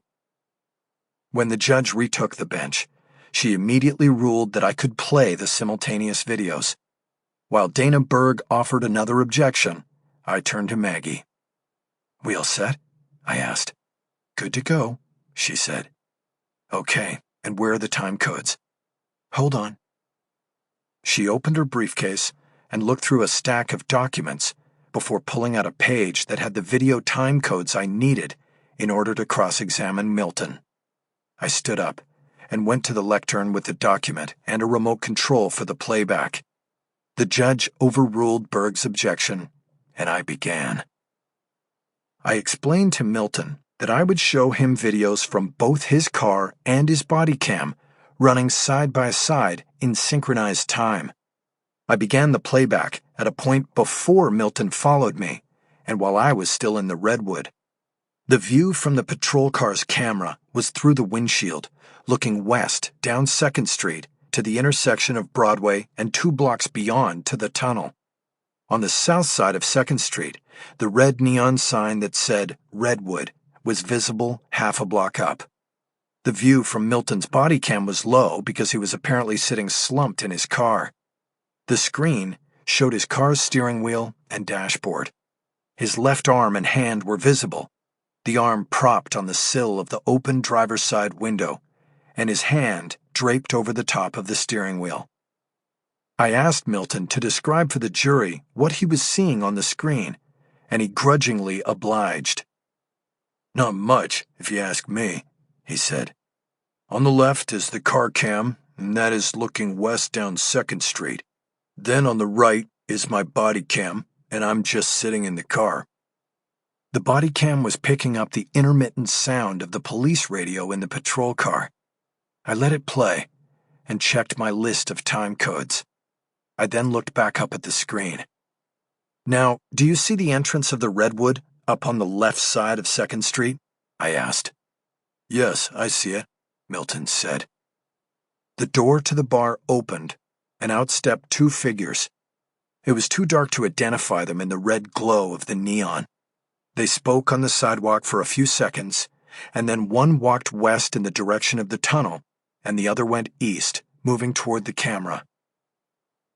When the judge retook the bench, she immediately ruled that I could play the simultaneous videos. While Dana Berg offered another objection, I turned to Maggie. We all set? I asked. Good to go, she said. Okay, and where are the time codes? Hold on. She opened her briefcase and looked through a stack of documents before pulling out a page that had the video time codes I needed in order to cross-examine Milton. I stood up and went to the lectern with the document and a remote control for the playback. The judge overruled Berg's objection, and I began. I explained to Milton that I would show him videos from both his car and his body cam running side by side in synchronized time. I began the playback at a point before Milton followed me, and while I was still in the redwood. The view from the patrol car's camera was through the windshield, looking west down 2nd Street to the intersection of Broadway and 2 blocks beyond to the tunnel. On the south side of 2nd Street, the red neon sign that said Redwood was visible half a block up. The view from Milton's body cam was low because he was apparently sitting slumped in his car. The screen showed his car's steering wheel and dashboard. His left arm and hand were visible, the arm propped on the sill of the open driver's side window and his hand draped over the top of the steering wheel. I asked Milton to describe for the jury what he was seeing on the screen, and he grudgingly obliged. "Not much, if you ask me," he said. "On the left is the car cam, and that is looking west down 2nd Street. Then on the right is my body cam, and I'm just sitting in the car." The body cam was picking up the intermittent sound of the police radio in the patrol car. I let it play and checked my list of time codes. I then looked back up at the screen. "Now, do you see the entrance of the Redwood up on the left side of 2nd Street?" I asked. "Yes, I see it," Milton said. The door to the bar opened, and out stepped 2 figures. It was too dark to identify them in the red glow of the neon. They spoke on the sidewalk for a few seconds, and then one walked west in the direction of the tunnel, and the other went east, moving toward the camera.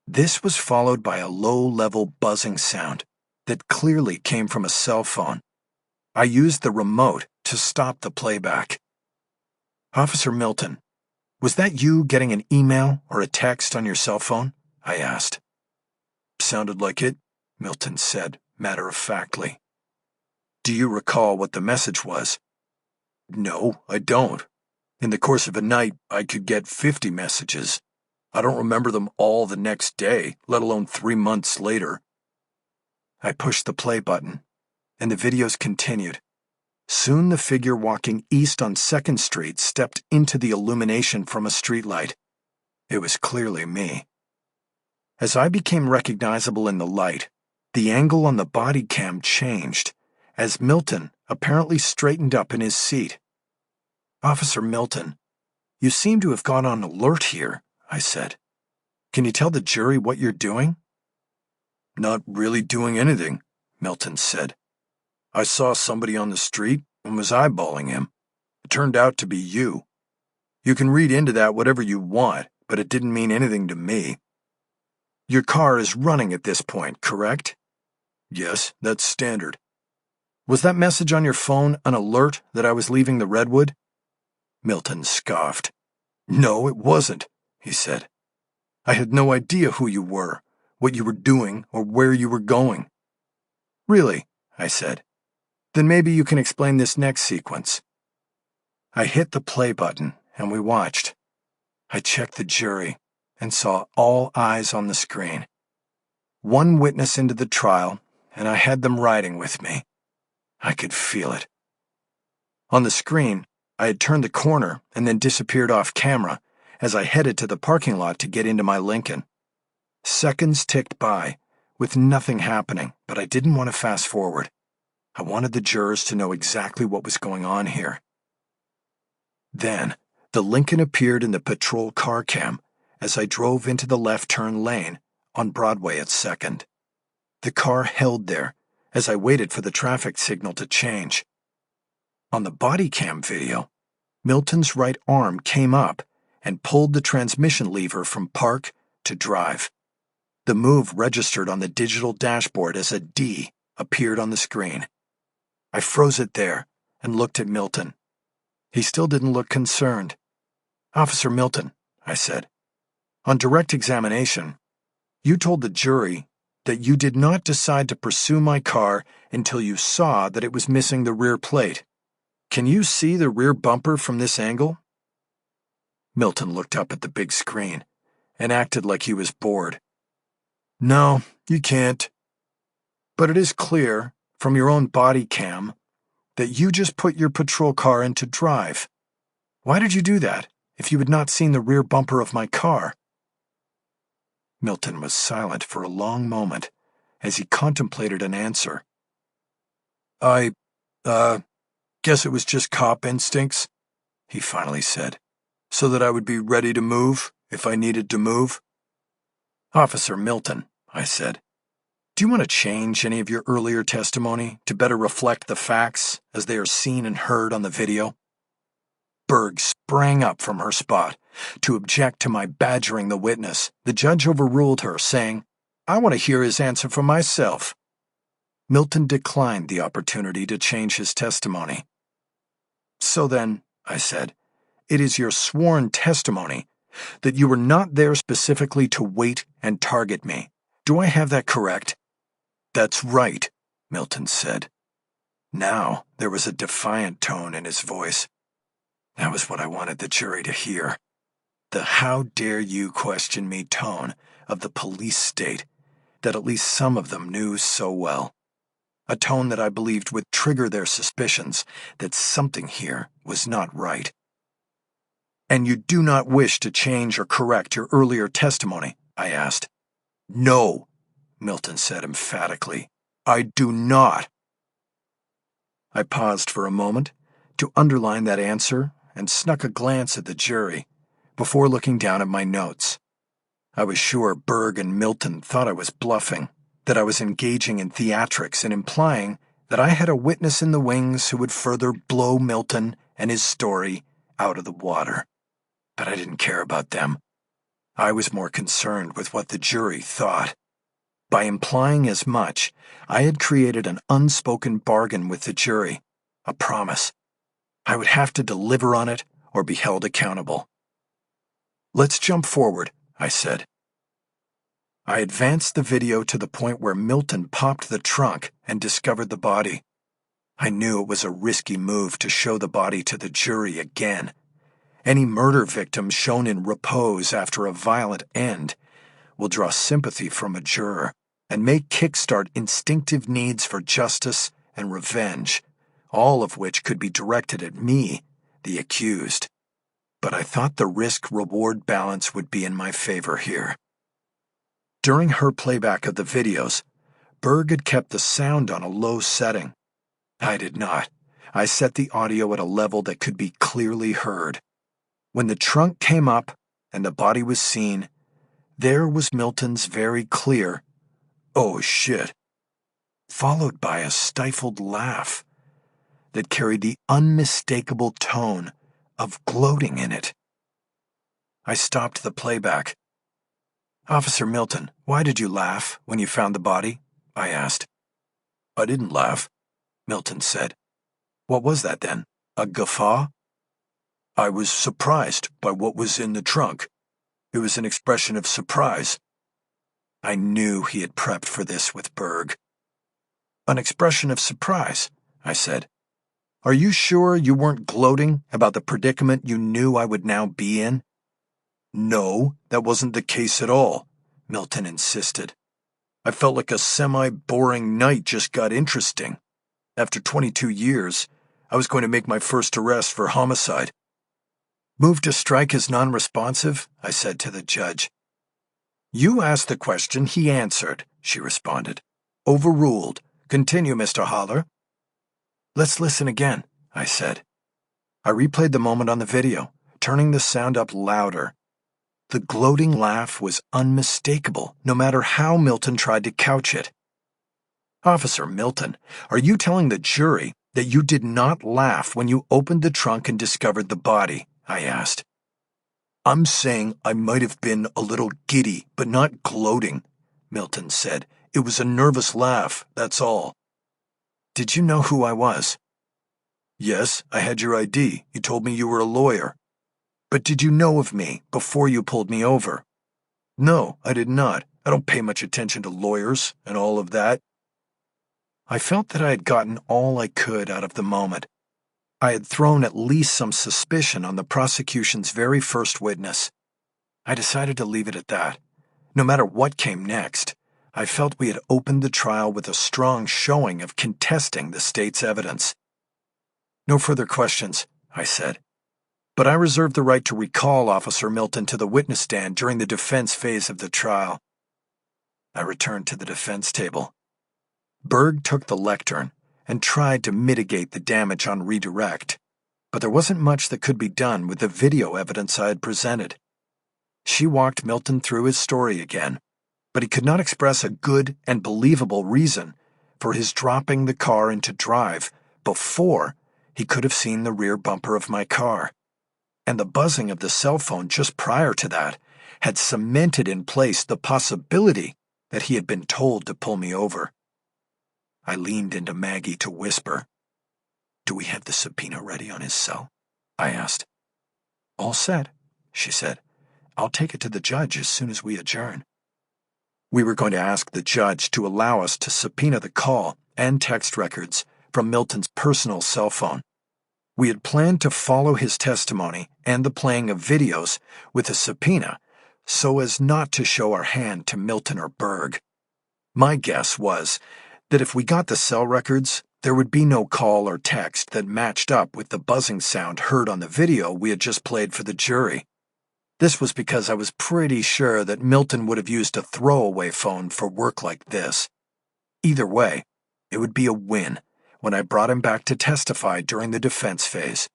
This was followed by a low-level buzzing sound that clearly came from a cell phone. I used the remote to stop the playback. "Officer Milton, was that you getting an email or a text on your cell phone?" I asked. "Sounded like it," Milton said, matter-of-factly. "Do you recall what the message was?" "No, I don't. In the course of a night, I could get 50 messages. I don't remember them all the next day, let alone 3 months later." I pushed the play button, and the videos continued. Soon the figure walking east on 2nd Street stepped into the illumination from a streetlight. It was clearly me. As I became recognizable in the light, the angle on the body cam changed, as Milton apparently straightened up in his seat. "Officer Milton, you seem to have gone on alert here," I said. "Can you tell the jury what you're doing?" "Not really doing anything," Milton said. "I saw somebody on the street and was eyeballing him. It turned out to be you. You can read into that whatever you want, but it didn't mean anything to me." "Your car is running at this point, correct?" "Yes, that's standard." "Was that message on your phone an alert that I was leaving the Redwood?" Milton scoffed. "No, it wasn't," he said. "I had no idea who you were, what you were doing, or where you were going." "Really?" I said. "Then maybe you can explain this next sequence." I hit the play button, and we watched. I checked the jury and saw all eyes on the screen. One witness into the trial, and I had them riding with me. I could feel it. On the screen, I had turned the corner and then disappeared off camera as I headed to the parking lot to get into my Lincoln. Seconds ticked by, with nothing happening, but I didn't want to fast forward. I wanted the jurors to know exactly what was going on here. Then, the Lincoln appeared in the patrol car cam as I drove into the left turn lane on Broadway at 2nd. The car held there as I waited for the traffic signal to change. On the body cam video, Milton's right arm came up and pulled the transmission lever from park to drive. The move registered on the digital dashboard as a D appeared on the screen. I froze it there and looked at Milton. He still didn't look concerned. "Officer Milton," I said, "on direct examination, you told the jury that you did not decide to pursue my car until you saw that it was missing the rear plate. Can you see the rear bumper from this angle?" Milton looked up at the big screen and acted like he was bored. "No, you can't. But it is clear, from your own body cam, that you just put your patrol car into drive. Why did you do that, if you had not seen the rear bumper of my car?" Milton was silent for a long moment as he contemplated an answer. I guess it was just cop instincts," he finally said, "so that I would be ready to move if I needed to move." "Officer Milton," I said, "do you want to change any of your earlier testimony to better reflect the facts as they are seen and heard on the video?" Berg sprang up from her spot. To object to my badgering the witness, the judge overruled her, saying, "I want to hear his answer for myself." Milton declined the opportunity to change his testimony. "So then," I said, it is your sworn testimony that you were not there specifically to wait and target me. Do I have that correct?" "That's right," Milton said. Now there was a defiant tone in his voice. That was what I wanted the jury to hear. The "how dare you question me" tone of the police state that at least some of them knew so well. A tone that I believed would trigger their suspicions that something here was not right. "And you do not wish to change or correct your earlier testimony?" I asked. "No," Milton said emphatically. "I do not." I paused for a moment to underline that answer and snuck a glance at the jury before looking down at my notes. I was sure Berg and Milton thought I was bluffing, that I was engaging in theatrics and implying that I had a witness in the wings who would further blow Milton and his story out of the water. But I didn't care about them. I was more concerned with what the jury thought. By implying as much, I had created an unspoken bargain with the jury, a promise. I would have to deliver on it or be held accountable. "Let's jump forward," I said. I advanced the video to the point where Milton popped the trunk and discovered the body. I knew it was a risky move to show the body to the jury again. Any murder victim shown in repose after a violent end will draw sympathy from a juror and may kickstart instinctive needs for justice and revenge, all of which could be directed at me, the accused. But I thought the risk-reward balance would be in my favor here. During her playback of the videos, Berg had kept the sound on a low setting. I did not. I set the audio at a level that could be clearly heard. When the trunk came up and the body was seen, there was Milton's very clear, "Oh shit," followed by a stifled laugh that carried the unmistakable tone of gloating in it. I stopped the playback. "Officer Milton, why did you laugh when you found the body?" I asked. "I didn't laugh," Milton said. "What was that then? A guffaw?" "I was surprised by what was in the trunk. It was an expression of surprise." I knew he had prepped for this with Berg. "An expression of surprise," I said. "Are you sure you weren't gloating about the predicament you knew I would now be in?" "No, that wasn't the case at all," Milton insisted. "I felt like a semi-boring night just got interesting. After 22 years, I was going to make my first arrest for homicide." "Move to strike as non-responsive," I said to the judge. "You asked the question, he answered," she responded. "Overruled. Continue, Mr. Haller." "Let's listen again," I said. I replayed the moment on the video, turning the sound up louder. The gloating laugh was unmistakable, no matter how Milton tried to couch it. "Officer Milton, are you telling the jury that you did not laugh when you opened the trunk and discovered the body?" I asked. "I'm saying I might have been a little giddy, but not gloating," Milton said. "It was a nervous laugh, that's all." "Did you know who I was?" "Yes, I had your ID. You told me you were a lawyer." "But did you know of me before you pulled me over?" "No, I did not. I don't pay much attention to lawyers and all of that." I felt that I had gotten all I could out of the moment. I had thrown at least some suspicion on the prosecution's very first witness. I decided to leave it at that. No matter what came next, I felt we had opened the trial with a strong showing of contesting the state's evidence. "No further questions," I said. "But I reserve the right to recall Officer Milton to the witness stand during the defense phase of the trial." I returned to the defense table. Berg took the lectern and tried to mitigate the damage on redirect, but there wasn't much that could be done with the video evidence I had presented. She walked Milton through his story again, but he could not express a good and believable reason for his dropping the car into drive before he could have seen the rear bumper of my car. And the buzzing of the cell phone just prior to that had cemented in place the possibility that he had been told to pull me over. I leaned into Maggie to whisper, "Do we have the subpoena ready on his cell?" I asked. "All set," she said. "I'll take it to the judge as soon as we adjourn." We were going to ask the judge to allow us to subpoena the call and text records from Milton's personal cell phone. We had planned to follow his testimony and the playing of videos with a subpoena so as not to show our hand to Milton or Berg. My guess was that if we got the cell records, there would be no call or text that matched up with the buzzing sound heard on the video we had just played for the jury. This was because I was pretty sure that Milton would have used a throwaway phone for work like this. Either way, it would be a win when I brought him back to testify during the defense phase.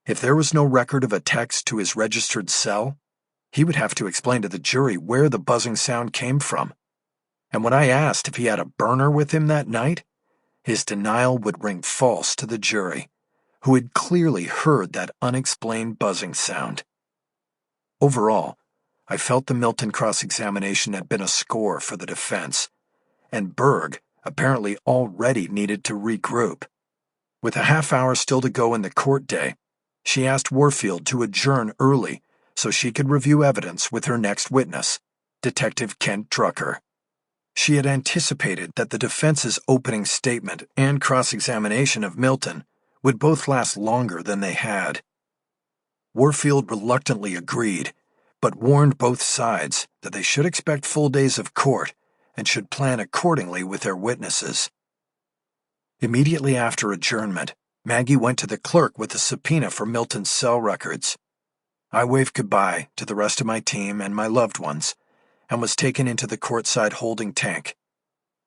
If there was no record of a text to his registered cell, he would have to explain to the jury where the buzzing sound came from. And when I asked if he had a burner with him that night, his denial would ring false to the jury, who had clearly heard that unexplained buzzing sound. Overall, I felt the Milton cross-examination had been a score for the defense, and Berg apparently already needed to regroup. With a half hour still to go in the court day, she asked Warfield to adjourn early so she could review evidence with her next witness, Detective Kent Drucker. She had anticipated that the defense's opening statement and cross-examination of Milton would both last longer than they had. Warfield reluctantly agreed, but warned both sides that they should expect full days of court and should plan accordingly with their witnesses. Immediately after adjournment, Maggie went to the clerk with a subpoena for Milton's cell records. I waved goodbye to the rest of my team and my loved ones, and was taken into the courtside holding tank.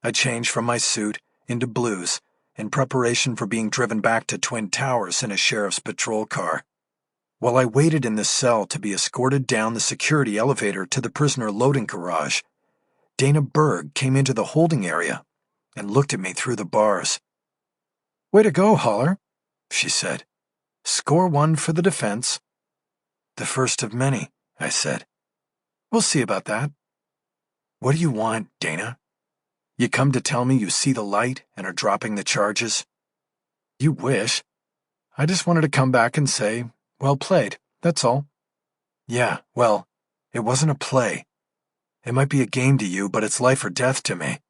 I changed from my suit into blues in preparation for being driven back to Twin Towers in a sheriff's patrol car. While I waited in the cell to be escorted down the security elevator to the prisoner loading garage, Dana Berg came into the holding area and looked at me through the bars. "Way to go, Holler," she said. "Score one for the defense." "The first of many," I said. "We'll see about that." "What do you want, Dana? You come to tell me you see the light and are dropping the charges?" "You wish. I just wanted to come back and say, well played, that's all." "Yeah, well, it wasn't a play. It might be a game to you, but it's life or death to me."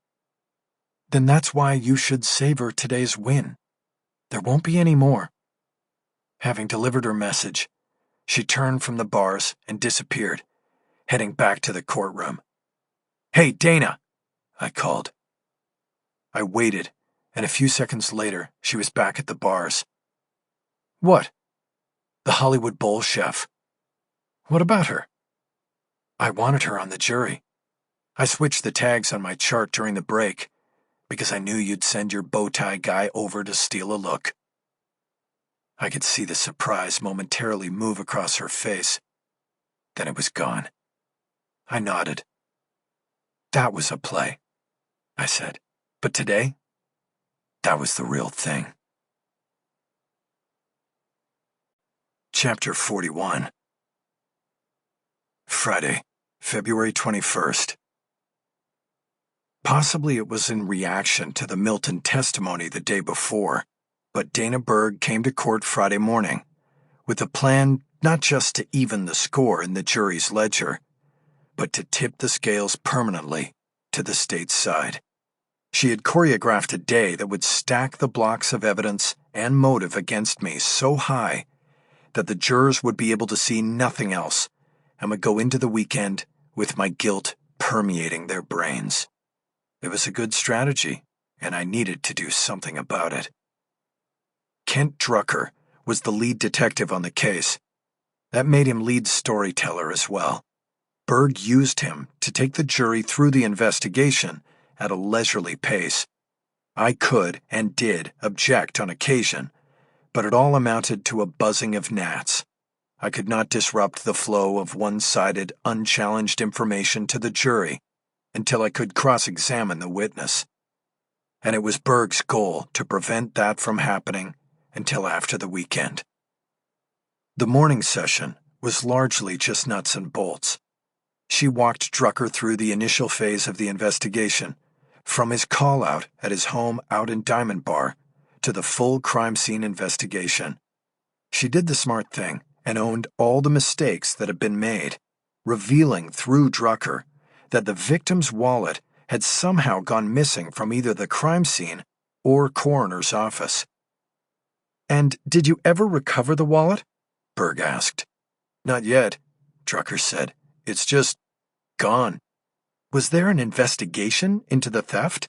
"Then that's why you should savor today's win. There won't be any more." Having delivered her message, she turned from the bars and disappeared, heading back to the courtroom. "Hey, Dana!" I called. I waited, and a few seconds later, she was back at the bars. "What?" "The Hollywood Bowl chef." "What about her?" "I wanted her on the jury. I switched the tags on my chart during the break because I knew you'd send your bow tie guy over to steal a look." I could see the surprise momentarily move across her face. Then it was gone. I nodded. "That was a play," I said. "But today, that was the real thing." Chapter 41. Friday, February 21st. Possibly it was in reaction to the Milton testimony the day before, but Dana Berg came to court Friday morning with a plan not just to even the score in the jury's ledger, but to tip the scales permanently to the state's side. She had choreographed a day that would stack the blocks of evidence and motive against me so high that the jurors would be able to see nothing else and would go into the weekend with my guilt permeating their brains. It was a good strategy, and I needed to do something about it. Kent Drucker was the lead detective on the case. That made him lead storyteller as well. Berg used him to take the jury through the investigation at a leisurely pace. I could and did object on occasion, but it all amounted to a buzzing of gnats. I could not disrupt the flow of one-sided, unchallenged information to the jury until I could cross-examine the witness. And it was Berg's goal to prevent that from happening until after the weekend. The morning session was largely just nuts and bolts. She walked Drucker through the initial phase of the investigation, from his call-out at his home out in Diamond Bar to the full crime scene investigation. She did the smart thing and owned all the mistakes that had been made, revealing through Drucker that the victim's wallet had somehow gone missing from either the crime scene or coroner's office. "And did you ever recover the wallet?" Berg asked. "Not yet," Drucker said. "It's just gone." "Was there an investigation into the theft?"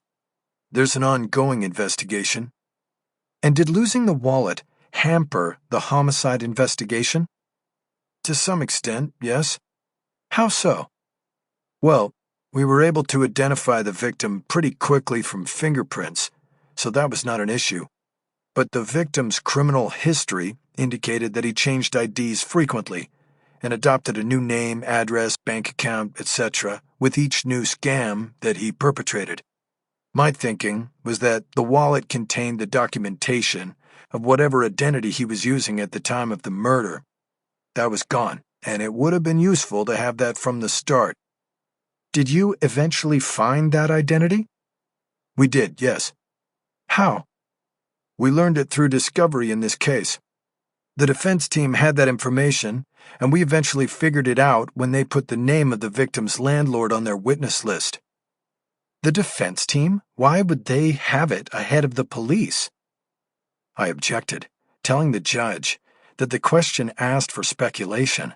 "There's an ongoing investigation." "And did losing the wallet hamper the homicide investigation?" "To some extent, yes." "How so?" "Well, we were able to identify the victim pretty quickly from fingerprints, so that was not an issue. But the victim's criminal history indicated that he changed IDs frequently and adopted a new name, address, bank account, etc. with each new scam that he perpetrated. My thinking was that the wallet contained the documentation of whatever identity he was using at the time of the murder. That was gone, and it would have been useful to have that from the start." "Did you eventually find that identity?" "We did, yes." "How?" "We learned it through discovery in this case. The defense team had that information, and we eventually figured it out when they put the name of the victim's landlord on their witness list." "The defense team? Why would they have it ahead of the police?" I objected, telling the judge that the question asked for speculation.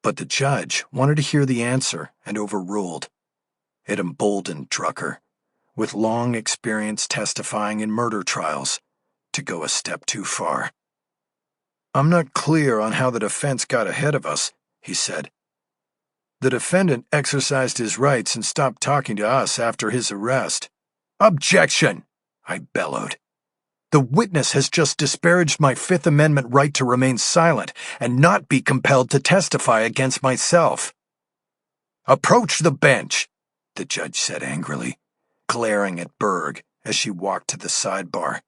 But the judge wanted to hear the answer and overruled. It emboldened Drucker, with long experience testifying in murder trials, to go a step too far. "I'm not clear on how the defense got ahead of us," he said. "The defendant exercised his rights and stopped talking to us after his arrest." "Objection!" I bellowed. "The witness has just disparaged my Fifth Amendment right to remain silent and not be compelled to testify against myself." "Approach the bench," the judge said angrily, glaring at Berg as she walked to the sidebar.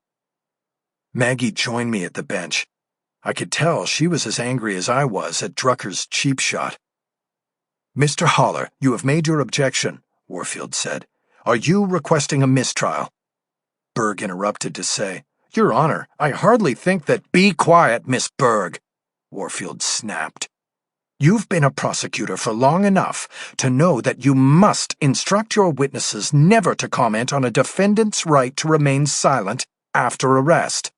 Maggie joined me at the bench. I could tell she was as angry as I was at Drucker's cheap shot. "Mr. Haller, you have made your objection," Warfield said. "Are you requesting a mistrial?" Berg interrupted to say, "Your Honor, I hardly think that—" "Be quiet, Miss Berg," Warfield snapped. "You've been a prosecutor for long enough to know that you must instruct your witnesses never to comment on a defendant's right to remain silent after arrest.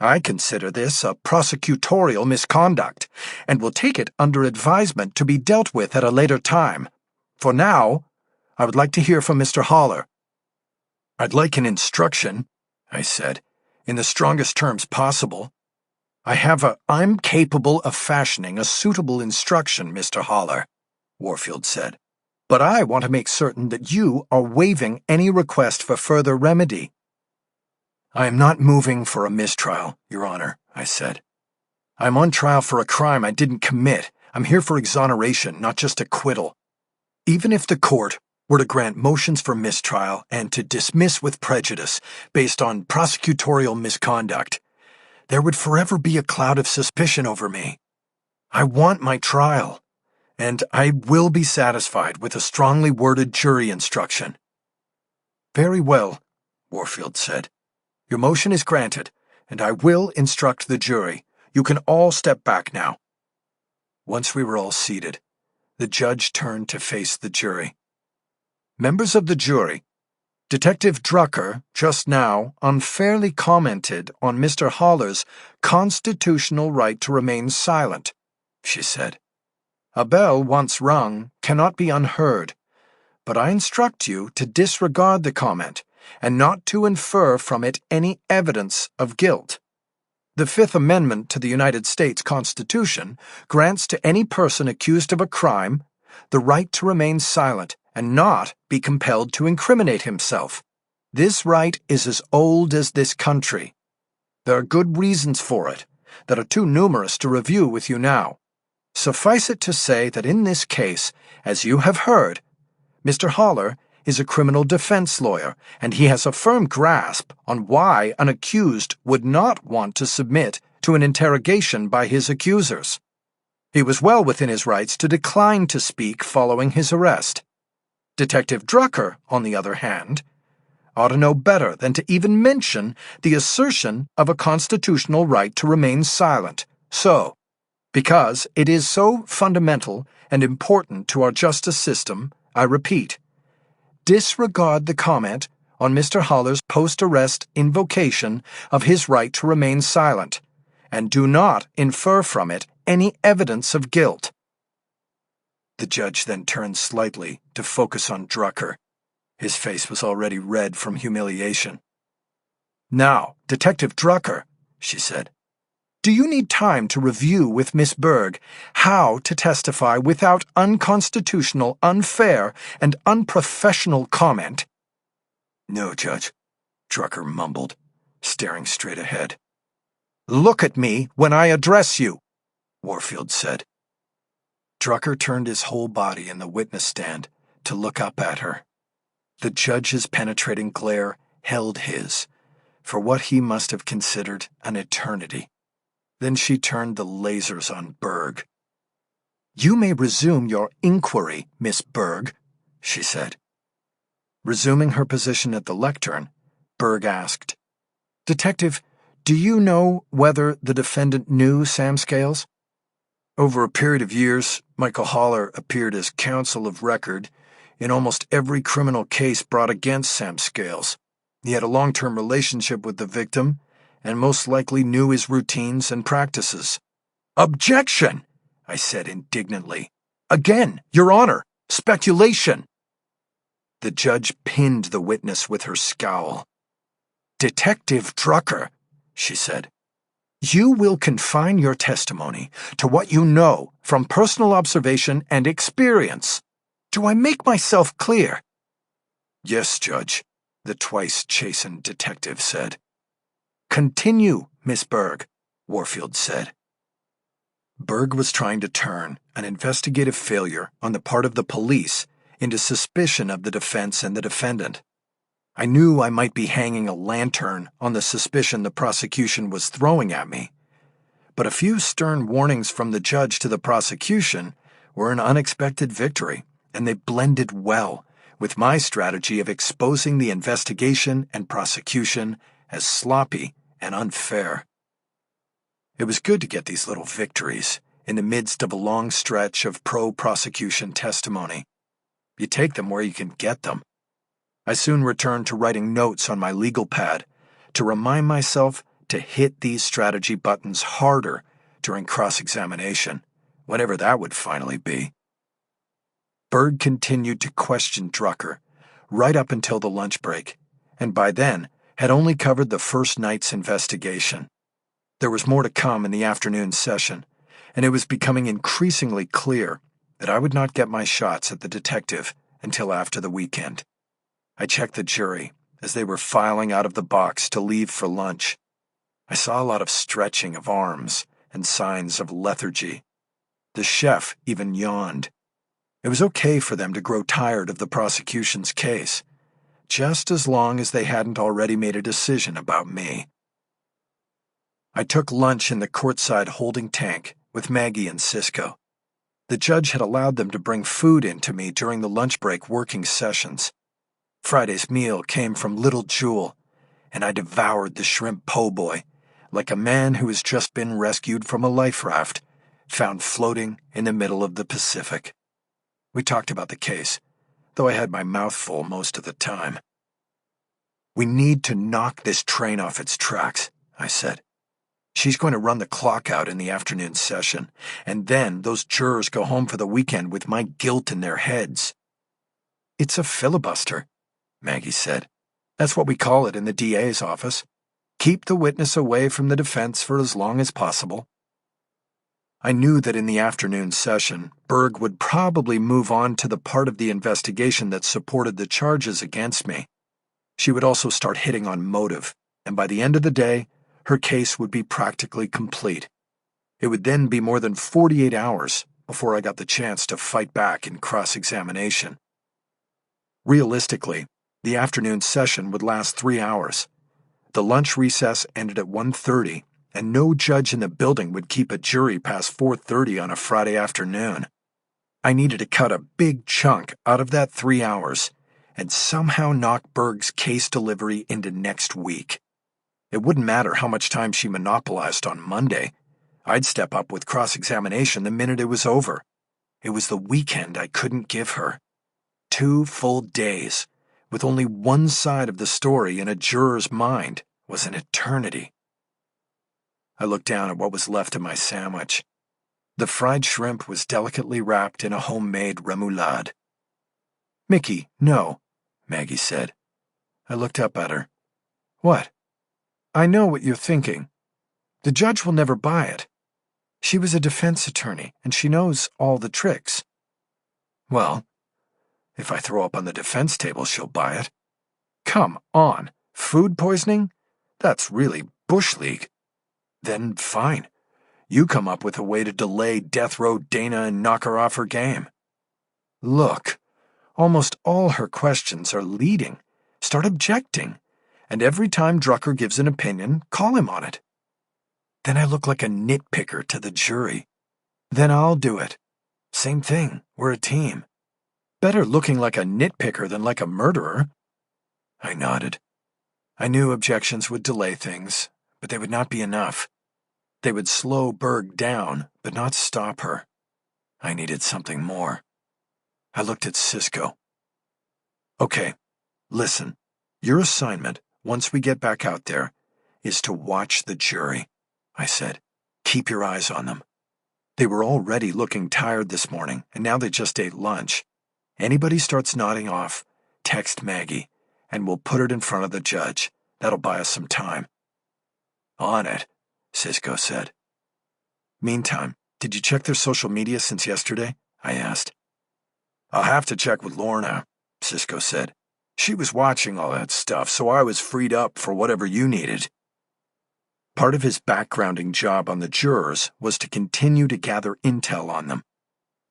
I consider this a prosecutorial misconduct and will take it under advisement to be dealt with at a later time. For now, I would like to hear from Mr. Haller." "I'd like an instruction," I said, "in the strongest terms possible. I'm capable of fashioning a suitable instruction, Mr. Haller," Warfield said. "But I want to make certain that you are waiving any request for further remedy." "I am not moving for a mistrial, Your Honor," I said. "I'm on trial for a crime I didn't commit. I'm here for exoneration, not just acquittal. Even if the court were to grant motions for mistrial and to dismiss with prejudice based on prosecutorial misconduct, there would forever be a cloud of suspicion over me. I want my trial, and I will be satisfied with a strongly worded jury instruction." "Very well," Warfield said. "Your motion is granted, and I will instruct the jury. You can all step back now." Once we were all seated, the judge turned to face the jury. "Members of the jury, Detective Drucker just now unfairly commented on Mr. Haller's constitutional right to remain silent," she said. "A bell once rung cannot be unheard, but I instruct you to disregard the comment and not to infer from it any evidence of guilt. The Fifth Amendment to the United States Constitution grants to any person accused of a crime the right to remain silent and not be compelled to incriminate himself. This right is as old as this country. There are good reasons for it that are too numerous to review with you now. Suffice it to say that in this case, as you have heard, Mr. Haller is a criminal defense lawyer, and he has a firm grasp on why an accused would not want to submit to an interrogation by his accusers. He was well within his rights to decline to speak following his arrest. Detective Drucker, on the other hand, ought to know better than to even mention the assertion of a constitutional right to remain silent. So, Because it is so fundamental and important to our justice system, I repeat, disregard the comment on Mr. Holler's post-arrest invocation of his right to remain silent, and do not infer from it any evidence of guilt. The judge then turned slightly to focus on Drucker. His face was already red from humiliation. "Now, Detective Drucker," she said, "do you need time to review with Miss Berg how to testify without unconstitutional, unfair, and unprofessional comment?" "No, Judge," Drucker mumbled, staring straight ahead. "Look at me when I address you," Warfield said. Drucker turned his whole body in the witness stand to look up at her. The judge's penetrating glare held his for what he must have considered an eternity. Then she turned the lasers on Berg. "You may resume your inquiry, Miss Berg," she said. Resuming her position at the lectern, Berg asked, "Detective, do you know whether the defendant knew Sam Scales?" Over a period of years, Michael Haller appeared as counsel of record in almost every criminal case brought against Sam Scales. He had a long-term relationship with the victim and most likely knew his routines and practices. "Objection!" I said indignantly. "Again, Your Honor, speculation!" The judge pinned the witness with her scowl. "Detective Drucker," she said, "you will confine your testimony to what you know from personal observation and experience. Do I make myself clear?" "Yes, Judge," the twice-chastened detective said. "Continue, Miss Berg," Warfield said. Berg was trying to turn an investigative failure on the part of the police into suspicion of the defense and the defendant. I knew I might be hanging a lantern on the suspicion the prosecution was throwing at me, but a few stern warnings from the judge to the prosecution were an unexpected victory, and they blended well with my strategy of exposing the investigation and prosecution as sloppy and unfair. It was good to get these little victories in the midst of a long stretch of pro-prosecution testimony. You take them where you can get them. I soon returned to writing notes on my legal pad to remind myself to hit these strategy buttons harder during cross-examination, whenever that would finally be. Berg continued to question Drucker right up until the lunch break, and by then had only covered the first night's investigation. There was more to come in the afternoon session, and it was becoming increasingly clear that I would not get my shots at the detective until after the weekend. I checked the jury as they were filing out of the box to leave for lunch. I saw a lot of stretching of arms and signs of lethargy. The chef even yawned. It was okay for them to grow tired of the prosecution's case, just as long as they hadn't already made a decision about me. I took lunch in the courtside holding tank with Maggie and Cisco. The judge had allowed them to bring food in to me during the lunch break working sessions. Friday's meal came from Little Jewel, and I devoured the shrimp po' boy like a man who has just been rescued from a life raft, found floating in the middle of the Pacific. We talked about the case, though I had my mouth full most of the time. "We need to knock this train off its tracks," I said. "She's going to run the clock out in the afternoon session, and then those jurors go home for the weekend with my guilt in their heads." "It's a filibuster," Maggie said. "That's what we call it in the DA's office. Keep the witness away from the defense for as long as possible." I knew that in the afternoon session, Berg would probably move on to the part of the investigation that supported the charges against me. She would also start hitting on motive, and by the end of the day, her case would be practically complete. It would then be more than 48 hours before I got the chance to fight back in cross-examination. Realistically, the afternoon session would last 3 hours. The lunch recess ended at 1:30, and no judge in the building would keep a jury past 4:30 on a Friday afternoon. I needed to cut a big chunk out of that 3 hours and somehow knock Berg's case delivery into next week. It wouldn't matter how much time she monopolized on Monday. I'd step up with cross-examination the minute it was over. It was the weekend I couldn't give her. 2 full days, with only one side of the story in a juror's mind, was an eternity. I looked down at what was left of my sandwich. The fried shrimp was delicately wrapped in a homemade remoulade. "Mickey, no," Maggie said. I looked up at her. "What?" "I know what you're thinking. The judge will never buy it. She was a defense attorney, and she knows all the tricks." "Well, if I throw up on the defense table, she'll buy it." "Come on. Food poisoning? That's really Bush League." "Then fine. You come up with a way to delay Death Row Dana and knock her off her game." "Look, almost all her questions are leading. Start objecting. And every time Drucker gives an opinion, call him on it." "Then I look like a nitpicker to the jury." "Then I'll do it. Same thing, we're a team. Better looking like a nitpicker than like a murderer." I nodded. I knew objections would delay things, but they would not be enough. They would slow Berg down, but not stop her. I needed something more. I looked at Cisco. "Okay, listen. Your assignment, once we get back out there, is to watch the jury," I said. "Keep your eyes on them. They were already looking tired this morning, and now they just ate lunch. Anybody starts nodding off, text Maggie, and we'll put it in front of the judge. That'll buy us some time." "On it," Cisco said. "Meantime, did you check their social media since yesterday?" I asked. "I'll have to check with Lorna," Cisco said. "She was watching all that stuff, so I was freed up for whatever you needed." Part of his backgrounding job on the jurors was to continue to gather intel on them.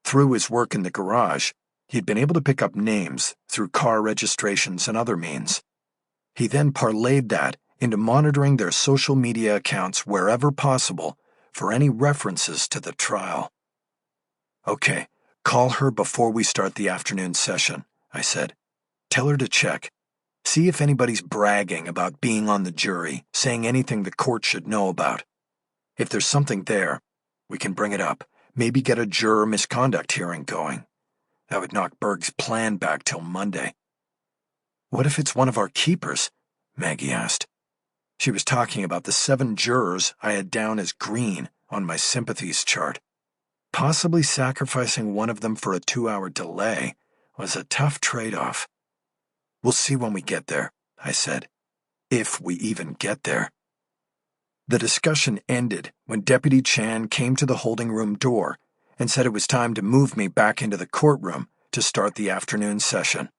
Through his work in the garage, he'd been able to pick up names through car registrations and other means. He then parlayed that into monitoring their social media accounts wherever possible for any references to the trial. "Okay, call her before we start the afternoon session," I said. "Tell her to check. See if anybody's bragging about being on the jury, saying anything the court should know about. If there's something there, we can bring it up, maybe get a juror misconduct hearing going. That would knock Berg's plan back till Monday." "What if it's one of our keepers?" Maggie asked. She was talking about the 7 jurors I had down as green on my sympathies chart. Possibly sacrificing one of them for a 2-hour delay was a tough trade-off. "We'll see when we get there," I said. "If we even get there." The discussion ended when Deputy Chan came to the holding room door and said it was time to move me back into the courtroom to start the afternoon session.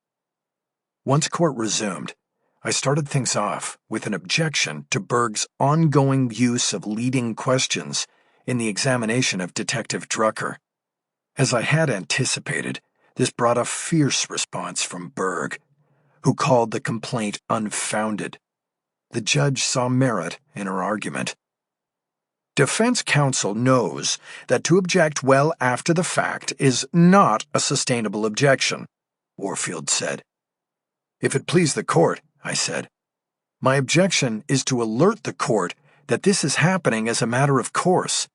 Once court resumed, I started things off with an objection to Berg's ongoing use of leading questions in the examination of Detective Drucker. As I had anticipated, this brought a fierce response from Berg, who called the complaint unfounded. The judge saw merit in her argument. "Defense counsel knows that to object well after the fact is not a sustainable objection," Warfield said. "If it please the court," I said, "my objection is to alert the court that this is happening as a matter of course.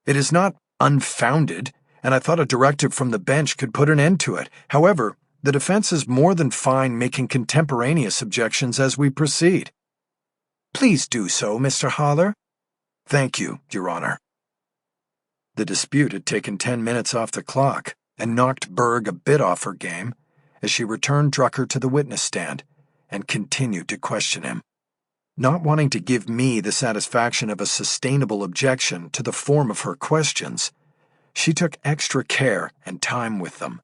It is not unfounded, and I thought a directive from the bench could put an end to it. However, the defense is more than fine making contemporaneous objections as we proceed." "Please do so, Mr. Haller." "Thank you, Your Honor." The dispute had taken 10 minutes off the clock and knocked Berg a bit off her game as she returned Drucker to the witness stand and continued to question him. Not wanting to give me the satisfaction of a sustainable objection to the form of her questions, she took extra care and time with them.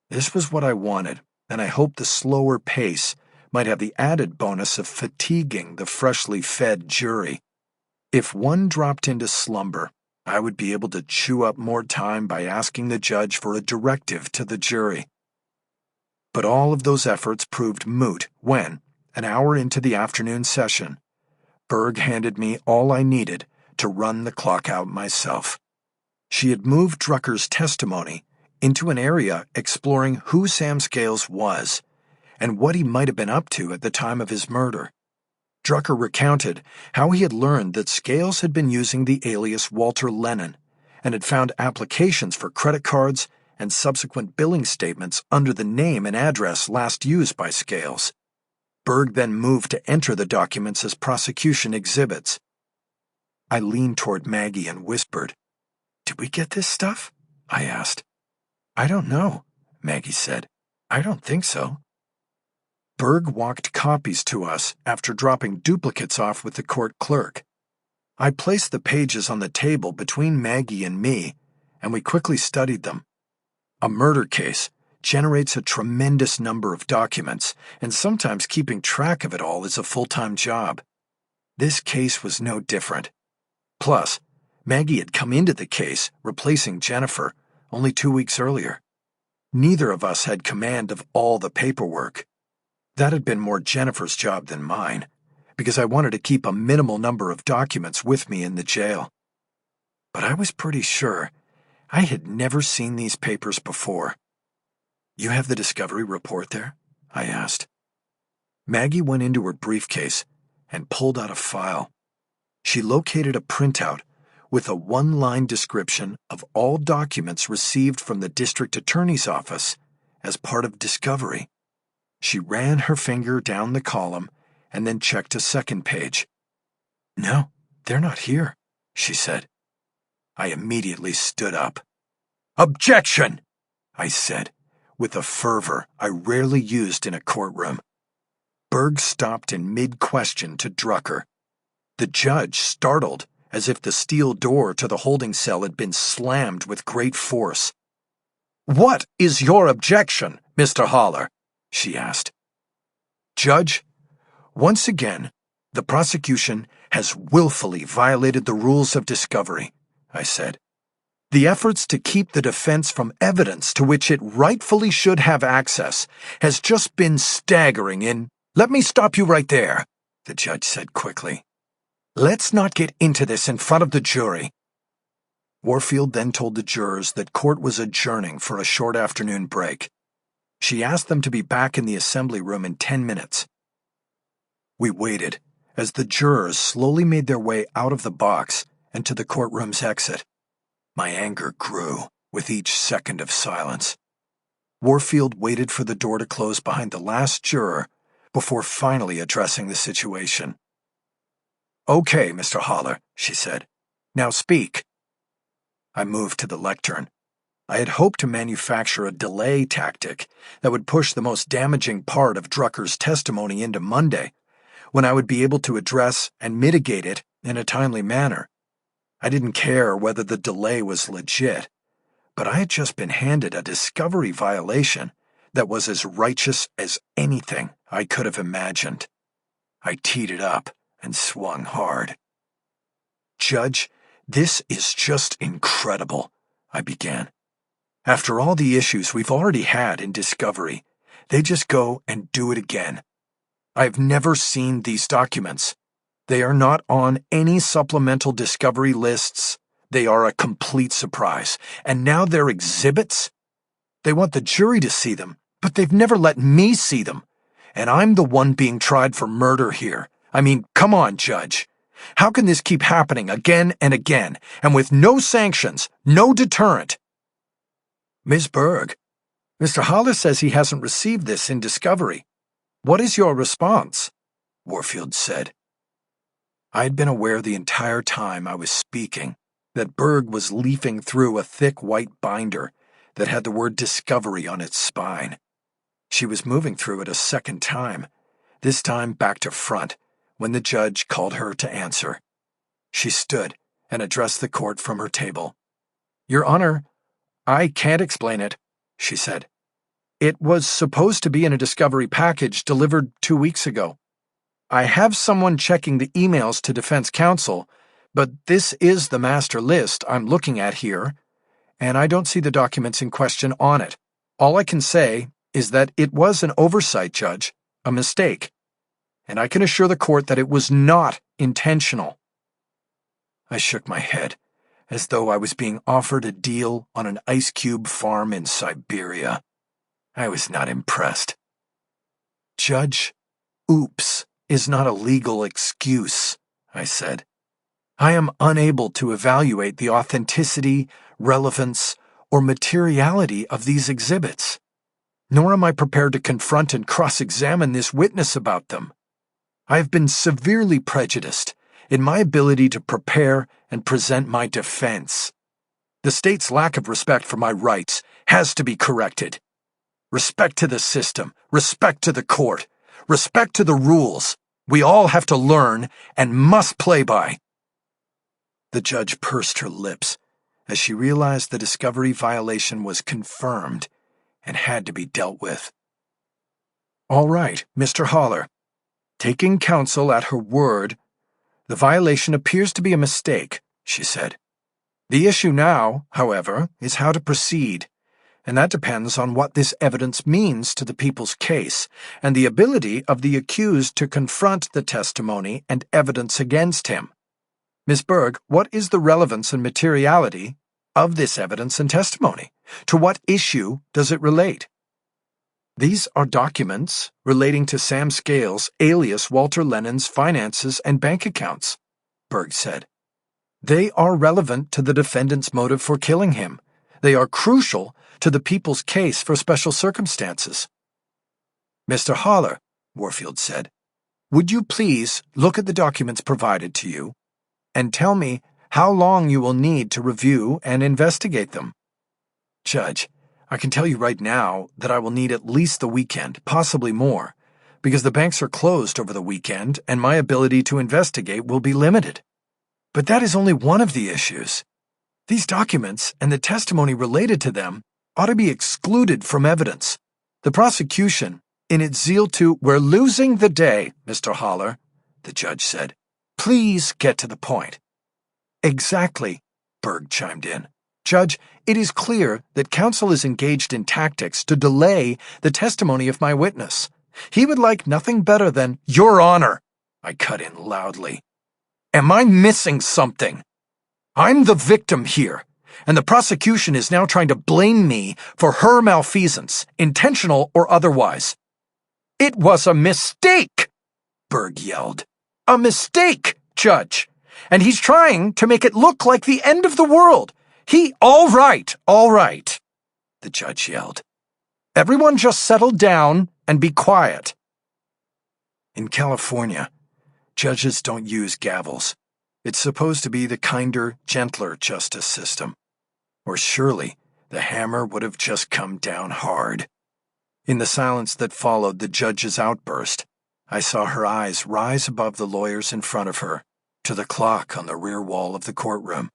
This was what I wanted, and I hoped the slower pace might have the added bonus of fatiguing the freshly fed jury. If one dropped into slumber, I would be able to chew up more time by asking the judge for a directive to the jury. But all of those efforts proved moot when, an hour into the afternoon session, Berg handed me all I needed to run the clock out myself. She had moved Drucker's testimony into an area exploring who Sam Scales was and what he might have been up to at the time of his murder. Drucker recounted how he had learned that Scales had been using the alias Walter Lennon and had found applications for credit cards and subsequent billing statements under the name and address last used by Scales. Berg then moved to enter the documents as prosecution exhibits. I leaned toward Maggie and whispered, "Did we get this stuff?" I asked. "I don't know," Maggie said. "I don't think so." Berg walked copies to us after dropping duplicates off with the court clerk. I placed the pages on the table between Maggie and me, and we quickly studied them. A murder case generates a tremendous number of documents, and sometimes keeping track of it all is a full-time job. This case was no different. Plus, Maggie had come into the case, replacing Jennifer, only 2 weeks earlier. Neither of us had command of all the paperwork. That had been more Jennifer's job than mine, because I wanted to keep a minimal number of documents with me in the jail. But I was pretty sure I had never seen these papers before. "You have the discovery report there?" I asked. Maggie went into her briefcase and pulled out a file. She located a printout with a one-line description of all documents received from the district attorney's office as part of discovery. She ran her finger down the column and then checked a second page. "No, they're not here," she said. I immediately stood up. "Objection!" I said, with a fervor I rarely used in a courtroom. Berg stopped in mid-question to Drucker. The judge startled, as if the steel door to the holding cell had been slammed with great force. "What is your objection, Mr. Haller?" she asked. "Judge, once again, the prosecution has willfully violated the rules of discovery," I said. "The efforts to keep the defense from evidence to which it rightfully should have access has just been staggering in—" "Let me stop you right there," the judge said quickly. "Let's not get into this in front of the jury." Warfield then told the jurors that court was adjourning for a short afternoon break. She asked them to be back in the assembly room in 10 minutes. We waited as the jurors slowly made their way out of the box and to the courtroom's exit. My anger grew with each second of silence. Warfield waited for the door to close behind the last juror before finally addressing the situation. "Okay, Mr. Haller," she said. "Now speak." I moved to the lectern. I had hoped to manufacture a delay tactic that would push the most damaging part of Drucker's testimony into Monday, when I would be able to address and mitigate it in a timely manner. I didn't care whether the delay was legit, but I had just been handed a discovery violation that was as righteous as anything I could have imagined. I teed it up and swung hard. "Judge, this is just incredible," I began. "After all the issues we've already had in discovery, they just go and do it again. I've never seen these documents. They are not on any supplemental discovery lists. They are a complete surprise. And now they're exhibits? They want the jury to see them, but they've never let me see them. And I'm the one being tried for murder here. I mean, come on, Judge. How can this keep happening again and again, and with no sanctions, no deterrent?" "Ms. Berg, Mr. Haller says he hasn't received this in discovery. What is your response?" Warfield said. I had been aware the entire time I was speaking that Berg was leafing through a thick white binder that had the word discovery on its spine. She was moving through it a second time, this time back to front, when the judge called her to answer. She stood and addressed the court from her table. "Your Honor, I can't explain it," she said. "It was supposed to be in a discovery package delivered 2 weeks ago. I have someone checking the emails to defense counsel, but this is the master list I'm looking at here, and I don't see the documents in question on it. All I can say is that it was an oversight, Judge, a mistake, and I can assure the court that it was not intentional." I shook my head, as though I was being offered a deal on an ice cube farm in Siberia. I was not impressed. "Judge, oops," is not a legal excuse," I said. "I am unable to evaluate the authenticity, relevance, or materiality of these exhibits. Nor am I prepared to confront and cross-examine this witness about them. I have been severely prejudiced in my ability to prepare and present my defense. The state's lack of respect for my rights has to be corrected. Respect to the system, respect to the court, respect to the rules we all have to learn and must play by." The judge pursed her lips as she realized the discovery violation was confirmed and had to be dealt with. "All right, Mr. Haller. Taking counsel at her word, the violation appears to be a mistake," she said. "The issue now, however, is how to proceed, and that depends on what this evidence means to the people's case and the ability of the accused to confront the testimony and evidence against him. Miss Berg, what is the relevance and materiality of this evidence and testimony? To what issue does it relate?" "These are documents relating to Sam Scales, alias Walter Lennon's finances and bank accounts," Berg said. "They are relevant to the defendant's motive for killing him. They are crucial to the people's case for special circumstances." "Mr. Haller," Warfield said, "would you please look at the documents provided to you and tell me how long you will need to review and investigate them?" "Judge, I can tell you right now that I will need at least the weekend, possibly more, because the banks are closed over the weekend and my ability to investigate will be limited." "But that is only one of the issues. These documents and the testimony related to them ought to be excluded from evidence. The prosecution, in its zeal to—" "We're losing the day, Mr. Haller," the judge said. "Please get to the point." "Exactly," Berg chimed in. "Judge, it is clear that counsel is engaged in tactics to delay the testimony of my witness. He would like nothing better than—" "Your Honor," I cut in loudly. "Am I missing something? I'm the victim here, and the prosecution is now trying to blame me for her malfeasance, intentional or otherwise." "It was a mistake," Berg yelled. "A mistake, Judge. And he's trying to make it look like the end of the world. All right, the judge yelled. "Everyone just settle down and be quiet." In California, judges don't use gavels. It's supposed to be the kinder, gentler justice system. Or surely the hammer would have just come down hard. In the silence that followed the judge's outburst, I saw her eyes rise above the lawyers in front of her to the clock on the rear wall of the courtroom.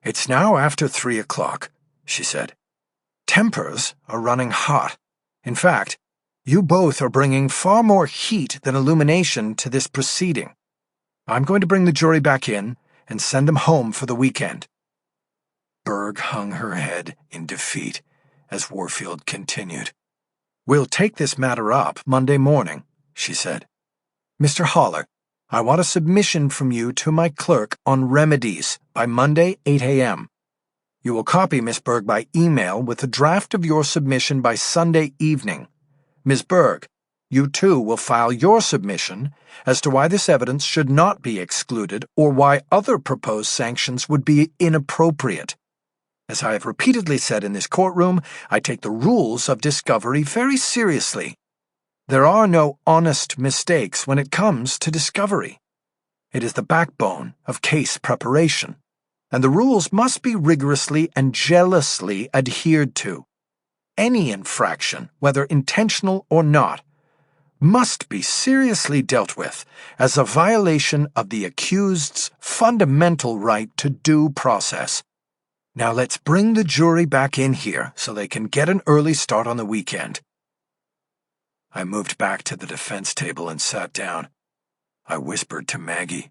"It's now after 3 o'clock, she said. "Tempers are running hot. In fact, you both are bringing far more heat than illumination to this proceeding. I'm going to bring the jury back in and send them home for the weekend." Berg hung her head in defeat as Warfield continued. "We'll take this matter up Monday morning," she said. "Mr. Haller, I want a submission from you to my clerk on remedies by Monday, 8 a.m. You will copy Miss Berg by email with a draft of your submission by Sunday evening. Ms. Berg, you too will file your submission as to why this evidence should not be excluded or why other proposed sanctions would be inappropriate. As I have repeatedly said in this courtroom, I take the rules of discovery very seriously. There are no honest mistakes when it comes to discovery. It is the backbone of case preparation, and the rules must be rigorously and jealously adhered to. Any infraction, whether intentional or not, must be seriously dealt with as a violation of the accused's fundamental right to due process. Now let's bring the jury back in here so they can get an early start on the weekend." I moved back to the defense table and sat down. I whispered to Maggie.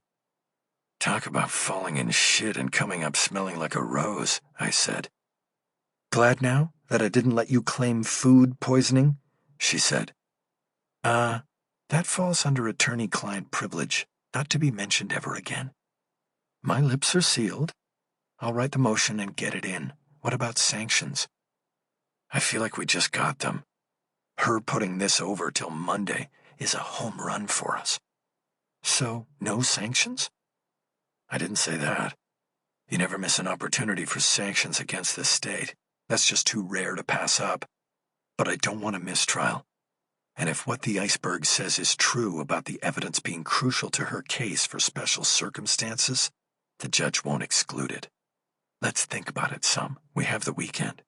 "Talk about falling in shit and coming up smelling like a rose," I said. "Glad now that I didn't let you claim food poisoning?" she said. That falls under attorney-client privilege, not to be mentioned ever again. My lips are sealed. I'll write the motion and get it in. What about sanctions? I feel like we just got them. Her putting this over till Monday is a home run for us. So, no sanctions? I didn't say that. You never miss an opportunity for sanctions against this state. That's just too rare to pass up. But I don't want a mistrial. And if what the iceberg says is true about the evidence being crucial to her case for special circumstances, the judge won't exclude it. Let's think about it some. We have the weekend.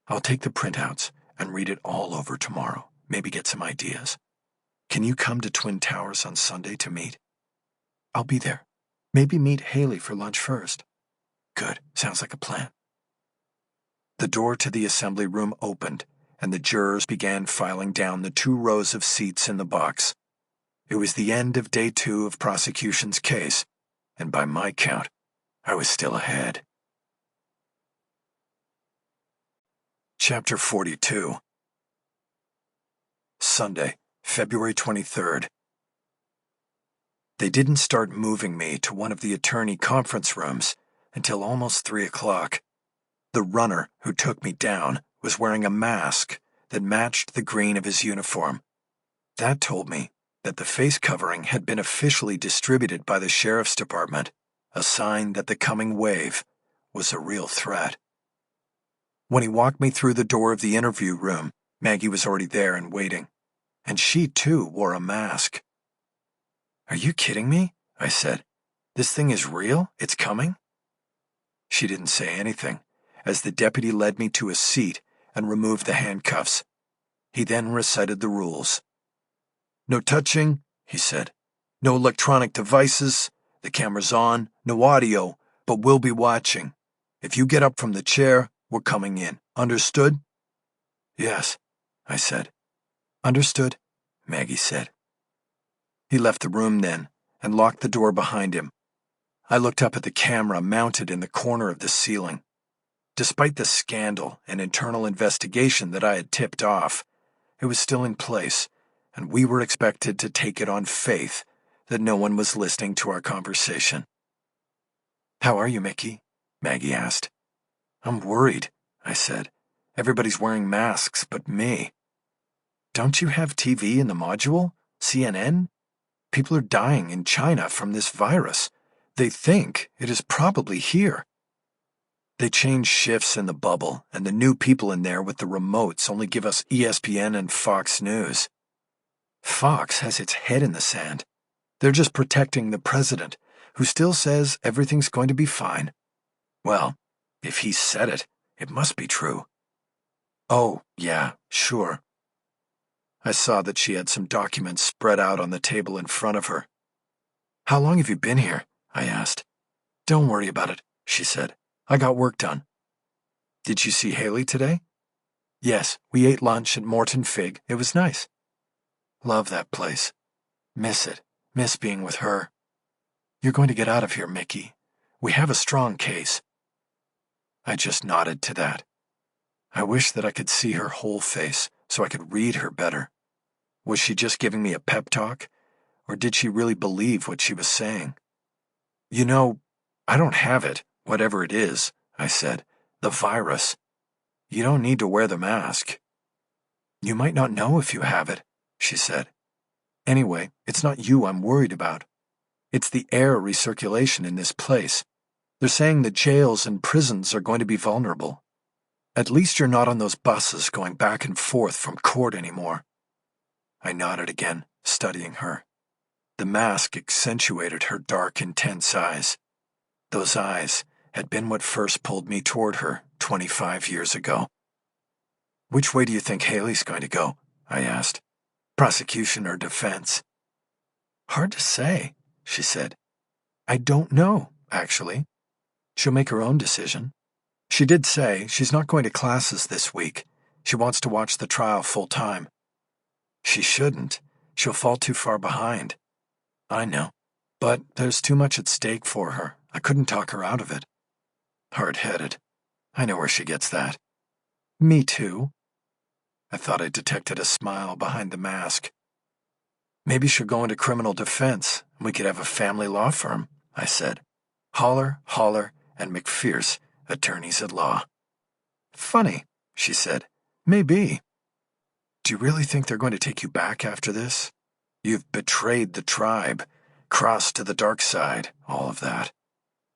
I'll take the printouts and read it all over tomorrow, maybe get some ideas. Can you come to Twin Towers on Sunday to meet? I'll be there. Maybe meet Haley for lunch first. Good. Sounds like a plan. The door to the assembly room opened, and the jurors began filing down the 2 rows of seats in the box. It was the end of day 2 of prosecution's case, and by my count, I was still ahead. Chapter 42. Sunday, February 23rd. They didn't start moving me to one of the attorney conference rooms until almost 3 o'clock. The runner who took me down was wearing a mask that matched the green of his uniform. That told me that the face covering had been officially distributed by the sheriff's department, a sign that the coming wave was a real threat. When he walked me through the door of the interview room, Maggie was already there and waiting, and she too wore a mask. Are you kidding me? I said. This thing is real? It's coming? She didn't say anything, as the deputy led me to a seat and removed the handcuffs. He then recited the rules. No touching, he said. No electronic devices. The camera's on. No audio, but we'll be watching. If you get up from the chair, we're coming in. Understood? Yes, I said. Understood, Maggie said. He left the room then and locked the door behind him. I looked up at the camera mounted in the corner of the ceiling. Despite the scandal and internal investigation that I had tipped off, it was still in place, and we were expected to take it on faith that no one was listening to our conversation. How are you, Mickey? Maggie asked. I'm worried, I said. Everybody's wearing masks but me. Don't you have TV in the module? CNN? People are dying in China from this virus. They think it is probably here. They change shifts in the bubble, and the new people in there with the remotes only give us ESPN and Fox News. Fox has its head in the sand. They're just protecting the president, who still says everything's going to be fine. Well, if he said it, it must be true. Oh, yeah, sure. I saw that she had some documents spread out on the table in front of her. How long have you been here? I asked. Don't worry about it, she said. I got work done. Did you see Haley today? Yes, we ate lunch at Morton Fig. It was nice. Love that place. Miss it. Miss being with her. You're going to get out of here, Mickey. We have a strong case. I just nodded to that. I wish that I could see her whole face so I could read her better. Was she just giving me a pep talk, or did she really believe what she was saying? You know, I don't have it, whatever it is, I said. The virus. You don't need to wear the mask. You might not know if you have it, she said. Anyway, it's not you I'm worried about. It's the air recirculation in this place. They're saying the jails and prisons are going to be vulnerable. At least you're not on those buses going back and forth from court anymore. I nodded again, studying her. The mask accentuated her dark, intense eyes. Those eyes had been what first pulled me toward her 25 years ago. Which way do you think Haley's going to go? I asked. Prosecution or defense? Hard to say, she said. I don't know, actually. She'll make her own decision. She did say she's not going to classes this week. She wants to watch the trial full time. She shouldn't. She'll fall too far behind. I know, but there's too much at stake for her. I couldn't talk her out of it. Hard-headed. I know where she gets that. Me too. I thought I detected a smile behind the mask. Maybe she'll go into criminal defense, and we could have a family law firm, I said. Holler, and McPherce, attorneys at law. Funny, she said. Maybe. Do you really think they're going to take you back after this? You've betrayed the tribe, crossed to the dark side, all of that.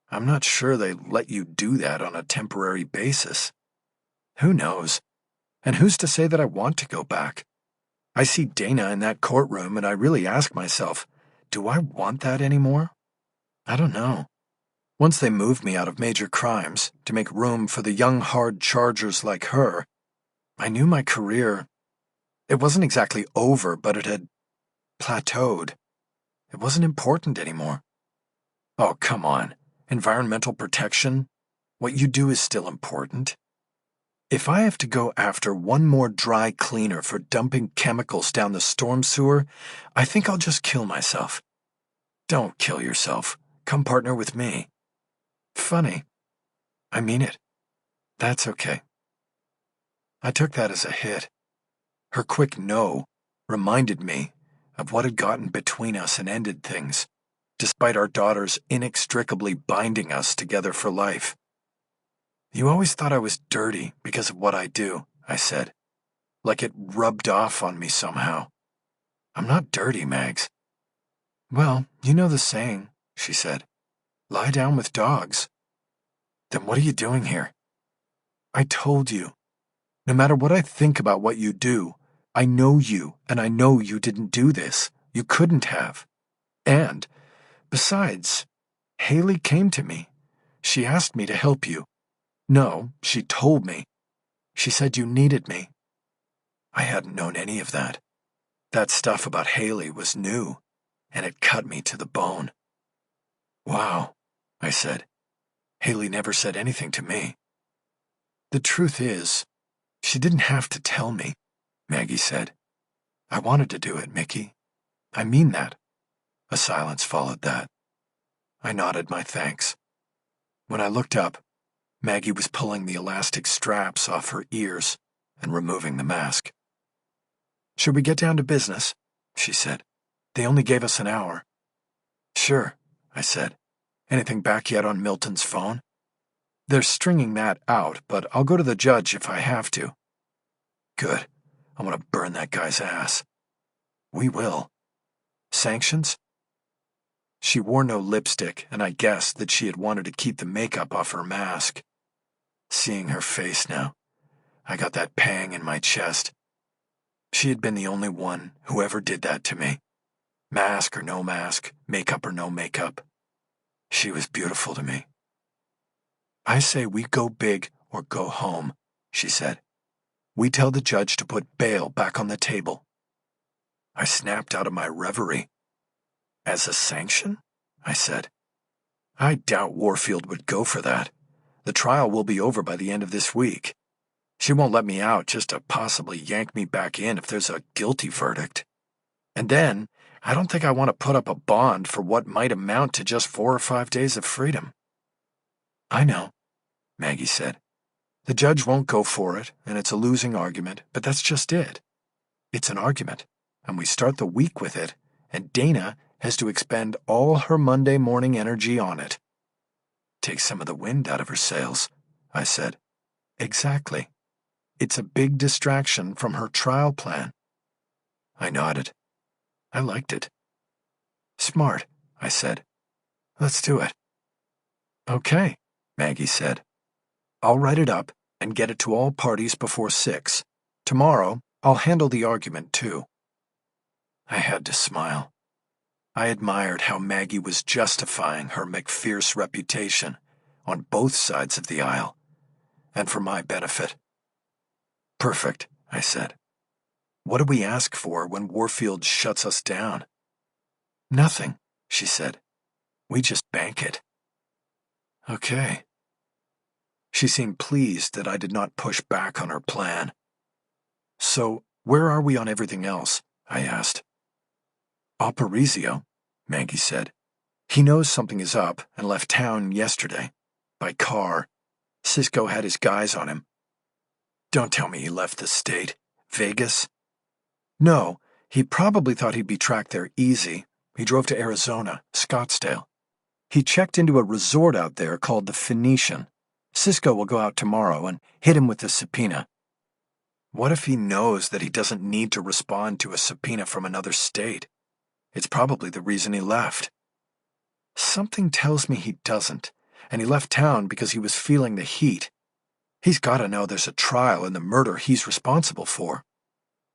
I'm not sure they let you do that on a temporary basis. Who knows? And who's to say that I want to go back? I see Dana in that courtroom and I really ask myself, do I want that anymore? I don't know. Once they moved me out of major crimes to make room for the young hard chargers like her, I knew my career, it wasn't exactly over, but it had plateaued. It wasn't important anymore. Oh, come on. Environmental protection? What you do is still important. If I have to go after one more dry cleaner for dumping chemicals down the storm sewer, I think I'll just kill myself. Don't kill yourself. Come partner with me. Funny. I mean it. That's okay. I took that as a hit. Her quick no reminded me of what had gotten between us and ended things, despite our daughters inextricably binding us together for life. You always thought I was dirty because of what I do, I said, like it rubbed off on me somehow. I'm not dirty, Mags. Well, you know the saying, she said. Lie down with dogs. Then what are you doing here? I told you. No matter what I think about what you do, I know you, and I know you didn't do this. You couldn't have. And, besides, Haley came to me. She asked me to help you. No, she told me. She said you needed me. I hadn't known any of that. That stuff about Haley was new, and it cut me to the bone. Wow, I said. Haley never said anything to me. The truth is, she didn't have to tell me, Maggie said. I wanted to do it, Mickey. I mean that. A silence followed that. I nodded my thanks. When I looked up, Maggie was pulling the elastic straps off her ears and removing the mask. Should we get down to business? She said. They only gave us an hour. Sure, I said. Anything back yet on Milton's phone? They're stringing that out, but I'll go to the judge if I have to. Good. I want to burn that guy's ass. We will. Sanctions? She wore no lipstick, and I guessed that she had wanted to keep the makeup off her mask. Seeing her face now, I got that pang in my chest. She had been the only one who ever did that to me. Mask or no mask, makeup or no makeup. She was beautiful to me. I say we go big or go home, she said. We tell the judge to put bail back on the table. I snapped out of my reverie. As a sanction? I said. I doubt Warfield would go for that. The trial will be over by the end of this week. She won't let me out just to possibly yank me back in if there's a guilty verdict. And then, I don't think I want to put up a bond for what might amount to just 4 or 5 days of freedom. I know, Maggie said. The judge won't go for it, and it's a losing argument, but that's just it. It's an argument, and we start the week with it, and Dana has to expend all her Monday morning energy on it. Take some of the wind out of her sails, I said. Exactly. It's a big distraction from her trial plan. I nodded. I liked it. Smart, I said. Let's do it. Okay, Maggie said. I'll write it up and get it to all parties before 6. Tomorrow, I'll handle the argument, too. I had to smile. I admired how Maggie was justifying her McPherce reputation on both sides of the aisle, and for my benefit. Perfect, I said. What do we ask for when Warfield shuts us down? Nothing, she said. We just bank it. Okay. She seemed pleased that I did not push back on her plan. So, where are we on everything else? I asked. Aparicio, Maggie said. He knows something is up and left town yesterday. By car. Cisco had his guys on him. Don't tell me he left the state. Vegas? No, he probably thought he'd be tracked there easy. He drove to Arizona, Scottsdale. He checked into a resort out there called the Phoenician. Cisco will go out tomorrow and hit him with the subpoena. What if he knows that he doesn't need to respond to a subpoena from another state? It's probably the reason he left. Something tells me he doesn't, and he left town because he was feeling the heat. He's got to know there's a trial in the murder he's responsible for.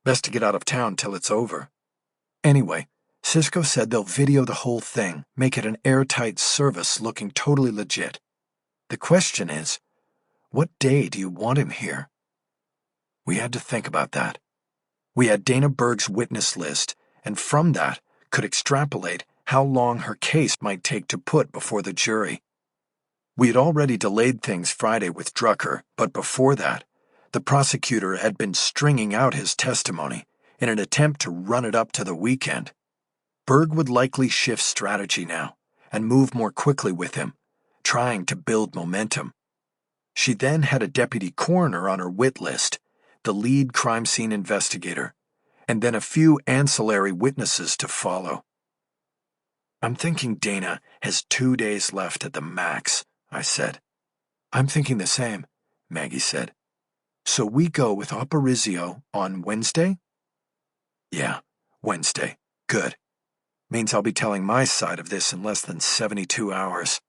Best to get out of town till it's over. Anyway, Cisco said they'll video the whole thing, make it an airtight service looking totally legit. The question is, what day do you want him here? We had to think about that. We had Dana Berg's witness list, and from that could extrapolate how long her case might take to put before the jury. We had already delayed things Friday with Drucker, but before that, the prosecutor had been stringing out his testimony in an attempt to run it up to the weekend. Berg would likely shift strategy now and move more quickly with him, trying to build momentum. She then had a deputy coroner on her wit list, the lead crime scene investigator, and then a few ancillary witnesses to follow. I'm thinking Dana has 2 days left at the max, I said. I'm thinking the same, Maggie said. So we go with Aparicio on Wednesday? Yeah, Wednesday. Good. Means I'll be telling my side of this in less than 72 hours.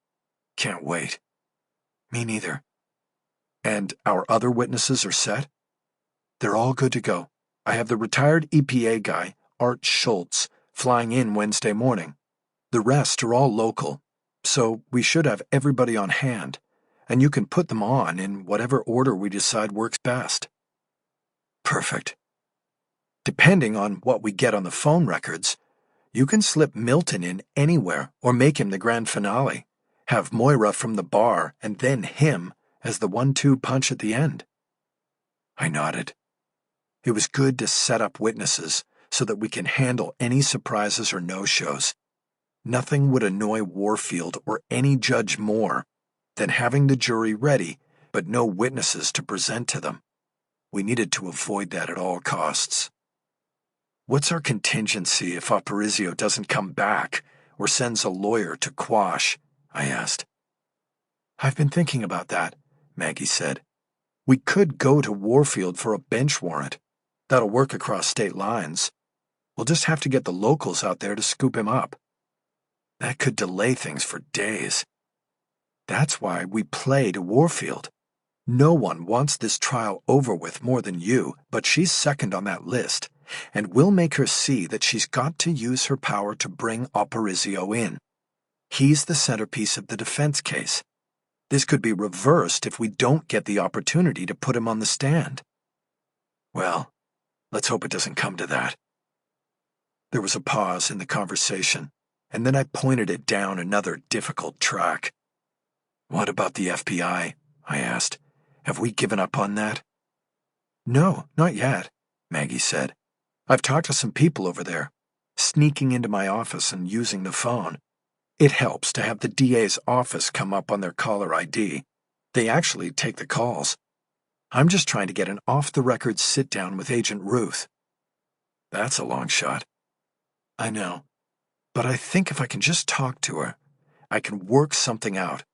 Can't wait. Me neither. And our other witnesses are set? They're all good to go. I have the retired EPA guy, Art Schultz, flying in Wednesday morning. The rest are all local, so we should have everybody on hand, and you can put them on in whatever order we decide works best. Perfect. Depending on what we get on the phone records, you can slip Milton in anywhere or make him the grand finale, have Moira from the bar and then him as the 1-2 punch at the end. I nodded. It was good to set up witnesses so that we can handle any surprises or no-shows. Nothing would annoy Warfield or any judge more than having the jury ready but no witnesses to present to them. We needed to avoid that at all costs. What's our contingency if Aparicio doesn't come back or sends a lawyer to quash? I asked. I've been thinking about that, Maggie said. We could go to Warfield for a bench warrant. That'll work across state lines. We'll just have to get the locals out there to scoop him up. That could delay things for days. That's why we play to Warfield. No one wants this trial over with more than you, but she's second on that list, and we'll make her see that she's got to use her power to bring Aparicio in. He's the centerpiece of the defense case. This could be reversed if we don't get the opportunity to put him on the stand. Well, let's hope it doesn't come to that. There was a pause in the conversation, and then I pointed it down another difficult track. What about the FBI? I asked. Have we given up on that? No, not yet, Maggie said. I've talked to some people over there, sneaking into my office and using the phone. It helps to have the DA's office come up on their caller ID. They actually take the calls. I'm just trying to get an off-the-record sit-down with Agent Ruth. That's a long shot. I know. But I think if I can just talk to her, I can work something out.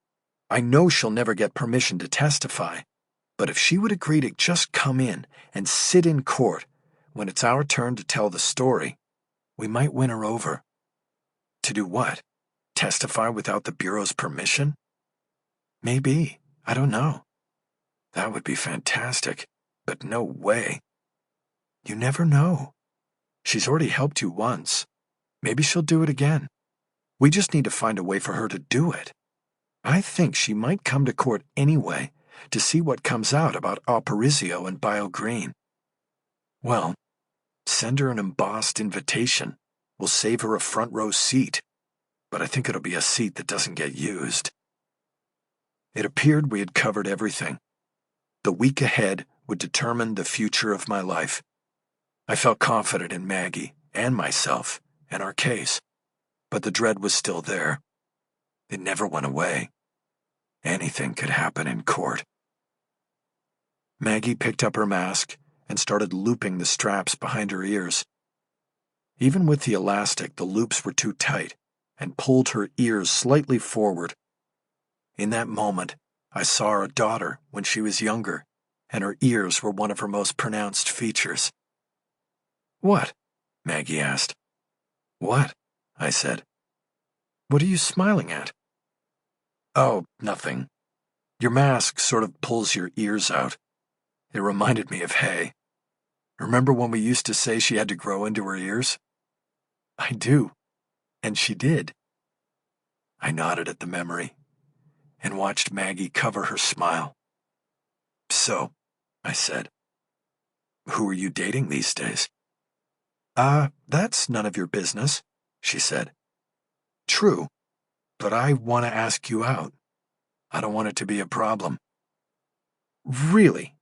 I know she'll never get permission to testify, but if she would agree to just come in and sit in court when it's our turn to tell the story, we might win her over. To do what? Testify without the Bureau's permission? Maybe. I don't know. That would be fantastic, but no way. You never know. She's already helped you once. Maybe she'll do it again. We just need to find a way for her to do it. I think she might come to court anyway to see what comes out about Aparicio and Bio Green. Well, send her an embossed invitation. We'll save her a front row seat, but I think it'll be a seat that doesn't get used. It appeared we had covered everything. The week ahead would determine the future of my life. I felt confident in Maggie and myself and our case, but the dread was still there. It never went away. Anything could happen in court. Maggie picked up her mask and started looping the straps behind her ears. Even with the elastic, the loops were too tight and pulled her ears slightly forward. In that moment, I saw her daughter when she was younger, and her ears were one of her most pronounced features. What? Maggie asked. What? I said. What are you smiling at? Oh, nothing. Your mask sort of pulls your ears out. It reminded me of Hay. Remember when we used to say she had to grow into her ears? I do. And she did. I nodded at the memory and watched Maggie cover her smile. So, I said, who are you dating these days? That's none of your business, she said. True, but I want to ask you out. I don't want it to be a problem. Really?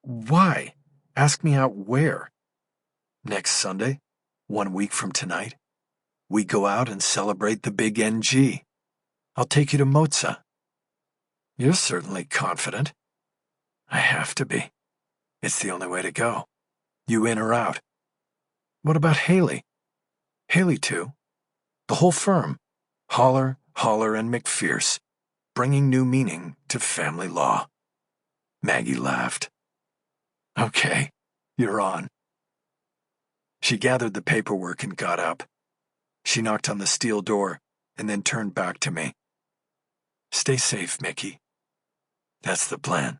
Why? Ask me out where? Next Sunday, 1 week from tonight, we go out and celebrate the big NG. I'll take you to Mozza. You're certainly confident. I have to be. It's the only way to go. You in or out? What about Haley? Haley too. The whole firm. Holler, and McPherce, bringing new meaning to family law. Maggie laughed. Okay, you're on. She gathered the paperwork and got up. She knocked on the steel door and then turned back to me. Stay safe, Mickey. That's the plan.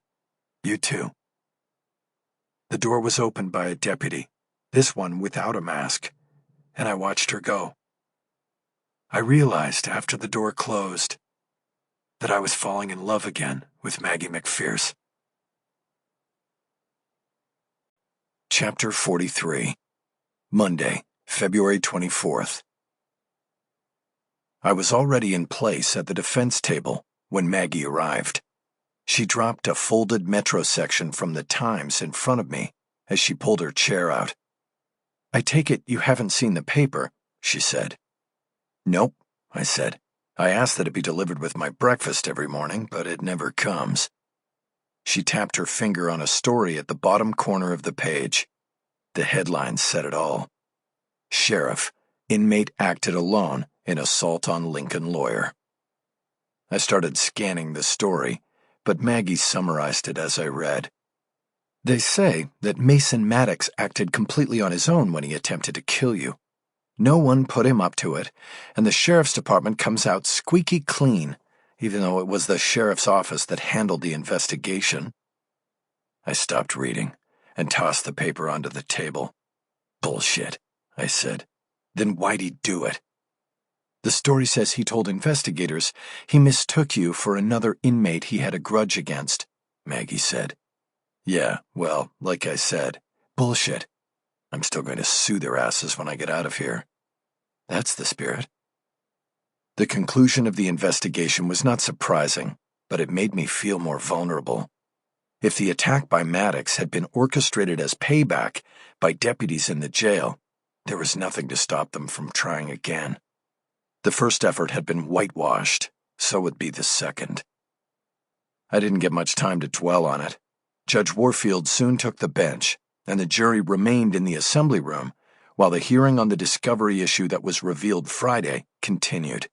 You too. The door was opened by a deputy, this one without a mask, and I watched her go. I realized after the door closed that I was falling in love again with Maggie McPherce. Chapter 43. Monday, February 24th. I was already in place at the defense table when Maggie arrived. She dropped a folded Metro section from the Times in front of me as she pulled her chair out. I take it you haven't seen the paper, she said. Nope, I said. I asked that it be delivered with my breakfast every morning, but it never comes. She tapped her finger on a story at the bottom corner of the page. The headline said it all. Sheriff, inmate acted alone in assault on Lincoln lawyer. I started scanning the story, but Maggie summarized it as I read. They say that Mason Maddox acted completely on his own when he attempted to kill you. No one put him up to it, and the sheriff's department comes out squeaky clean, even though it was the sheriff's office that handled the investigation. I stopped reading and tossed the paper onto the table. Bullshit, I said. Then why'd he do it? The story says he told investigators he mistook you for another inmate he had a grudge against, Maggie said. Yeah, well, like I said, bullshit. I'm still going to sue their asses when I get out of here. That's the spirit. The conclusion of the investigation was not surprising, but it made me feel more vulnerable. If the attack by Maddox had been orchestrated as payback by deputies in the jail, there was nothing to stop them from trying again. The first effort had been whitewashed, so would be the second. I didn't get much time to dwell on it. Judge Warfield soon took the bench, and the jury remained in the assembly room while the hearing on the discovery issue that was revealed Friday continued.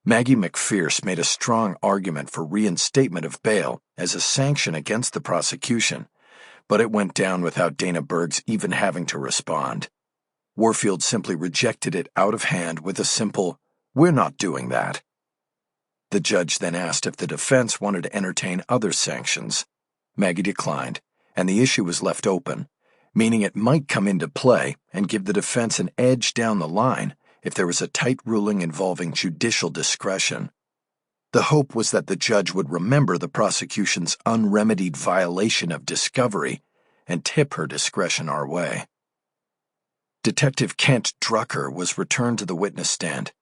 Maggie McPherce made a strong argument for reinstatement of bail as a sanction against the prosecution, but it went down without Dana Bergs even having to respond. Warfield simply rejected it out of hand with a simple, "We're not doing that." The judge then asked if the defense wanted to entertain other sanctions. Maggie declined, and the issue was left open, meaning it might come into play and give the defense an edge down the line if there was a tight ruling involving judicial discretion. The hope was that the judge would remember the prosecution's unremedied violation of discovery and tip her discretion our way. Detective Kent Drucker was returned to the witness stand,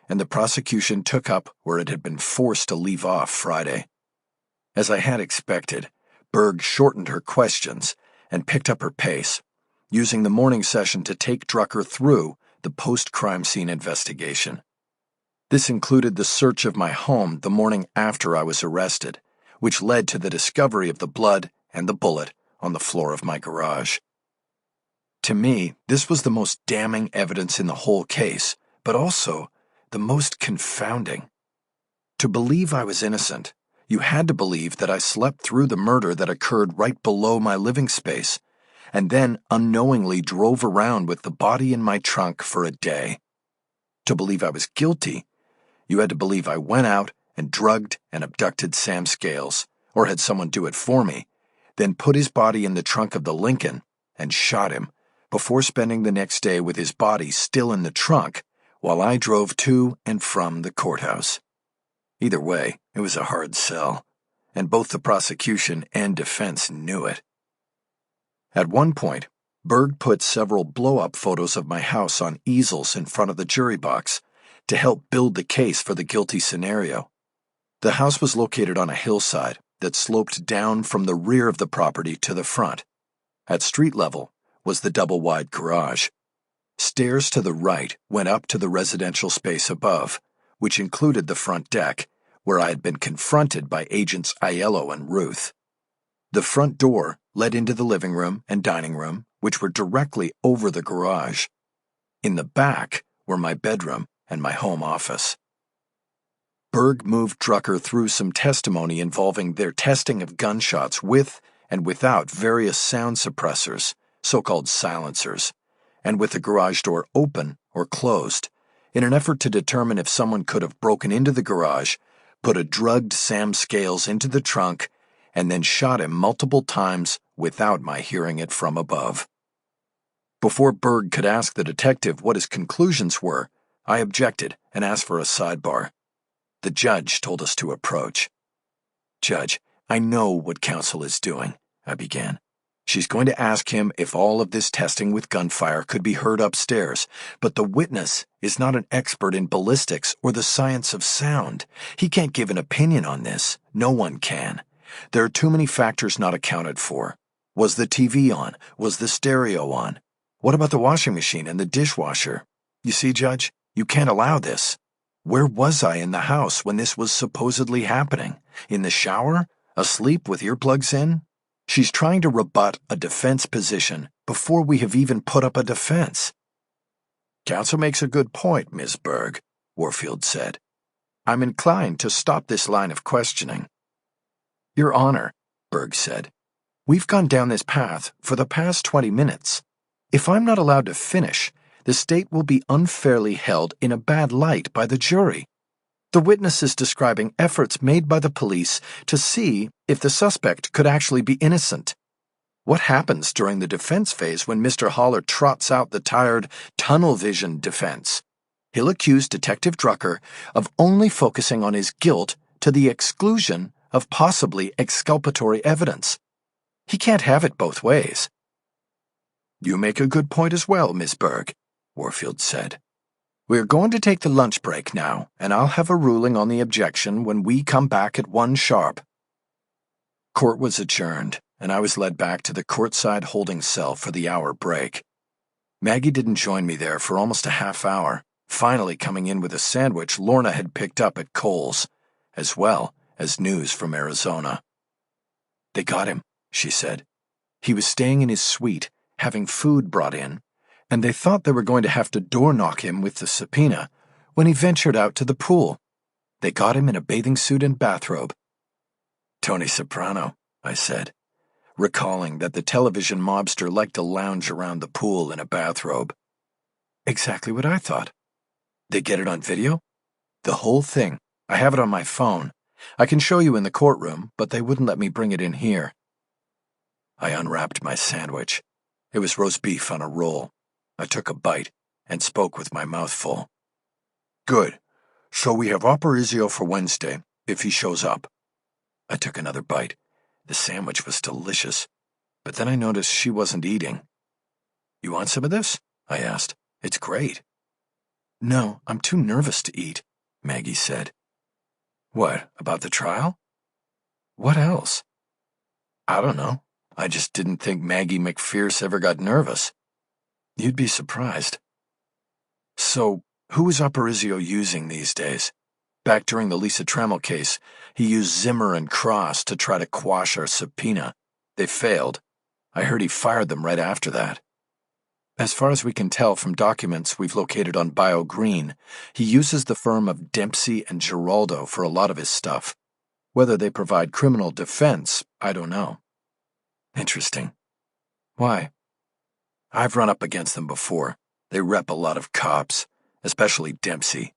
and the prosecution took up where it had been forced to leave off Friday. As I had expected, Berg shortened her questions and picked up her pace, using the morning session to take Drucker through the post-crime scene investigation. This included the search of my home the morning after I was arrested, which led to the discovery of the blood and the bullet on the floor of my garage. To me, this was the most damning evidence in the whole case, but also the most confounding. To believe I was innocent, you had to believe that I slept through the murder that occurred right below my living space, and then unknowingly drove around with the body in my trunk for a day. To believe I was guilty, you had to believe I went out and drugged and abducted Sam Scales, or had someone do it for me, then put his body in the trunk of the Lincoln and shot him, before spending the next day with his body still in the trunk while I drove to and from the courthouse. Either way, it was a hard sell, and both the prosecution and defense knew it. At one point, Berg put several blow-up photos of my house on easels in front of the jury box to help build the case for the guilty scenario. The house was located on a hillside that sloped down from the rear of the property to the front. At street level was the double-wide garage. Stairs to the right went up to the residential space above, which included the front deck, where I had been confronted by Agents Aiello and Ruth. The front door led into the living room and dining room, which were directly over the garage. In the back were my bedroom and my home office. Berg moved Drucker through some testimony involving their testing of gunshots with and without various sound suppressors, so-called silencers, and with the garage door open or closed, in an effort to determine if someone could have broken into the garage, put a drugged Sam Scales into the trunk, and then shot him multiple times without my hearing it from above. Before Berg could ask the detective what his conclusions were, I objected and asked for a sidebar. The judge told us to approach. "Judge, I know what counsel is doing," I began. "She's going to ask him if all of this testing with gunfire could be heard upstairs, but the witness is not an expert in ballistics or the science of sound. He can't give an opinion on this. No one can. There are too many factors not accounted for. Was the TV on? Was the stereo on? What about the washing machine and the dishwasher? You see, Judge, you can't allow this. Where was I in the house when this was supposedly happening? In the shower? Asleep with earplugs in?" She's trying to rebut a defense position before we have even put up a defense. "Counsel makes a good point, Miss Berg," Warfield said. "I'm inclined to stop this line of questioning." "Your Honor," Berg said, "we've gone down this path for the past 20 minutes. If I'm not allowed to finish, the state will be unfairly held in a bad light by the jury. The witness is describing efforts made by the police to see if the suspect could actually be innocent. What happens during the defense phase when Mr. Haller trots out the tired tunnel vision defense? He'll accuse Detective Drucker of only focusing on his guilt to the exclusion of possibly exculpatory evidence. He can't have it both ways." "You make a good point as well, Miss Berg," Warfield said. "We're going to take the lunch break now, and I'll have a ruling on the objection when we come back at 1 sharp. Court was adjourned, and I was led back to the courtside holding cell for the hour break. Maggie didn't join me there for almost a half hour, finally coming in with a sandwich Lorna had picked up at Kohl's, as well as news from Arizona. "They got him," she said. "He was staying in his suite, having food brought in, and they thought they were going to have to door-knock him with the subpoena when he ventured out to the pool. They got him in a bathing suit and bathrobe." "Tony Soprano," I said, recalling that the television mobster liked to lounge around the pool in a bathrobe. "Exactly what I thought." "They get it on video?" "The whole thing. I have it on my phone. I can show you in the courtroom, but they wouldn't let me bring it in here." I unwrapped my sandwich. It was roast beef on a roll. I took a bite and spoke with my mouth full. "Good. So we have Aparicio for Wednesday, if he shows up." I took another bite. The sandwich was delicious, but then I noticed she wasn't eating. "You want some of this?" I asked. "It's great." "No, I'm too nervous to eat," Maggie said. "What, about the trial?" "What else?" "I don't know. I just didn't think Maggie McPherce ever got nervous." "You'd be surprised." "So, who is Aparicio using these days? Back during the Lisa Trammell case, he used Zimmer and Cross to try to quash our subpoena. They failed. I heard he fired them right after that. As far as we can tell from documents we've located on BioGreen, he uses the firm of Dempsey and Giraldo for a lot of his stuff. Whether they provide criminal defense, I don't know." "Interesting. Why?" "I've run up against them before. They rep a lot of cops, especially Dempsey.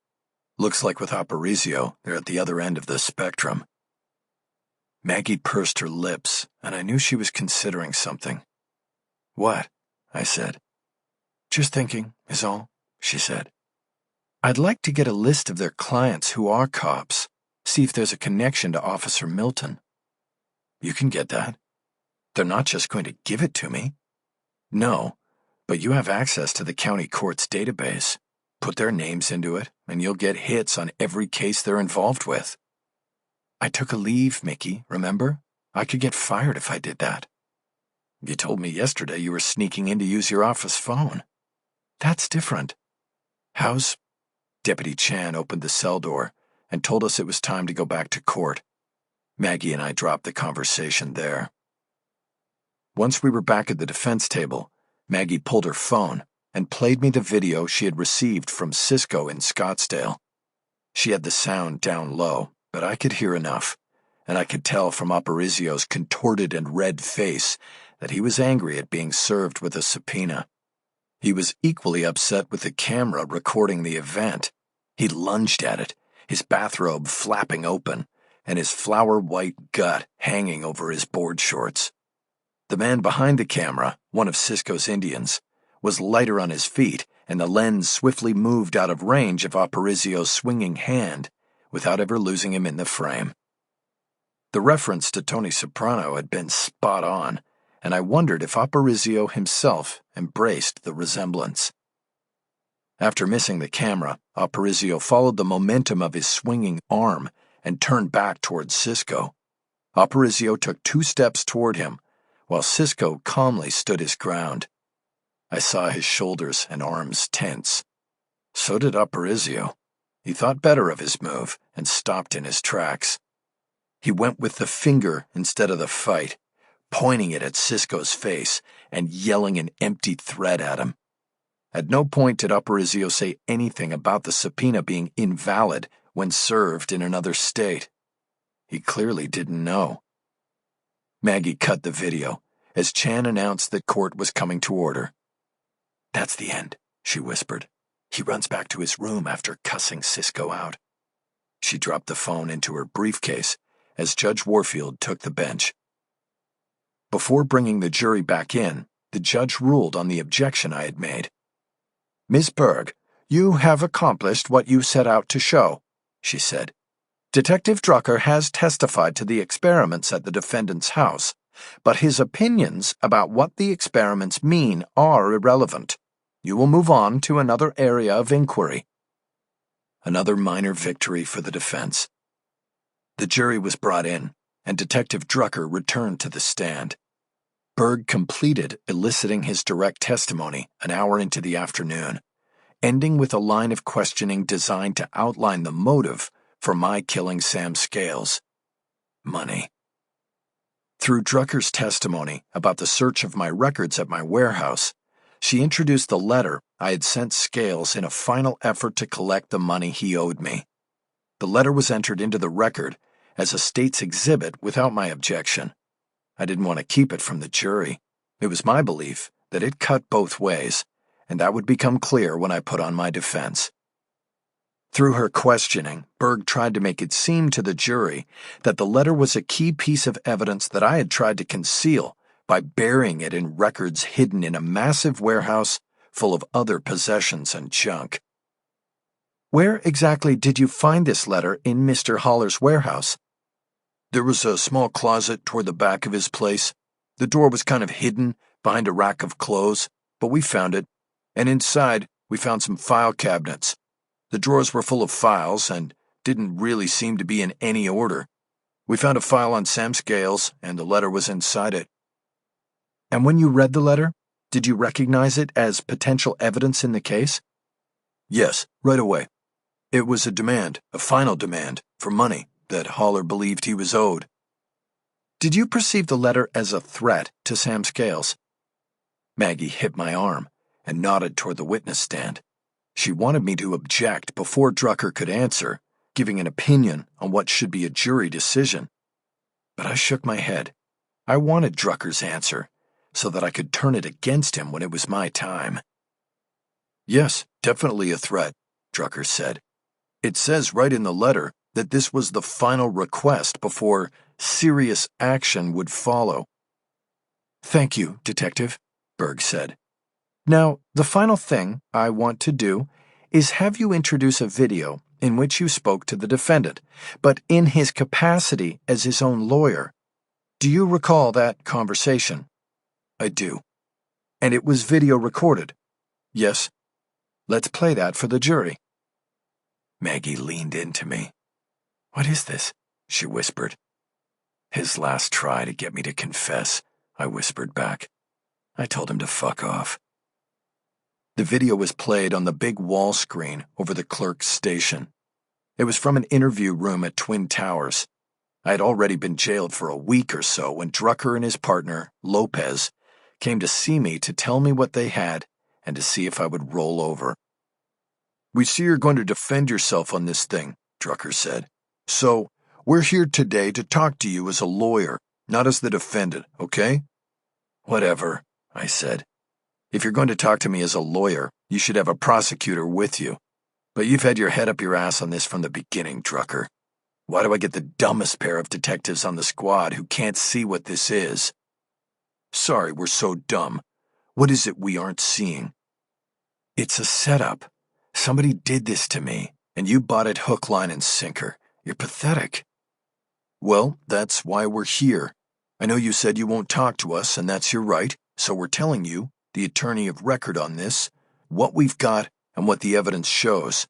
Looks like with Aparicio, they're at the other end of the spectrum. Maggie pursed her lips, and I knew she was considering something. What? I said. Just thinking, is all, she said. I'd like to get a list of their clients who are cops, see if there's a connection to Officer Milton. You can get that. They're not just going to give it to me. No, but you have access to the county court's database. Put their names into it, and you'll get hits on every case they're involved with. I took a leave, Mickey, remember? I could get fired if I did that. You told me yesterday you were sneaking in to use your office phone. That's different. How's... Deputy Chan opened the cell door and told us it was time to go back to court. Maggie and I dropped the conversation there. Once we were back at the defense table, Maggie pulled her phone and played me the video she had received from Cisco in Scottsdale. She had the sound down low, but I could hear enough, and I could tell from Aparicio's contorted and red face that he was angry at being served with a subpoena. He was equally upset with the camera recording the event. He lunged at it, his bathrobe flapping open, and his flower-white gut hanging over his board shorts. The man behind the camera, one of Cisco's Indians, was lighter on his feet, and the lens swiftly moved out of range of Aparicio's swinging hand without ever losing him in the frame. The reference to Tony Soprano had been spot on, and I wondered if Aparicio himself embraced the resemblance. After missing the camera, Aparicio followed the momentum of his swinging arm and turned back toward Cisco. Aparicio took 2 steps toward him, while Cisco calmly stood his ground. I saw his shoulders and arms tense. So did Aparicio. He thought better of his move and stopped in his tracks. He went with the finger instead of the fight, pointing it at Cisco's face and yelling an empty threat at him. At no point did Aparicio say anything about the subpoena being invalid when served in another state. He clearly didn't know. Maggie cut the video as Chan announced that court was coming to order. That's the end, she whispered. He runs back to his room after cussing Cisco out. She dropped the phone into her briefcase as Judge Warfield took the bench. Before bringing the jury back in, the judge ruled on the objection I had made. Miss Berg, you have accomplished what you set out to show, she said. Detective Drucker has testified to the experiments at the defendant's house, but his opinions about what the experiments mean are irrelevant. You will move on to another area of inquiry. Another minor victory for the defense. The jury was brought in, and Detective Drucker returned to the stand. Berg completed eliciting his direct testimony an hour into the afternoon, ending with a line of questioning designed to outline the motive for my killing Sam Scales. Money. Through Drucker's testimony about the search of my records at my warehouse, she introduced the letter I had sent Scales in a final effort to collect the money he owed me. The letter was entered into the record as a state's exhibit without my objection. I didn't want to keep it from the jury. It was my belief that it cut both ways, and that would become clear when I put on my defense. Through her questioning, Berg tried to make it seem to the jury that the letter was a key piece of evidence that I had tried to conceal by burying it in records hidden in a massive warehouse full of other possessions and junk. Where exactly did you find this letter in Mr. Holler's warehouse? There was a small closet toward the back of his place. The door was kind of hidden behind a rack of clothes, but we found it, and inside we found some file cabinets. The drawers were full of files and didn't really seem to be in any order. We found a file on Sam Scales, and the letter was inside it. And when you read the letter, did you recognize it as potential evidence in the case? Yes, right away. It was a demand, a final demand, for money that Holler believed he was owed. Did you perceive the letter as a threat to Sam Scales? Maggie hit my arm and nodded toward the witness stand. She wanted me to object before Drucker could answer, giving an opinion on what should be a jury decision. But I shook my head. I wanted Drucker's answer, so that I could turn it against him when it was my time. Yes, definitely a threat. Drucker said. It says right in the letter that this was the final request before serious action would follow. Thank you, Detective, Berg said. Now, the final thing I want to do is have you introduce a video in which you spoke to the defendant, but in his capacity as his own lawyer. Do you recall that conversation? I do. And it was video recorded? Yes. Let's play that for the jury. Maggie leaned into me. What is this? She whispered. His last try to get me to confess, I whispered back. I told him to fuck off. The video was played on the big wall screen over the clerk's station. It was from an interview room at Twin Towers. I had already been jailed for a week or so when Drucker and his partner, Lopez, came to see me to tell me what they had and to see if I would roll over. We see you're going to defend yourself on this thing, Drucker said. So, we're here today to talk to you as a lawyer, not as the defendant, okay? Whatever, I said. If you're going to talk to me as a lawyer, you should have a prosecutor with you. But you've had your head up your ass on this from the beginning, Drucker. Why do I get the dumbest pair of detectives on the squad who can't see what this is? Sorry, we're so dumb. What is it we aren't seeing? It's a setup. Somebody did this to me, and you bought it hook, line, and sinker. You're pathetic. Well, that's why we're here. I know you said you won't talk to us, and that's your right, so we're telling you, the attorney of record on this, what we've got and what the evidence shows.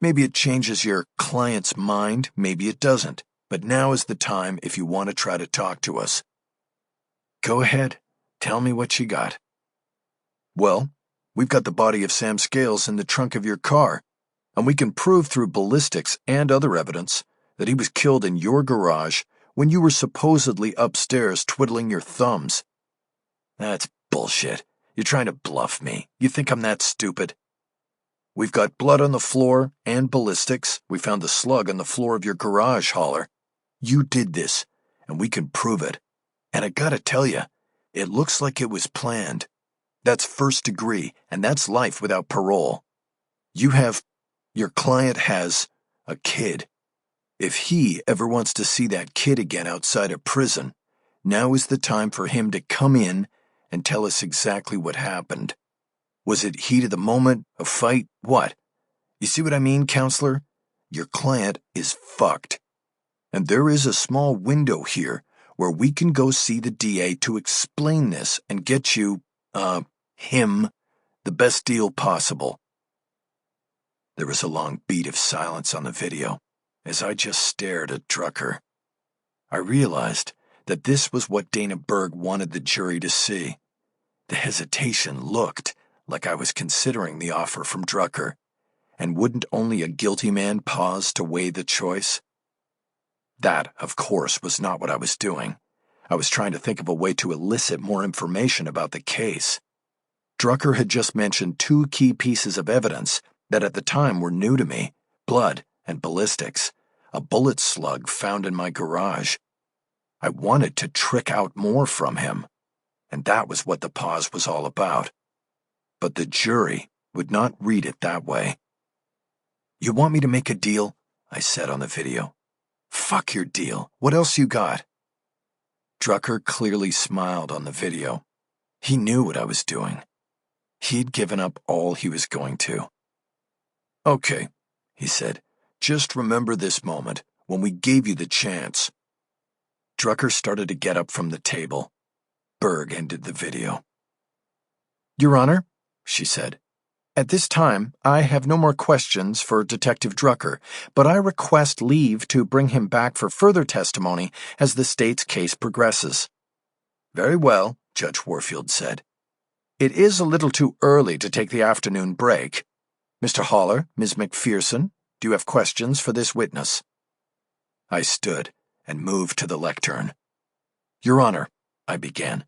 Maybe it changes your client's mind, maybe it doesn't, but now is the time if you want to try to talk to us. Go ahead. Tell me what you got. Well, we've got the body of Sam Scales in the trunk of your car, and we can prove through ballistics and other evidence that he was killed in your garage when you were supposedly upstairs twiddling your thumbs. That's bullshit. You're trying to bluff me. You think I'm that stupid? We've got blood on the floor and ballistics. We found the slug on the floor of your garage, Haller. You did this, and we can prove it. And I gotta tell you, it looks like it was planned. That's first degree, and that's life without parole. Your client has a kid. If he ever wants to see that kid again outside of prison, now is the time for him to come in and tell us exactly what happened. Was it heat of the moment, a fight, what? You see what I mean, counselor? Your client is fucked. And there is a small window here where we can go see the DA to explain this and get you, him, the best deal possible. There was a long beat of silence on the video as I just stared at Drucker. I realized that this was what Dana Berg wanted the jury to see. The hesitation looked like I was considering the offer from Drucker, and wouldn't only a guilty man pause to weigh the choice? That, of course, was not what I was doing. I was trying to think of a way to elicit more information about the case. Drucker had just mentioned two key pieces of evidence that at the time were new to me: blood and ballistics, a bullet slug found in my garage. I wanted to trick out more from him, and that was what the pause was all about. But the jury would not read it that way. You want me to make a deal? I said on the video. Fuck your deal. What else you got? Drucker clearly smiled on the video. He knew what I was doing. He'd given up all he was going to. Okay, he said. Just remember this moment, when we gave you the chance. Drucker started to get up from the table. Berg ended the video. Your Honor, she said, at this time, I have no more questions for Detective Drucker, but I request leave to bring him back for further testimony as the state's case progresses. Very well, Judge Warfield said. It is a little too early to take the afternoon break. Mr. Haller, Ms. McPherson, do you have questions for this witness? I stood and moved to the lectern. Your Honor, I began.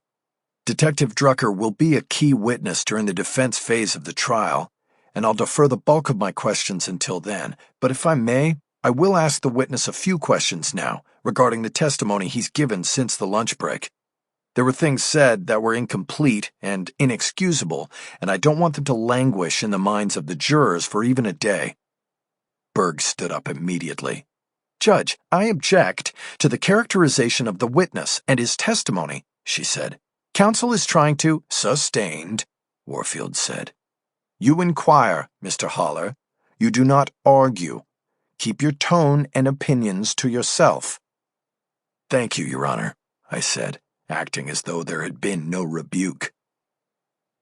Detective Drucker will be a key witness during the defense phase of the trial, and I'll defer the bulk of my questions until then, but if I may, I will ask the witness a few questions now regarding the testimony he's given since the lunch break. There were things said that were incomplete and inexcusable, and I don't want them to languish in the minds of the jurors for even a day. Berg stood up immediately. Judge, I object to the characterization of the witness and his testimony, she said. Counsel is trying to— Sustained, Warfield said. You inquire, Mr. Haller. You do not argue. Keep your tone and opinions to yourself. Thank you, Your Honor, I said, acting as though there had been no rebuke.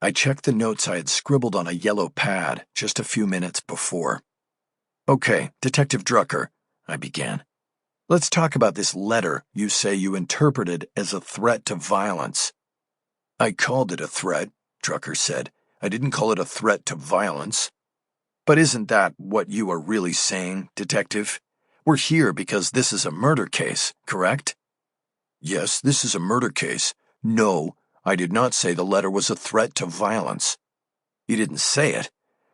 I checked the notes I had scribbled on a yellow pad just a few minutes before. Okay, Detective Drucker, I began. Let's talk about this letter you say you interpreted as a threat to violence. I called it a threat, Drucker said. I didn't call it a threat to violence. But isn't that what you are really saying, Detective? We're here because this is a murder case, correct? Yes, this is a murder case. No, I did not say the letter was a threat to violence. You didn't say it,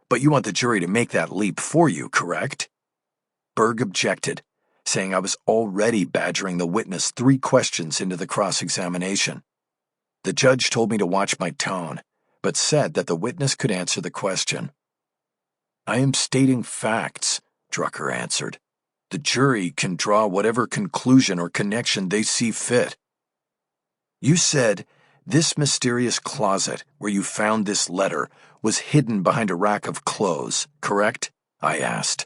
but you want the jury to make that leap for you, correct? Berg objected, saying I was already badgering the witness 3 questions into the cross-examination. The judge told me to watch my tone, but said that the witness could answer the question. I am stating facts, Drucker answered. The jury can draw whatever conclusion or connection they see fit. You said this mysterious closet where you found this letter was hidden behind a rack of clothes, correct? I asked.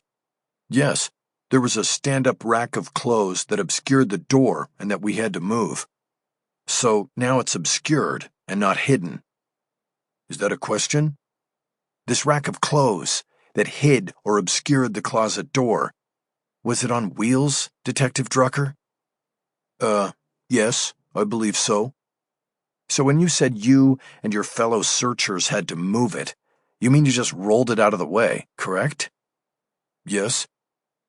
Yes, there was a stand-up rack of clothes that obscured the door and that we had to move. So now it's obscured and not hidden. Is that a question? This rack of clothes that hid or obscured the closet door, was it on wheels, Detective Drucker? Yes, I believe so. So when you said you and your fellow searchers had to move it, you mean you just rolled it out of the way, correct? Yes.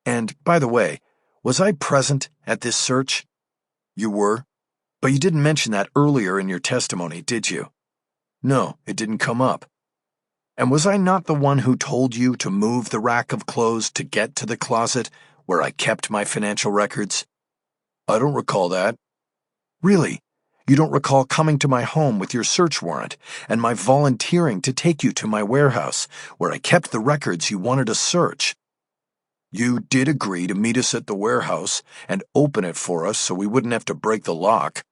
And, by the way, was I present at this search? You were. But you didn't mention that earlier in your testimony, did you? No, it didn't come up. And was I not the one who told you to move the rack of clothes to get to the closet where I kept my financial records? I don't recall that. Really? You don't recall coming to my home with your search warrant and my volunteering to take you to my warehouse where I kept the records you wanted to search? You did agree to meet us at the warehouse and open it for us so we wouldn't have to break the lock.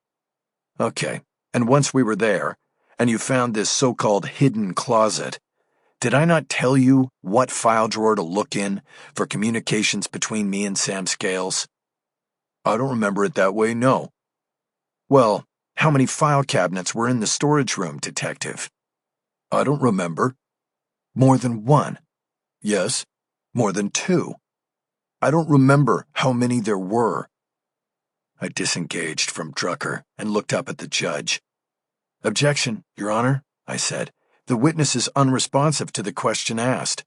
Okay, and once we were there, and you found this so-called hidden closet, did I not tell you what file drawer to look in for communications between me and Sam Scales? I don't remember it that way, no. Well, how many file cabinets were in the storage room, Detective? I don't remember. More than 1? Yes. More than 2? I don't remember how many there were. I disengaged from Drucker and looked up at the judge. Objection, Your Honor, I said. The witness is unresponsive to the question asked.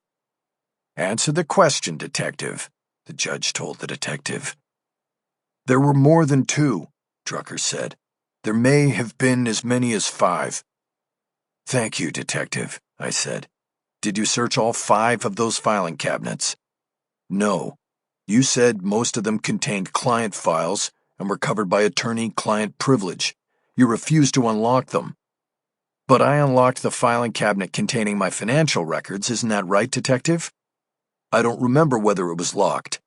Answer the question, Detective, the judge told the detective. There were more than 2, Drucker said. There may have been as many as 5. Thank you, Detective, I said. Did you search all 5 of those filing cabinets? No. You said most of them contained client files and were covered by attorney-client privilege. You refused to unlock them. But I unlocked the filing cabinet containing my financial records, isn't that right, Detective? I don't remember whether it was locked.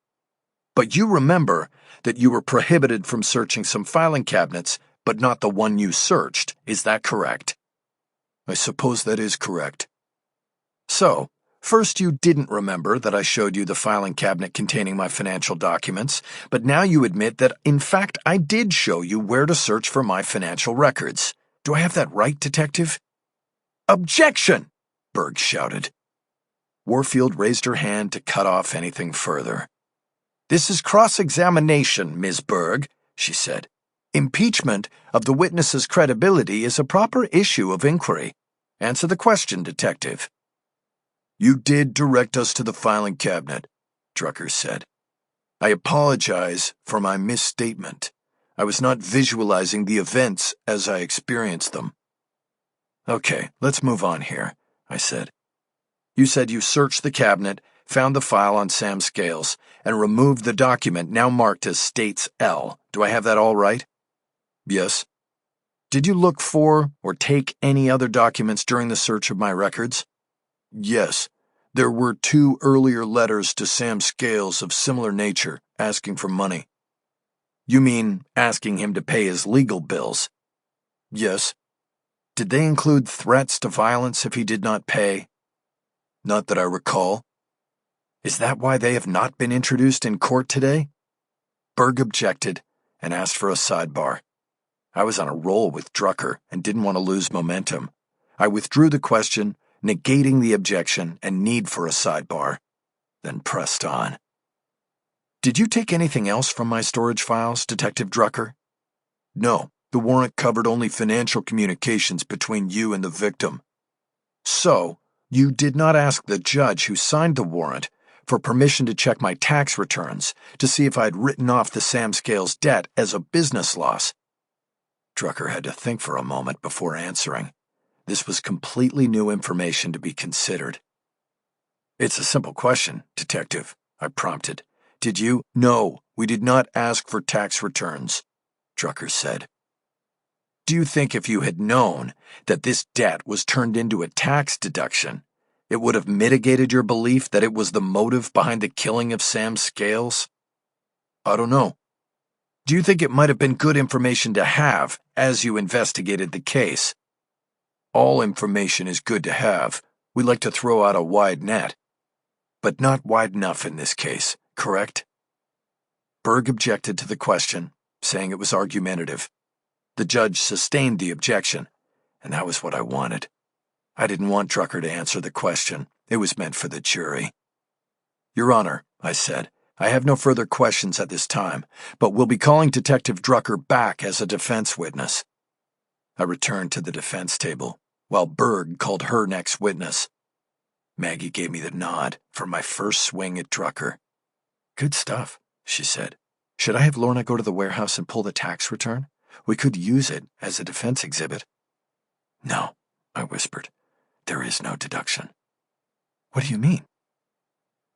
But you remember that you were prohibited from searching some filing cabinets, but not the one you searched, is that correct? I suppose that is correct. So, first you didn't remember that I showed you the filing cabinet containing my financial documents, but now you admit that, in fact, I did show you where to search for my financial records. Do I have that right, Detective? Objection! Berg shouted. Warfield raised her hand to cut off anything further. This is cross-examination, Ms. Berg, she said. Impeachment of the witness's credibility is a proper issue of inquiry. Answer the question, Detective. You did direct us to the filing cabinet, Drucker said. I apologize for my misstatement. I was not visualizing the events as I experienced them. Okay, let's move on here, I said. You said you searched the cabinet, found the file on Sam Scales, and removed the document now marked as States L. Do I have that all right? Yes. Did you look for or take any other documents during the search of my records? Yes. There were 2 earlier letters to Sam Scales of similar nature, asking for money. You mean asking him to pay his legal bills? Yes. Did they include threats to violence if he did not pay? Not that I recall. Is that why they have not been introduced in court today? Berg objected and asked for a sidebar. I was on a roll with Drucker and didn't want to lose momentum. I withdrew the question, negating the objection and need for a sidebar, then pressed on. Did you take anything else from my storage files, Detective Drucker? No, the warrant covered only financial communications between you and the victim. So, you did not ask the judge who signed the warrant for permission to check my tax returns to see if I'd written off the Sam Scales debt as a business loss. Drucker had to think for a moment before answering. This was completely new information to be considered. It's a simple question, Detective, I prompted. Did you? No, we did not ask for tax returns, Drucker said. Do you think if you had known that this debt was turned into a tax deduction, it would have mitigated your belief that it was the motive behind the killing of Sam Scales? I don't know. Do you think it might have been good information to have as you investigated the case? All information is good to have. We like to throw out a wide net. But not wide enough in this case, correct? Berg objected to the question, saying it was argumentative. The judge sustained the objection, and that was what I wanted. I didn't want Drucker to answer the question. It was meant for the jury. Your Honor, I said, I have no further questions at this time, but we'll be calling Detective Drucker back as a defense witness. I returned to the defense table, while Berg called her next witness. Maggie gave me the nod for my first swing at Drucker. Good stuff, she said. Should I have Lorna go to the warehouse and pull the tax return? We could use it as a defense exhibit. No, I whispered. There is no deduction. What do you mean?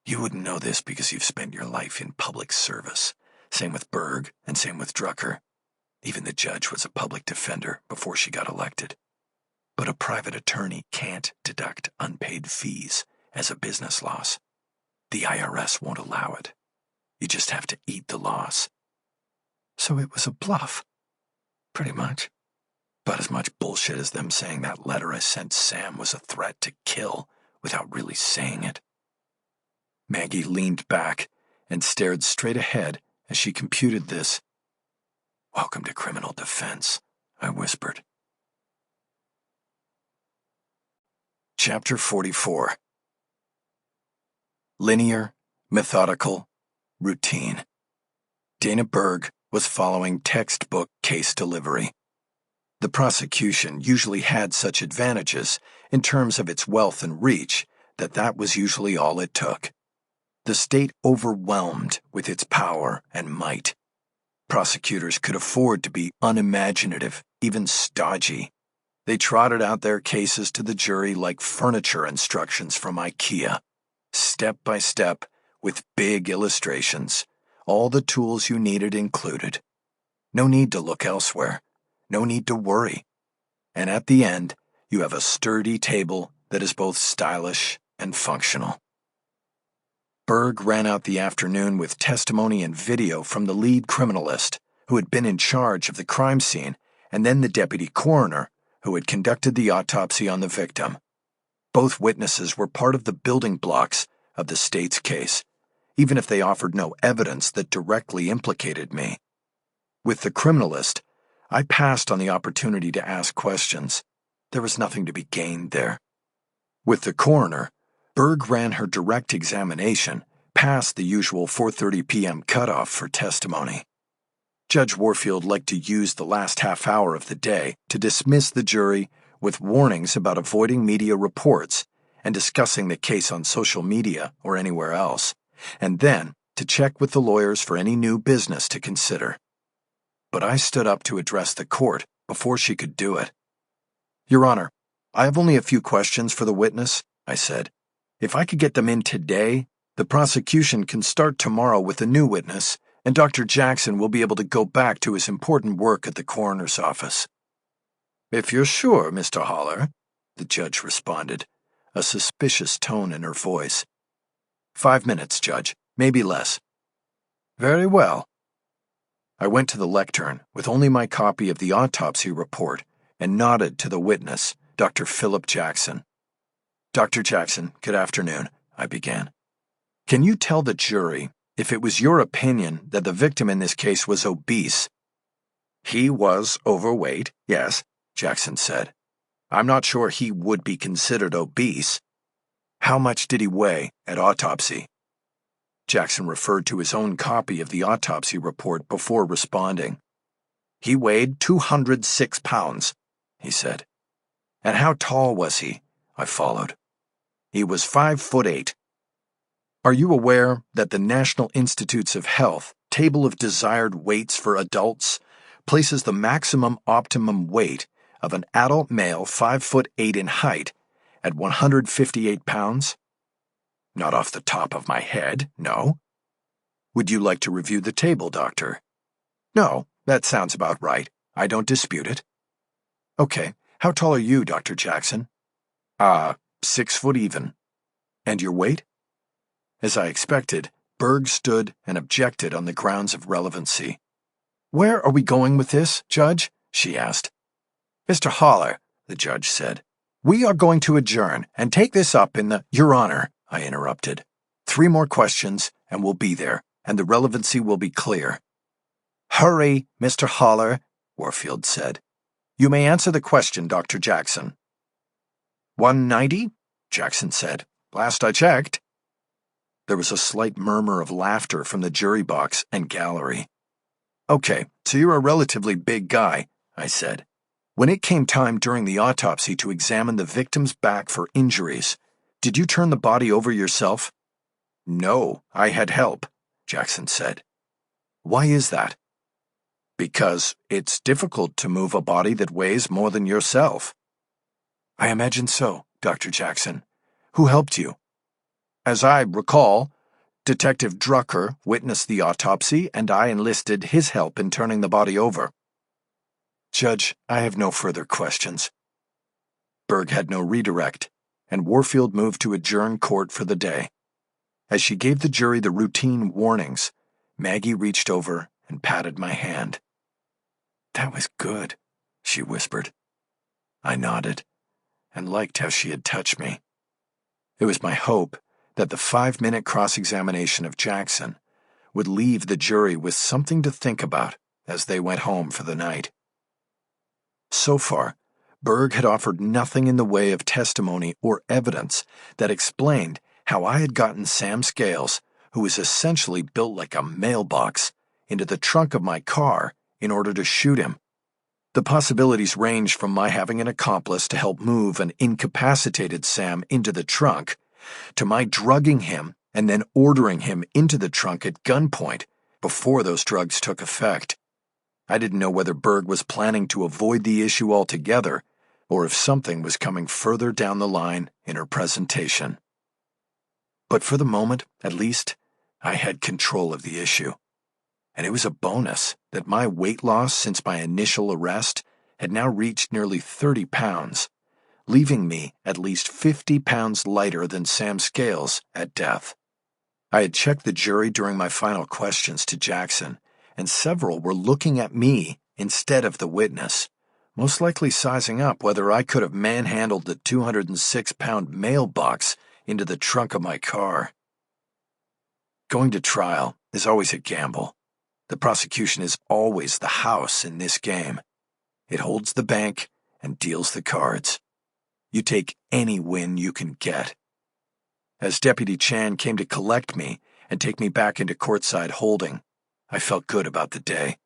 You wouldn't know this because you've spent your life in public service. Same with Berg and same with Drucker. Even the judge was a public defender before she got elected. But a private attorney can't deduct unpaid fees as a business loss. The IRS won't allow it. You just have to eat the loss. So it was a bluff. Pretty much. About as much bullshit as them saying that letter I sent Sam was a threat to kill without really saying it. Maggie leaned back and stared straight ahead as she computed this. Welcome to criminal defense, I whispered. Chapter 44. Linear, methodical, routine. Dana Berg was following textbook case delivery. The prosecution usually had such advantages in terms of its wealth and reach that was usually all it took. The state overwhelmed with its power and might. Prosecutors could afford to be unimaginative, even stodgy. They trotted out their cases to the jury like furniture instructions from IKEA, step by step, with big illustrations, all the tools you needed included. No need to look elsewhere. No need to worry. And at the end, you have a sturdy table that is both stylish and functional. Berg ran out the afternoon with testimony and video from the lead criminalist, who had been in charge of the crime scene, and then the deputy coroner, who had conducted the autopsy on the victim. Both witnesses were part of the building blocks of the state's case, even if they offered no evidence that directly implicated me. With the criminalist, I passed on the opportunity to ask questions. There was nothing to be gained there. With the coroner, Berg ran her direct examination past the usual 4:30 p.m. cutoff for testimony. Judge Warfield liked to use the last half hour of the day to dismiss the jury with warnings about avoiding media reports and discussing the case on social media or anywhere else, and then to check with the lawyers for any new business to consider. But I stood up to address the court before she could do it. Your Honor, I have only a few questions for the witness, I said. If I could get them in today, the prosecution can start tomorrow with a new witness, and Dr. Jackson will be able to go back to his important work at the coroner's office. If you're sure, Mr. Haller, the judge responded, a suspicious tone in her voice. 5 minutes, Judge, maybe less. Very well. I went to the lectern with only my copy of the autopsy report and nodded to the witness, Dr. Philip Jackson. Dr. Jackson, good afternoon, I began. Can you tell the jury if it was your opinion that the victim in this case was obese? He was overweight, yes, Jackson said. I'm not sure he would be considered obese. How much did he weigh at autopsy? Jackson referred to his own copy of the autopsy report before responding. He weighed 206 pounds, he said. And how tall was he? I followed. He was 5'8". Are you aware that the National Institutes of Health Table of Desired Weights for Adults places the maximum optimum weight of an adult male 5'8" in height at 158 pounds? Not off the top of my head, no. Would you like to review the table, Doctor? No, that sounds about right. I don't dispute it. Okay, how tall are you, Dr. Jackson? 6 foot even. And your weight? As I expected, Berg stood and objected on the grounds of relevancy. Where are we going with this, Judge? She asked. Mr. Haller, the judge said, we are going to adjourn and take this up in the— Your Honor, I interrupted. 3 more questions and we'll be there, and the relevancy will be clear. Hurry, Mr. Haller, Warfield said. You may answer the question, Dr. Jackson. 190? Jackson said. Last I checked. There was a slight murmur of laughter from the jury box and gallery. Okay, so you're a relatively big guy, I said. When it came time during the autopsy to examine the victim's back for injuries, did you turn the body over yourself? No, I had help, Jackson said. Why is that? Because it's difficult to move a body that weighs more than yourself. I imagine so, Dr. Jackson. Who helped you? As I recall, Detective Drucker witnessed the autopsy and I enlisted his help in turning the body over. Judge, I have no further questions. Berg had no redirect, and Warfield moved to adjourn court for the day. As she gave the jury the routine warnings, Maggie reached over and patted my hand. That was good, she whispered. I nodded and liked how she had touched me. It was my hope that the 5-minute cross-examination of Jackson would leave the jury with something to think about as they went home for the night. So far, Berg had offered nothing in the way of testimony or evidence that explained how I had gotten Sam Scales, who was essentially built like a mailbox, into the trunk of my car in order to shoot him. The possibilities ranged from my having an accomplice to help move an incapacitated Sam into the trunk, to my drugging him and then ordering him into the trunk at gunpoint before those drugs took effect. I didn't know whether Berg was planning to avoid the issue altogether, or if something was coming further down the line in her presentation. But for the moment, at least, I had control of the issue. And it was a bonus that my weight loss since my initial arrest had now reached nearly 30 pounds, leaving me at least 50 pounds lighter than Sam Scales at death. I had checked the jury during my final questions to Jackson, and several were looking at me instead of the witness, most likely sizing up whether I could have manhandled the 206-pound mailbox into the trunk of my car. Going to trial is always a gamble. The prosecution is always the house in this game. It holds the bank and deals the cards. You take any win you can get. As Deputy Chan came to collect me and take me back into courtside holding, I felt good about the day.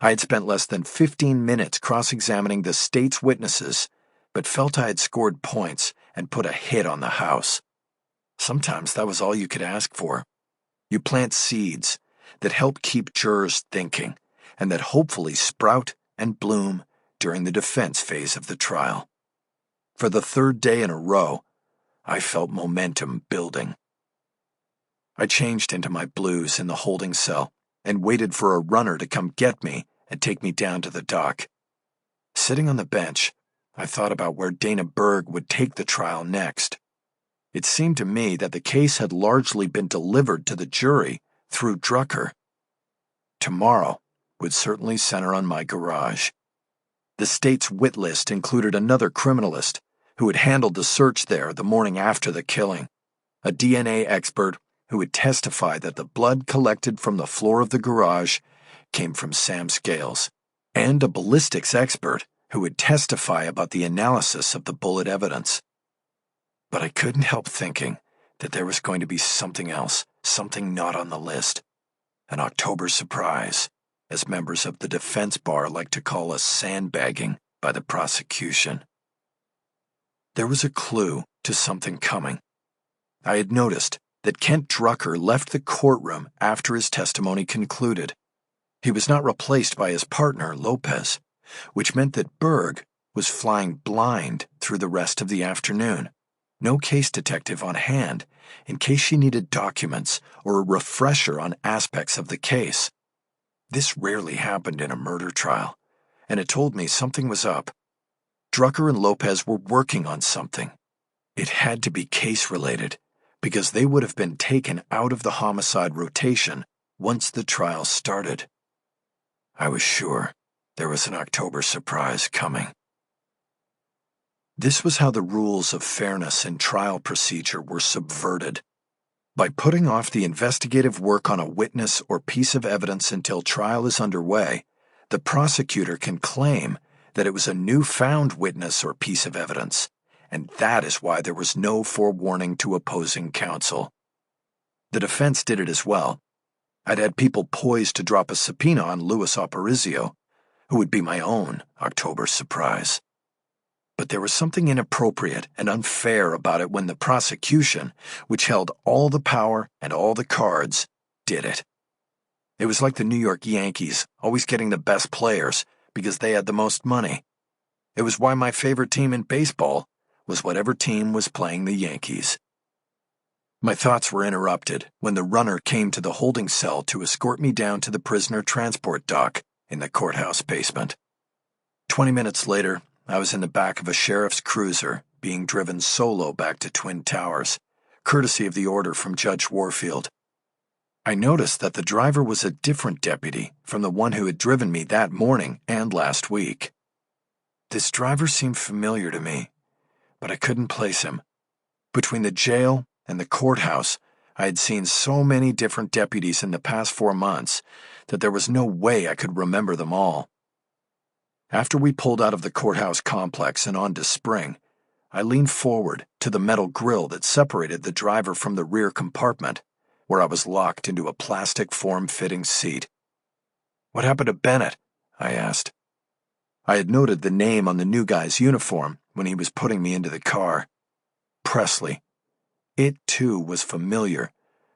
I had spent less than 15 minutes cross-examining the state's witnesses, but felt I had scored points and put a hit on the house. Sometimes that was all you could ask for. You plant seeds that help keep jurors thinking and that hopefully sprout and bloom during the defense phase of the trial. For the 3rd day in a row, I felt momentum building. I changed into my blues in the holding cell and waited for a runner to come get me and take me down to the dock. Sitting on the bench, I thought about where Dana Berg would take the trial next. It seemed to me that the case had largely been delivered to the jury through Drucker. Tomorrow would certainly center on my garage. The state's wit list included another criminalist who had handled the search there the morning after the killing, a DNA expert who would testify that the blood collected from the floor of the garage came from Sam Scales, and a ballistics expert who would testify about the analysis of the bullet evidence. But I couldn't help thinking that there was going to be something else, something not on the list. An October surprise, as members of the defense bar like to call us sandbagging by the prosecution. There was a clue to something coming. I had noticed that Kent Drucker left the courtroom after his testimony concluded. He was not replaced by his partner, Lopez, which meant that Berg was flying blind through the rest of the afternoon. No case detective on hand in case she needed documents or a refresher on aspects of the case. This rarely happened in a murder trial, and it told me something was up. Drucker and Lopez were working on something. It had to be case-related, because they would have been taken out of the homicide rotation once the trial started. I was sure there was an October surprise coming. This was how the rules of fairness in trial procedure were subverted. By putting off the investigative work on a witness or piece of evidence until trial is underway, the prosecutor can claim that it was a newfound witness or piece of evidence, and that is why there was no forewarning to opposing counsel. The defense did it as well. I'd had people poised to drop a subpoena on Louis Aparicio, who would be my own October surprise. But there was something inappropriate and unfair about it when the prosecution, which held all the power and all the cards, did it. It was like the New York Yankees, always getting the best players because they had the most money. It was why my favorite team in baseball was whatever team was playing the Yankees. My thoughts were interrupted when the runner came to the holding cell to escort me down to the prisoner transport dock in the courthouse basement. 20 minutes later, I was in the back of a sheriff's cruiser being driven solo back to Twin Towers, courtesy of the order from Judge Warfield. I noticed that the driver was a different deputy from the one who had driven me that morning and last week. This driver seemed familiar to me, but I couldn't place him. Between the jail and the courthouse, I had seen so many different deputies in the past 4 months that there was no way I could remember them all. After we pulled out of the courthouse complex and onto Spring, I leaned forward to the metal grill that separated the driver from the rear compartment, where I was locked into a plastic form-fitting seat. "What happened to Bennett?" I asked. I had noted the name on the new guy's uniform when he was putting me into the car. Presley. It, too, was familiar,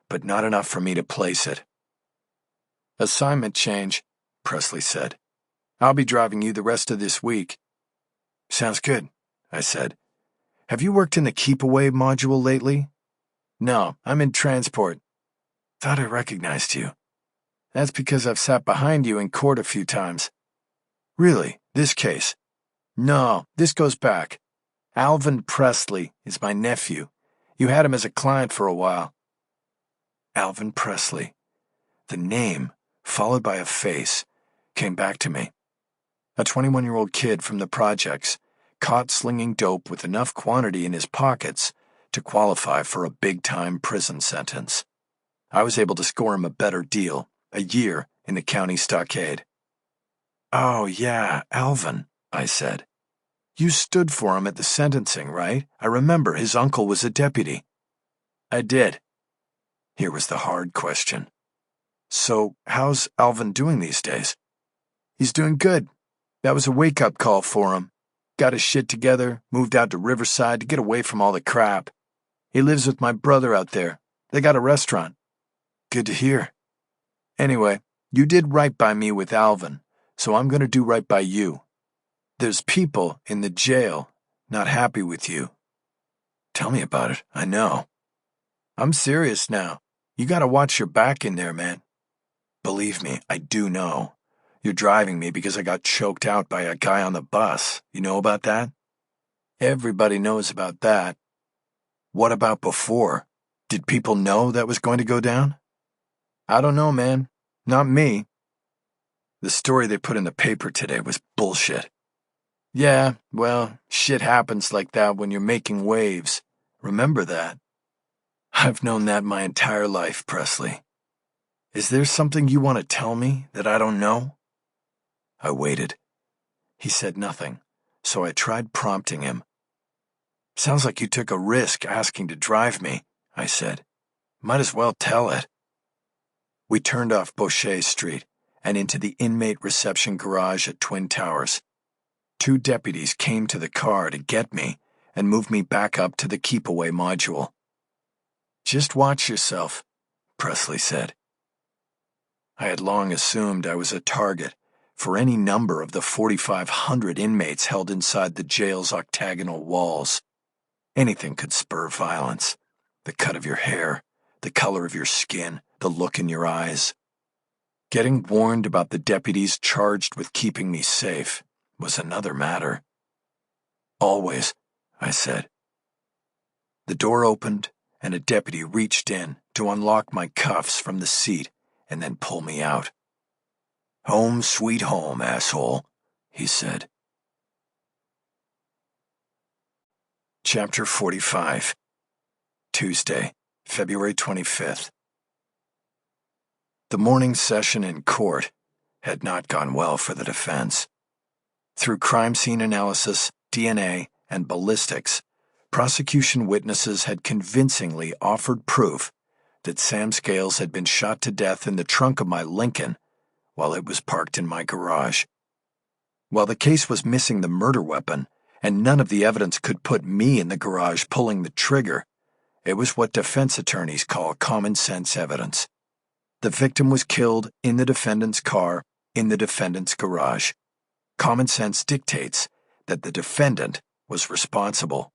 but not enough for me to place it. "Assignment change," Presley said. "I'll be driving you the rest of this week." "Sounds good," I said. "Have you worked in the keep-away module lately?" "No, I'm in transport." "Thought I recognized you." "That's because I've sat behind you in court a few times." "Really? This case?" "No, this goes back. Alvin Presley is my nephew. You had him as a client for a while." Alvin Presley. The name, followed by a face, came back to me. A 21-year-old kid from the projects, caught slinging dope with enough quantity in his pockets to qualify for a big-time prison sentence. I was able to score him a better deal, a year in the county stockade. "Oh, yeah, Alvin," I said. "You stood for him at the sentencing, right? I remember his uncle was a deputy." "I did." Here was the hard question. "So, how's Alvin doing these days?" "He's doing good. That was a wake-up call for him. Got his shit together, moved out to Riverside to get away from all the crap. He lives with my brother out there. They got a restaurant." "Good to hear." "Anyway, you did right by me with Alvin, so I'm going to do right by you. There's people in the jail not happy with you." "Tell me about it. I know." "I'm serious now. You got to watch your back in there, man." "Believe me, I do know. You're driving me because I got choked out by a guy on the bus. You know about that? Everybody knows about that. What about before? Did people know that was going to go down? I don't know, man. Not me. The story they put in the paper today was bullshit. Yeah, well, shit happens like that when you're making waves. Remember that. I've known that my entire life, Presley. Is there something you want to tell me that I don't know? I waited. He said nothing, so I tried prompting him. Sounds like you took a risk asking to drive me, I said. Might as well tell it. We turned off Boucher Street and into the inmate reception garage at Twin Towers. 2 deputies came to the car to get me and move me back up to the keep-away module. Just watch yourself, Presley said. I had long assumed I was a target for any number of the 4,500 inmates held inside the jail's octagonal walls. Anything could spur violence. The cut of your hair, the color of your skin, the look in your eyes. Getting warned about the deputies charged with keeping me safe was another matter. Always, I said. The door opened, and a deputy reached in to unlock my cuffs from the seat and then pull me out. Home sweet home, asshole, he said. Chapter 45. Tuesday, February 25th. The morning session in court had not gone well for the defense. Through crime scene analysis, DNA, and ballistics, prosecution witnesses had convincingly offered proof that Sam Scales had been shot to death in the trunk of my Lincoln while it was parked in my garage. While the case was missing the murder weapon, and none of the evidence could put me in the garage pulling the trigger, it was what defense attorneys call common sense evidence. The victim was killed in the defendant's car in the defendant's garage. Common sense dictates that the defendant was responsible.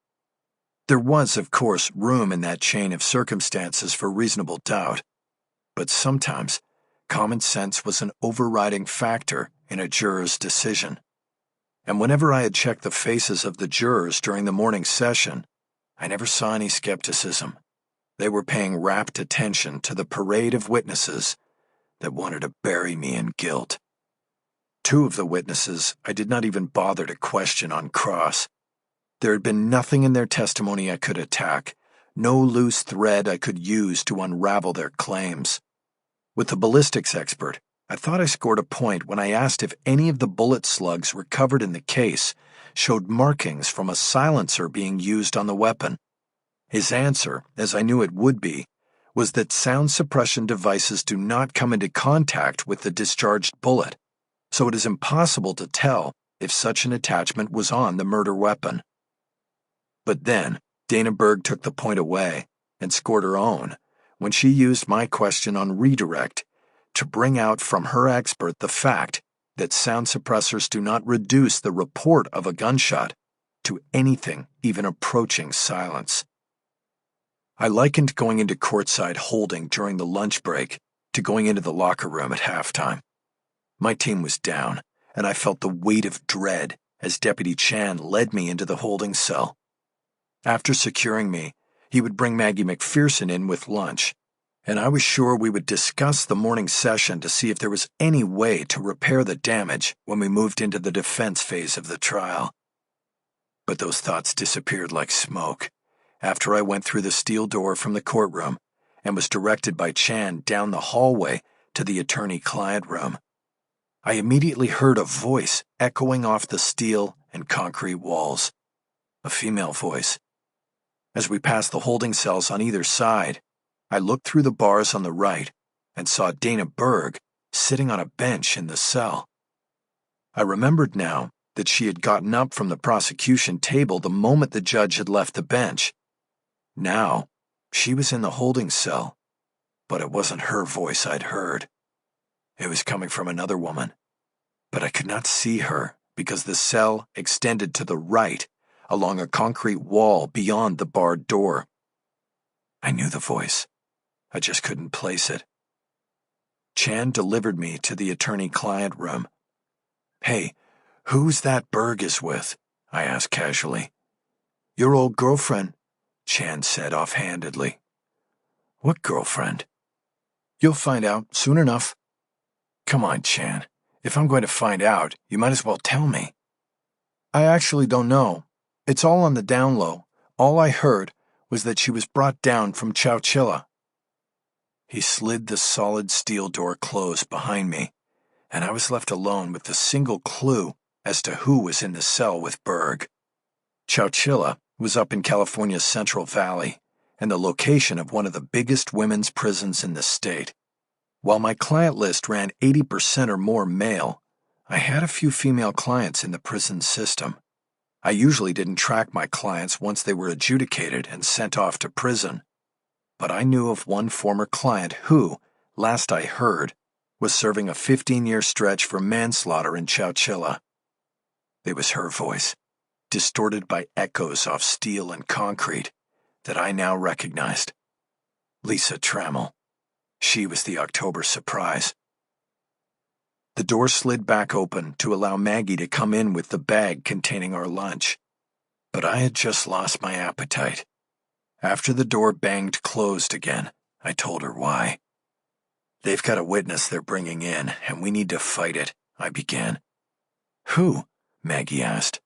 There was, of course, room in that chain of circumstances for reasonable doubt, but sometimes common sense was an overriding factor in a juror's decision. And whenever I had checked the faces of the jurors during the morning session, I never saw any skepticism. They were paying rapt attention to the parade of witnesses that wanted to bury me in guilt. 2 of the witnesses I did not even bother to question on cross. There had been nothing in their testimony I could attack, no loose thread I could use to unravel their claims. With the ballistics expert, I thought I scored a point when I asked if any of the bullet slugs recovered in the case showed markings from a silencer being used on the weapon. His answer, as I knew it would be, was that sound suppression devices do not come into contact with the discharged bullet, so it is impossible to tell if such an attachment was on the murder weapon. But then, Dana Berg took the point away and scored her own when she used my question on redirect to bring out from her expert the fact that sound suppressors do not reduce the report of a gunshot to anything even approaching silence. I likened going into courtside holding during the lunch break to going into the locker room at halftime. My team was down, and I felt the weight of dread as Deputy Chan led me into the holding cell. After securing me, he would bring Maggie McPherson in with lunch, and I was sure we would discuss the morning session to see if there was any way to repair the damage when we moved into the defense phase of the trial. But those thoughts disappeared like smoke after I went through the steel door from the courtroom and was directed by Chan down the hallway to the attorney-client room. I immediately heard a voice echoing off the steel and concrete walls. A female voice. As we passed the holding cells on either side, I looked through the bars on the right and saw Dana Berg sitting on a bench in the cell. I remembered now that she had gotten up from the prosecution table the moment the judge had left the bench. Now, she was in the holding cell, but it wasn't her voice I'd heard. It was coming from another woman, but I could not see her because the cell extended to the right along a concrete wall beyond the barred door. I knew the voice. I just couldn't place it. Chan delivered me to the attorney-client room. "Hey, who's that Berg is with?" I asked casually. "Your old girlfriend," Chan said offhandedly. "What girlfriend?" "You'll find out soon enough." "Come on, Chan. If I'm going to find out, you might as well tell me." "I actually don't know. It's all on the down low. All I heard was that she was brought down from Chowchilla." He slid the solid steel door closed behind me, and I was left alone with the single clue as to who was in the cell with Berg. Chowchilla was up in California's Central Valley and the location of one of the biggest women's prisons in the state. While my client list ran 80% or more male, I had a few female clients in the prison system. I usually didn't track my clients once they were adjudicated and sent off to prison, but I knew of one former client who, last I heard, was serving a 15-year stretch for manslaughter in Chowchilla. It was her voice, distorted by echoes off steel and concrete, that I now recognized. Lisa Trammell. She was the October surprise. The door slid back open to allow Maggie to come in with the bag containing our lunch, but I had just lost my appetite. After the door banged closed again, I told her why. "They've got a witness they're bringing in, and we need to fight it," I began. "Who?" Maggie asked.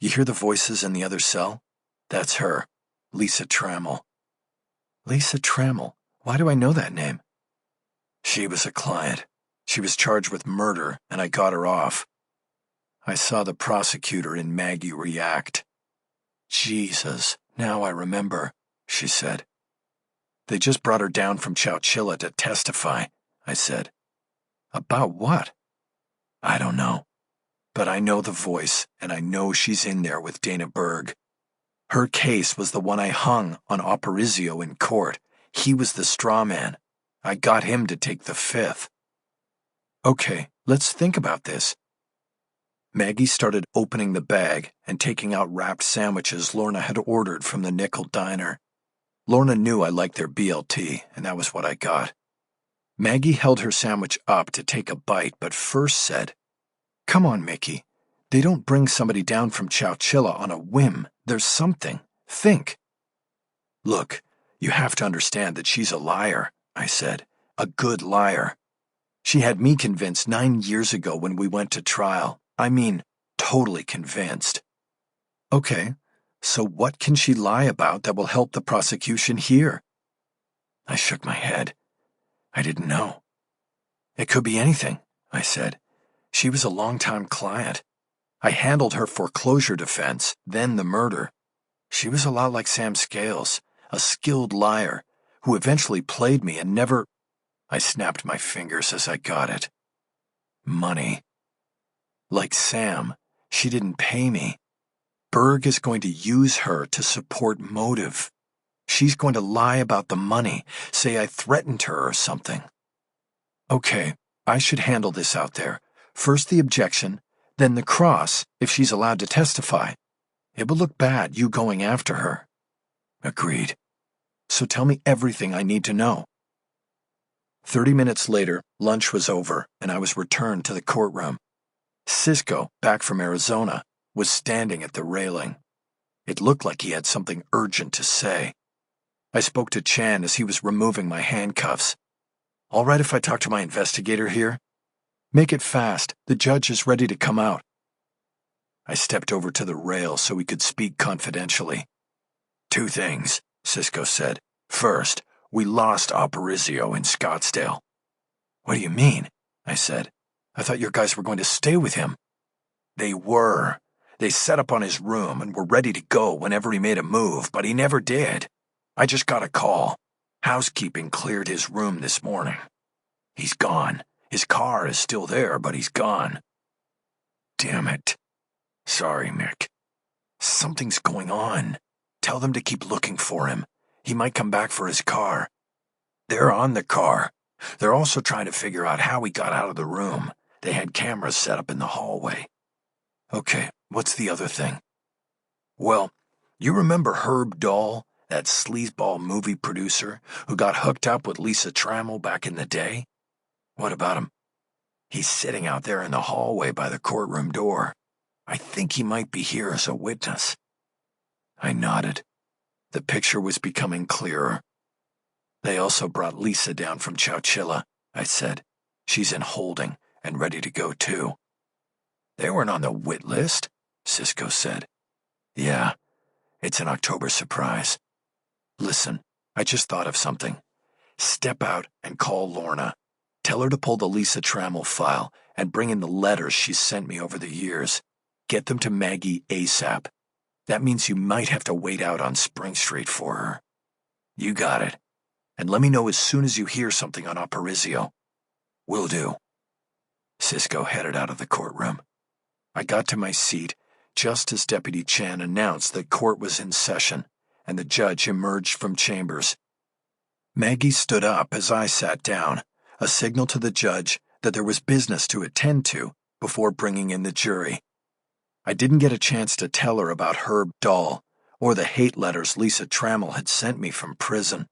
"You hear the voices in the other cell? That's her, Lisa Trammell." "Lisa Trammell? Why do I know that name?" "She was a client. She was charged with murder, and I got her off." I saw the prosecutor and Maggie react. "Jesus, now I remember," she said. "They just brought her down from Chowchilla to testify," I said. "About what?" "I don't know. But I know the voice, and I know she's in there with Dana Berg. Her case was the one I hung on Aparicio in court. He was the straw man. I got him to take the fifth." "Okay, let's think about this." Maggie started opening the bag and taking out wrapped sandwiches Lorna had ordered from the Nickel Diner. Lorna knew I liked their BLT, and that was what I got. Maggie held her sandwich up to take a bite, but first said, "Come on, Mickey. They don't bring somebody down from Chowchilla on a whim. There's something. Think." "Look, you have to understand that she's a liar," I said. "A good liar. She had me convinced 9 years ago when we went to trial. I mean, totally convinced." "Okay, so what can she lie about that will help the prosecution here?" I shook my head. I didn't know. "It could be anything," I said. "She was a long-time client. I handled her foreclosure defense, then the murder. She was a lot like Sam Scales, a skilled liar, who eventually played me and never—" I snapped my fingers as I got it. "Money. Like Sam, she didn't pay me. Berg is going to use her to support motive. She's going to lie about the money, say I threatened her or something." "Okay, I should handle this out there. First the objection, then the cross, if she's allowed to testify. It will look bad, you going after her." "Agreed. So tell me everything I need to know." 30 minutes later, lunch was over, and I was returned to the courtroom. Cisco, back from Arizona, was standing at the railing. It looked like he had something urgent to say. I spoke to Chan as he was removing my handcuffs. "All right if I talk to my investigator here?" "Make it fast. The judge is ready to come out." I stepped over to the rail so we could speak confidentially. "2 things," Cisco said. "First, we lost Aparicio in Scottsdale." "What do you mean?" I said. "I thought your guys were going to stay with him." "They were. They set up on his room and were ready to go whenever he made a move, but he never did. I just got a call. Housekeeping cleared his room this morning. He's gone. His car is still there, but he's gone." "Damn it. Sorry, Mick. Something's going on. Tell them to keep looking for him. He might come back for his car." "They're on the car. They're also trying to figure out how he got out of the room. They had cameras set up in the hallway." "Okay, what's the other thing?" "Well, you remember Herb Dahl, that sleazeball movie producer who got hooked up with Lisa Trammell back in the day? What about him? He's sitting out there in the hallway by the courtroom door. I think he might be here as a witness. I nodded. The picture was becoming clearer. They also brought Lisa down from Chowchilla, I said. She's in holding and ready to go too. They weren't on the wit list, Cisco said. Yeah, it's an October surprise. Listen, I just thought of something. Step out and call Lorna. Tell her to pull the Lisa Trammell file and bring in the letters she's sent me over the years. Get them to Maggie ASAP. That means you might have to wait out on Spring Street for her. You got it. And let me know as soon as you hear something on Aparicio. Will do. Cisco headed out of the courtroom. I got to my seat just as Deputy Chan announced that court was in session and the judge emerged from chambers. Maggie stood up as I sat down, a signal to the judge that there was business to attend to before bringing in the jury. I didn't get a chance to tell her about Herb Dahl or the hate letters Lisa Trammell had sent me from prison.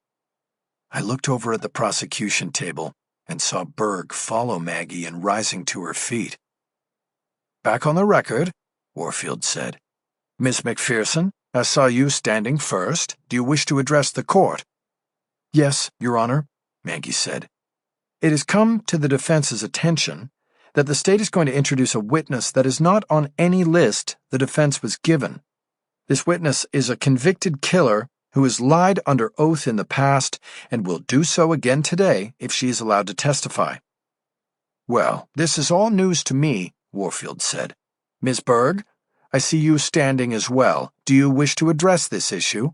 I looked over at the prosecution table and saw Berg follow Maggie in rising to her feet. Back on the record, Warfield said. Miss McPherson, I saw you standing first. Do you wish to address the court? Yes, Your Honor, Maggie said. It has come to the defense's attention that the state is going to introduce a witness that is not on any list the defense was given. This witness is a convicted killer who has lied under oath in the past and will do so again today if she is allowed to testify. Well, this is all news to me, Warfield said. Miss Berg, I see you standing as well. Do you wish to address this issue?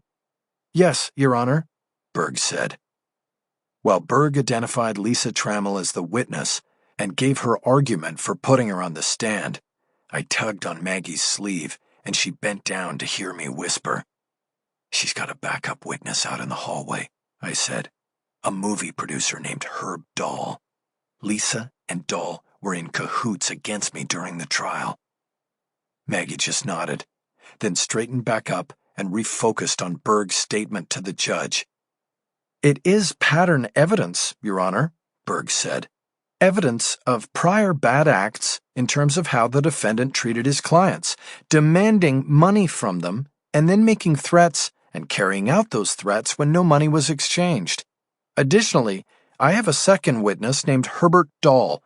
Yes, Your Honor, Berg said. While Berg identified Lisa Trammell as the witness and gave her argument for putting her on the stand, I tugged on Maggie's sleeve and she bent down to hear me whisper. She's got a backup witness out in the hallway, I said. A movie producer named Herb Dahl. Lisa and Dahl were in cahoots against me during the trial. Maggie just nodded, then straightened back up and refocused on Berg's statement to the judge. It is pattern evidence, Your Honor, Berg said. Evidence of prior bad acts in terms of how the defendant treated his clients, demanding money from them, and then making threats and carrying out those threats when no money was exchanged. Additionally, I have a second witness named Herbert Dahl,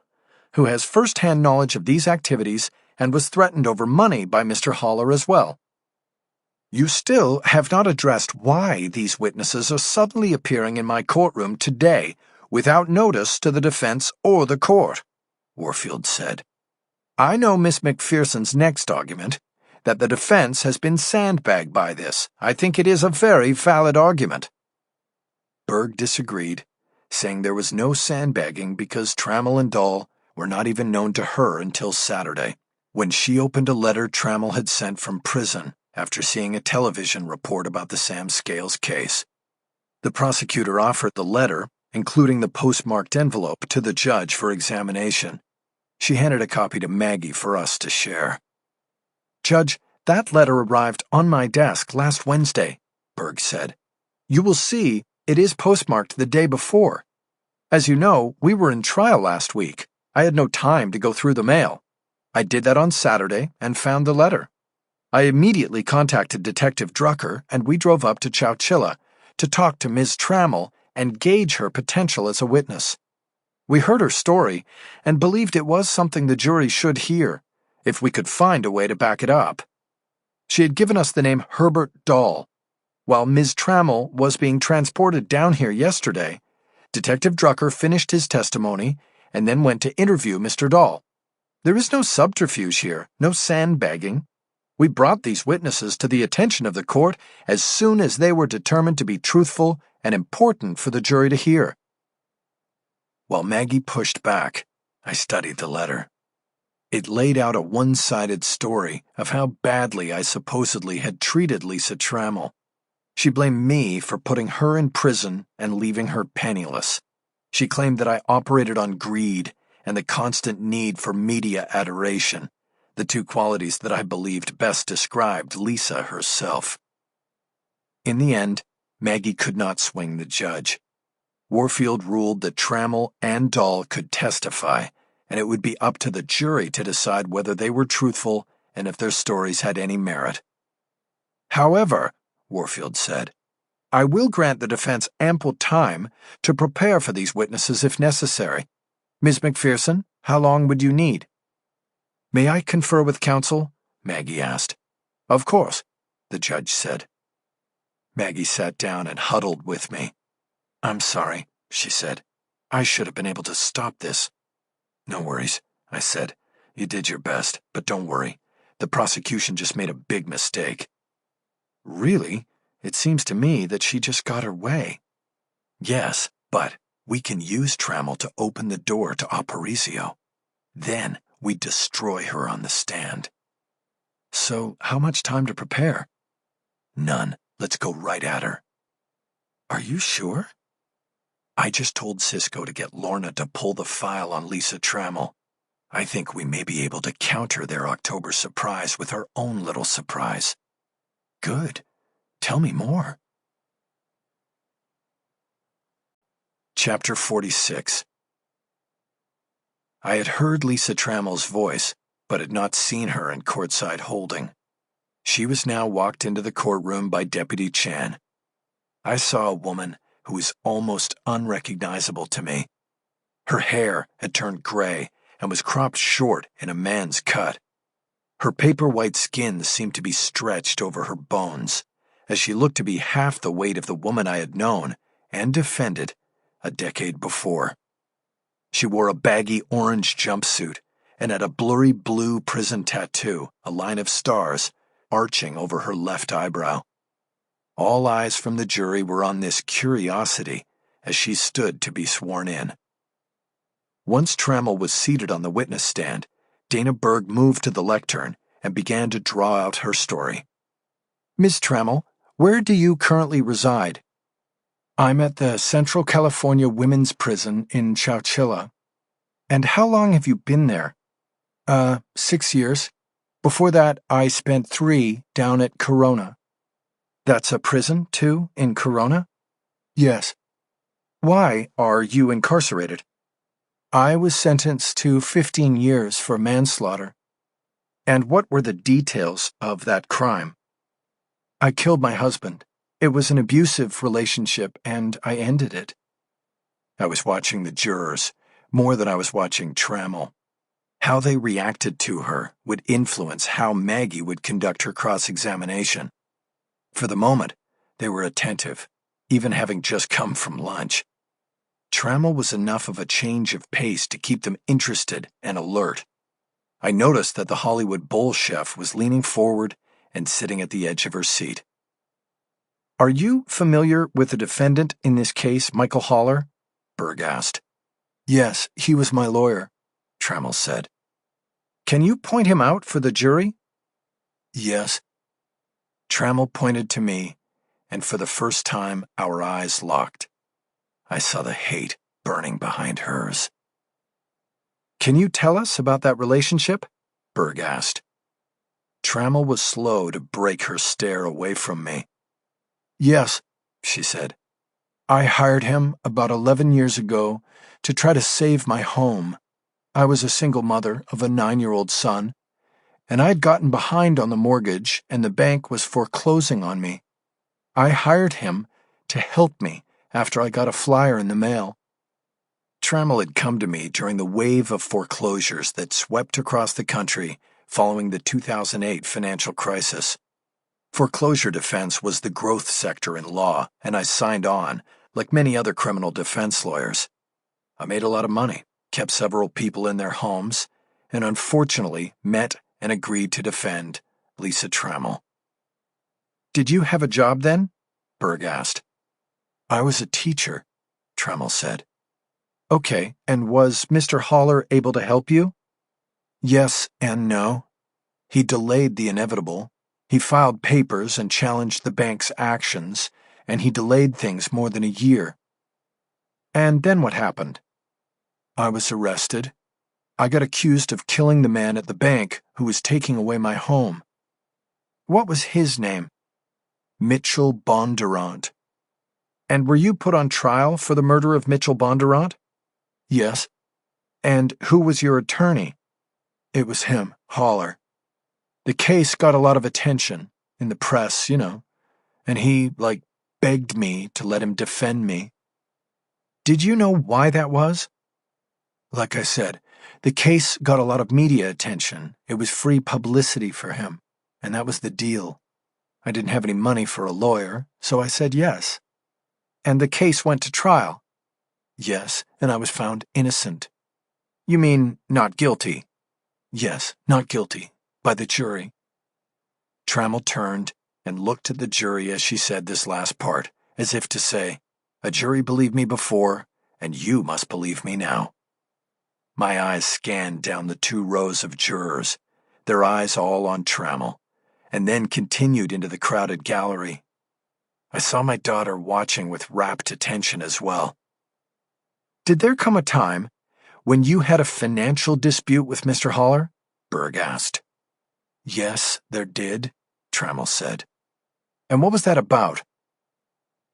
who has first-hand knowledge of these activities and was threatened over money by Mr. Haller as well. You still have not addressed why these witnesses are suddenly appearing in my courtroom today without notice to the defense or the court, Warfield said. I know Miss McPherson's next argument, that the defense has been sandbagged by this. I think it is a very valid argument. Berg disagreed, saying there was no sandbagging because Trammell and Dahl were not even known to her until Saturday, when she opened a letter Trammell had sent from prison after seeing a television report about the Sam Scales case. The prosecutor offered the letter, including the postmarked envelope, to the judge for examination. She handed a copy to Maggie for us to share. Judge, that letter arrived on my desk last Wednesday, Berg said. You will see it is postmarked the day before. As you know, we were in trial last week. I had no time to go through the mail. I did that on Saturday and found the letter. I immediately contacted Detective Drucker and we drove up to Chowchilla to talk to Ms. Trammell and gauge her potential as a witness. We heard her story and believed it was something the jury should hear, if we could find a way to back it up. She had given us the name Herbert Dahl. While Ms. Trammell was being transported down here yesterday, Detective Drucker finished his testimony and then went to interview Mr. Dahl. There is no subterfuge here, no sandbagging. We brought these witnesses to the attention of the court as soon as they were determined to be truthful and important for the jury to hear. While Maggie pushed back, I studied the letter. It laid out a one-sided story of how badly I supposedly had treated Lisa Trammell. She blamed me for putting her in prison and leaving her penniless. She claimed that I operated on greed and the constant need for media adoration, the two qualities that I believed best described Lisa herself. In the end, Maggie could not swing the judge. Warfield ruled that Trammell and Dahl could testify, and it would be up to the jury to decide whether they were truthful and if their stories had any merit. However, Warfield said, I will grant the defense ample time to prepare for these witnesses if necessary. Ms. McPherson, how long would you need? May I confer with counsel? Maggie asked. Of course, the judge said. Maggie sat down and huddled with me. I'm sorry, she said. I should have been able to stop this. No worries, I said. You did your best, but don't worry. The prosecution just made a big mistake. Really? It seems to me that she just got her way. Yes, but we can use Trammell to open the door to Aparicio. Then we destroy her on the stand. So how much time to prepare? None. Let's go right at her. Are you sure? I just told Cisco to get Lorna to pull the file on Lisa Trammell. I think we may be able to counter their October surprise with our own little surprise. Good. Tell me more. Chapter 46. I had heard Lisa Trammell's voice, but had not seen her in courtside holding. She was now walked into the courtroom by Deputy Chan. I saw a woman who was almost unrecognizable to me. Her hair had turned gray and was cropped short in a man's cut. Her paper-white skin seemed to be stretched over her bones, as she looked to be half the weight of the woman I had known and defended a decade before. She wore a baggy orange jumpsuit and had a blurry blue prison tattoo, a line of stars, arching over her left eyebrow. All eyes from the jury were on this curiosity as she stood to be sworn in. Once Trammell was seated on the witness stand, Dana Berg moved to the lectern and began to draw out her story. Ms. Trammell, where do you currently reside? I'm at the Central California Women's Prison in Chowchilla. And how long have you been there? 6 years. Before that, I spent 3 down at Corona. That's a prison, too, in Corona? Yes. Why are you incarcerated? I was sentenced to 15 years for manslaughter. And what were the details of that crime? I killed my husband. It was an abusive relationship, and I ended it. I was watching the jurors, more than I was watching Trammell. How they reacted to her would influence how Maggie would conduct her cross-examination. For the moment, they were attentive, even having just come from lunch. Trammell was enough of a change of pace to keep them interested and alert. I noticed that the Hollywood Bowl chef was leaning forward and sitting at the edge of her seat. Are you familiar with the defendant in this case, Michael Haller? Berg asked. Yes, he was my lawyer, Trammell said. Can you point him out for the jury? Yes. Trammell pointed to me, and for the first time our eyes locked. I saw the hate burning behind hers. Can you tell us about that relationship? Berg asked. Trammell was slow to break her stare away from me. Yes, she said. I hired him about 11 years ago to try to save my home. I was a single mother of a 9-year-old son, and I'd gotten behind on the mortgage and the bank was foreclosing on me. I hired him to help me after I got a flyer in the mail. Trammell had come to me during the wave of foreclosures that swept across the country following the 2008 financial crisis. Foreclosure defense was the growth sector in law, and I signed on, like many other criminal defense lawyers. I made a lot of money, kept several people in their homes, and unfortunately met and agreed to defend Lisa Trammell. Did you have a job then? Berg asked. I was a teacher, Trammell said. Okay, and was Mr. Haller able to help you? Yes and no. He delayed the inevitable. He filed papers and challenged the bank's actions, and he delayed things more than a year. And then what happened? I was arrested. I got accused of killing the man at the bank who was taking away my home. What was his name? Mitchell Bondurant. And were you put on trial for the murder of Mitchell Bondurant? Yes. And who was your attorney? It was him, Haller. The case got a lot of attention, in the press, and he, begged me to let him defend me. Did you know why that was? Like I said, the case got a lot of media attention. It was free publicity for him, and that was the deal. I didn't have any money for a lawyer, so I said yes. And the case went to trial. Yes, and I was found innocent. You mean not guilty? Yes, not guilty, by the jury. Trammell turned and looked at the jury as she said this last part, as if to say, a jury believed me before, and you must believe me now. My eyes scanned down the 2 rows of jurors, their eyes all on Trammell, and then continued into the crowded gallery. I saw my daughter watching with rapt attention as well. Did there come a time when you had a financial dispute with Mr. Haller? Berg asked. Yes, there did, Trammell said. And what was that about?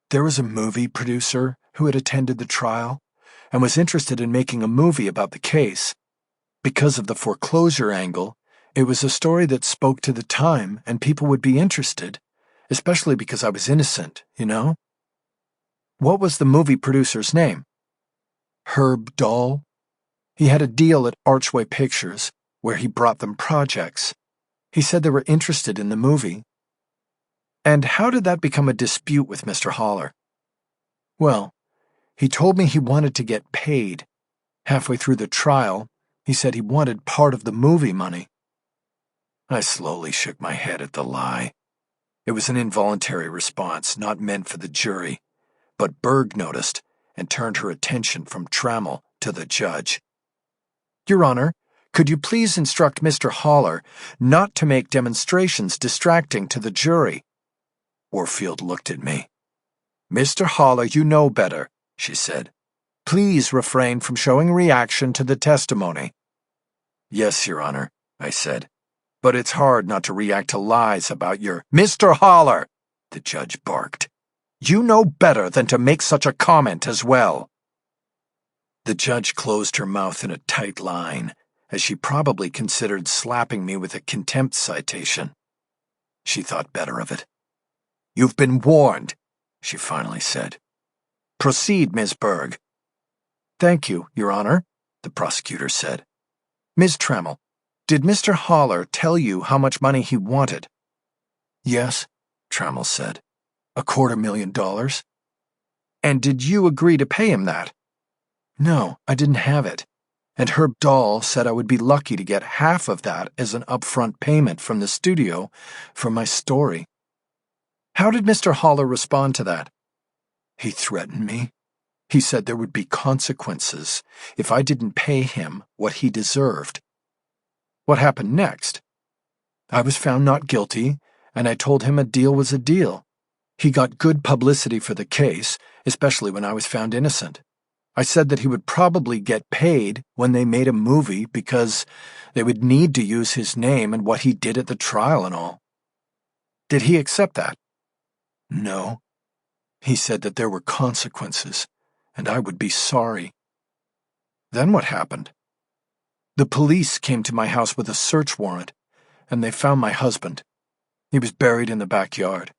There was a movie producer who had attended the trial and was interested in making a movie about the case. Because of the foreclosure angle, it was a story that spoke to the time and people would be interested, especially because I was innocent, What was the movie producer's name? Herb Dahl. He had a deal at Archway Pictures, where he brought them projects. He said they were interested in the movie. And how did that become a dispute with Mr. Haller? Well, he told me he wanted to get paid. Halfway through the trial, he said he wanted part of the movie money. I slowly shook my head at the lie. It was an involuntary response, not meant for the jury, but Berg noticed and turned her attention from Trammell to the judge. Your Honor, could you please instruct Mr. Haller not to make demonstrations distracting to the jury? Warfield looked at me. Mr. Haller, you know better, she said. Please refrain from showing reaction to the testimony. Yes, Your Honor, I said. But it's hard not to react to lies about your— Mr. Haller, the judge barked. You know better than to make such a comment as well. The judge closed her mouth in a tight line, as she probably considered slapping me with a contempt citation. She thought better of it. You've been warned, she finally said. Proceed, Ms. Berg. Thank you, Your Honor, the prosecutor said. Ms. Trammell, did Mr. Haller tell you how much money he wanted? Yes, Trammell said. $250,000. And did you agree to pay him that? No, I didn't have it. And Herb Dahl said I would be lucky to get half of that as an upfront payment from the studio for my story. How did Mr. Haller respond to that? He threatened me. He said there would be consequences if I didn't pay him what he deserved. What happened next? I was found not guilty, and I told him a deal was a deal. He got good publicity for the case, especially when I was found innocent. I said that he would probably get paid when they made a movie because they would need to use his name and what he did at the trial and all. Did he accept that? No. He said that there were consequences, and I would be sorry. Then what happened? The police came to my house with a search warrant, and they found my husband. He was buried in the backyard.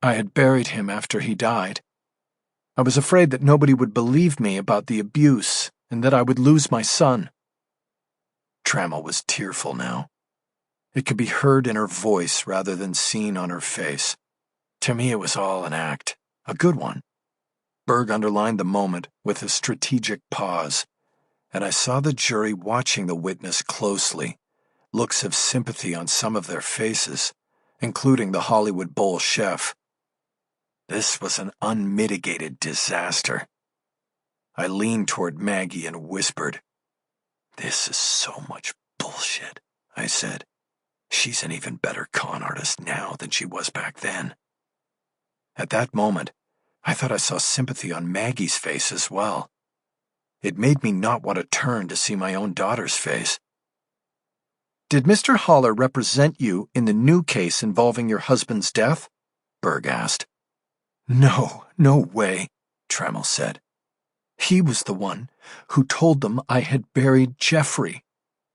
I had buried him after he died. I was afraid that nobody would believe me about the abuse and that I would lose my son. Trammell was tearful now. It could be heard in her voice rather than seen on her face. To me, it was all an act, a good one. Berg underlined the moment with a strategic pause, and I saw the jury watching the witness closely, looks of sympathy on some of their faces, including the Hollywood Bowl chef. This was an unmitigated disaster. I leaned toward Maggie and whispered, "This is so much bullshit," I said. "She's an even better con artist now than she was back then." At that moment, I thought I saw sympathy on Maggie's face as well. It made me not want to turn to see my own daughter's face. "Did Mr. Haller represent you in the new case involving your husband's death?" Berg asked. No, No way, Trammell said. He was the one who told them I had buried Jeffrey.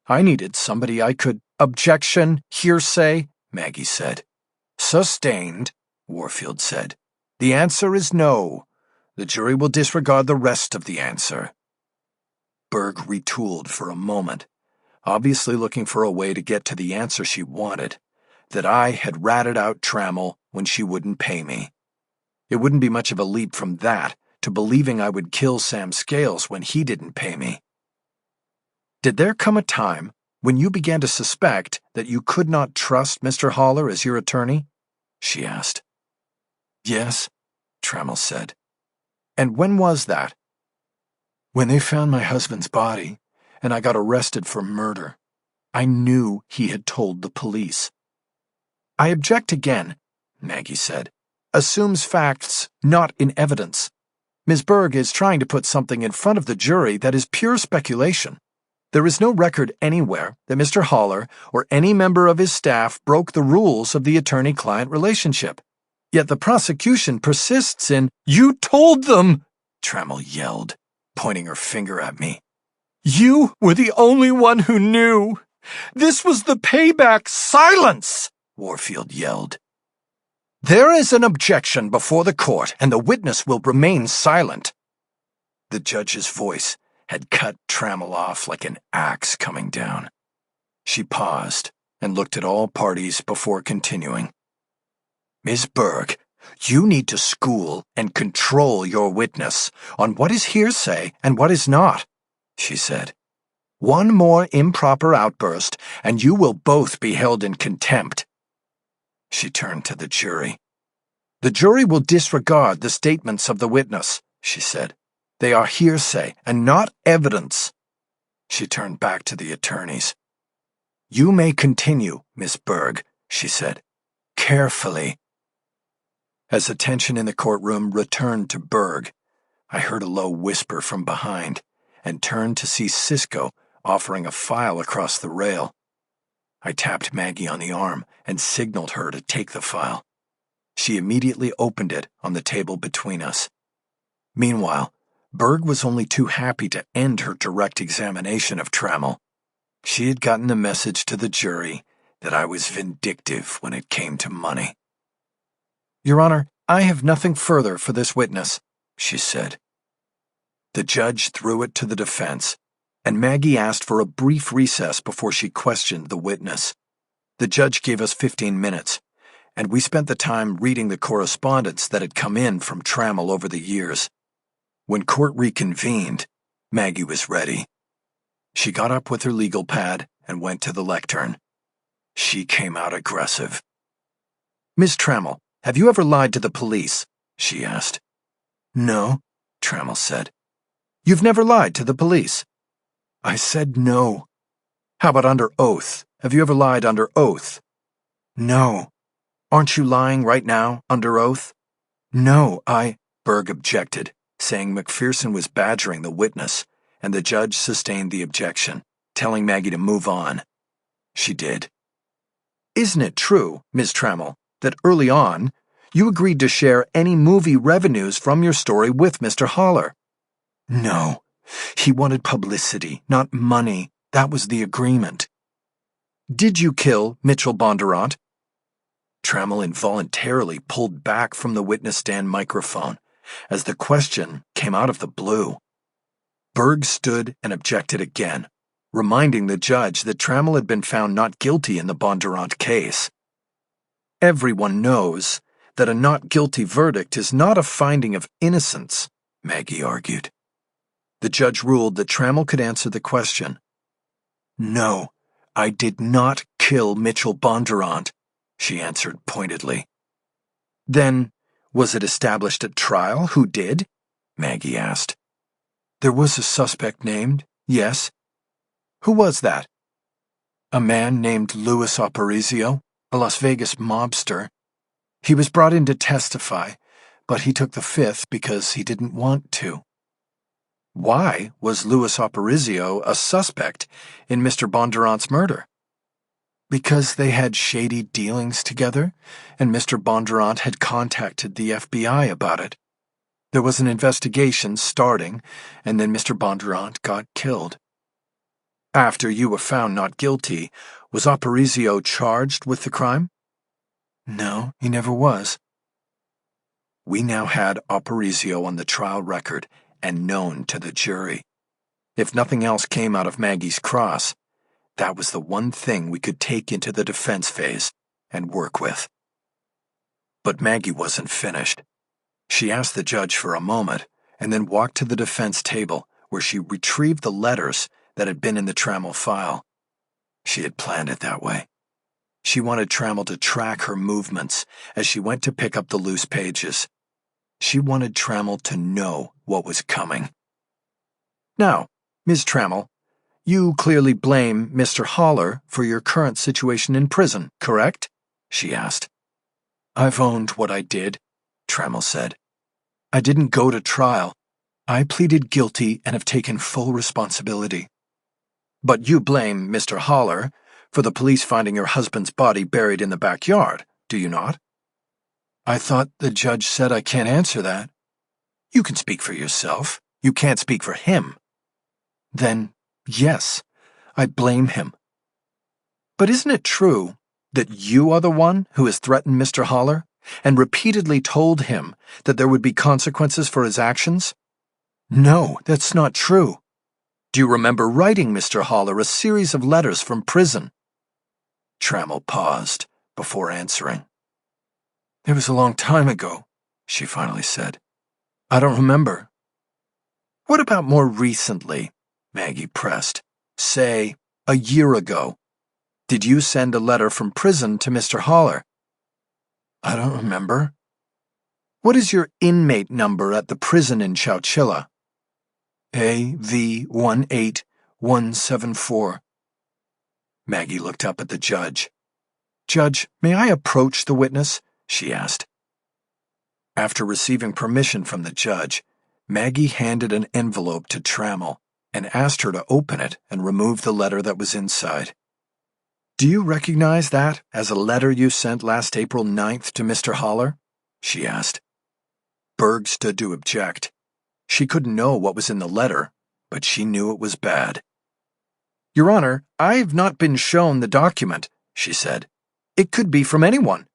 I needed somebody I could— Objection, hearsay, Maggie said. Sustained, Warfield said. The answer is no. The jury will disregard the rest of the answer. Berg retooled for a moment, obviously looking for a way to get to the answer she wanted, that I had ratted out Trammell when she wouldn't pay me. It wouldn't be much of a leap from that to believing I would kill Sam Scales when he didn't pay me. Did there come a time when you began to suspect that you could not trust Mr. Haller as your attorney? She asked. Yes, Trammell said. And when was that? When they found my husband's body, and I got arrested for murder. I knew he had told the police. I object again, Maggie said. Assumes facts not in evidence. Ms. Berg is trying to put something in front of the jury that is pure speculation. There is no record anywhere that Mr. Haller or any member of his staff broke the rules of the attorney-client relationship. Yet the prosecution persists in— You told them! Trammell yelled, pointing her finger at me. You were the only one who knew. This was the payback. Silence! Warfield yelled. There is an objection before the court, and the witness will remain silent. The judge's voice had cut Trammell off like an axe coming down. She paused and looked at all parties before continuing. Ms. Berg, you need to school and control your witness on what is hearsay and what is not, she said. One more improper outburst, and you will both be held in contempt. She turned to the jury. The jury will disregard the statements of the witness, she said. They are hearsay and not evidence. She turned back to the attorneys. You may continue, Miss Berg, she said. Carefully. As attention in the courtroom returned to Berg, I heard a low whisper from behind and turned to see Cisco offering a file across the rail. I tapped Maggie on the arm and signaled her to take the file. She immediately opened it on the table between us. Meanwhile, Berg was only too happy to end her direct examination of Trammell. She had gotten the message to the jury that I was vindictive when it came to money. Your Honor, I have nothing further for this witness, she said. The judge threw it to the defense, and Maggie asked for a brief recess before she questioned the witness. The judge gave us 15 minutes, and we spent the time reading the correspondence that had come in from Trammell over the years. When court reconvened, Maggie was ready. She got up with her legal pad and went to the lectern. She came out aggressive. Miss Trammell, have you ever lied to the police? She asked. No, Trammell said. You've never lied to the police? I said no. How about under oath? Have you ever lied under oath? No. Aren't you lying right now, under oath? No, Berg objected, saying McPherson was badgering the witness, and the judge sustained the objection, telling Maggie to move on. She did. Isn't it true, Ms. Trammell, that early on, you agreed to share any movie revenues from your story with Mr. Haller? No. He wanted publicity, not money. That was the agreement. Did you kill Mitchell Bondurant? Trammell involuntarily pulled back from the witness stand microphone as the question came out of the blue. Berg stood and objected again, reminding the judge that Trammell had been found not guilty in the Bondurant case. Everyone knows that a not guilty verdict is not a finding of innocence, Maggie argued. The judge ruled that Trammell could answer the question. No, I did not kill Mitchell Bondurant, she answered pointedly. Then, was it established at trial who did? Maggie asked. There was a suspect named, yes. Who was that? A man named Louis Aparicio, a Las Vegas mobster. He was brought in to testify, but he took the fifth because he didn't want to. Why was Louis Aparicio a suspect in Mr. Bondurant's murder? Because they had shady dealings together, and Mr. Bondurant had contacted the FBI about it. There was an investigation starting, and then Mr. Bondurant got killed. After you were found not guilty, was Aparicio charged with the crime? No, he never was. We now had Aparicio on the trial record and known to the jury. If nothing else came out of Maggie's cross, that was the one thing we could take into the defense phase and work with. But Maggie wasn't finished. She asked the judge for a moment and then walked to the defense table where she retrieved the letters that had been in the Trammell file. She had planned it that way. She wanted Trammell to track her movements as she went to pick up the loose pages. She wanted Trammell to know what was coming. Now, Ms. Trammell, you clearly blame Mr. Haller for your current situation in prison, correct? She asked. I've owned what I did, Trammell said. I didn't go to trial. I pleaded guilty and have taken full responsibility. But you blame Mr. Haller for the police finding your husband's body buried in the backyard, do you not? I thought the judge said I can't answer that. You can speak for yourself. You can't speak for him. Then, yes, I blame him. But isn't it true that you are the one who has threatened Mr. Haller and repeatedly told him that there would be consequences for his actions? No, that's not true. Do you remember writing Mr. Haller a series of letters from prison? Trammell paused before answering. It was a long time ago, she finally said. I don't remember. What about more recently? Maggie pressed. Say, a year ago. Did you send a letter from prison to Mr. Haller? I don't remember. What is your inmate number at the prison in Chowchilla? AV18174. Maggie looked up at the judge. Judge, may I approach the witness? She asked. After receiving permission from the judge, Maggie handed an envelope to Trammell and asked her to open it and remove the letter that was inside. Do you recognize that as a letter you sent last April 9th to Mr. Haller? She asked. Berg stood to object. She couldn't know what was in the letter, but she knew it was bad. Your Honor, I've not been shown the document, she said. It could be from anyone.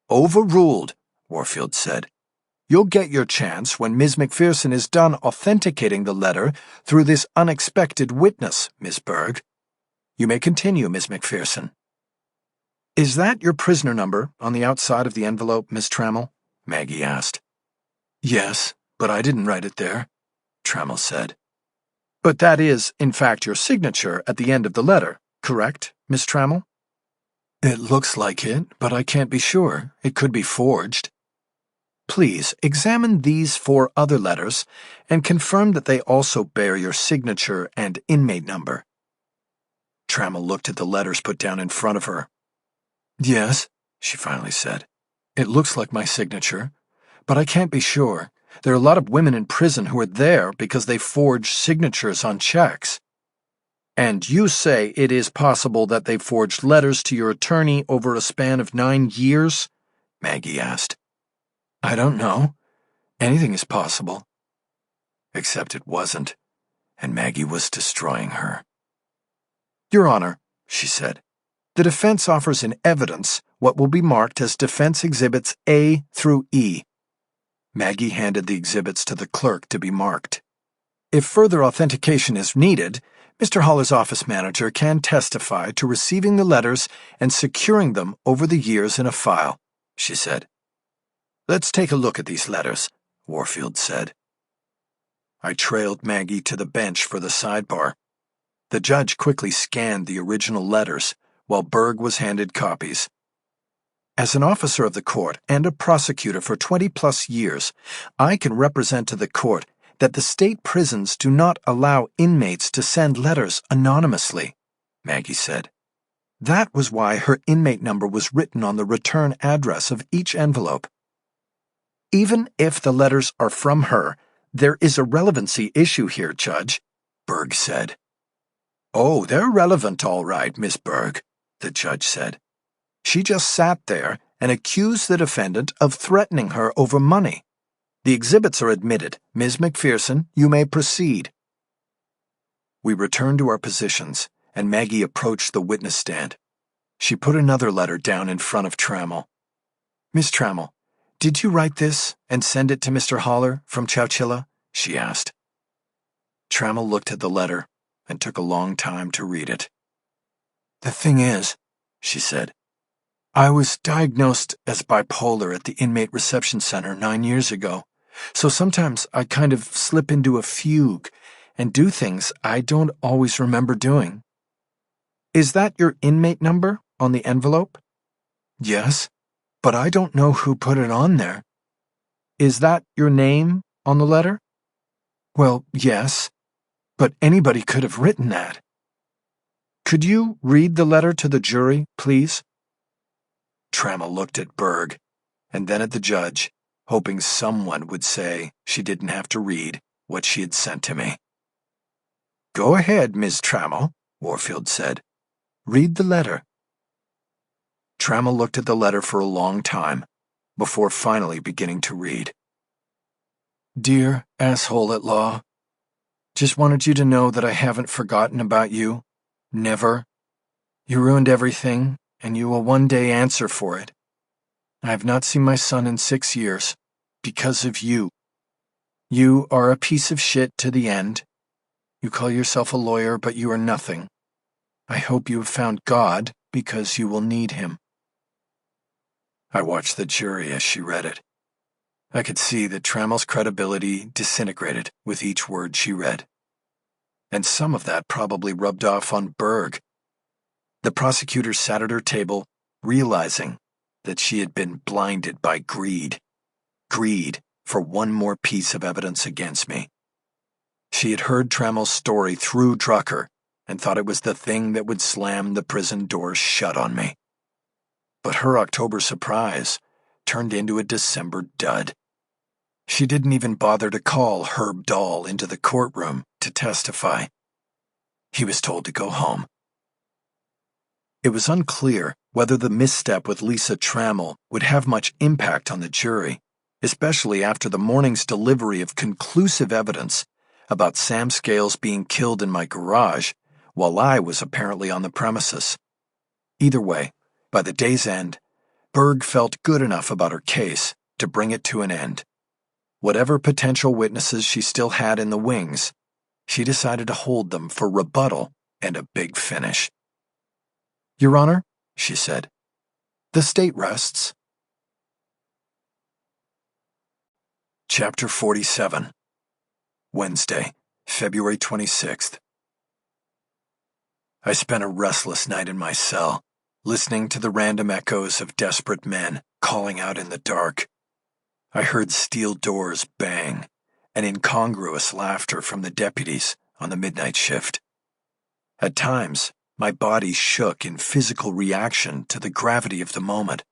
Overruled, Warfield said. You'll get your chance when Ms. McPherson is done authenticating the letter through this unexpected witness, Miss Berg. You may continue, Miss McPherson. Is that your prisoner number on the outside of the envelope, Miss Trammell? Maggie asked. Yes, but I didn't write it there, Trammell said. But that is, in fact, your signature at the end of the letter, correct, Miss Trammell? It looks like it, but I can't be sure. It could be forged. Please examine these 4 other letters and confirm that they also bear your signature and inmate number. Trammell looked at the letters put down in front of her. Yes, she finally said. It looks like my signature, but I can't be sure. There are a lot of women in prison who are there because they forged signatures on checks. And you say it is possible that they forged letters to your attorney over a span of 9 years? Maggie asked. I don't know. Anything is possible. Except it wasn't, and Maggie was destroying her. Your Honor, she said, the defense offers in evidence what will be marked as Defense Exhibits A through E. Maggie handed the exhibits to the clerk to be marked. If further authentication is needed, Mr. Haller's office manager can testify to receiving the letters and securing them over the years in a file, she said. Let's take a look at these letters, Warfield said. I trailed Maggie to the bench for the sidebar. The judge quickly scanned the original letters, while Berg was handed copies. As an officer of the court and a prosecutor for 20-plus years, I can represent to the court that the state prisons do not allow inmates to send letters anonymously, Maggie said. That was why her inmate number was written on the return address of each envelope. Even if the letters are from her, there is a relevancy issue here, Judge, Berg said. Oh, they're relevant, all right, Miss Berg, the judge said. She just sat there and accused the defendant of threatening her over money. The exhibits are admitted. Ms. McPherson, you may proceed. We returned to our positions, and Maggie approached the witness stand. She put another letter down in front of Trammell. Miss Trammell, did you write this and send it to Mr. Haller from Chowchilla? She asked. Trammell looked at the letter and took a long time to read it. The thing is, she said, I was diagnosed as bipolar at the inmate reception center 9 years ago, so sometimes I kind of slip into a fugue and do things I don't always remember doing. Is that your inmate number on the envelope? Yes, but I don't know who put it on there. Is that your name on the letter? Well, yes, but anybody could have written that. Could you read the letter to the jury, please? Trammell looked at Berg, and then at the judge, hoping someone would say she didn't have to read what she had sent to me. Go ahead, Miss Trammell, Warfield said. Read the letter. Trammell looked at the letter for a long time, before finally beginning to read. Dear asshole at law, just wanted you to know that I haven't forgotten about you. Never. You ruined everything, and you will one day answer for it. I have not seen my son in 6 years, because of you. You are a piece of shit to the end. You call yourself a lawyer, but you are nothing. I hope you have found God, because you will need him. I watched the jury as she read it. I could see that Trammell's credibility disintegrated with each word she read. And some of that probably rubbed off on Berg. The prosecutor sat at her table, realizing that she had been blinded by greed. Greed for one more piece of evidence against me. She had heard Trammell's story through Drucker and thought it was the thing that would slam the prison doors shut on me. But her October surprise turned into a December dud. She didn't even bother to call Herb Dahl into the courtroom to testify. He was told to go home. It was unclear whether the misstep with Lisa Trammell would have much impact on the jury, especially after the morning's delivery of conclusive evidence about Sam Scales being killed in my garage while I was apparently on the premises. Either way, by the day's end, Berg felt good enough about her case to bring it to an end. Whatever potential witnesses she still had in the wings, she decided to hold them for rebuttal and a big finish. Your Honor, she said, the state rests. Chapter 47. Wednesday, February 26th. I spent a restless night in my cell, listening to the random echoes of desperate men calling out in the dark. I heard steel doors bang and incongruous laughter from the deputies on the midnight shift. At times, my body shook in physical reaction to the gravity of the moment.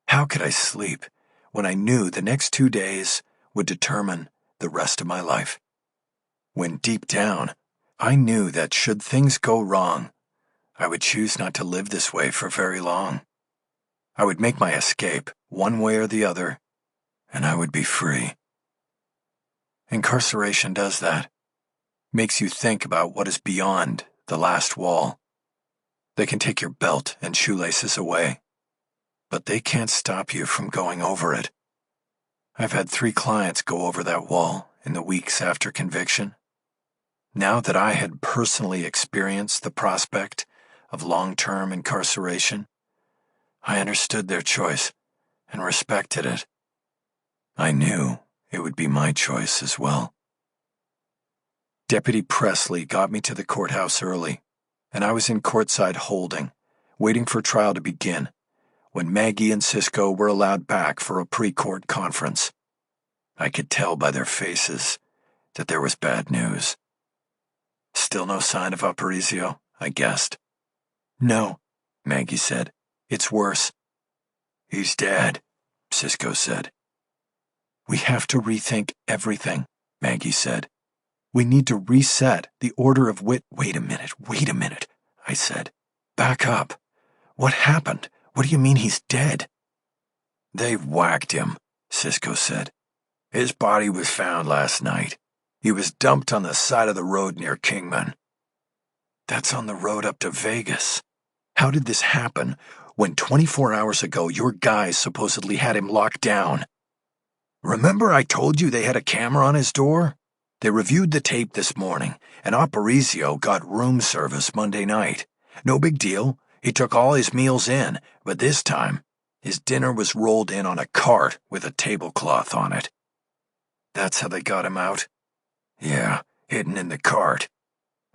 How could I sleep when I knew the next 2 days would determine the rest of my life? When deep down, I knew that should things go wrong, I would choose not to live this way for very long. I would make my escape one way or the other, and I would be free. Incarceration does that. Makes you think about what is beyond the last wall. They can take your belt and shoelaces away, but they can't stop you from going over it. I've had 3 clients go over that wall in the weeks after conviction. Now that I had personally experienced the prospect of long-term incarceration, I understood their choice and respected it. I knew it would be my choice as well. Deputy Presley got me to the courthouse early, and I was in courtside holding, waiting for trial to begin, when Maggie and Cisco were allowed back for a pre-court conference. I could tell by their faces that there was bad news. Still no sign of Aparicio, I guessed. No, Maggie said. It's worse. He's dead, Cisco said. We have to rethink everything, Maggie said. We need to reset the order of Wait a minute, I said. Back up. What happened? What do you mean he's dead? They whacked him, Cisco said. His body was found last night. He was dumped on the side of the road near Kingman. That's on the road up to Vegas. How did this happen when 24 hours ago your guys supposedly had him locked down? Remember I told you they had a camera on his door? They reviewed the tape this morning, and Aparicio got room service Monday night. No big deal. He took all his meals in, but this time, his dinner was rolled in on a cart with a tablecloth on it. That's how they got him out? Yeah, hidden in the cart.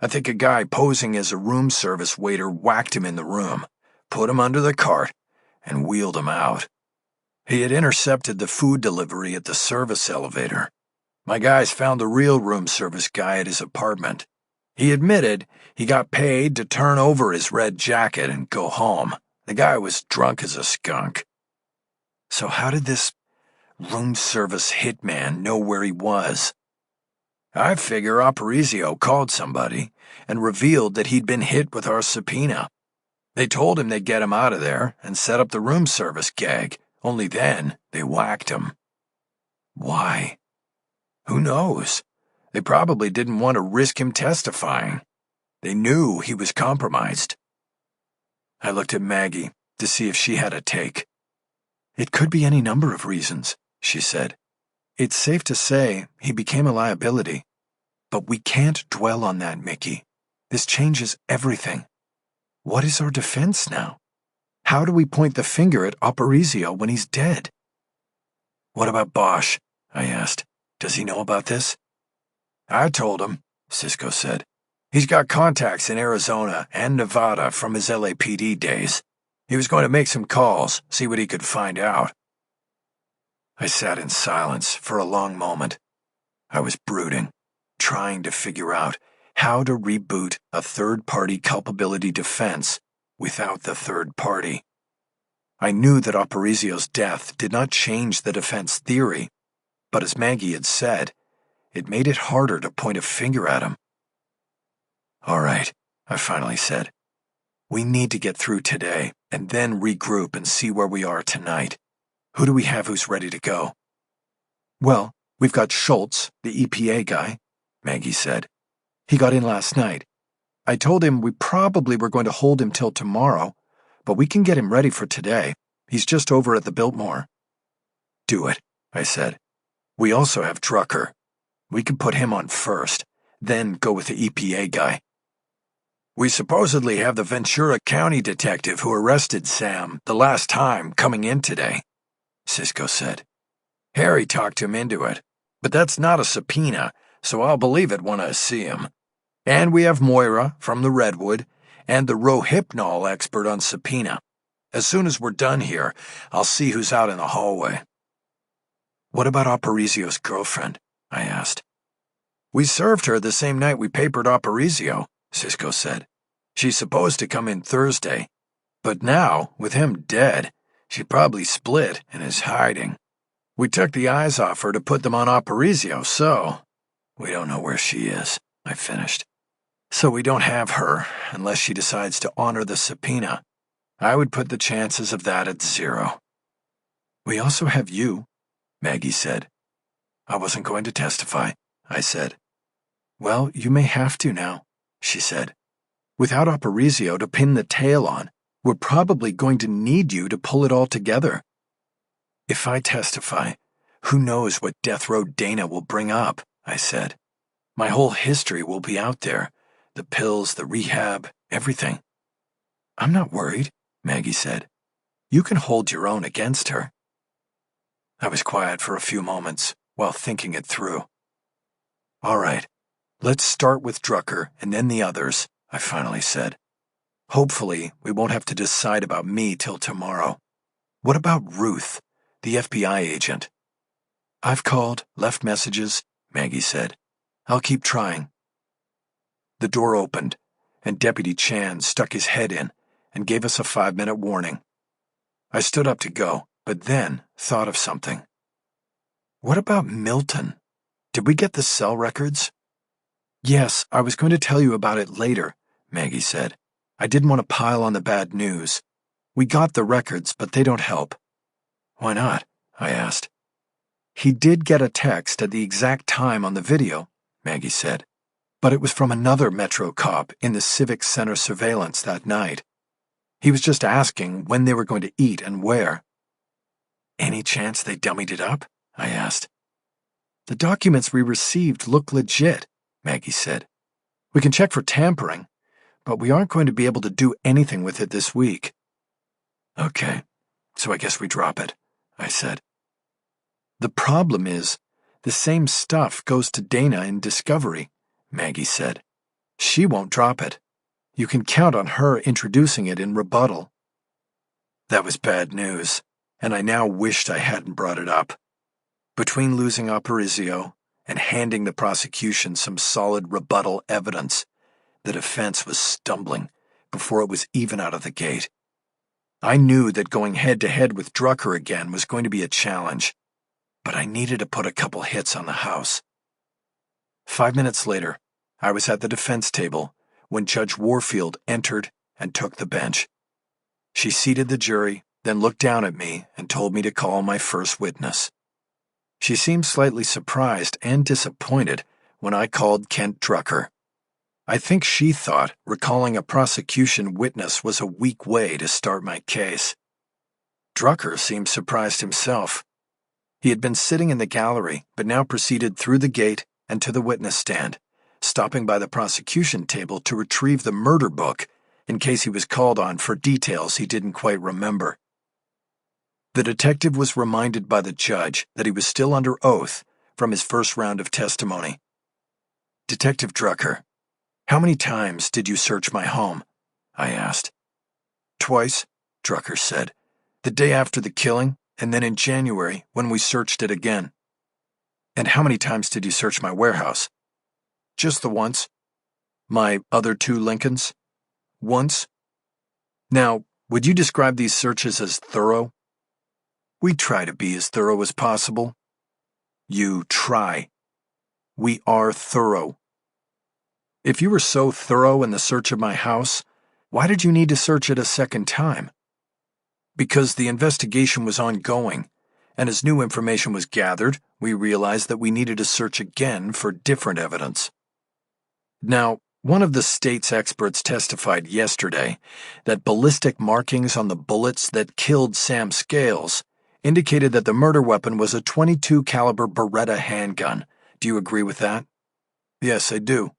I think a guy posing as a room service waiter whacked him in the room, put him under the cart, and wheeled him out. He had intercepted the food delivery at the service elevator. My guys found the real room service guy at his apartment. He admitted he got paid to turn over his red jacket and go home. The guy was drunk as a skunk. So how did this room service hitman know where he was? I figure Aparicio called somebody and revealed that he'd been hit with our subpoena. They told him they'd get him out of there and set up the room service gag, only then they whacked him. Why? Who knows? They probably didn't want to risk him testifying. They knew he was compromised. I looked at Maggie to see if she had a take. It could be any number of reasons, she said. It's safe to say he became a liability. But we can't dwell on that, Mickey. This changes everything. What is our defense now? How do we point the finger at Aparicio when he's dead? What about Bosch? I asked. Does he know about this? I told him, Cisco said. He's got contacts in Arizona and Nevada from his LAPD days. He was going to make some calls, see what he could find out. I sat in silence for a long moment. I was brooding, trying to figure out how to reboot a third-party culpability defense without the third party. I knew that Aparicio's death did not change the defense theory, but as Maggie had said, it made it harder to point a finger at him. All right, I finally said. We need to get through today and then regroup and see where we are tonight. Who do we have who's ready to go? Well, we've got Schultz, the EPA guy, Maggie said. He got in last night. I told him we probably were going to hold him till tomorrow, but we can get him ready for today. He's just over at the Biltmore. Do it, I said. We also have Drucker. We can put him on first, then go with the EPA guy. We supposedly have the Ventura County detective who arrested Sam the last time coming in today, Cisco said. Harry talked him into it, but that's not a subpoena, so I'll believe it when I see him. And we have Moira from the Redwood and the Rohypnol expert on subpoena. As soon as we're done here, I'll see who's out in the hallway. What about Aparicio's girlfriend? I asked. We served her the same night we papered Aparicio, Cisco said. She's supposed to come in Thursday, but now, with him dead, she probably split and is hiding. We took the eyes off her to put them on Aparicio, so we don't know where she is, I finished. So we don't have her unless she decides to honor the subpoena. I would put the chances of that at 0. We also have you, Maggie said. I wasn't going to testify, I said. Well, you may have to now, she said. Without Aparicio to pin the tail on, we're probably going to need you to pull it all together. If I testify, who knows what Death Row Dana will bring up, I said. My whole history will be out there. The pills, the rehab, everything. I'm not worried, Maggie said. You can hold your own against her. I was quiet for a few moments while thinking it through. All right, let's start with Drucker and then the others, I finally said. Hopefully, we won't have to decide about me till tomorrow. What about Ruth, the FBI agent? I've called, left messages, Maggie said. I'll keep trying. The door opened, and Deputy Chan stuck his head in and gave us a 5-minute warning. I stood up to go, but then thought of something. What about Milton? Did we get the cell records? Yes, I was going to tell you about it later, Maggie said. I didn't want to pile on the bad news. We got the records, but they don't help. Why not? I asked. He did get a text at the exact time on the video, Maggie said, but it was from another Metro cop in the Civic Center surveillance that night. He was just asking when they were going to eat and where. Any chance they dummied it up? I asked. The documents we received look legit, Maggie said. We can check for tampering, but we aren't going to be able to do anything with it this week. Okay, so I guess we drop it, I said. The problem is, the same stuff goes to Dana in Discovery, Maggie said. She won't drop it. You can count on her introducing it in rebuttal. That was bad news, and I now wished I hadn't brought it up. Between losing Aparicio and handing the prosecution some solid rebuttal evidence, the defense was stumbling before it was even out of the gate. I knew that going head-to-head with Drucker again was going to be a challenge, but I needed to put a couple hits on the house. 5 minutes later, I was at the defense table when Judge Warfield entered and took the bench. She seated the jury, then looked down at me and told me to call my first witness. She seemed slightly surprised and disappointed when I called Kent Drucker. I think she thought recalling a prosecution witness was a weak way to start my case. Drucker seemed surprised himself. He had been sitting in the gallery, but now proceeded through the gate and to the witness stand, stopping by the prosecution table to retrieve the murder book in case he was called on for details he didn't quite remember. The detective was reminded by the judge that he was still under oath from his first round of testimony. Detective Drucker, how many times did you search my home? I asked. Twice, Drucker said. The day after the killing, and then in January when we searched it again. And how many times did you search my warehouse? Just the once. My other 2 Lincolns? Once. Now, would you describe these searches as thorough? We try to be as thorough as possible. You try. We are thorough. If you were so thorough in the search of my house, why did you need to search it a second time? Because the investigation was ongoing, and as new information was gathered, we realized that we needed to search again for different evidence. Now, one of the state's experts testified yesterday that ballistic markings on the bullets that killed Sam Scales indicated that the murder weapon was a .22 caliber Beretta handgun. Do you agree with that? Yes, I do.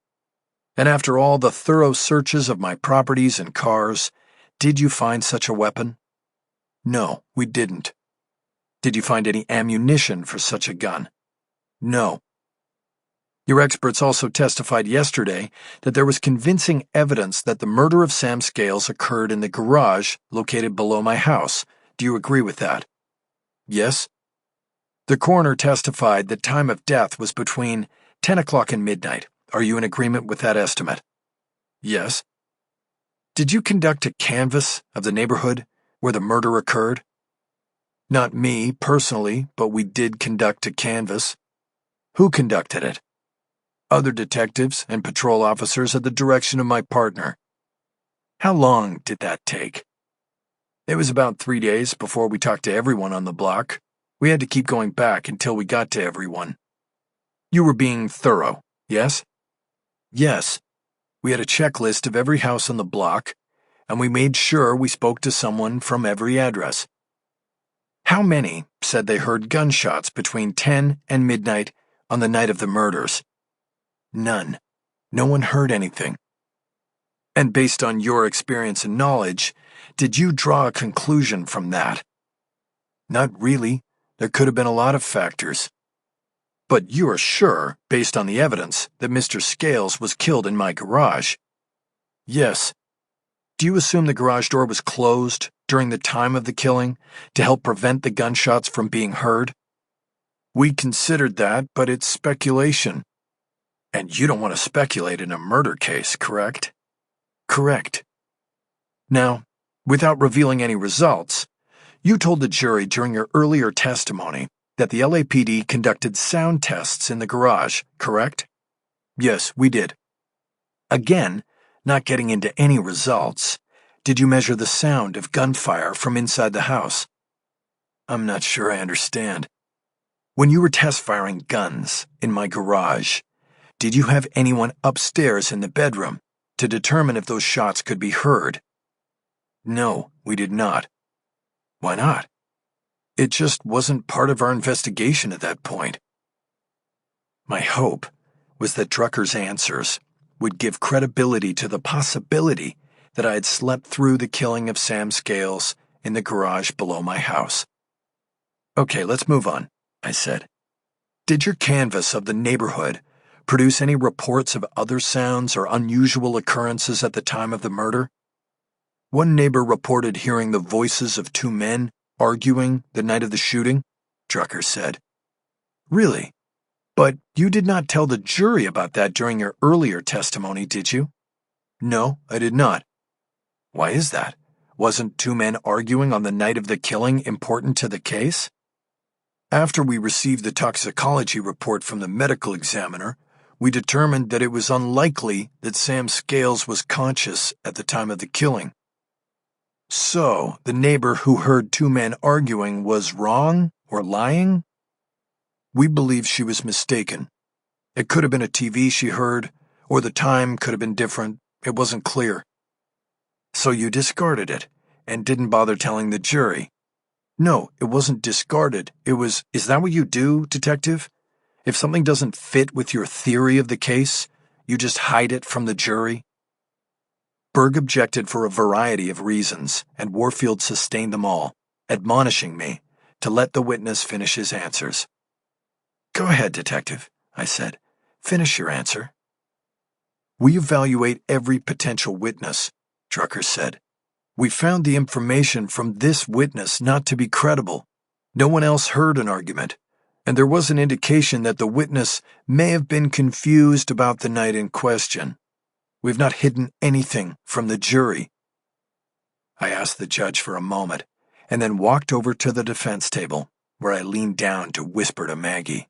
And after all the thorough searches of my properties and cars, did you find such a weapon? No, we didn't. Did you find any ammunition for such a gun? No. Your experts also testified yesterday that there was convincing evidence that the murder of Sam Scales occurred in the garage located below my house. Do you agree with that? Yes. The coroner testified that time of death was between 10 o'clock and midnight. Are you in agreement with that estimate? Yes. Did you conduct a canvass of the neighborhood where the murder occurred? Not me, personally, but we did conduct a canvass. Who conducted it? Other detectives and patrol officers at the direction of my partner. How long did that take? It was about 3 days before we talked to everyone on the block. We had to keep going back until we got to everyone. You were being thorough, yes? Yes. We had a checklist of every house on the block, and we made sure we spoke to someone from every address. How many said they heard gunshots between 10 and midnight on the night of the murders? None. No one heard anything. And based on your experience and knowledge, did you draw a conclusion from that? Not really. There could have been a lot of factors. But you are sure, based on the evidence, that Mr. Scales was killed in my garage? Yes. Do you assume the garage door was closed during the time of the killing to help prevent the gunshots from being heard? We considered that, but it's speculation. And you don't want to speculate in a murder case, correct? Correct. Now, without revealing any results, you told the jury during your earlier testimony that the LAPD conducted sound tests in the garage, correct? Yes, we did. Again, not getting into any results, did you measure the sound of gunfire from inside the house? I'm not sure I understand. When you were test-firing guns in my garage, did you have anyone upstairs in the bedroom to determine if those shots could be heard? No, we did not. Why not? It just wasn't part of our investigation at that point. My hope was that Drucker's answers would give credibility to the possibility that I had slept through the killing of Sam Scales in the garage below my house. Okay, let's move on, I said. Did your canvass of the neighborhood produce any reports of other sounds or unusual occurrences at the time of the murder? One neighbor reported hearing the voices of two men arguing the night of the shooting, Drucker said. Really? But you did not tell the jury about that during your earlier testimony, did you? No, I did not. Why is that? Wasn't two men arguing on the night of the killing important to the case? After we received the toxicology report from the medical examiner, we determined that it was unlikely that Sam Scales was conscious at the time of the killing. So, the neighbor who heard two men arguing was wrong or lying? We believe she was mistaken. It could have been a TV she heard, or the time could have been different. It wasn't clear. So you discarded it and didn't bother telling the jury. No, it wasn't discarded. It was, is that what you do, detective? If something doesn't fit with your theory of the case, you just hide it from the jury? Berg objected for a variety of reasons, and Warfield sustained them all, admonishing me to let the witness finish his answers. Go ahead, detective, I said. Finish your answer. We evaluate every potential witness, Drucker said. We found the information from this witness not to be credible. No one else heard an argument, and there was an indication that the witness may have been confused about the night in question. We've not hidden anything from the jury. I asked the judge for a moment, and then walked over to the defense table, where I leaned down to whisper to Maggie.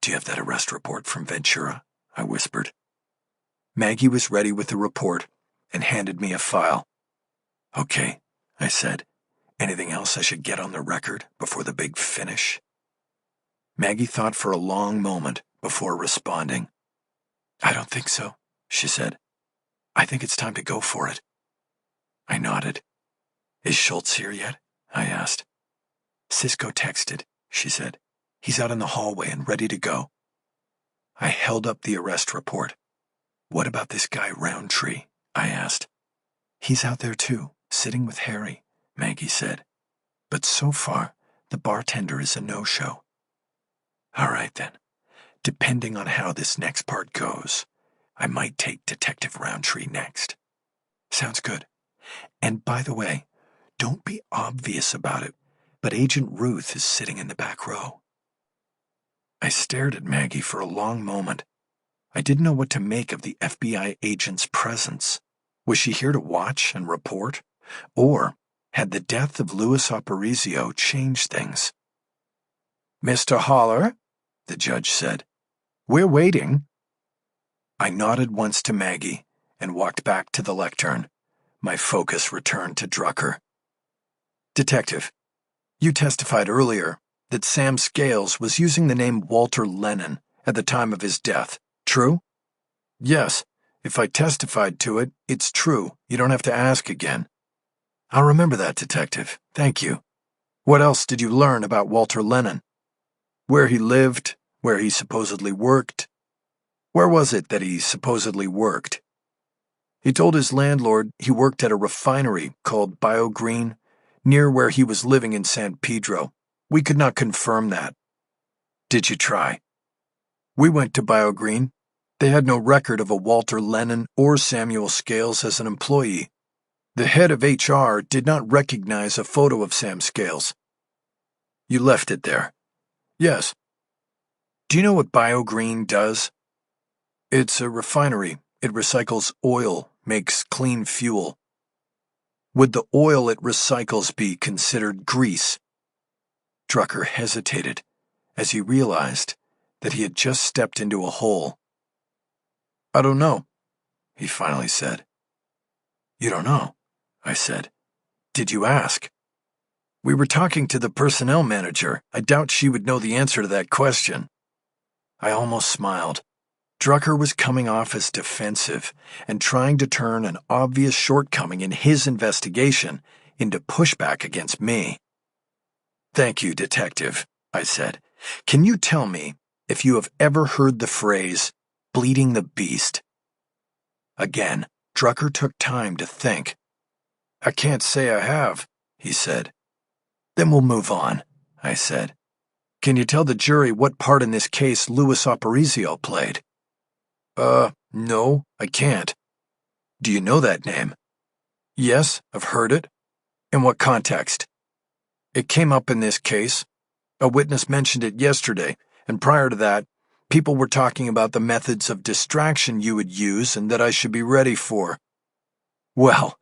Do you have that arrest report from Ventura? I whispered. Maggie was ready with the report and handed me a file. Okay, I said. Anything else I should get on the record before the big finish? Maggie thought for a long moment before responding. I don't think so, she said. I think it's time to go for it. I nodded. Is Schultz here yet? I asked. Cisco texted, she said. He's out in the hallway and ready to go. I held up the arrest report. What about this guy Roundtree? I asked. He's out there too, sitting with Harry, Maggie said. But so far, the bartender is a no-show. All right then. Depending on how this next part goes, I might take Detective Roundtree next. Sounds good. And by the way, don't be obvious about it, but Agent Ruth is sitting in the back row. I stared at Maggie for a long moment. I didn't know what to make of the FBI agent's presence. Was she here to watch and report? Or had the death of Louis Aparicio changed things? Mr. Haller, the judge said. We're waiting. I nodded once to Maggie and walked back to the lectern. My focus returned to Drucker. Detective, you testified earlier that Sam Scales was using the name Walter Lennon at the time of his death. True? Yes. If I testified to it, it's true. You don't have to ask again. I'll remember that, Detective. Thank you. What else did you learn about Walter Lennon? Where he lived, where he supposedly worked. Where was it that he supposedly worked? He told his landlord he worked at a refinery called BioGreen, near where he was living in San Pedro. We could not confirm that. Did you try? We went to BioGreen. They had no record of a Walter Lennon or Samuel Scales as an employee. The head of HR did not recognize a photo of Sam Scales. You left it there? Yes. Do you know what BioGreen does? It's a refinery. It recycles oil, makes clean fuel. Would the oil it recycles be considered grease? Drucker hesitated as he realized that he had just stepped into a hole. I don't know, he finally said. You don't know, I said. Did you ask? We were talking to the personnel manager. I doubt she would know the answer to that question. I almost smiled. Drucker was coming off as defensive and trying to turn an obvious shortcoming in his investigation into pushback against me. "Thank you, Detective," I said. "Can you tell me if you have ever heard the phrase, bleeding the beast?" Again, Drucker took time to think. "I can't say I have," he said. "Then we'll move on," I said. "Can you tell the jury what part in this case Louis Aparicio played?" No, I can't." "Do you know that name?" "Yes, I've heard it." "In what context?" "It came up in this case. A witness mentioned it yesterday, and prior to that, people were talking about the methods of distraction you would use and that I should be ready for." "Well,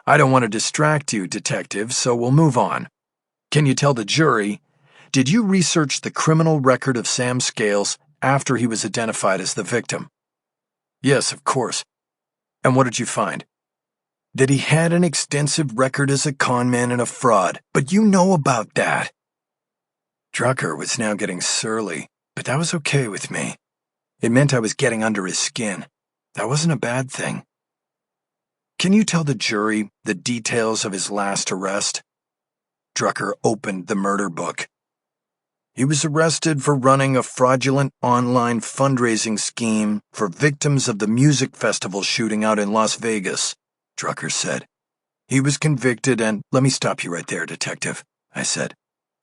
I don't want to distract you, Detective, so we'll move on. Can you tell the jury, did you research the criminal record of Sam Scales after he was identified as the victim?" "Yes, of course." "And what did you find?" "That he had an extensive record as a conman and a fraud, but you know about that." Drucker was now getting surly, but that was okay with me. It meant I was getting under his skin. That wasn't a bad thing. "Can you tell the jury the details of his last arrest?" Drucker opened the murder book. "He was arrested for running a fraudulent online fundraising scheme for victims of the music festival shooting out in Las Vegas," Drucker said. "He was convicted and—" "Let me stop you right there, Detective," I said.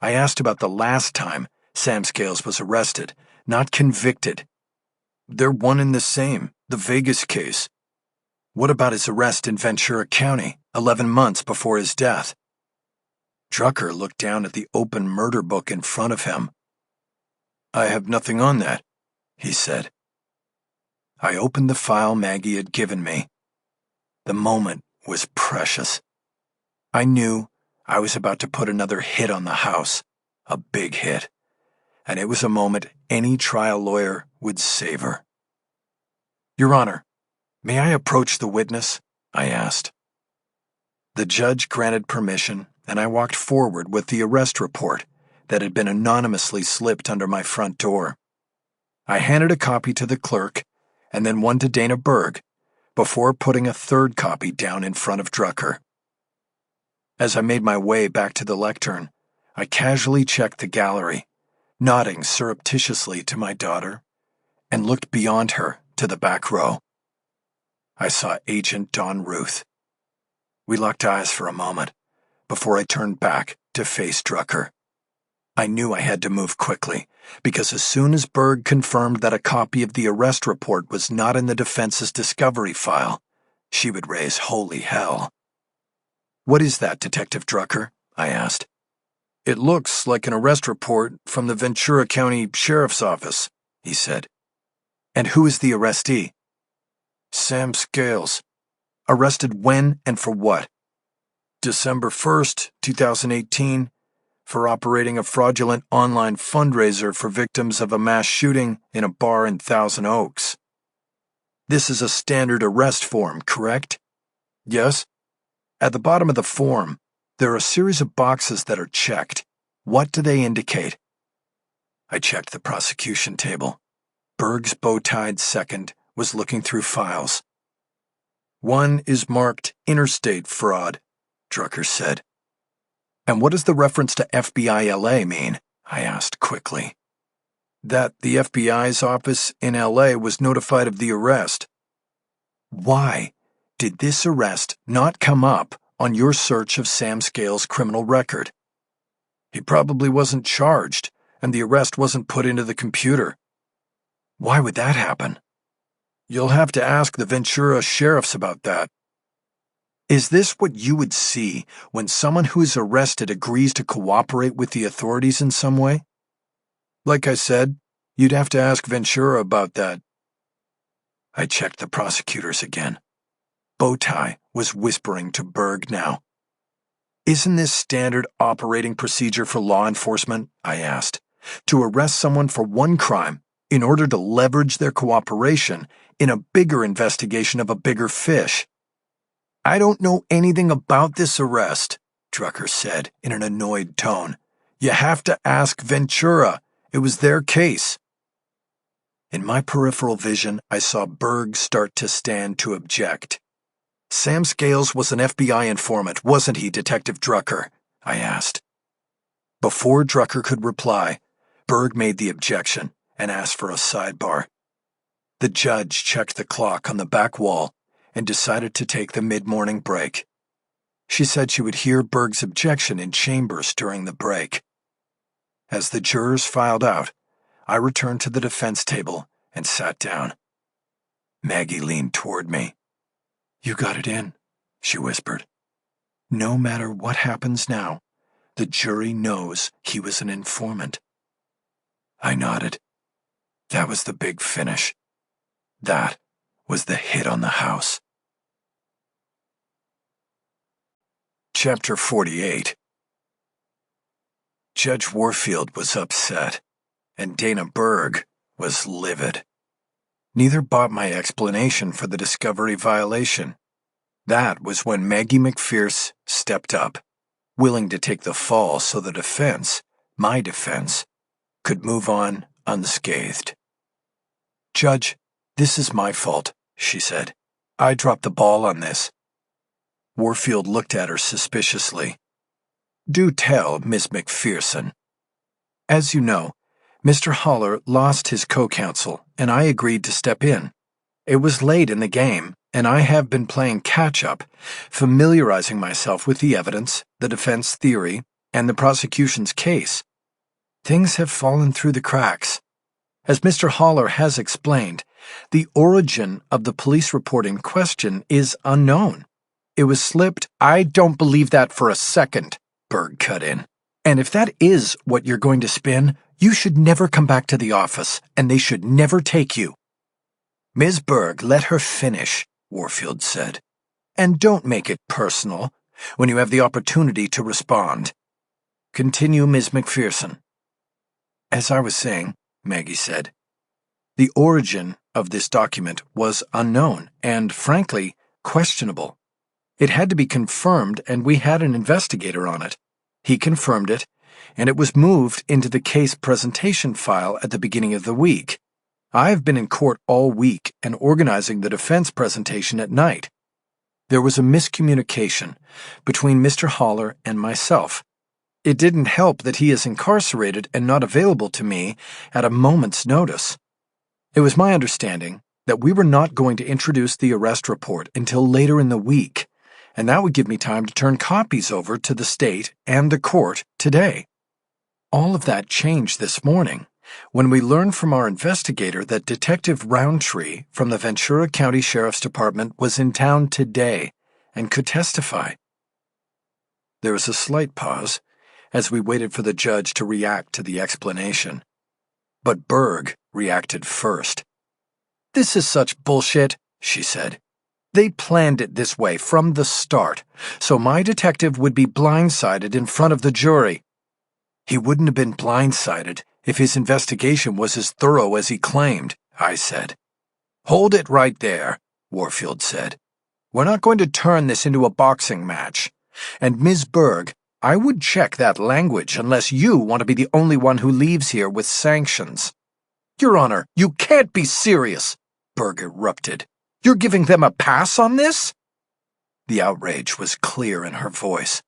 "I asked about the last time Sam Scales was arrested, not convicted. They're one and the same, the Vegas case. What about his arrest in Ventura County, 11 months before his death?" Drucker looked down at the open murder book in front of him. "I have nothing on that," he said. I opened the file Maggie had given me. The moment was precious. I knew I was about to put another hit on the house, a big hit, and it was a moment any trial lawyer would savor. "Your Honor, may I approach the witness?" I asked. The judge granted permission, and I walked forward with the arrest report that had been anonymously slipped under my front door. I handed a copy to the clerk and then one to Dana Berg before putting a third copy down in front of Drucker. As I made my way back to the lectern, I casually checked the gallery, nodding surreptitiously to my daughter, and looked beyond her to the back row. I saw Agent Don Ruth. We locked eyes for a moment before I turned back to face Drucker. I knew I had to move quickly, because as soon as Berg confirmed that a copy of the arrest report was not in the defense's discovery file, she would raise holy hell. "What is that, Detective Drucker?" I asked. "It looks like an arrest report from the Ventura County Sheriff's Office," he said. "And who is the arrestee?" "Sam Scales." "Arrested when and for what?" "December 1st, 2018, for operating a fraudulent online fundraiser for victims of a mass shooting in a bar in Thousand Oaks." "This is a standard arrest form, correct?" "Yes." "At the bottom of the form, there are a series of boxes that are checked. What do they indicate?" I checked the prosecution table. Berg's bow-tied second was looking through files. "One is marked interstate fraud," Drucker said. "And what does the reference to FBI LA mean?" I asked quickly. "That the FBI's office in LA was notified of the arrest." "Why did this arrest not come up on your search of Sam Scales' criminal record?" "He probably wasn't charged, and the arrest wasn't put into the computer." "Why would that happen?" "You'll have to ask the Ventura sheriffs about that." "Is this what you would see when someone who is arrested agrees to cooperate with the authorities in some way?" "Like I said, you'd have to ask Ventura about that." I checked the prosecutors again. Bowtie was whispering to Berg now. "Isn't this standard operating procedure for law enforcement?" I asked. "To arrest someone for one crime in order to leverage their cooperation in a bigger investigation of a bigger fish." "I don't know anything about this arrest," Drucker said in an annoyed tone. "You have to ask Ventura. It was their case." In my peripheral vision, I saw Berg start to stand to object. "Sam Scales was an FBI informant, wasn't he, Detective Drucker?" I asked. Before Drucker could reply, Berg made the objection and asked for a sidebar. The judge checked the clock on the back wall and decided to take the mid-morning break. She said she would hear Berg's objection in chambers during the break. As the jurors filed out, I returned to the defense table and sat down. Maggie leaned toward me. "You got it in," she whispered. "No matter what happens now, the jury knows he was an informant." I nodded. That was the big finish. That was the hit on the house. Chapter 48. Judge Warfield was upset, and Dana Berg was livid. Neither bought my explanation for the discovery violation. That was when Maggie McPherce stepped up, willing to take the fall so the defense, my defense, could move on unscathed. "Judge, this is my fault," she said. "I dropped the ball on this." Warfield looked at her suspiciously. "Do tell, Miss McPherson." "As you know, Mr. Haller lost his co-counsel, and I agreed to step in. It was late in the game, and I have been playing catch-up, familiarizing myself with the evidence, the defense theory, and the prosecution's case. Things have fallen through the cracks. As Mr. Haller has explained, the origin of the police report in question is unknown. It was slipped." "I don't believe that for a second," Berg cut in. "And if that is what you're going to spin, you should never come back to the office, and they should never take you." "Ms. Berg, let her finish," Warfield said. "And don't make it personal when you have the opportunity to respond. Continue, Ms. McPherson." "As I was saying," Maggie said, "the origin of this document was unknown and, frankly, questionable. It had to be confirmed, and we had an investigator on it. He confirmed it, and it was moved into the case presentation file at the beginning of the week. I've been in court all week and organizing the defense presentation at night. There was a miscommunication between Mr. Haller and myself. It didn't help that he is incarcerated and not available to me at a moment's notice. It was my understanding that we were not going to introduce the arrest report until later in the week, and that would give me time to turn copies over to the state and the court today. All of that changed this morning when we learned from our investigator that Detective Roundtree from the Ventura County Sheriff's Department was in town today and could testify." There was a slight pause as we waited for the judge to react to the explanation. But Berg reacted first. "This is such bullshit," she said. "They planned it this way from the start, so my detective would be blindsided in front of the jury." "He wouldn't have been blindsided if his investigation was as thorough as he claimed," I said. "Hold it right there," Warfield said. "We're not going to turn this into a boxing match. And Ms. Berg, I would check that language unless you want to be the only one who leaves here with sanctions." "Your Honor, you can't be serious," Berg erupted. "You're giving them a pass on this?" The outrage was clear in her voice.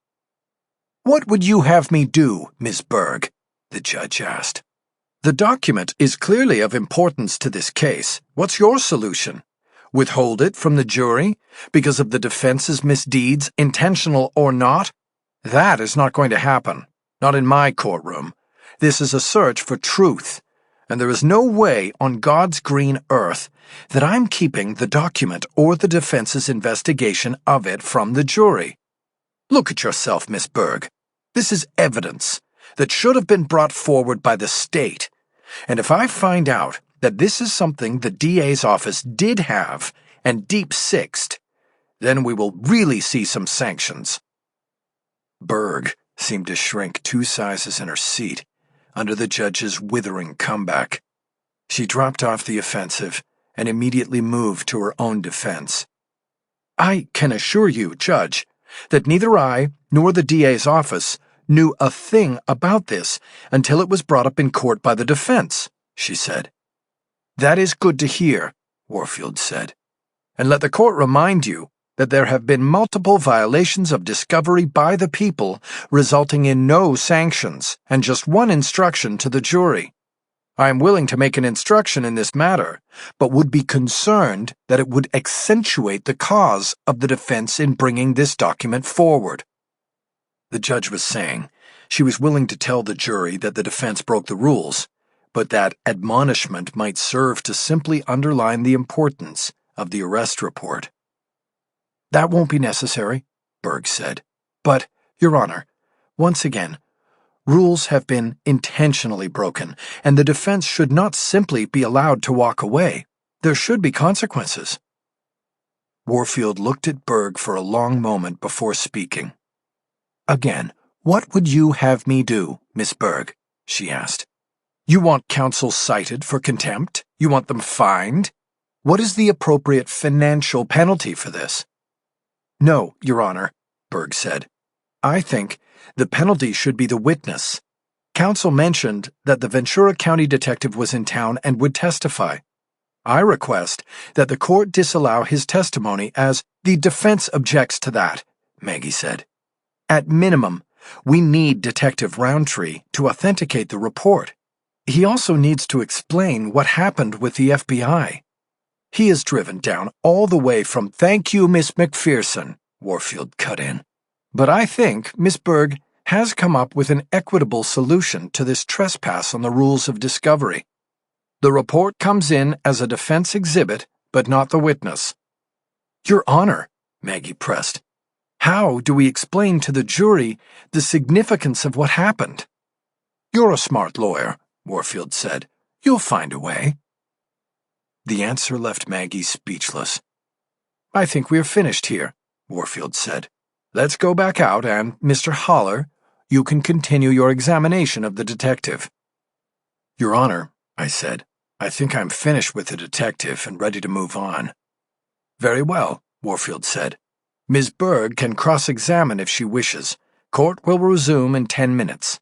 "What would you have me do, Ms. Berg?" the judge asked. "The document is clearly of importance to this case. What's your solution? Withhold it from the jury because of the defense's misdeeds, intentional or not? That is not going to happen. Not in my courtroom. This is a search for truth, and there is no way on God's green earth that I'm keeping the document or the defense's investigation of it from the jury. Look at yourself, Miss Berg. This is evidence that should have been brought forward by the state, and if I find out that this is something the DA's office did have and deep-sixed, then we will really see some sanctions." Berg seemed to shrink 2 sizes in her seat under the judge's withering comeback. She dropped off the offensive and immediately moved to her own defense. "I can assure you, Judge, that neither I nor the DA's office knew a thing about this until it was brought up in court by the defense, she said. That is good to hear, Warfield said. And let the court remind you that there have been multiple violations of discovery by the people, resulting in no sanctions and just one instruction to the jury. I am willing to make an instruction in this matter, but would be concerned that it would accentuate the cause of the defense in bringing this document forward. The judge was saying she was willing to tell the jury that the defense broke the rules, but that admonishment might serve to simply underline the importance of the arrest report. That won't be necessary, Berg said. But, Your Honor, once again, rules have been intentionally broken, and the defense should not simply be allowed to walk away. There should be consequences. Warfield looked at Berg for a long moment before speaking. Again, what would you have me do, Miss Berg? She asked. You want counsel cited for contempt? You want them fined? What is the appropriate financial penalty for this? No, Your Honor, Berg said. I think the penalty should be the witness. Counsel mentioned that the Ventura County detective was in town and would testify. I request that the court disallow his testimony as the defense objects to that, Maggie said. At minimum, we need Detective Roundtree to authenticate the report. He also needs to explain what happened with the FBI. He is driven down all the way from Thank you, Miss McPherson, Warfield cut in. But I think Miss Berg has come up with an equitable solution to this trespass on the rules of discovery. The report comes in as a defense exhibit, but not the witness. Your Honor, Maggie pressed, how do we explain to the jury the significance of what happened? You're a smart lawyer, Warfield said. You'll find a way. The answer left Maggie speechless. I think we are finished here, Warfield said. Let's go back out and, Mr. Haller, you can continue your examination of the detective. Your Honor, I said, I think I'm finished with the detective and ready to move on. Very well, Warfield said. Ms. Berg can cross-examine if she wishes. Court will resume in 10 minutes.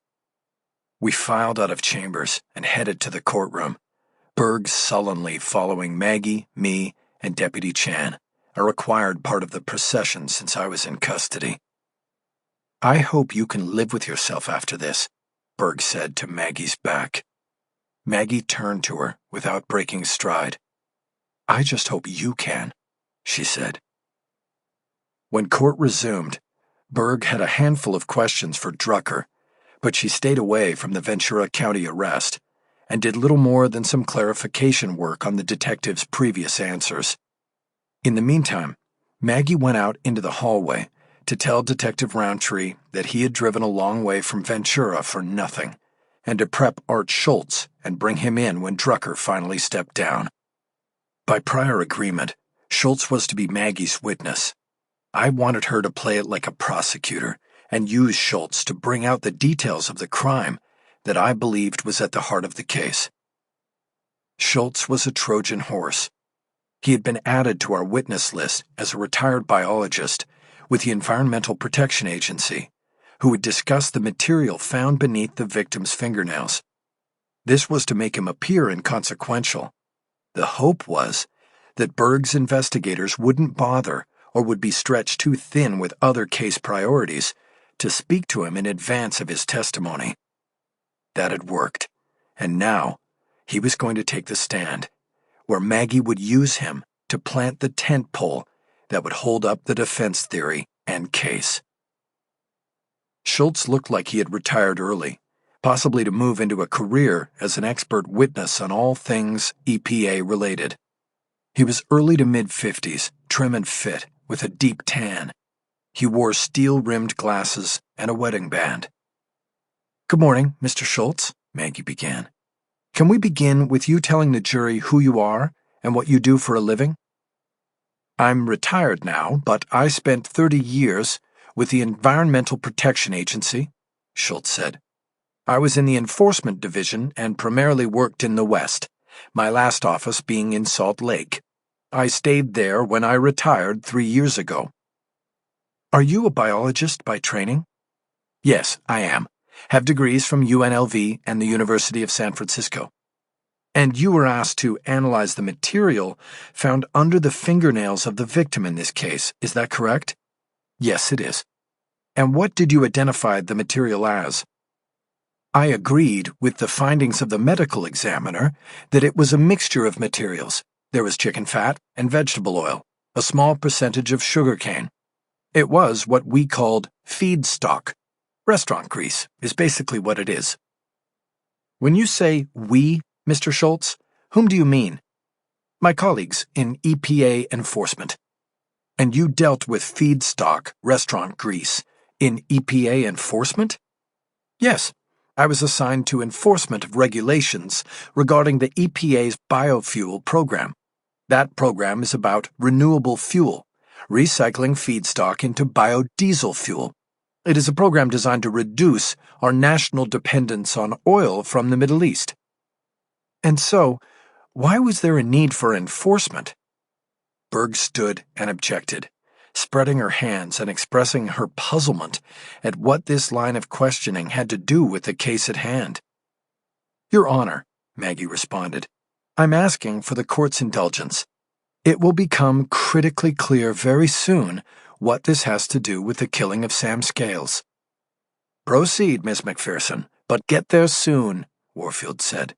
We filed out of chambers and headed to the courtroom, Berg sullenly following Maggie, me, and Deputy Chan, a required part of the procession since I was in custody. I hope you can live with yourself after this, Berg said to Maggie's back. Maggie turned to her without breaking stride. I just hope you can, she said. When court resumed, Berg had a handful of questions for Drucker, but she stayed away from the Ventura County arrest and did little more than some clarification work on the detective's previous answers. In the meantime, Maggie went out into the hallway to tell Detective Roundtree that he had driven a long way from Ventura for nothing, and to prep Art Schultz and bring him in when Drucker finally stepped down. By prior agreement, Schultz was to be Maggie's witness. I wanted her to play it like a prosecutor and use Schultz to bring out the details of the crime that I believed was at the heart of the case. Schultz was a Trojan horse. He had been added to our witness list as a retired biologist with the Environmental Protection Agency, who would discuss the material found beneath the victim's fingernails. This was to make him appear inconsequential. The hope was that Berg's investigators wouldn't bother or would be stretched too thin with other case priorities to speak to him in advance of his testimony. That had worked, and now he was going to take the stand, where Maggie would use him to plant the tent pole that would hold up the defense theory and case. Schultz looked like he had retired early, possibly to move into a career as an expert witness on all things EPA-related. He was early to mid-50s, trim and fit, with a deep tan. He wore steel-rimmed glasses and a wedding band. Good morning, Mr. Schultz, Maggie began. Can we begin with you telling the jury who you are and what you do for a living? I'm retired now, but I spent 30 years with the Environmental Protection Agency, Schultz said. I was in the Enforcement Division and primarily worked in the West, my last office being in Salt Lake. I stayed there when I retired 3 years ago. Are you a biologist by training? Yes, I am. Have degrees from UNLV and the University of San Francisco. And you were asked to analyze the material found under the fingernails of the victim in this case, is that correct? Yes, it is. And what did you identify the material as? I agreed with the findings of the medical examiner that it was a mixture of materials. There was chicken fat and vegetable oil, a small percentage of sugarcane. It was what we called feedstock. Restaurant grease is basically what it is. When you say we, Mr. Schultz, whom do you mean? My colleagues in EPA enforcement. And you dealt with feedstock, restaurant grease, in EPA enforcement? Yes, I was assigned to enforcement of regulations regarding the EPA's biofuel program. That program is about renewable fuel, recycling feedstock into biodiesel fuel. It is a program designed to reduce our national dependence on oil from the Middle East. And so, why was there a need for enforcement? Berg stood and objected, spreading her hands and expressing her puzzlement at what this line of questioning had to do with the case at hand. Your Honor, Maggie responded, I'm asking for the court's indulgence. It will become critically clear very soon what this has to do with the killing of Sam Scales. Proceed, Miss McPherson, but get there soon, Warfield said.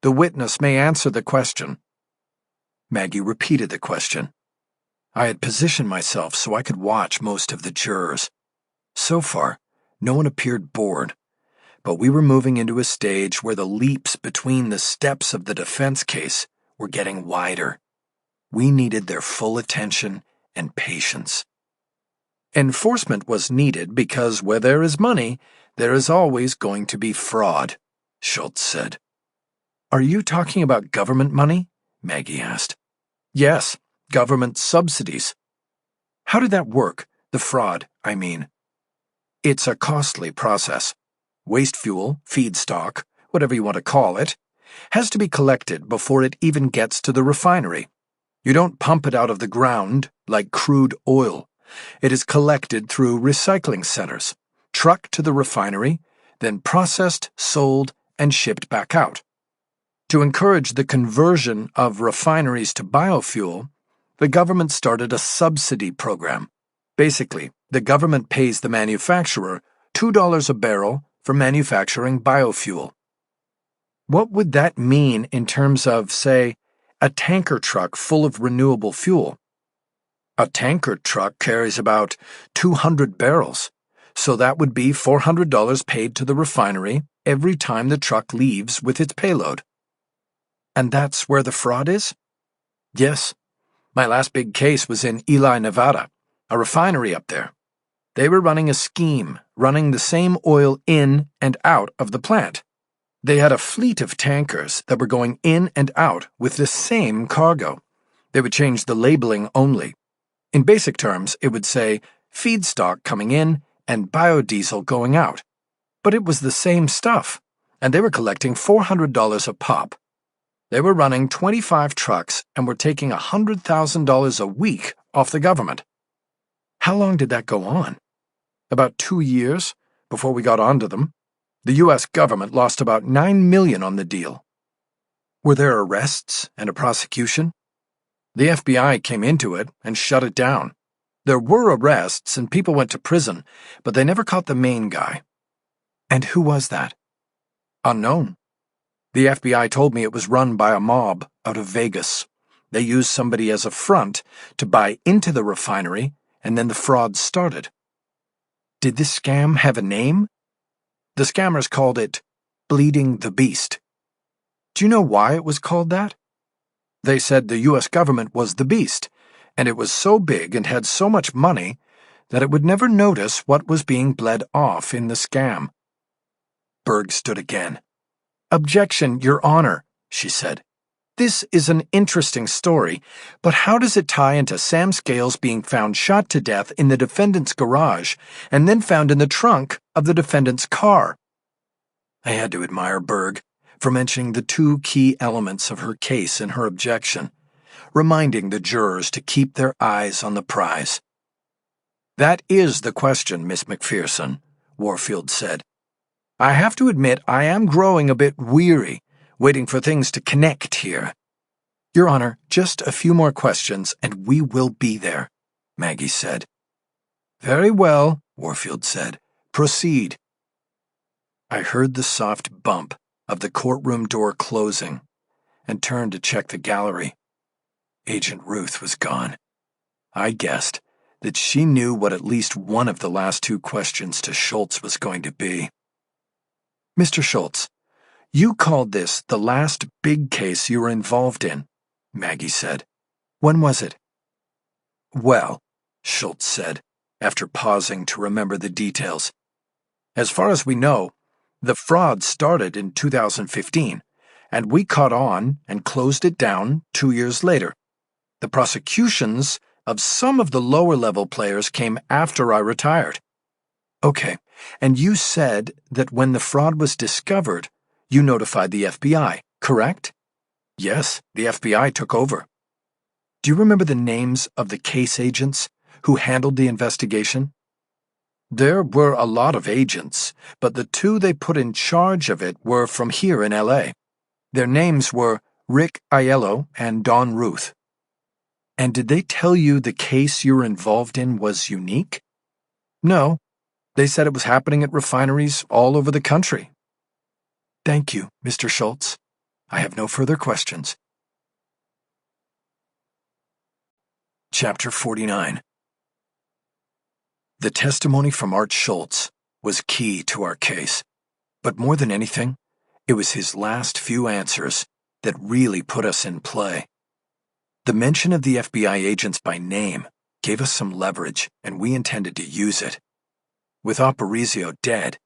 The witness may answer the question. Maggie repeated the question. I had positioned myself so I could watch most of the jurors. So far, no one appeared bored, but we were moving into a stage where the leaps between the steps of the defense case were getting wider. We needed their full attention and patience. Enforcement was needed because where there is money, there is always going to be fraud, Schultz said. Are you talking about government money? Maggie asked. Yes, government subsidies. How did that work? The fraud, I mean. It's a costly process. Waste fuel, feedstock, whatever you want to call it, has to be collected before it even gets to the refinery. You don't pump it out of the ground like crude oil. It is collected through recycling centers, trucked to the refinery, then processed, sold, and shipped back out. To encourage the conversion of refineries to biofuel, the government started a subsidy program. Basically, the government pays the manufacturer $2 a barrel for manufacturing biofuel. What would that mean in terms of, say, a tanker truck full of renewable fuel? A tanker truck carries about 200 barrels, so that would be $400 paid to the refinery every time the truck leaves with its payload. And that's where the fraud is? Yes. My last big case was in Ely, Nevada, a refinery up there. They were running a scheme, running the same oil in and out of the plant. They had a fleet of tankers that were going in and out with the same cargo. They would change the labeling only. In basic terms, it would say feedstock coming in and biodiesel going out. But it was the same stuff, and they were collecting $400 a pop. They were running 25 trucks and were taking $100,000 a week off the government. How long did that go on? About 2 years before we got onto them. The U.S. government lost about $9 million on the deal. Were there arrests and a prosecution? The FBI came into it and shut it down. There were arrests and people went to prison, but they never caught the main guy. And who was that? Unknown. The FBI told me it was run by a mob out of Vegas. They used somebody as a front to buy into the refinery, and then the fraud started. Did this scam have a name? The scammers called it Bleeding the Beast. Do you know why it was called that? They said the U.S. government was the beast, and it was so big and had so much money that it would never notice what was being bled off in the scam. Berg stood again. Objection, Your Honor, she said. This is an interesting story, but how does it tie into Sam Scales being found shot to death in the defendant's garage and then found in the trunk of the defendant's car? I had to admire Berg for mentioning the two key elements of her case in her objection, reminding the jurors to keep their eyes on the prize. That is the question, Miss McPherson, Warfield said. I have to admit I am growing a bit weary, waiting for things to connect here. Your Honor, just a few more questions and we will be there, Maggie said. Very well, Warfield said. Proceed. I heard the soft bump of the courtroom door closing and turned to check the gallery. Agent Ruth was gone. I guessed that she knew what at least one of the last two questions to Schultz was going to be. Mr. Schultz, you called this the last big case you were involved in, Maggie said. When was it? Well, Schultz said, after pausing to remember the details. As far as we know, the fraud started in 2015, and we caught on and closed it down 2 years later. The prosecutions of some of the lower-level players came after I retired. Okay, and you said that when the fraud was discovered, you notified the FBI, correct? Yes, the FBI took over. Do you remember the names of the case agents who handled the investigation? There were a lot of agents, but the two they put in charge of it were from here in L.A. Their names were Rick Aiello and Don Ruth. And did they tell you the case you were involved in was unique? No. They said it was happening at refineries all over the country. Thank you, Mr. Schultz. I have no further questions. Chapter 49. The testimony from Art Schultz was key to our case, but more than anything, it was his last few answers that really put us in play. The mention of the FBI agents by name gave us some leverage, and we intended to use it. With Aparicio dead,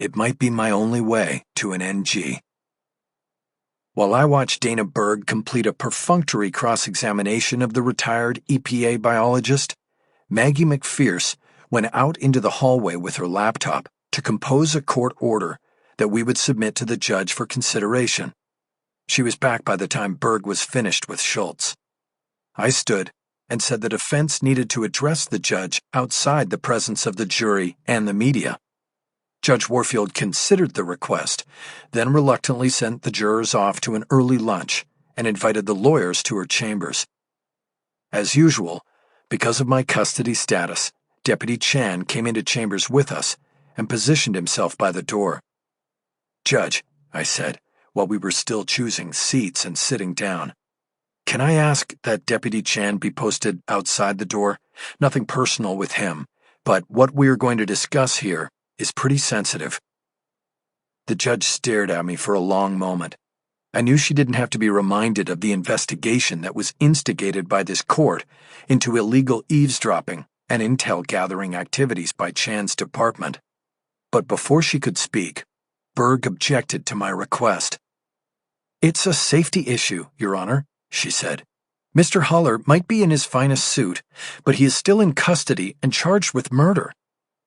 it might be my only way to an NG. While I watched Dana Berg complete a perfunctory cross-examination of the retired EPA biologist, Maggie McPherson went out into the hallway with her laptop to compose a court order that we would submit to the judge for consideration. She was back by the time Berg was finished with Schultz. I stood and said the defense needed to address the judge outside the presence of the jury and the media. Judge Warfield considered the request, then reluctantly sent the jurors off to an early lunch and invited the lawyers to her chambers. As usual, because of my custody status, Deputy Chan came into chambers with us and positioned himself by the door. Judge, I said, while we were still choosing seats and sitting down, can I ask that Deputy Chan be posted outside the door? Nothing personal with him, but what we are going to discuss here is pretty sensitive. The judge stared at me for a long moment. I knew she didn't have to be reminded of the investigation that was instigated by this court into illegal eavesdropping and intel-gathering activities by Chan's department. But before she could speak, Berg objected to my request. It's a safety issue, Your Honor, she said. Mr. Haller might be in his finest suit, but he is still in custody and charged with murder.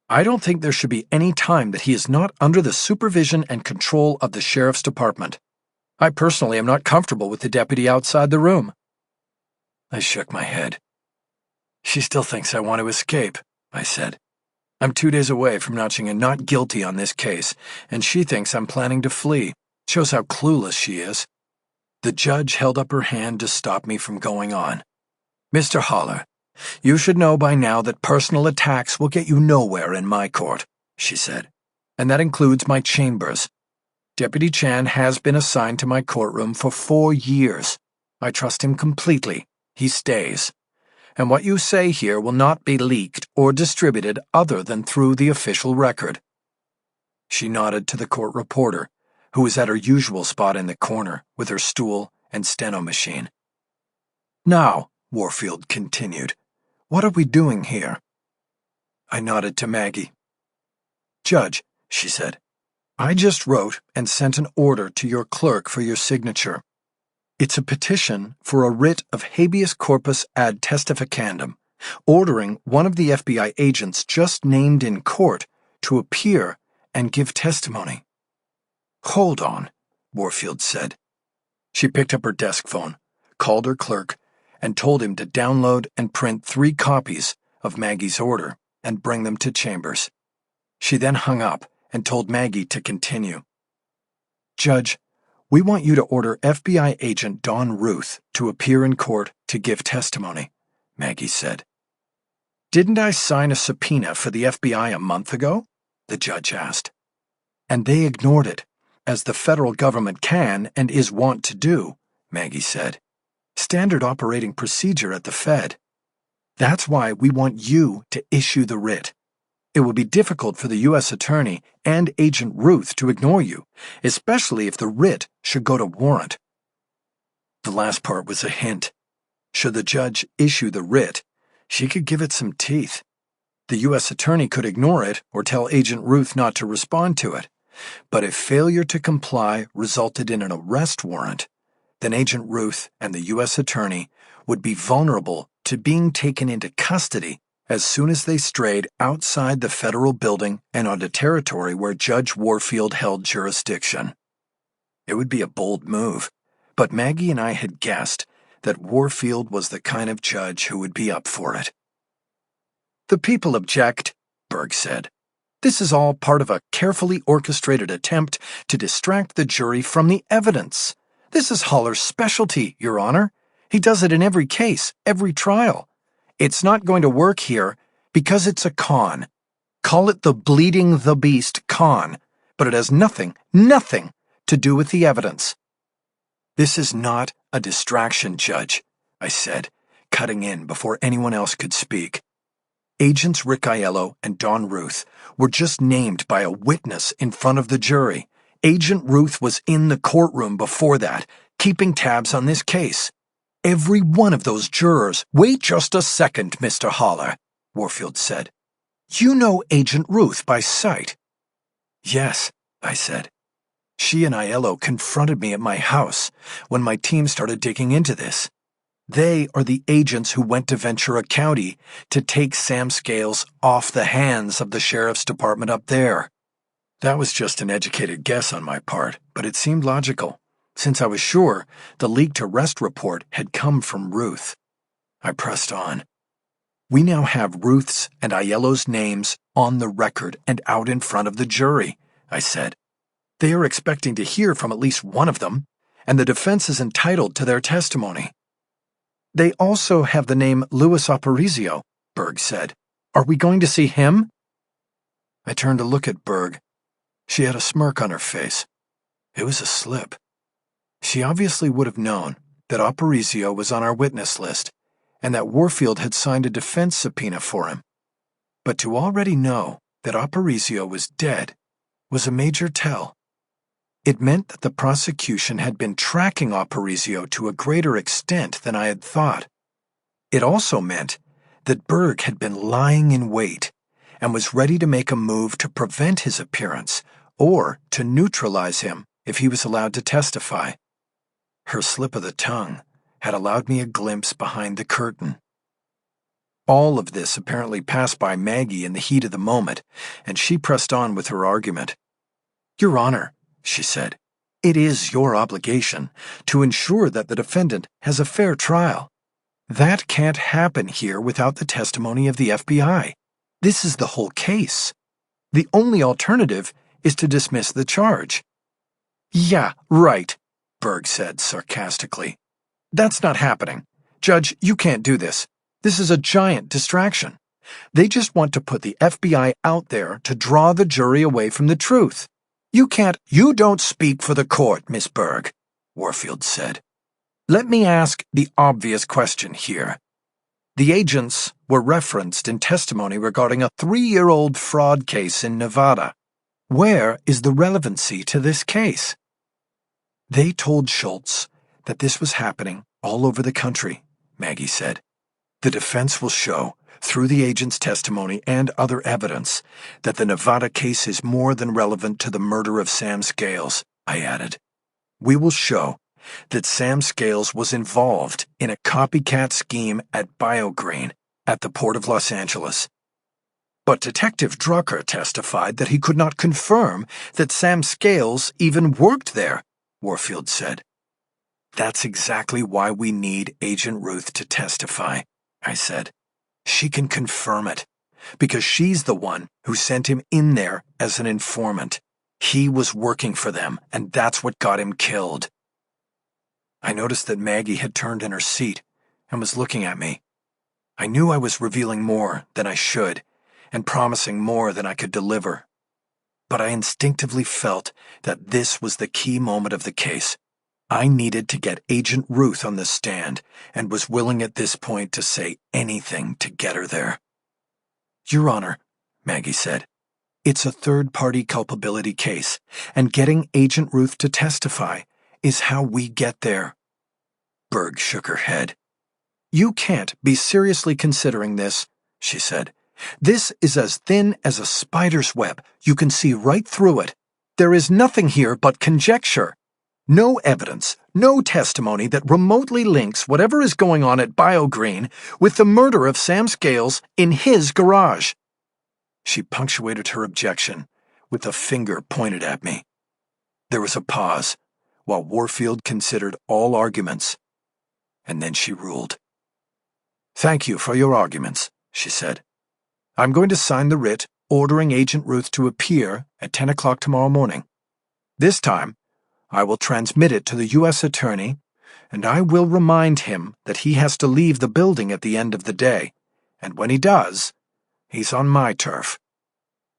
I don't think there should be any time that he is not under the supervision and control of the sheriff's department. I personally am not comfortable with the deputy outside the room. I shook my head. She still thinks I want to escape, I said. I'm 2 days away from notching a not guilty on this case, and she thinks I'm planning to flee. Shows how clueless she is. The judge held up her hand to stop me from going on. Mr. Haller, you should know by now that personal attacks will get you nowhere in my court, she said, and that includes my chambers. Deputy Chan has been assigned to my courtroom for 4 years. I trust him completely. He stays. And what you say here will not be leaked or distributed other than through the official record. She nodded to the court reporter, who was at her usual spot in the corner with her stool and steno machine. Now, Warfield continued, what are we doing here? I nodded to Maggie. Judge, she said, I just wrote and sent an order to your clerk for your signature. It's a petition for a writ of habeas corpus ad testificandum, ordering one of the FBI agents just named in court to appear and give testimony. Hold on, Warfield said. She picked up her desk phone, called her clerk, and told him to download and print 3 copies of Maggie's order and bring them to chambers. She then hung up and told Maggie to continue. Judge, we want you to order FBI agent Dawn Ruth to appear in court to give testimony, Maggie said. Didn't I sign a subpoena for the FBI a month ago? The judge asked. And they ignored it, as the federal government can and is wont to do, Maggie said. Standard operating procedure at the Fed. That's why we want you to issue the writ. It will be difficult for the U.S. Attorney and Agent Ruth to ignore you, especially if the writ should go to warrant. The last part was a hint. Should the judge issue the writ, she could give it some teeth. The U.S. Attorney could ignore it or tell Agent Ruth not to respond to it. But if failure to comply resulted in an arrest warrant, then Agent Ruth and the U.S. Attorney would be vulnerable to being taken into custody as soon as they strayed outside the federal building and onto territory where Judge Warfield held jurisdiction. It would be a bold move, but Maggie and I had guessed that Warfield was the kind of judge who would be up for it. The people object, Berg said. This is all part of a carefully orchestrated attempt to distract the jury from the evidence. This is Haller's specialty, Your Honor. He does it in every case, every trial. It's not going to work here because it's a con. Call it the bleeding the beast con, but it has nothing to do with the evidence. This is not a distraction, Judge, I said, cutting in before anyone else could speak. Agents Rick Aiello and Dawn Ruth were just named by a witness in front of the jury. Agent Ruth was in the courtroom before that, keeping tabs on this case. Every one of those jurors— Wait just a second, Mr. Haller, Warfield said. You know Agent Ruth by sight. Yes, I said. She and Aiello confronted me at my house when my team started digging into this. They are the agents who went to Ventura County to take Sam Scales off the hands of the sheriff's department up there. That was just an educated guess on my part, but it seemed logical, since I was sure the leaked arrest report had come from Ruth. I pressed on. We now have Ruth's and Aiello's names on the record and out in front of the jury, I said. They are expecting to hear from at least one of them, and the defense is entitled to their testimony. They also have the name Louis Aparicio, Berg said. Are we going to see him? I turned to look at Berg. She had a smirk on her face. It was a slip. She obviously would have known that Aparicio was on our witness list and that Warfield had signed a defense subpoena for him. But to already know that Aparicio was dead was a major tell. It meant that the prosecution had been tracking Aparicio to a greater extent than I had thought. It also meant that Berg had been lying in wait and was ready to make a move to prevent his appearance or to neutralize him if he was allowed to testify. Her slip of the tongue had allowed me a glimpse behind the curtain. All of this apparently passed by Maggie in the heat of the moment, and she pressed on with her argument. Your Honor, she said, it is your obligation to ensure that the defendant has a fair trial. That can't happen here without the testimony of the FBI. This is the whole case. The only alternative is to dismiss the charge. Yeah, right, Berg said sarcastically. That's not happening. Judge, you can't do this. This is a giant distraction. They just want to put the FBI out there to draw the jury away from the truth. You don't speak for the court, Miss Berg, Warfield said. Let me ask the obvious question here. The agents were referenced in testimony regarding a 3-year-old fraud case in Nevada. Where is the relevancy to this case? They told Schultz that this was happening all over the country, Maggie said. The defense will show, through the agent's testimony and other evidence, that the Nevada case is more than relevant to the murder of Sam Scales, I added. We will show that Sam Scales was involved in a copycat scheme at BioGreen at the Port of Los Angeles. But Detective Drucker testified that he could not confirm that Sam Scales even worked there, Warfield said. That's exactly why we need Agent Ruth to testify, I said. She can confirm it. because she's the one who sent him in there as an informant. He was working for them, and that's what got him killed. I noticed that Maggie had turned in her seat and was looking at me. I knew I was revealing more than I should and promising more than I could deliver. But I instinctively felt that this was the key moment of the case. I needed to get Agent Ruth on the stand and was willing at this point to say anything to get her there. Your Honor, Maggie said, it's a third-party culpability case, and getting Agent Ruth to testify is how we get there. Berg shook her head. You can't be seriously considering this, she said. This is as thin as a spider's web. You can see right through it. There is nothing here but conjecture. No evidence, no testimony that remotely links whatever is going on at BioGreen with the murder of Sam Scales in his garage. She punctuated her objection with a finger pointed at me. There was a pause while Warfield considered all arguments, and then she ruled. Thank you for your arguments, she said. I'm going to sign the writ ordering Agent Ruth to appear at 10 o'clock tomorrow morning. This time, I will transmit it to the U.S. Attorney, and I will remind him that he has to leave the building at the end of the day, and when he does, he's on my turf.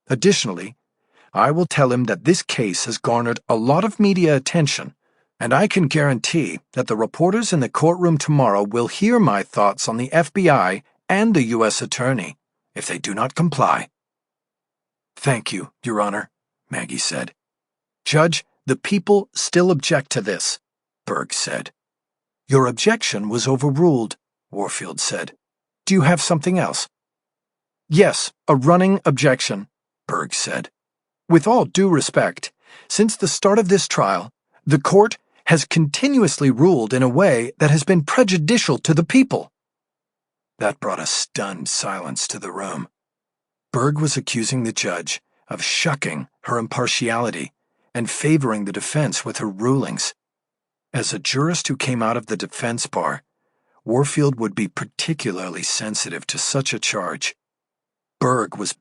Additionally, I will tell him that this case has garnered a lot of media attention, and I can guarantee that the reporters in the courtroom tomorrow will hear my thoughts on the FBI and the U.S. Attorney if they do not comply. Thank you, Your Honor, Maggie said. Judge, the people still object to this, Berg said. Your objection was overruled, Warfield said. Do you have something else? Yes, a running objection, Berg said. With all due respect, since the start of this trial, the court has continuously ruled in a way that has been prejudicial to the people. That brought a stunned silence to the room. Berg was accusing the judge of shucking her impartiality and favoring the defense with her rulings. As a jurist who came out of the defense bar, Warfield would be particularly sensitive to such a charge. Berg was